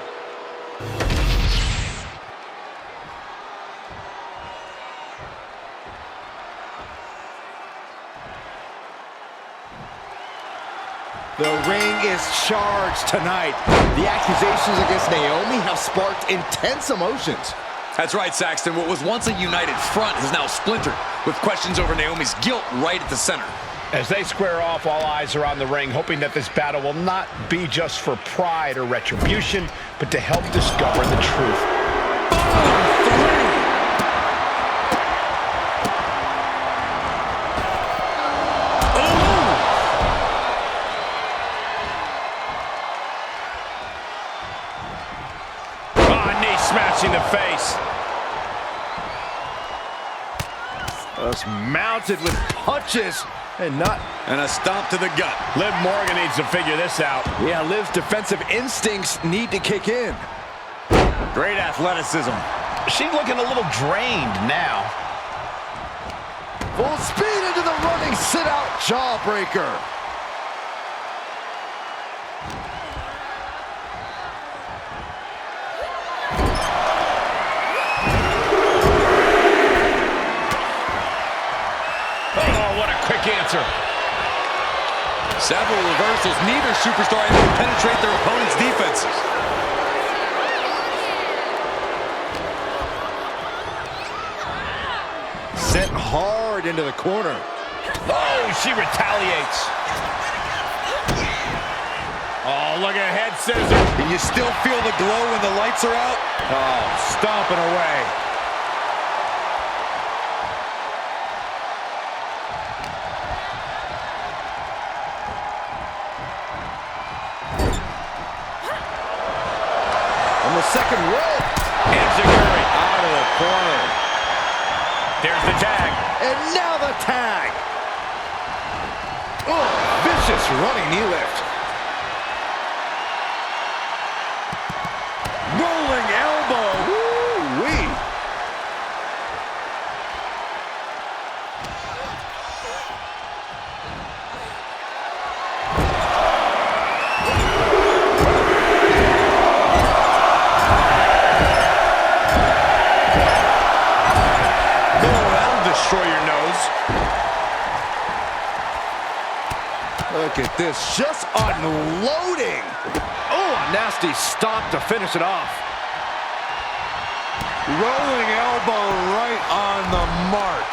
The ring is charged tonight. The accusations against Naomi have sparked intense emotions. That's right, Saxton. What was once a united front is now splintered, with questions over Naomi's guilt right at the center. As they square off, all eyes are on the ring, hoping that this battle will not be just for pride or retribution, but to help discover the truth. Smashing the face. Just mounted with punches and not... And a stomp to the gut. Liv Morgan needs to figure this out. Yeah, Liv's defensive instincts need to kick in. Great athleticism. She's looking a little drained now. Full speed into the running sit-out jawbreaker. Answer. Several reversals. Neither superstar able to penetrate their opponent's defenses. Sent hard into the corner. Oh, she retaliates. Oh, look at head scissor. And you still feel the glow when the lights are out? Oh, stomping away. On the second rope. Enziguri out of the corner. There's the tag. And now the tag. Oh, vicious running knee lift. Rolling elbow. Woo-wee. Destroy your nose. Look at this, just unloading. Oh, a nasty stomp to finish it off. Rolling elbow right on the mark.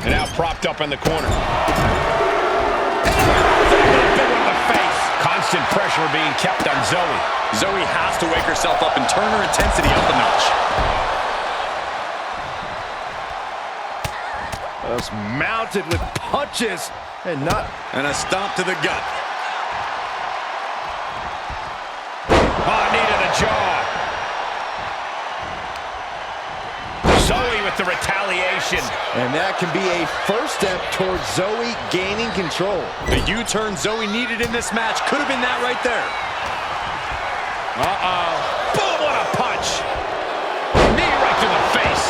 And now propped up in the corner. Big one in the face. Constant pressure being kept on Zoe. Zoe has to wake herself up and turn her intensity up a notch. Just mounted with punches and not... And a stomp to the gut. Oh, knee to the jaw. Zoe with the retaliation. And that can be a first step towards Zoe gaining control. The U-turn Zoe needed in this match could have been that right there. Uh-oh. Boom, what a punch. Knee right to the face.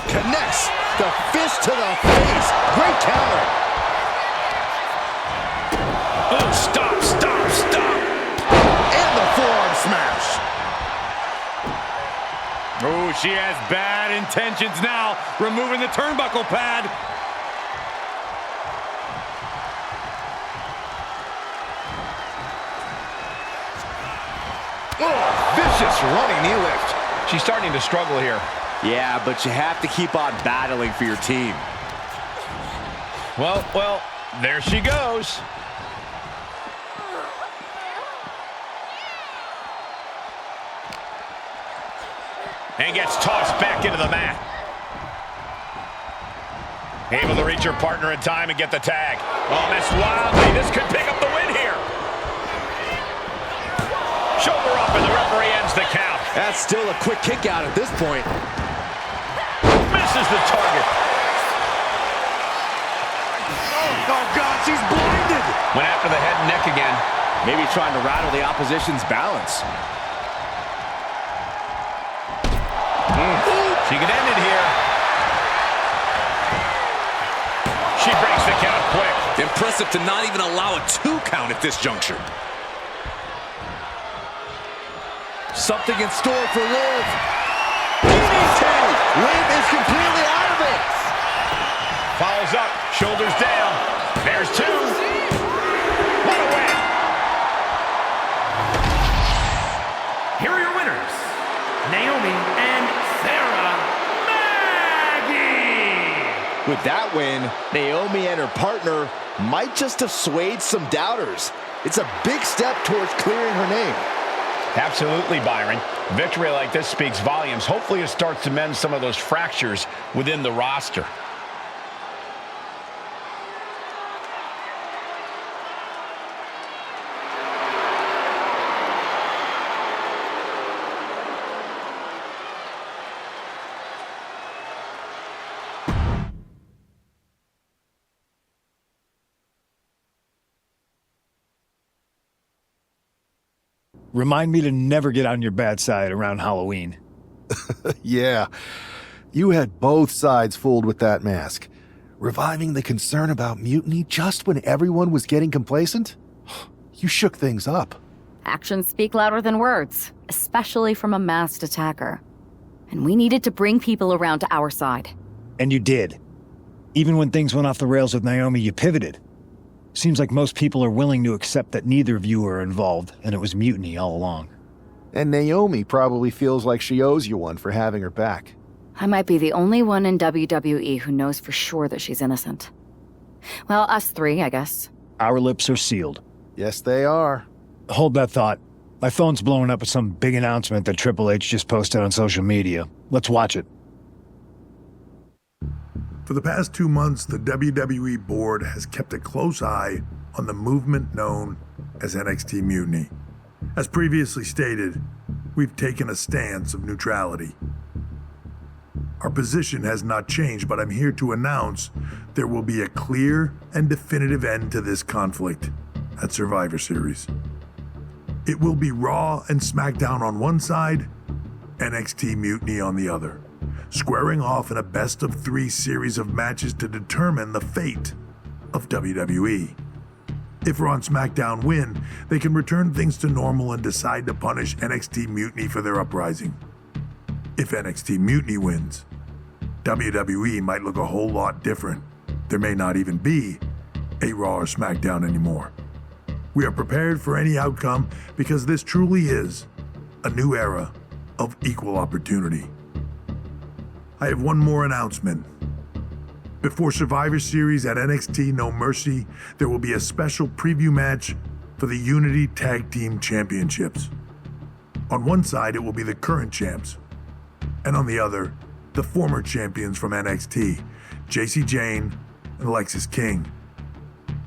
Connects the fist to the face. Great counter. Oh, stop, stop, stop. And the forearm smash. Oh, she has bad intentions now, removing the turnbuckle pad. Oh, vicious running knee lift. She's starting to struggle here. Yeah, but you have to keep on battling for your team. Well, there she goes. And gets tossed back into the mat. Able to reach her partner in time and get the tag. Oh, missed wildly. This could pick up the win here. Shoulder up and the referee ends the count. That's still a quick kick out at this point. Misses the target. Oh, God, she's blinded. Went after the head and neck again. Maybe trying to rattle the opposition's balance. She could end it here. She breaks the count quick. Impressive to not even allow a 2 count at this juncture. Something in store for Liv. DDT. Liv is completely out of it. Follows up, shoulders down. There's 2. What a win. Here are your winners, Naomi and Sarah Maggie. With that win, Naomi and her partner might just have swayed some doubters. It's a big step towards clearing her name. Absolutely, Byron. Victory like this speaks volumes. Hopefully it starts to mend some of those fractures within the roster. Remind me to never get on your bad side around Halloween. Yeah, you had both sides fooled with that mask. Reviving the concern about mutiny just when everyone was getting complacent? You shook things up. Actions speak louder than words, especially from a masked attacker. And we needed to bring people around to our side. And you did. Even when things went off the rails with Naomi, you pivoted. Seems like most people are willing to accept that neither of you are involved, and it was mutiny all along. And Naomi probably feels like she owes you one for having her back. I might be the only one in WWE who knows for sure that she's innocent. Well, us three, I guess. Our lips are sealed. Yes, they are. Hold that thought. My phone's blowing up with some big announcement that Triple H just posted on social media. Let's watch it. For the past 2 months, the WWE board has kept a close eye on the movement known as NXT Mutiny. As previously stated, we've taken a stance of neutrality. Our position has not changed, but I'm here to announce there will be a clear and definitive end to this conflict at Survivor Series. It will be Raw and SmackDown on one side, NXT Mutiny on the other, squaring off in a best-of-3 series of matches to determine the fate of WWE. If Raw and SmackDown win, they can return things to normal and decide to punish NXT Mutiny for their uprising. If NXT Mutiny wins, WWE might look a whole lot different. There may not even be a Raw or SmackDown anymore. We are prepared for any outcome because this truly is a new era of equal opportunity. I have one more announcement. Before Survivor Series at NXT No Mercy, there will be a special preview match for the Unity Tag Team Championships. On one side, it will be the current champs, and on the other, the former champions from NXT, Jacy Jayne and Alexis King.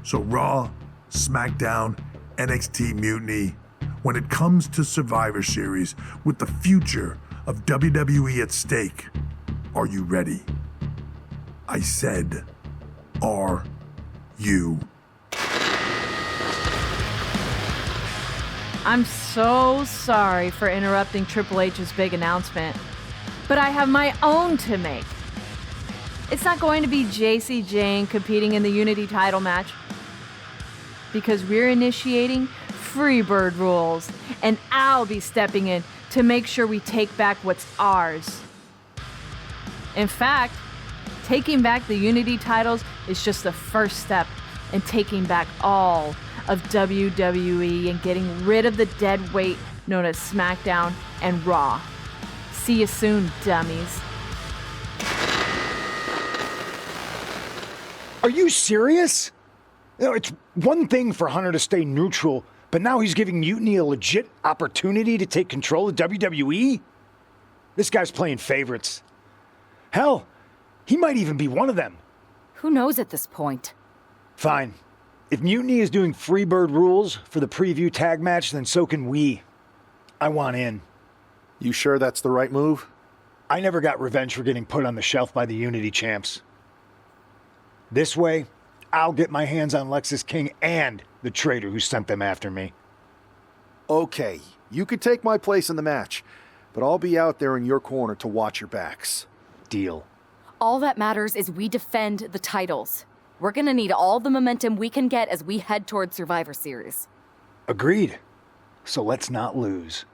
So Raw, SmackDown, NXT Mutiny, when it comes to Survivor Series with the future of WWE at stake, are you ready? I said, are you? I'm so sorry for interrupting Triple H's big announcement, but I have my own to make. It's not going to be Jacy Jayne competing in the Unity title match, because we're initiating Freebird rules, and I'll be stepping in to make sure we take back what's ours. In fact, taking back the Unity titles is just the first step in taking back all of WWE and getting rid of the dead weight known as SmackDown and Raw. See you soon, dummies. Are you serious? You know, it's one thing for Hunter to stay neutral, but now he's giving Mutiny a legit opportunity to take control of WWE? This guy's playing favorites. Hell, he might even be one of them. Who knows at this point? Fine. If Mutiny is doing Freebird rules for the preview tag match, then so can we. I want in. You sure that's the right move? I never got revenge for getting put on the shelf by the Unity champs. This way, I'll get my hands on Alexis King and the traitor who sent them after me. Okay, you could take my place in the match, but I'll be out there in your corner to watch your backs. Deal. All that matters is we defend the titles. We're gonna need all the momentum we can get as we head towards Survivor Series. Agreed. So let's not lose.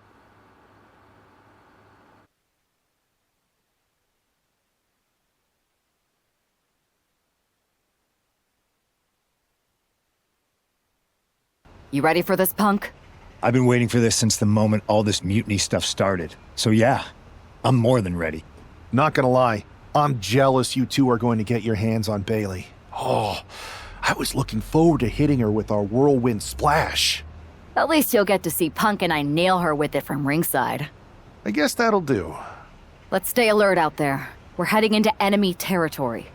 You ready for this, punk? I've been waiting for this since the moment all this mutiny stuff started. So yeah, I'm more than ready. Not gonna lie, I'm jealous you two are going to get your hands on Bayley. Oh, I was looking forward to hitting her with our whirlwind splash. At least you'll get to see Punk and I nail her with it from ringside. I guess that'll do. Let's stay alert out there. We're heading into enemy territory.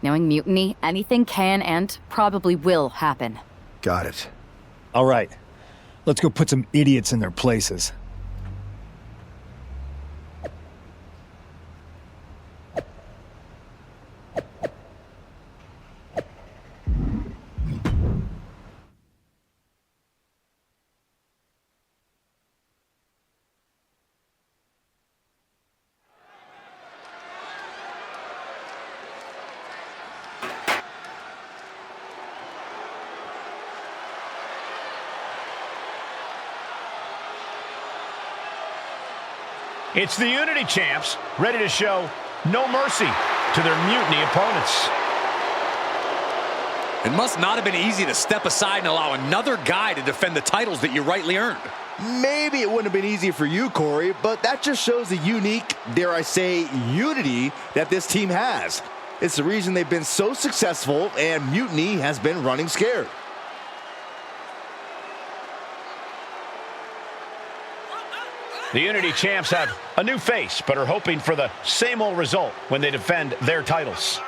Knowing Mutiny, anything can and probably will happen. Got it. All right, let's go put some idiots in their places. It's the Unity champs, ready to show no mercy to their Mutiny opponents. It must not have been easy to step aside and allow another guy to defend the titles that you rightly earned. Maybe it wouldn't have been easy for you, Corey, but that just shows the unique, dare I say, unity that this team has. It's the reason they've been so successful, and Mutiny has been running scared. The Unity champs have a new face, but are hoping for the same old result when they defend their titles.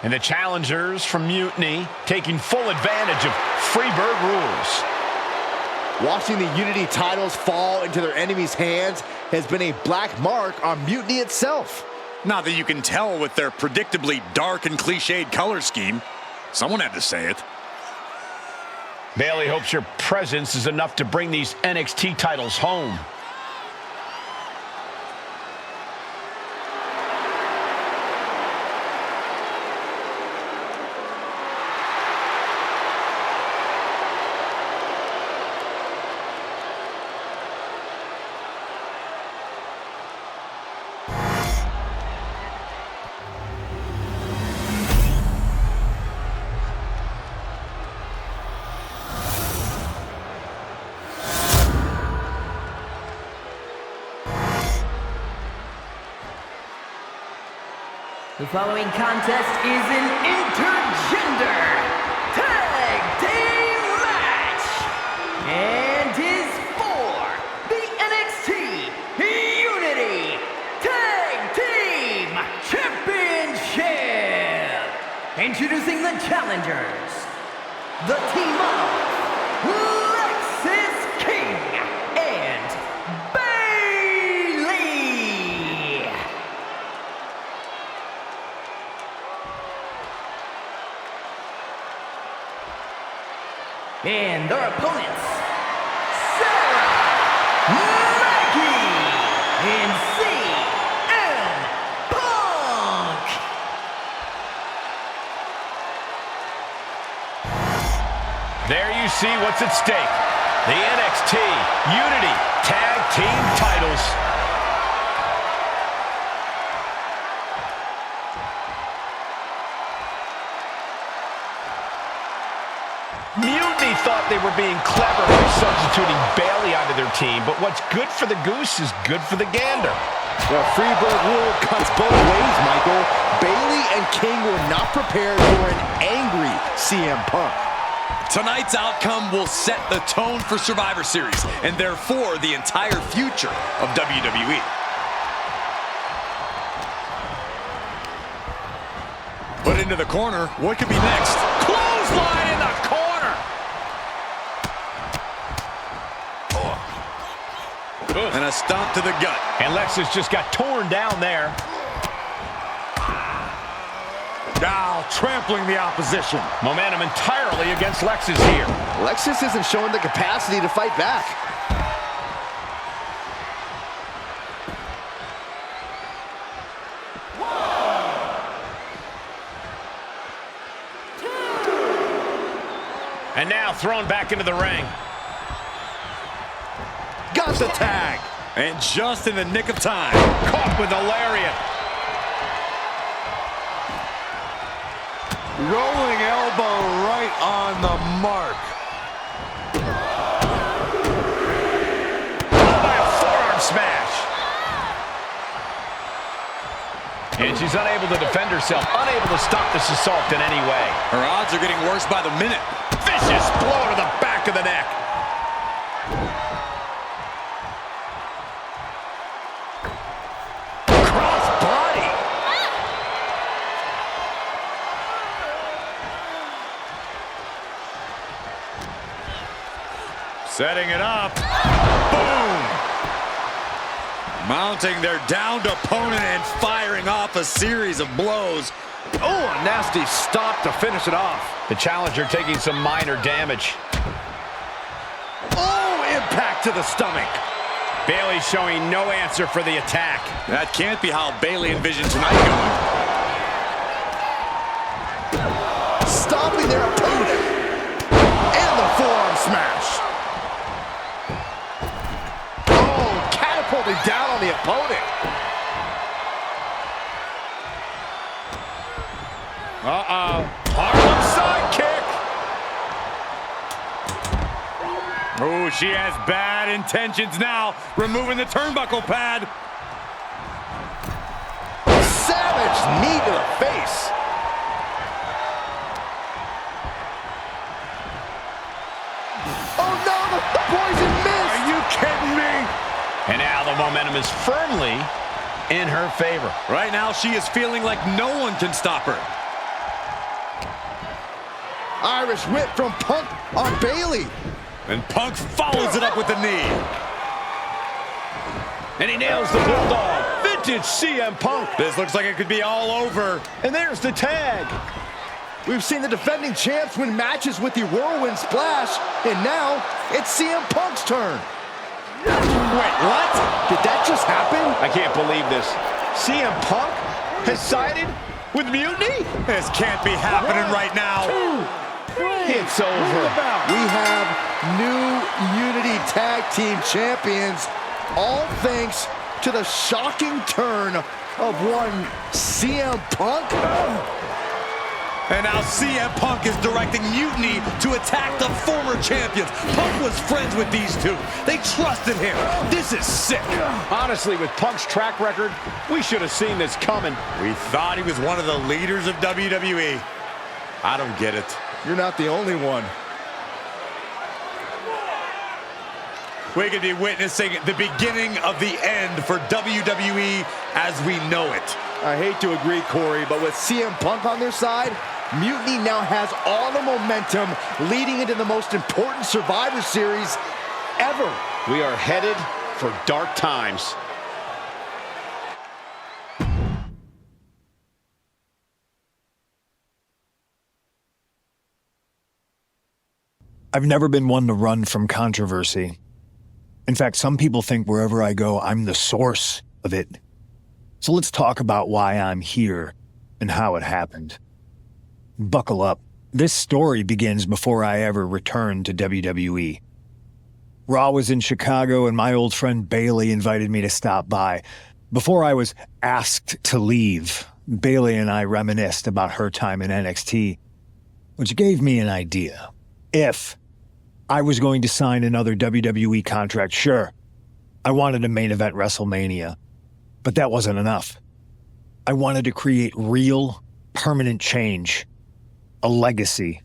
And the challengers from Mutiny taking full advantage of Freebird rules. Watching the Unity titles fall into their enemies' hands has been a black mark on Mutiny itself. Not that you can tell with their predictably dark and cliched color scheme. Someone had to say it. Bayley hopes your presence is enough to bring these NXT titles home. The following contest is an intergender tag team match and is for the NXT Unity Tag Team Championship. Introducing the challengers, the team of Lexis King and Bayley. And their opponents, Sarah, Maggie, and CM Punk. There you see what's at stake. The NXT Unity Tag Team titles. Mutiny thought they were being clever by substituting Bayley onto their team, but what's good for the goose is good for the gander. The Freebird rule cuts both ways, Michael. Bayley and King were not prepared for an angry CM Punk. Tonight's outcome will set the tone for Survivor Series, and therefore the entire future of WWE. Put into the corner, what could be next? Clothesline in the corner! And a stomp to the gut. And Lexis just got torn down there. Now trampling the opposition. Momentum entirely against Lexis here. Lexis isn't showing the capacity to fight back. And now thrown back into the ring. Got the tag. And just in the nick of time. Caught with a lariat. Rolling elbow right on the mark. Followed by a forearm smash. And she's unable to defend herself, unable to stop this assault in any way. Her odds are getting worse by the minute. Vicious blow to the back of the neck. Cross body. Setting it up. Boom. Mounting their downed opponent and firing off a series of blows. Oh, a nasty stop to finish it off. The challenger taking some minor damage. Oh, impact to the stomach. Bayley showing no answer for the attack. That can't be how Bayley envisioned tonight going. Stopping their opponent. And the forearm smash. Oh, catapulting down on the opponent. Harlem sidekick. Oh, she has bad intentions now, removing the turnbuckle pad. Savage knee to the face. Oh no, the poison missed. Are you kidding me? And now the momentum is firmly in her favor. Right now, she is feeling like no one can stop her. Irish whip from Punk on Bayley. And Punk follows it up with the knee. And he nails the Bulldog. Vintage CM Punk. This looks like it could be all over. And there's the tag. We've seen the defending champs win matches with the Whirlwind Splash, and now it's CM Punk's turn. Wait, what? Did that just happen? I can't believe this. CM Punk has sided with Mutiny? This can't be happening right now. It's over. We have new Unity Tag Team Champions, all thanks to the shocking turn of one CM Punk. And now CM Punk is directing Mutiny to attack the former champions. Punk was friends with these two. They trusted him. This is sick. Honestly, with Punk's track record, we should have seen this coming. We thought he was one of the leaders of WWE. I don't get it. You're not the only one. We could be witnessing the beginning of the end for WWE as we know it. I hate to agree, Corey, but with CM Punk on their side, Mutiny now has all the momentum leading into the most important Survivor Series ever. We are headed for dark times. I've never been one to run from controversy. In fact, some people think wherever I go, I'm the source of it. So let's talk about why I'm here and how it happened. Buckle up. This story begins before I ever returned to WWE. Raw was in Chicago and my old friend Bayley invited me to stop by. Before I was asked to leave, Bayley and I reminisced about her time in NXT, which gave me an idea. If I was going to sign another WWE contract, sure, I wanted to main event WrestleMania, but that wasn't enough. I wanted to create real, permanent change, a legacy.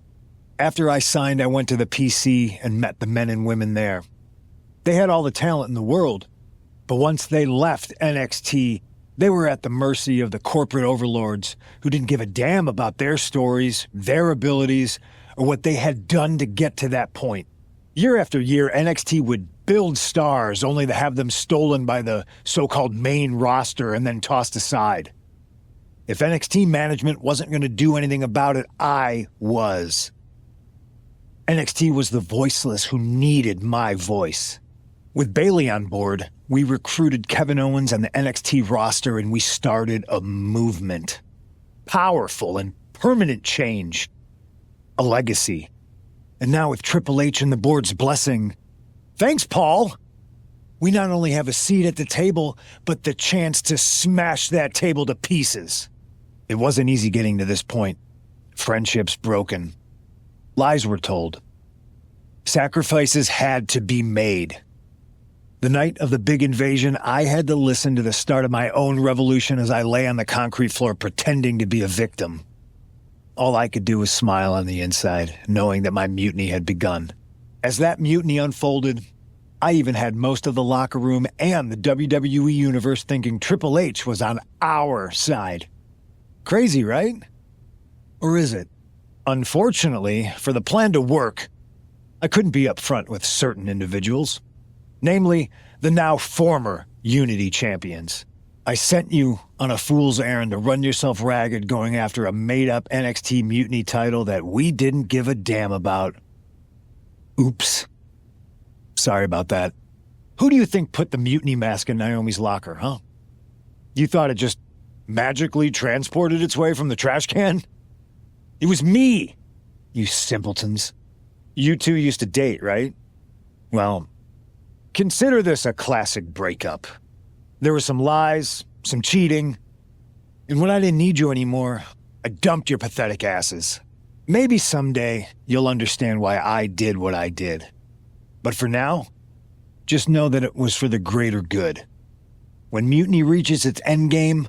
After I signed, I went to the PC and met the men and women there. They had all the talent in the world, but once they left NXT, they were at the mercy of the corporate overlords who didn't give a damn about their stories, their abilities, or what they had done to get to that point. Year after year, NXT would build stars only to have them stolen by the so-called main roster and then tossed aside. If NXT management wasn't going to do anything about it, I was. NXT was the voiceless who needed my voice. With Bayley on board, we recruited Kevin Owens and the NXT roster and we started a movement. Powerful and permanent change. A legacy. And now with Triple H and the board's blessing, thanks, Paul! We not only have a seat at the table, but the chance to smash that table to pieces. It wasn't easy getting to this point. Friendships broken. Lies were told. Sacrifices had to be made. The night of the big invasion, I had to listen to the start of my own revolution as I lay on the concrete floor pretending to be a victim. All I could do was smile on the inside, knowing that my mutiny had begun. As that mutiny unfolded, I even had most of the locker room and the WWE Universe thinking Triple H was on our side. Crazy, right? Or is it? Unfortunately, for the plan to work, I couldn't be upfront with certain individuals. Namely, the now former Unity champions. I sent you on a fool's errand to run yourself ragged going after a made-up NXT Mutiny title that we didn't give a damn about. Oops. Sorry about that. Who do you think put the Mutiny mask in Naomi's locker, huh? You thought it just magically transported its way from the trash can? It was me, you simpletons. You two used to date, right? Well, consider this a classic breakup. There were some lies, some cheating, and when I didn't need you anymore, I dumped your pathetic asses. Maybe someday you'll understand why I did what I did. But for now, just know that it was for the greater good. When Mutiny reaches its endgame,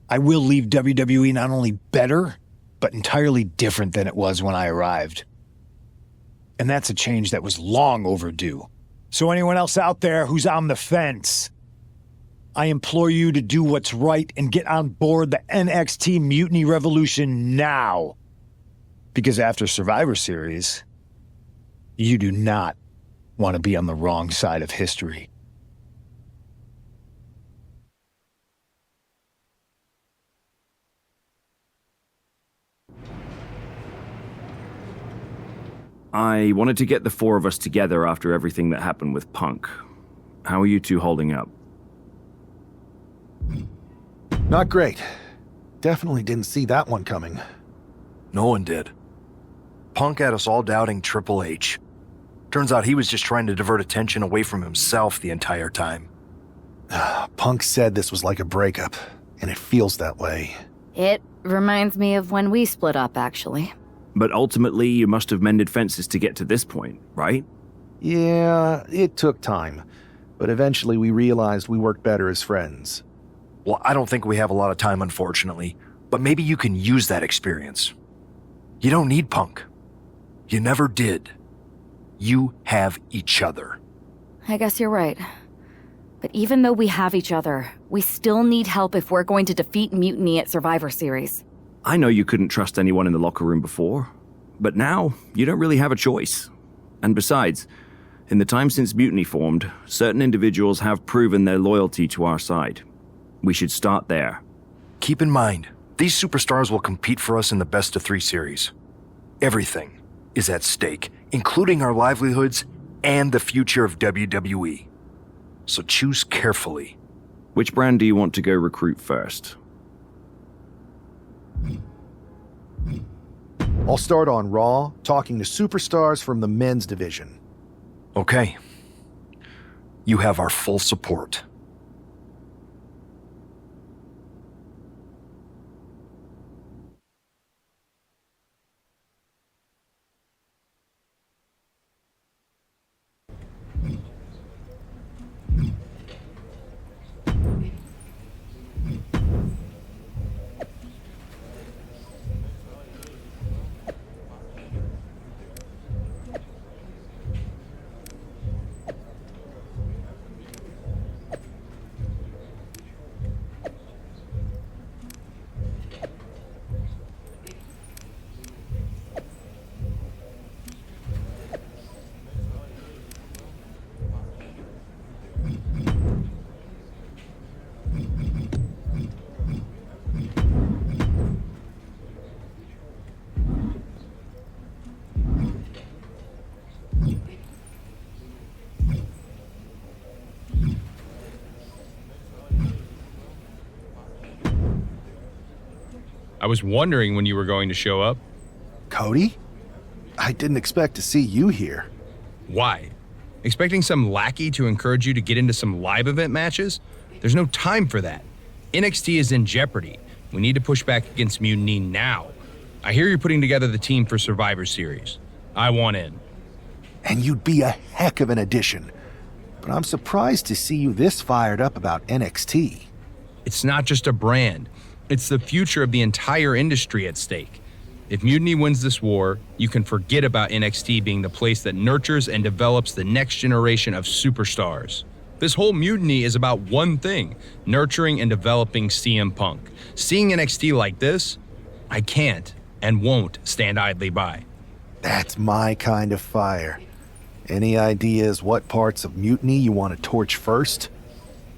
I will leave WWE not only better, but entirely different than it was when I arrived. And that's a change that was long overdue. So anyone else out there who's on the fence, I implore you to do what's right and get on board the NXT Mutiny Revolution now. Because after Survivor Series, you do not want to be on the wrong side of history. I wanted to get the four of us together after everything that happened with Punk. How are you two holding up? Not great. Definitely didn't see that one coming. No one did. Punk had us all doubting Triple H. Turns out he was just trying to divert attention away from himself the entire time. Punk said this was like a breakup, and it feels that way. It reminds me of when we split up, actually. But ultimately, you must have mended fences to get to this point, right? Yeah, it took time. But eventually we realized we worked better as friends. Well, I don't think we have a lot of time, unfortunately. But maybe you can use that experience. You don't need Punk. You never did. You have each other. I guess you're right. But even though we have each other, we still need help if we're going to defeat Mutiny at Survivor Series. I know you couldn't trust anyone in the locker room before, but now you don't really have a choice. And besides, in the time since Mutiny formed, certain individuals have proven their loyalty to our side. We should start there. Keep in mind, these superstars will compete for us in the best-of-3 series. Everything is at stake, including our livelihoods and the future of WWE. So choose carefully. Which brand do you want to go recruit first? I'll start on Raw, talking to superstars from the men's division. Okay. You have our full support. I was wondering when you were going to show up. Cody? I didn't expect to see you here. Why? Expecting some lackey to encourage you to get into some live event matches? There's no time for that. NXT is in jeopardy. We need to push back against Mutiny now. I hear you're putting together the team for Survivor Series. I want in. And you'd be a heck of an addition. But I'm surprised to see you this fired up about NXT. It's not just a brand. It's the future of the entire industry at stake. If Mutiny wins this war, you can forget about NXT being the place that nurtures and develops the next generation of superstars. This whole Mutiny is about one thing, nurturing and developing CM Punk. Seeing NXT like this, I can't and won't stand idly by. That's my kind of fire. Any ideas what parts of Mutiny you want to torch first?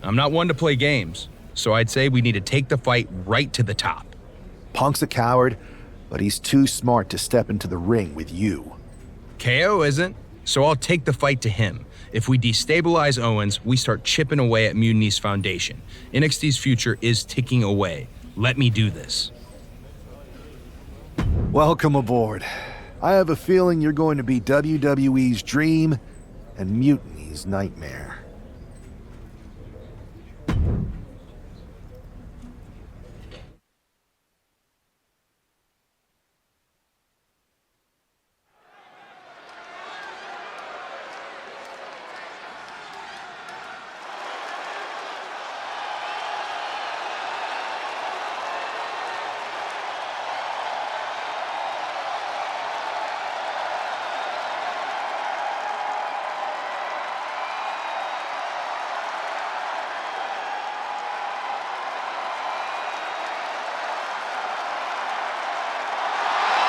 I'm not one to play games, so I'd say we need to take the fight right to the top. Punk's a coward, but he's too smart to step into the ring with you. KO isn't, so I'll take the fight to him. If we destabilize Owens, we start chipping away at Mutiny's foundation. NXT's future is ticking away. Let me do this. Welcome aboard. I have a feeling you're going to be WWE's dream and Mutiny's nightmare.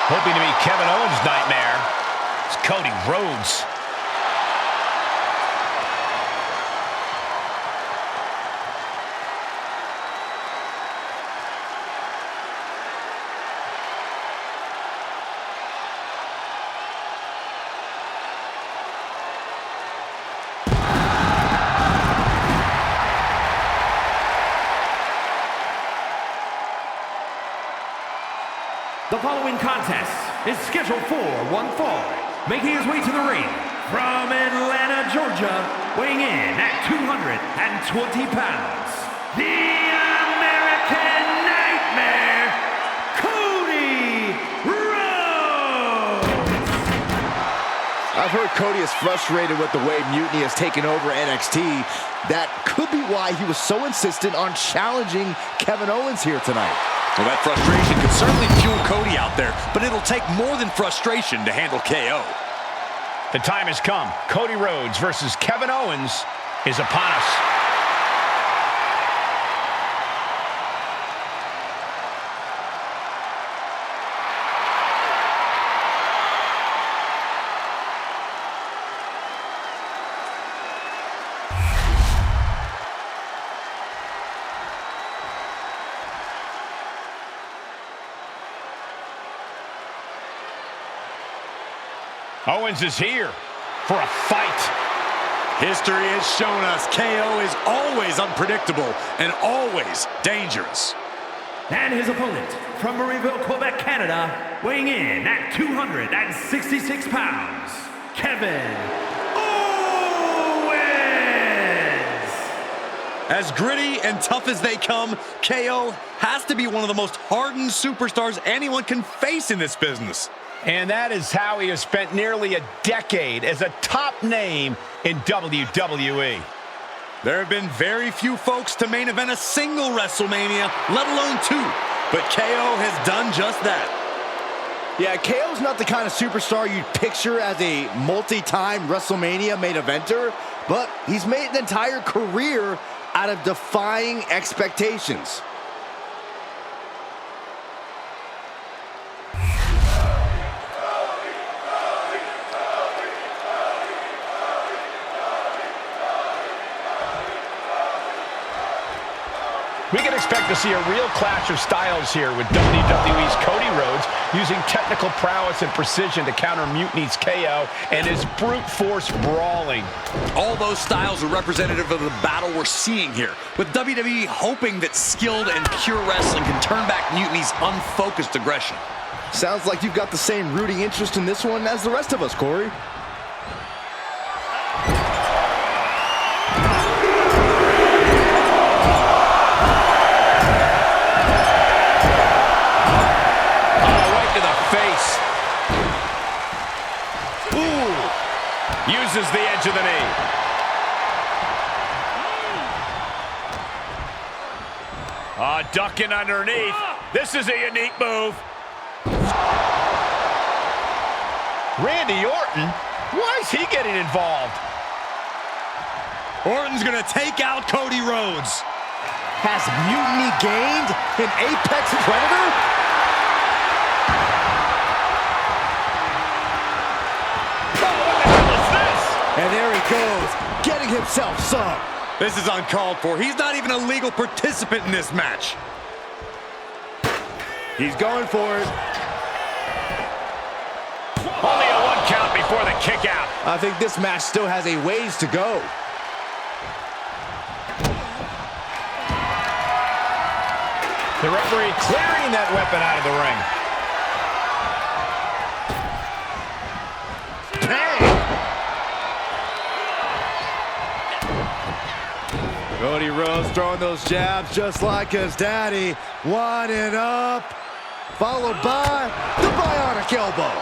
Hoping to be Kevin Owens' nightmare. It's Cody Rhodes. The following contest is scheduled for one fall. Making his way to the ring from Atlanta, Georgia, weighing in at 220 pounds, the American Nightmare, Cody Rhodes! I've heard Cody is frustrated with the way Mutiny has taken over NXT. That could be why he was so insistent on challenging Kevin Owens here tonight. Well, that frustration could certainly fuel Cody out there, but it'll take more than frustration to handle KO. The time has come. Cody Rhodes versus Kevin Owens is upon us. Owens is here for a fight. History has shown us KO is always unpredictable and always dangerous. And his opponent from Marieville, Quebec, Canada, weighing in at 266 pounds, Kevin Owens! As gritty and tough as they come, KO has to be one of the most hardened superstars anyone can face in this business. And that is how he has spent nearly a decade as a top name in WWE. There have been very few folks to main event a single WrestleMania, let alone two. But KO has done just that. Yeah, KO's not the kind of superstar you'd picture as a multi-time WrestleMania main eventer, but he's made an entire career out of defying expectations. We can expect to see a real clash of styles here with WWE's Cody Rhodes using technical prowess and precision to counter Mutiny's KO and his brute force brawling. All those styles are representative of the battle we're seeing here, with WWE hoping that skilled and pure wrestling can turn back Mutiny's unfocused aggression. Sounds like you've got the same rooting interest in this one as the rest of us, Corey. Uses the edge of the knee. Ducking underneath. This is a unique move. Randy Orton? Why is he getting involved? Orton's going to take out Cody Rhodes. Has Mutiny gained an Apex Predator? And there he goes, getting himself some. This is uncalled for. He's not even a legal participant in this match. He's going for it. Only a 1 count before the kick out. I think this match still has a ways to go. The referee clearing that weapon out of the ring. Bang! Cody Rhodes throwing those jabs just like his daddy. Winding up, followed by the bionic elbow.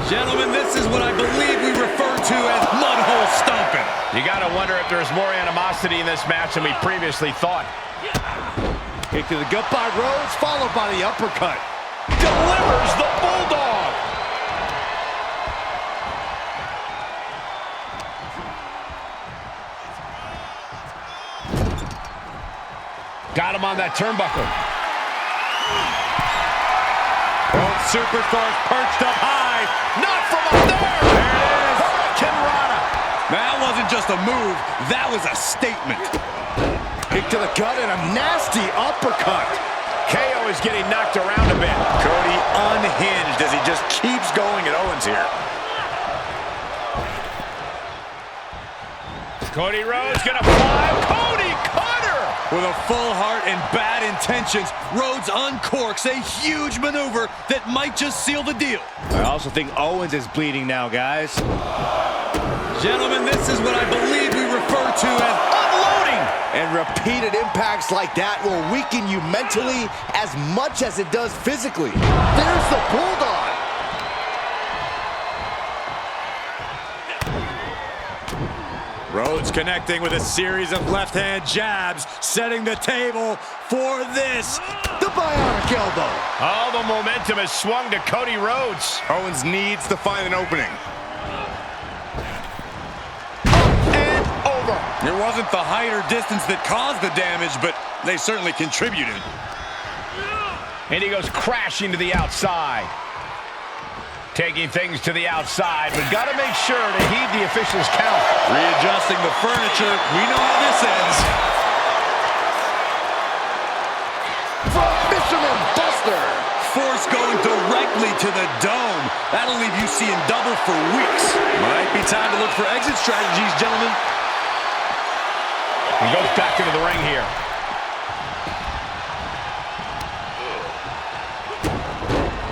Gentlemen, this is what I believe we refer to as mudhole stomping. You gotta wonder if there's more animosity in this match than we previously thought. Kick to the gut by Rhodes, followed by the uppercut. Delivers the Bulldog. Got him on that turnbuckle. Both superstars perched up high. Not from up there. There it is. Hurricane Rana. That wasn't just a move. That was a statement. Kick to the gut and a nasty uppercut. KO is getting knocked around a bit. Cody unhinged as he just keeps going at Owens here. Cody Rhodes gonna fly. Cody cutter! With a full heart and bad intentions, Rhodes uncorks a huge maneuver that might just seal the deal. I also think Owens is bleeding now, guys. Gentlemen, this is what I believe we refer to as unloading. And repeated impacts like that will weaken you mentally as much as it does physically. There's the Bulldog. Rhodes connecting with a series of left-hand jabs, setting the table for this. The bionic elbow. All the momentum has swung to Cody Rhodes. Owens needs to find an opening. It wasn't the height or distance that caused the damage, but they certainly contributed. And he goes crashing to the outside. Taking things to the outside, but got to make sure to heed the official's count. Readjusting the furniture. We know how this ends. From Fisherman Buster. Force going directly to the dome. That'll leave you seeing double for weeks. Might be time to look for exit strategies, gentlemen. He goes back into the ring here.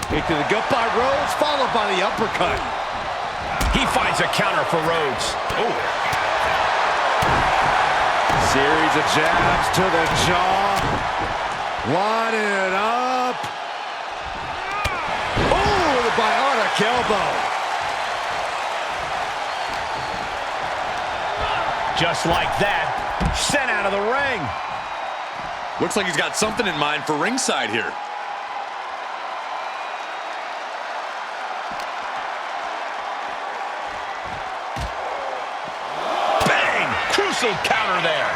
Kick to the gut by Rhodes, followed by the uppercut. He finds a counter for Rhodes. Oh. Series of jabs to the jaw. Winding it up. Oh, the bionic elbow. Just like that, sent out of the ring. Looks like he's got something in mind for ringside here. Bang! Crucial counter there.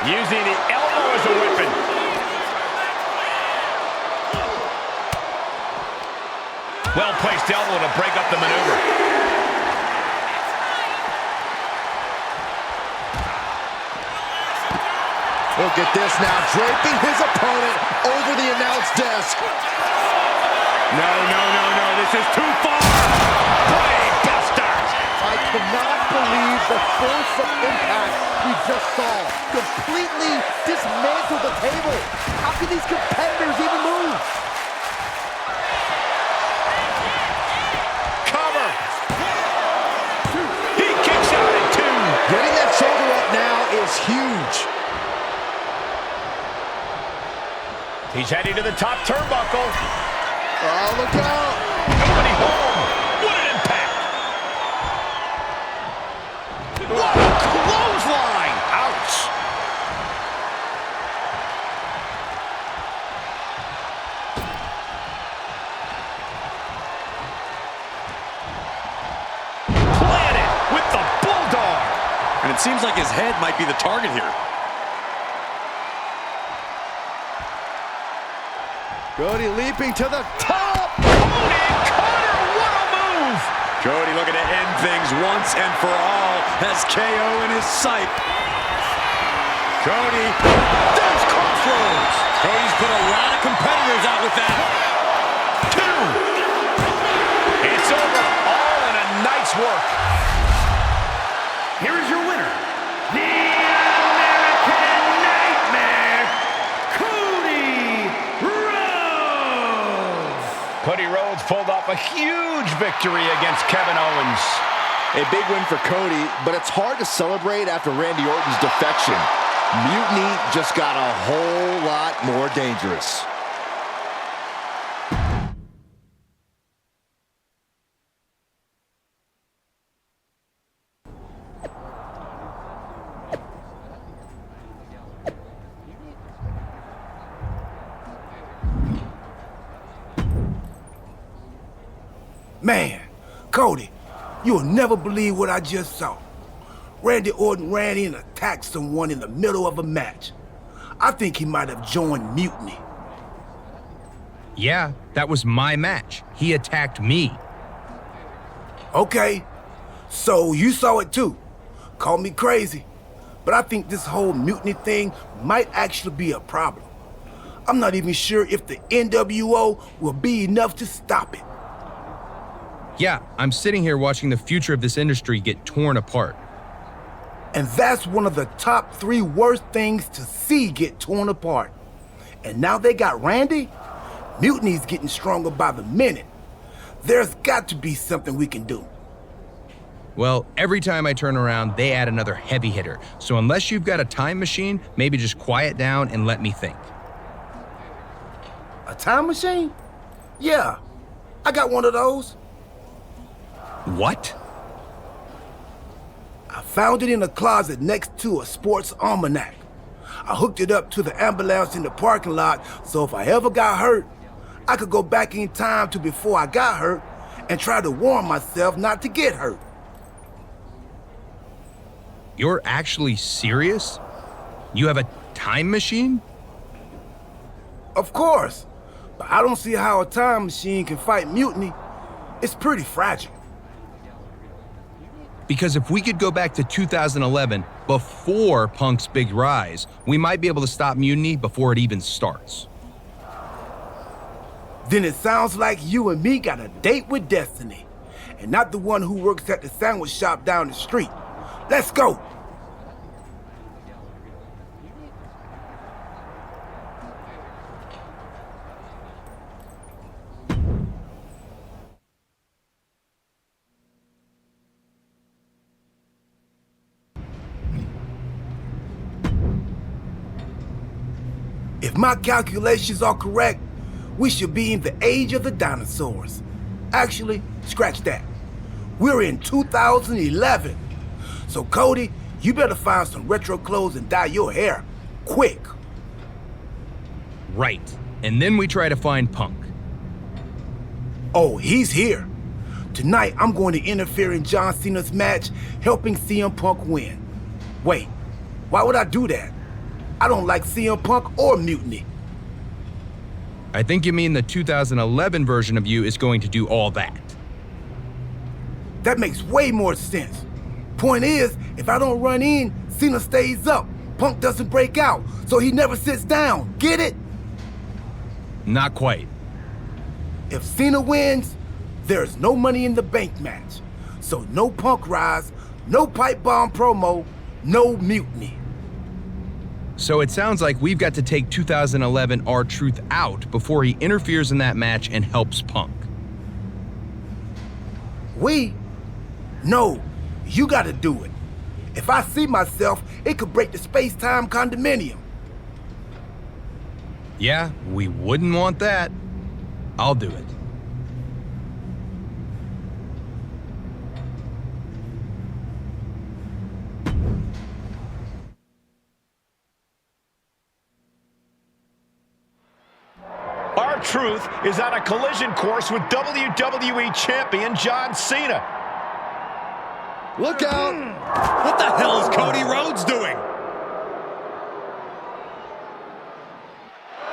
Using the elbow as a weapon. Well-placed elbow to break up the maneuver. Look at this now, draping his opponent over the announce desk. No, this is too far. Blade buster. I cannot believe the force of impact we just saw. Completely dismantled the table. How can these competitors even move? Cover. He kicks out at 2. Getting that shoulder up now is huge. He's heading to the top turnbuckle. Oh, look out. Nobody home. What an impact. What a clothesline. Ouch. Planted with the Bulldog. And it seems like his head might be the target here. Cody leaping to the top. Cody looking to end things once and for all, has KO in his sight. Cody, there's Crossroads. Cody's put a lot of competitors out with that. 2. It's over, all in a night's work. Here is your winner, the American Nightmare, Cody Rhodes. Cody Rhodes pulled off a huge victory against Kevin Owens. A big win for Cody, but it's hard to celebrate after Randy Orton's defection. Mutiny just got a whole lot more dangerous. Man, Cody, you'll never believe what I just saw. Randy Orton ran in and attacked someone in the middle of a match. I think he might have joined Mutiny. Yeah, that was my match. He attacked me. Okay, so you saw it too. Call me crazy, but I think this whole Mutiny thing might actually be a problem. I'm not even sure if the NWO will be enough to stop it. Yeah, I'm sitting here watching the future of this industry get torn apart. And that's one of the top 3 worst things to see get torn apart. And now they got Randy? Mutiny's getting stronger by the minute. There's got to be something we can do. Well, every time I turn around, they add another heavy hitter. So unless you've got a time machine, maybe just quiet down and let me think. A time machine? Yeah, I got one of those. What? I found it in a closet next to a sports almanac. I hooked it up to the ambulance in the parking lot, so if I ever got hurt, I could go back in time to before I got hurt and try to warn myself not to get hurt. You're actually serious? You have a time machine? Of course, but I don't see how a time machine can fight Mutiny. It's pretty fragile. Because if we could go back to 2011, before Punk's big rise, we might be able to stop Mutiny before it even starts. Then it sounds like you and me got a date with destiny, and not the one who works at the sandwich shop down the street. Let's go! If my calculations are correct, we should be in the age of the dinosaurs. Actually, scratch that. We're in 2011. So Cody, you better find some retro clothes and dye your hair, quick. Right. And then we try to find Punk. Oh, he's here. Tonight, I'm going to interfere in John Cena's match, helping CM Punk win. Wait, why would I do that? I don't like CM Punk or Mutiny. I think you mean the 2011 version of you is going to do all that. That makes way more sense. Point is, if I don't run in, Cena stays up. Punk doesn't break out, so he never sits down. Get it? Not quite. If Cena wins, there's no Money in the Bank match. So no Punk rise, no pipe bomb promo, no Mutiny. So it sounds like we've got to take 2011 R-Truth out before he interferes in that match and helps Punk. We? No, you gotta do it. If I see myself, it could break the space-time condominium. Yeah, we wouldn't want that. I'll do it. R-Truth is on a collision course with WWE Champion John Cena. Look out! What the hell is Cody Rhodes doing?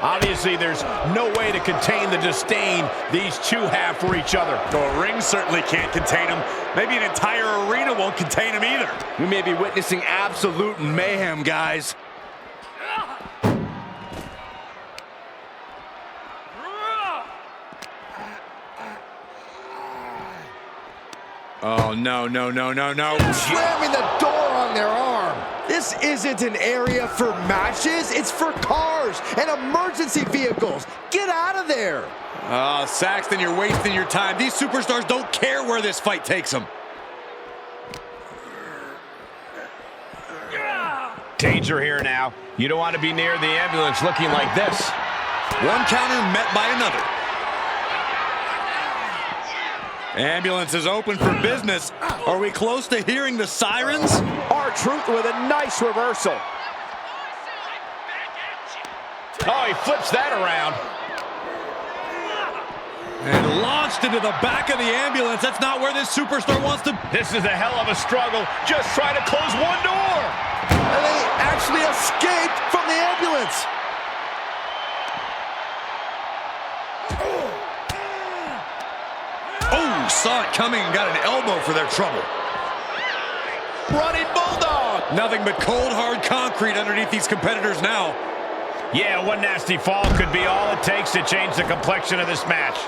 Obviously, there's no way to contain the disdain these two have for each other. The ring certainly can't contain them. Maybe an entire arena won't contain them either. We may be witnessing absolute mayhem, guys. Oh, no, no, no, no, no. Slamming the door on their arm. This isn't an area for matches. It's for cars and emergency vehicles. Get out of there. Saxton, you're wasting your time. These superstars don't care where this fight takes them. Danger here now. You don't want to be near the ambulance looking like this. One counter met by another. Ambulance is open for business. Are we close to hearing the sirens? R-Truth with a nice reversal. Oh, he flips that around. And launched into the back of the ambulance. That's not where this superstar wants to. This is a hell of a struggle. Just try to close one door. And they actually escaped from the ambulance. Oh, saw it coming and got an elbow for their trouble. Running bulldog. Nothing but cold, hard concrete underneath these competitors now. Yeah, one nasty fall could be all it takes to change the complexion of this match.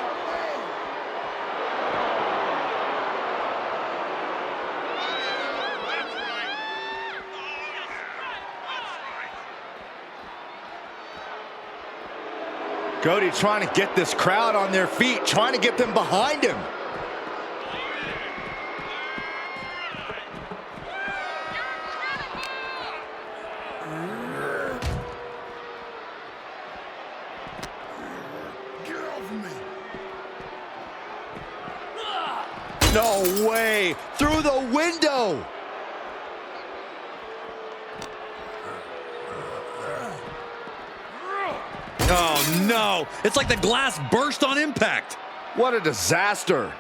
Cody trying to get this crowd on their feet, trying to get them behind him. Get off me. No way! Through the window! Oh, no. It's like the glass burst on impact. What a disaster.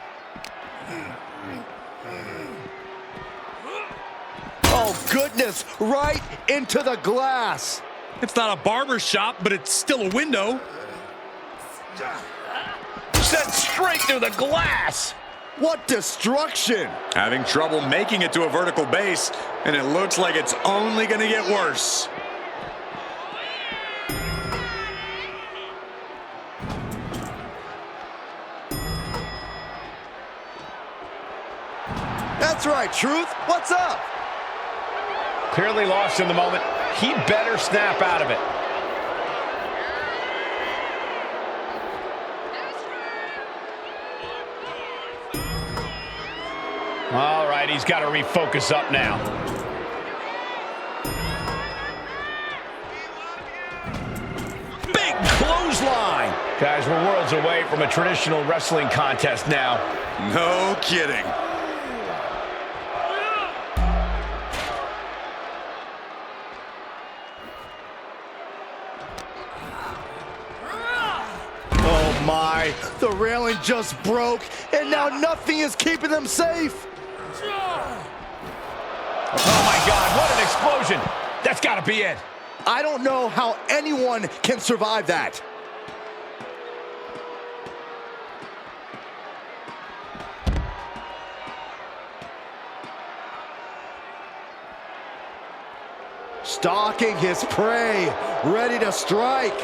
Oh, goodness. Right into the glass. It's not a barber shop, but it's still a window. Sent straight through the glass. What destruction. Having trouble making it to a vertical base, and it looks like it's only going to get worse. That's right, Truth. What's up? Clearly lost in the moment. He better snap out of it. All right, he's got to refocus up now. Big clothesline. Guys, we're worlds away from a traditional wrestling contest now. No kidding. Oh my, the railing just broke, and now nothing is keeping them safe. Oh my God, what an explosion. That's got to be it. I don't know how anyone can survive that. Stalking his prey, ready to strike.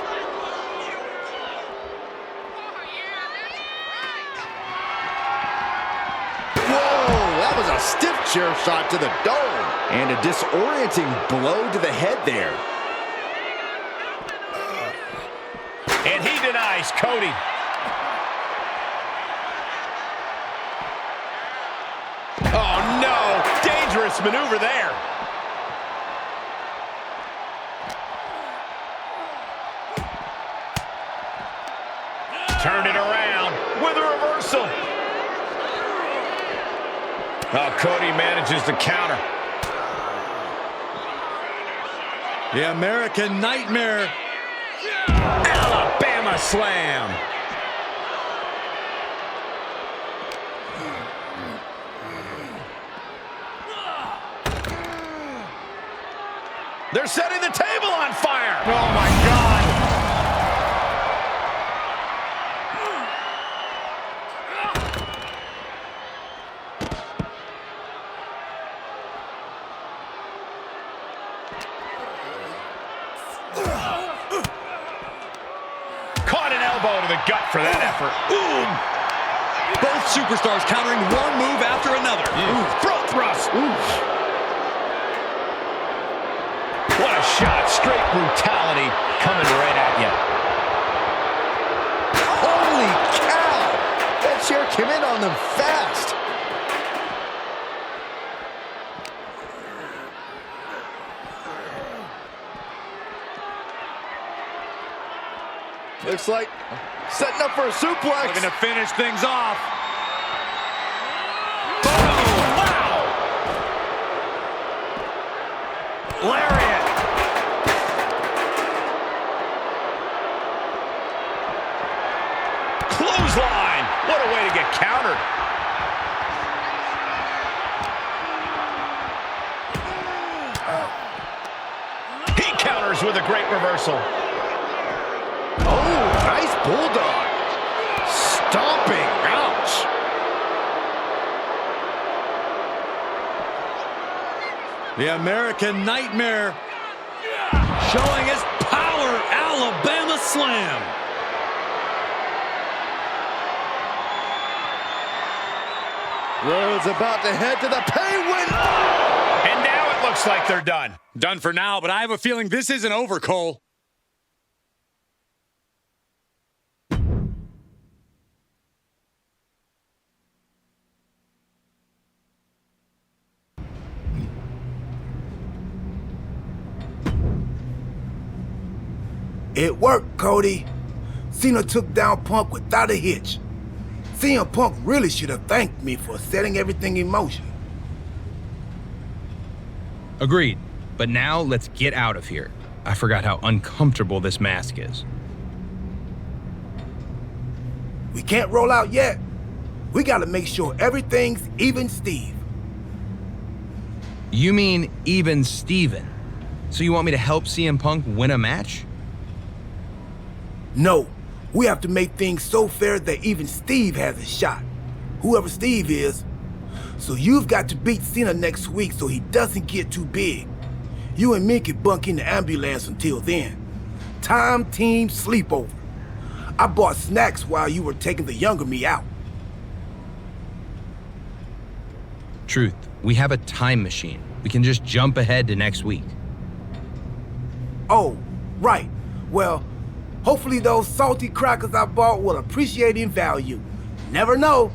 A stiff chair shot to the dome and a disorienting blow to the head there. And he denies Cody. Oh no, dangerous maneuver there. Turned it around with a reversal. Oh, Cody manages to counter. The American Nightmare. Alabama Slam. They're setting the table on fire. Oh, my God. gut for that effort. Boom! Both superstars countering one move after another. Front thrust. What a shot. Straight brutality coming right at you. Holy cow! That chair came in on them fast. Looks like setting up for a suplex. Looking to finish things off. Lariat. Clothesline. What a way to get countered. He counters with a great reversal. Oh, nice bulldog. Stomping. Ouch. The American Nightmare showing his power. Alabama Slam. Rhodes about to head to the pay-win. And now it looks like they're done. Done for now, but I have a feeling this isn't over, Cole. It worked, Cody. Cena took down Punk without a hitch. CM Punk really should have thanked me for setting everything in motion. Agreed. But now let's get out of here. I forgot how uncomfortable this mask is. We can't roll out yet. We gotta make sure everything's even Steve. You mean even Steven? So you want me to help CM Punk win a match? No, we have to make things so fair that even Steve has a shot. Whoever Steve is. So you've got to beat Cena next week so he doesn't get too big. You and me can bunk in the ambulance until then. Time team sleepover. I bought snacks while you were taking the younger me out. Truth, we have a time machine. We can just jump ahead to next week. Oh, right. Well, hopefully those salty crackers I bought will appreciate in value. Never know.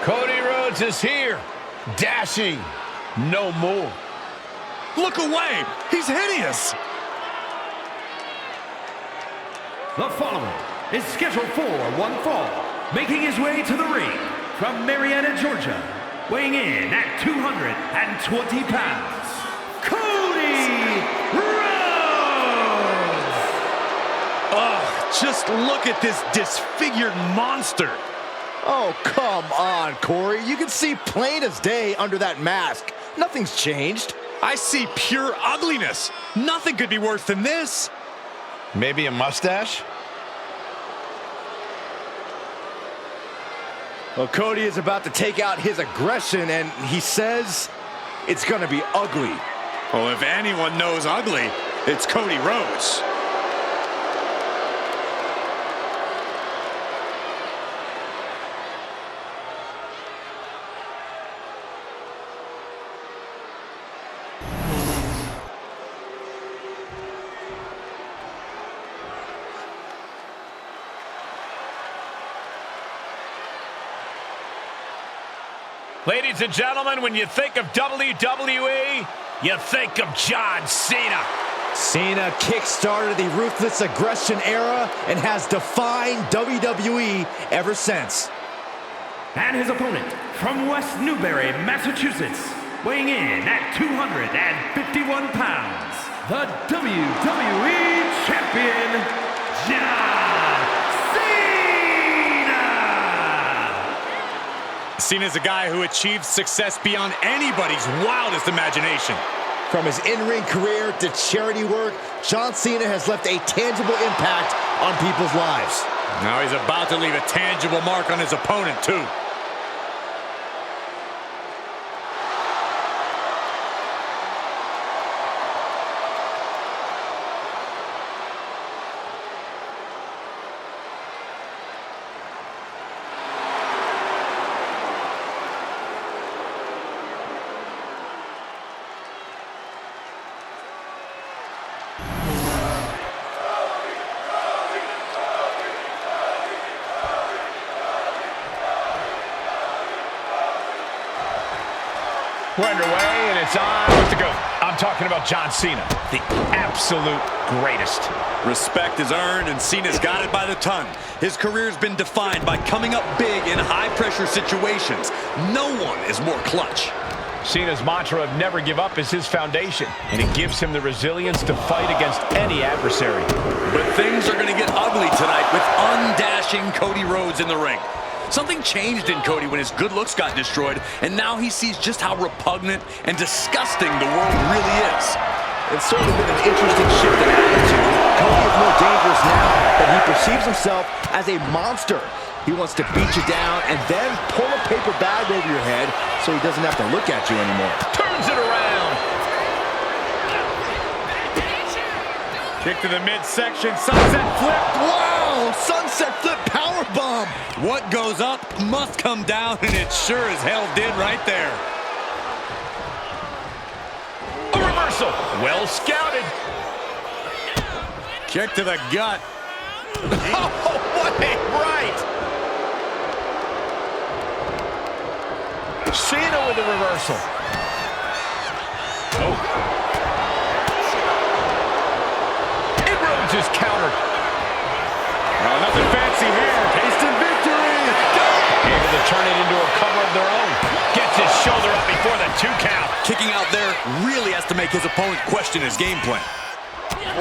Cody Rhodes is here. Dashing. No more. Look away. He's hideous. The following is scheduled for one fall, making his way to the ring from Marietta, Georgia, weighing in at 220 pounds, Cody Rhodes! Ugh, just look at this disfigured monster. Oh, come on, Corey. You can see plain as day under that mask. Nothing's changed. I see pure ugliness. Nothing could be worse than this. Maybe a mustache? Well, Cody is about to take out his aggression, and he says it's going to be ugly. Well, if anyone knows ugly, it's Cody Rhodes. Ladies and gentlemen, when you think of WWE, you think of John Cena. Cena kick-started the Ruthless Aggression era and has defined WWE ever since. And his opponent from West Newbury, Massachusetts, weighing in at 251 pounds, the WWE Champion, John Cena! Cena's a guy who achieved success beyond anybody's wildest imagination. From his in-ring career to charity work, John Cena has left a tangible impact on people's lives. Now he's about to leave a tangible mark on his opponent, too. We're underway, and it's on with the GOAT. I'm talking about John Cena, the absolute greatest. Respect is earned, and Cena's got it by the ton. His career's been defined by coming up big in high-pressure situations. No one is more clutch. Cena's mantra of never give up is his foundation, and it gives him the resilience to fight against any adversary. But things are going to get ugly tonight with undashing Cody Rhodes in the ring. Something changed in Cody when his good looks got destroyed, and now he sees just how repugnant and disgusting the world really is. It's certainly been an interesting shift in attitude. Cody is more dangerous now that he perceives himself as a monster. He wants to beat you down and then pull a paper bag over your head so he doesn't have to look at you anymore. Turns it around. Kick to the midsection, sunset flip. Wow, sunset flip powerbomb. What goes up must come down, and it sure as hell did right there. A reversal, well scouted. Kick to the gut. Oh, what a right. Cena with the reversal. Oh. Just countered. Oh, nothing fancy here. Tasting victory. Able to turn it into a cover of their own. Gets his shoulder up before the 2 count. Kicking out there really has to make his opponent question his game plan.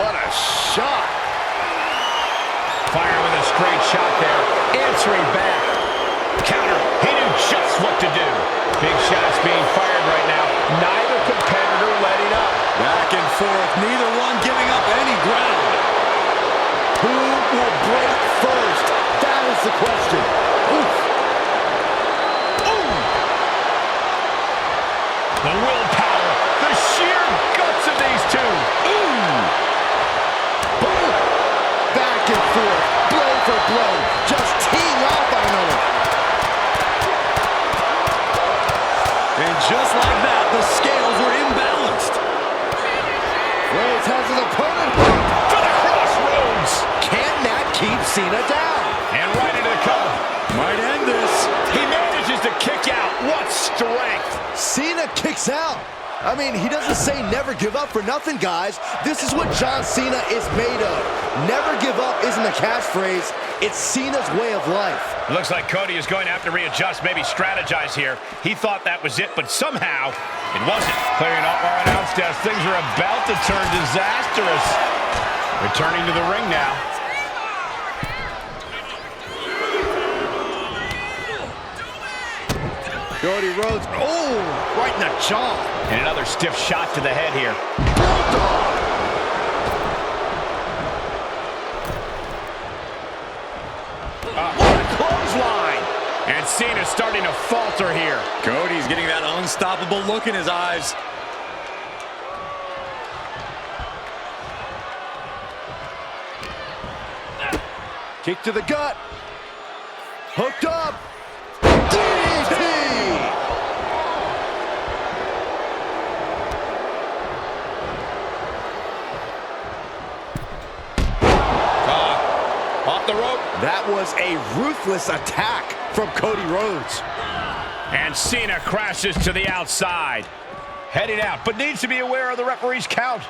What a shot. Fire with a straight shot there. Answering back. Counter. He knew just what to do. Big shots being fired right now. Neither competitor letting up. Back and forth. Neither one giving up any ground. Who will break first? That is the question. Oof. Ooh. The willpower, the sheer guts of these two. Ooh. Boom. Back and forth, blow for blow, just teeing off on another. And just like that, the scales are imbalanced. Rhodes has his opponent for the crossroads. Can that keep Cena down? And right into the cover. Might end this. He manages to kick out. What strength. Cena kicks out. I mean, he doesn't say never give up for nothing, guys. This is what John Cena is made of. Never give up isn't a catchphrase. It's Cena's way of life. Looks like Cody is going to have to readjust, maybe strategize here. He thought that was it, but somehow it wasn't. Clearing up our announce desk. Things are about to turn disastrous. Returning to the ring now. Cody Rhodes, oh, right in the jaw. And another stiff shot to the head here. Bulldog. What a clothesline. And Cena's starting to falter here. Cody's getting that unstoppable look in his eyes. Kick to the gut. Hooked up. DDT. Off the rope. That was a ruthless attack from Cody Rhodes. And Cena crashes to the outside. Heading out, but needs to be aware of the referee's count.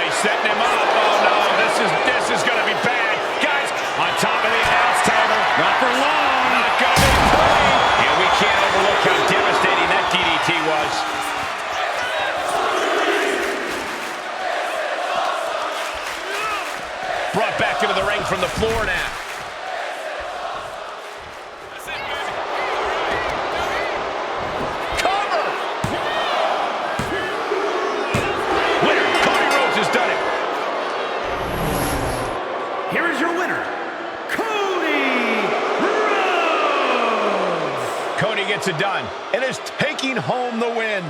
He's setting him up. Oh no, this is going to be bad. Guys, on top of the announce table. Not for long. Not going to be pretty. floor now. Cover! Winner, Cody Rhodes has done it. Here is your winner, Cody Rhodes! Cody gets it done and is taking home the win.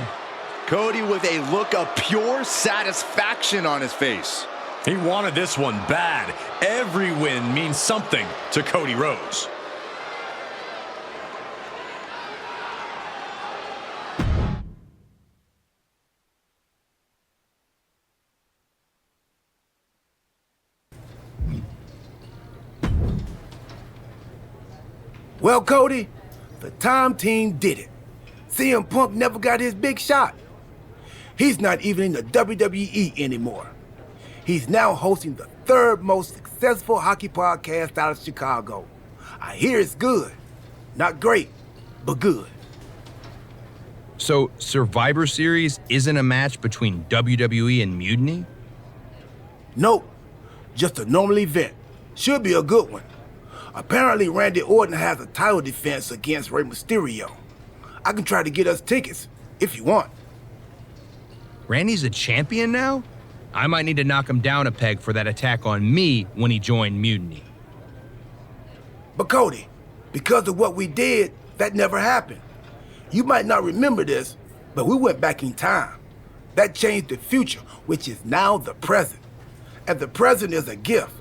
Cody with a look of pure satisfaction on his face. He wanted this one bad. Every win means something to Cody Rhodes. Well, Cody, the time team did it. CM Punk never got his big shot. He's not even in the WWE anymore. He's now hosting the third most successful hockey podcast out of Chicago. I hear it's good. Not great, but good. So, Survivor Series isn't a match between WWE and Mutiny? Nope. Just a normal event. Should be a good one. Apparently, Randy Orton has a title defense against Rey Mysterio. I can try to get us tickets, if you want. Randy's a champion now? I might need to knock him down a peg for that attack on me when he joined Mutiny. But Cody, because of what we did, that never happened. You might not remember this, but we went back in time. That changed the future, which is now the present. And the present is a gift.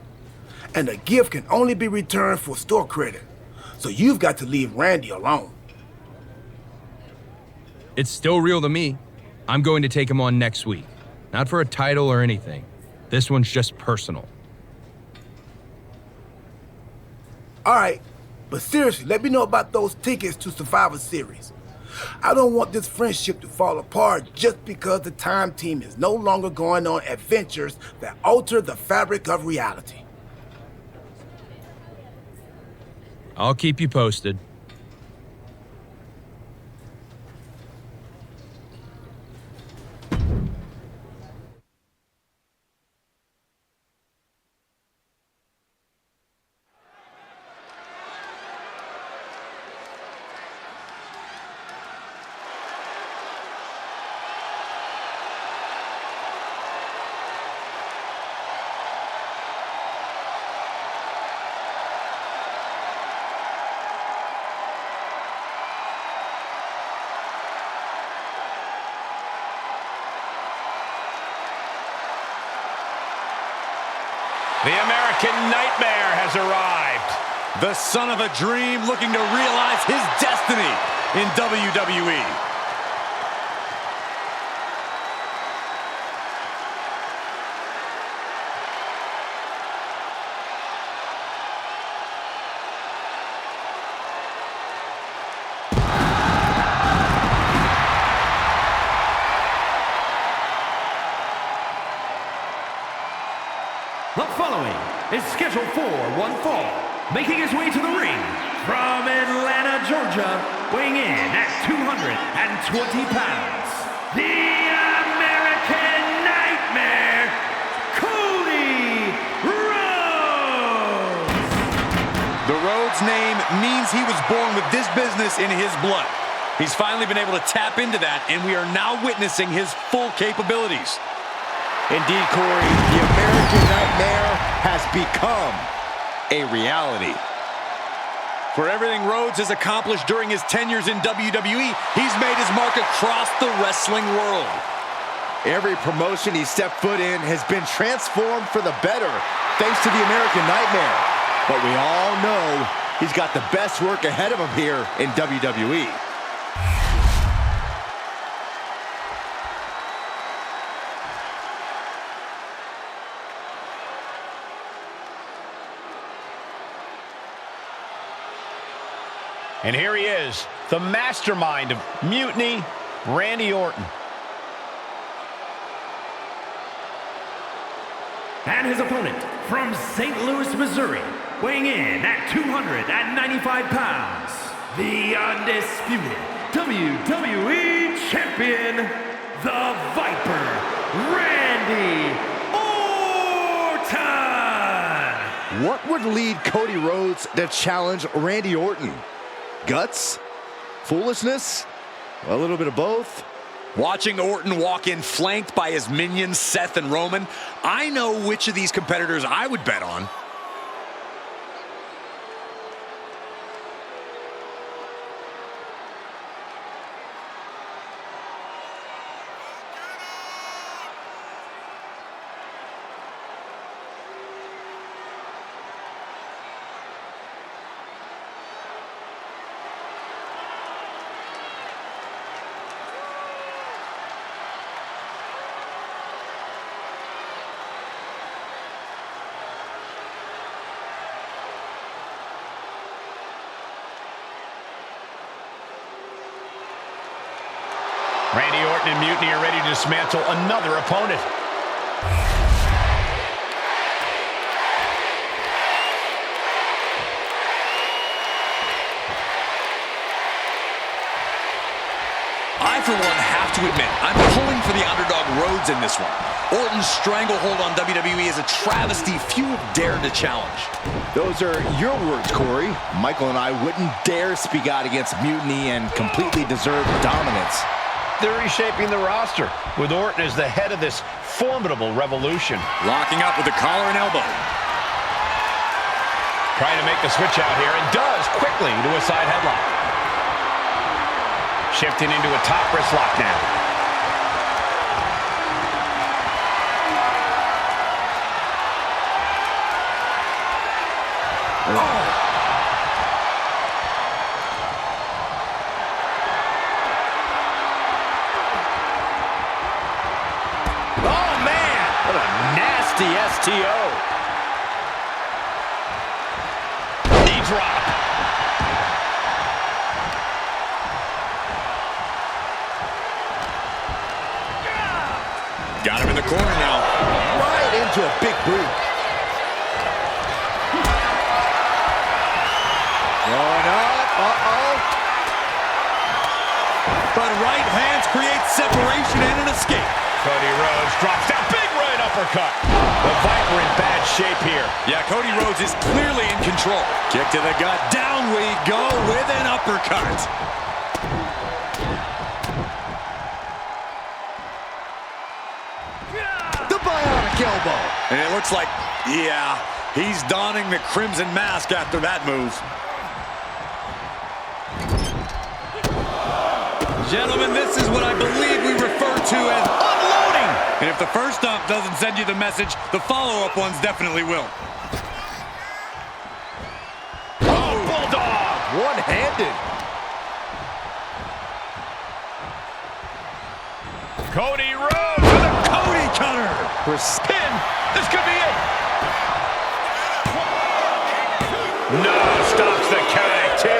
And a gift can only be returned for store credit. So you've got to leave Randy alone. It's still real to me. I'm going to take him on next week. Not for a title or anything. This one's just personal. All right, but seriously, let me know about those tickets to Survivor Series. I don't want this friendship to fall apart just because the time team is no longer going on adventures that alter the fabric of reality. I'll keep you posted. The American Nightmare has arrived. The son of a dream looking to realize his destiny in WWE. The following is scheduled for one fall, making his way to the ring from Atlanta, Georgia, weighing in at 220 pounds, the American Nightmare, Cody Rhodes! The Rhodes name means he was born with this business in his blood. He's finally been able to tap into that, and we are now witnessing his full capabilities. Indeed, Corey, the American Nightmare has become a reality. For everything Rhodes has accomplished during his tenures in WWE, he's made his mark across the wrestling world. Every promotion he stepped foot in has been transformed for the better, thanks to the American Nightmare. But we all know he's got the best work ahead of him here in WWE. And here he is, the mastermind of Mutiny, Randy Orton. And his opponent from St. Louis, Missouri, weighing in at 295 pounds, the Undisputed WWE Champion, the Viper, Randy Orton! What would lead Cody Rhodes to challenge Randy Orton? Guts? Foolishness? A little bit of both? Watching Orton walk in flanked by his minions, Seth and Roman, I know which of these competitors I would bet on. Randy Orton and Mutiny are ready to dismantle another opponent. I, for one, have to admit, I'm pulling for the underdog Rhodes in this one. Orton's stranglehold on WWE is a travesty few have dared to challenge. Those are your words, Corey. Michael and I wouldn't dare speak out against Mutiny and completely deserved dominance. They're reshaping the roster, with Orton as the head of this formidable revolution. Locking up with the collar and elbow. Trying to make the switch out here, and does quickly to a side headlock. Shifting into a top wrist lock now. Oh! The STO. Knee drop. Got him in the corner now. Right into a big boot. Going up. Uh-oh. But right hands create separation and an escape. Cody Rhodes drops down. Big right uppercut. The Viper in bad shape here. Yeah, Cody Rhodes is clearly in control. Kick to the gut. Down we go with an uppercut. The bionic elbow. And it looks like, yeah, he's donning the crimson mask after that move. Gentlemen, this is what I believe we refer to as unloading. And if the first stomp doesn't send you the message, the follow-up ones definitely will. Oh, Bulldog! One-handed. Cody Rhodes with a Cody cutter. Pin. This could be it. No, stops the count at 2.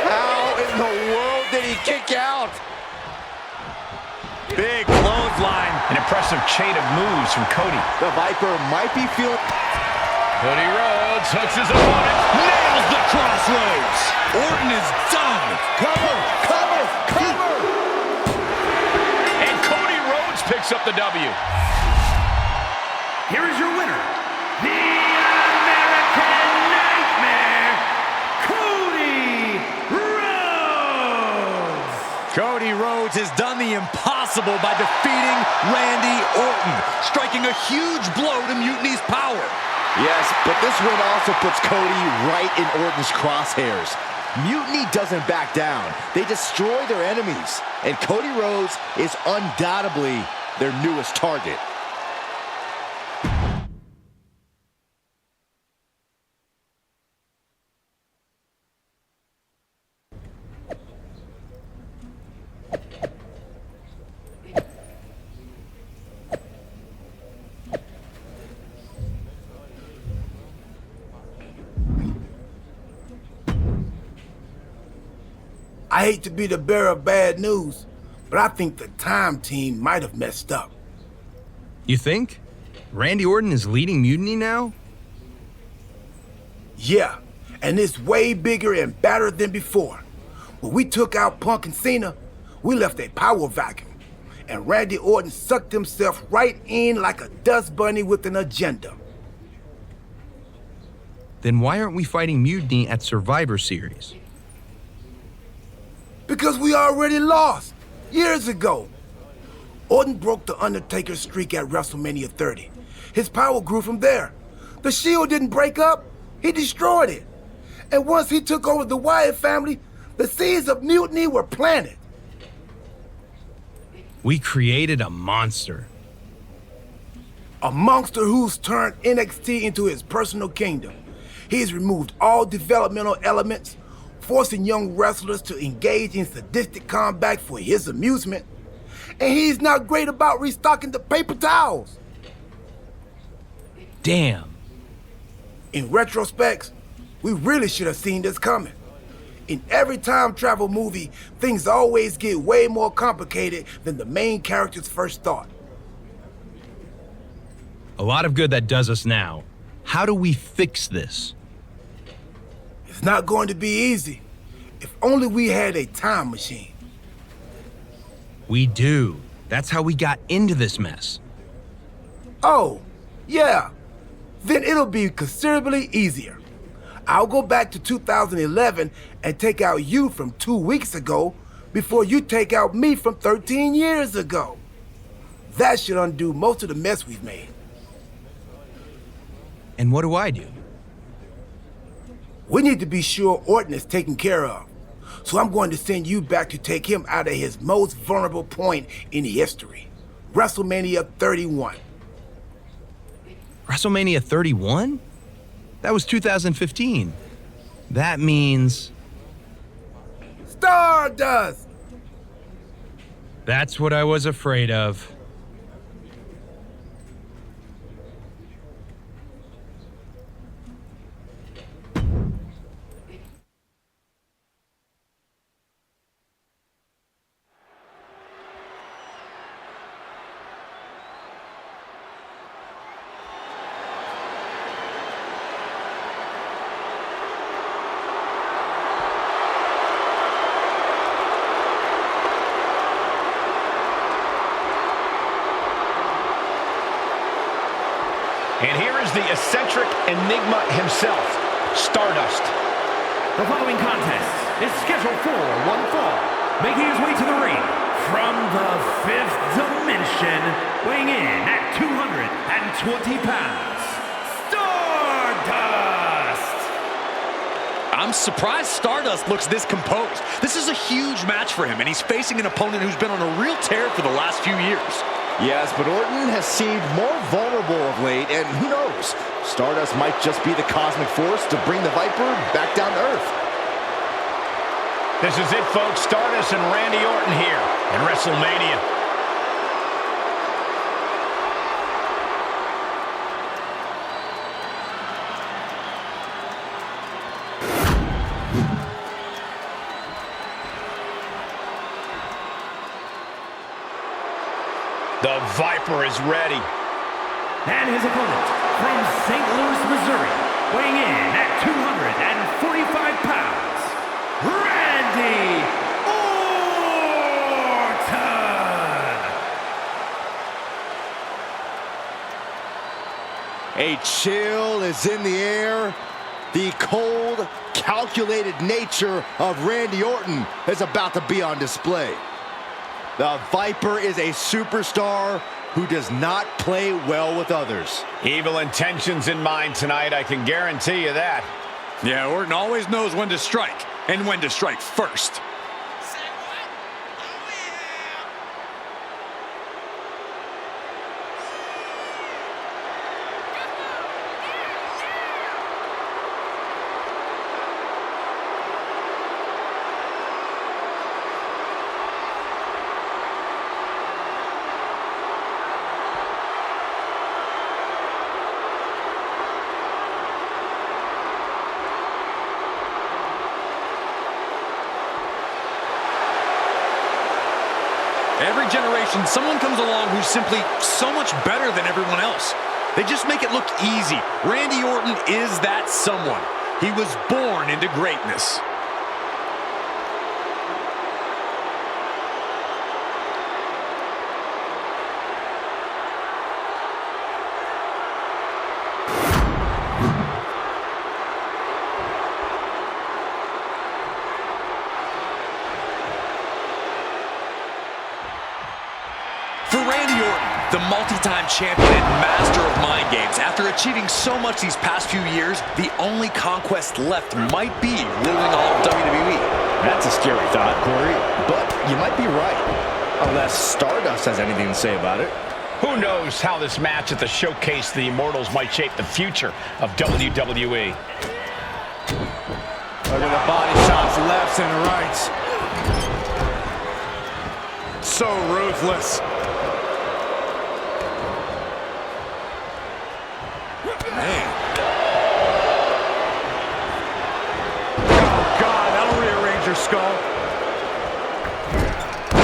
How in the world did he kick out? Big clothesline. An impressive chain of moves from Cody. The Viper might be feeling... Cody Rhodes hooks his opponent. Nails the crossroads. Orton is done. Cover, cover, cover. And Cody Rhodes picks up the W. Here is your winner, the American Nightmare, Cody Rhodes. Cody Rhodes has done the impossible by defeating Randy Orton, striking a huge blow to Mutiny's power. Yes, but this win also puts Cody right in Orton's crosshairs. Mutiny doesn't back down. They destroy their enemies. And Cody Rhodes is undoubtedly their newest target. I hate to be the bearer of bad news, but I think the time team might have messed up. You think? Randy Orton is leading Mutiny now? Yeah, and it's way bigger and badder than before. When we took out Punk and Cena, we left a power vacuum, and Randy Orton sucked himself right in like a dust bunny with an agenda. Then why aren't we fighting Mutiny at Survivor Series? Because we already lost years ago. Orton broke the Undertaker's streak at WrestleMania 30. His power grew from there. The Shield didn't break up, he destroyed it. And once he took over the Wyatt family, the seeds of mutiny were planted. We created a monster. A monster who's turned NXT into his personal kingdom. He's removed all developmental elements, forcing young wrestlers to engage in sadistic combat for his amusement. And he's not great about restocking the paper towels. Damn. In retrospect, we really should have seen this coming. In every time travel movie, things always get way more complicated than the main characters first thought. A lot of good that does us now. How do we fix this? It's not going to be easy. If only we had a time machine. We do. That's how we got into this mess. Oh, yeah. Then it'll be considerably easier. I'll go back to 2011 and take out you from 2 weeks ago before you take out me from 13 years ago. That should undo most of the mess we've made. And what do I do? We need to be sure Orton is taken care of. So I'm going to send you back to take him out of his most vulnerable point in history. WrestleMania 31. WrestleMania 31? That was 2015. That means... Stardust! That's what I was afraid of. And here is the eccentric enigma himself, Stardust. The following contest is scheduled for one fall, making his way to the ring from the fifth dimension, weighing in at 220 pounds, Stardust! I'm surprised Stardust looks this composed. This is a huge match for him, and he's facing an opponent who's been on a real tear for the last few years. Yes, but Orton has seemed more vulnerable of late, and who knows? Stardust might just be the cosmic force to bring the Viper back down to earth. This is it, folks. Stardust and Randy Orton here at WrestleMania. The Viper is ready. And his opponent from St. Louis, Missouri, weighing in at 245 pounds, Randy Orton! A chill is in the air. The cold, calculated nature of Randy Orton is about to be on display. The Viper is a superstar who does not play well with others. Evil intentions in mind tonight, I can guarantee you that. Yeah, Orton always knows when to strike, and when to strike first. Every generation, someone comes along who's simply so much better than everyone else. They just make it look easy. Randy Orton is that someone. He was born into greatness. The multi-time champion and master of mind games. After achieving so much these past few years, the only conquest left might be ruling all of WWE. That's a scary thought, Corey, but you might be right. Unless Stardust has anything to say about it. Who knows how this match at the Showcase the Immortals might shape the future of WWE. Look at the body shots, lefts and rights. So ruthless. Man. Oh, God, that'll rearrange your skull.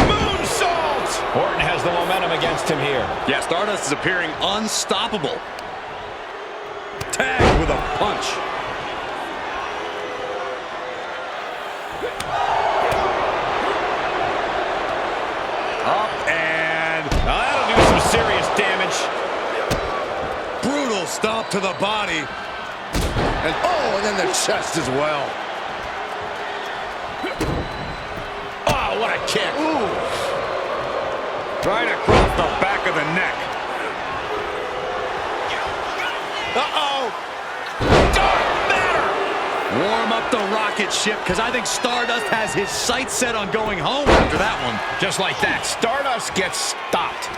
Moonsault! Orton has the momentum against him here. Yeah, Stardust is appearing unstoppable. Tag with a punch. Up and... Now that'll do some serious damage. Brutal stomp to the body. And then the chest as well. Oh, what a kick. Ooh. Right across the back of the neck. Uh-oh. Dark matter. Warm up the rocket ship, because I think Stardust has his sights set on going home after that one. Just like that, Stardust gets stopped.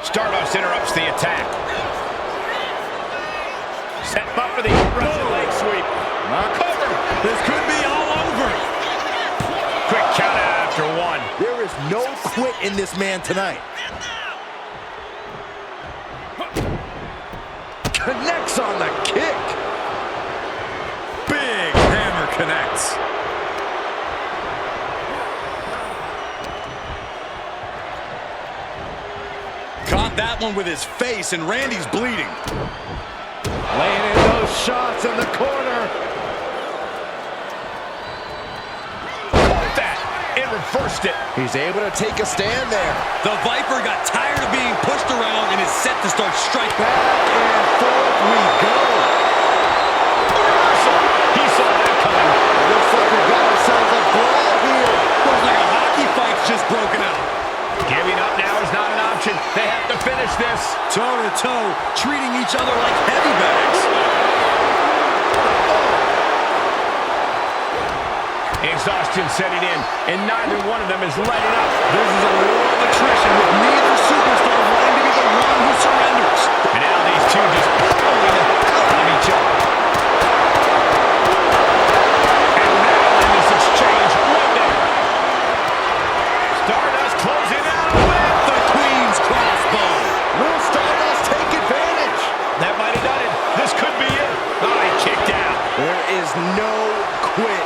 Stardust interrupts the attack. Set up for the Russian leg sweep. Cover. This could be all over. Quick count after one. There is no quit in this man tonight. Connects on the kick. Big hammer connects. Caught that one with his face, and Randy's bleeding. Laying in those shots in the corner. Caught that. It reversed it. He's able to take a stand there. The Viper got tired of being pushed around and is set to start striking. Back and forth we go. Reversal. He saw that coming. Looks like we got ourselves a brawl here. Looks like a hockey fight's just broken out. Giving up now is not an option. They have to finish this. Toe-to-toe, treating each other like heavy bags. Exhaustion setting in, and neither one of them is letting up. This is a war of attrition with neither superstar wanting to be the one who surrenders. And now these two just pulling the hell out of each other. And now in this exchange, right there. Stardust closing out with The Queen's crossbow. Will Stardust take advantage? that might have done it. This could be it. Oh, he kicked out. There is no quit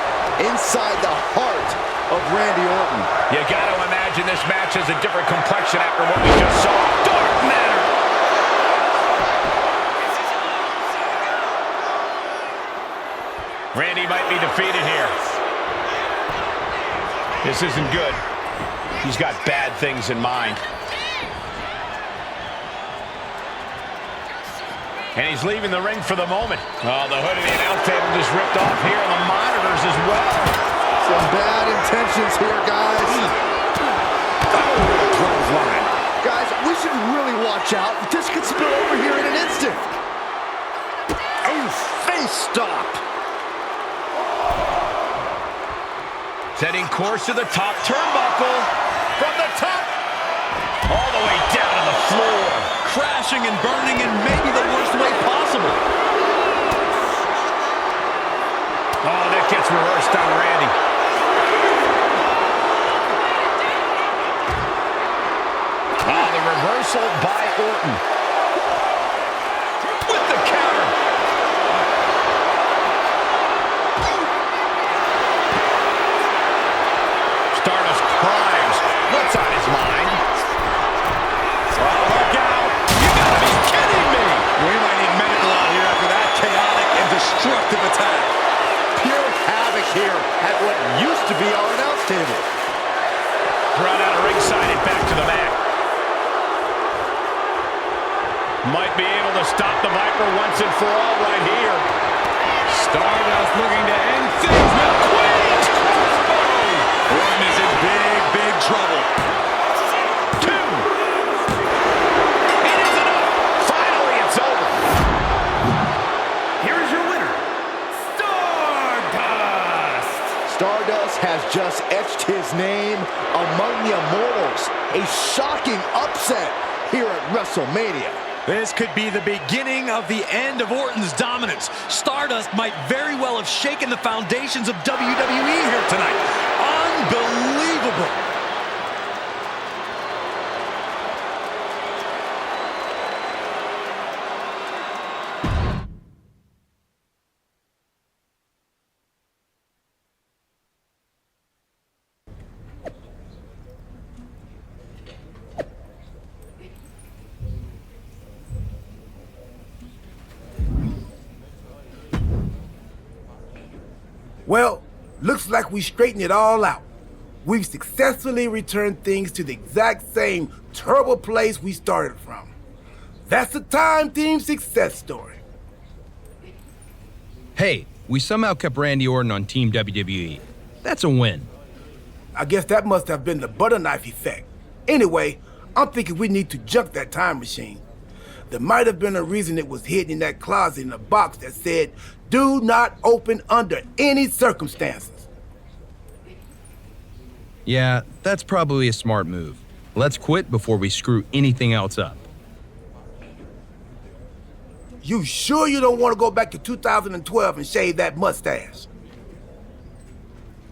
inside the heart of Randy Orton. You got to imagine this match has a different complexion after what we just saw. Dark matter. Randy might be defeated here. This isn't good. He's got bad things in mind. And he's leaving the ring for the moment. Oh, the hood of the announce table just ripped off here, and the monitors as well. Some bad intentions here, guys. Clothesline. Guys, we should really watch out. This could spill over here in an instant. Oh, face stop. Setting course to the top turnbuckle. From the top. All the way down to the floor. Crashing and burning in maybe the worst way possible. Oh, that gets reversed on Randy. Ah, the reversal by Orton. With the counter. Stardust climbs. What's on his mind? Oh, look out. You gotta be kidding me. We might need medical out here after that chaotic and destructive attack. Pure havoc here at what used to be our announce table. Brought out of ringside and back to the mat. Might be able to stop the Viper once and for all right here. Stardust looking to end things with Queen's crossbow. Stardust has just etched his name among the immortals. A shocking upset here at WrestleMania. This could be the beginning of the end of Orton's dominance. Stardust might very well have shaken the foundations of WWE here tonight. Unbelievable. Well, looks like we straightened it all out. We've successfully returned things to the exact same terrible place we started from. That's the Time Team success story. Hey, we somehow kept Randy Orton on Team WWE. That's a win. I guess that must have been the butter knife effect. Anyway, I'm thinking we need to junk that time machine. There might have been a reason it was hidden in that closet in a box that said, "Do not open under any circumstances." Yeah, that's probably a smart move. Let's quit before we screw anything else up. You sure you don't want to go back to 2012 and shave that mustache?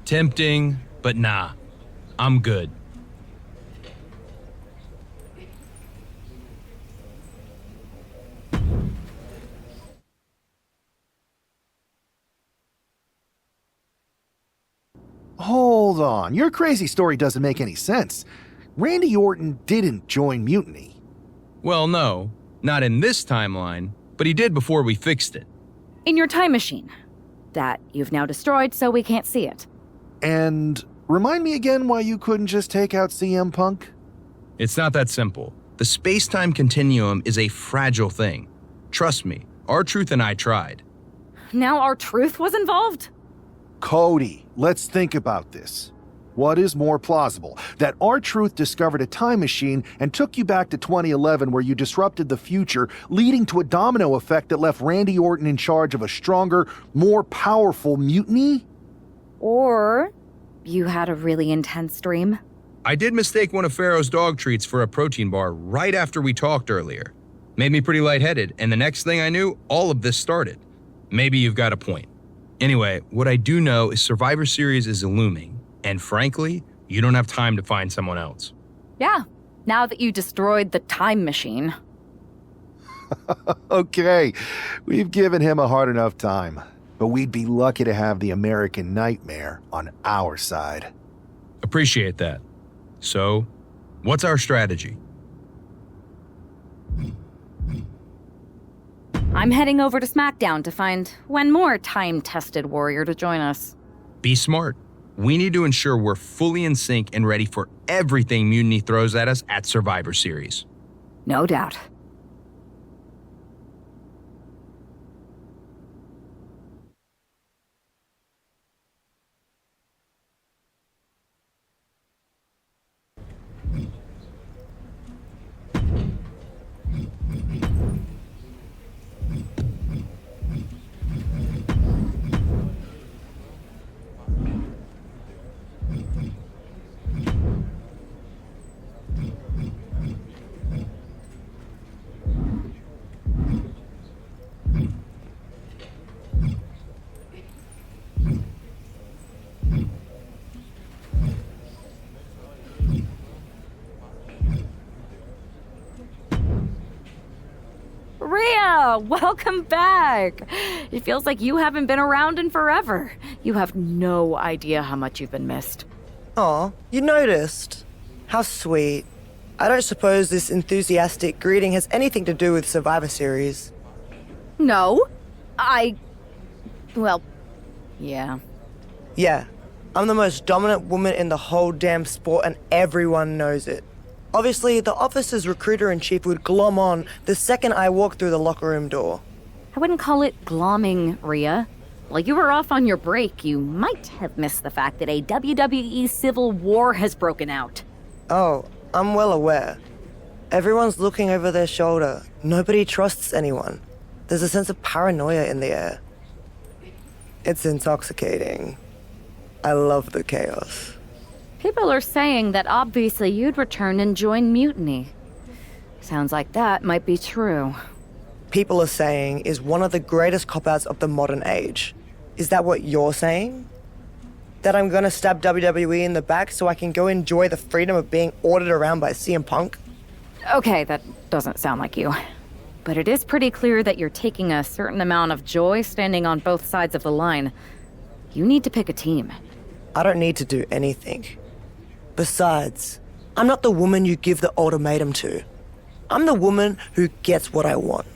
Tempting, but nah. I'm good. Hold on, your crazy story doesn't make any sense. Randy Orton didn't join Mutiny. Well, no, not in this timeline, but he did before we fixed it. In your time machine. That you've now destroyed so we can't see it. And remind me again why you couldn't just take out CM Punk? It's not that simple. The space-time continuum is a fragile thing. Trust me, R-Truth and I tried. Now R-Truth was involved? Cody, let's think about this. What is more plausible? That R-Truth discovered a time machine and took you back to 2011 where you disrupted the future, leading to a domino effect that left Randy Orton in charge of a stronger, more powerful mutiny? Or you had a really intense dream? I did mistake one of Pharaoh's dog treats for a protein bar right after we talked earlier. Made me pretty lightheaded, and the next thing I knew, all of this started. Maybe you've got a point. Anyway, what I do know is Survivor Series is looming, and frankly, you don't have time to find someone else. Yeah, now that you destroyed the time machine. Okay, we've given him a hard enough time, but we'd be lucky to have the American Nightmare on our side. Appreciate that. So, what's our strategy? I'm heading over to SmackDown to find one more time-tested warrior to join us. Be smart. We need to ensure we're fully in sync and ready for everything Mutiny throws at us at Survivor Series. No doubt. Rhea, welcome back. It feels like you haven't been around in forever. You have no idea how much you've been missed. Aw, you noticed. How sweet. I don't suppose this enthusiastic greeting has anything to do with Survivor Series. No, well, yeah. Yeah, I'm the most dominant woman in the whole damn sport and everyone knows it. Obviously, the office's recruiter-in-chief would glom on the second I walked through the locker room door. I wouldn't call it glomming, Rhea. While you were off on your break, you might have missed the fact that a WWE civil war has broken out. Oh, I'm well aware. Everyone's looking over their shoulder. Nobody trusts anyone. There's a sense of paranoia in the air. It's intoxicating. I love the chaos. People are saying that obviously you'd return and join Mutiny. Sounds like that might be true. People are saying is one of the greatest cop-outs of the modern age. Is that what you're saying? That I'm gonna stab WWE in the back so I can go enjoy the freedom of being ordered around by CM Punk? Okay, that doesn't sound like you. But it is pretty clear that you're taking a certain amount of joy standing on both sides of the line. You need to pick a team. I don't need to do anything. Besides, I'm not the woman you give the ultimatum to. I'm the woman who gets what I want.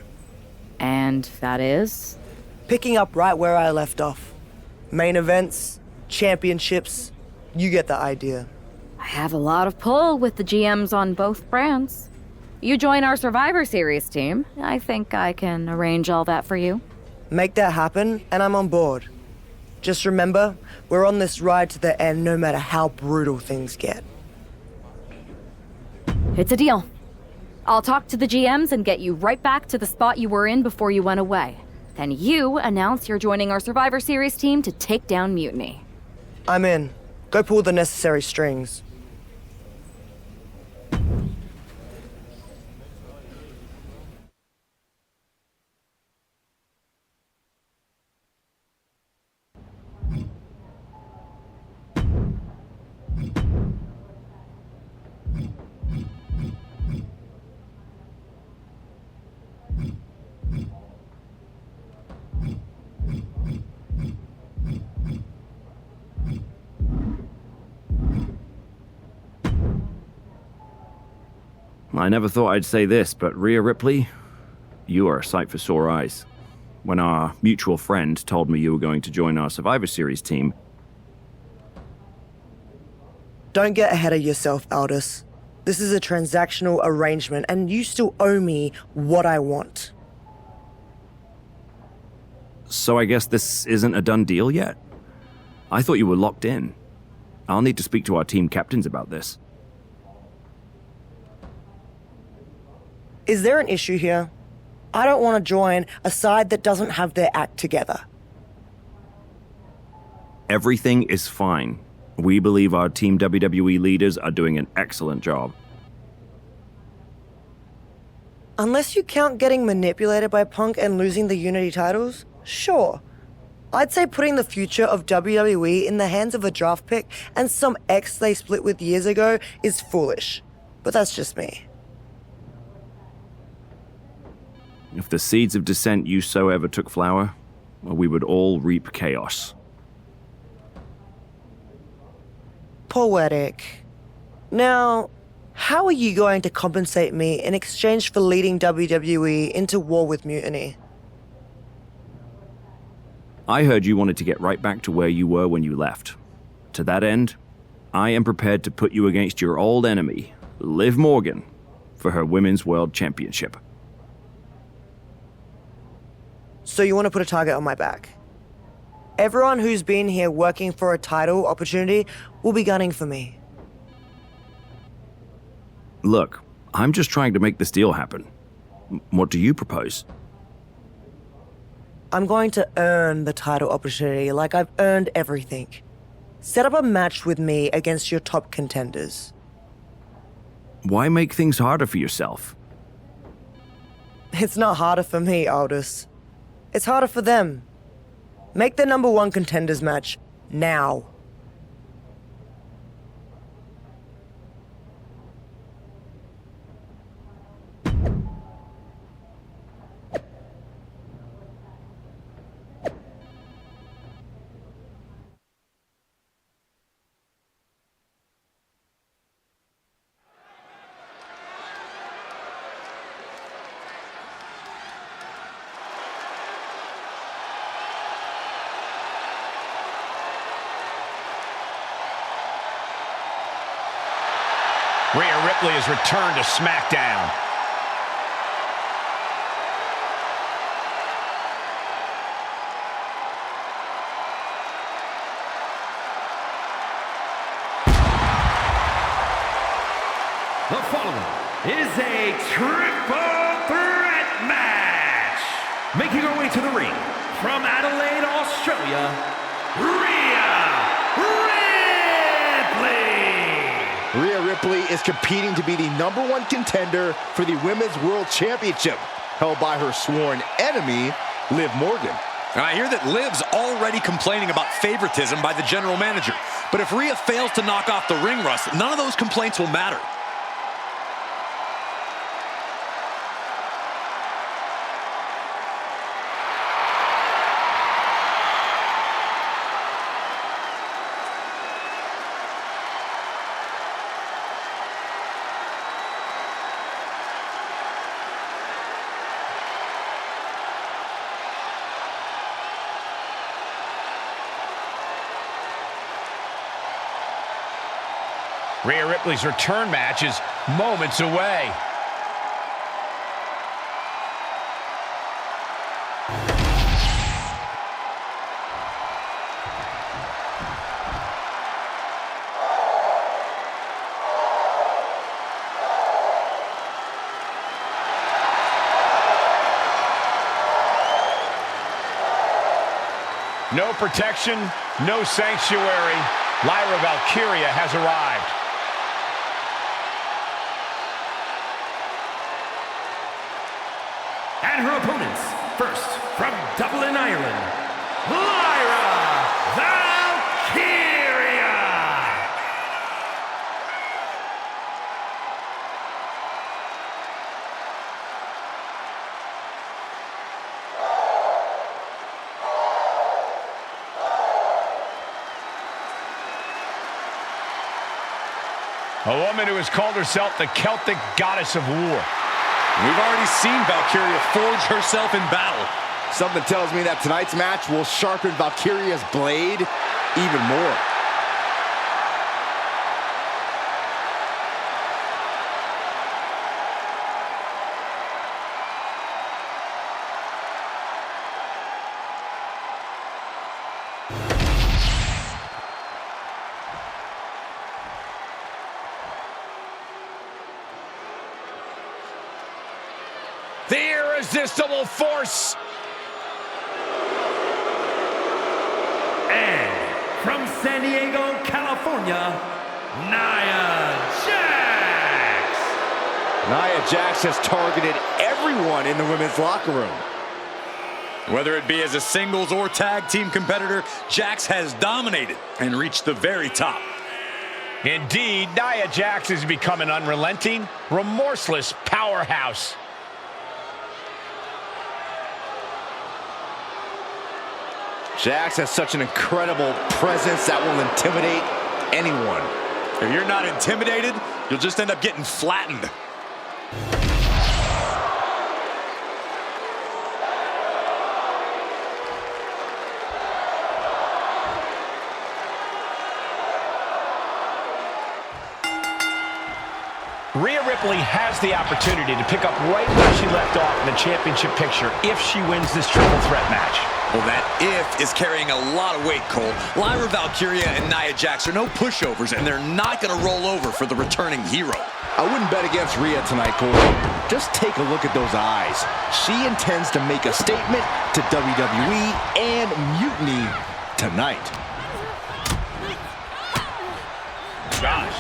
And that is? Picking up right where I left off. Main events, championships, you get the idea. I have a lot of pull with the GMs on both brands. You join our Survivor Series team. I think I can arrange all that for you. Make that happen, and I'm on board. Just remember, we're on this ride to the end no matter how brutal things get. It's a deal. I'll talk to the GMs and get you right back to the spot you were in before you went away. Then you announce you're joining our Survivor Series team to take down Mutiny. I'm in. Go pull the necessary strings. I never thought I'd say this, but Rhea Ripley, you are a sight for sore eyes. When our mutual friend told me you were going to join our Survivor Series team... Don't get ahead of yourself, Aldous. This is a transactional arrangement, and you still owe me what I want. So I guess this isn't a done deal yet? I thought you were locked in. I'll need to speak to our team captains about this. Is there an issue here? I don't want to join a side that doesn't have their act together. Everything is fine. We believe our Team WWE leaders are doing an excellent job. Unless you count getting manipulated by Punk and losing the Unity titles, sure. I'd say putting the future of WWE in the hands of a draft pick and some ex they split with years ago is foolish. But that's just me. If the seeds of dissent you so ever took flower, well, we would all reap chaos. Poetic. Now, how are you going to compensate me in exchange for leading WWE into war with Mutiny? I heard you wanted to get right back to where you were when you left. To that end, I am prepared to put you against your old enemy, Liv Morgan, for her Women's World Championship. So you want to put a target on my back? Everyone who's been here working for a title opportunity will be gunning for me. Look, I'm just trying to make this deal happen. What do you propose? I'm going to earn the title opportunity like I've earned everything. Set up a match with me against your top contenders. Why make things harder for yourself? It's not harder for me, Aldous. It's harder for them. Make the number one contenders match now. Rhea Ripley has returned to SmackDown. The following is a triple threat match. Making her way to the ring from Adelaide, Australia, Rhea is competing to be the #1 contender for the Women's World Championship, held by her sworn enemy, Liv Morgan. I hear that Liv's already complaining about favoritism by the general manager. But if Rhea fails to knock off the ring rust, none of those complaints will matter. Rhea Ripley's return match is moments away. No protection, no sanctuary. Lyra Valkyria has arrived. And her opponents, first from Dublin, Ireland, Lyra Valkyria! A woman who has called herself the Celtic goddess of war. We've already seen Valkyria forge herself in battle. Something tells me that tonight's match will sharpen Valkyria's blade even more. The irresistible force. And from San Diego, California, Nia Jax! Nia Jax has targeted everyone in the women's locker room. Whether it be as a singles or tag team competitor, Jax has dominated and reached the very top. Indeed, Nia Jax has become an unrelenting, remorseless powerhouse. Jax has such an incredible presence that will intimidate anyone. If you're not intimidated, you'll just end up getting flattened. Rhea Ripley has the opportunity to pick up right where she left off in the championship picture if she wins this triple threat match. Well, that if is carrying a lot of weight, Cole. Lyra Valkyria and Nia Jax are no pushovers, and they're not going to roll over for the returning hero. I wouldn't bet against Rhea tonight, Cole. Just take a look at those eyes. She intends to make a statement to WWE and Mutiny tonight. Gosh.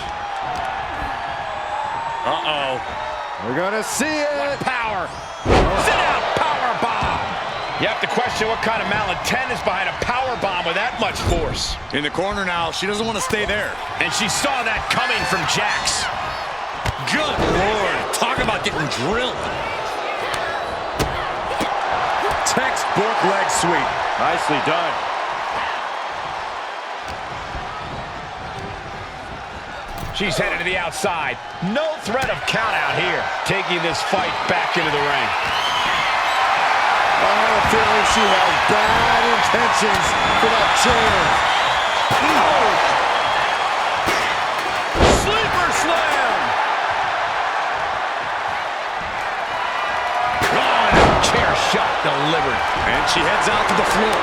Uh-oh. We're gonna see it. What power. Sit down, power bomb. You have to question what kind of malintent is behind a power bomb with that much force. In the corner now, she doesn't want to stay there. And she saw that coming from Jax. Good Lord, talk about getting drilled. Textbook leg sweep. Nicely done. She's headed to the outside. No threat of count out here. Taking this fight back into the ring. I have a feeling she has bad intentions for that chair. Oh. Sleeper slam. Oh, and a chair shot delivered. And she heads out to the floor.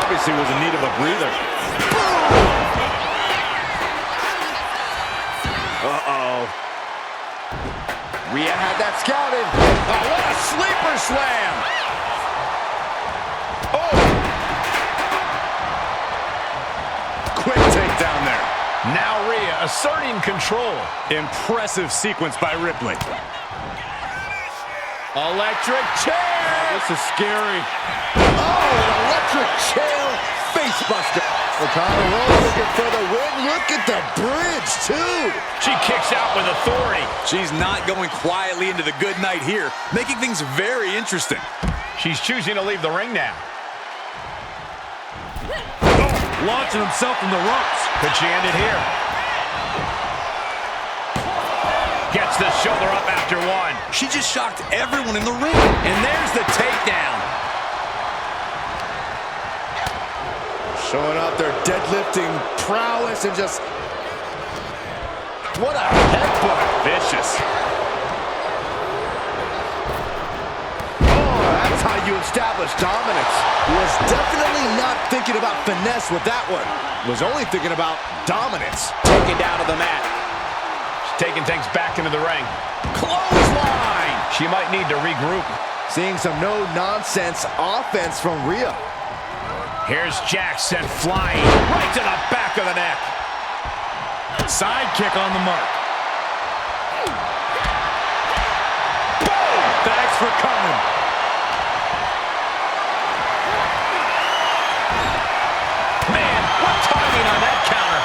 Obviously was in need of a breather. Uh-oh. Rhea had that scouted. Oh, what a sleeper slam! Oh! Quick takedown there. Now Rhea asserting control. Impressive sequence by Ripley. Electric chair. This is scary. Oh, an electric chair facebuster. O'Connor Rose looking for the win. Look at the bridge, too. She kicks out with authority. She's not going quietly into the good night here, making things very interesting. She's choosing to leave the ring now. Launching himself from the ropes. Could she end it here? Gets the shoulder up after one. She just shocked everyone in the ring. And there's the takedown. Showing off their deadlifting prowess and just... What a headbutt. Vicious. That's how you establish dominance. Was definitely not thinking about finesse with that one. Was only thinking about dominance. Taken down to the mat. She's taking things back into the ring. Clothesline. She might need to regroup. Seeing some no-nonsense offense from Rhea. Here's Jackson flying right to the back of the neck. Sidekick on the mark. Boom! Thanks for coming. Man, what timing on that counter.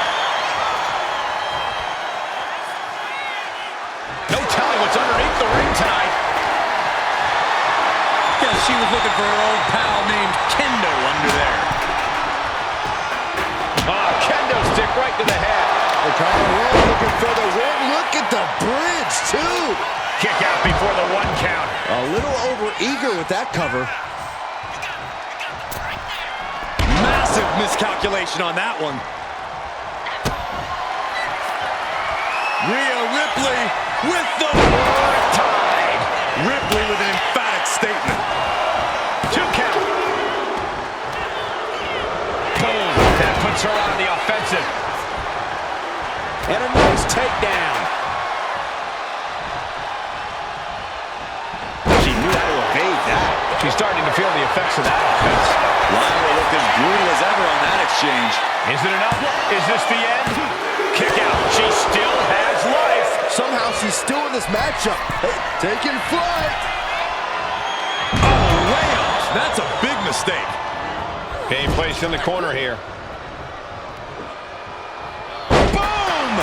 No telling what's underneath the ring tonight. Guess she was looking for her old pal named Kendo under there. Kendo stick right to the head. O'Connor Rose looking for the win. Look at the bridge, too. Kick out before the 1 count. A little over-eager with that cover. Massive miscalculation on that one. Rhea Ripley with the tide. Ripley with an emphatic statement. 2 count. Boom. That puts her on the offensive. And a nice takedown. She knew how to evade that. She's starting to feel the effects of that offense. Lyra looked as brutal as ever on that exchange. Is it enough? Is this the end? Kick out. She still has life. Somehow she's still in this matchup. Hey, taking flight. Oh, layup. That's a big mistake. Being placed in the corner here. Boom!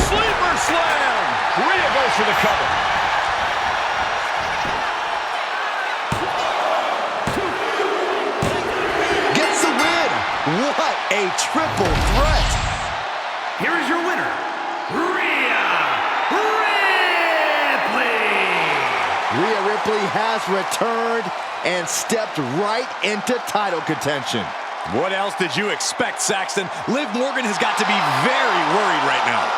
Sleeper slam! Rhea goes for the cover. Gets the win. What a triple threat. Here is your winner, Rhea Ripley. Rhea Ripley has returned and stepped right into title contention. What else did you expect, Saxton? Liv Morgan has got to be very worried right now.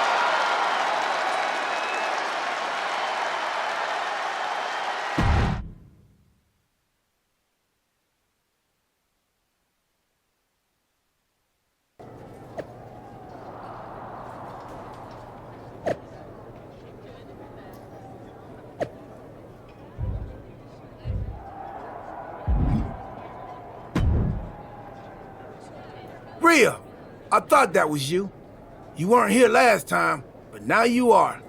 Rhea, I thought that was you. You weren't here last time, but now you are.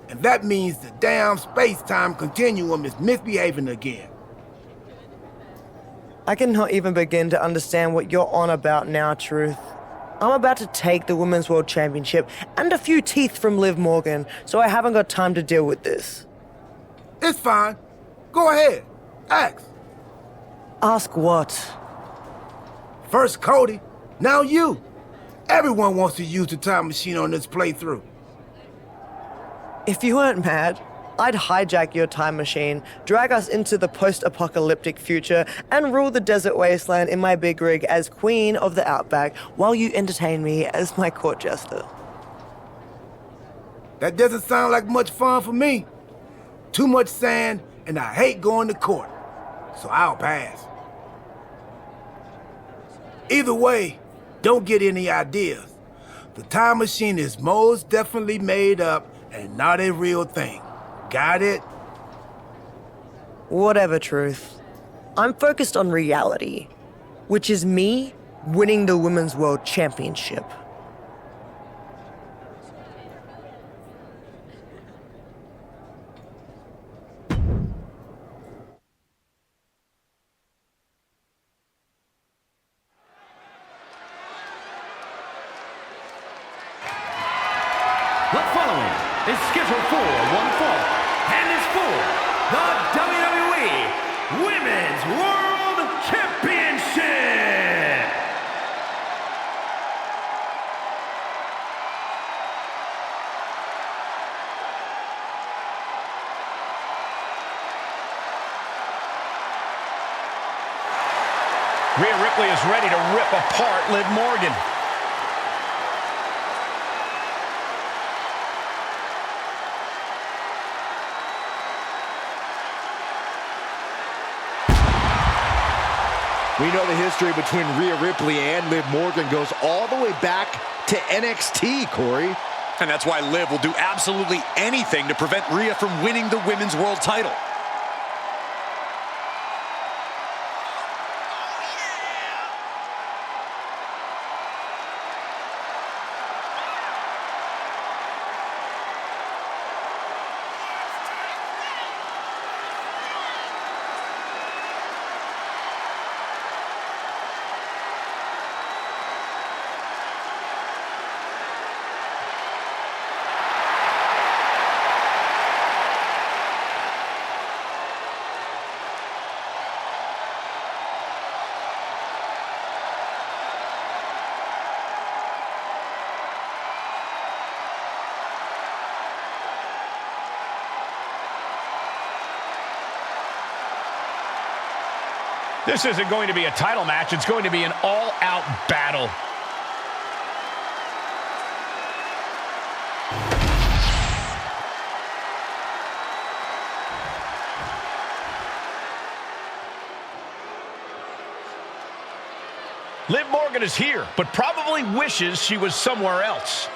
And that means the damn space-time continuum is misbehaving again. I cannot even begin to understand what you're on about now, Truth. I'm about to take the Women's World Championship and a few teeth from Liv Morgan, so I haven't got time to deal with this. It's fine. Go ahead. Ask. Ask what? First Cody, now you. Everyone wants to use the time machine on this playthrough. If you weren't mad, I'd hijack your time machine, drag us into the post-apocalyptic future, and rule the desert wasteland in my big rig as Queen of the Outback while you entertain me as my court jester. That doesn't sound like much fun for me. Too much sand, and I hate going to court. So I'll pass. Either way, don't get any ideas. The time machine is most definitely made up and not a real thing. Got it? Whatever, Truth. I'm focused on reality, which is me winning the Women's World Championship. is scheduled for one fall and is for the WWE Women's World Championship. Rhea Ripley is ready to rip apart Liv Morgan. We know the history between Rhea Ripley and Liv Morgan goes all the way back to NXT, Corey. And that's why Liv will do absolutely anything to prevent Rhea from winning the Women's World title. This isn't going to be a title match. It's going to be an all-out battle. Liv Morgan is here, but probably wishes she was somewhere else.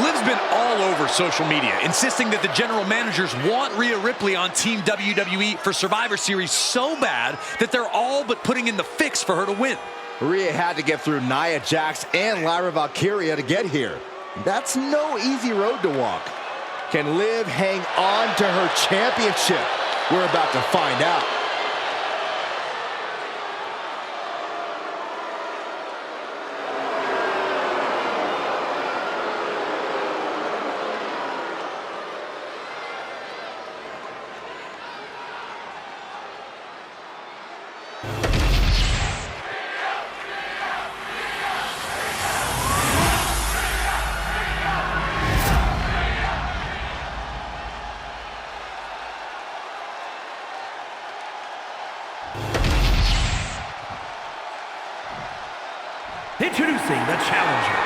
Liv's been all over social media, insisting that the general managers want Rhea Ripley on Team WWE for Survivor Series so bad that they're all but putting in the fix for her to win. Rhea had to get through Nia Jax and Lyra Valkyria to get here. That's no easy road to walk. Can Liv hang on to her championship? We're about to find out. Introducing the challenger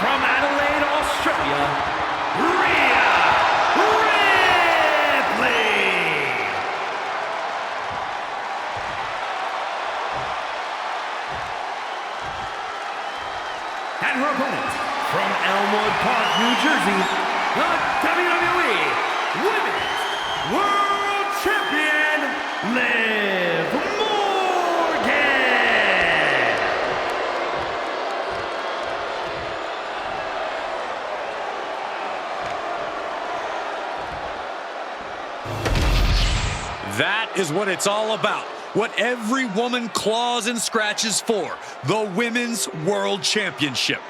from Adelaide, Australia, Rhea Ripley. And her opponent from Elmwood Park, New Jersey, the WWE Women's World Champion, Liv Morgan. That is what it's all about. What every woman claws and scratches for. The Women's World Championship.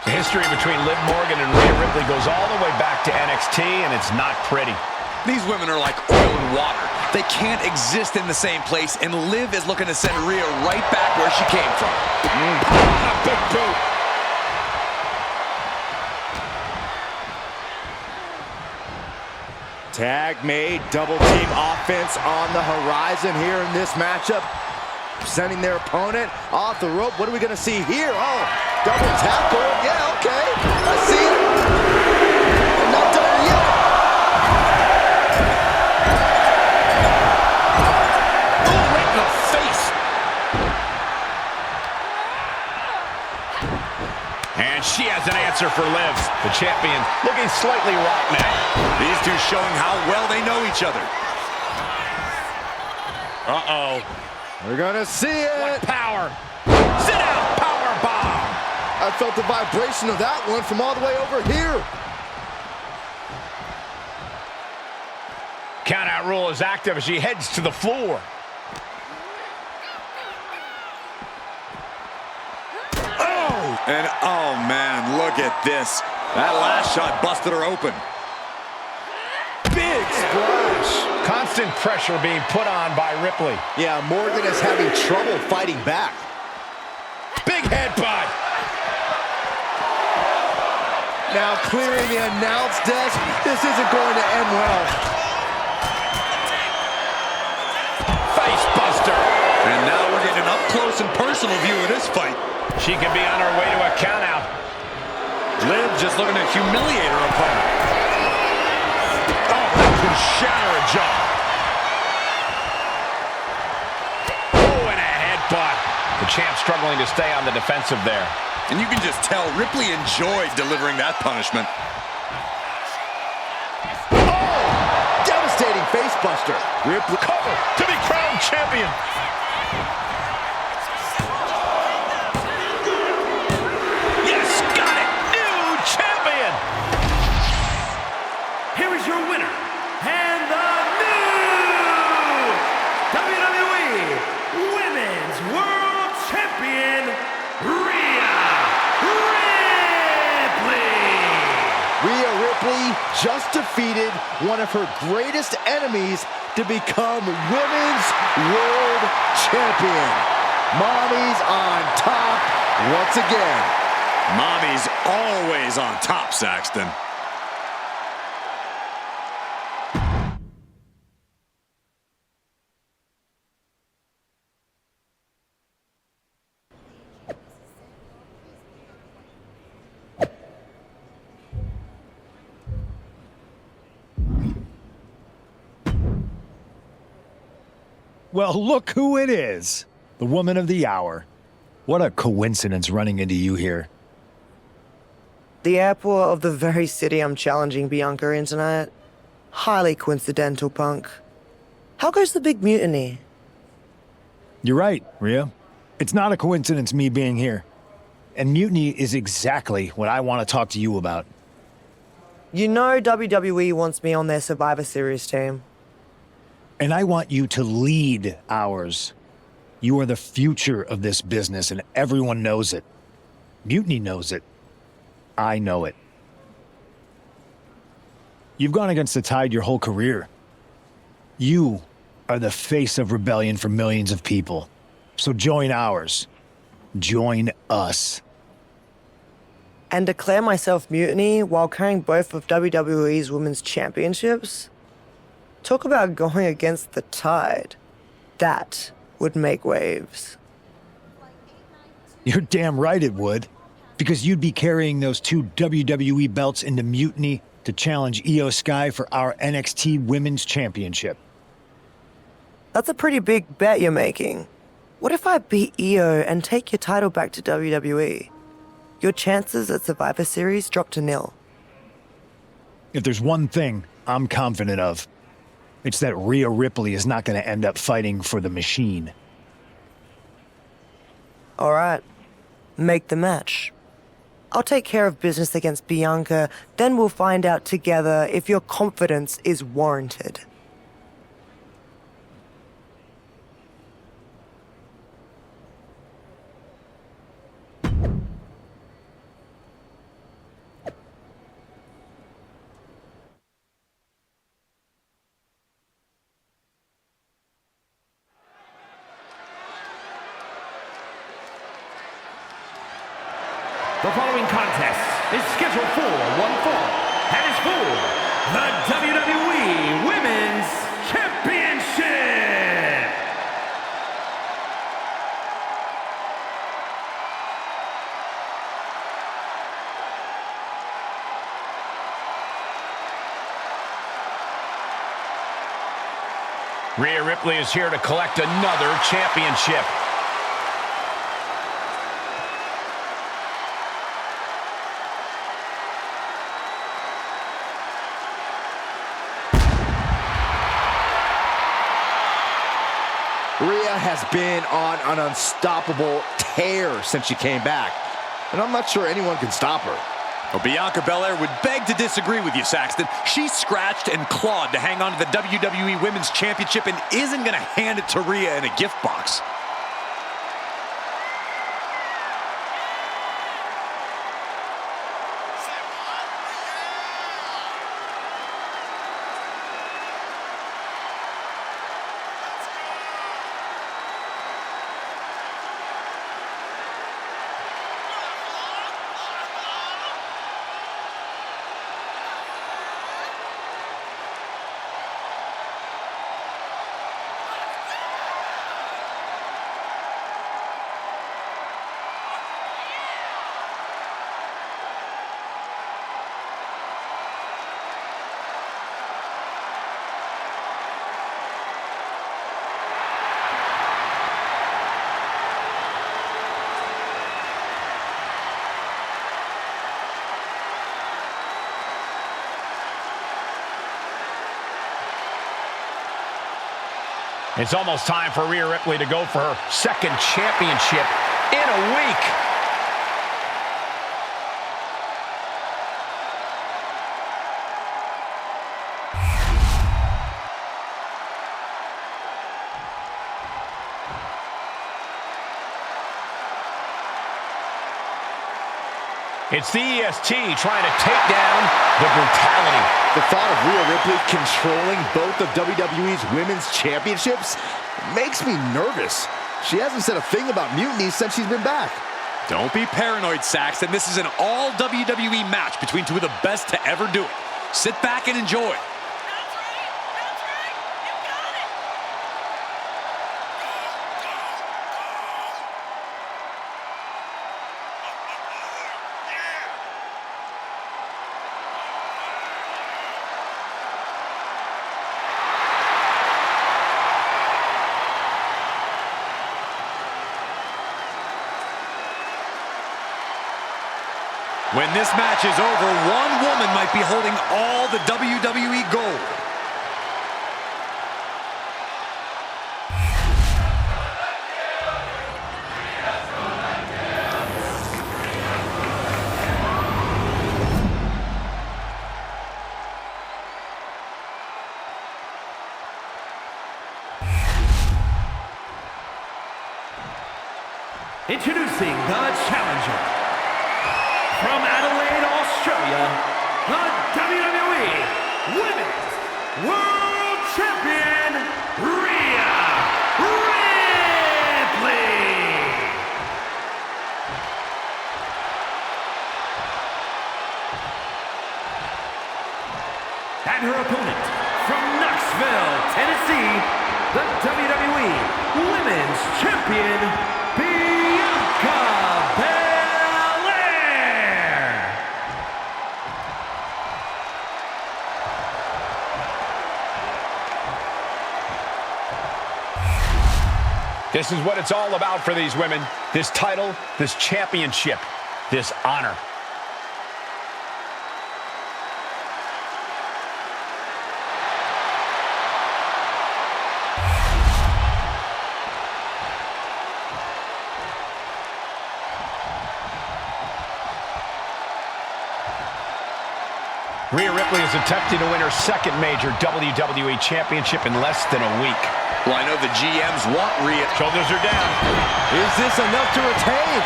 The history between Liv Morgan and Rhea Ripley goes all the way back to NXT, and it's not pretty. These women are like oil and water. They can't exist in the same place, and Liv is looking to send Rhea right back where she came from. Big boot. Tag made, double team offense on the horizon here in this matchup. Sending their opponent off the rope. What are we going to see here? Oh, double tap going. Yeah, okay. I see it. I'm not done yet. Oh, right in the face. answer for Liv. The champion looking slightly rocked now. These two showing how well they know each other. Uh-oh. We're gonna see it. What power. Sit out, power bomb. I felt the vibration of that one from all the way over here. Countout rule is active as she heads to the floor. And oh man, look at this. That last shot busted her open. Big splash. Constant pressure being put on by Ripley. Yeah, Morgan is having trouble fighting back. Big headbutt. Now clearing the announce desk. This isn't going to end well. Face buster. And now we're getting an up-close and personal view of this fight. She could be on her way to a countout. Liv just looking to humiliate her opponent. Oh, that could shatter a jaw. Oh, and a headbutt. The champ struggling to stay on the defensive there. And you can just tell Ripley enjoyed delivering that punishment. Oh! Devastating facebuster. Ripley cover to be crowned champion. Here is your winner, and the new WWE Women's World Champion, Rhea Ripley. Rhea Ripley just defeated one of her greatest enemies to become Women's World Champion. Mommy's on top once again. Mommy's always on top, Saxton. Well, look who it is. The woman of the hour. What a coincidence running into you here. The airport of the very city I'm challenging Bianca in tonight. Highly coincidental, Punk. How goes the big mutiny? You're right, Rhea. It's not a coincidence me being here. And mutiny is exactly what I want to talk to you about. You know WWE wants me on their Survivor Series team. And I want you to lead ours. You are the future of this business, and everyone knows it. Mutiny knows it. I know it. You've gone against the tide your whole career. You are the face of rebellion for millions of people. So join ours. Join us. And declare myself mutiny while carrying both of WWE's Women's Championships? Talk about going against the tide. That would make waves. You're damn right it would. Because you'd be carrying those two WWE belts into mutiny to challenge Io Sky for our NXT Women's Championship. That's a pretty big bet you're making. What if I beat Io and take your title back to WWE? Your chances at Survivor Series drop to 0. If there's one thing I'm confident of, it's that Rhea Ripley is not going to end up fighting for the machine. All right. Make the match. I'll take care of business against Bianca, then we'll find out together if your confidence is warranted. The following contest is scheduled for one fall and is for the WWE Women's Championship. Rhea Ripley is here to collect another championship. Rhea has been on an unstoppable tear since she came back, and I'm not sure anyone can stop her. Well, Bianca Belair would beg to disagree with you, Saxton. She scratched and clawed to hang on to the WWE Women's Championship and isn't going to hand it to Rhea in a gift box. It's almost time for Rhea Ripley to go for her second championship in a week. It's the EST trying to take down the brutality. The thought of Rhea Ripley controlling both of WWE's women's championships makes me nervous. She hasn't said a thing about Mutiny since she's been back. Don't be paranoid, Saxton. This is an all WWE match between two of the best to ever do it. Sit back and enjoy. When this match is over, one woman might be holding all the WWE gold. Introducing the challenger. From Adelaide, Australia, the WWE Women's World Champion, Rhea Ripley. And her opponent, from Knoxville, Tennessee, the WWE Women's Champion, Bianca Belair. This is what it's all about for these women. This title, this championship, this honor. Rhea Ripley is attempting to win her second major WWE Championship in less than a week. Well, I know the GMs want Rhea. Shoulders are down. Is this enough to retain?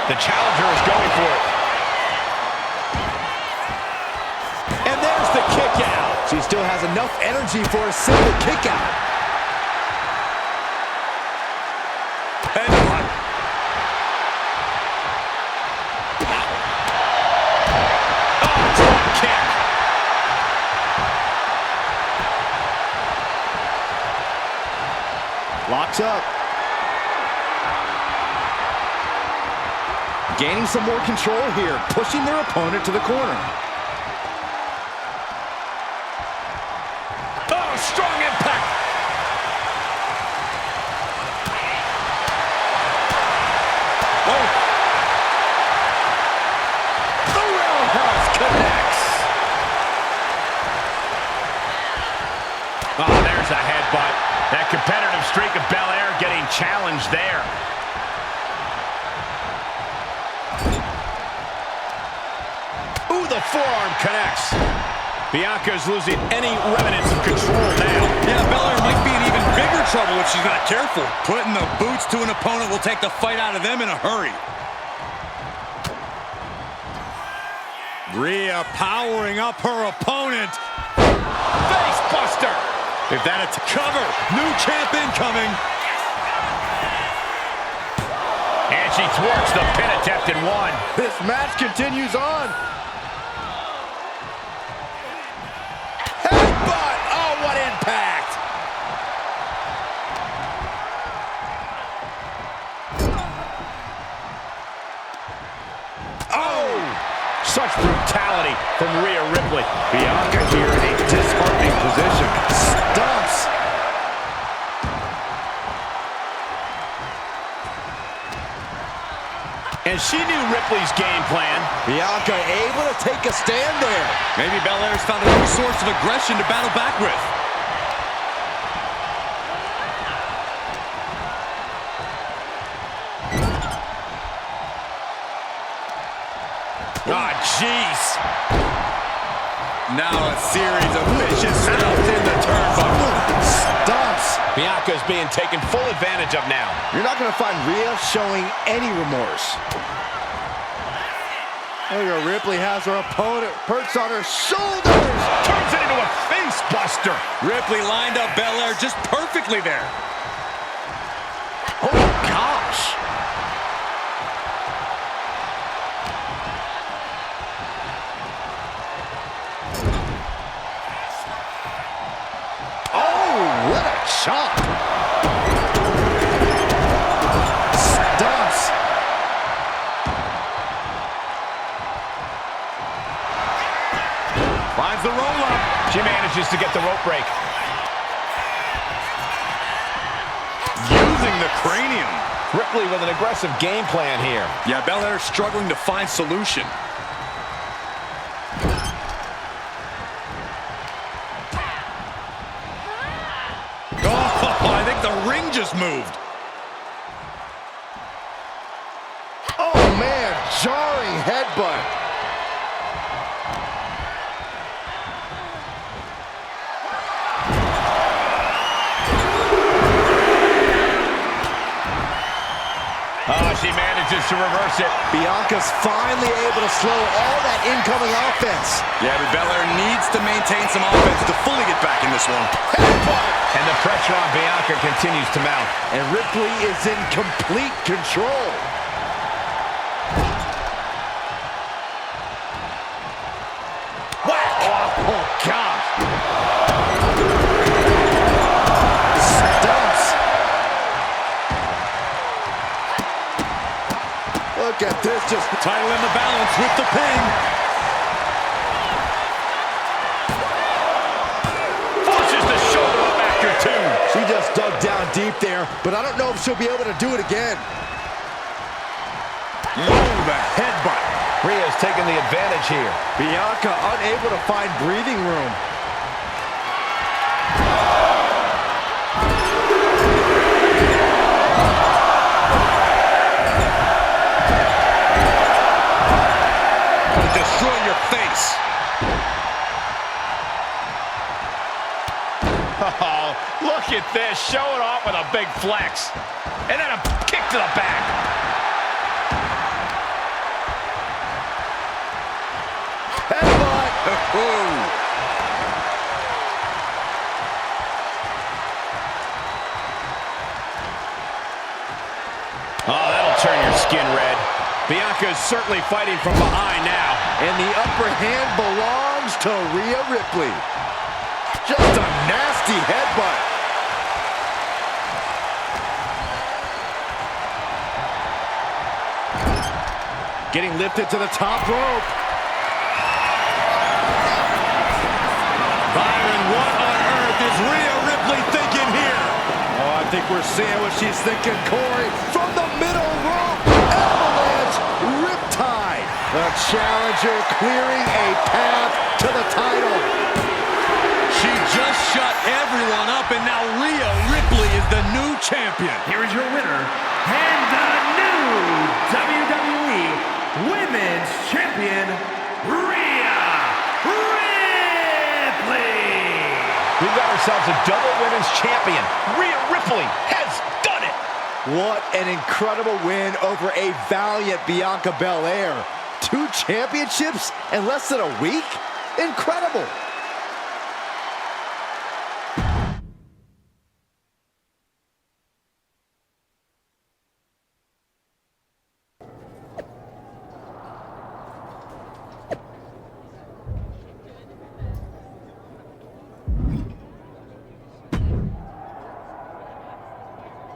The challenger is going for it. And there's the kick out. She still has enough energy for a single kick out. Locks up. Gaining some more control here, pushing their opponent to the corner. Oh, strong impact. Oh. The roundhouse connects. Oh, there's a headbutt. That competitive streak of Belair getting challenged there. Ooh, the forearm connects. Bianca's losing any remnants of control now. Yeah, Belair might be in even bigger trouble if she's not careful. Putting the boots to an opponent will take the fight out of them in a hurry. Rhea powering up her opponent. Face buster. If that is cover, new champ incoming. And she thwarts the pin attempt in one. This match continues on. Headbutt! Oh, what impact! Oh! Such brutality from Rhea Ripley. Bianca here in a disheartening position. Stumps. And she knew Ripley's game plan. Bianca able to take a stand there. Maybe Belair's found a new source of aggression to battle back with. Ah, jeez. Now a series of vicious stomps in the turnbuckle. Stumps. Bianca's being taken full advantage of now. You're not going to find Rhea showing any remorse. Look at Ripley has her opponent perched on her shoulders. Turns it into a face buster. Ripley lined up Belair just perfectly there. Oh, gosh. Oh, what a chop. Stumps. Finds the roll-up. She manages to get the rope break. Using the cranium. Ripley with an aggressive game plan here. Yeah, Belair struggling to find solution. Oh, I think the ring just moved. Oh, man, jarring headbutt. Oh, she manages to reverse it. Bianca's finally able to slow all that incoming offense. Yeah, but Belair needs to maintain some offense to fully get back in this one. And the pressure on Bianca continues to mount. And Ripley is in complete control. Whack! Oh, gosh. Stumps. Look at this, just title in the balance with the pin. Forces the shoulder up after two. She just dug down deep there, but I don't know if she'll be able to do it again. Oh, the headbutt. Rhea's taking the advantage here. Bianca unable to find breathing room. Destroy your face. Oh, look at this. Show it off with a big flex. And then a kick to the back. Oh, that'll turn your skin red. Bianca is certainly fighting from behind now. And the upper hand belongs to Rhea Ripley. Just a nasty headbutt. Getting lifted to the top rope. Byron, what on earth is Rhea Ripley thinking here? Oh, I think we're seeing what she's thinking, Corey. From the middle rope, avalanche riptide. The challenger clearing a path to the title. She just shut everyone up, and now Rhea Ripley champion. Here is your winner, and the new WWE Women's Champion, Rhea Ripley. We've got ourselves a double women's champion. Rhea Ripley has done it. What an incredible win over a valiant Bianca Belair. 2 championships in less than a week? Incredible.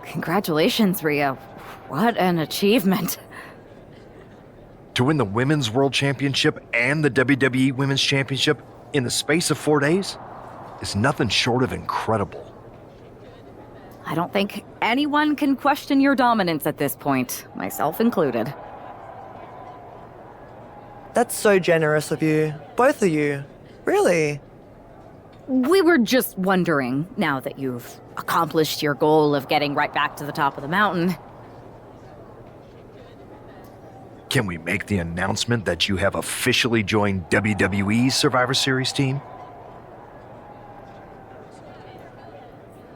Congratulations, Rhea. What an achievement. To win the Women's World Championship and the WWE Women's Championship in the space of 4 days is nothing short of incredible. I don't think anyone can question your dominance at this point, myself included. That's so generous of you. Both of you. Really. We were just wondering, now that you've accomplished your goal of getting right back to the top of the mountain. Can we make the announcement that you have officially joined WWE's Survivor Series team?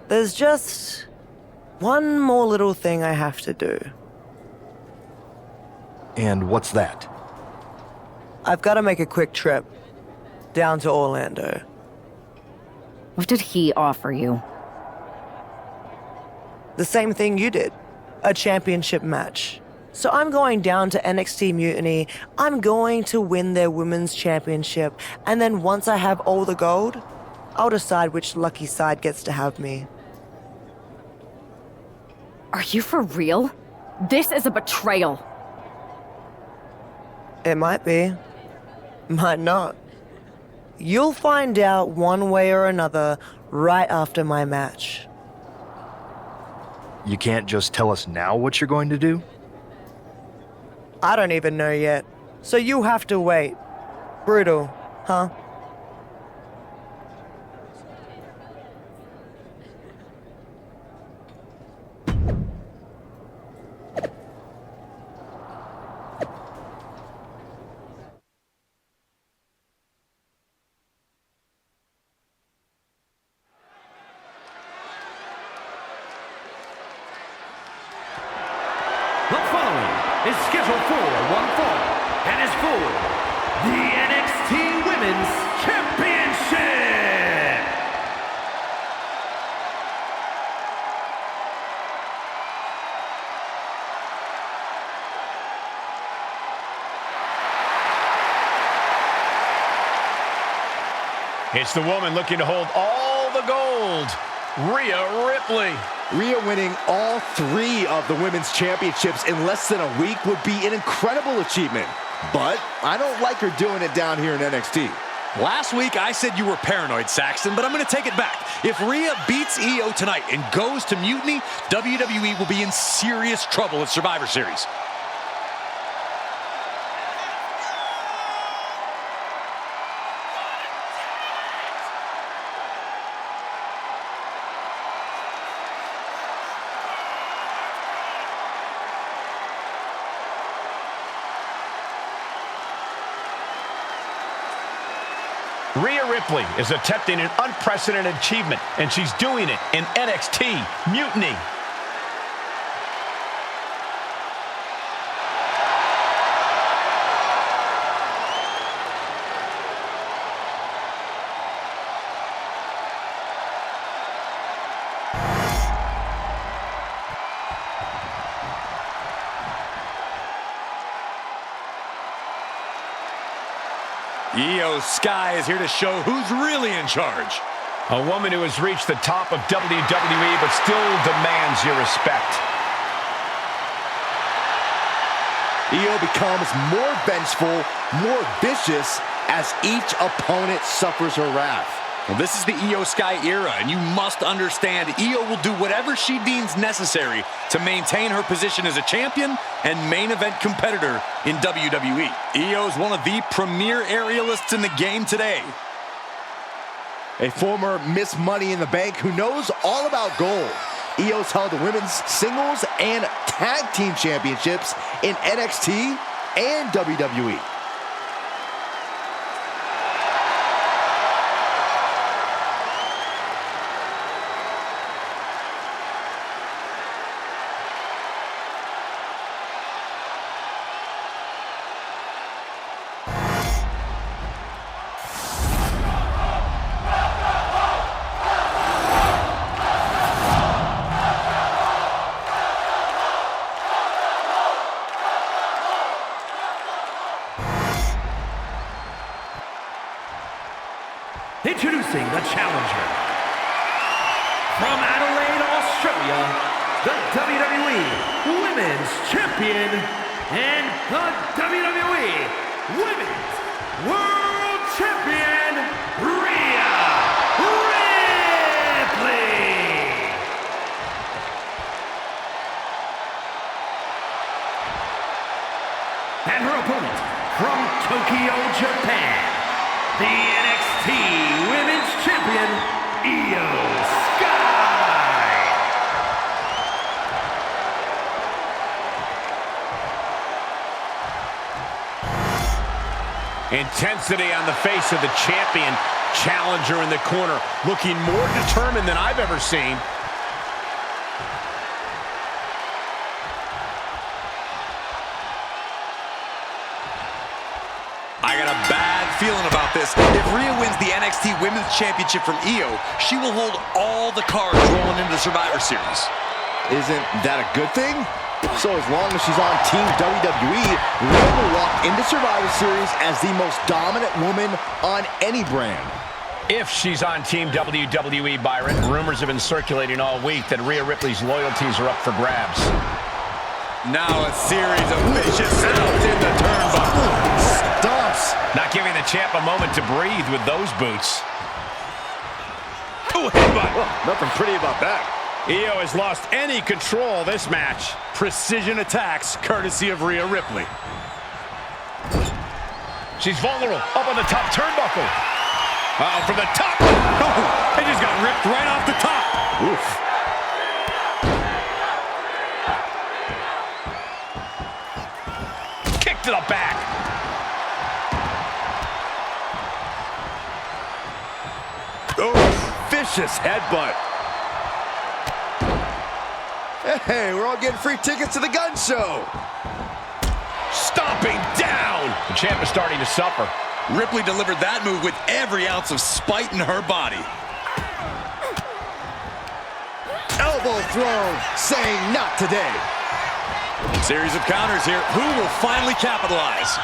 There's just one more little thing I have to do. And what's that? I've got to make a quick trip down to Orlando. What did he offer you? The same thing you did. A championship match. So I'm going down to NXT Mutiny. I'm going to win their women's championship. And then once I have all the gold, I'll decide which lucky side gets to have me. Are you for real? This is a betrayal. It might be. Might not. You'll find out one way or another right after my match. You can't just tell us now what you're going to do? I don't even know yet. So you have to wait. Brutal, huh? The following is scheduled for one fall and is for the NXT Women's Championship. It's the woman looking to hold all the gold, Rhea Ripley. Rhea winning all 3 of the women's championships in less than a week would be an incredible achievement. But I don't like her doing it down here in NXT. Last week, I said you were paranoid, Saxton, but I'm going to take it back. If Rhea beats Io tonight and goes to Mutiny, WWE will be in serious trouble at Survivor Series. Rhea Ripley is attempting an unprecedented achievement, and she's doing it in NXT Mutiny. Io Sky is here to show who's really in charge. A woman who has reached the top of WWE but still demands your respect. Io becomes more vengeful, more vicious as each opponent suffers her wrath. Well, this is the Io Sky era, and you must understand Io will do whatever she deems necessary to maintain her position as a champion and main event competitor in WWE. Io is one of the premier aerialists in the game today. A former Miss Money in the Bank who knows all about gold. Io's held the women's singles and tag team championships in NXT and WWE. Introducing the challenger. From Adelaide, Australia, the WWE Women's Champion and the WWE Women's World Champion, Rhea Ripley. And her opponent from Tokyo, Japan, the NXT Women's Champion, Io Sky. Intensity on the face of the champion. Challenger in the corner, looking more determined than I've ever seen. I got a bad feeling about this. If Rhea wins the NXT Women's Championship from Io, she will hold all the cards rolling into the Survivor Series. Isn't that a good thing? So as long as she's on Team WWE, Rhea will walk into Survivor Series as the most dominant woman on any brand. If she's on Team WWE, Byron, rumors have been circulating all week that Rhea Ripley's loyalties are up for grabs. Now a series of vicious stomps in the turnbuckle. Stomps. Not giving the champ a moment to breathe with those boots. Oh, headbutt. Oh, nothing pretty about that. Io has lost any control this match. Precision attacks, courtesy of Rhea Ripley. She's vulnerable. Up on the top turnbuckle. From the top. Oh, it just got ripped right off the top. Oof. To the back. Oh, vicious headbutt. Hey, we're all getting free tickets to the gun show. Stomping down. The champ is starting to suffer. Ripley delivered that move with every ounce of spite in her body. Elbow thrown, saying not today. Series of counters here. Who will finally capitalize?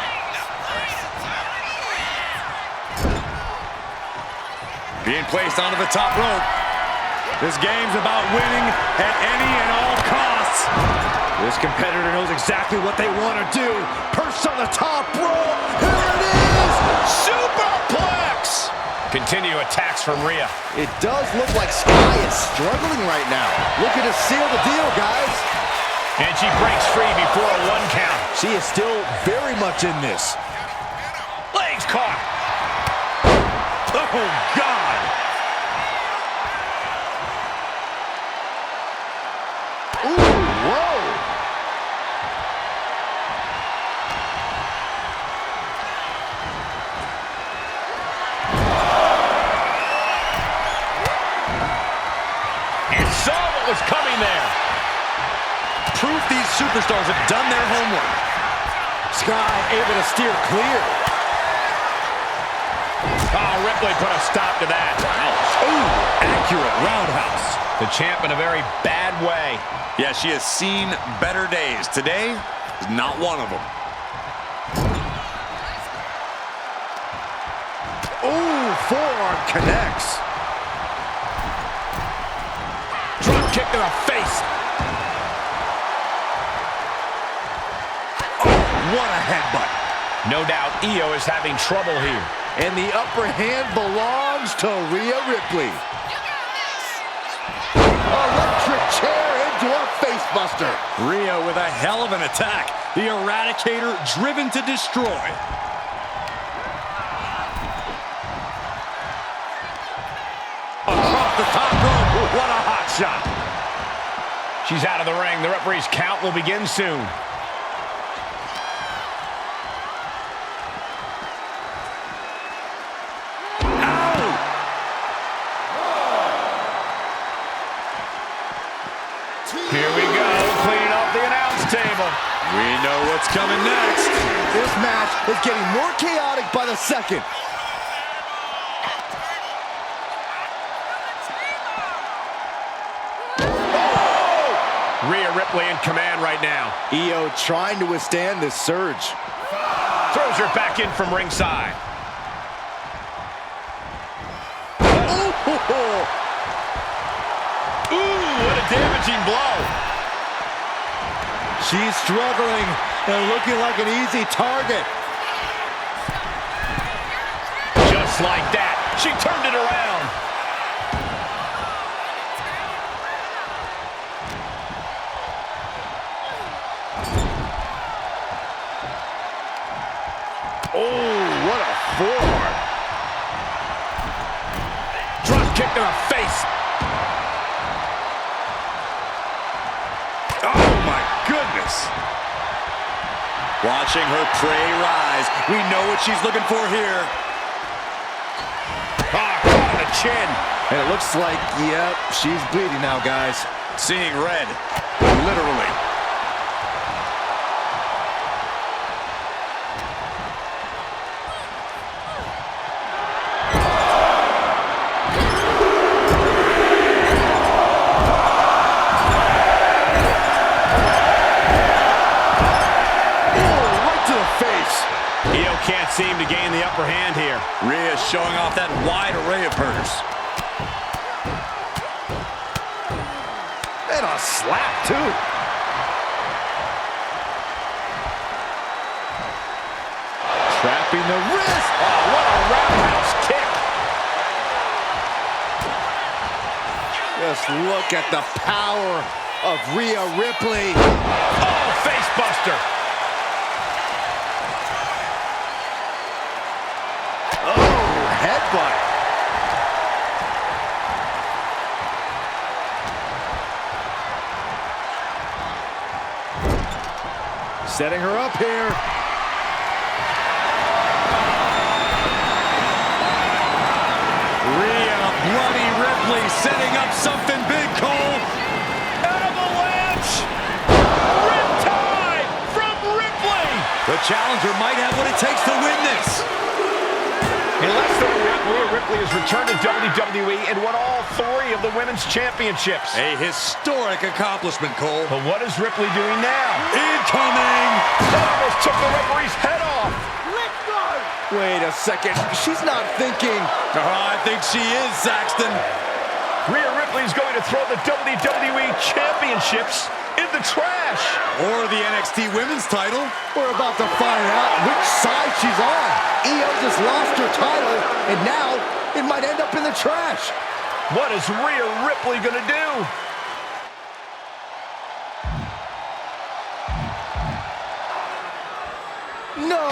Being placed onto the top rope. This game's about winning at any and all costs. This competitor knows exactly what they want to do. Perched on the top rope. Here it is! Superplex! Continue attacks from Rhea. It does look like Sky is struggling right now. Looking to seal the deal, guys. And she breaks free before a 1 count. She is still very much in this. Legs caught. Oh, God. Ooh, whoa. And saw what was coming there. Proof these superstars have done their homework. Sky able to steer clear. Oh, Ripley put a stop to that. Ooh, accurate roundhouse. The champ in a very bad way. Yeah, she has seen better days. Today is not one of them. Ooh, forearm connects. Drop kick to the face. What a headbutt. No doubt Io is having trouble here. And the upper hand belongs to Rhea Ripley. Electric chair into a facebuster. Rhea with a hell of an attack. The Eradicator driven to destroy. Across the top rope. What a hot shot. She's out of the ring. The referee's count will begin soon. Here we go, cleaning up the announce table. We know what's coming next. This match is getting more chaotic by the second. Rhea Ripley in command right now. Io trying to withstand this surge. Throws her back in from ringside. Ooh, what a damaging blow. She's struggling and looking like an easy target. Just like that, she turned it around. Oh, what a forearm. Drop kick to the face. Oh, my goodness. Watching her prey rise. We know what she's looking for here. Ah, caught on the chin. And it looks like, yep, she's bleeding now, guys. Seeing red. Literally. Can't seem to gain the upper hand here. Rhea showing off that wide array of hers. And a slap, too. Trapping the wrist. Oh, what a roundhouse kick. Just look at the power of Rhea Ripley. Oh, face buster. Headbutt. Setting her up here. Rhea Bloody Ripley setting up something big, Cole. Avalanche. Riptide from Ripley. The challenger might have what it takes to win this. In less than a week, Rhea Ripley has returned to WWE and won all 3 of the women's championships. A historic accomplishment, Cole. But what is Ripley doing now? Incoming! That almost took the referee's head off. Let's go! Wait a second. She's not thinking. Oh, I think she is, Saxton. Rhea Ripley is going to throw the WWE championships in the trash. Or the NXT women's title. We're about to find out which side she's on. Io just lost her title, and now it might end up in the trash. What is Rhea Ripley going to do? No,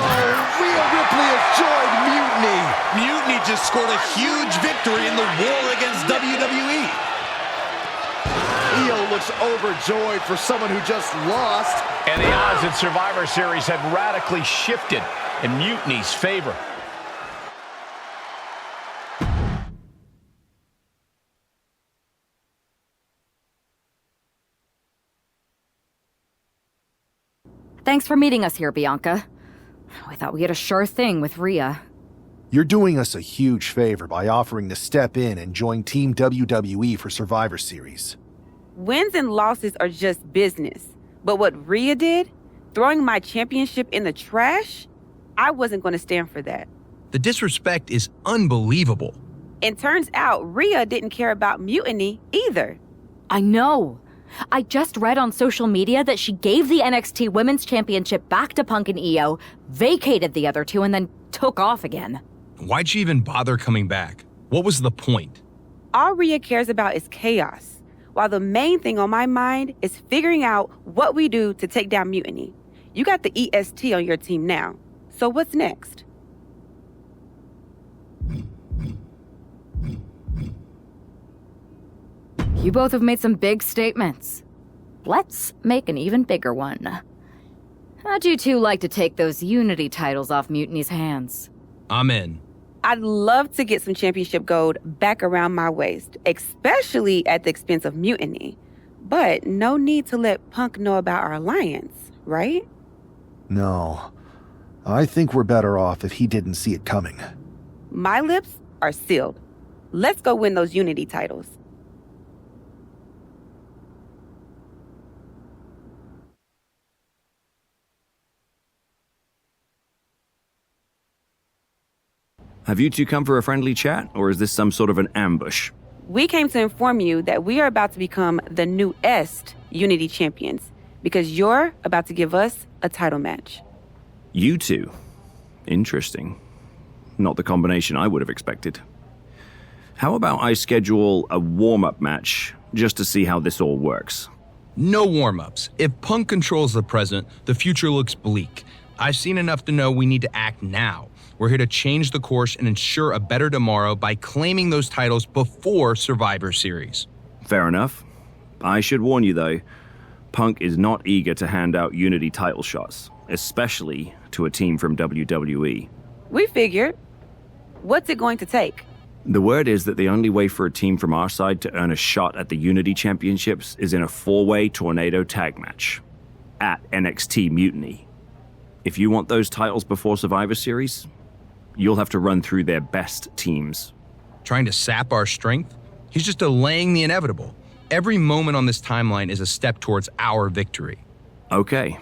Rhea Ripley has joined Mutiny. Mutiny just scored a huge victory in the war against WWE. Io looks overjoyed for someone who just lost. And the odds in Survivor Series have radically shifted in Mutiny's favor. Thanks for meeting us here, Bianca. I thought we had a sure thing with Rhea. You're doing us a huge favor by offering to step in and join Team WWE for Survivor Series. Wins and losses are just business. But what Rhea did, throwing my championship in the trash, I wasn't going to stand for that. The disrespect is unbelievable. And turns out Rhea didn't care about Mutiny either. I know. I just read on social media that she gave the NXT Women's Championship back to Punk and Io, vacated the other two, and then took off again. Why'd she even bother coming back? What was the point? All Rhea cares about is chaos, while the main thing on my mind is figuring out what we do to take down Mutiny. You got the EST on your team now, so what's next? You both have made some big statements. let's make an even bigger one. How'd you two like to take those Unity titles off Mutiny's hands? I'm in. I'd love to get some championship gold back around my waist, especially at the expense of Mutiny. But no need to let Punk know about our alliance, right? No. I think we're better off if he didn't see it coming. My lips are sealed. Let's go win those Unity titles. Have you two come for a friendly chat, or is this some sort of an ambush? We came to inform you that we are about to become the newest Unity champions because you're about to give us a title match. You two? Interesting. Not the combination I would have expected. How about I schedule a warm-up match just to see how this all works? No warm-ups. If Punk controls the present, the future looks bleak. I've seen enough to know we need to act now. We're here to change the course and ensure a better tomorrow by claiming those titles before Survivor Series. Fair enough. I should warn you, though, Punk is not eager to hand out Unity title shots, especially to a team from WWE. We figured. What's it going to take? The word is that the only way for a team from our side to earn a shot at the Unity Championships is in a 4-way tornado tag match at NXT Mutiny. If you want those titles before Survivor Series, you'll have to run through their best teams. Trying to sap our strength? He's just delaying the inevitable. Every moment on this timeline is a step towards our victory. Okay.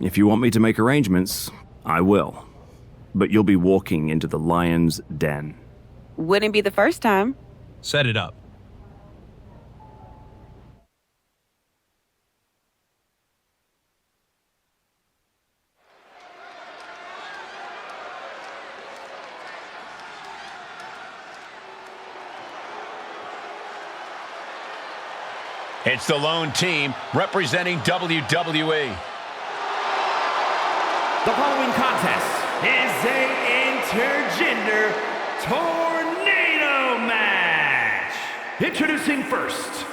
If you want me to make arrangements, I will. But you'll be walking into the lion's den. Wouldn't be the first time. Set it up. It's the lone team representing WWE. The following contest is a intergender tornado match. Introducing first,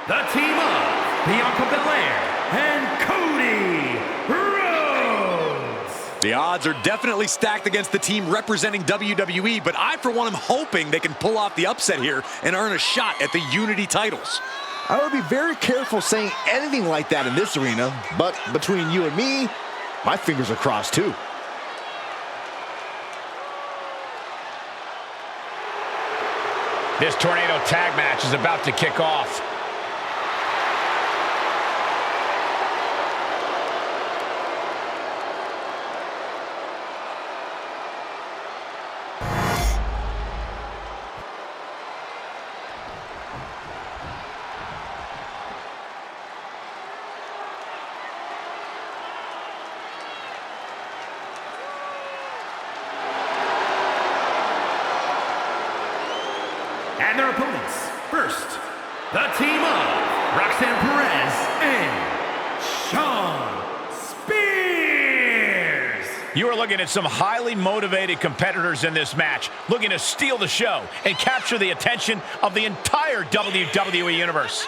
the team of Bianca Belair and Cody Rhodes. The odds are definitely stacked against the team representing WWE, but I, for one, am hoping they can pull off the upset here and earn a shot at the Unity titles. I would be very careful saying anything like that in this arena, but between you and me, my fingers are crossed too. This tornado tag match is about to kick off. And their opponents, first, the team of Roxanne Perez and Shawn Spears. You are looking at some highly motivated competitors in this match, looking to steal the show and capture the attention of the entire WWE Universe.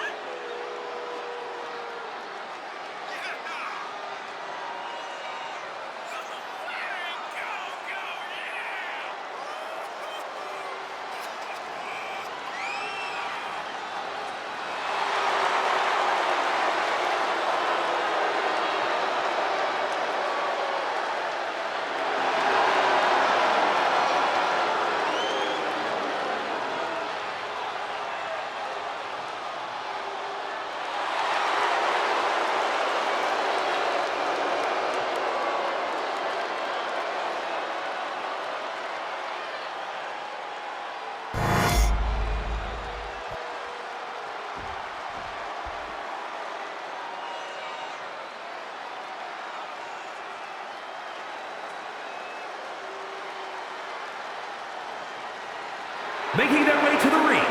Making their way to the ring,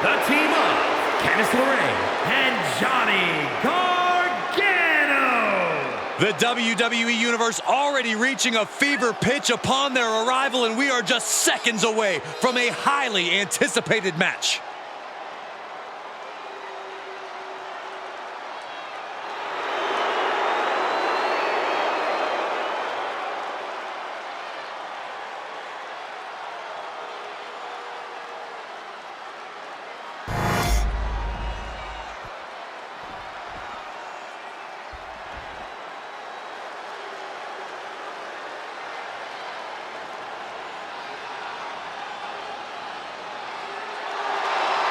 the team of Candice LeRae and Johnny Gargano. The WWE Universe already reaching a fever pitch upon their arrival, and we are just seconds away from a highly anticipated match.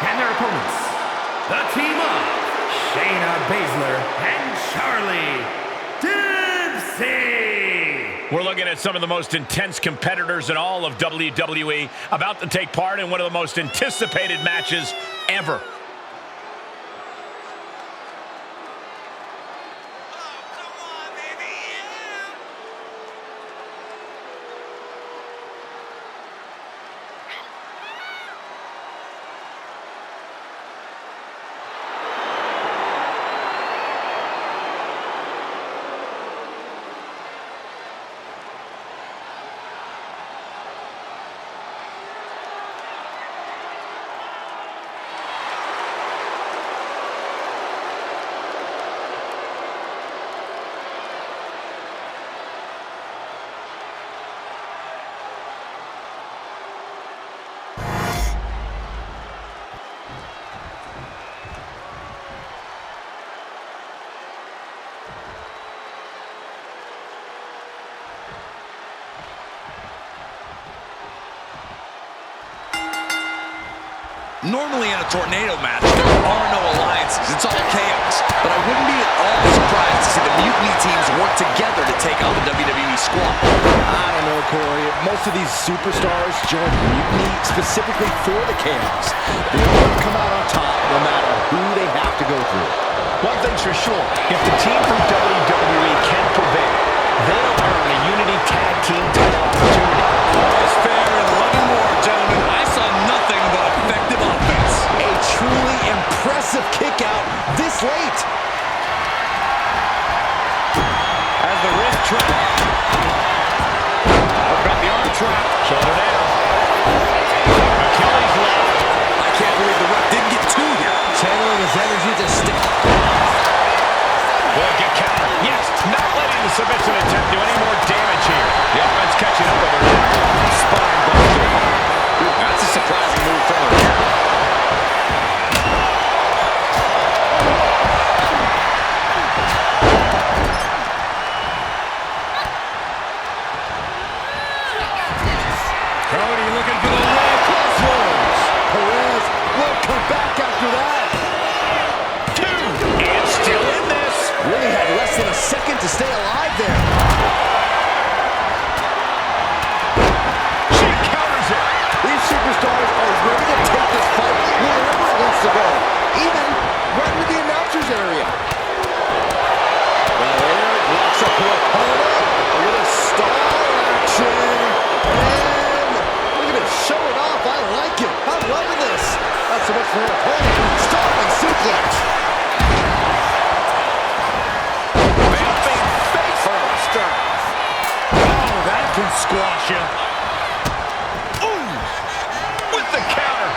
And their opponents, the team of Shayna Baszler and Charlie Dempsey. We're looking at some of the most intense competitors in all of WWE about to take part in one of the most anticipated matches ever. Normally in a tornado match, there are no alliances. It's all chaos. But I wouldn't be at all surprised to see the Mutiny teams work together to take on the WWE squad. I don't know, Corey. Most of these superstars join Mutiny specifically for the chaos. They want to come out on top no matter who they have to go through. One thing's for sure, if the team from WWE can prevail, they'll earn a Unity Tag Team title opportunity. That's fair and loving war, gentlemen. I saw nothing but effective offense. A truly impressive kick out this late. As the wrist trap. What about the arm trap? Shoulder down. Achilles left. I can't believe the ref didn't get two here. Channeling his energy to stick. Will get counter. Yes, not letting the submission attempt do any more damage here. The offense catching up with her. Spine buster. That's a surprising move from her. Cody looking for the leg. Crossroads. Perez will come back after that. Two. And still in this. Really had less than a second to stay alive there. She counters it. These superstars are ready to take this fight wherever it wants to go. Even right into the announcer's area. Well, Eric locks up her opponent. A little stall action. And look at it, show it off. I like it. I'm loving this. Not so much for her opponent. Startling suplex. Oh, that can squash you. Ooh, with the counter.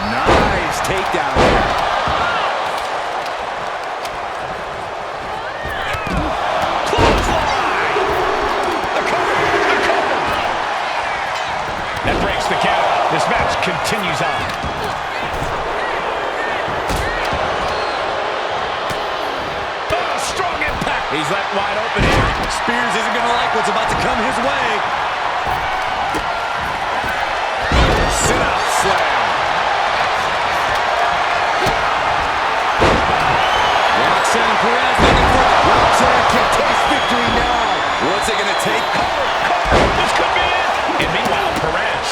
Nice takedown there. Clothesline. The cover. That breaks the count. This match continues on. Oh, strong impact. He's left wide open here. Spears isn't going to like what's about to come his way. Sit-out slam. Roxanne Perez looking for it. Roxanne can taste victory now. What's it going to take? This could be it. And meanwhile, Perez.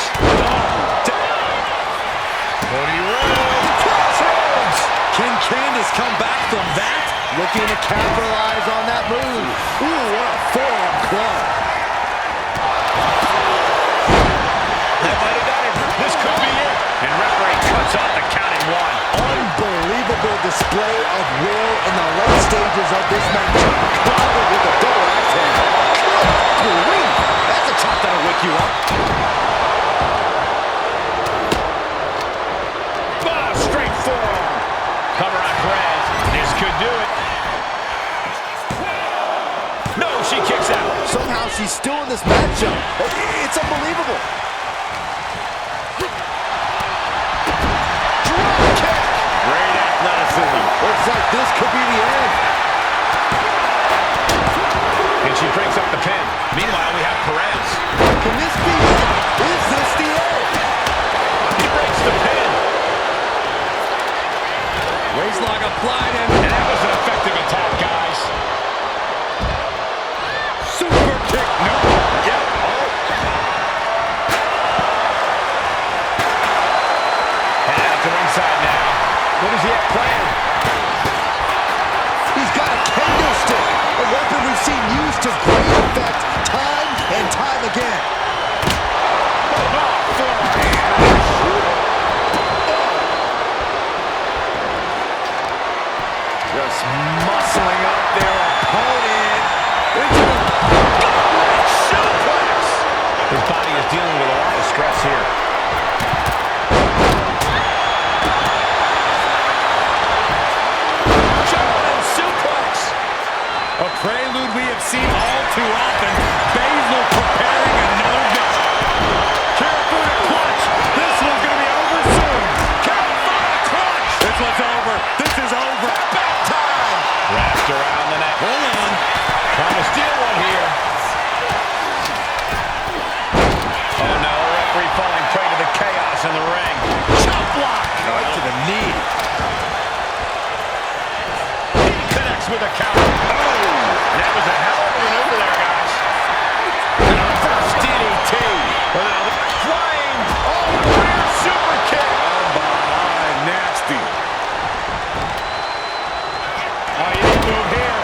Cody Rhodes. Crossroads. Can Candice come back from that? Looking to capitalize on that move. Ooh, what a forearm club. That might have done it. This could be it. And referee cuts off the counting one. Unbelievable display of will in the late stages of this match. Clobbered with a double axe handle. Good grief. That's a chop that'll wake you up. Straight forearm. Cover on Perez. This could do it. No, she kicks out. Somehow she's still in this matchup. It's unbelievable. Drop kick. Great athleticism. Looks like this could be the end. And she breaks up the pin. Meanwhile, we have Perez. Can this be it? Is this the end? He breaks the pin. clothesline, and that was an effective attack, guys. Super kick. No. Yeah. Oh. And out to ringside now. What does he have planned? He's got a kendo stick, a weapon we've seen used to great effect time and time again. Just muscling up their opponent into the gauntlet suplex. His body is dealing with a lot of stress here. German suplex. A prelude we have seen all too often. Baszler preparing another visit. Chaiypobza clutch. This one's going to be over soon. Count for a clutch. This one's over. This is over. Wrapped around the neck. Hold on. Trying to steal one here. Oh no, referee falling prey to the chaos in the ring. Chop block. Right to the knee. He connects with a counter. Oh, that was a hell of a maneuver there, guys. And a first DDT. Well, now the flying. Oh, rear super kick. Oh, behind. Nasty. Oh, you didn't move here.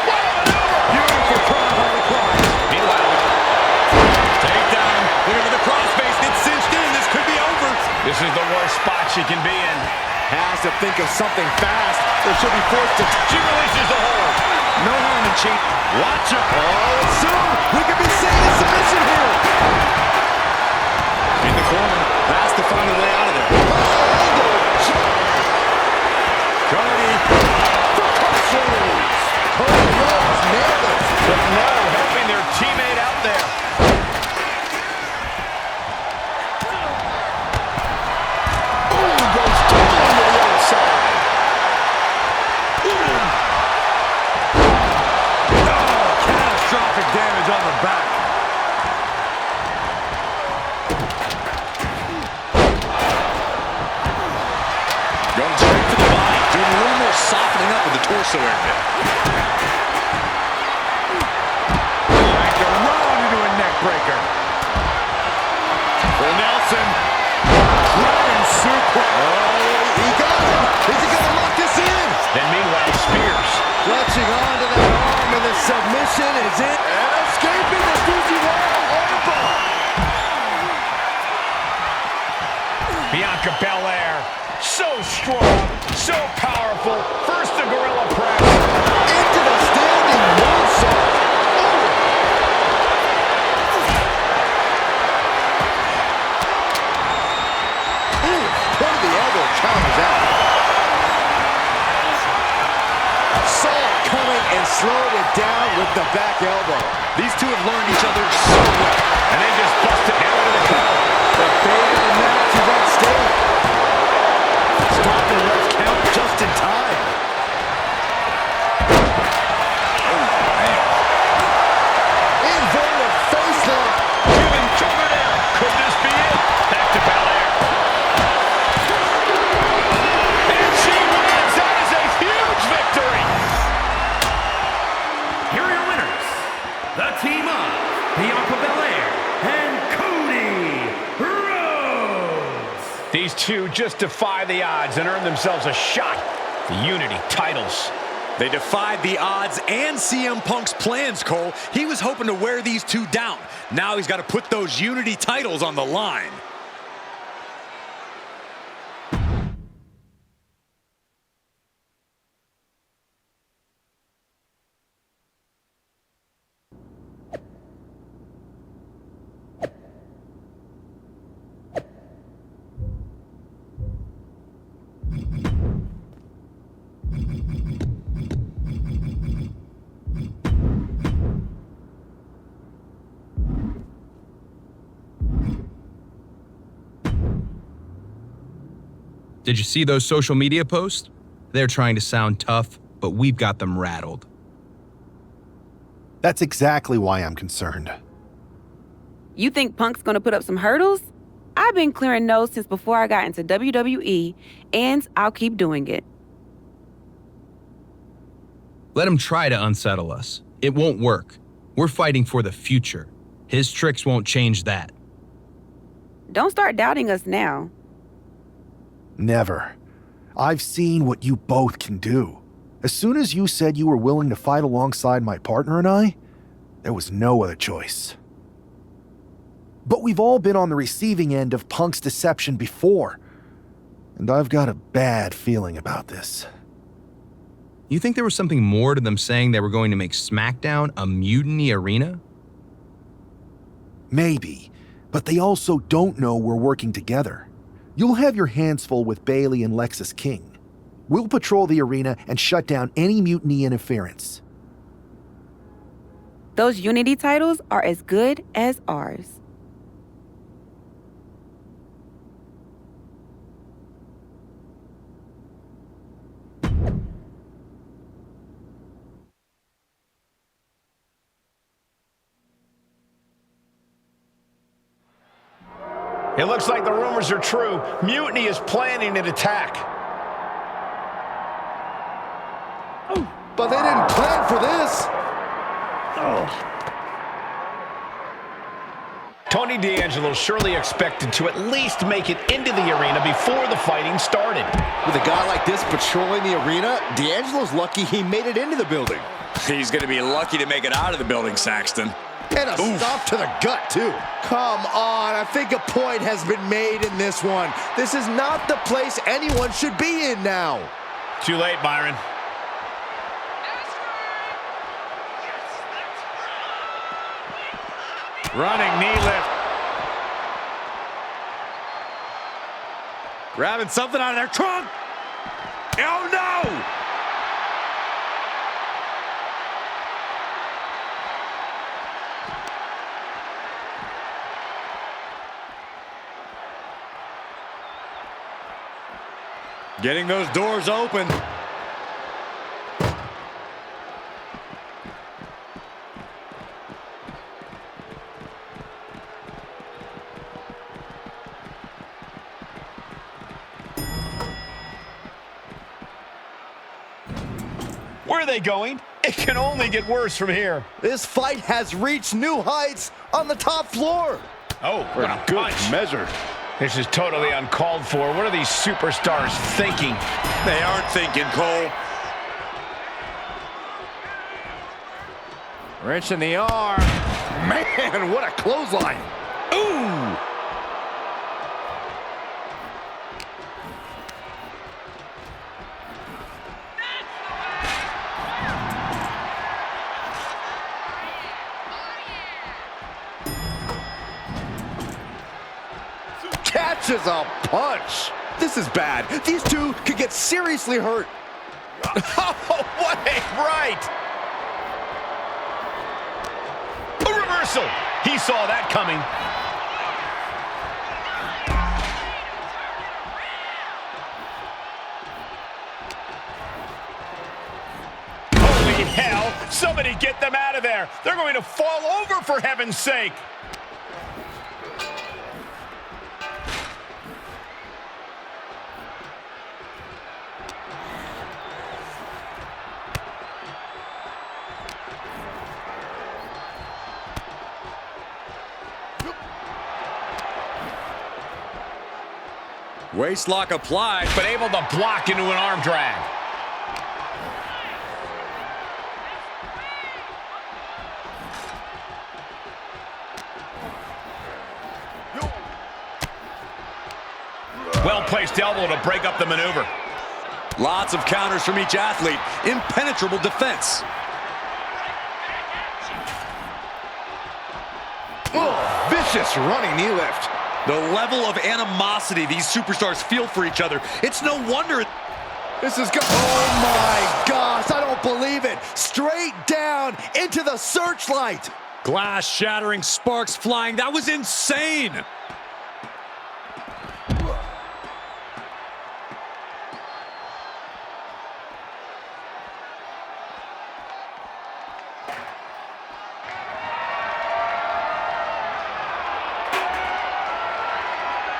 What a maneuver! Beautiful prong on the cross. Meanwhile, takedown. Looking for the crossface. It's cinched in. This could be over. This is the worst spot she can be in. Has to think of something fast, or she'll be forced to... She releases the hold. No harm in cheat. Watch her. Oh, soon we could be seeing a submission here. In the corner. Has to find a way out of there. Cody. Cody Rhodes nailed it. But no, helping their teammate out there. Ooh, goes totally to the outside. Oh, catastrophic damage on the back. Going straight to the body. Doing a little more softening up with the torso area. Like a run into a neck breaker. For Nelson. Dragon suplex. Oh, he got him. Is he going to lock this in? Then meanwhile, Spears. Clutching onto that arm, and the submission is in. And escaping the Fujiwara armbar. Bianca Belair. So strong, so powerful. First the gorilla press. Into the standing moonsault. One of the elbow counters out. Saw it coming and slowed it down with the back elbow. These two have learned each other so well. And they just busted down to the cover. The fate of the match is at stake. Stopping the ref's count just in time. Oh, man. Inverted facelock. Given covered air. Could this be it? Back to Belair. And she wins. That is a huge victory. Here are your winners. The team of Bianca Belair and Cody Rhodes. These two just defy the odds and earn themselves a shot at the Unity titles. They defied the odds and CM Punk's plans, Cole. He was hoping to wear these two down. Now he's got to put those Unity titles on the line. Did you see those social media posts? They're trying to sound tough, but we've got them rattled. That's exactly why I'm concerned. You think Punk's gonna put up some hurdles? I've been clearing those since before I got into WWE, and I'll keep doing it. Let him try to unsettle us. It won't work. We're fighting for the future. His tricks won't change that. Don't start doubting us now. Never. I've seen what you both can do. As soon as you said you were willing to fight alongside my partner and I, there was no other choice. But we've all been on the receiving end of Punk's deception before, and I've got a bad feeling about this. You think there was something more to them saying they were going to make SmackDown a mutiny arena? Maybe, but they also don't know we're working together. You'll have your hands full with Bayley and Lexis King. We'll patrol the arena and shut down any mutiny interference. Those Unity titles are as good as ours. It looks like the rumors are true. Mutiny is planning an attack. But they didn't plan for this. Tony D'Angelo surely expected to at least make it into the arena before the fighting started. With a guy like this patrolling the arena, D'Angelo's lucky he made it into the building. He's going to be lucky to make it out of the building, Saxton. And a stop to the gut, too. Come on, I think a point has been made in this one. This is not the place anyone should be in now. Too late, Byron. Running knee lift. Grabbing something out of their trunk. Oh, no! Getting those doors open. Where are they going? It can only get worse from here. This fight has reached new heights on the top floor. Oh, what a good measure. This is totally uncalled for. What are these superstars thinking? They aren't thinking, Cole. Wrench in the arm. Man, what a clothesline. Ooh! Catches a punch. This is bad. These two could get seriously hurt. Oh, what a right! A reversal. He saw that coming. Holy hell! Somebody get them out of there. They're going to fall over, for heaven's sake. Waistlock applied, But able to block into an arm drag. Well-placed elbow to break up the maneuver. Lots of counters from each athlete. Impenetrable defense. Oh, vicious running knee lift. The level of animosity these superstars feel for each other. It's no wonder. This is good. Oh my gosh, I don't believe it. Straight down into the searchlight. glass shattering, sparks flying. That was insane.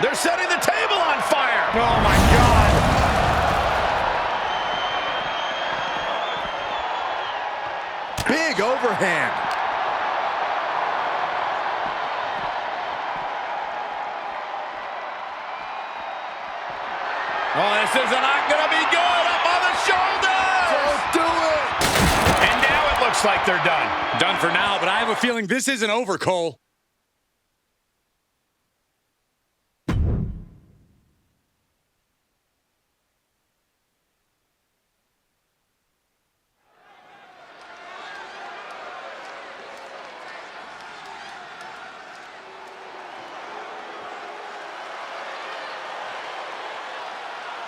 They're setting the table on fire. Oh, my God. big overhand. Oh, this is not going to be good. Up on the shoulders. Don't do it. And now it looks like they're done. Done for now, but I have a feeling this isn't over, Cole.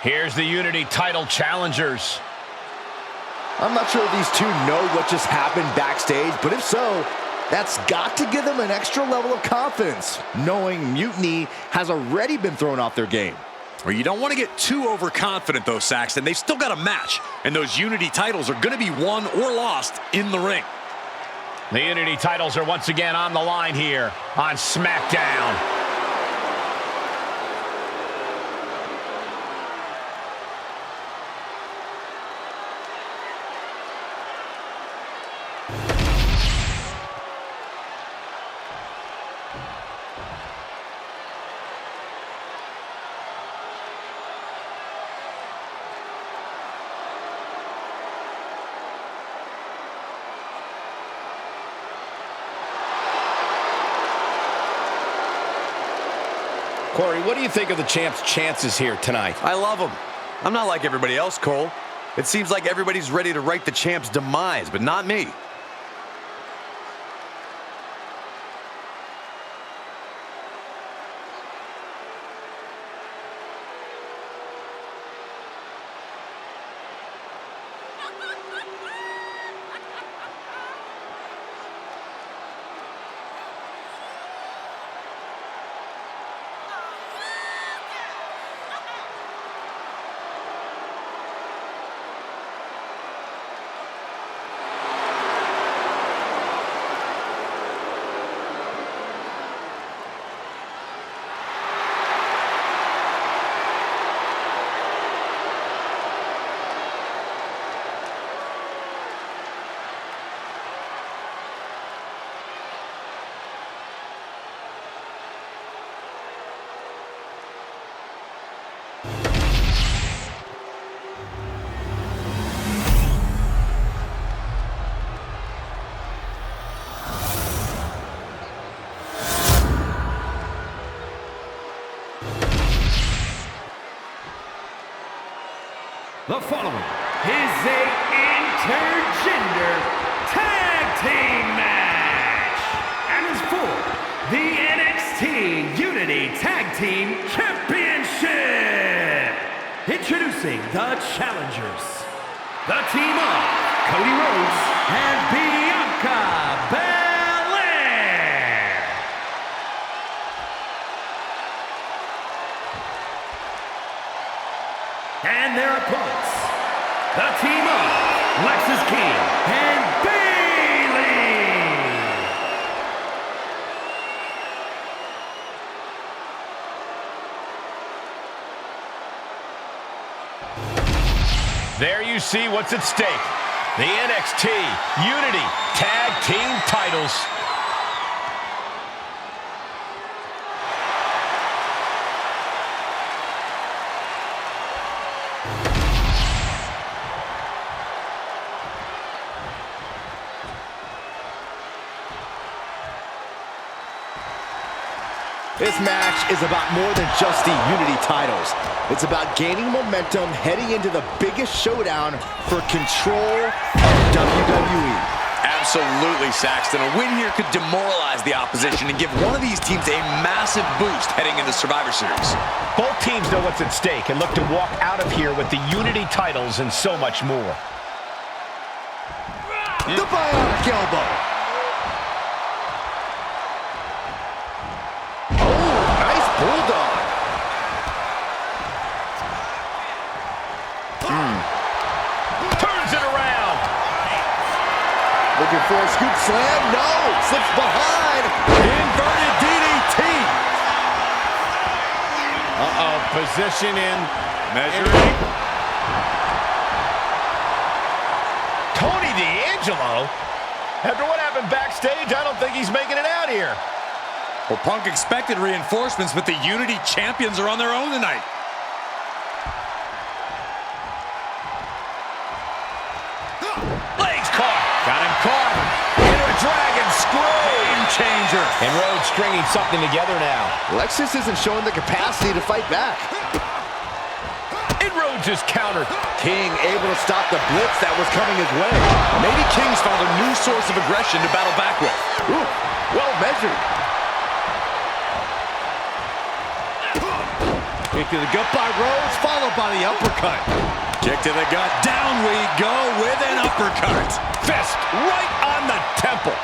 Here's the Unity title challengers. I'm not sure if these two know what just happened backstage, but if so, that's got to give them an extra level of confidence, knowing Mutiny has already been thrown off their game. Well, you don't want to get too overconfident, though, Saxton. They've still got a match, and those Unity titles are going to be won or lost in the ring. The Unity titles are once again on the line here on SmackDown. Corey, what do you think of the champ's chances here tonight? I love him. I'm not like everybody else, Cole. It seems like everybody's ready to write the champ's demise, but not me. The following is a intergender tag team match and is for the NXT Unity Tag Team Championship. Introducing the challengers, the team of Cody Rhodes and Bianca Belair. And their opponents, the team of Lexis King and Bayley. There you see what's at stake. The NXT Unity Tag Team titles. This match is about more than just the Unity titles. It's about gaining momentum heading into the biggest showdown for control of WWE. Absolutely, Saxton. A win here could demoralize the opposition and give one of these teams a massive boost heading into Survivor Series. Both teams know what's at stake and look to walk out of here with the Unity titles and so much more. The bionic elbow. Bulldog. Turns it around. Looking for a scoop slam. No. Slips behind. Inverted DDT. Uh-oh. Position in. Measuring. Tony D'Angelo. After what happened backstage, I don't think he's making it out here. Well, Punk expected reinforcements, but the Unity champions are on their own tonight. Legs caught. Got him caught. Into a dragon screw. Game changer. And Rhodes stringing something together now. Lexus isn't showing the capacity to fight back. And Rhodes is countered. King able to stop the blitz that was coming his way. Maybe King's found a new source of aggression to battle back with. Ooh, well measured. Kick to the gut by Rhodes, followed by the uppercut. Kick to the gut. Down we go with an uppercut. Fist right on the temple.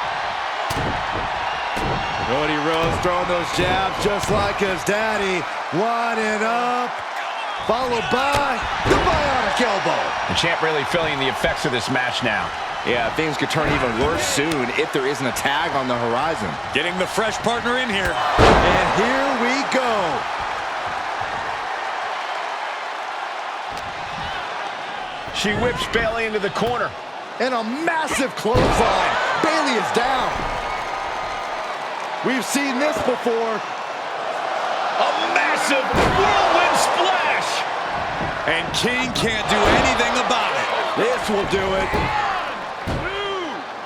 Cody Rhodes throwing those jabs just like his daddy. Winding up. Followed by the bionic elbow. The champ really feeling the effects of this match now. Yeah, things could turn even worse soon if there isn't a tag on the horizon. Getting the fresh partner in here. And here we go. She whips Bayley into the corner. And a massive clothesline. Bayley is down. We've seen this before. A massive whirlwind splash. And King can't do anything about it. This will do it.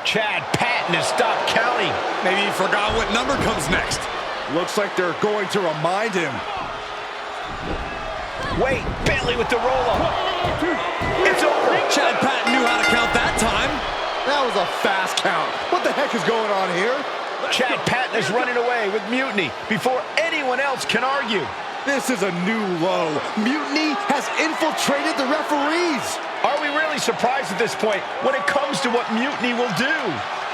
Chad Patton has stopped counting. Maybe he forgot what number comes next. Looks like they're going to remind him. Wait, Bayley with the roll-up. It's over. Chad Patton knew how to count that time. That was a fast count. What the heck is going on here? Chad Patton is running away with Mutiny before anyone else can argue. This is a new low. Mutiny has infiltrated the referees. Are we really surprised at this point when it comes to what Mutiny will do?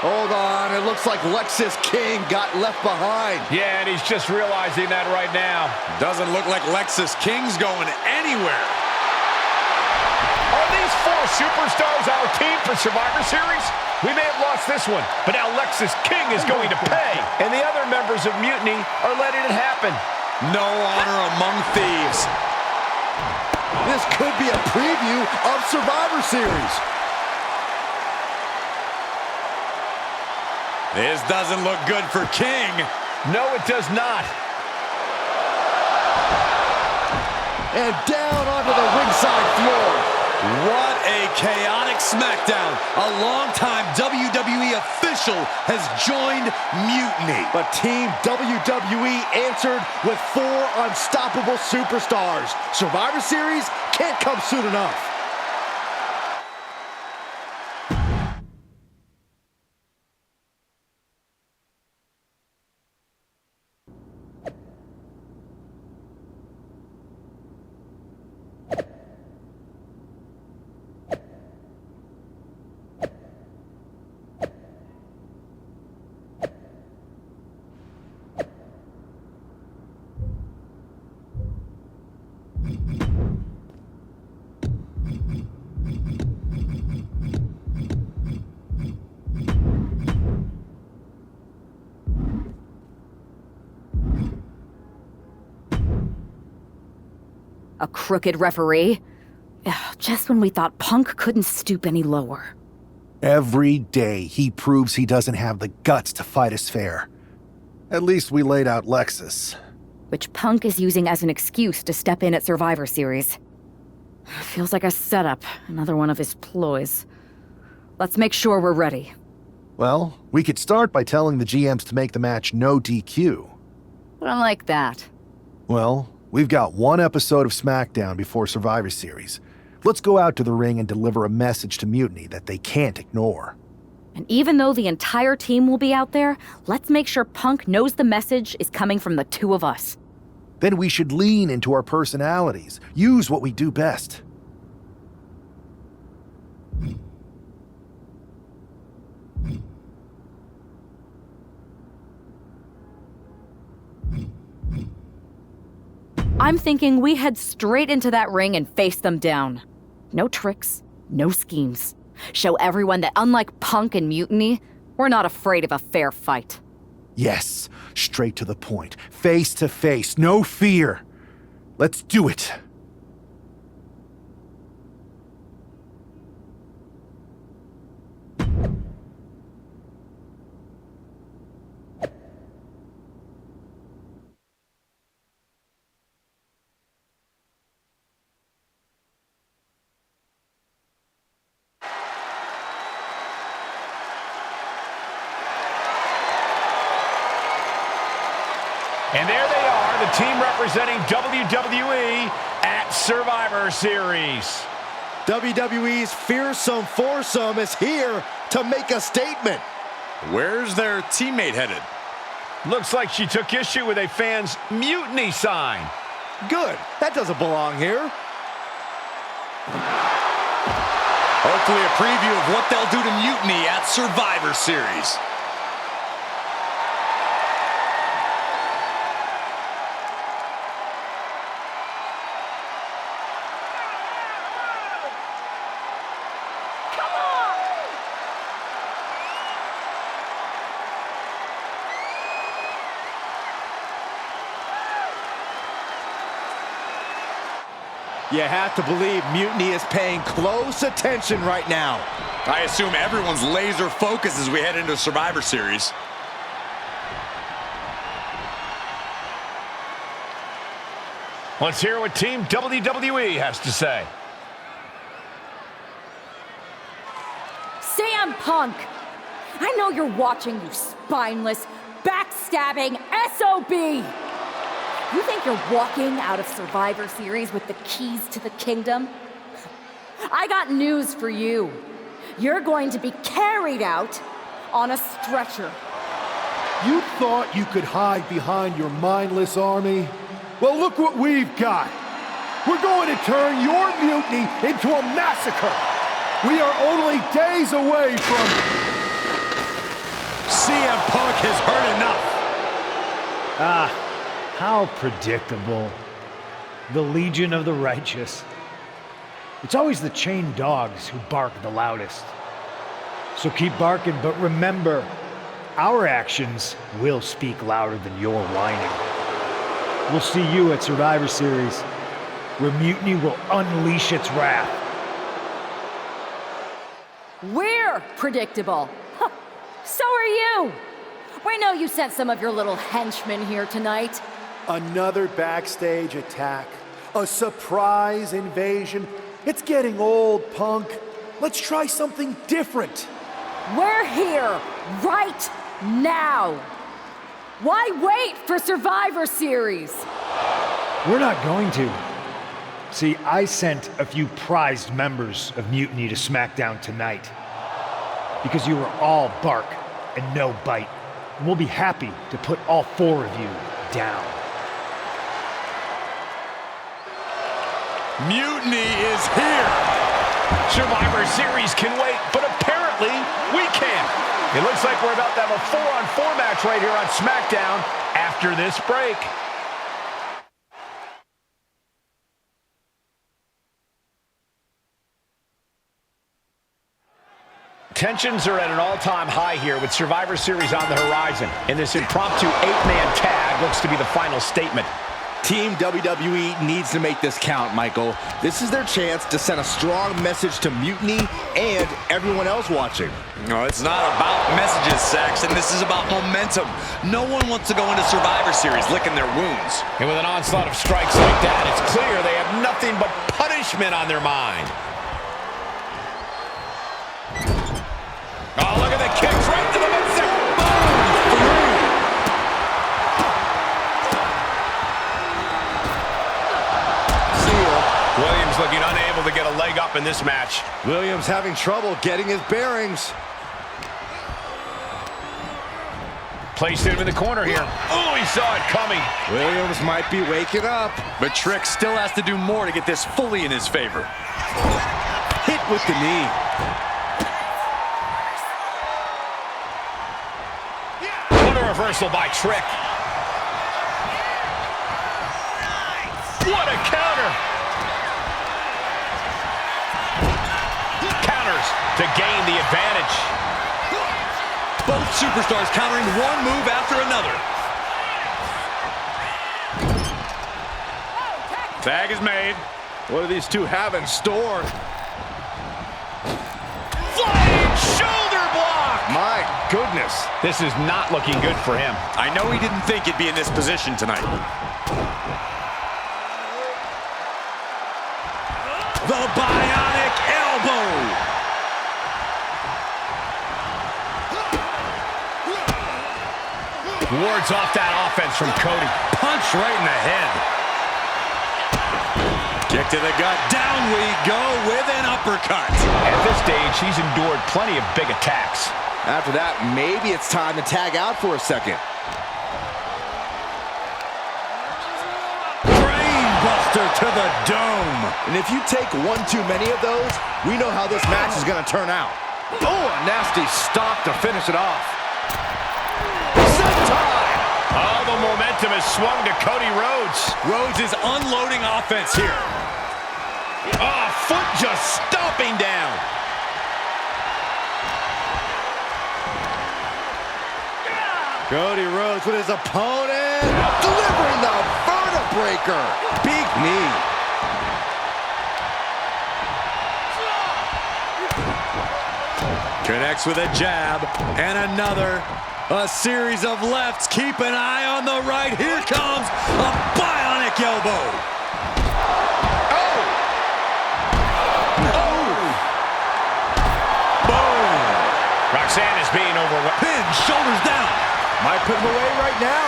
Hold on, it looks like Lexus King got left behind. Yeah, and he's just realizing that right now. Doesn't look like Lexus King's going anywhere. Are these four superstars our team for Survivor Series? We may have lost this one, but now Lexus King is going to pay. And the other members of Mutiny are letting it happen. No honor among thieves. This could be a preview of Survivor Series. This doesn't look good for King. No, it does not. And down onto the ringside floor. What a chaotic SmackDown. A longtime WWE official has joined Mutiny. But Team WWE answered with 4 unstoppable superstars. Survivor Series can't come soon enough. A crooked referee? Ugh, just when we thought Punk couldn't stoop any lower. Every day he proves he doesn't have the guts to fight us fair. At least we laid out Lexus. Which Punk is using as an excuse to step in at Survivor Series. Feels like a setup, another one of his ploys. Let's make sure we're ready. Well, we could start by telling the GMs to make the match no DQ. I like that. Well, we've got one episode of SmackDown before Survivor Series. Let's go out to the ring and deliver a message to Mutiny that they can't ignore. And even though the entire team will be out there, let's make sure Punk knows the message is coming from the two of us. Then we should lean into our personalities, use what we do best. I'm thinking we head straight into that ring and face them down. No tricks, no schemes. Show everyone that unlike Punk and Mutiny, we're not afraid of a fair fight. Yes, straight to the point, face to face, no fear. Let's do it. And there they are, the team representing WWE at Survivor Series. WWE's fearsome foursome is here to make a statement. Where's their teammate headed? Looks like she took issue with a fan's mutiny sign. Good. That doesn't belong here. Hopefully a preview of what they'll do to Mutiny at Survivor Series. You have to believe Mutiny is paying close attention right now. I assume everyone's laser focused as we head into Survivor Series. Let's hear what Team WWE has to say. CM Punk, I know you're watching, you spineless, backstabbing SOB. You think you're walking out of Survivor Series with the keys to the kingdom? I got news for you. You're going to be carried out on a stretcher. You thought you could hide behind your mindless army? Well, look what we've got. We're going to turn your mutiny into a massacre. We are only days away from... CM Punk has heard enough. How predictable. The Legion of the Righteous. It's always the chained dogs who bark the loudest. So keep barking, but remember, our actions will speak louder than your whining. We'll see you at Survivor Series, where Mutiny will unleash its wrath. We're predictable. Huh. So are you. We know you sent some of your little henchmen here tonight. Another backstage attack. A surprise invasion. It's getting old, Punk. Let's try something different. We're here right now. Why wait for Survivor Series? We're not going to. See, I sent a few prized members of Mutiny to SmackDown tonight. Because you were all bark and no bite. And we'll be happy to put all four of you down. Mutiny is here. Survivor Series can wait, but apparently we can't. It looks like we're about to have a 4-on-4 match right here on SmackDown after this break. Tensions are at an all-time high here with Survivor Series on the horizon. And this impromptu 8-man tag looks to be the final statement. Team WWE needs to make this count, Michael. This is their chance to send a strong message to Mutiny and everyone else watching. No, it's not about messages, Saxton. This is about momentum. No one wants to go into Survivor Series licking their wounds. And with an onslaught of strikes like that, it's clear they have nothing but punishment on their mind. Oh, look at the kicks right to the midsection. Williams looking unable to get a leg up in this match. Williams having trouble getting his bearings. Placed him in the corner here. Oh, he saw it coming. Williams might be waking up. But Trick still has to do more to get this fully in his favor. Hit with the knee. What a reversal by Trick. What a counter. Counters to gain the advantage. Both superstars countering one move after another. Tag is made. What do these two have in store? Flying shoulder block! My goodness. This is not looking good for him. I know he didn't think he'd be in this position tonight. The bionic elbow. Wards off that offense from Cody. Punch right in the head. Kick to the gut. Down we go with an uppercut. At this stage, he's endured plenty of big attacks. After that, maybe it's time to tag out for a second. Brainbuster to the dome. And if you take one too many of those, we know how this match is going to turn out. Oh, a nasty stop to finish it off. Oh, the momentum has swung to Cody Rhodes. Rhodes is unloading offense here. Oh, foot just stomping down. Cody Rhodes with his opponent, delivering the vertebreaker. Big knee. Connects with a jab and another. A series of lefts. Keep an eye on the right. Here comes a bionic elbow. Boom. Roxanne is being overwhelmed. Pin, shoulders down. Might put him away right now.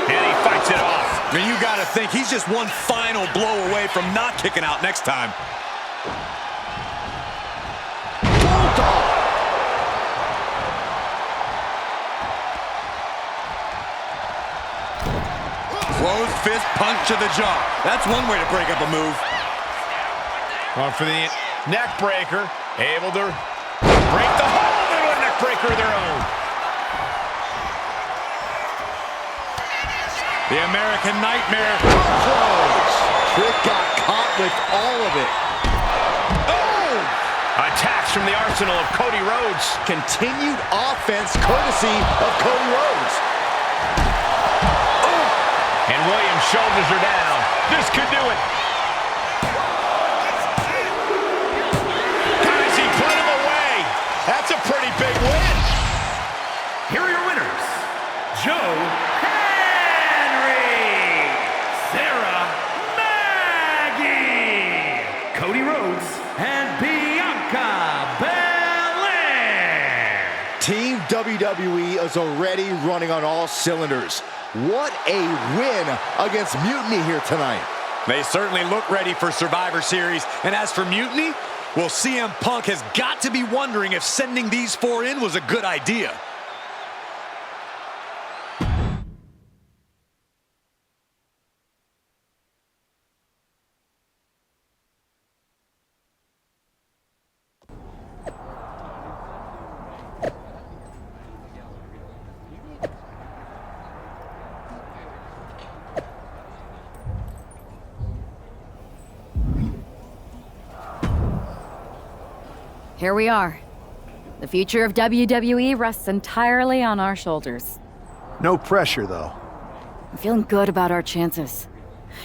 And he fights it off. I mean, you got to think he's just one final blow away from not kicking out next time. Closed fist punch to the jaw. That's one way to break up a move. Going for the neck breaker. Able to break the hold into a neck breaker of their own. The American Nightmare. Close. Trick got caught with all of it. Oh! Attacks from the arsenal of Cody Rhodes. Continued offense courtesy of Cody Rhodes. And Williams' shoulders are down. This could do it. Guys, he put him away. That's a pretty big win. Here are your winners. Joe Henry, Sarah Maggie, Cody Rhodes, and Bianca Belair. Team WWE is already running on all cylinders. What a win against Mutiny here tonight. They certainly look ready for Survivor Series. And as for Mutiny, well, CM Punk has got to be wondering if sending these four in was a good idea. Here we are. The future of WWE rests entirely on our shoulders. No pressure, though. I'm feeling good about our chances.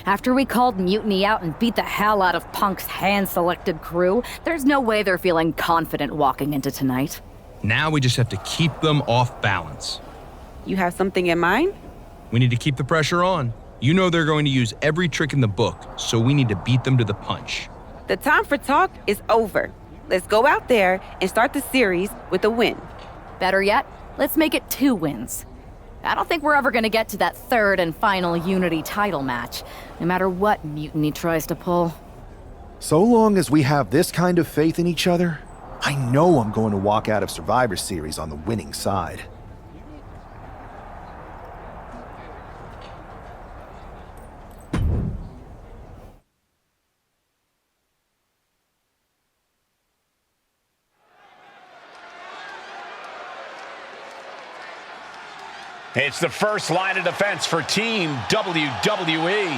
After we called Mutiny out and beat the hell out of Punk's hand-selected crew, there's no way they're feeling confident walking into tonight. Now we just have to keep them off balance. You have something in mind? We need to keep the pressure on. You know they're going to use every trick in the book, so we need to beat them to the punch. The time for talk is over. Let's go out there and start the series with a win. Better yet, let's make it 2 wins. I don't think we're ever going to get to that third and final Unity title match, no matter what Mutiny tries to pull. So long as we have this kind of faith in each other, I know I'm going to walk out of Survivor Series on the winning side. It's the first line of defense for Team WWE.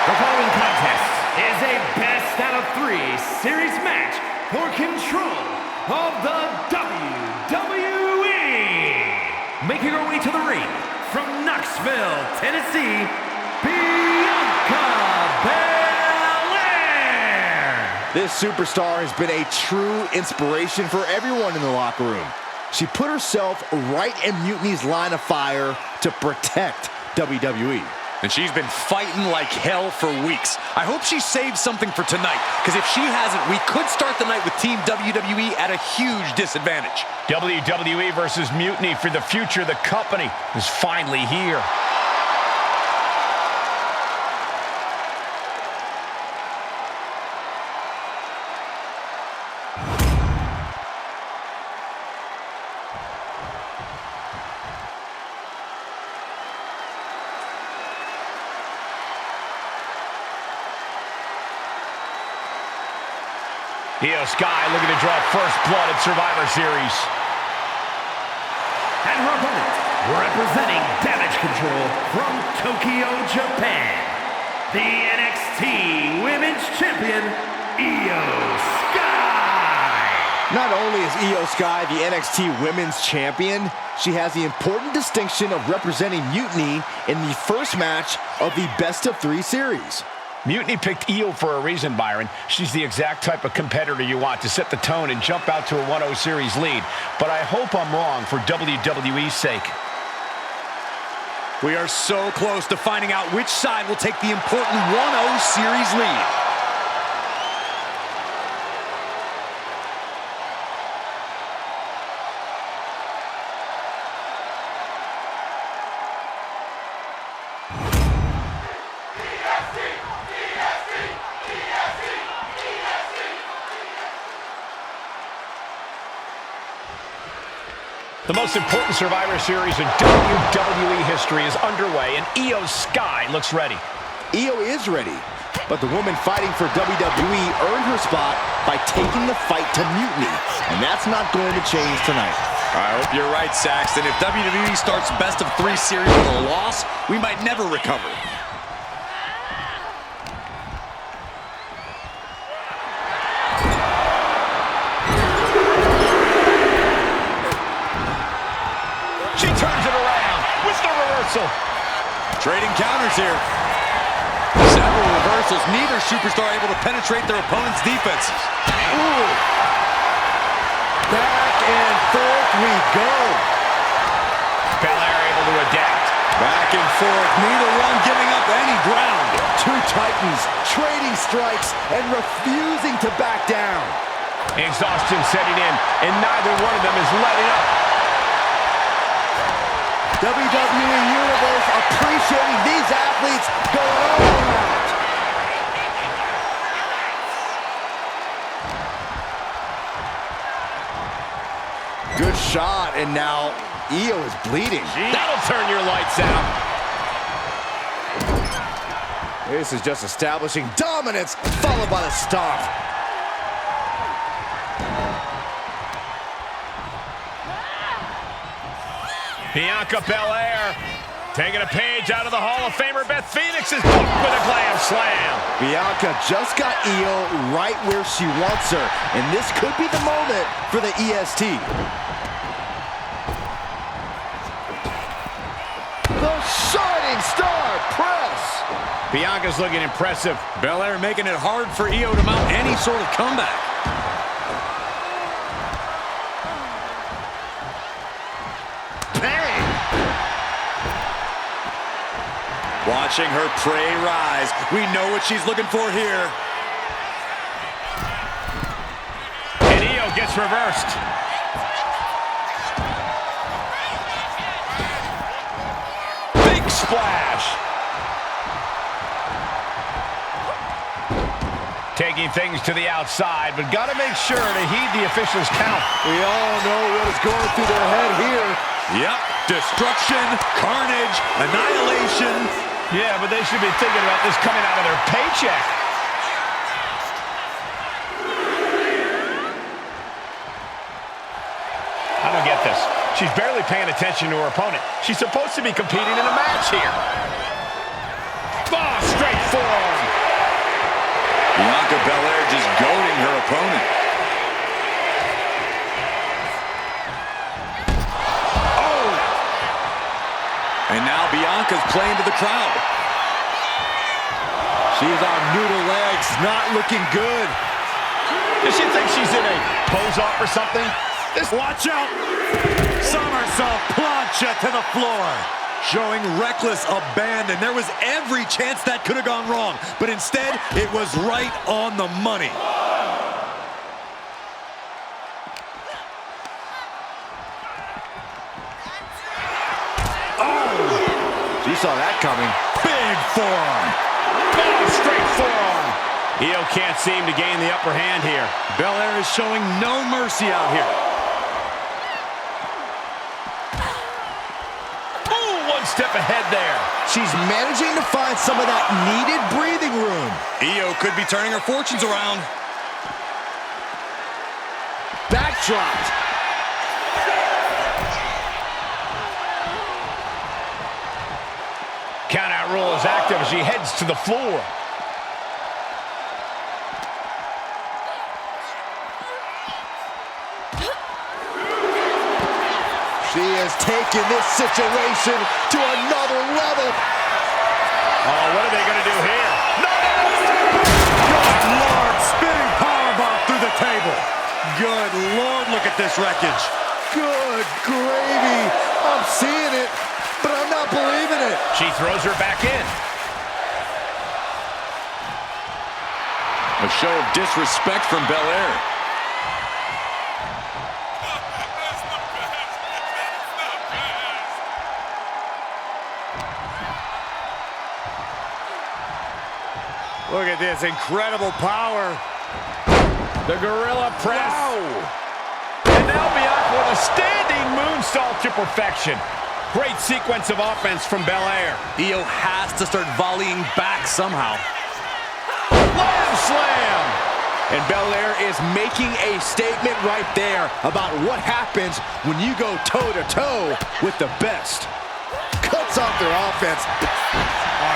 The following contest is a best-out-of-3 series match for control of the WWE. Making her way to the ring from Knoxville, Tennessee, Bianca Belair. This superstar has been a true inspiration for everyone in the locker room. She put herself right in Mutiny's line of fire to protect WWE. And she's been fighting like hell for weeks. I hope she saved something for tonight, because if she hasn't, we could start the night with Team WWE at a huge disadvantage. WWE versus Mutiny for the future of the company is finally here. Io Sky looking to draw first blood at Survivor Series. And her opponent, representing Damage Control from Tokyo, Japan, the NXT Women's Champion, Io Sky. Not only is Io Sky the NXT Women's Champion, she has the important distinction of representing Mutiny in the first match of the best-of-3 series. Mutiny picked Io for a reason, Byron. She's the exact type of competitor you want to set the tone and jump out to a 1-0 series lead. But I hope I'm wrong for WWE's sake. We are so close to finding out which side will take the important 1-0 series lead. The most important Survivor Series in WWE history is underway, and Io Sky looks ready. Io is ready, but the woman fighting for WWE earned her spot by taking the fight to Mutiny, and that's not going to change tonight. I hope you're right, Saxton. If WWE starts best-of-3 series with a loss, we might never recover. Trading counters here. Several reversals. Neither superstar able to penetrate their opponent's defenses. Ooh. Back and forth we go. Belair able to adapt. Back and forth. Neither one giving up any ground. Two titans trading strikes and refusing to back down. Exhaustion setting in, and neither one of them is letting up. WWE Universe appreciating these athletes going all out. Good shot, and now Io is bleeding. That'll turn your lights out. This is just establishing dominance, followed by the stomp. Bianca Belair taking a page out of the Hall of Famer Beth Phoenix's book with a glam slam. Bianca just got Io right where she wants her, and this could be the moment for the EST. The Shining Star Press. Bianca's looking impressive. Belair making it hard for Io to mount any sort of comeback. Watching her prey rise. We know what she's looking for here. And Io gets reversed. Big splash. Taking things to the outside, but got to make sure to heed the officials' count. We all know what is going through their head here. Yep. Destruction, carnage, annihilation. Yeah, but they should be thinking about this coming out of their paycheck. I don't get this. She's barely paying attention to her opponent. She's supposed to be competing in a match here. Oh, straight forearm. Bianca Belair just goading her opponent. And now Bianca's playing to the crowd. She's on noodle legs, not looking good. Does she think she's in a pose-off or something? Watch out! Somersault plancha to the floor. showing reckless abandon. There was every chance that could have gone wrong, but instead, it was right on the money. She saw that coming. Big forearm. Oh, straight forearm. Io can't seem to gain the upper hand here. Belair is showing no mercy out here. Oh, one step ahead there. She's managing to find some of that needed breathing room. Io could be turning her fortunes around. Backdropped. Countout rule is active as she heads to the floor. She has taken this situation to another level. Oh, what are they going to do here? Good Lord, spinning powerbomb through the table. Good Lord, look at this wreckage. Good gravy. I'm seeing it, but I'm not believing it. She throws her back in. A show of disrespect from Belair. Look at this incredible power. The gorilla press. Wow. And now Bianca with a standing moonsault to perfection. Great sequence of offense from Belair. Io has to start volleying back somehow. Lamb slam. And Belair is making a statement right there about what happens when you go toe-to-toe with the best. Cuts off their offense.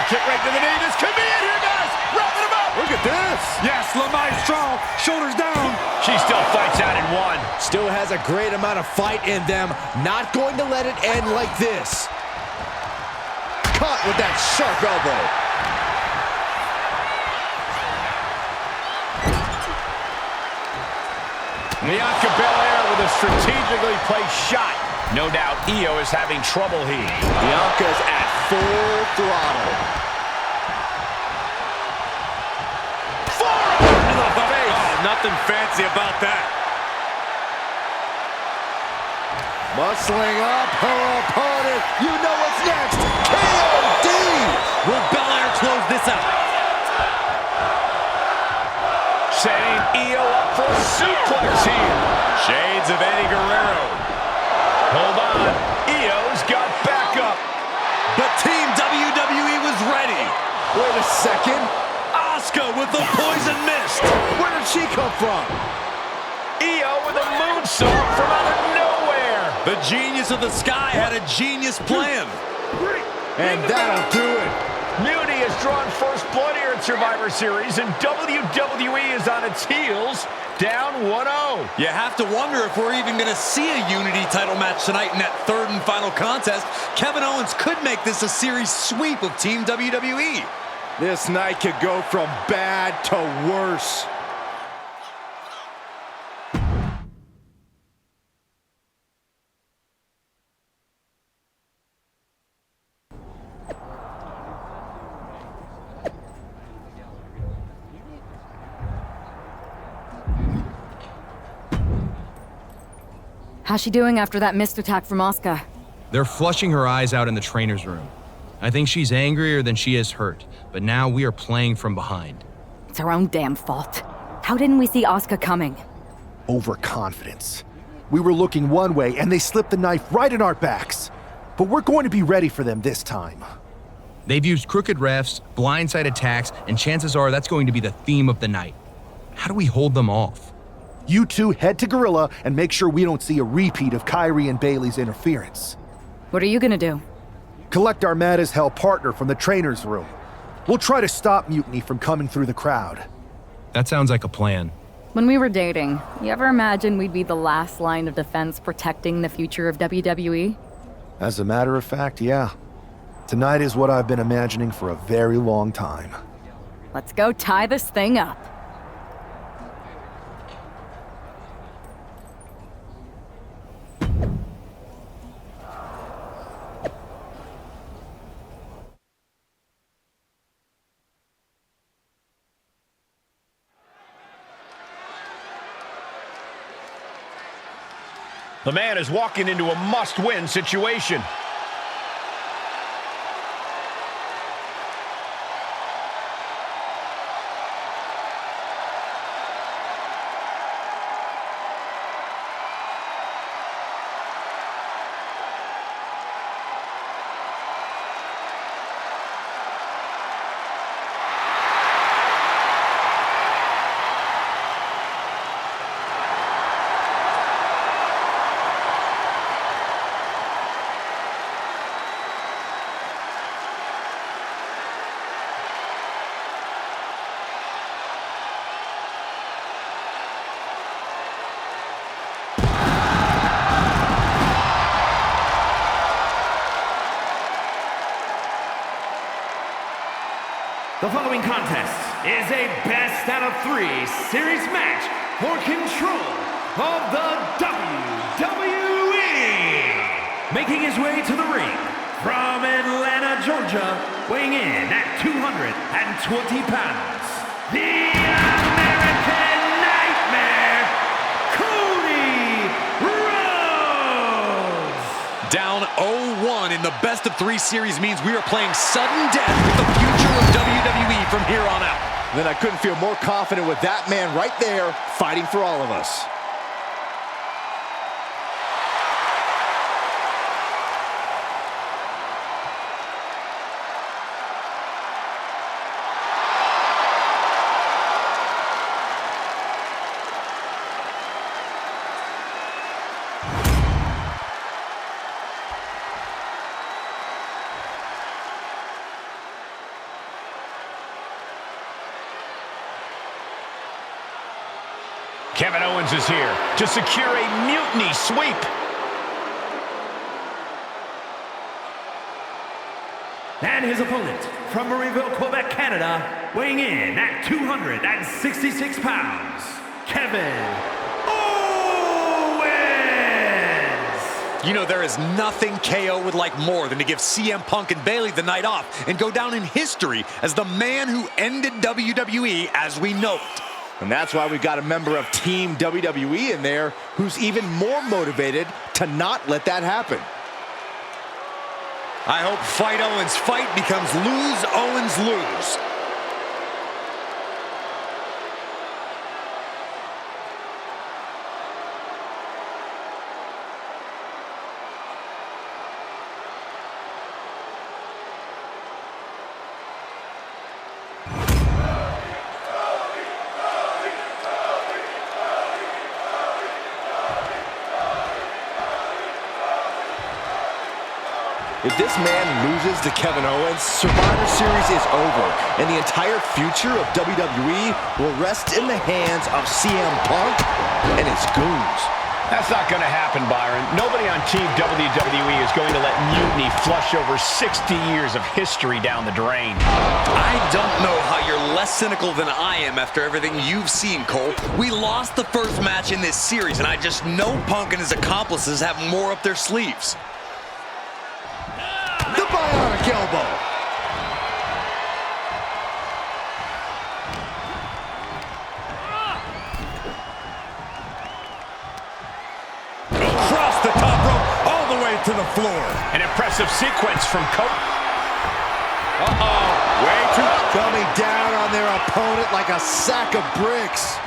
Kick right to the knee. This could be it here, guys. Wrapping him up. Look at this. Yes, La Maestro, shoulders down. She still fights out in one. Still has a great amount of fight in them. Not going to let it end like this. Caught with that sharp elbow. Bianca Belair with a strategically placed shot. No doubt Io is having trouble here. Bianca's at full throttle. Forearm to the face. Oh, nothing fancy about that. Muscling up her opponent. You know what's next. KOD. Will Belair close this out? Setting Io up for a suplex here. Shades of Eddie Guerrero. Hold on. Io's got backup. But Team WWE was ready. Wait a second. Asuka with the poison mist. Where did she come from? Io with a moonsault from out of nowhere. The genius of the sky had a genius plan. And that'll do it. Mutiny has drawn first blood here in Survivor Series, and WWE is on its heels, down 1-0. You have to wonder if we're even going to see a Unity title match tonight in that third and final contest. Kevin Owens could make this a series sweep of Team WWE. This night could go from bad to worse. How's she doing after that missed attack from Asuka? They're flushing her eyes out in the trainer's room. I think she's angrier than she is hurt, but now we are playing from behind. It's our own damn fault. How didn't we see Asuka coming? Overconfidence. We were looking one way and they slipped the knife right in our backs. But we're going to be ready for them this time. They've used crooked refs, blindside attacks, and chances are that's going to be the theme of the night. How do we hold them off? You two head to Gorilla and make sure we don't see a repeat of Kyrie and Bailey's interference. What are you gonna do? Collect our mad as hell partner from the trainer's room. We'll try to stop Mutiny from coming through the crowd. That sounds like a plan. When we were dating, you ever imagine we'd be the last line of defense protecting the future of WWE? As a matter of fact, yeah. Tonight is what I've been imagining for a very long time. Let's go tie this thing up. The man is walking into a must-win situation. The following contest is a best out of 3 series match for control of the WWE. Making his way to the ring from Atlanta, Georgia, weighing in at 220 pounds, the American Nightmare, Cody Rhodes. Down 0-1 in the best of 3 series means we are playing sudden death with the future of WWE from here on out. Then I couldn't feel more confident with that man right there fighting for all of us. Kevin Owens is here to secure a mutiny sweep. And his opponent from Marieville, Quebec, Canada, weighing in at 266 pounds, Kevin Owens. You know, there is nothing KO would like more than to give CM Punk and Bayley the night off and go down in history as the man who ended WWE as we know it. And that's why we've got a member of Team WWE in there who's even more motivated to not let that happen. I hope Fight Owens fight becomes Lose Owens lose. If this man loses to Kevin Owens, Survivor Series is over, and the entire future of WWE will rest in the hands of CM Punk and his goons. That's not going to happen, Byron. Nobody on Team WWE is going to let mutiny flush over 60 years of history down the drain. I don't know how you're less cynical than I am after everything you've seen, Cole. We lost the first match in this series, and I just know Punk and his accomplices have more up their sleeves. The bionic elbow. Across the top rope, all the way to the floor. An impressive sequence from Cody. Way too coming down on their opponent like a sack of bricks.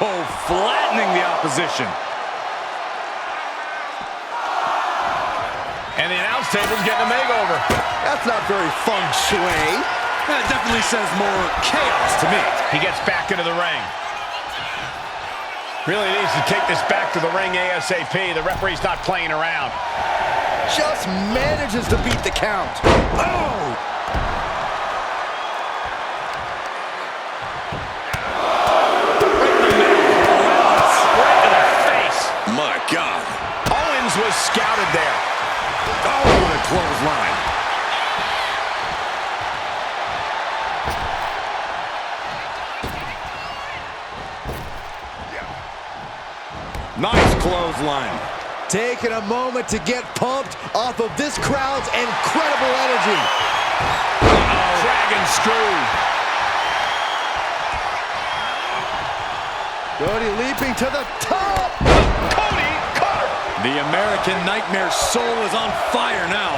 Oh, flattening the opposition. And the announce table's getting a makeover. That's not very feng shui. That definitely says more chaos to me. He gets back into the ring. Really needs to take this back to the ring ASAP. The referee's not playing around. Just manages to beat the count. Oh! My God. Owens was scouted there. Oh, what a clothesline. Nice clothesline. Taking a moment to get pumped off of this crowd's incredible energy. Dragon screw. Cody leaping to the top. Cody caught her. The American Nightmare's soul is on fire now.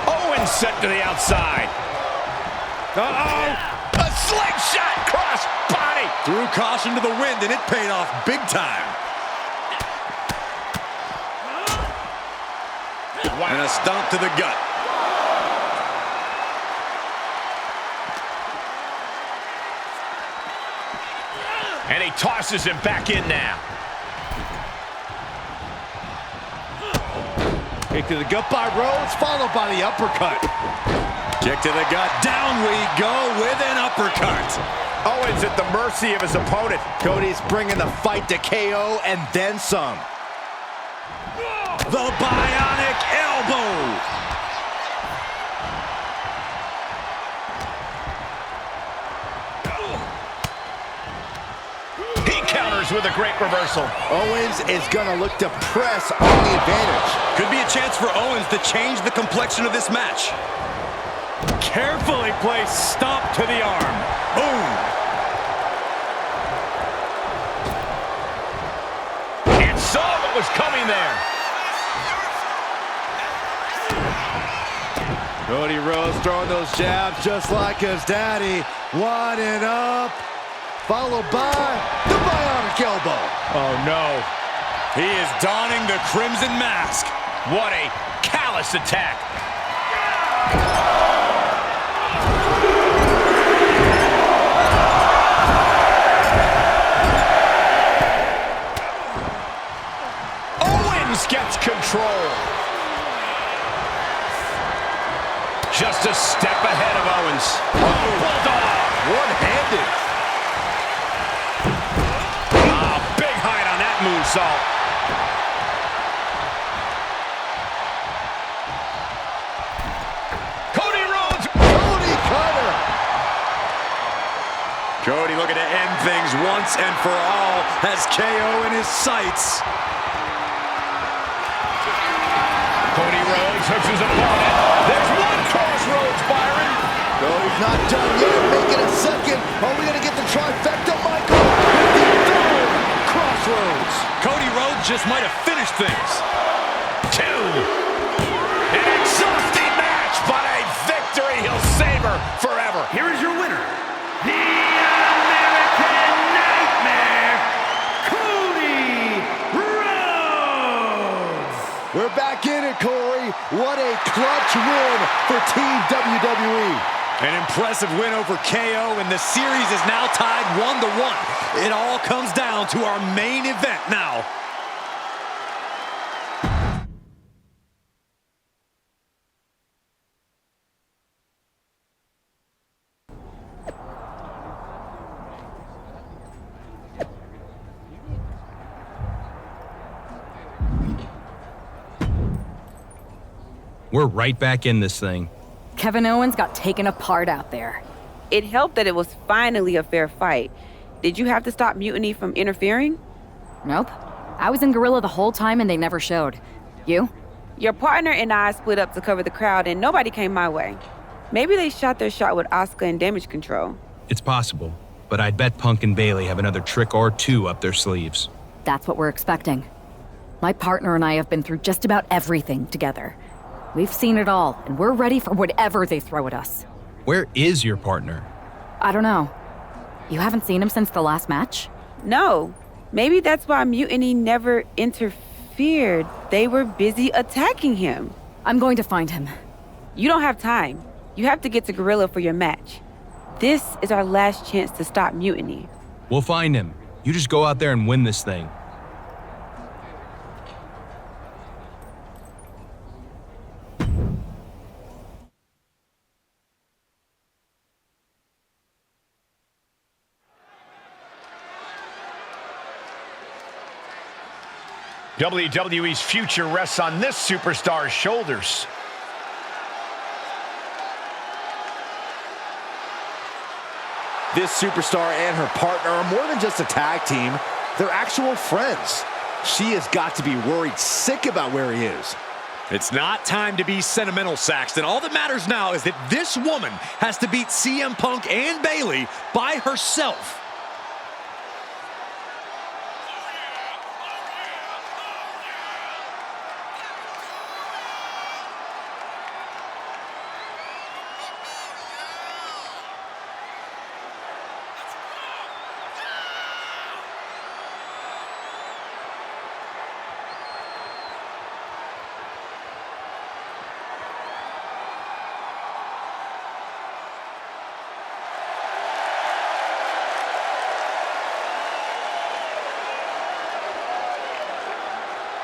Owens set to the outside. Uh-oh. A slingshot cross body. Threw caution to the wind, and it paid off big time. Wow. And a stomp to the gut. And he tosses him back in now. Kick to the gut by Rhodes, followed by the uppercut. Kick to the gut. Down we go with an uppercut. Owens at the mercy of his opponent. Cody's bringing the fight to KO and then some. The bionic elbow. He counters with a great reversal. Owens is gonna look to press on the advantage. Could be a chance for Owens to change the complexion of this match. Carefully placed stomp to the arm. Boom. And saw what was coming there. Cody Rhodes throwing those jabs just like his daddy. Winding up, followed by the bionic elbow. Oh, no. He is donning the crimson mask. What a callous attack. Owens gets control. Just a step ahead of Owens. Oh, bulldog. One-handed. Big height on that moonsault. Cody Rhodes. Cody cutter. Cody looking to end things once and for all. Has KO in his sights. Cody Rhodes hooks his opponent. There's one crossroads, Byron. Cody's not done yet. Make it a second. Are we going to get the trifecta, Michael? With the third crossroads. Cody Rhodes just might have finished things. 2. An exhausting match, but a victory he'll savor forever. Here is your winner, the American Nightmare, Cody Rhodes. We're back in it, Corey. What a clutch win for Team WWE. An impressive win over KO, and the series is now tied 1-1. It all comes down to our main event now. We're right back in this thing. Kevin Owens got taken apart out there. It helped that it was finally a fair fight. Did you have to stop Mutiny from interfering? Nope. I was in Gorilla the whole time and they never showed. You? Your partner and I split up to cover the crowd and nobody came my way. Maybe they shot their shot with Asuka and Damage Control. It's possible, but I'd bet Punk and Bayley have another trick or two up their sleeves. That's what we're expecting. My partner and I have been through just about everything together. We've seen it all, and we're ready for whatever they throw at us. Where is your partner? I don't know. You haven't seen him since the last match? No. Maybe that's why Mutiny never interfered. They were busy attacking him. I'm going to find him. You don't have time. You have to get to Gorilla for your match. This is our last chance to stop Mutiny. We'll find him. You just go out there and win this thing. WWE's future rests on this superstar's shoulders. This superstar and her partner are more than just a tag team. They're actual friends. She has got to be worried sick about where he is. It's not time to be sentimental, Saxton. All that matters now is that this woman has to beat CM Punk and Bayley by herself.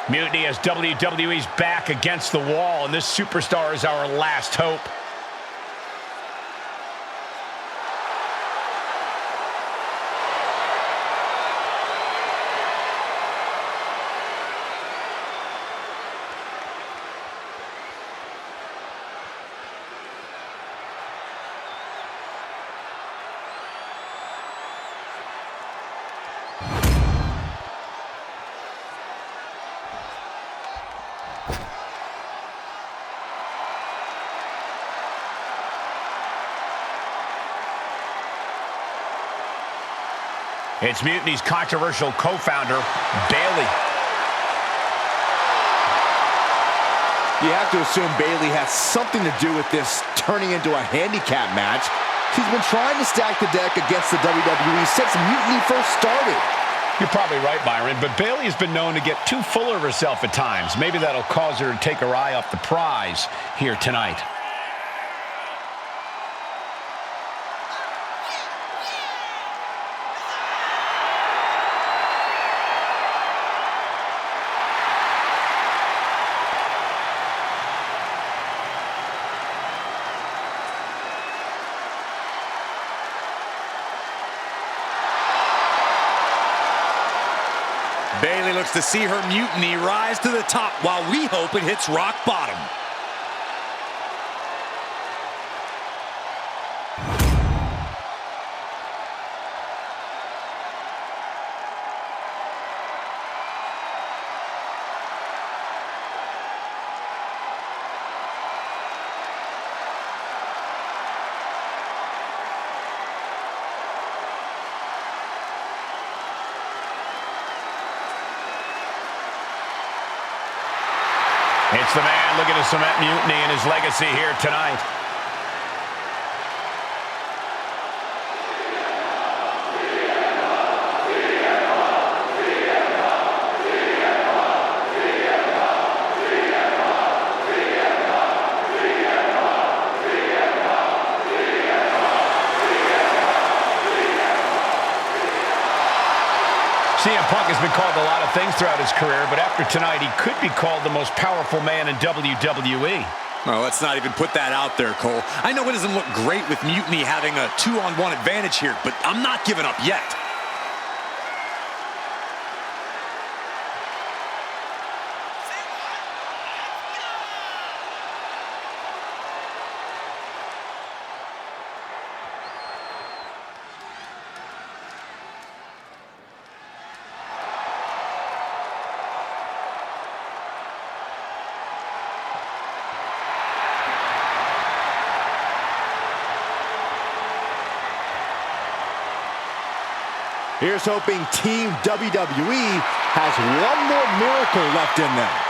Mutiny has WWE's back against the wall, and this superstar is our last hope. It's Mutiny's controversial co-founder, Bayley. You have to assume Bayley has something to do with this turning into a handicap match. She's been trying to stack the deck against the WWE since Mutiny first started. You're probably right, Byron, but Bayley has been known to get too full of herself at times. Maybe that'll cause her to take her eye off the prize here tonight. Bayley looks to see her Mutiny rise to the top while we hope it hits rock bottom. It's the man looking to cement Mutiny and his legacy here tonight. CM Punk has been called a lot of things throughout his career, but after tonight, he could be called the most powerful man in WWE. Well, let's not even put that out there, Cole. I know it doesn't look great with Mutiny having a 2-on-1 advantage here, but I'm not giving up yet. Here's hoping Team WWE has one more miracle left in them.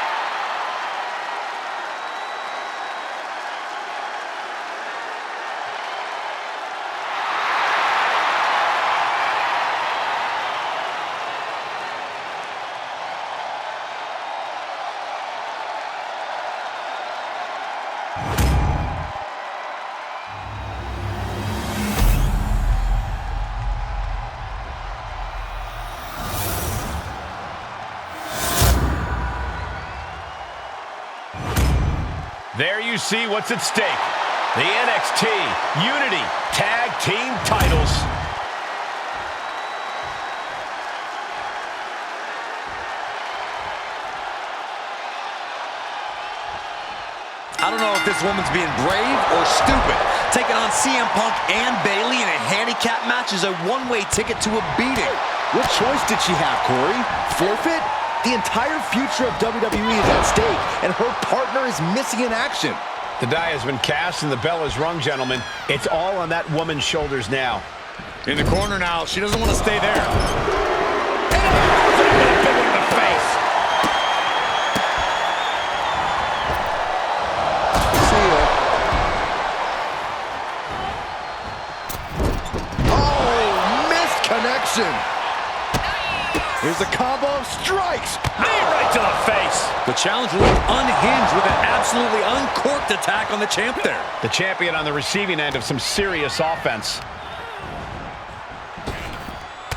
There you see what's at stake. The NXT Unity Tag Team titles. I don't know if this woman's being brave or stupid. Taking on CM Punk and Bayley in a handicap match is a one-way ticket to a beating. What choice did she have, Corey? Forfeit? The entire future of WWE is at stake, and her partner is missing in action. The die has been cast and the bell is rung, gentlemen. It's all on that woman's shoulders now. In the corner now. She doesn't want to stay there. Here's a combo of strikes. Knee right to the face. The challenger looked unhinged with an absolutely uncorked attack on the champ there. The champion on the receiving end of some serious offense.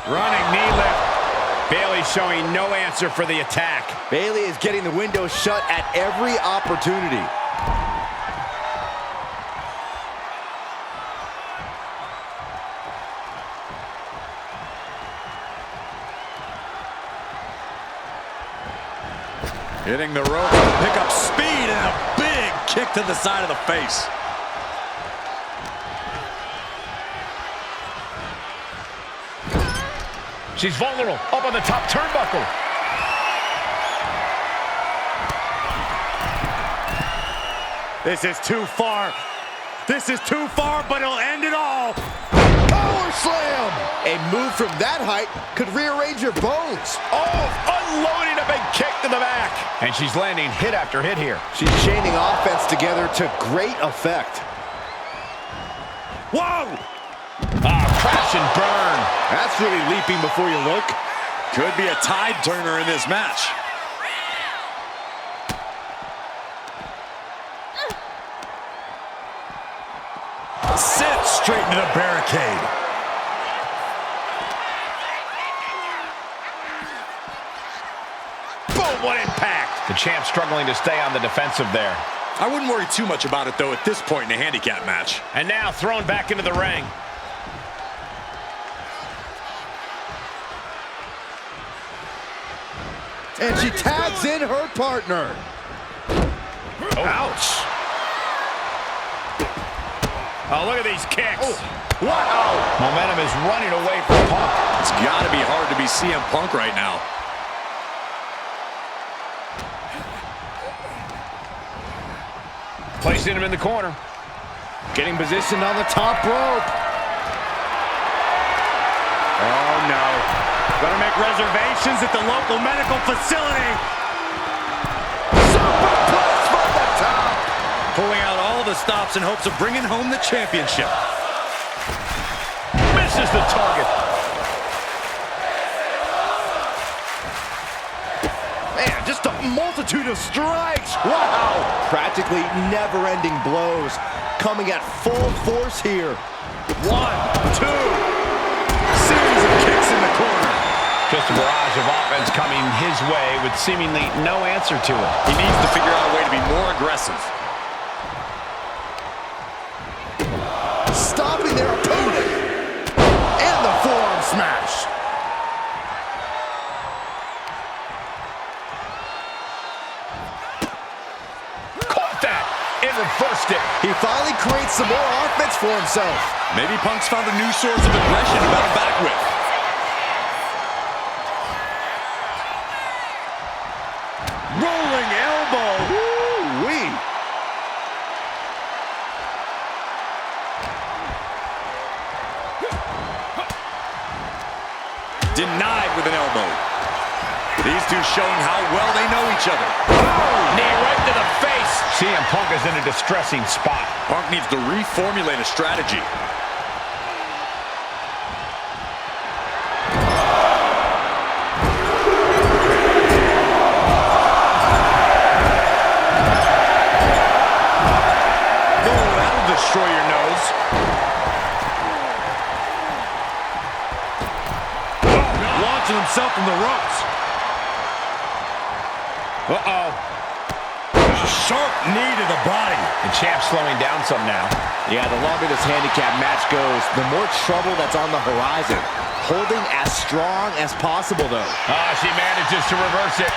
Running knee lift. Bayley showing no answer for the attack. Bayley is getting the window shut at every opportunity. Hitting the rope to pick up speed and a big kick to the side of the face. She's vulnerable, up on the top turnbuckle. This is too far. This is too far, but it'll end it all. Power slam! A move from that height could rearrange your bones. Oh, unloading a big kick to the back. And she's landing hit after hit here. She's chaining offense together to great effect. Whoa! Crash and burn. That's really leaping before you look. Could be a tide turner in this match. Sit straight into the barricade. Boom, what impact. The champ struggling to stay on the defensive there. I wouldn't worry too much about it, though, at this point in a handicap match. And now thrown back into the ring. And she tags in her partner. Oh. Ouch. Oh, look at these kicks. Oh. Wow. Momentum is running away from Punk. It's got to be hard to be CM Punk right now. Placing him in the corner. Getting positioned on the top rope. Oh, no. Gotta make reservations at the local medical facility. Superplex from the top. Pulling out all the stops in hopes of bringing home the championship. Misses the target. Man, just a multitude of strikes. Wow. Practically never-ending blows coming at full force here. 1, 2. Series of kicks in the corner. Just a barrage of offense coming his way with seemingly no answer to it. He needs to figure out a way to be more aggressive. Stopping their opponent. And the forearm smash. Caught that and reversed it. He finally creates some more offense for himself. Maybe Punk's found a new source of aggression to battle back with. Rolling elbow. Woo-wee. Denied with an elbow. These two showing how well they know each other. Knee right to the face. CM Punk is in a distressing spot. Punk needs to reformulate a strategy. Destroy your nose. Launching himself from the ropes. Uh-oh. Sharp knee to the body. The champ slowing down some now. Yeah, the longer this handicap match goes, the more trouble that's on the horizon. Holding as strong as possible, though. She manages to reverse it.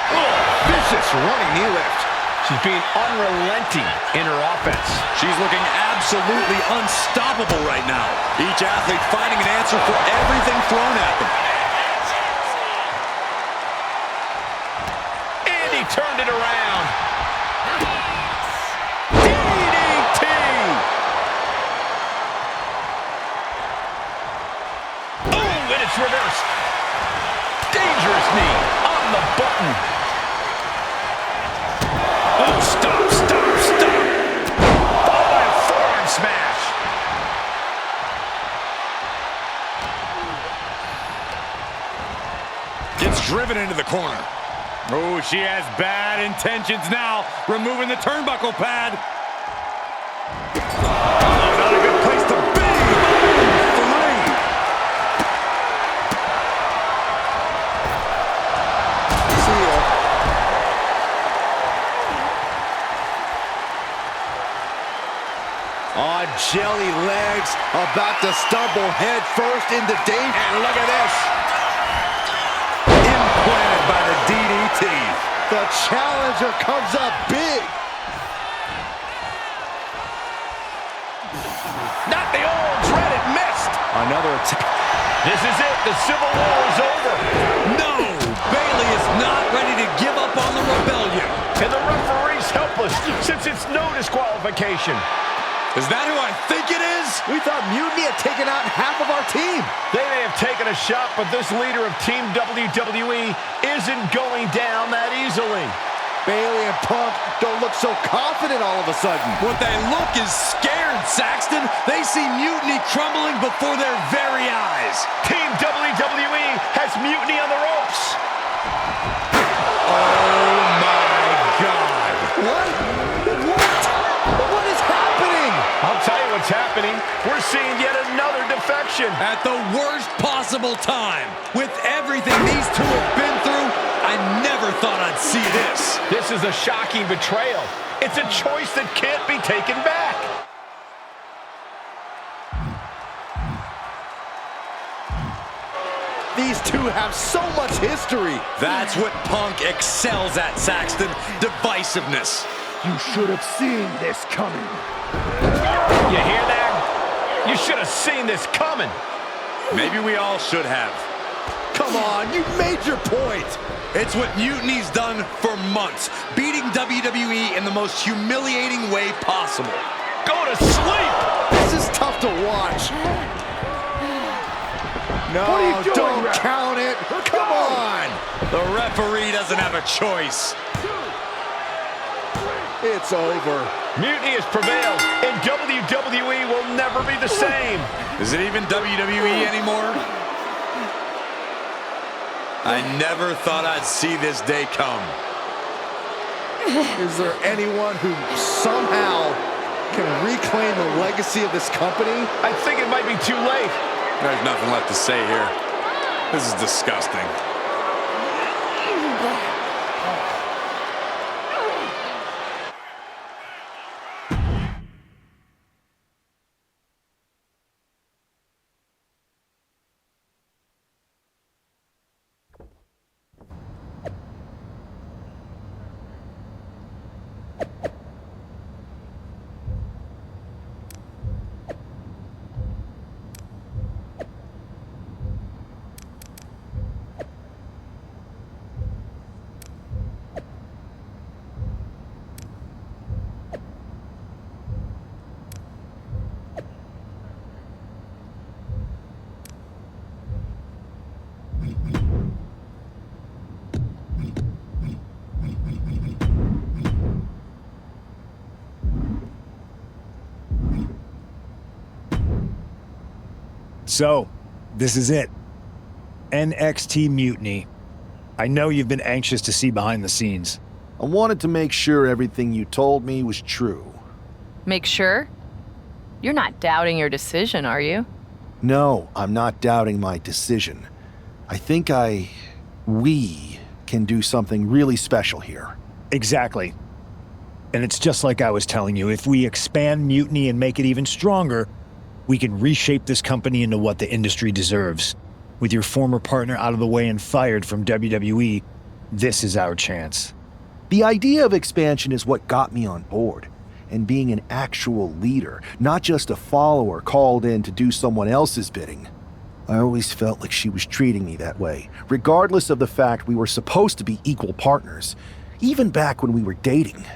Vicious running knee lift. She's being unrelenting in her offense. She's looking absolutely unstoppable right now. Each athlete finding an answer for everything thrown at them. turned it around. DDT! Oh, and it's reversed. Dangerous knee on the button. Oh, stop, stop, stop. Followed by a forearm smash. Gets driven into the corner. Oh, she has bad intentions now, removing the turnbuckle pad. Oh, not a good place to be. On jelly legs, about to stumble head first into danger. And look at this. Implanted by the DDT. The challenger comes up big. Not the old dreaded missed. Another attack. This is it. The Civil War is over. No! Bayley is not ready to give up on the rebellion. And the referee's helpless since it's no disqualification. Is that who I think it is? We thought Mutiny had taken out half of our team. They may have taken a shot, but this leader of Team WWE isn't going down that easily. Bayley and Punk don't look so confident all of a sudden. What they look is scared, Saxton. They see Mutiny crumbling before their very eyes. Team WWE has Mutiny on the ropes. Oh, my God. What? What is happening? I'll tell you what's happening. We're seeing yet another defection. At the worst possible time. With everything these two have been through, I never thought I'd see this. This is a shocking betrayal. It's a choice that can't be taken back. These two have so much history. That's what Punk excels at, Saxton. Divisiveness. You should have seen this coming. You hear that? You should have seen this coming. Maybe we all should have. Come on, you made your point. It's what Mutiny's done for months, beating WWE in the most humiliating way possible. Go to sleep! This is tough to watch. No, What are you doing, don't ref? count it. Come on. The referee doesn't have a choice. It's over. Mutiny has prevailed, and WWE will never be the same. Is it even WWE anymore? I never thought I'd see this day come. Is there anyone who somehow can reclaim the legacy of this company? I think it might be too late. There's nothing left to say here. This is disgusting. So, this is it. NXT Mutiny. I know you've been anxious to see behind the scenes. I wanted to make sure everything you told me was true. Make sure? You're not doubting your decision, are you? No, I'm not doubting my decision. I think we can do something really special here. Exactly. And it's just like I was telling you, if we expand Mutiny and make it even stronger, we can reshape this company into what the industry deserves. With your former partner out of the way and fired from WWE, this is our chance. The idea of expansion is what got me on board. And being an actual leader, not just a follower called in to do someone else's bidding. I always felt like she was treating me that way, regardless of the fact we were supposed to be equal partners. even back when we were dating.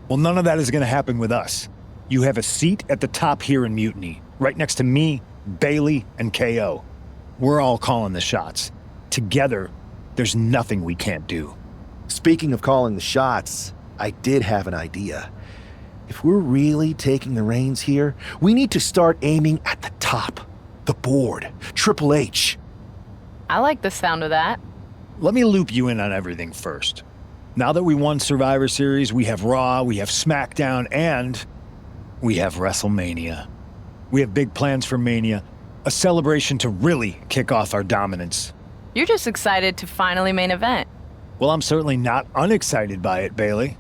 Well, none of that is going to happen with us. You have a seat at the top here in Mutiny, right next to me, Bailey, and KO. We're all calling the shots. Together, there's nothing we can't do. Speaking of calling the shots, I did have an idea. If we're really taking the reins here, we need to start aiming at the top. The board. Triple H. I like the sound of that. Let me loop you in on everything first. Now that we won Survivor Series, we have Raw, we have SmackDown, and we have WrestleMania. We have big plans for Mania, a celebration to really kick off our dominance. You're just excited to finally main event. Well, I'm certainly not unexcited by it, Bailey.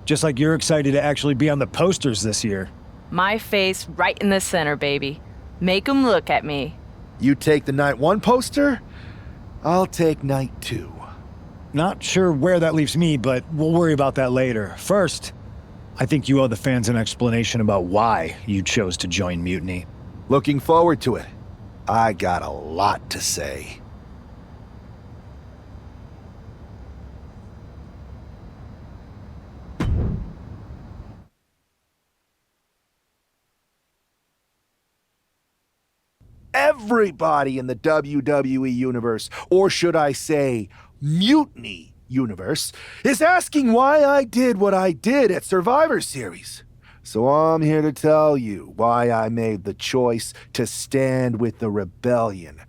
Just like you're excited to actually be on the posters this year. My face right in the center, baby. Make 'em look at me. You take the Night 1 poster, I'll take Night 2. Not sure where that leaves me, but we'll worry about that later. First, I think you owe the fans an explanation about why you chose to join Mutiny. Looking forward to it. I got a lot to say. Everybody in the WWE Universe, or should I say, Mutiny Universe, is asking why I did what I did at Survivor Series. So I'm here to tell you why I made the choice to stand with the rebellion,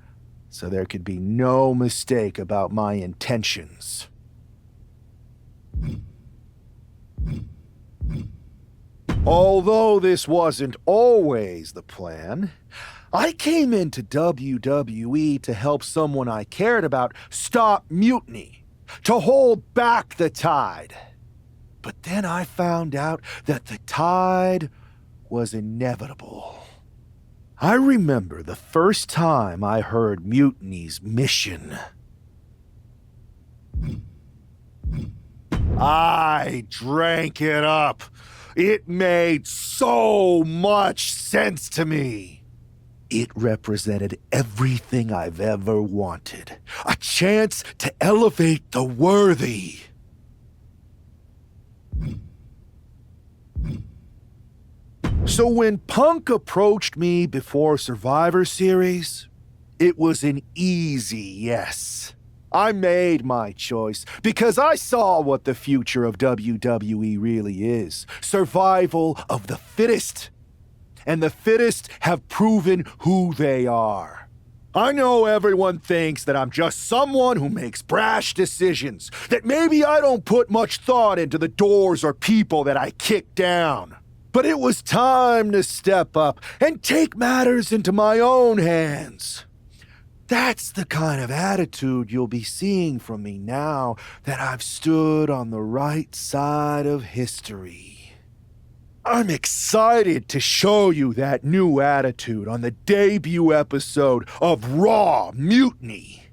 so there could be no mistake about my intentions. Although this wasn't always the plan, I came into WWE to help someone I cared about stop mutiny, to hold back the tide. But then I found out that the tide was inevitable. I remember the first time I heard Mutiny's mission. I drank it up. It made so much sense to me. It represented everything I've ever wanted. A chance to elevate the worthy. So when Punk approached me before Survivor Series, it was an easy yes. I made my choice because I saw what the future of WWE really is. Survival of the fittest. And the fittest have proven who they are. I know everyone thinks that I'm just someone who makes brash decisions, that maybe I don't put much thought into the doors or people that I kick down. But it was time to step up and take matters into my own hands. That's the kind of attitude you'll be seeing from me now that I've stood on the right side of history. I'm excited to show you that new attitude on the debut episode of Raw Mutiny,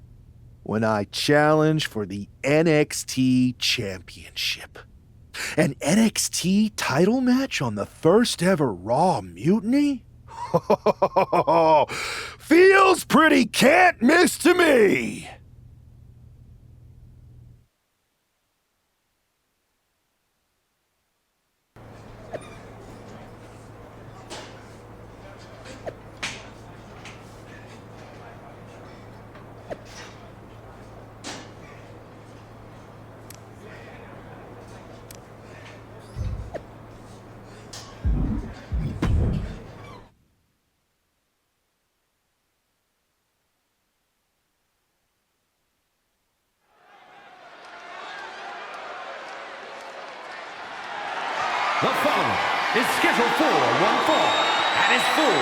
when I challenge for the NXT Championship. An NXT title match on the first ever Raw Mutiny? Feels pretty can't miss to me! The following is scheduled for one fall and is for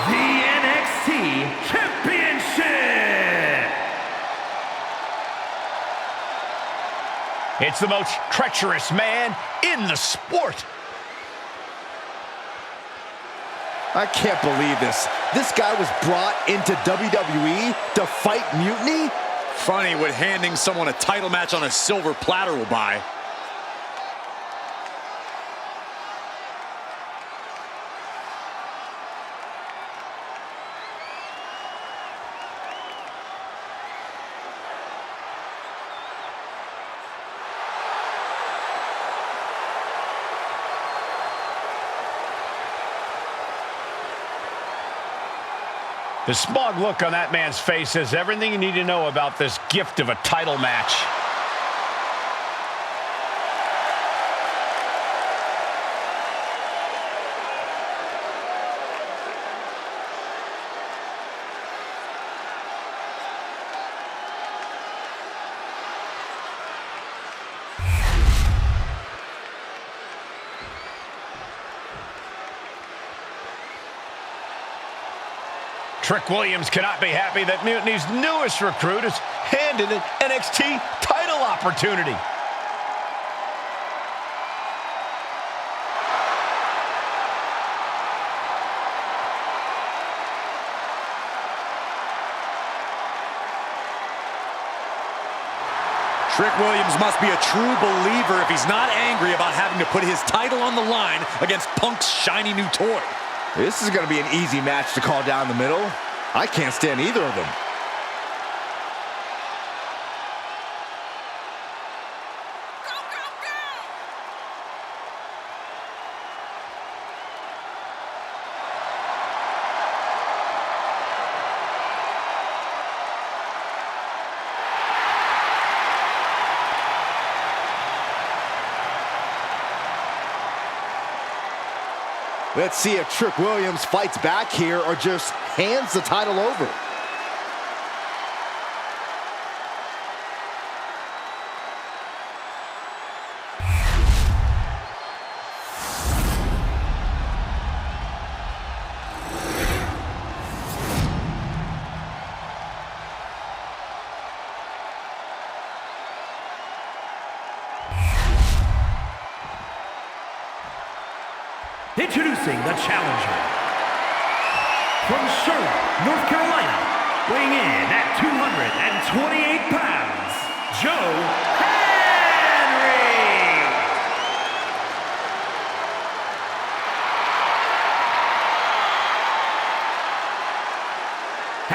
the NXT Championship. It's the most treacherous man in the sport. I can't believe this. This guy was brought into WWE to fight mutiny? Funny what handing someone a title match on a silver platter will buy. The smug look on that man's face says everything you need to know about this gift of a title match. Trick Williams cannot be happy that Mutiny's newest recruit is handed an NXT title opportunity. Trick Williams must be a true believer if he's not angry about having to put his title on the line against Punk's shiny new toy. This is going to be an easy match to call down the middle. I can't stand either of them. Let's see if Trick Williams fights back here or just hands the title over. Introducing the challenger. From Charlotte, North Carolina, weighing in at 228 pounds, Joe Henry.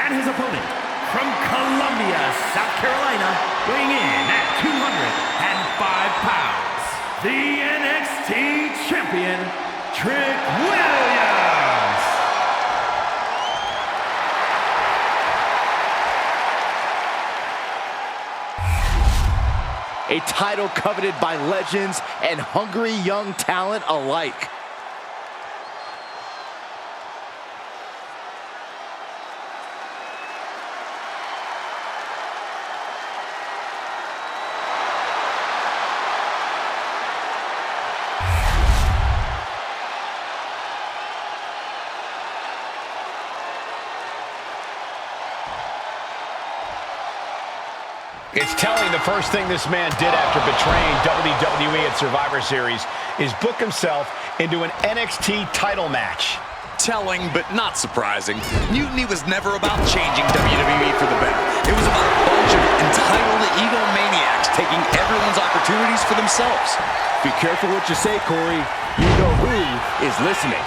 And his opponent, from Columbia, South Carolina, weighing in at 205 pounds, the NXT champion, Trick Williams! A title coveted by legends and hungry young talent alike. It's telling the first thing this man did after betraying WWE at Survivor Series is book himself into an NXT title match. Telling, but not surprising. Mutiny was never about changing WWE for the better. It was about a bunch of entitled egomaniacs taking everyone's opportunities for themselves. Be careful what you say, Corey. You know who is listening.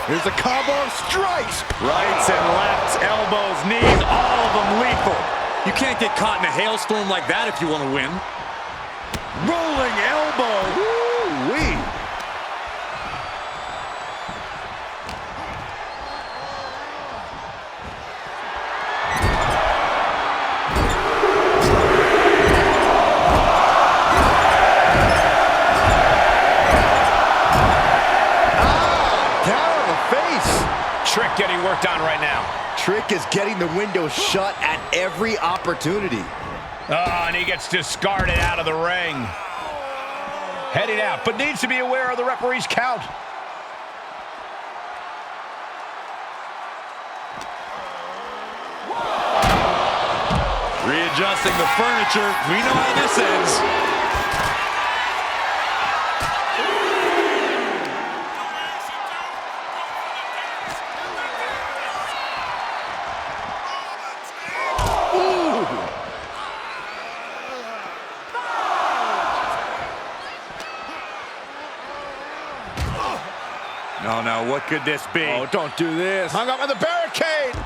Here's a combo of strikes. Rights and lefts, elbows, knees, all of them lethal. You can't get caught in a hailstorm like that if you want to win. Rolling elbow. Woo-wee. Down on the face. Trick getting worked on right now. Trick is getting the window shut at every opportunity. Oh, and he gets discarded out of the ring. Heading out, but needs to be aware of the referee's count. Readjusting the furniture. We know how this ends. Oh, no, what could this be? Oh, don't do this. Hung up on the barricade.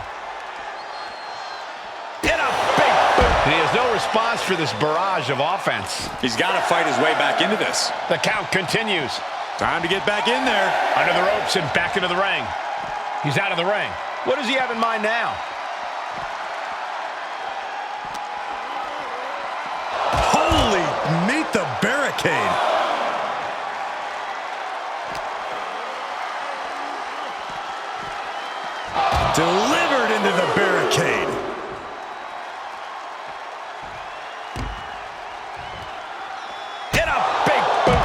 In a big boot. And he has no response for this barrage of offense. He's got to fight his way back into this. The count continues. Time to get back in there. Under the ropes and back into the ring. He's out of the ring. What does he have in mind now? Holy, meet the barricade. Delivered into the barricade. Hit a big boot.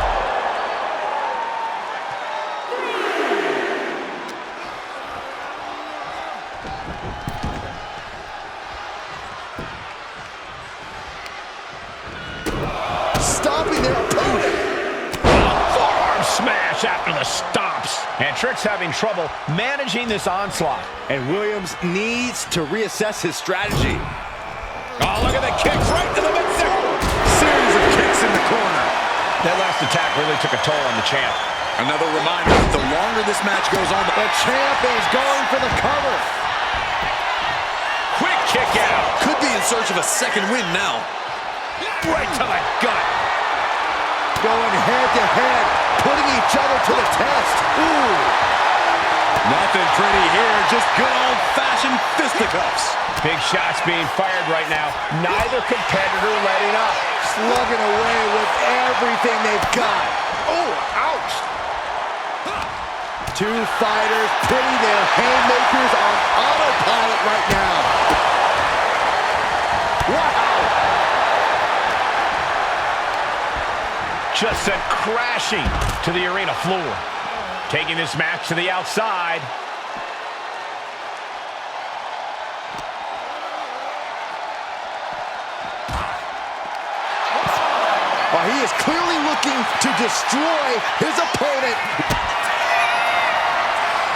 Stopping their opponent. Forearm smash after the stomps. And Trick's having trouble managing this onslaught. And Williams needs to reassess his strategy. Oh, look at the kicks right to the midsection. Series of kicks in the corner. That last attack really took a toll on the champ. Another reminder, the longer this match goes on, The champ is going for the cover. Quick kick out. could be in search of a second win now. Right to the gut. Going head to head, putting each other to the test. Ooh. Nothing pretty here, just good old-fashioned fisticuffs. Big shots being fired right now. Neither competitor letting up. Slugging away with everything they've got. Oh, ouch. Two fighters putting their haymakers on autopilot right now. Wow. Just sent crashing to the arena floor. Taking this match to the outside. Well, he is clearly looking to destroy his opponent.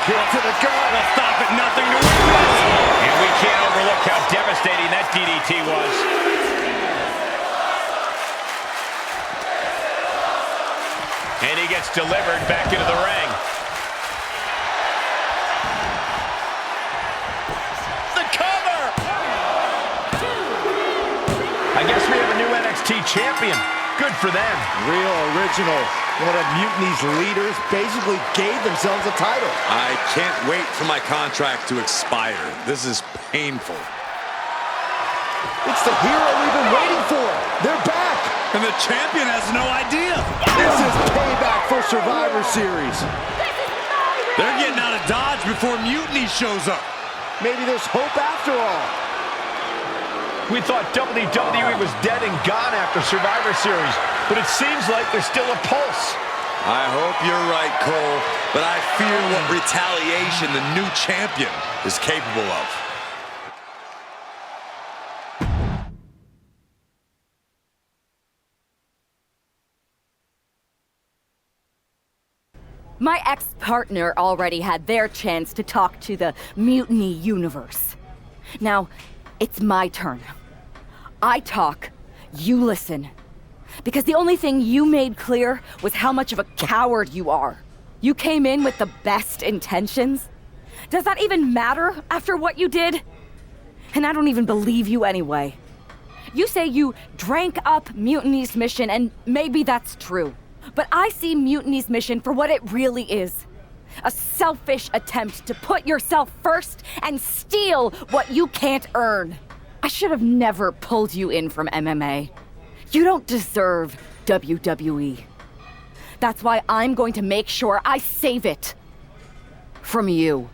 Kick to the gut. A stop at nothing to win this. And we can't overlook how devastating that DDT was. And he gets delivered back into the ring. The cover! I guess we have a new NXT champion. Good for them. Real original. One of Mutiny's leaders basically gave themselves a title. I can't wait for my contract to expire. This is painful. It's the hero we've been waiting for. They're back. And the champion has no idea. This is payback for Survivor Series. They're getting out of Dodge before Mutiny shows up. Maybe there's hope after all. We thought WWE was dead and gone after Survivor Series, but it seems like there's still a pulse. I hope you're right, Cole, but I fear what retaliation the new champion is capable of. My ex-partner already had their chance to talk to the Mutiny universe. Now, it's my turn. I talk, you listen. Because the only thing you made clear was how much of a coward you are. You came in with the best intentions. Does that even matter after what you did? And I don't even believe you anyway. You say you drank up Mutiny's mission, and maybe that's true. But I see Mutiny's mission for what it really is. A selfish attempt to put yourself first and steal what you can't earn. I should have never pulled you in from MMA. You don't deserve WWE. That's why I'm going to make sure I save it from you.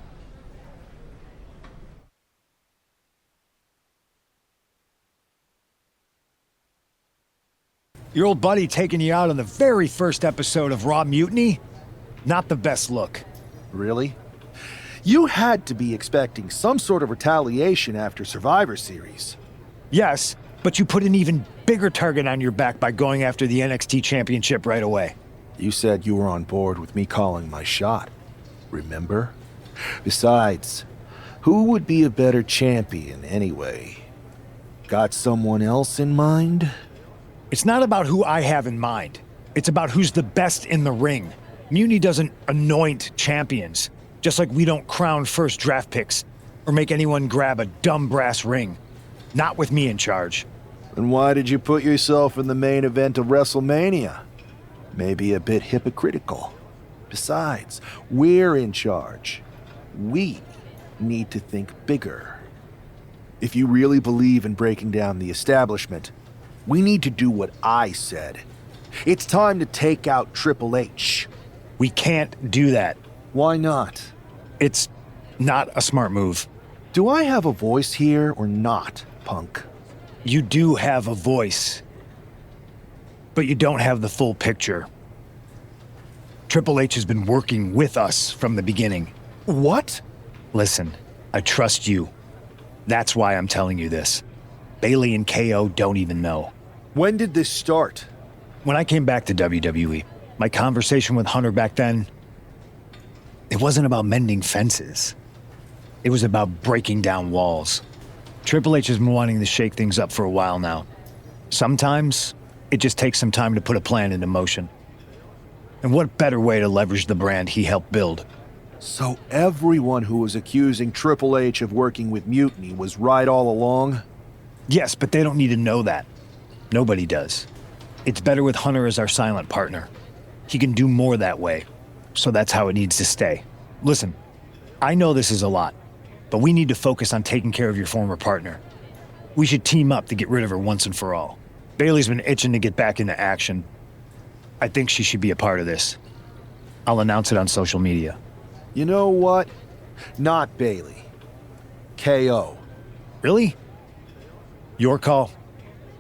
Your old buddy taking you out on the very first episode of Raw Mutiny? Not the best look. Really? You had to be expecting some sort of retaliation after Survivor Series. Yes, but you put an even bigger target on your back by going after the NXT Championship right away. You said you were on board with me calling my shot. Remember? Besides, who would be a better champion anyway? Got someone else in mind? It's not about who I have in mind. It's about who's the best in the ring. Mutiny doesn't anoint champions, just like we don't crown first draft picks or make anyone grab a dumb brass ring. Not with me in charge. Then why did you put yourself in the main event of WrestleMania? Maybe a bit hypocritical. Besides, we're in charge. We need to think bigger. If you really believe in breaking down the establishment, we need to do what I said. It's time to take out Triple H. We can't do that. Why not? It's not a smart move. Do I have a voice here or not, Punk? You do have a voice, but you don't have the full picture. Triple H has been working with us from the beginning. What? Listen, I trust you. That's why I'm telling you this. Bayley and KO don't even know. When did this start? When I came back to WWE, my conversation with Hunter back then, it wasn't about mending fences. It was about breaking down walls. Triple H has been wanting to shake things up for a while now. Sometimes, it just takes some time to put a plan into motion. And what better way to leverage the brand he helped build? So everyone who was accusing Triple H of working with Mutiny was right all along? Yes, but they don't need to know that. Nobody does. It's better with Hunter as our silent partner. He can do more that way, so that's how it needs to stay. Listen, I know this is a lot, but we need to focus on taking care of your former partner. We should team up to get rid of her once and for all. Bayley's been itching to get back into action. I think she should be a part of this. I'll announce it on social media. You know what? Not Bayley. KO. Really? Your call?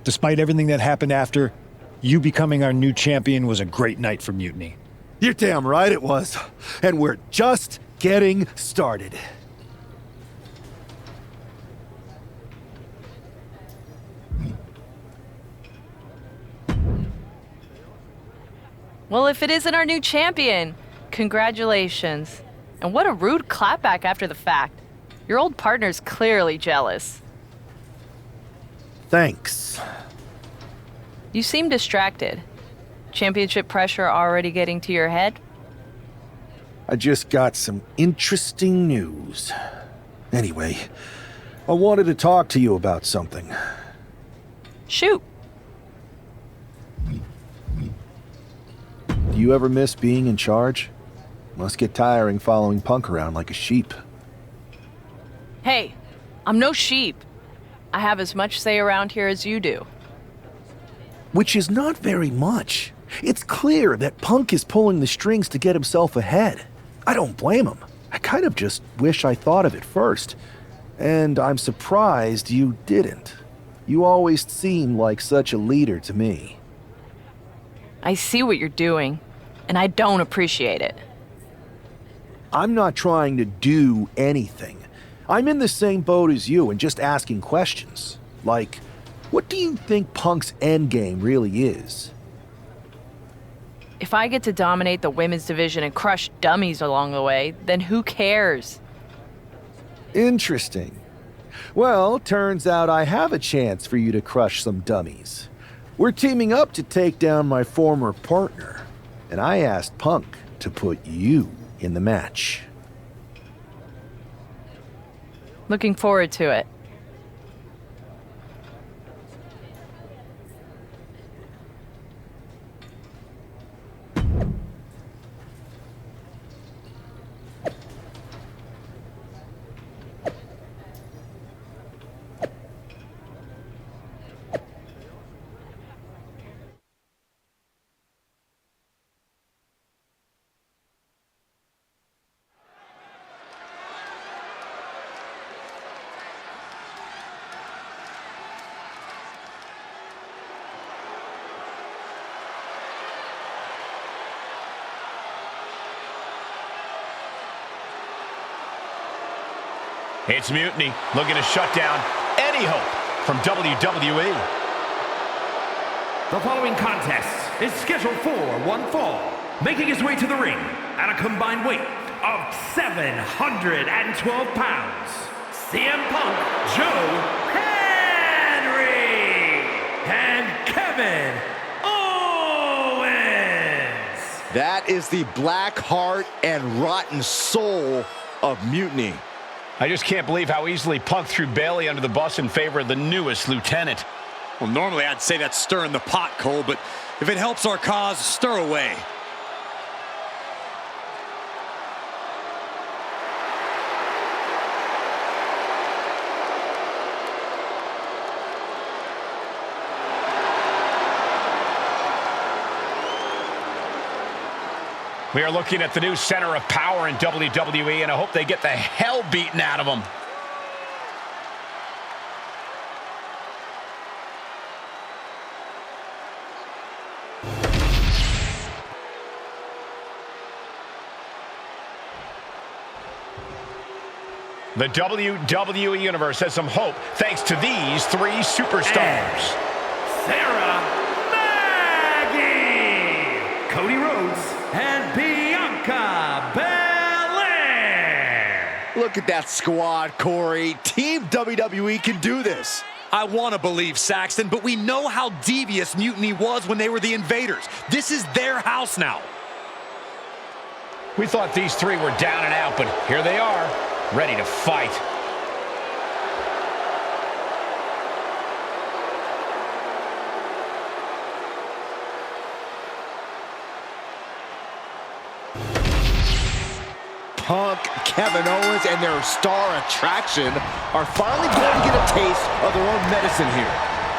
Despite everything that happened after, you becoming our new champion was a great night for Mutiny. You're damn right it was. And we're just getting started. Well, if it isn't our new champion, congratulations. And what a rude clapback after the fact. Your old partner's clearly jealous. Thanks. You seem distracted. Championship pressure already getting to your head? I just got some interesting news. Anyway, I wanted to talk to you about something. Shoot. Do you ever miss being in charge? Must get tiring following Punk around like a sheep. Hey, I'm no sheep. I have as much say around here as you do. Which is not very much. It's clear that Punk is pulling the strings to get himself ahead. I don't blame him. I kind of just wish I thought of it first. And I'm surprised you didn't. You always seem like such a leader to me. I see what you're doing, and I don't appreciate it. I'm not trying to do anything. I'm in the same boat as you and just asking questions. Like, what do you think Punk's endgame really is? If I get to dominate the women's division and crush dummies along the way, then who cares? Interesting. Well, turns out I have a chance for you to crush some dummies. We're teaming up to take down my former partner, and I asked Punk to put you in the match. Looking forward to it. It's Mutiny looking to shut down any hope from WWE. The following contest is scheduled for one fall, making his way to the ring at a combined weight of 712 pounds. CM Punk, Joe Henry, and Kevin Owens. That is the black heart and rotten soul of Mutiny. I just can't believe how easily Punk threw Bayley under the bus in favor of the newest lieutenant. Well, normally I'd say that's stirring the pot, Cole, but if it helps our cause, stir away. We are looking at the new center of power in WWE, and I hope they get the hell beaten out of them. The WWE Universe has some hope thanks to these three superstars. Sarah Maggie, Cody Rhodes, and Bianca Belair. Look at that squad, Corey. Team WWE can do this. I want to believe, Saxton, but we know how devious Mutiny was when they were the invaders. This is their house now. We thought these three were down and out, but here they are, ready to fight. Punk, Kevin Owens, and their star attraction are finally going to get a taste of their own medicine here.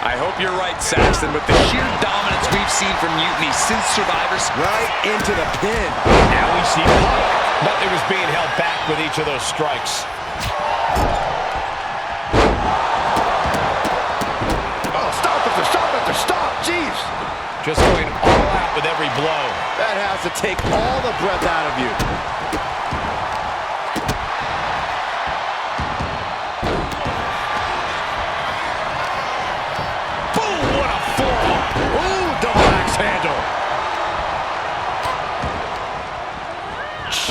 I hope you're right, Saxton, but the sheer dominance we've seen from Mutiny since Survivors. Right into the pin. Now we see Punk. Nothing was being held back with each of those strikes. Oh, stop after stop after stop. Jeez. Just going all out with every blow. That has to take all the breath out of you.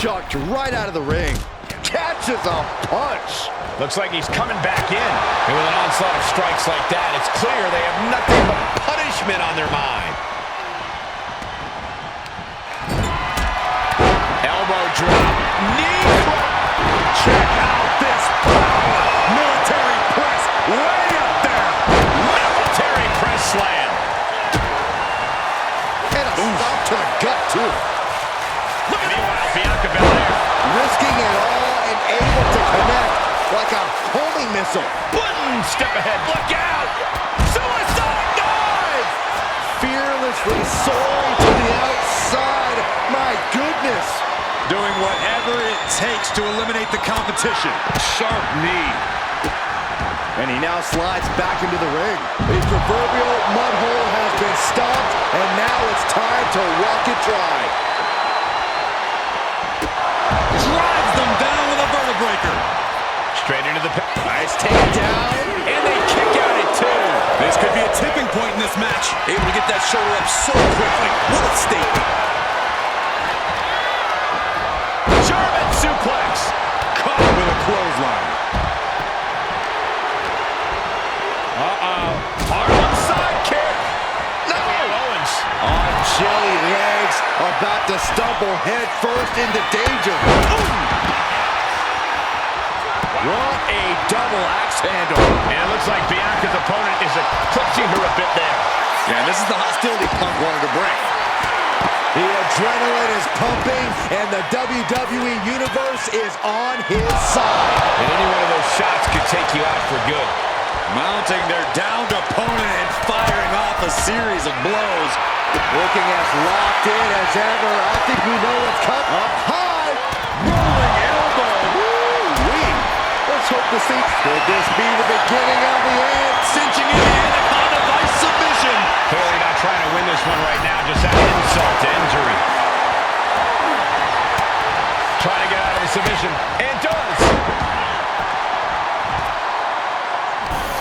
Chucked right out of the ring. Catches a punch. Looks like he's coming back in. And with an onslaught of strikes like that, it's clear they have nothing but punishment on their mind. Elbow drop. Knee drop. Check out this power. Military press way up there. Military press slam. And a stop to the gut, too. Look at that. Bianca Belair. Risking it all and able to connect like a homing missile. One step ahead. Look out. Suicide dive. Fearlessly soaring to the outside. My goodness. Doing whatever it takes to eliminate the competition. Sharp knee. And he now slides back into the ring. The proverbial mud hole has been stomped, and now it's time to walk it dry. Drives them down with a vertebreaker. Straight into the pin. Nice takedown. And they kick out at two. This could be a tipping point in this match. Able to get that shoulder up so quickly. What a statement. German suplex. Caught with a clothesline. Harlem sidekick. No. Owens. On jelly legs, about to stumble head first into danger. What a double axe handle. And it looks like Bianca's opponent is eclipsing her a bit there. Yeah, this is the hostility Punk wanted to bring. The adrenaline is pumping, and the WWE Universe is on his side. And any one of those shots could take you out for good. Mounting their downed opponent and firing off a series of blows. Looking as locked in as ever. I think we know what's coming. Up high. Rolling elbow. Woo-wee. Let's hope to see. Could this be the beginning of the end? Cinching in the Anaconda Vice submission. Clearly not trying to win this one right now. Just add insult to injury. Trying to get out of the submission. And does.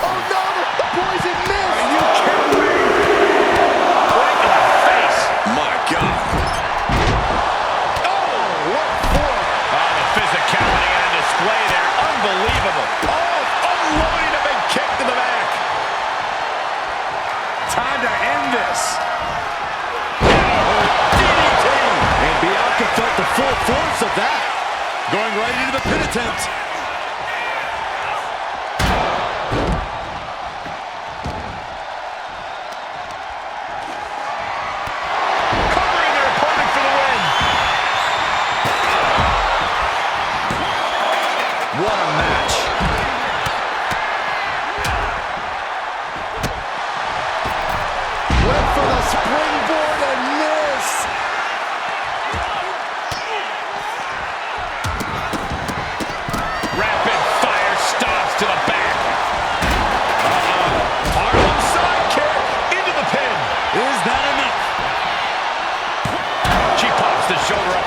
Oh no, the poison missed. Are you kidding me? Right in the face. My God. Oh, what for? Oh, the physicality on display there. Unbelievable. Oh, unloading a big kick to the back. Time to end this. DDT. And Bianca felt the full force of that. Going right into the pin attempt. Covering their opponent for the win. What a match. Went for the springboard and miss.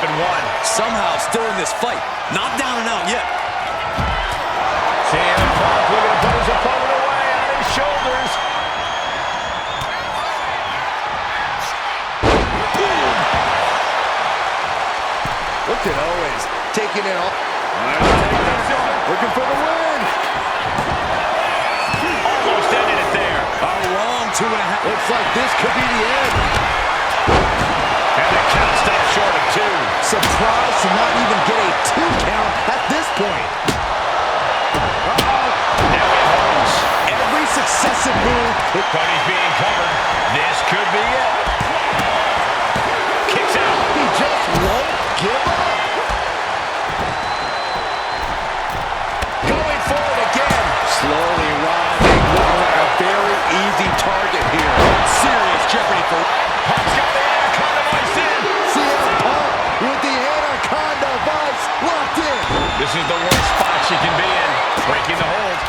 and one. Somehow still in this fight. Not down and out yet. CM Punk looking to put his opponent away on his shoulders. Look at Owens taking it all. Looking for the win. Almost ended it there. A long 2.5. Looks like this could be the end. And the count stops short of 2. Surprised to not even get a 2 count at this point. Now he holds. Every successive move. Cody's being covered. This could be it. Kicks out. He just won't give up. Going forward again. Slowly rising. Looking like a very easy target here. Serious jeopardy for Punk's got the Anaconda Vice in. CM Punk with the Anaconda Vice locked in. This is the worst spot she can be in. Breaking the hold.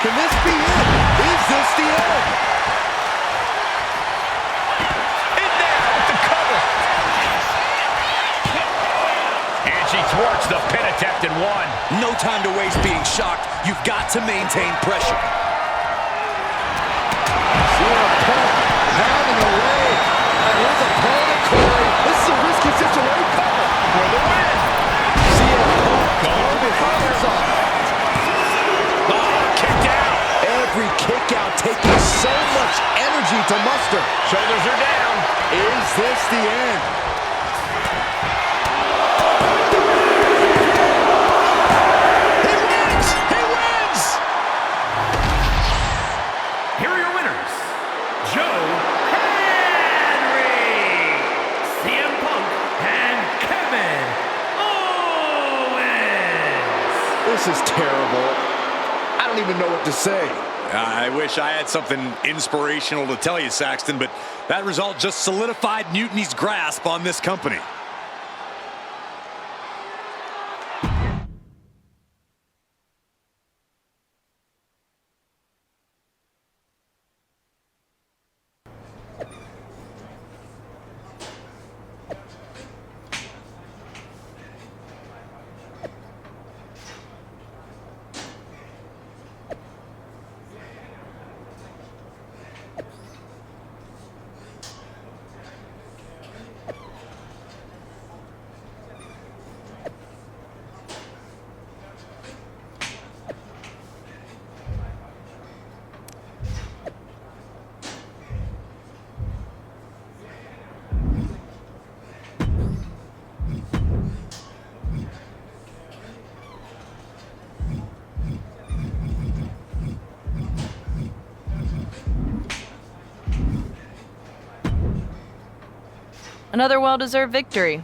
Can this be it? Is this the end? In there with the cover. And she thwarts the pin attempt in 1. no time to waste being shocked. You've got to maintain pressure. CM Punk pounding away at his opponent, Corey. This is a risky situation. For the win. CM Punk going his hands off. Kicked out. Every kick out taking so much energy to muster. Shoulders are down. Is this the end? He wins! He wins! Here are your winners, Joe Henry, CM Punk, and Kevin Owens. This is terrible. I don't even know what to say. I wish I had something inspirational to tell you, Saxton, but that result just solidified Mutiny's grasp on this company. Another well-deserved victory.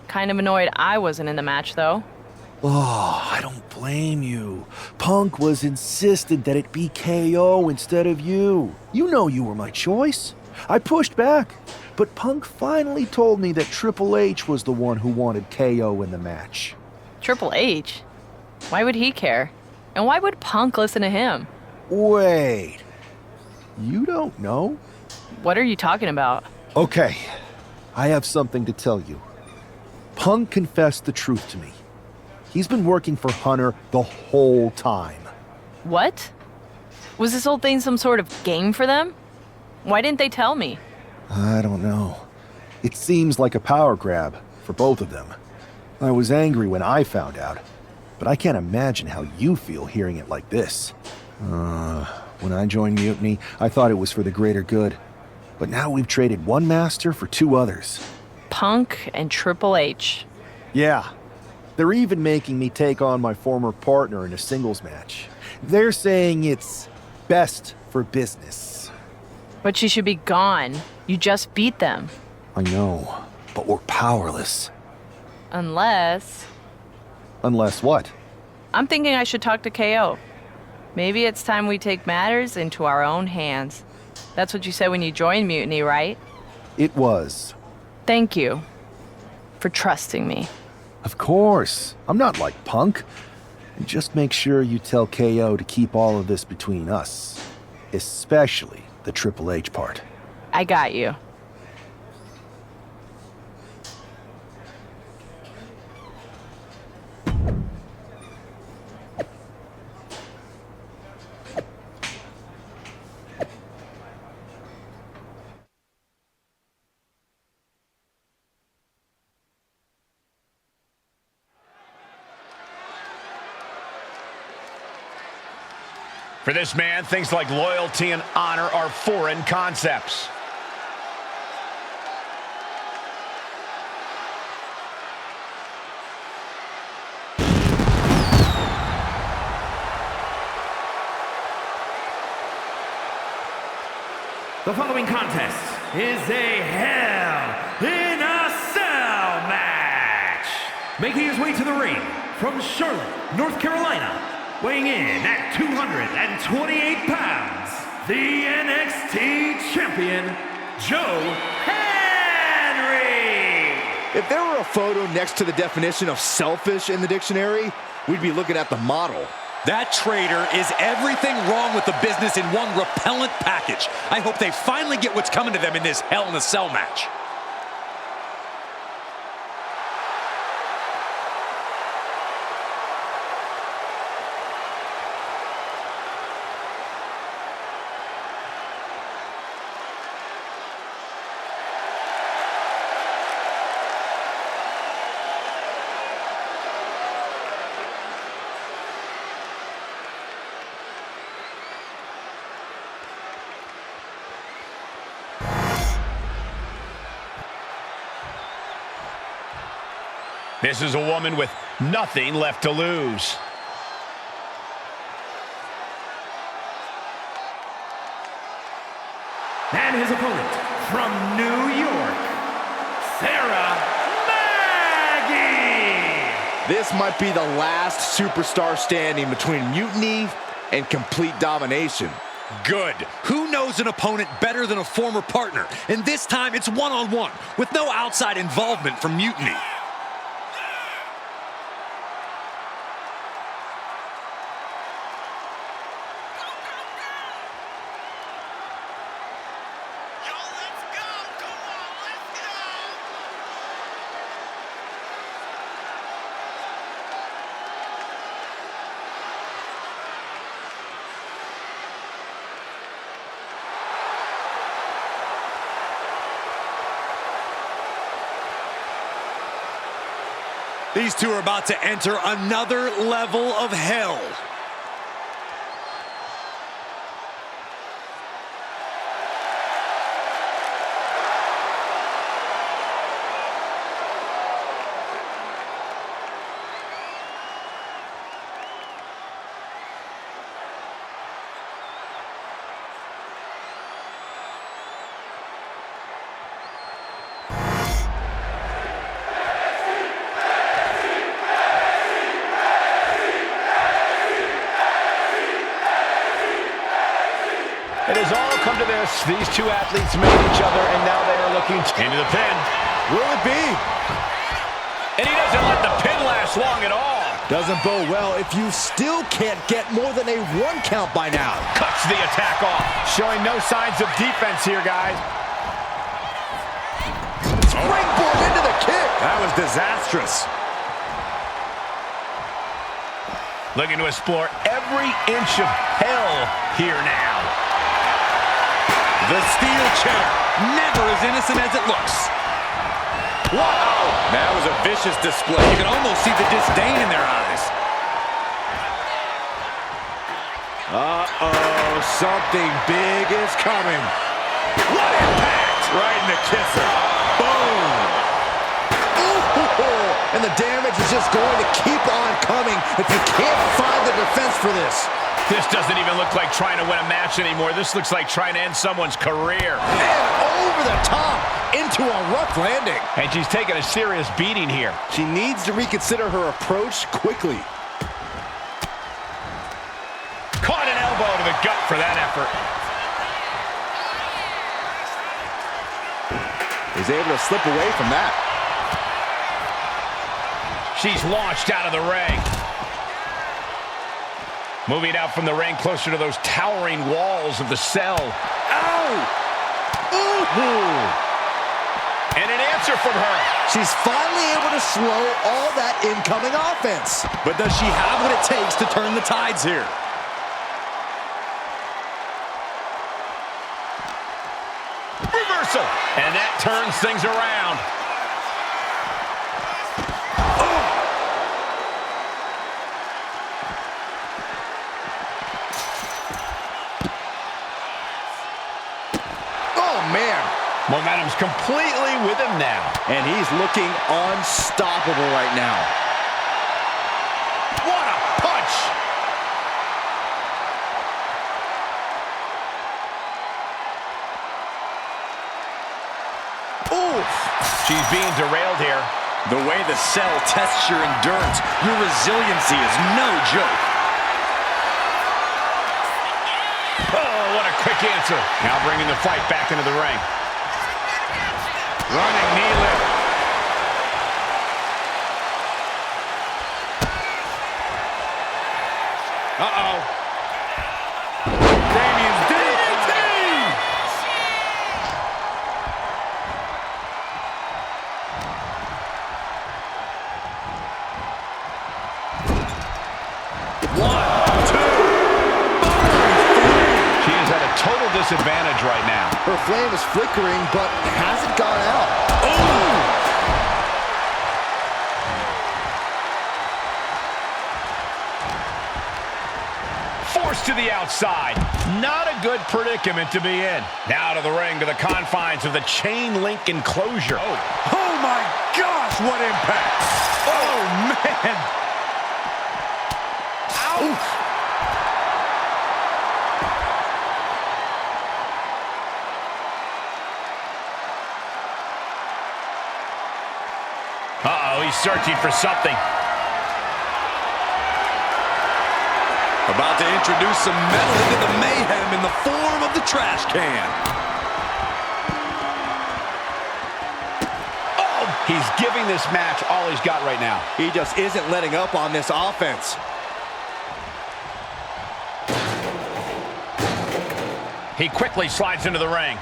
Kind of annoyed I wasn't in the match, though. Oh, I don't blame you. Punk was insistent that it be KO instead of you. You know you were my choice. I pushed back, but Punk finally told me that Triple H was the one who wanted KO in the match. Triple H? Why would he care? And why would Punk listen to him? Wait. You don't know? What are you talking about? Okay. I have something to tell you. Punk confessed the truth to me. He's been working for Hunter the whole time. What? Was this whole thing some sort of game for them? Why didn't they tell me? I don't know. It seems like a power grab for both of them. I was angry when I found out, but I can't imagine how you feel hearing it like this. When I joined Mutiny, I thought it was for the greater good. But now we've traded one master for two others. Punk and Triple H. Yeah. They're even making me take on my former partner in a singles match. They're saying it's best for business. But she should be gone. You just beat them. I know, but we're powerless. Unless... Unless what? I'm thinking I should talk to KO. Maybe it's time we take matters into our own hands. That's what you said when you joined Mutiny, right? It was. Thank you for trusting me. Of course. I'm not like Punk. And just make sure you tell KO to keep all of this between us. Especially the Triple H part. I got you. For this man, things like loyalty and honor are foreign concepts. The following contest is a Hell in a Cell match. Making his way to the ring from Charlotte, North Carolina, weighing in at 228 pounds, the NXT champion, Joe Henry. If there were a photo next to the definition of selfish in the dictionary, we'd be looking at the model. That traitor is everything wrong with the business in one repellent package. I hope they finally get what's coming to them in this Hell in a Cell match. This is a woman with nothing left to lose. And his opponent from New York, Sarah Maggie. This might be the last superstar standing between mutiny and complete domination. Good. Who knows an opponent better than a former partner? And this time it's one-on-one with no outside involvement from Mutiny. These two are about to enter another level of hell. It has all come to this. These two athletes met each other, and now they are looking into the pin. Will it be? And he doesn't let the pin last long at all. Doesn't bode well if you still can't get more than a 1 count by now. Cuts the attack off. Showing no signs of defense here, guys. Springboard into the kick. That was disastrous. Looking to explore every inch of hell here now. The steel chair, never as innocent as it looks. Wow! That was a vicious display. You can almost see the disdain in their eyes. Uh-oh, something big is coming. What impact! Right in the kisser. Boom! Ooh, and the damage is just going to keep on coming if you can't find the defense for this. This doesn't even look like trying to win a match anymore. This looks like trying to end someone's career. And over the top into a rough landing. And she's taking a serious beating here. She needs to reconsider her approach quickly. Caught an elbow to the gut for that effort. He's able to slip away from that. She's launched out of the ring. Moving out from the ring closer to those towering walls of the cell. Ow! Ooh! And an answer from her. She's finally able to slow all that incoming offense. But does she have what it takes to turn the tides here? Reversal. And that turns things around. man. Momentum's completely with him now. And he's looking unstoppable right now. What a punch! Oof! She's being derailed here. The way the cell tests your endurance, your resiliency is no joke. Oh, what a quick answer. Now bringing the fight back into the ring. Running knee lift. Uh-oh. Damien's DDT! She is at a total disadvantage right now. Her flame is flickering, but hasn't gone out. Forced to the outside. Not a good predicament to be in. Now to the ring, to the confines of the chain link enclosure. Oh my gosh, what impact! Oh, man! Ouch! Uh-oh, he's searching for something. About to introduce some metal into the mayhem in the form of the trash can. Oh, he's giving this match all he's got right now. He just isn't letting up on this offense. He quickly slides into the ring.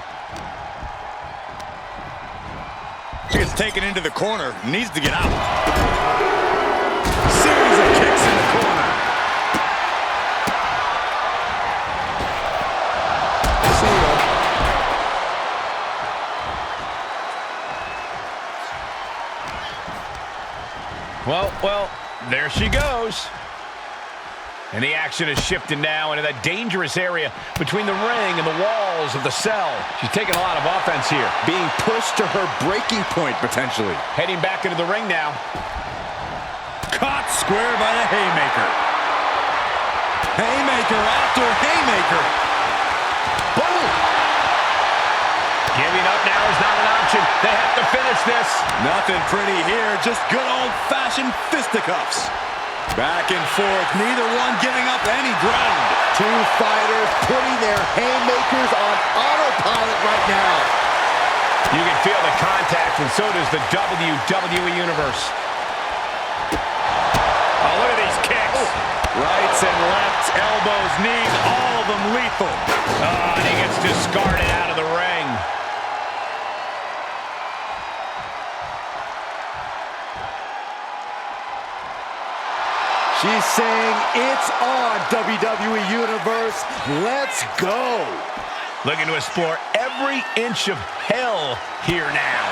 He gets taken into the corner, needs to get out. Series of kicks in the corner. Well, there she goes. And the action is shifted now into that dangerous area between the ring and the walls of the cell. She's taking a lot of offense here. Being pushed to her breaking point, potentially. Heading back into the ring now. Caught square by the haymaker. Haymaker after haymaker. Boom! Giving up now is not an option. They have to finish this. Nothing pretty here, just good old-fashioned fisticuffs. Back and forth, neither one giving up any ground. Two fighters putting their haymakers on autopilot right now. You can feel the contact, and so does the WWE Universe. Oh, look at these kicks. Rights and lefts, elbows, knees, all of them lethal. Oh, and he gets discarded out of the ring. She's saying, it's on, WWE Universe. Let's go. Looking to explore every inch of hell here now.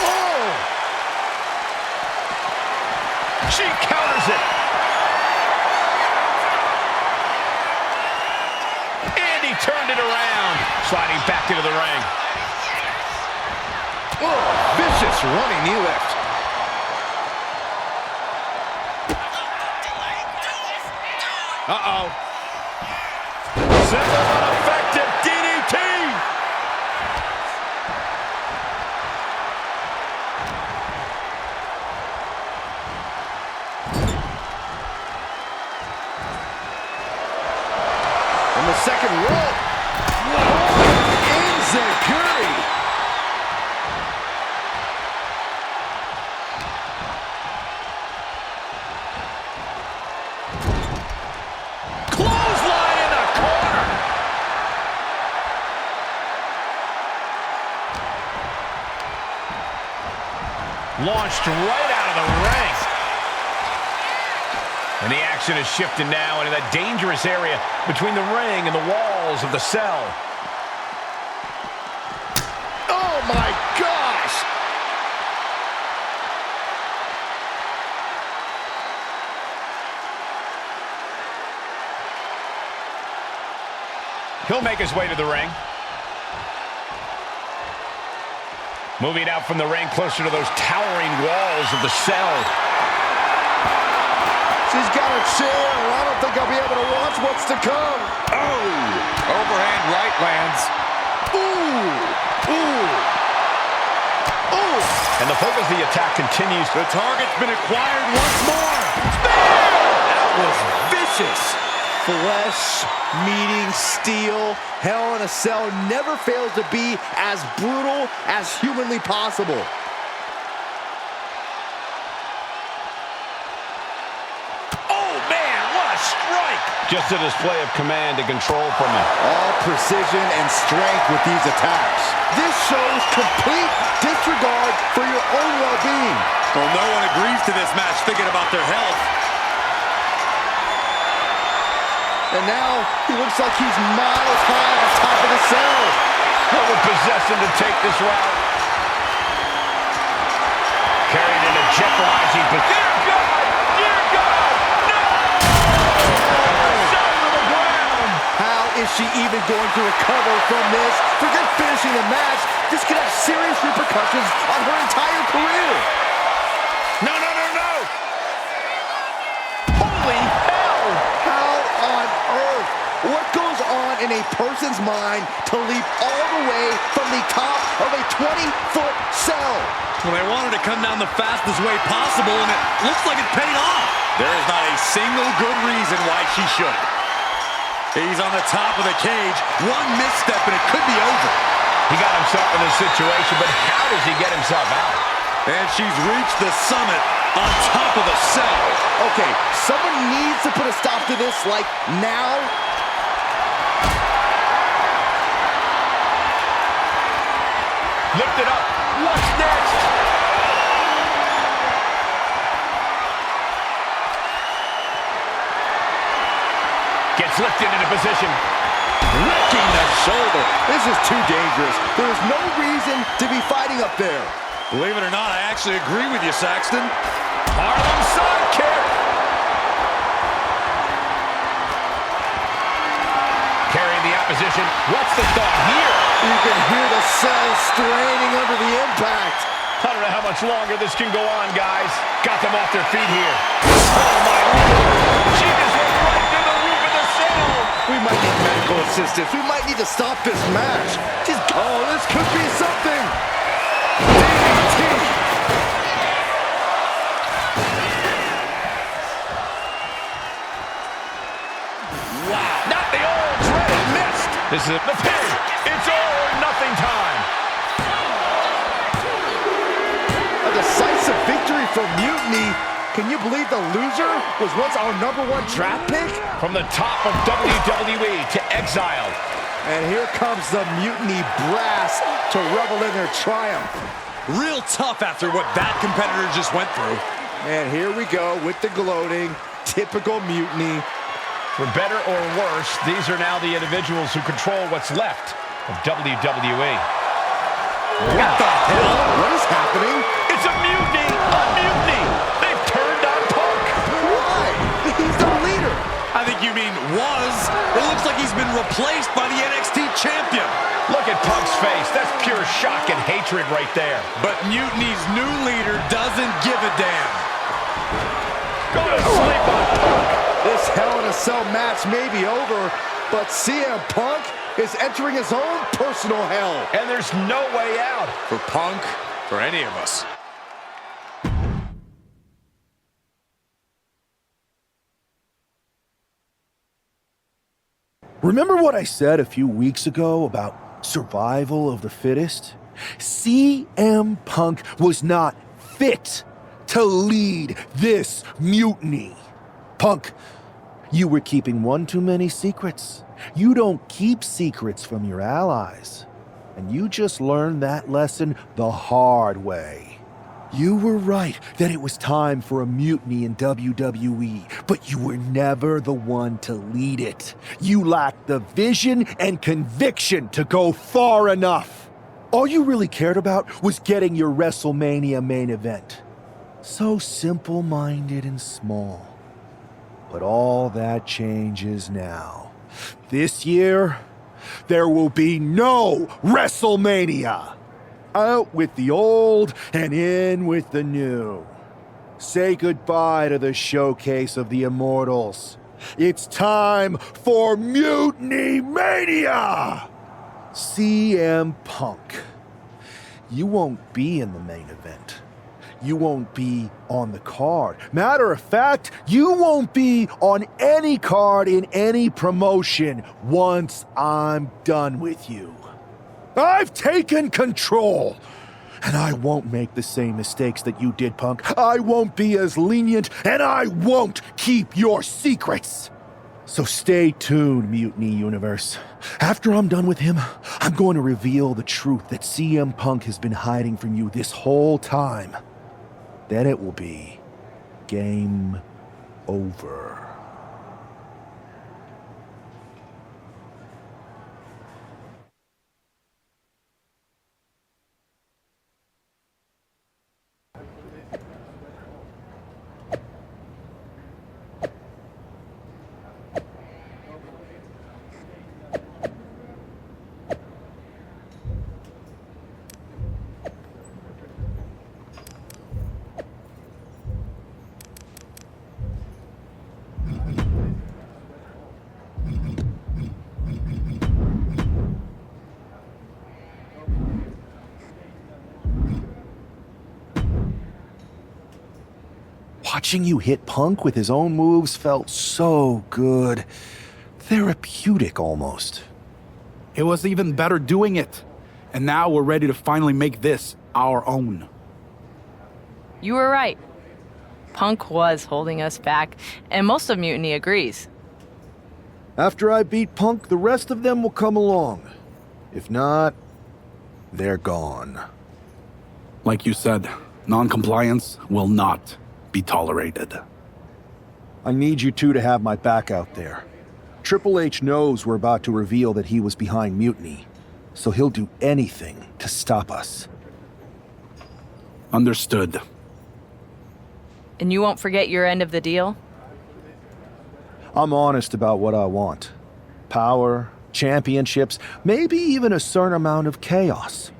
Oh! She counters it. And he turned it around. Sliding back into the ring. Oh, vicious running knee lift. Uh-oh. Simple but effective DDT. From the second rope. Enziguri. Clothesline in the corner. Launched right out of the ring. And the action is shifted now into that dangerous area between the ring and the walls of the cell. Oh my gosh! He'll make his way to the ring. Moving out from the ring closer to those towering walls of the cell. She's got a chair. I don't think I'll be able to watch what's to come. Oh! Overhand right lands. Ooh! Ooh! Ooh! And the focus of the attack continues. The target's been acquired once more. That was vicious. Flesh meeting steel. Hell in a Cell never fails to be as brutal as humanly possible. Oh, man, what a strike! Just a display of command and control from him. All precision and strength with these attacks. This shows complete disregard for your own well-being. Well, no one agrees to this match thinking about their health. And now he looks like he's miles high on top of the cell. What would possess him to take this route? Carried into jeopardizing position. Dear God! Dear God! No! Shot to the ground! How is she even going to recover from this? Forget finishing the match. This could have serious repercussions on her entire career. No, no, no, no! Holy hell! How on earth? What goes on in a person's mind to leap all the way from the top of a 20-foot cell? Well, they wanted to come down the fastest way possible, and it looks like it paid off. There is not a single good reason why she should. He's on the top of the cage. One misstep, and it could be over. He got himself in this situation, but how does he get himself out? And she's reached the summit on top of the cell. Okay, someone needs to put a stop to this, like, now. Lift it up. What's next? Gets lifted into position. Wrecking the shoulder. This is too dangerous. There is no reason to be fighting up there. Believe it or not, I actually agree with you, Saxton. Harlem sidekick. Carrying the opposition. What's the thought here? You can hear the cell straining under the impact. I don't know how much longer this can go on, guys. Got them off their feet here. Oh, my Lord. She just went right through the roof of the cell. We might need medical assistance. We might need to stop this match. Oh, this could be something. DDT. Wow. Not the old dreaded missed. This is the pin. It's all or nothing time. A decisive victory for Mutiny. Can you believe the loser was once our #1 draft pick? From the top of WWE to exiled. And here comes the Mutiny brass to revel in their triumph. Real tough after what that competitor just went through. And here we go with the gloating. Typical Mutiny. For better or worse, these are now the individuals who control what's left of WWE. What the hell? What is happening? It's a mutiny! A mutiny! They've turned on Punk! Why? He's the leader. I think you mean was. It looks like he's been replaced by the NXT champion. Look at Punk's face. That's pure shock and hatred right there. But Mutiny's new leader doesn't give a damn. Go to sleep on Punk. This Hell in a Cell match may be over, but CM Punk is entering his own personal hell. And there's no way out. For Punk, for any of us. Remember what I said a few weeks ago about survival of the fittest? CM Punk was not fit to lead this mutiny. Punk, you were keeping one too many secrets. You don't keep secrets from your allies. And you just learned that lesson the hard way. You were right that it was time for a mutiny in WWE, but you were never the one to lead it. You lacked the vision and conviction to go far enough. All you really cared about was getting your WrestleMania main event. So simple-minded and small. But all that changes now. This year, there will be no WrestleMania. Out with the old and in with the new. Say goodbye to the showcase of the immortals. It's time for Mutiny Mania! CM Punk. You won't be in the main event. You won't be on the card. Matter of fact, you won't be on any card in any promotion once I'm done with you. I've taken control. And I won't make the same mistakes that you did, Punk. I won't be as lenient, and I won't keep your secrets. So stay tuned, Mutiny Universe. After I'm done with him, I'm going to reveal the truth that CM Punk has been hiding from you this whole time. Then it will be game over. Watching you hit Punk with his own moves felt so good. Therapeutic, almost. It was even better doing it. And now we're ready to finally make this our own. You were right. Punk was holding us back, and most of Mutiny agrees. After I beat Punk, the rest of them will come along. If not, they're gone. Like you said, non-compliance will not be tolerated. I need you two to have my back out there. Triple H knows we're about to reveal that he was behind Mutiny, so he'll do anything to stop us. Understood. And you won't forget your end of the deal? I'm honest about what I want. Power, championships, maybe even a certain amount of chaos.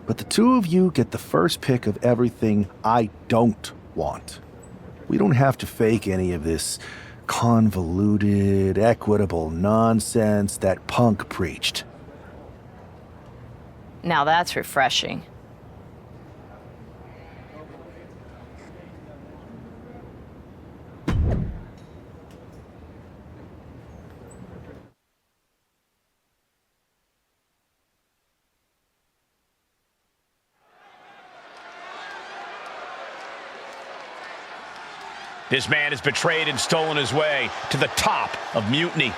But the two of you get the first pick of everything I don't want. We don't have to fake any of this convoluted, equitable nonsense that Punk preached. Now that's refreshing. This man has betrayed and stolen his way to the top of Mutiny.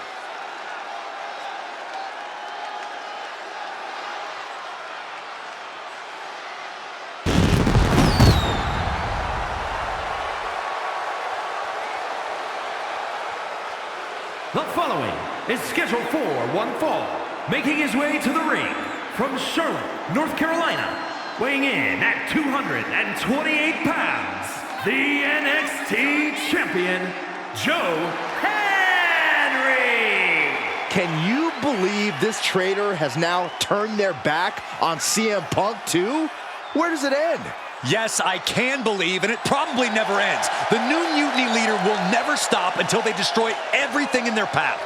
The following is scheduled for one fall, making his way to the ring from Charlotte, North Carolina, weighing in at 228 pounds, the NXT Champion, Joe Henry! Can you believe this traitor has now turned their back on CM Punk too? Where does it end? Yes, I can believe, and it probably never ends. The new Mutiny leader will never stop until they destroy everything in their path.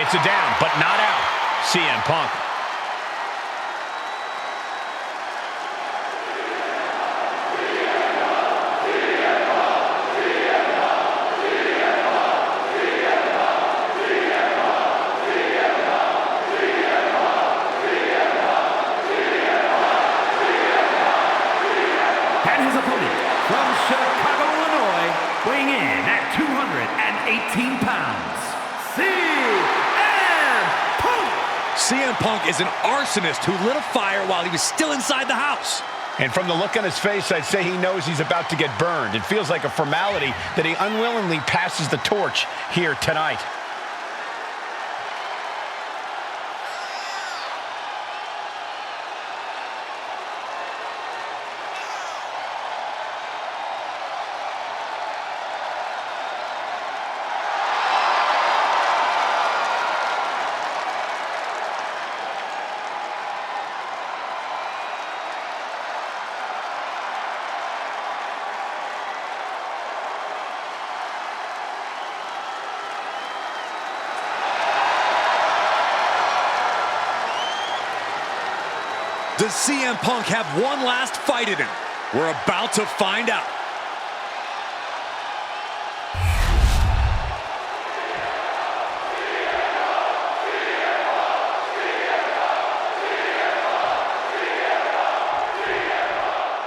It's a down, but not out. CM Punk. From Chicago, Illinois, weighing in at 218 pounds, CM Punk! CM Punk is an arsonist who lit a fire while he was still inside the house. And from the look on his face, I'd say he knows he's about to get burned. It feels like a formality that he unwillingly passes the torch here tonight. Does CM Punk have one last fight in him? We're about to find out.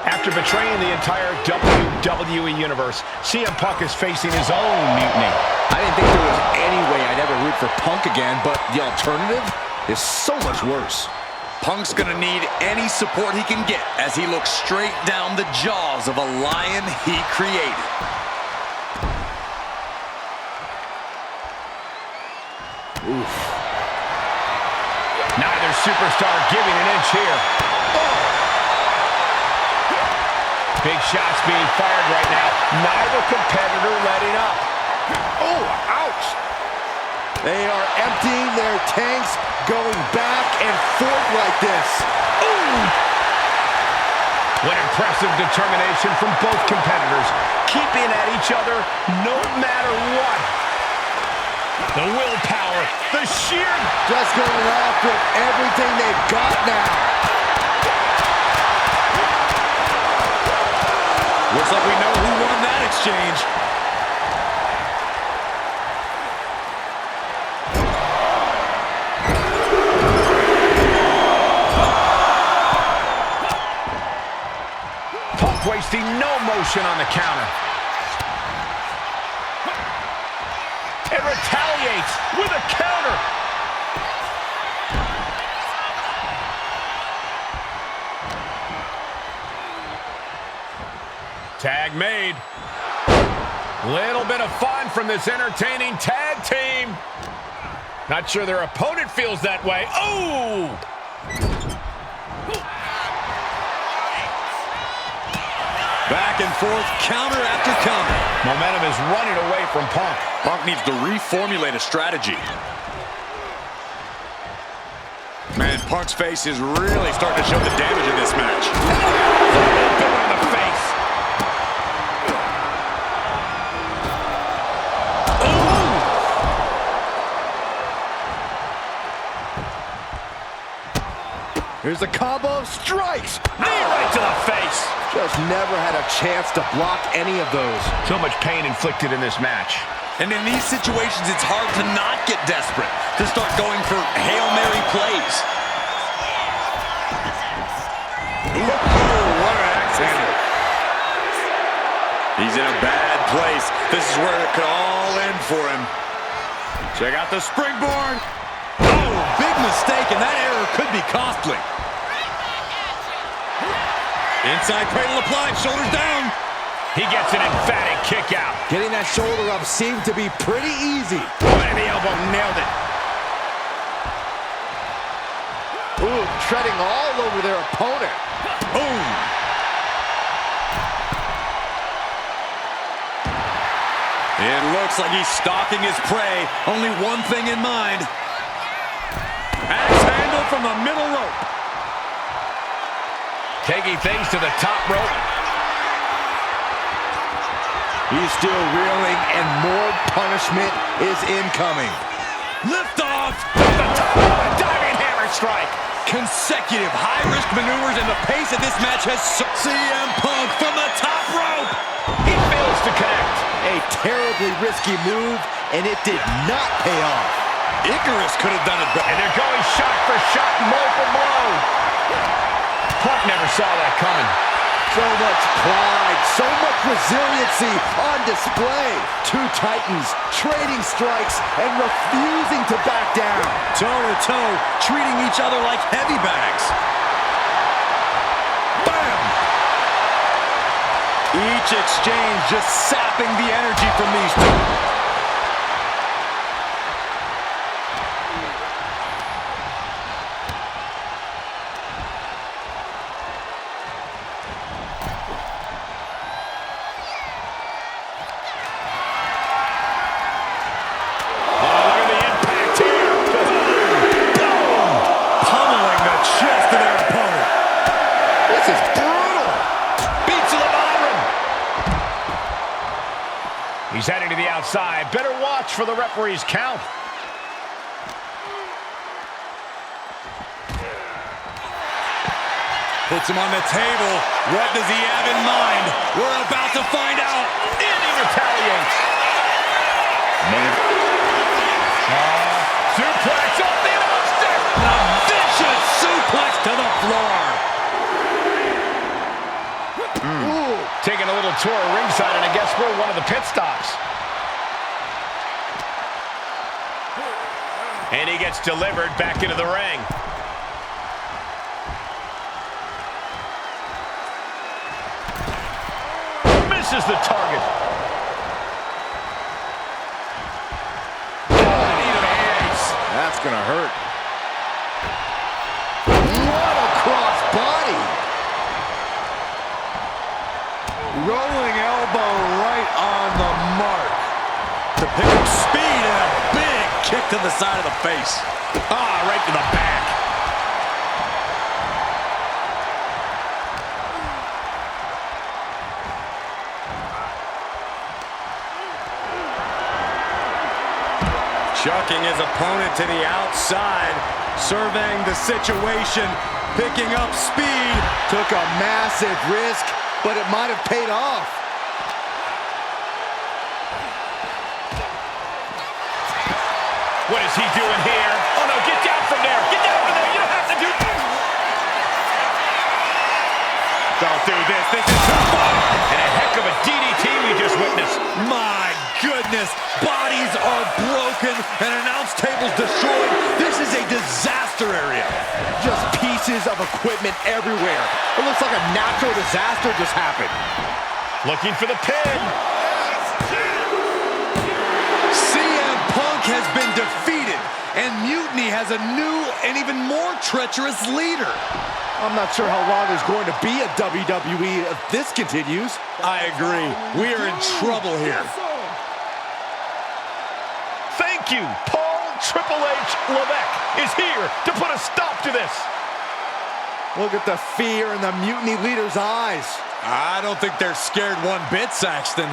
After betraying the entire WWE Universe, CM Punk is facing his own mutiny. I didn't think there was any way I'd ever root for Punk again, but the alternative is so much worse. Punk's gonna need any support he can get as he looks straight down the jaws of a lion he created. Oof. Neither superstar giving an inch here. Big shots being fired right now. Neither competitor letting up. Oh, ouch! They are emptying their tanks, going back and forth like this. Ooh! What impressive determination from both competitors, keeping at each other no matter what. The willpower, the sheer... Just going off with everything they've got now. Looks like we know who won that exchange. Punk wasting no motion on the counter. And retaliates with a counter. Tag made. Little bit of fun from this entertaining tag team. Not sure their opponent feels that way. Oh! Back and forth, counter after counter. Momentum is running away from Punk. Punk needs to reformulate a strategy. Man, Punk's face is really starting to show the damage in this match. Open on the face. Here's a combo of strikes. Knee right to the face. Just never had a chance to block any of those. So much pain inflicted in this match. And in these situations, it's hard to not get desperate, to start going for Hail Mary plays. Ooh, what an axe-handle. He's in a bad place. This is where it could all end for him. Check out the springboard. Oh, big mistake, and that error could be costly. Inside cradle applied, shoulders down. He gets an emphatic kick out. Getting that shoulder up seemed to be pretty easy. Boy, the elbow nailed it. Ooh, treading all over their opponent. Boom. It looks like he's stalking his prey. Only one thing in mind. Axe handle from the middle rope. Taking things to the top rope. He's still reeling, and more punishment is incoming. Lift off. At the top of a diving hammer strike. Consecutive high-risk maneuvers, and the pace of this match has... CM Punk from the top rope. He fails to connect. A terribly risky move, and it did not pay off. Icarus could have done it better. And they're going shot for shot, blow for blow. Punk never saw that coming. So much pride, so much resiliency on display. Two titans trading strikes and refusing to back down. Toe to toe, treating each other like heavy bags. Bam! Each exchange just sapping the energy from these two. He's heading to the outside. Better watch for the referee's count. Puts him on the table. What does he have in mind? We're about to find out. And he retaliates. Suplex off the outside. A vicious suplex to the floor. Taking a little tour of ringside, and I guess we're one of the pit stops. And he gets delivered back into the ring. Misses the target. That's gonna hurt. What a cross body! Rolling elbow right on the mark. To pick up speed and a big kick to the side of the face. Right to the back. Chucking his opponent to the outside, surveying the situation, picking up speed. Took a massive risk, but it might have paid off. What is he doing here? Oh no, get down from there! Get down from there! You don't have to do this! Don't do this, this is too far! And a heck of a DDT we just witnessed. My goodness, bodies are broken and announce tables destroyed. This is a disaster area. Just pieces of equipment everywhere. It looks like a natural disaster just happened. Looking for the pin. CM Punk has been defeated, and Mutiny has a new and even more treacherous leader. I'm not sure how long there's going to be a WWE if this continues. I agree. We are in trouble here. Thank you. Paul Triple H Levesque is here to put a stop to this. Look at the fear in the Mutiny leader's eyes. I don't think they're scared one bit, Saxton.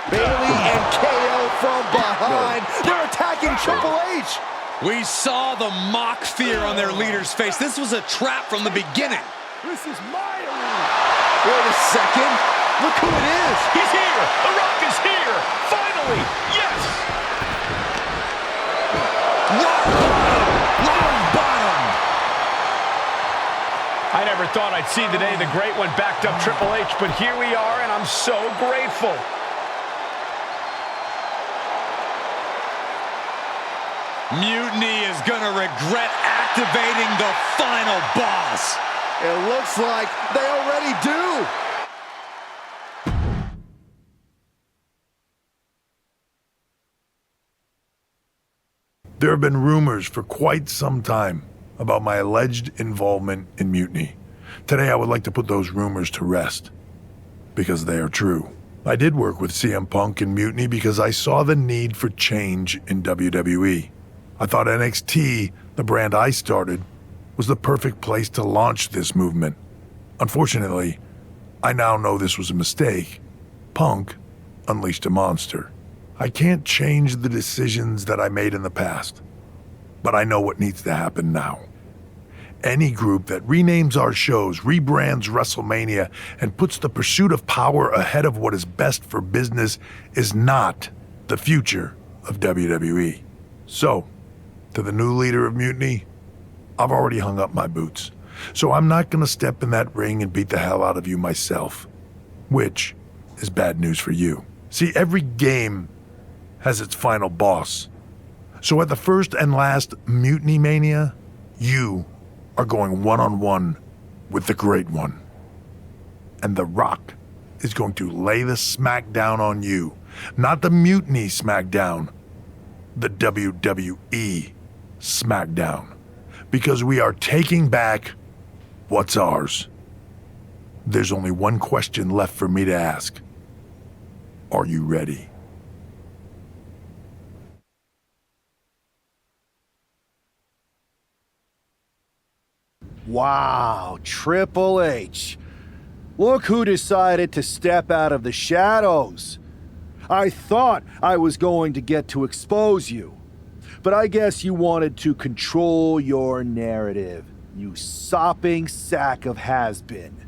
Bailey and KO from behind. They're attacking Triple H. We saw the mock fear on their leader's face. This was a trap from the beginning. This is my arena. Wait a second. Look who it is. He's here. The Rock is here. Finally. Yes. Rock bottom. I never thought I'd see the day the Great One backed up Triple H, but here we are, and I'm so grateful. Mutiny is going to regret activating the final boss. It looks like they already do. There have been rumors for quite some time about my alleged involvement in Mutiny. Today I would like to put those rumors to rest, because they are true. I did work with CM Punk in Mutiny because I saw the need for change in WWE. I thought NXT, the brand I started, was the perfect place to launch this movement. Unfortunately, I now know this was a mistake. Punk unleashed a monster. I can't change the decisions that I made in the past, but I know what needs to happen now. Any group that renames our shows, rebrands WrestleMania, and puts the pursuit of power ahead of what is best for business is not the future of WWE. So, to the new leader of Mutiny, I've already hung up my boots. So I'm not gonna step in that ring and beat the hell out of you myself, which is bad news for you. See, every game has its final boss. So at the first and last Mutiny Mania, you are going one-on-one with the Great One. And The Rock is going to lay the smackdown on you. Not the Mutiny smackdown, the WWE smackdown. Because we are taking back what's ours. There's only one question left for me to ask. Are you ready? Wow, Triple H. Look who decided to step out of the shadows. I thought I was going to get to expose you, but I guess you wanted to control your narrative, you sopping sack of has-been.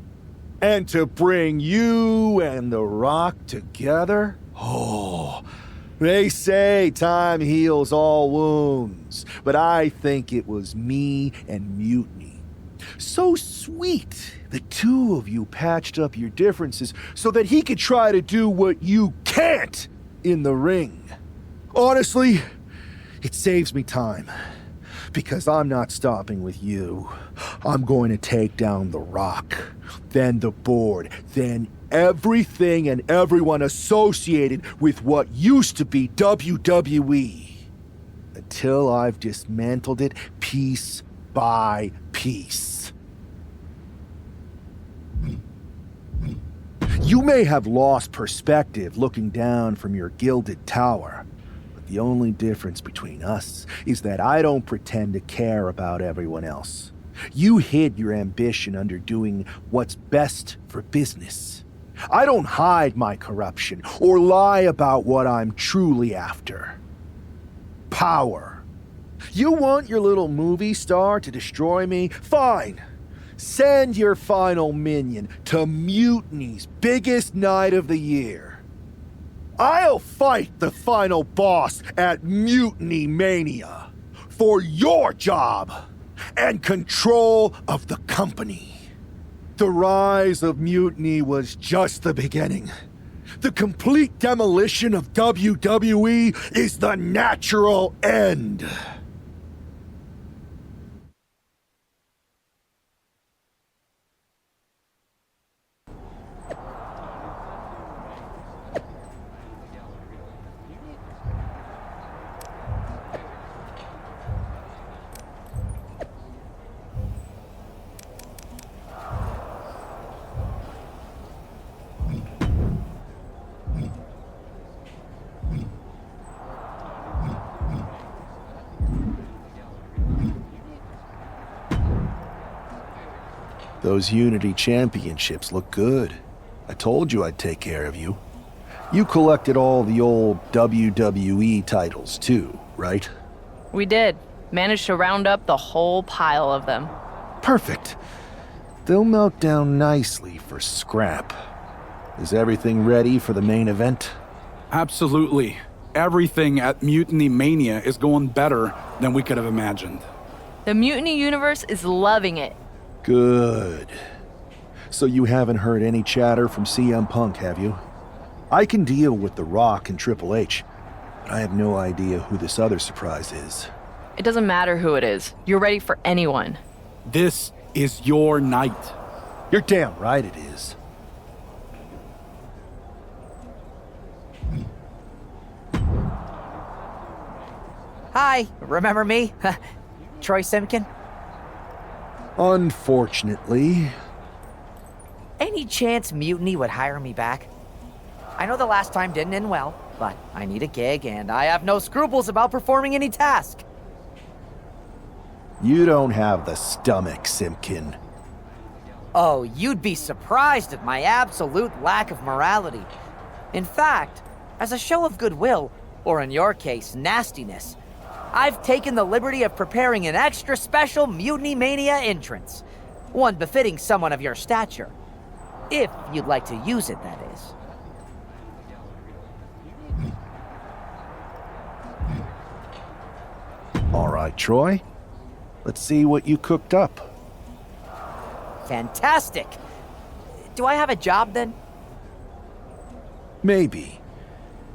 And to bring you and The Rock together? Oh, they say time heals all wounds, but I think it was me and Mutiny. So sweet, the two of you patched up your differences so that he could try to do what you can't in the ring. Honestly, it saves me time, because I'm not stopping with you. I'm going to take down The Rock, then the board, then everything and everyone associated with what used to be WWE, until I've dismantled it piece by piece. You may have lost perspective looking down from your gilded tower, but the only difference between us is that I don't pretend to care about everyone else. You hid your ambition under doing what's best for business. I don't hide my corruption or lie about what I'm truly after. Power. You want your little movie star to destroy me? Fine. Send your final minion to Mutiny's biggest night of the year. I'll fight the final boss at Mutiny Mania for your job and control of the company. The rise of Mutiny was just the beginning. The complete demolition of WWE is the natural end. Those Unity Championships look good. I told you I'd take care of you. You collected all the old WWE titles too, right? We did. Managed to round up the whole pile of them. Perfect. They'll melt down nicely for scrap. Is everything ready for the main event? Absolutely. Everything at Mutiny Mania is going better than we could have imagined. The Mutiny universe is loving it. Good. So you haven't heard any chatter from CM Punk, have you? I can deal with The Rock and Triple H, but I have no idea who this other surprise is. It doesn't matter who it is. You're ready for anyone. This is your night. You're damn right it is. Hi, remember me? Troy Simkin? Unfortunately. Any chance Mutiny would hire me back? I know the last time didn't end well, but I need a gig and I have no scruples about performing any task. You don't have the stomach, Simkin. Oh, you'd be surprised at my absolute lack of morality. In fact, as a show of goodwill, or in your case, nastiness, I've taken the liberty of preparing an extra special Mutiny Mania entrance. One befitting someone of your stature. If you'd like to use it, that is. All right, Troy. Let's see what you cooked up. fantastic. Do I have a job then? Maybe.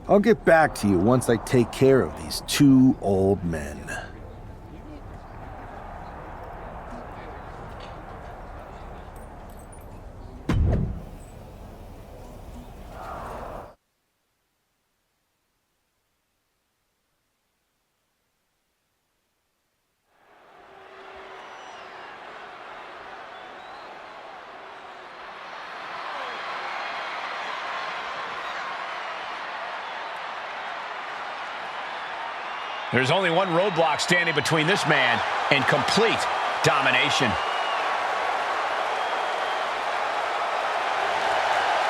I'll get back to you once I take care of these two old men. There's only one roadblock standing between this man and complete domination.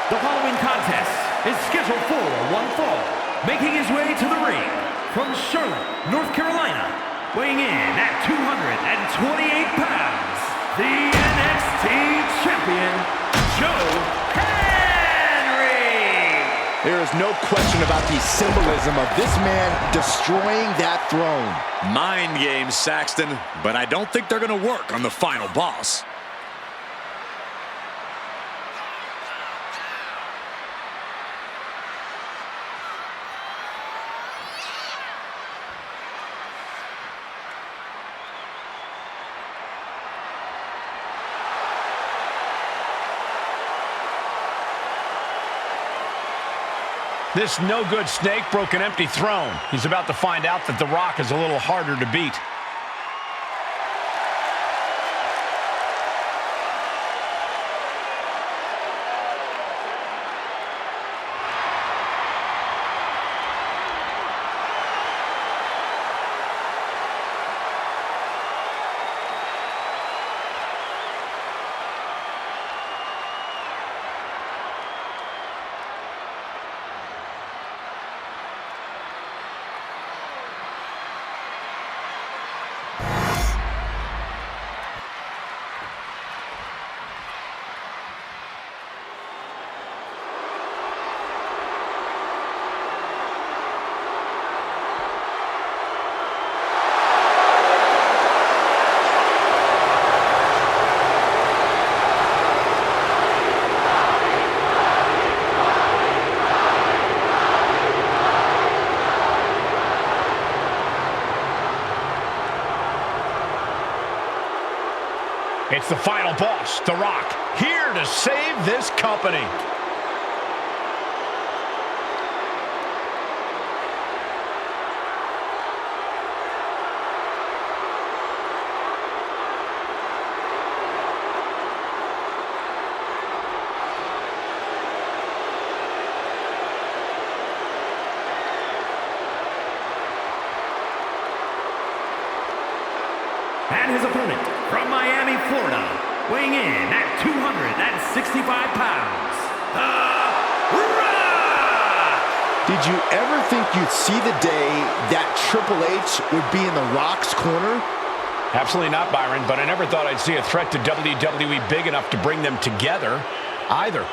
The following contest is scheduled for one fall. Making his way to the ring from Charlotte, North Carolina, weighing in at 228 pounds, the NXT champion, Joe Henry. There is no question about the symbolism of this man destroying that throne. Mind games, Saxton, but I don't think they're going to work on the final boss. This no-good snake broke an empty throne. He's about to find out that The Rock is a little harder to beat. It's the final boss, The Rock, here to save this company. And his opponent from Miami, Florida, weighing in at 265 pounds, The Rock! Did you ever think you'd see the day that Triple H would be in The Rock's corner? Absolutely not, Byron, but I never thought I'd see a threat to WWE big enough to bring them together either.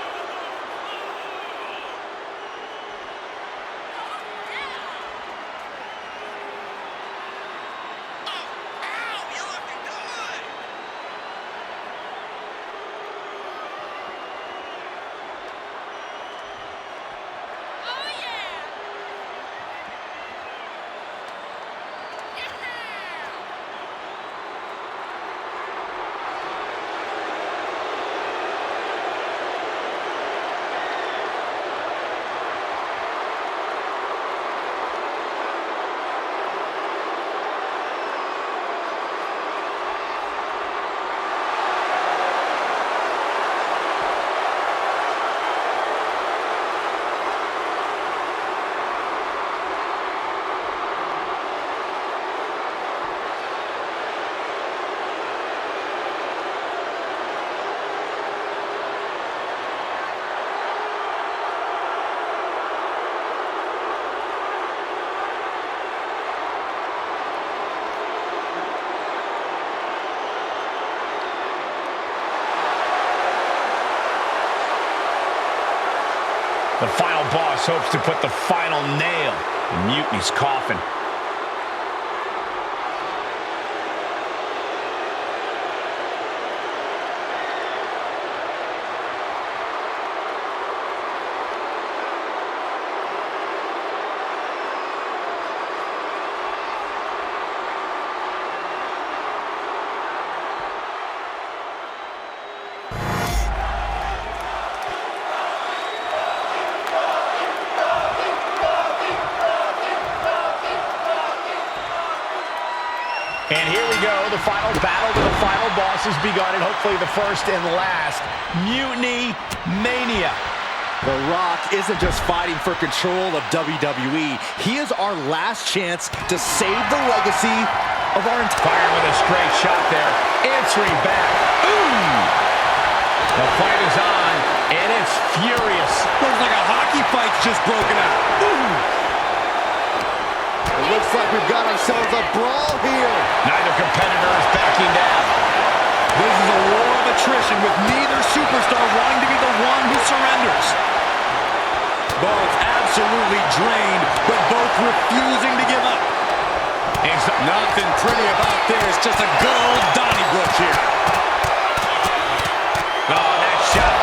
The final boss hopes to put the final nail in Mutiny's coffin. And here we go. The final battle to the final boss has begun, and hopefully the first and last. Mutiny Mania. The Rock isn't just fighting for control of WWE. He is our last chance to save the legacy of our entire... Fire with a straight shot there. Answering back. Ooh! The fight is on, and it's furious. Looks like a hockey fight's just broken out. Ooh! It looks like we've got ourselves a brawl here. Neither competitor is backing down. This is a war of attrition with neither superstar wanting to be the one who surrenders. Both absolutely drained, but both refusing to give up. It's nothing pretty about this, just a good old Donnybrook here. Oh, that shot.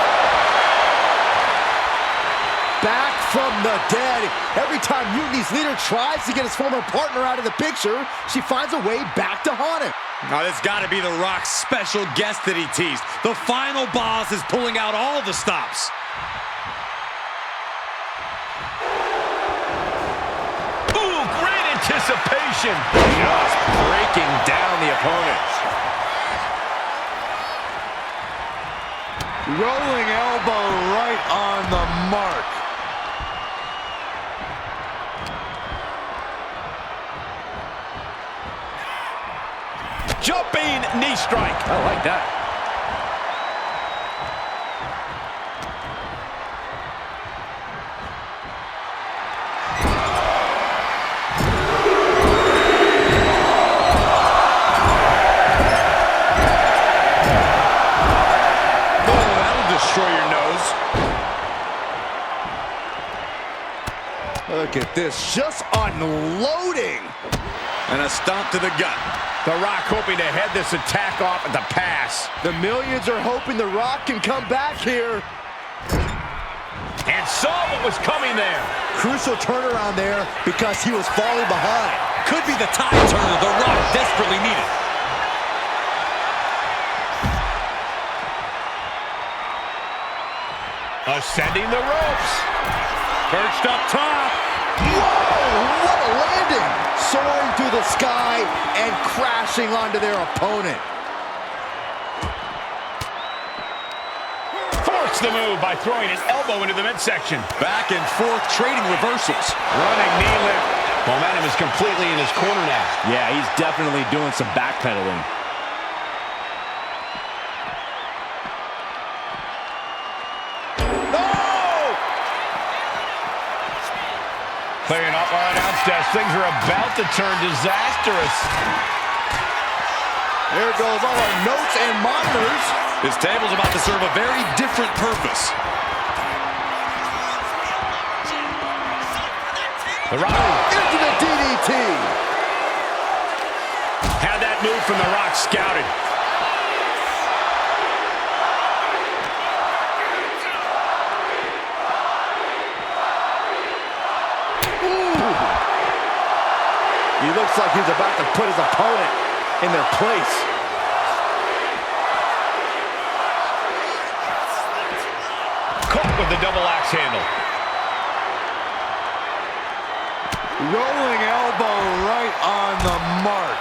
Back from the dead. Every time Mutiny's leader tries to get his former partner out of the picture, she finds a way back to haunt him. Now, this got to be the Rock's special guest that he teased. The final boss is pulling out all the stops. Ooh, great anticipation. Just breaking down the opponent. Rolling elbow right on the mark. Jumping knee strike. I like that. Destroy your nose. Look at this, just unloading. And a stomp to the gut. The Rock hoping to head this attack off at the pass. The millions are hoping The Rock can come back here. And saw what was coming there. Crucial turnaround there because he was falling behind. Could be the tide turner The Rock desperately needed. Ascending the ropes. Perched up top. Whoa, what a landing! Soaring through the sky and crashing onto their opponent. Forced the move by throwing an elbow into the midsection. Back and forth, trading reversals. Running knee lift. Momentum is completely in his corner now. Yeah, he's definitely doing some backpedaling. Clearing up our announce desk. Things are about to turn disastrous. There goes all our notes and monitors. This table's about to serve a very different purpose. The Rock into the DDT. Had that move from The Rock scouted. He looks like he's about to put his opponent in their place. Caught with the double axe handle. Rolling elbow right on the mark.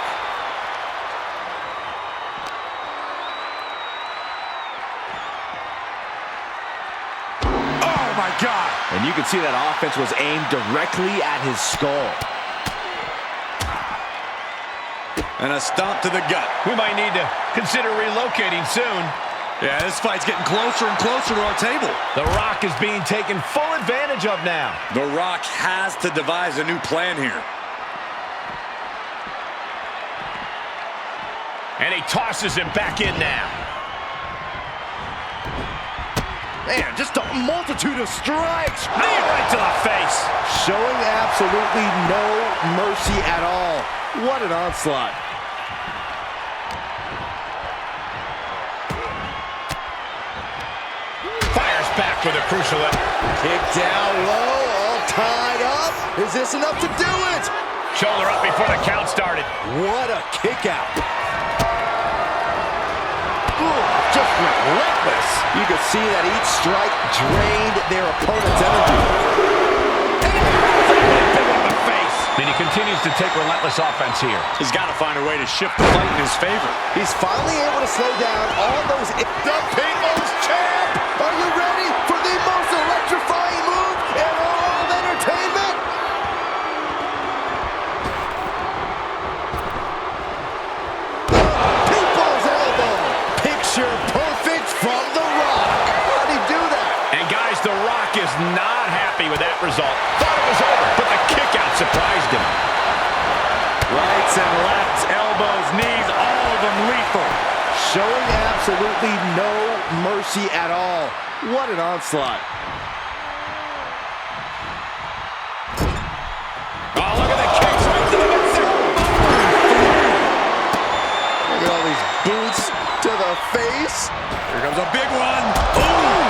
Oh my God. And you can see that offense was aimed directly at his skull. And a stomp to the gut. We might need to consider relocating soon. Yeah, this fight's getting closer and closer to our table. The Rock is being taken full advantage of now. The Rock has to devise a new plan here. And he tosses him back in now. Man, just a multitude of strikes. Knee right to the face. Showing absolutely no mercy at all. What an onslaught. Fires back with a crucial hit. Kick down low, all tied up. Is this enough to do it? Shoulder up before the count started. What a kick out. Ooh, just relentless. You could see that each strike drained their opponent's energy. Big on the face. Then you continues to take relentless offense here. He's got to find a way to shift the fight in his favor. He's finally able to slow down all those... The People's Champ! Are you ready for the most electrifying move in all of entertainment? People's elbow! Picture perfect from The Rock. How'd he do that? And guys, The Rock is not happy with that result. Thought it was over, but the kick out surprised him. Rights and lefts, elbows, knees, all of them lethal. Showing absolutely no mercy at all. What an onslaught. Oh, look at the kicks right to the midsection. Look at all these boots to the face. Here comes a big one. Boom!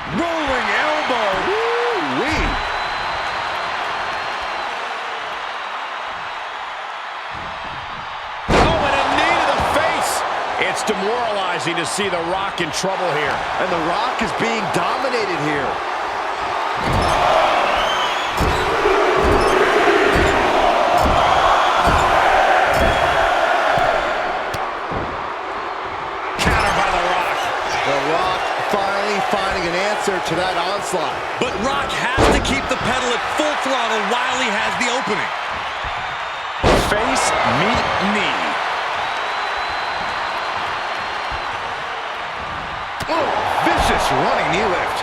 Rolling elbow. Woo-wee. Oh, and a knee to the face. It's demoralizing to see The Rock in trouble here. And The Rock is being dominated here. Counter by The Rock. The Rock finally finding an answer to that onslaught. But Rock has to keep the pedal at full throttle while he has the opening. Face, meet, knee. Oh, vicious running knee lift.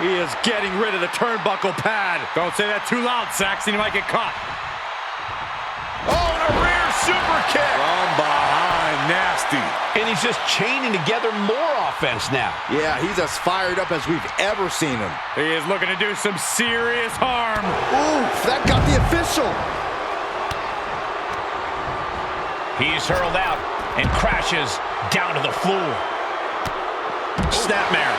He is getting rid of the turnbuckle pad. Don't say that too loud, Saxton. You might get caught. Oh, and a rear super kick. From behind, nasty. And he's just chaining together more offense now. Yeah, he's as fired up as we've ever seen him. He is looking to do some serious harm. Oof, that got the official. He's hurled out and crashes down to the floor. Snapmare.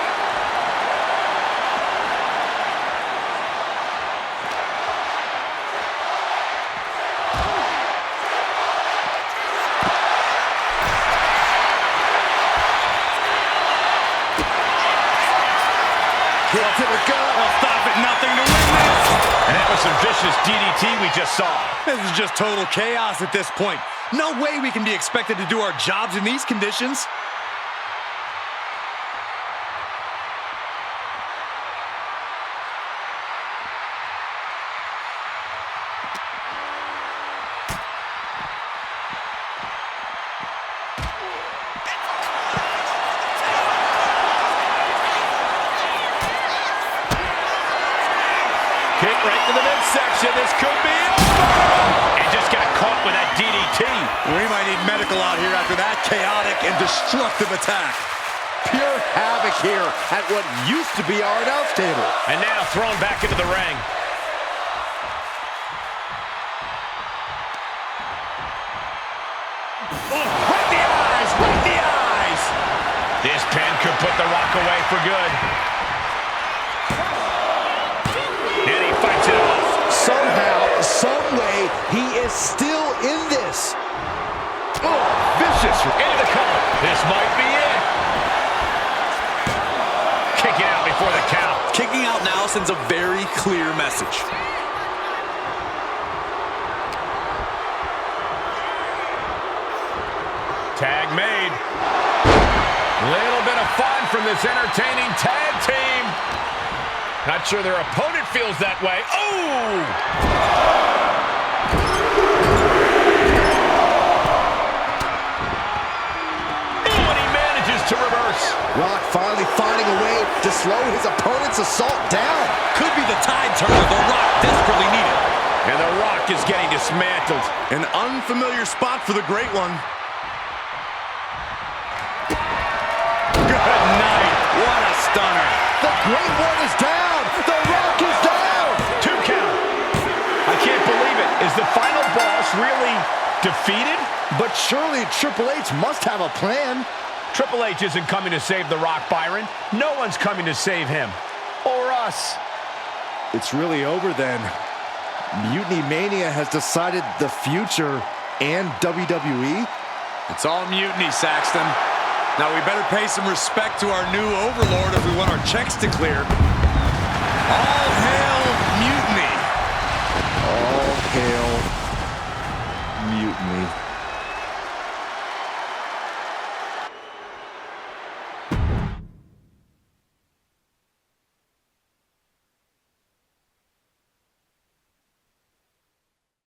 Hit to the gut. Well, stop it. Nothing to win this. And that was some vicious DDT we just saw. This is just total chaos at this point. No way we can be expected to do our jobs in these conditions. Kick right to the midsection. This could be over. And just got caught with that DDT. We might need medical out here after that chaotic and destructive attack. Pure havoc here at what used to be our announce table. And now thrown back into the ring. Oh, right the eyes, right the eyes. This pin could put The Rock away for good. And he fights it off. Somehow, some way, he is still in this. Oh, vicious. Into the cover. This might be it. Kicking out before the count. Kicking out now sends a very clear message. Tag made. Little bit of fun from this entertaining tag team. Not sure their opponent feels that way. Oh! And he manages to reverse. Rock finally finding a way to slow his opponent's assault down. Could be the tide turner The Rock desperately needed. And The Rock is getting dismantled. An unfamiliar spot for the Great One. Good night. What a stunner. The Great One is down. The Rock is down. 2 count. I can't believe it. Is the final boss really defeated? But surely Triple H must have a plan. Triple H isn't coming to save The Rock, Byron. No one's coming to save him. Or us. It's really over then. Mutiny Mania has decided the future and WWE. It's all mutiny, Saxton. Now we better pay some respect to our new overlord if we want our checks to clear. All hail Mutiny. All hail Mutiny.